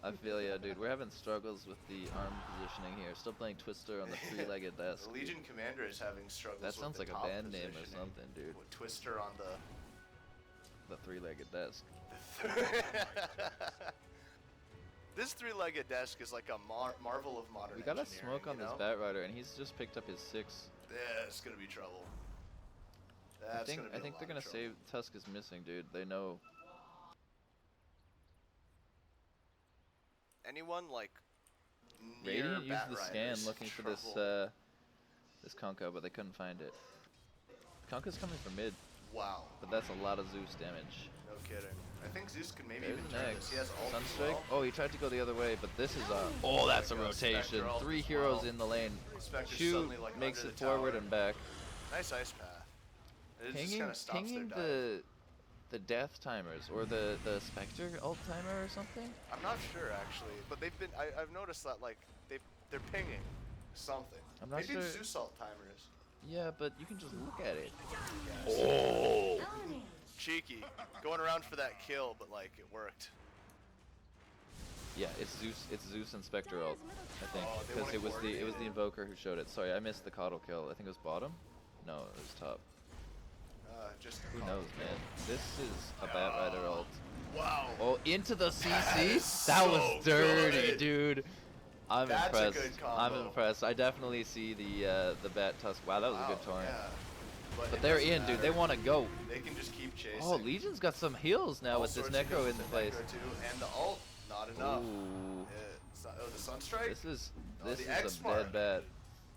I feel ya, dude. We're having struggles with the arm positioning here. Still playing Twister on the three-legged desk. The Legion Commander is having struggles That with sounds the like a top band name or positioning. something, dude. With Twister on the... The three-legged desk. This three-legged desk is like a marvel of modern We got a engineering, smoke on you this know? Bat Rider, and he's just picked up his 6. Yeah, it's gonna be trouble. I That's think gonna be a they're lot gonna of trouble. save. Tusk is missing, dude. They know. Anyone like near Radiant used Bat the Rider scan is looking for trouble. this Kunkka, but they couldn't find it. Kunkka's coming from mid, Wow, but that's a lot of Zeus damage. no kidding. I think Zeus can maybe There's even an turn X. this. He has ult as Sunstrike. well. Oh, he tried to go the other way, but this is a. Oh, that's a There goes Spectre rotation. ult 3 as heroes well. in the lane. Spectre's Shoot suddenly, like, makes under it the forward tower. and back. Nice ice path. It just Pinging, kind of stops pinging their dive. the death timers or the Spectre ult timer or something. I'm not sure actually, but they've been. I've noticed that like they're pinging something. I'm not Maybe sure- Zeus ult timers. Yeah, but you can just look at it. Oh, Element. cheeky, going around for that kill, but like it worked. Yeah, it's Zeus and Spectre ult, I think, Oh, they because wanna it was coordinate the it. Invoker who showed it. Sorry, I missed the Coddle kill. I think it was bottom. No, it was top. Just Who knows, man? This is a Bat Rider ult. Wow. Oh, into the That CC? is That so was dirty, good. dude. I'm That's a impressed. good I'm combo. impressed. I definitely see the Bat Tusk. Wow, that was a good torrent. Yeah. But it they're doesn't in, dude. They matter. want to go. They can just keep chasing. Oh, Legion's got some heals now All with this sorts of Necro heals in with place. Necro too, and the ult, not enough. Ooh. Oh, the Sunstrike? This is Oh, this the is a X-Mark. dead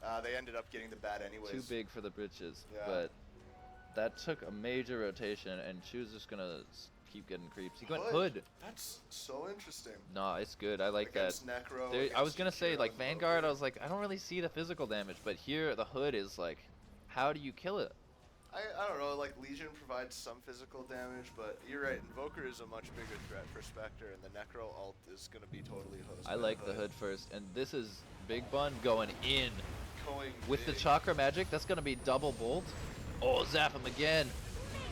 bat. They ended up getting the bat anyways. Too big for the britches, Yeah. but that took a major rotation, and she was just gonna keep getting creeps. He went Hood. hood. That's so interesting. Nah, it's good. I like that. Against Necro, There, I was against gonna say Jakiro like and Vanguard. Invoker. I was like, I don't really see the physical damage, but here the hood is like, how do you kill it? I don't know, like Legion provides some physical damage, but you're right, Invoker is a much bigger threat for Spectre, and the Necro ult is gonna be totally hosed. I by like the hood first, and this is Big Bun going in Going with the big. chakra magic. That's gonna be double bolt. Oh, zap him again!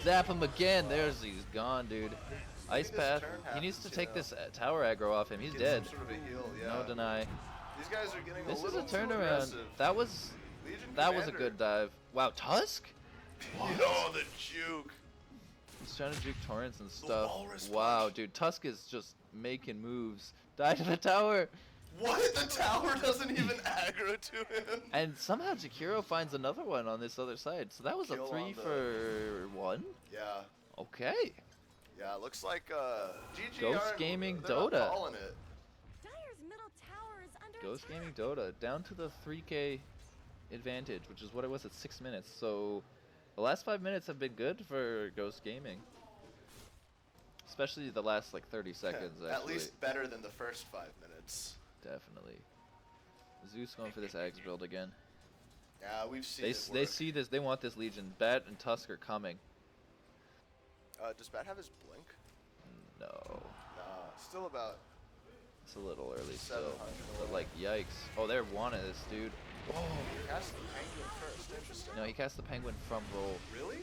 Zap him again! There's he's gone, dude. Ice this path. turn He needs to happens, take yeah. this tower aggro off him. He's Get dead. Some sort of a heal, yeah. No deny. These guys are getting This a is little a too turnaround. aggressive. That was Legion that was a Commander. good dive. Wow, Tusk? Oh, the juke. He's trying to juke torrents and stuff. walrus Wow, punch. dude, Tusk is just making moves. Die to the tower. What? The tower doesn't even aggro to him. And somehow Jakiro finds another one on this other side. So that was Kill a on 3 the- for 1? Yeah. Okay. Yeah, looks like GG Ghost aren't- Gaming they're not Dota. calling it. Dyer's middle tower is under Ghost attack. Gaming Dota down to the 3k advantage, which is what it was at 6 minutes. So the last 5 minutes have been good for Ghost Gaming. Especially the last like 30 seconds actually. At least better than the first 5 minutes. Definitely. Zeus going for this Axe build again. Yeah, we've seen They it they work. see this. They want this Legion. Bat and Tusk are coming. Does Bat have his blink? No, Nah, still about. it's a little early 700 still. But away. like, yikes! Oh, they're wanting this dude. Oh, he cast the penguin first. Interesting. No, he cast the penguin from roll. Really?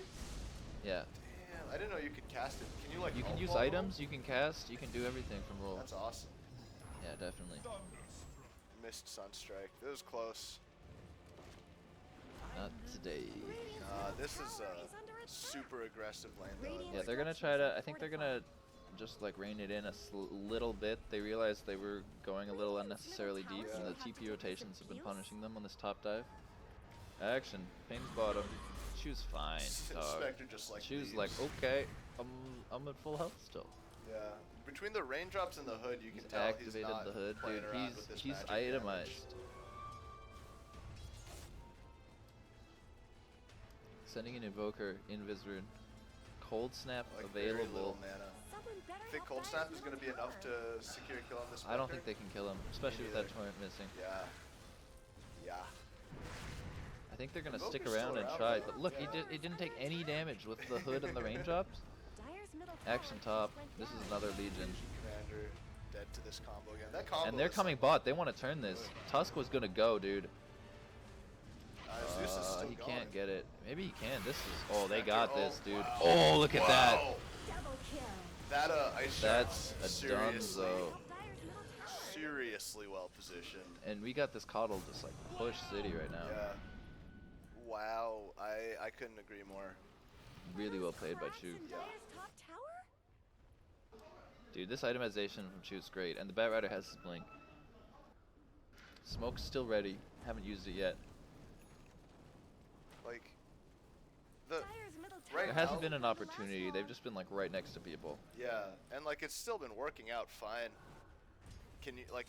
Yeah. Damn, I didn't know you could cast it. Can you like? You can use alt-ball roll? items. You can cast. You can do everything from roll. That's awesome. Yeah, definitely. Missed Sunstrike. It was close. Not today. This is tower a is under attack. super aggressive lane though. Radiant Yeah, they're gonna try to. I think they're gonna just like rein it in a little bit. They realized they were going a little unnecessarily deep, and the TP rotations have been punishing them on this top dive. Action. Ping's bottom. Chu's fine, dog. Spectre just like Chu's leaves. like, okay, I'm at full health still. Yeah. Between the raindrops and the hood, you can He's tell activated he's not the hood, playing dude. around with this He's magic itemized. damage. Sending an Invoker, Invisrune. Cold Snap Like very little available. mana. Someone better I think help Cold Dyer's Snap is middle going to be enough tower. to secure a kill on this. I don't think they can kill him, especially with that neither. torrent missing. Yeah. Yeah. I think they're gonna Invoker's stick still around and around, try. though. But look, Yeah. he didn't take any damage with the hood and the raindrops. Dyer's middle tower Action top. just went This is down. another Legion. Commander dead to this combo again. That combo. And they're is coming bot. They want to turn this. Tusk was gonna go, dude. Zeus is still He going. can't get it. Maybe he can. This is. Oh, they Spectre, got this, oh, dude. wow. Oh, look at that. Wow. Double kill. That ice That's shot a seriously, dunzo. Help Dyer's middle tower. seriously well positioned. And we got this coddle just like push city right now. Yeah. Wow. I couldn't agree more. Really well played by Cracks Chu. in Yeah. Dyer's top tower? Dude, this itemization from Chu's great. And the Bat Rider has his blink. Smoke's still ready. Haven't used it yet. Like the Dyer's middle tower. Right There now- hasn't been an Won't last opportunity. They've long. just been like right next to people. yeah, and like it's still been working out fine. Can you like?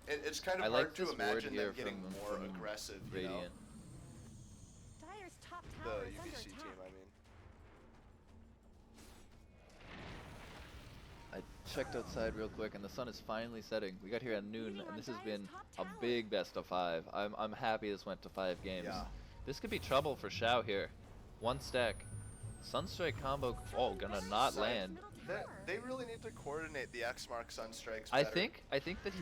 It's kind of I hard like to this ward imagine here them getting from, more from aggressive. Radiant. You know? Dyer's top The tower is under UBC attack. team, I mean. I checked outside real quick, and the sun is finally setting. We got here at noon, and this has been a big best of 5. I'm happy this went to 5 games. Yeah. This could be trouble for Shao here. 1 stack. Sunstrike combo. Oh, gonna not land. They really need to coordinate the X mark Sunstrikes. I better. think that he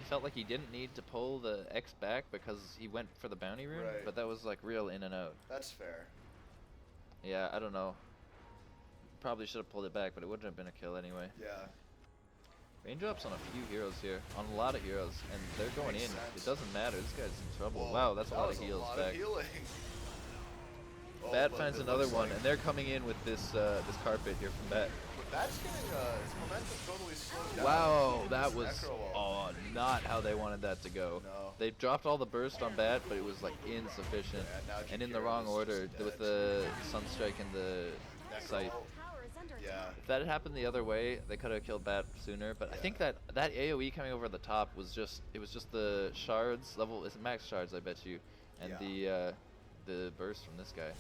felt like he didn't need to pull the X back because he went for the bounty rune, Right. but that was like real in and out. That's fair. Yeah, I don't know. Probably should have pulled it back, but it wouldn't have been a kill anyway. Yeah. Raindrops on a few heroes here, on a lot of heroes, and they're going Makes in. sense. It doesn't matter. This guy's in trouble. Whoa, Wow, that's a that lot was of heals lot back. Of healing. Oh, Bat but finds it another looks one, like- and they're coming in with this this carpet here from Bat. But Bat's getting his momentum totally slowed down. Wow, With that this was Necro wall. not how they wanted that to go. No. They dropped all the burst on Bat, but it was like insufficient, Yeah, now and in the Jakiro wrong is order just with dead. the Sunstrike and the Necro Scythe. wall. Tower is under Yeah. attack. If that had happened the other way, they could have killed Bat sooner. But I Yeah. think that AOE coming over the top was just the shards level. Is it max shards? I bet you, and the burst from this guy.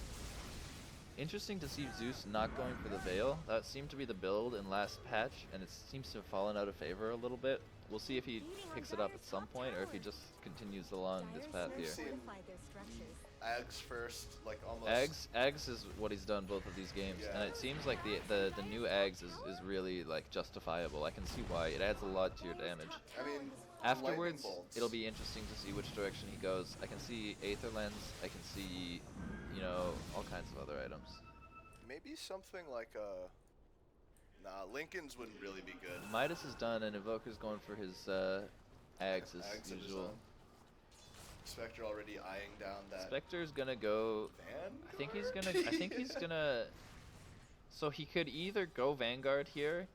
Interesting to see Zeus not going for the Veil. That seemed to be the build in last patch, and it seems to have fallen out of favor a little bit. We'll see if he picks it up at some point, or if he just continues along this path here. Seen- Fortified their structures. Ags first, like almost. Ags is what he's done both of these games, and Yeah. it seems like the new Ags is really like justifiable. I can see why. It adds a lot to your damage. I mean, Afterwards, lightning bolts. it'll be interesting to see which direction he goes. I can see Aether Lens. I can see, all kinds of other items. Maybe something like a. Nah, Lincoln's wouldn't really be good. Midas is done, and Invoker's going for his Ags as Ags of his usual. own. Spectre already eyeing down that Spectre's gonna go. van. I think he's gonna. So he could either go Vanguard here,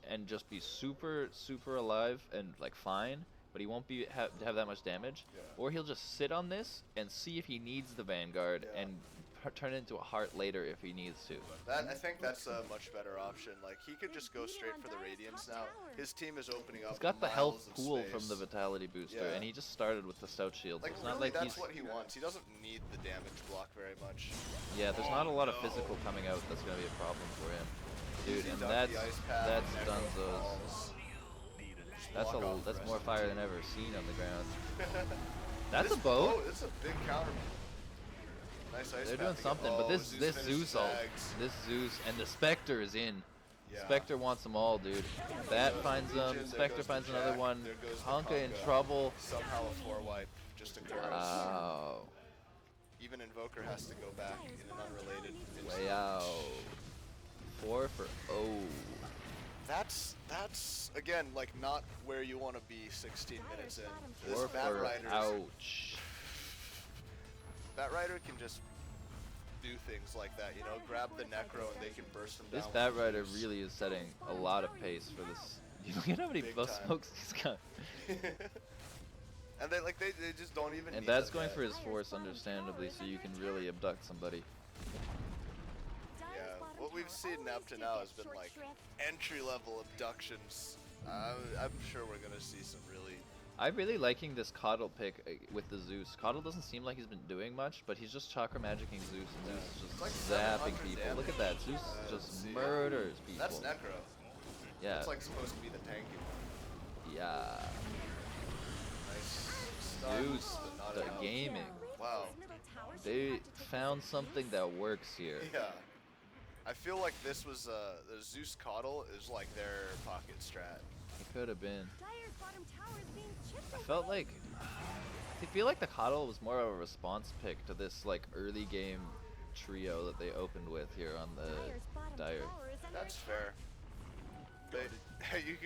and just be super alive and like fine, but he won't have that much damage, Yeah. or he'll just sit on this and see if he needs the Vanguard Yeah. and turn it into a heart later if he needs to. I think that's a much better option. Like he could just go straight for the Radiance now. His team is opening up. He's got the health miles of pool space. from the Vitality booster, Yeah. and he just started with the Stout Shield. Like It's not really, like that's he's. what he wants. He doesn't need the damage block very much. Yeah, there's not a lot of no. physical coming out that's gonna be a problem for him, dude. Easy And duck that's the ice pad, that's Necro Dunzo's. falls. That's Block off the that's rest more of the fire team. than ever seen on the ground. That's This a bow. It's a big counter. Nice ice They're pad doing to get- something, but oh, this finishes Zeus ult, Ags. this Zeus, and the Spectre is in. Yeah. Spectre wants them all, dude. Bat goes finds the them. Legion, there Spectre goes the finds another Jack, one. there goes the Honka in Honka. trouble. Somehow a 4-wipe just occurs. Wow. Even Invoker has to go back in an unrelated instance. Way out. 4 for O. That's again like not where you want to be 16 minutes in. This 4 Bat for Rider, ouch. Bat Rider can just do things like that, grab the Necro and they can burst them This down. Bat with Rider moves. really is setting a lot of pace for this. You look at how many Big buff time. smokes he's got. And they just don't even. And need Bat's them going yet. for his force, understandably, so you can really abduct somebody. Yeah, what we've seen up to now has been like entry-level abductions. I'm sure we're gonna see some really. I'm really liking this Coddle pick with the Zeus. Coddle doesn't seem like he's been doing much, but he's just chakra magicking Zeus, and Zeus is just Like zapping 700 people. Look at that, Zeus just murders people. That's Necro. Yeah. It's like supposed to be the tanky one. Yeah. Nice stun, Zeus, but not the enough. gaming. Wow. They found something that works here. Yeah. I feel like this was the Zeus Coddle is like their pocket strat. It could have been. Dyer's bottom tower is being chipped I felt like I feel like the Coddle was more of a response pick to this like early game trio that they opened with here on the Dyer. That's fair.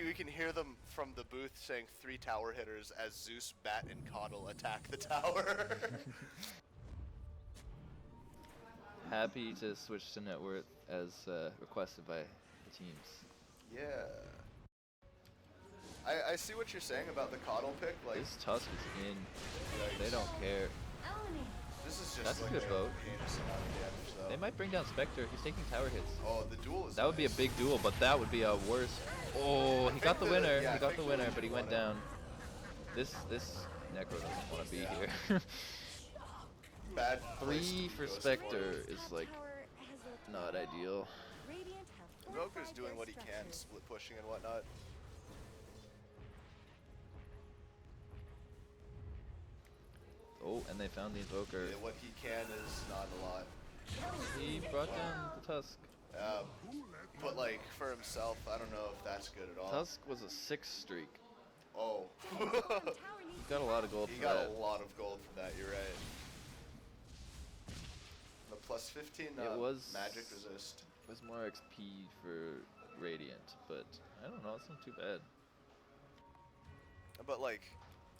You can hear them from the booth saying 3 tower hitters as Zeus, Bat, and Coddle attack the tower. Happy to switch to net worth as requested by the teams. Yeah. I see what you're saying about the Coddle pick. Like This Tusk is in. yikes. They don't care. This is just That's a like good vote. heinous amount of damage, though. They might bring down Spectre. He's taking tower hits. Oh, the duel is. That would be a nice. big duel, but that would be a worse. Oh, he got the think winner. yeah, He I got think the the winner, winner but he went won it. down. This Necro doesn't want to be Yeah. here. Bad place to 3 be for ghosted. Spectre is like not ideal. Invoker's doing what he can, split pushing and whatnot. Oh, and they found the Invoker. Yeah, what he can is not a lot. He brought down the Tusk. But like for himself, I don't know if that's good at all. Tusk was a 6 streak. Oh. He got a lot of gold He for got that. a lot of gold for that, you're right. The plus 15 It was magic resist. It was more XP for Radiant, but I don't know. It's not too bad. But like,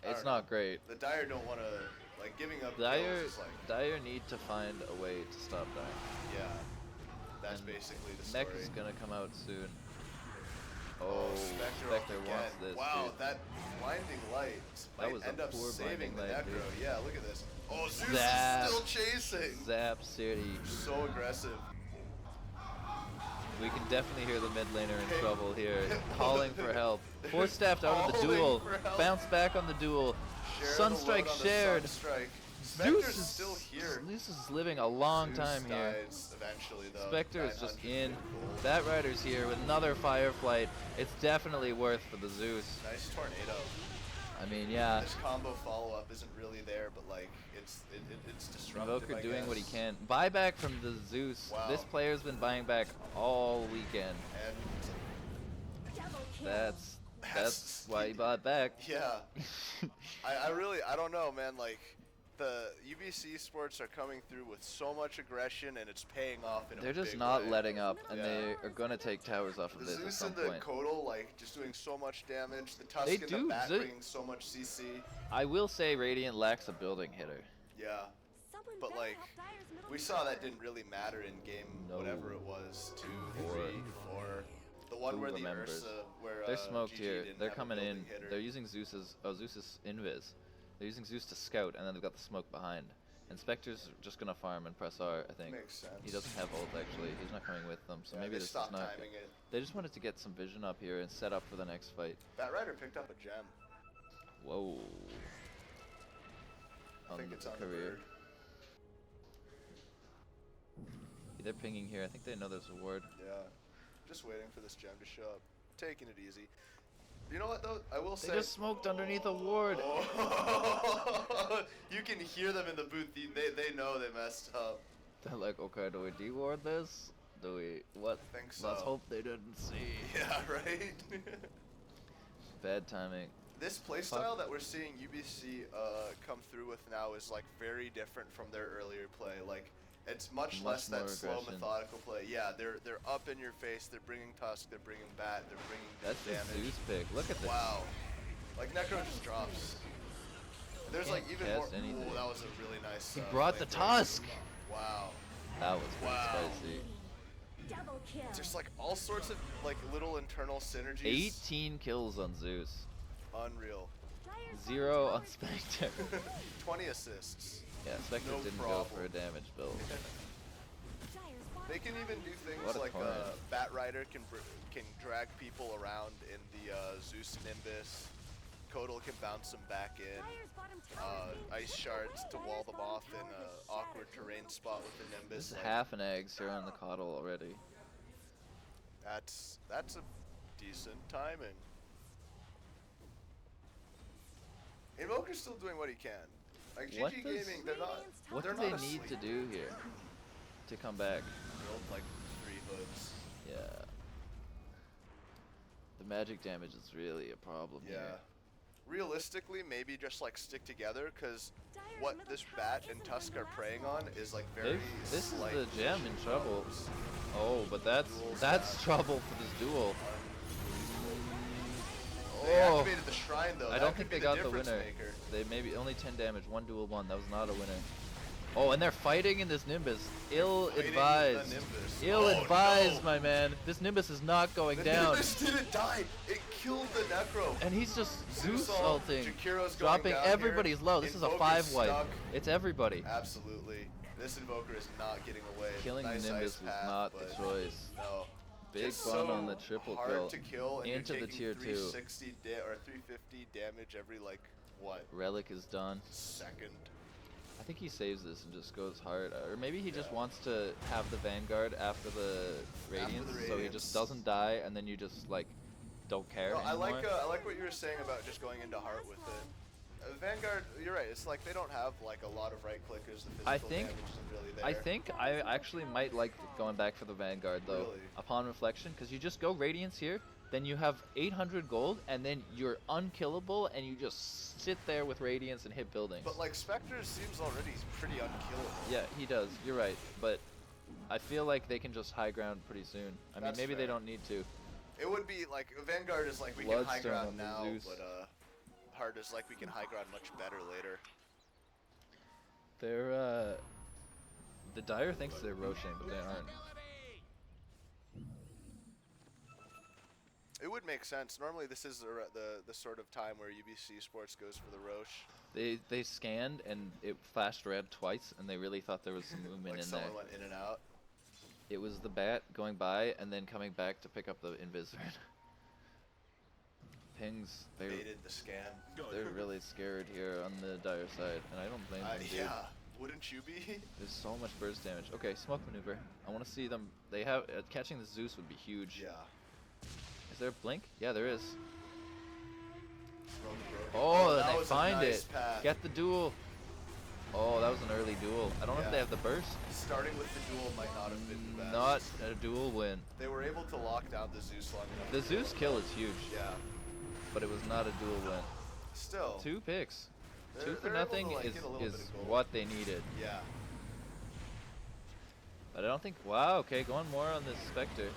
I It's don't know. not great. The Dire don't want to, like giving up Dyer kills is like, Dyer need to find a way to stop dying. yeah. That's And basically the story. Mech is gonna come out soon. Oh, Oh, Spectre wants again. this. Wow, dude. that blinding light That might was a end up poor saving blinding the light, Necro. dude. Yeah, look at this. Oh, Zeus Zap. is still chasing. Zap City. So aggressive. We can definitely hear the mid laner in Hey. trouble here, calling for help. 4 staffed out of the Calling duel. for help. Bounce back on the duel. Share the load Sunstrike on the shared. Sunstrike. Zeus Spectre's still here. Zeus is living a long Zeus time here. dies eventually, though. Spectre is just 900 in. gold. That rider's here with another Fireflight. It's definitely worth for the Zeus. Nice tornado. I mean, yeah. This combo follow-up isn't really there, but like it's disruptive. Invoker I doing what he guess. can. Buyback from the Zeus. Wow. This player's been buying back all weekend. And That's why he bought back. yeah, I don't know, man. Like the UBC sports are coming through with so much aggression, and it's paying off in a They're just big not way. letting up, and Yeah. they are gonna take towers off of The this at Zeus some and the point. Kodal, like, just doing so much damage. The Tusk They and do. the Bat Ze- bringing so much CC. I will say Radiant lacks a building hitter. Yeah, but like, we saw that didn't really matter in game No. whatever it was, 2, Four. 3, 4. The one Who where remembers? the Ursa, where They're smoked GG here. didn't They're have a coming in. building hitter. They're using Zeus's. Oh, Zeus's invis. They're using Zeus to scout, and then they've got the smoke behind. And Spectre's just gonna farm and press R, I think. Makes sense. He doesn't have ult actually. He's not coming with them, so Yeah, maybe they this is stopped not. timing it. They just wanted to get some vision up here and set up for the next fight. Bat Rider picked up a gem. Whoa. I think it's on the career. bird. They're pinging here. I think they know there's a ward. Yeah. Just waiting for this gem to show up. Taking it easy. You know what though? I will They say. just smoked underneath a ward. Oh. You can hear them in the booth. They know they messed up. They're like, okay, do we deward this? Do we what? I think so. Let's hope they didn't see. Yeah, right? Bad timing. This playstyle that we're seeing UBC come through with now is like very different from their earlier play. Like it's much less more that slow, aggression. methodical play. Yeah, they're up in your face. They're bringing Tusk. They're bringing Bat. They're bringing That's the damage. Zeus pick. Look at this. Wow. Like Necro just drops. There's like Can't even more. cast anything. Oh, that was a really nice. He brought the flamethrower. Tusk. Wow. That was pretty Wow. spicy. Double kill. Just like all sorts of like little internal synergies. 18 kills on Zeus. Unreal. 0 on Spectre. 20 assists. Yeah, Spectre No didn't go problem. for a damage build. They can even do things What a like torrent. Bat Rider can drag people around in the Zeus Nimbus. Kotal can bounce them back in. Dire's bottom tower is being Ice chipped shards away. to wall Dire's them bottom off in tower a has awkward shattered. terrain spot with the Nimbus. This is like, half an eggs here on the coddle already. That's a decent timing. Invoker's still doing what he can. Like What GG does- Gaming, they're not. What they're do they not need to asleep. do here to come back? Build like 3 hoods. Yeah. The magic damage is really a problem Yeah. here. Realistically, maybe just like stick together, because Dire's what middle this tower bat and isn't Tusk going are to preying last on long. is like very This is slight the gem in position trouble. problems. Oh, but that's Duels, trouble for this duel. They Oh, activated the shrine though. I That don't could think they be got the difference winner. maker. They maybe only 10 damage, 1 duel 1. That was not a winner. Oh, and they're fighting in this Nimbus. Ill Fighting advised. the Nimbus. Ill Oh, advised, no. my man. This Nimbus is not going The down. Nimbus didn't die. It killed the Necro. And he's just Zeus ult, ulting. Jakiro's going Dropping down everybody's here. low. This is a Invoker's 5 wipe. stuck. It's everybody. Absolutely. This Invoker is not getting away. Killing Nice the Nimbus ice was path, not the but choice. No. Big Just fun so on the triple hard kill. to kill, and Into you're the taking tier 2. 360 or 350 damage every like what Relic is done. second. I think he saves this and just goes hard. Or maybe he just wants to have the Vanguard after the Radiance, so he Radiance. just doesn't die, and then you just like don't care No, I anymore. like what you were saying about just going into heart with it. Vanguard, you're right. It's like they don't have like a lot of right clickers. The physical I think- damage isn't really there. I think I actually might like going back for the Vanguard though, Really? upon reflection, because you just go Radiance here, then you have 800 gold, and then you're unkillable, and you just sit there with Radiance and hit buildings. But like Spectre seems already pretty unkillable. Yeah, he does. You're right, but I feel like they can just high ground pretty soon. I mean, That's maybe they fair. don't need to. It would be like Vanguard is like we can high Bloodstone ground on the now, Zeus. but Heart is like we can high ground much better later. They're the Dire thinks they're Roshing, but they aren't. It would make sense. Normally, this is the sort of time where UBC Sports goes for the Roche. They scanned and it flashed red twice, and they really thought there was some movement Like in there. someone went in and out. It was the bat going by and then coming back to pick up the Invisord. Pings, Baited the scan. they're really scared here on the Dire side, and I don't blame them, dude. Yeah, wouldn't you be? There's so much burst damage. Okay, smoke maneuver. I want to see them. They have catching the Zeus would be huge. Yeah. Is there a blink? Yeah, there is. Broken. Oh, that they was a find nice it. path. Get the duel. Oh, that was an early duel. I don't know if they Yeah. have the burst. Starting with the duel might not have been the best. Not a duel win. They were able to lock down the Zeus long enough. The to Zeus kill is huge, Yeah. but it was not a duel win. Still. 2 picks. They're- 2 for they're able nothing to, like, is get a little bit of gold. what they needed. Yeah. But I don't think. Wow. Okay, going more on this Spectre.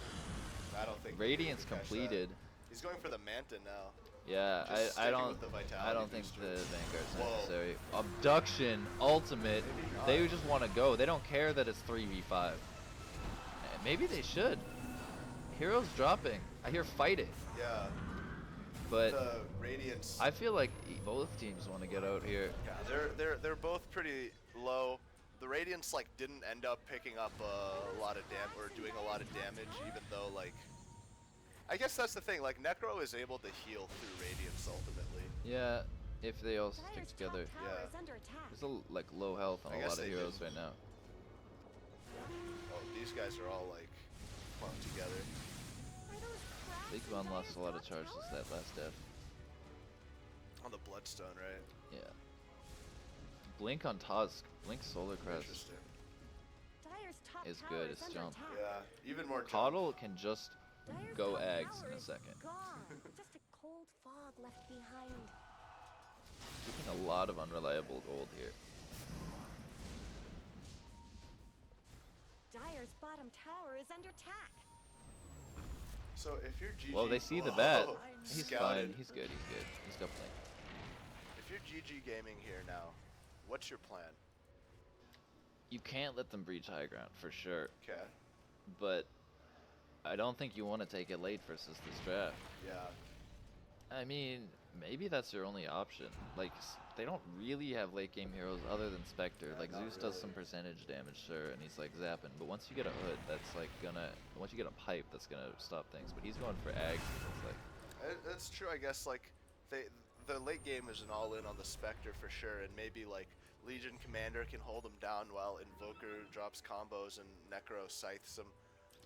I don't think. Radiance he can catch that. completed. He's going for the Manta now. Yeah, Just I sticking don't. with the I vitality don't think booster. the Vanguard's Whoa. necessary. Abduction, ultimate. Maybe not. They just want to go. They don't care that it's 3v5. Maybe they should. Heroes dropping. I hear fighting, Yeah. but The Radiance. I feel like both teams want to get out here. Yeah, they're both pretty low. The Radiance like didn't end up picking up a lot of or doing a lot of damage, even though like. I guess that's the thing. Like Necro is able to heal through Radiance ultimately. Yeah, if they all stick Dire's top together. tower Yeah. is under attack. There's like low health on I a guess lot of they heroes did. right now. Oh, these guys are all like clumped together. Are those cracks Big in Von Dire's lost a lot of top charges tower? that last death. On the Bloodstone, right? Yeah. Blink on Tusk. Blink Solar Crest Interesting. Dire's top is tower good. is It's under jump. attack. Yeah, even more. jump. Coddle can just Dire's go top eggs tower in a is second. Gone. Just a cold fog left behind. Keeping a lot of unreliable gold here. Dire's bottom tower is under attack. So if you're GG. Well, they see the bat. Whoa, He's scouted. fine. He's good. He's good. He's got blink. If you're GG Gaming here now, what's your plan? You can't let them breach high ground for sure, Okay. but I don't think you want to take it late versus this draft. Yeah. I mean, maybe that's your only option. Like, they don't really have late game heroes other than Spectre. Yeah, Like, not Zeus does really. some percentage damage, sure, and he's like zapping. But once you get a hood, that's like gonna. Once you get a pipe, that's gonna stop things. But he's going for Ag. It's like, That's true, I guess. Like, the late game is an all-in on the Spectre for sure, and maybe like Legion Commander can hold him down while Invoker drops combos and Necro scythes him.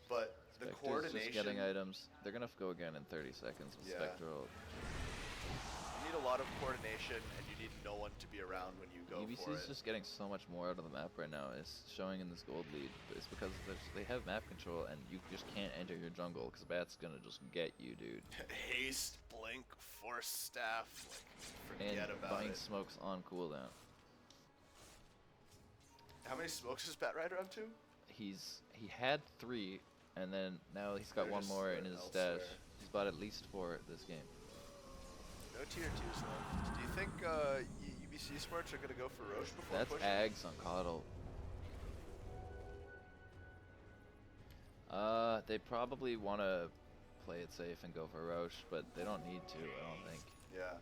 But the Spectre's coordination. just getting items. They're gonna go again in 30 seconds with Yeah. Spectral. You need a lot of coordination, and you need no one to be around when you go for UBC's it. just getting so much more out of the map right now. It's showing in this gold lead. It's because they have map control, and you just can't enter your jungle because Bat's gonna just get you, dude. Haste, blink, force staff, like And forget about buying it. smokes on cooldown. How many smokes is Bat Rider up to? He had 3, and then now he's got They're one just more in spread his elsewhere. stash. He's bought at least 4 this game. No tier 2s left. Do you think UBC Sports are gonna go for Roche before That's pushing? Ags on Coddle. They probably want to play it safe and go for Roche, but they don't need to, I don't think. Yeah.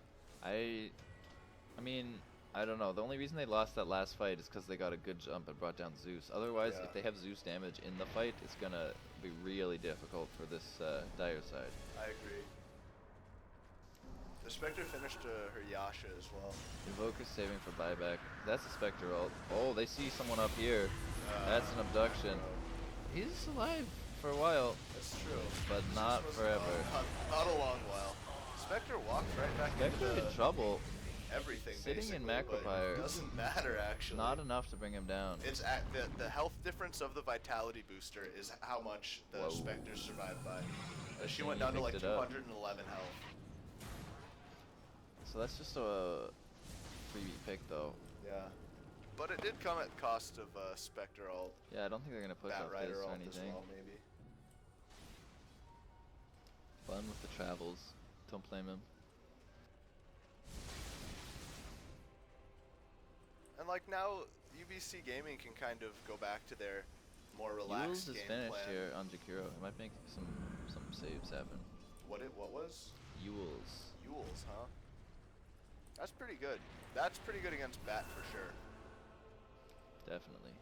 I mean, I don't know. The only reason they lost that last fight is because they got a good jump and brought down Zeus. Otherwise, Yeah. if they have Zeus damage in the fight, it's gonna be really difficult for this Dire side. I agree. The Spectre finished her Yasha as well. Invoker's saving for buyback. That's a Spectre ult. Oh, they see someone up here. That's an abduction. He's alive for a while, That's true. but This not was forever. Not a long while. Spectre walked right back Spectre into in trouble. everything. Sitting in basically, but Macropyre. it doesn't matter actually. Not enough to bring him down. It's at the health difference of the vitality booster is how much the Whoa. Spectre survived by. She And went he down to like picked it up. 211 health. So that's just a freebie pick, though. Yeah. But it did come at cost of Spectre ult, Yeah, I don't think they're gonna push Bat off Rider this or ult as anything. well, maybe. Fun with the travels. Don't blame him. And like now, UBC Gaming can kind of go back to their more Yules relaxed is game finished plan. here on Jakiro. It might make some saves happen. What was? Yules. Yules, huh? That's pretty good. That's pretty good against Bat for sure. Definitely.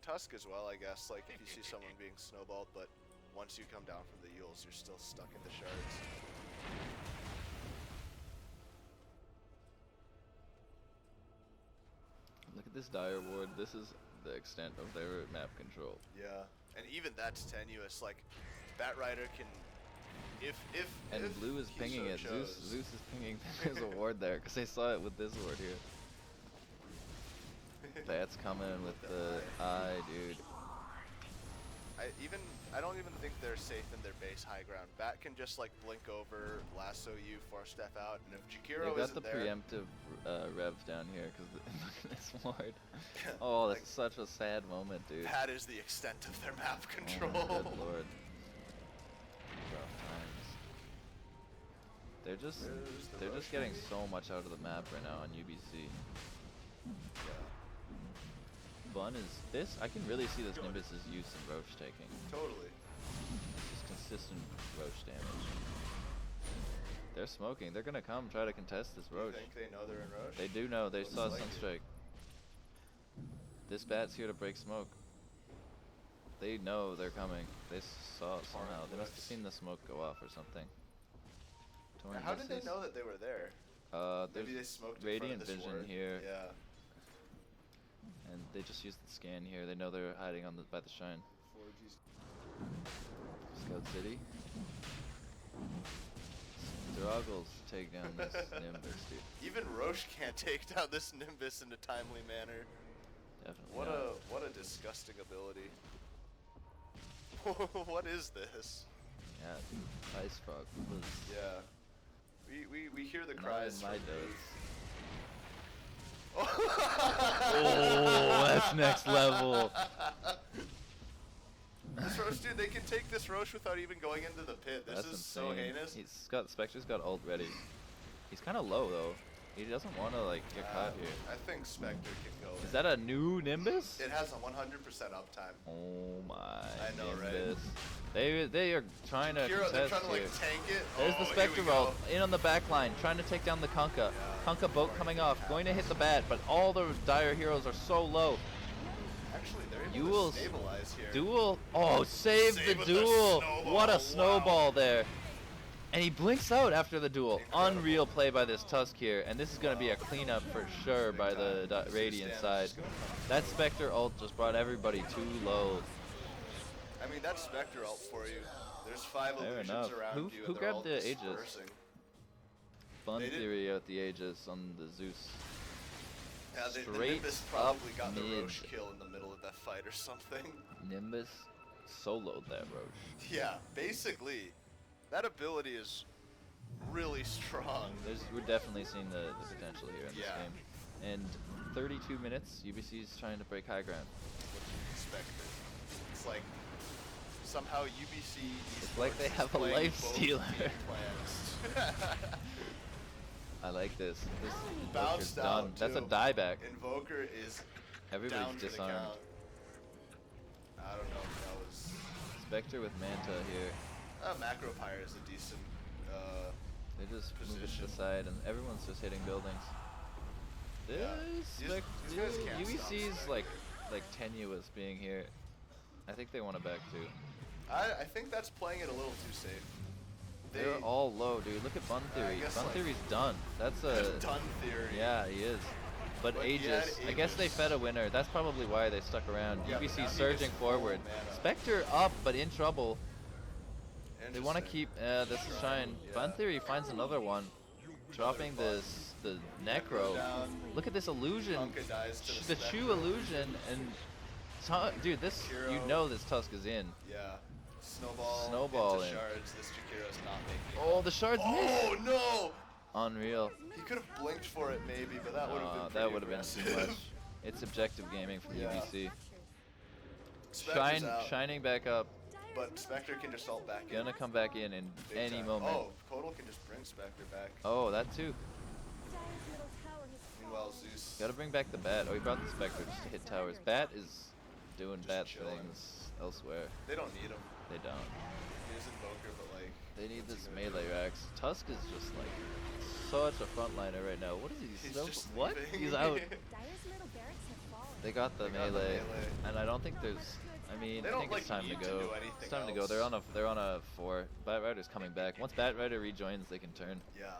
Tusk as well, I guess, like if you see someone being snowballed, but once you come down from the Yules, you're still stuck in the shards. Look at this dire ward. This is the extent of their map control. Yeah, and even that's tenuous. Like, Bat Rider can, if And if blue is he pinging so it. chose. Zeus is pinging. There's a ward there because they saw it with this ward here. Bat's coming with the eye, dude. I don't even think they're safe in their base high ground. Bat can just like blink over, lasso you, force step out, and if Jakiro They got isn't the there, preemptive rev down here because look at this ward. Oh, that's like, such a sad moment, dude. that is the extent of their map Oh control. my good lord. Rough times. They're just There's the they're just Roche getting maybe? so much out of the map right now on UBC. Yeah. Bun is this. I can really see this Nimbus's use in Roche taking. Totally. Just consistent Roche damage. They're smoking. They're gonna come try to contest this You Roche. think they know they're in Roche? They do know. They Looks saw like it. Sunstrike. This Bat's here to break smoke. They know they're coming. They saw it somehow. They must have Blitz. seen the smoke go off or something. Torn How did they misses. know that they were there? There's Maybe they smoked in radiant front of this vision ward. here, Yeah. and they just used the scan here. They know they're hiding on by the shrine. 4G's. Scout City. Struggles to take down this Nimbus, dude. Even Roche can't take down this Nimbus in a timely manner. Definitely What not. what a disgusting ability. What is this? Yeah, dude. Ice Frog was Yeah. We hear the not cries in my from dose. Oh, Oh, that's next level. This Roche, dude, they can take this Roche without even going into the pit. This That's is insane. so heinous. Spectre's got ult ready. He's kind of low though. He doesn't want to like get caught here. I think Spectre can go. Is that a new Nimbus? It has a 100% uptime. Oh my. I know, right? Nimbus. They are trying to Hero, they're contest trying to here. like tank it. There's Oh, the here Spectre we roll go. in on the back line, trying to take down the Kunkka. Kunkka boat coming off, going to hit the bat, but all the dire heroes are so low. Actually, they're able Duels. to stabilize here. Duel. Oh, save Save the with the duel. snowball, What a wow. snowball there. And he blinks out after the duel. Incredible. Unreal play by this Tusk here, and this is going to be a cleanup for sure by the Radiant side. That Spectre ult just brought everybody too low. I mean, that's Spectre ult for you. There's 5 Fair illusions enough. around Who- you. who and they're grabbed all the Aegis? dispersing. Fun They did- theory out the Aegis on the Zeus. Yeah, the Straight Nimbus probably up got the mid. Roche kill in the middle of that fight or something. Nimbus soloed that Roche. Yeah, basically, that ability is really strong. We're definitely seeing the potential here in this Yeah. game. And 32 minutes, UBC is trying to break high ground. What you expected. It's like somehow UBC. It's like they Esports is have a playing life both stealer. game plans. I like this. This Invoker's Bounced done. out, That's a too. dieback. Invoker is Everybody's down for the disarmed. count. I don't know if that was. Spectre with Manta here. Macro Pyre is a decent. They just move it to Position. the side, and everyone's just hitting buildings. This Yeah. These guys can't UBC's stop like tenuous being here. I think they want to back too. I think that's playing it a little too safe. They're all low, dude. Look at Bun Theory. guess, Bun like- Theory's done. That's a done theory. yeah, he is. But But he had Aegis, I guess they Aegis. fed a winner. That's probably why they stuck around. Yeah, but now UBC he surging gets full forward. mana. Spectre up, but in trouble. They want to Interesting. keep this shine. Yeah. Bun Theory finds another one, dropping the Necro. Down. Look at this illusion. Kunkka dies to The the Chu Spectre. illusion and dude, this Hero. you know this Tusk is in. Yeah. Snowball. Snowball into in. shards. This Jakiro's not making. Oh, the shards missed. Oh no! Unreal. He could have blinked for it maybe, but that would have been. That pretty would have been too aggressive. much. It's objective gaming from Yeah. UBC. Spectre's out, Shining back up. but Spectre can just ult back in. Gonna come back in Big any time. moment. Oh, Kodal can just bring Spectre back. Oh, that too. Dire's middle tower has Meanwhile, fallen. Zeus. Gotta bring back the bat. Oh, he brought the Spectre just to hit towers. Bat is doing Just bat chilling. things elsewhere. They don't need him. They don't. He is Invoker, but like. They need what's this he gonna melee do? racks. Tusk is just like such a frontliner right now. What is he? He's So just what? leaving. He's out. Dire's middle barracks have fallen. They got the They got the melee, melee. and I don't think there's. I mean, They I don't, think like, it's time to need to go. do anything It's time to go. else. They're on a 4. Batrider's coming back. Once Batrider rejoins, they can turn. Yeah.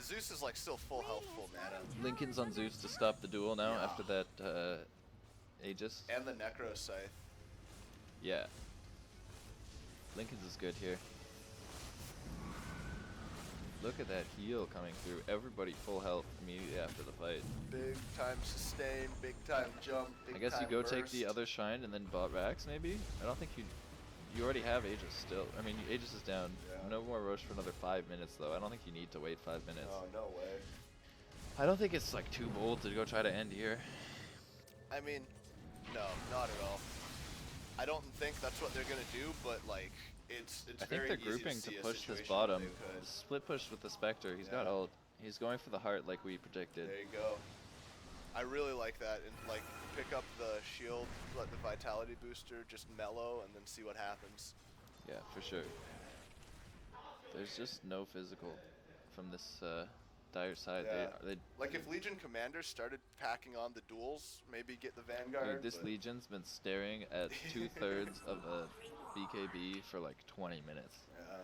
Zeus is like still full health, full mana. Lincoln's on Zeus to stop the duel now Yeah. after that Aegis. And the Necro Scythe. Yeah. Lincoln's is good here. Look at that heal coming through. Everybody full health immediately after the fight. Big time sustain, big time jump, big I guess you time go take the burst. other shine and then bot Rax maybe? I don't think you already have Aegis still. I mean, Aegis is down. Yeah. No more Roche for another 5 minutes though. I don't think you need to wait 5 minutes. Oh, no way. I don't think it's like too bold to go try to end here. I mean, no, not at all. I don't think that's what they're gonna do, but like, it's I think very they're easy grouping to, to see a push this situation where bottom. they could. Split push with the Spectre. He's got Yeah. ult. He's going for the heart like we predicted. There you go. I really like that, and like pick up the shield, let the vitality booster just mellow, and then see what happens. Yeah, for sure. There's just no physical from this dire side. Yeah. They Like if Legion commanders started packing on the duels, maybe get the Vanguard. dude, this but- Legion's been staring at 2/3 of a BKB for like 20 minutes. Yeah.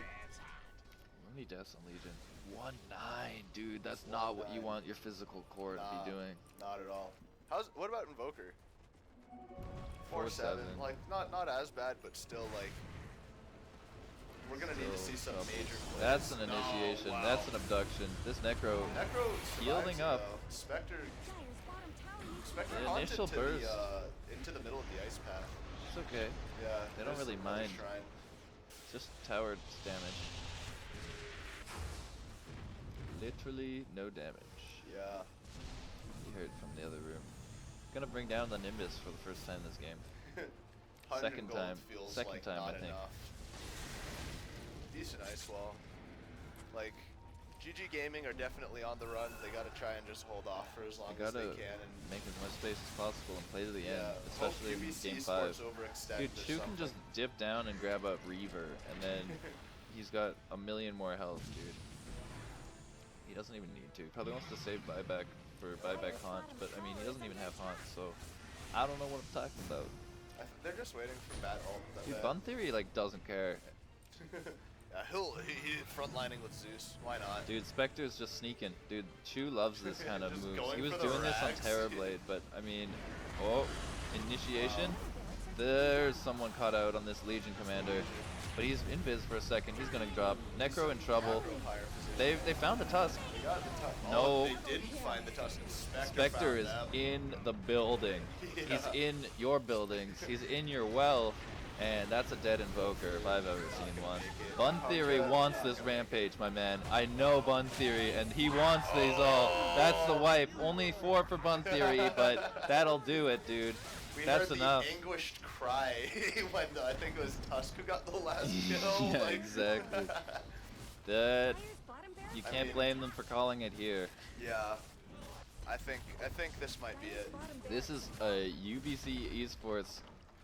How many deaths on Legion? 1-9, dude. That's not what you 1-9. want your physical core to Nah, be doing. Not at all. What about Invoker? 4-7. 4-7. Like not as bad, but still like we're gonna need to see Still some trouble. major plays. That's an No, initiation. wow. That's an abduction. This Necro. Necro Healing survives it, up. though. Spectre Dire's bottom tower needs Spectre The haunted initial to burst. the into the middle of the ice path. It's okay. Yeah. They don't there's really another mind. Shrine. Just tower damage. Literally no damage. Yeah. You heard from the other room. Gonna bring down the Nimbus for the first time this game. 100 Second gold time. feels Second like time, not I think. enough. Decent ice wall. Like, GG Gaming are definitely on the run. They gotta try and just hold off for as long You as they gotta can. And make as much space as possible and play to the end, hope especially in UBC game 5. Sports overextend Dude, or Chu can just something. dip down and grab a Reaver, and then he's got a million more health, dude. He doesn't even need to. He probably wants to save buyback for buyback haunt, but I mean, he doesn't even have haunt, so I don't know what I'm talking about. They're just waiting for bad ult. Dude, Bun Theory like doesn't care. Yeah, he's frontlining with Zeus. Why not? Dude, Spectre's just sneaking. Dude, Chu loves this kind of Just moves. going He was for the doing this on rags. Terrorblade, but I mean, oh, initiation. There's someone caught out on this Legion commander, but he's invis for a second. He's gonna drop. Necro in trouble. Macro higher position. They found the Tusk. They got the Tusk. No. Oh, they didn't find the Tusk. Spectre found is them. in the building. He's Yeah. in your buildings. He's in your well. And that's a dead invoker if I've ever seen one. Bun Theory wants this rampage, my man. I know Bun Theory, and he wants these all. That's the wipe. Only 4 for Bun Theory, but that'll do it, dude. We That's heard enough. the anguished cry when I think it was Tusk who got the last kill. Yeah, like- exactly. That Players bottom barrel. you I can't mean- blame them for calling it here. Yeah. I think this might be it. Bottom barrel. This is a UBC esports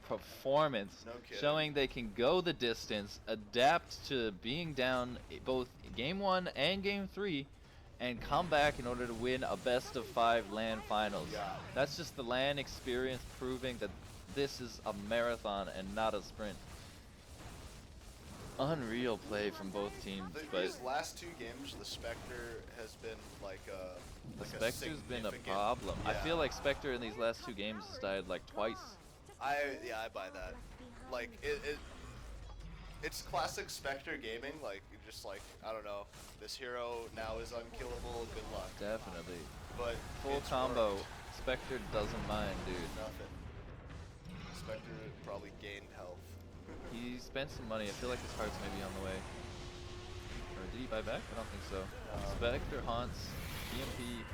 performance No kidding. showing they can go the distance, adapt to being down both game 1 and game 3, and come back in order to win a best of 5 LAN finals. Yeah. That's just the LAN experience proving that this is a marathon and not a sprint. Unreal play from both teams, but These last 2 games, the Spectre has been like a. the like Spectre's been a significant- problem. I yeah. feel like Spectre in these last 2 games has died like twice. I buy that. Like it's classic Spectre gaming. Like just like I don't know, this hero now is unkillable. Good luck. Definitely. But Full it's combo. worked. Spectre doesn't mind, dude. Nothing. Spectre probably gained health. He spent some money. I feel like his heart's maybe on the way. Or did he buy back? I don't think so. Spectre haunts. EMP.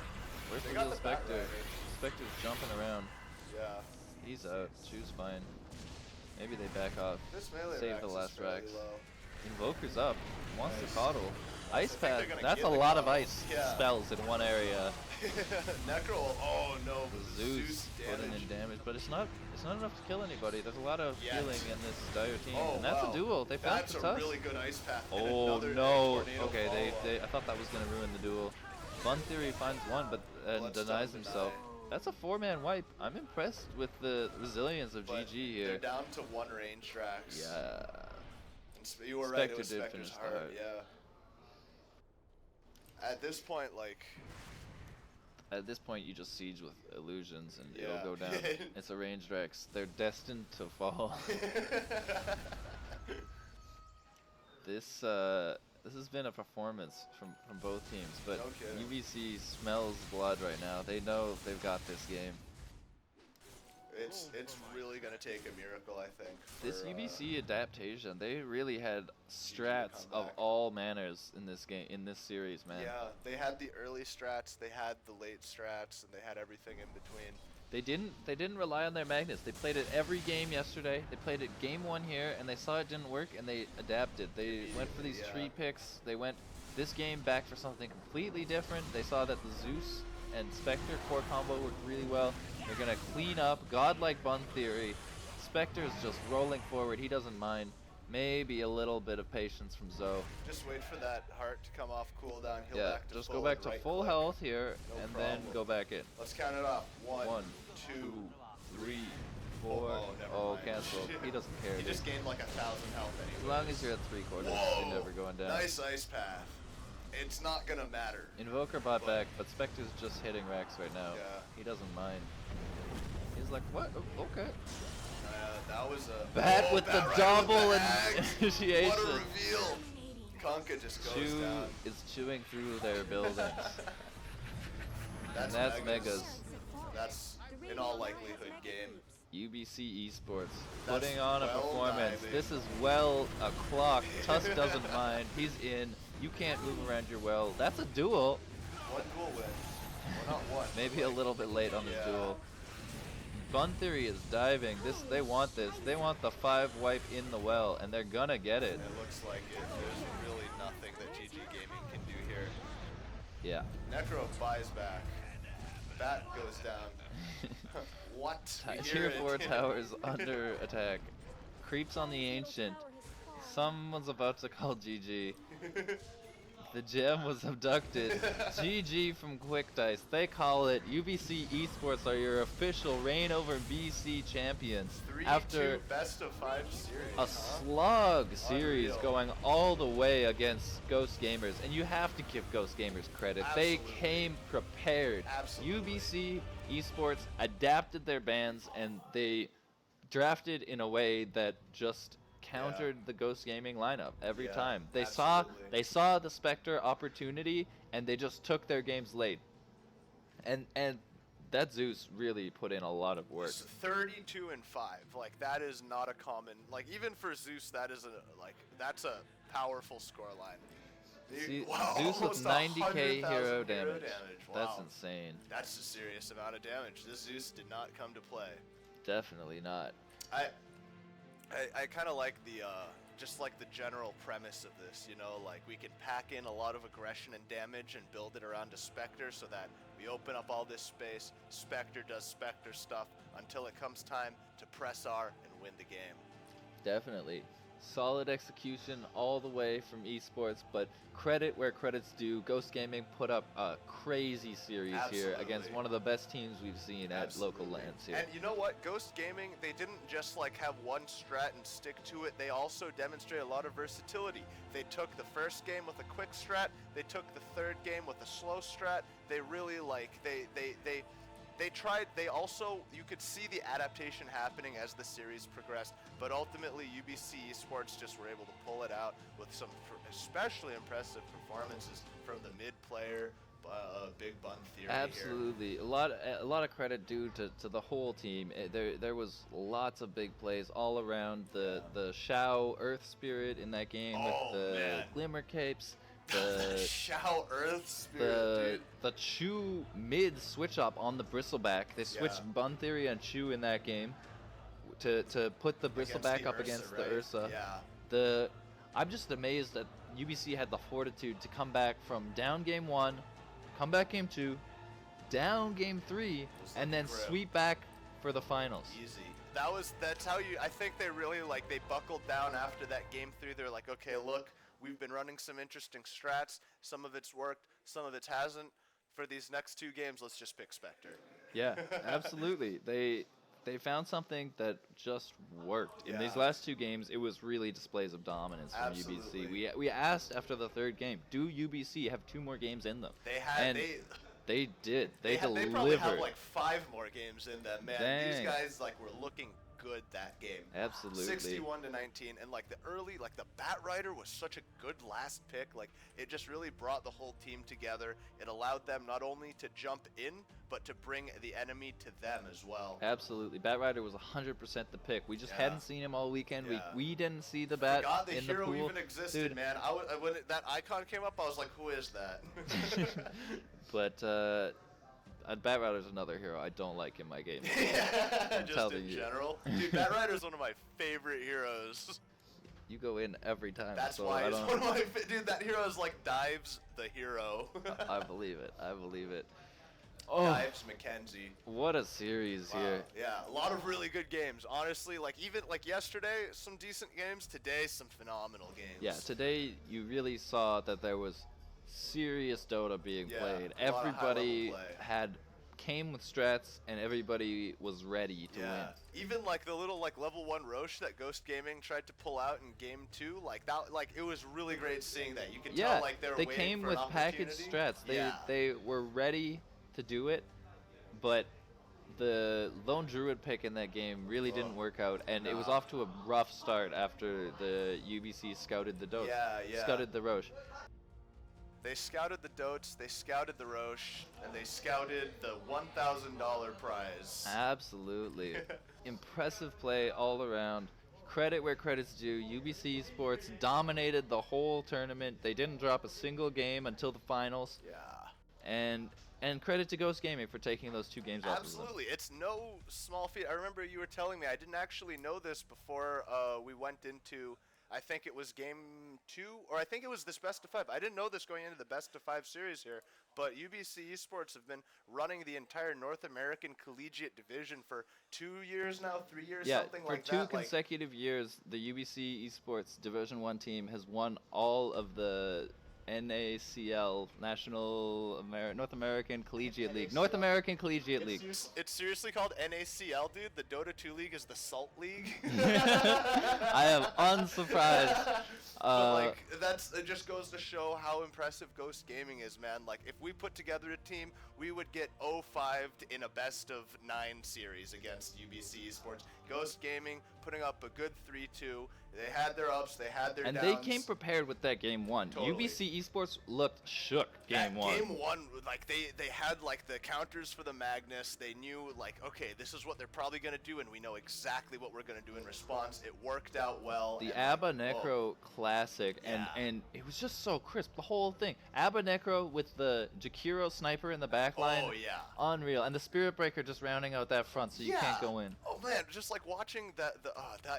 Where's They the got real the Bat Spectre? Rider. Spectre's jumping around. Yeah. He's out. Choose fine. Maybe they back off. This melee Save Rax the is last fairly Rax. low. Invoker's up. Wants Nice. to coddle. Ice think Path. they're gonna That's get a the lot of coddle. ice Yeah. spells in one area. Necro. Oh no. Zeus putting in damage, but it's not enough to kill anybody. There's a lot of Yet. healing in this dire team, Oh, and that's wow. a duel. They found That's the a Tusk. really good ice path. and Oh another no! tornado Okay, follow-up. I thought that was gonna ruin the duel. Bun Theory finds one, but Let's denies don't himself. deny. That's a 4-man wipe. I'm impressed with the resilience of But GG They're here. down to 1 range Rax. Yeah. And you were right. It Spectre was did Spectre's finish the heart. heart. Yeah. At this point, like. At this point, you just siege with illusions, and Yeah. it'll go down. It's a ranged Rex. They're destined to fall. This has been a performance from both teams, but No kidding. UBC smells blood right now. They know they've got this game. It's really gonna take a miracle, I think. This for, UBC adaptation, they really had strats of comeback. all manners in this game, in this series, man. Yeah, they had the early strats, they had the late strats, and they had everything in between. They didn't rely on their magnets. They played it every game yesterday. They played it game 1 here, and they saw it didn't work, and they adapted. They went for these Yeah. tree picks. They went this game back for something completely different. They saw that the Zeus and Spectre core combo worked really well. They're gonna clean up, godlike Bun Theory. Spectre's just rolling forward. He doesn't mind. Maybe a little bit of patience from Zoe. Just wait for that heart to come off cooldown, heal Yeah, back to just full go back and to right full click. health here, No and then problem. go back in. Let's count it off. 1, 1, 2. 2, 3, 4. never Oh, mind. cancel. He doesn't care. He dude. just gained like 1,000 health anyway. As long as you're at 3/4, Whoa! you're never going down. Nice ice path. It's not gonna matter. Invoker bought back, but Spectre's just hitting Rax right now. Yeah. He doesn't mind. He's like, what? Oh, okay. That was a Bat with the Bat Rider double with the axe. initiation. What a reveal! Conka just goes Chew down. is chewing through their buildings. That's and that's Megas. That's in all likelihood game. UBC Esports That's putting on a well performance. diving. This is well a clock. Tusk doesn't mind. He's in. You can't move around your well. That's a duel. One duel win. Well, not one. Maybe a little bit late on the Yeah. duel. Bun Theory is diving. They want this. They want the 5 wipe in the well, and they're gonna get it. It looks like it. There's really nothing that GG Gaming can do here. Yeah. Necro buys back. Bat goes down. What? We hear Tier it. 4 towers under attack. Creeps on the Ancient. Someone's about to call GG. The gem was abducted. GG from Quick Dice. They call it. UBC Esports are your official reign over BC champions. 3-2 After best of 5 series. a slug series Unreal. going all the way against Ghost Gamers, and you have to give Ghost Gamers credit. They Absolutely. came prepared. Absolutely. UBC Esports adapted their bans, and they drafted in a way that just countered the Ghost Gaming lineup every Yeah, time. absolutely. They saw the Spectre opportunity, and they just took their games late. And that Zeus really put in a lot of work. It's 32 and 5. Like that is not a common. Like even for Zeus, that is that's a powerful scoreline. See, Wow, Zeus with almost 90k 100,000 hero damage. Wow. That's insane. That's a serious amount of damage. This Zeus did not come to play. Definitely not. I kind of like the just like the general premise of this, you know, like we can pack in a lot of aggression and damage and build it around a Spectre so that we open up all this space, Spectre does Spectre stuff until it comes time to press R and win the game. Definitely. Solid execution all the way from esports, but credit where credit's due. Ghost Gaming put up a crazy series here Absolutely. against one of the best teams we've seen at local lands here. And you know what? Ghost Gaming, they didn't just like have one strat and stick to it. They also demonstrated a lot of versatility. They took the first game with a quick strat. They took the third game with a slow strat. They really like they tried. They also, you could see the adaptation happening as the series progressed. But ultimately, UBC Esports just were able to pull it out with some especially impressive performances from the mid player. Big Bun Theory here. Absolutely, a lot of credit due to the whole team. There was lots of big plays all around. The Shao Earth Spirit in that game Oh, with the man. Glimmer Capes. The Shao Earth Spirit, The Chu mid switch up on the Bristleback. They switched Yeah. Bun Theory and Chu in that game to put the Bristleback the up Ursa, against right? the Ursa. Yeah. I'm just amazed that UBC had the fortitude to come back from down game 1, come back game 2, down game 3, and then grip. sweep back for the finals. Easy. That's how you. I think they really they buckled down after that game 3. They're like, okay, look, we've been running some interesting strats. Some of it's worked, some of it hasn't. For these next 2 games, let's just pick Spectre. Yeah, absolutely. They found something that just worked. In these Yeah. last 2 games, it was really displays of dominance from Absolutely. UBC. We asked after the 3rd game, do UBC have 2 more games in them? They had. And they did. They They delivered. probably have like 5 more games in them, man. Dang. These guys were looking good that game. Absolutely. 61-19, and the early, the Bat Rider was such a good last pick. It just really brought the whole team together. It allowed them not only to jump in, but to bring the enemy to them as well. Absolutely. Bat Rider was 100% the pick. We just Yeah. hadn't seen him all weekend. Yeah. We didn't see the bat God, the in the hero pool. even existed, Dude, man. When that icon came up, I was like, who is that? but Bat Rider's another hero I don't like in my game. Just telling in you. general. Dude, Bat Rider's one of my favorite heroes. You go in every time. That's so why I it's don't. one of my dude. That hero is Dives the hero. I believe it. I believe it. Oh, Dives Mackenzie. what a series Wow. here. Yeah, a lot of really good games. Honestly, even yesterday, some decent games. Today, some phenomenal games. Yeah, today you really saw that there was serious Dota being Yeah, played. a lot of Everybody high-level play. came with strats, and everybody was ready to win. Even the little level 1 Roche that Ghost Gaming tried to pull out in game 2, it was really great seeing that. You could Yeah, tell they were they waiting came for with an packaged opportunity. strats. They were ready to do it, but the lone druid pick in that game really didn't work out, and it was off to a rough start after the UBC scouted the Dota. Yeah. Scouted the Roche. They scouted the Dotes, they scouted the Roche, and they scouted the $1,000 prize. Absolutely. Impressive play all around. Credit where credit's due. UBC Sports dominated the whole tournament. They didn't drop a single game until the finals. Yeah. And And credit to Ghost Gaming for taking those 2 games off of them. Absolutely, it's no small feat. I remember you were telling me, I didn't actually know this before we went into, I think it was game 2, or I think it was this best of 5. I didn't know this going into the best of 5 series here, but UBC Esports have been running the entire North American Collegiate Division for 2 years now, 3 years, something like that. For 2 consecutive years, the UBC Esports Division 1 team has won all of the NACL, North American Collegiate League. North American Collegiate League. It's seriously called NACL, dude. The DOTA2 League is the Salt League. I am unsurprised. But like, it just goes to show how impressive Ghost Gaming is, man. Like, if we put together a team, we would get 0-5 in a best of 9 series against UBC Esports. Ghost Gaming putting up a good 3-2. They had their ups, they had their downs. And they came prepared with that game 1. Totally. UBC Esports looked shook game 1. Game 1, like they had like the counters for the Magnus. They knew like, okay, this is what they're probably gonna do, and we know exactly what we're gonna do in response. It worked out well. The Abba Necro classic, and it was just so crisp. The whole thing. Abba Necro with the Jakiro sniper in the back line. Oh yeah. Unreal. And the Spirit Breaker just rounding out that front so you can't go in. Oh man, just like watching that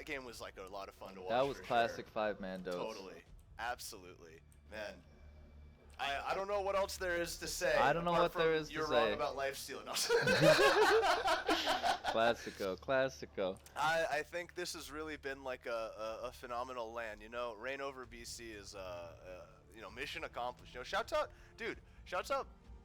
game was like a lot of fun to watch. That was classic sure. 5-man Dotes. Totally. Absolutely. Man. I don't know what else there is to say. I don't know what there is to say. You're wrong about Lifesteal. No. Classico. I think this has really been like a phenomenal land. You know, reign over BC is mission accomplished. You know, shouts out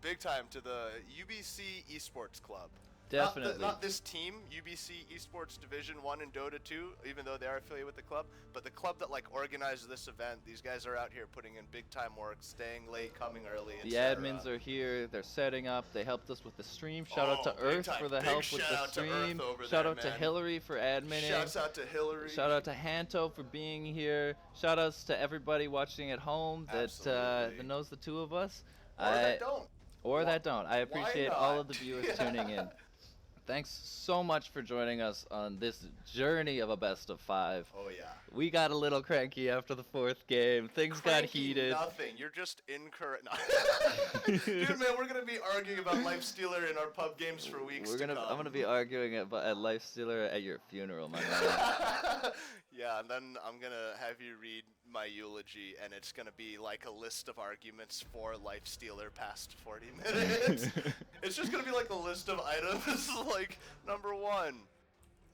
big time to the UBC Esports Club. Definitely. Not this team, UBC Esports Division 1 and Dota 2, even though they are affiliated with the club, but the club that like organized this event. These guys are out here putting in big time work, staying late, coming early. The admins are here. They're setting up. They helped us with the stream. Shout out to Earth for the help with the stream. Shout out to Hillary for adminning. Shouts out to Hillary. Shout out to Hanto for being here. Shout outs to everybody watching at home that knows the 2 of us. Or that don't. I appreciate all of the viewers tuning in. Thanks so much for joining us on this journey of a best of 5. Oh yeah. We got a little cranky after the 4th game. Things got heated. Nothing. You're just incorrect. Dude, man, we're gonna be arguing about Lifestealer in our pub games for weeks. I'm gonna be arguing at Lifestealer at your funeral, my man. Yeah, and then I'm gonna have you read my eulogy, and it's gonna be like a list of arguments for Lifestealer past 40 minutes. It's just gonna be like a list of items, like number 1,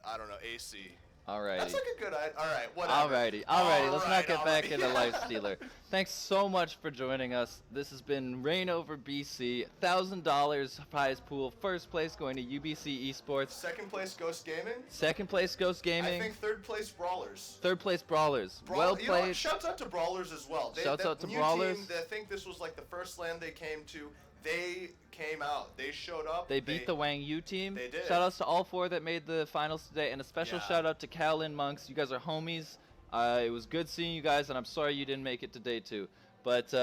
I don't know, AC. Alrighty. That's like a good idea. Alright, whatever. Alrighty. Let's not get back into Lifestealer. Thanks so much for joining us. This has been Reign Over BC. $1,000 prize pool. First place going to UBC Esports. Second place, Ghost Gaming. Second place, Ghost Gaming. I think third place, Brawlers. Third place, Brawlers. Well played. You know, shouts out to Brawlers as well. Shouts out to Brawlers. Team, I think this was like the first land they came to. They came out. They showed up. They beat the Wang Yu team. They did. Shout outs to all 4 that made the finals today, and a special shout out to Calin Monks. You guys are homies. It was good seeing you guys, and I'm sorry you didn't make it to day 2. But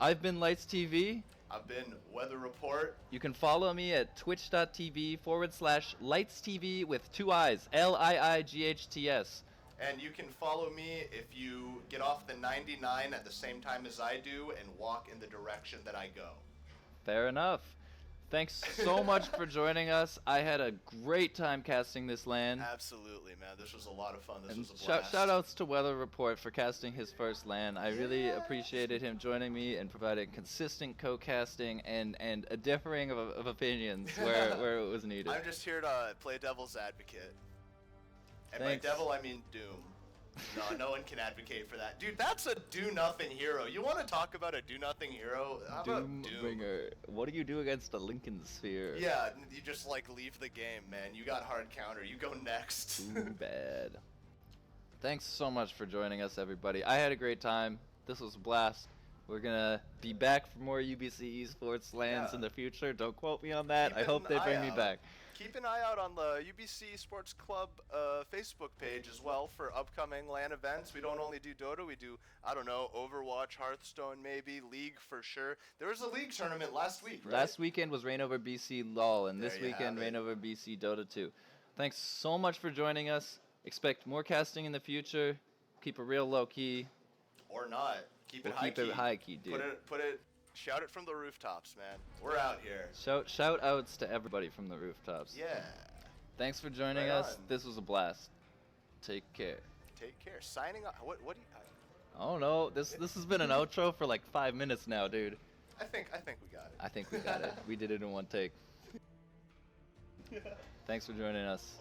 I've been Lights TV. I've been Weather Report. You can follow me at twitch.tv/LightsTV with 2 I's, LIIGHTS. And you can follow me if you get off the 99 at the same time as I do and walk in the direction that I go. Fair enough. Thanks so much for joining us. I had a great time casting this land. Absolutely, man. This was a lot of fun. This was a blast. Shout outs to Weather Report for casting his first land. I really appreciated him joining me and providing consistent co-casting and a differing of opinions where it was needed. I'm just here to play devil's advocate. And Thanks. by devil, I mean Doom. No one can advocate for that. Dude, that's a do-nothing hero. You want to talk about a do-nothing hero? How about Doom? Bringer. What do you do against a Lincoln Sphere? Yeah, you just, like, leave the game, man. You got hard counter. You go next. Too bad. Thanks so much for joining us, everybody. I had a great time. This was a blast. We're going to be back for more UBC Esports lands in the future. Don't quote me on that. I hope they bring me back. Keep an eye out on the UBC Sports Club Facebook page as well for upcoming LAN events. We don't only do Dota, we do, I don't know, Overwatch, Hearthstone maybe, League for sure. There was a League tournament last week, right? Last weekend was Reign Over BC LOL, and this weekend Reign Over BC Dota 2. Thanks so much for joining us. Expect more casting in the future. Keep it real low key. Or not. Keep it high key. Keep it high key, dude. Put it Shout it from the rooftops, man. We're out here. Shout outs to everybody from the rooftops. Yeah. Thanks for joining Right us. on. This was a blast. Take care. Take care. Signing off. What do you? I don't know. This has been an outro for like 5 minutes now, dude. I think we got it. I think we got it. We did it in one take. Thanks for joining us.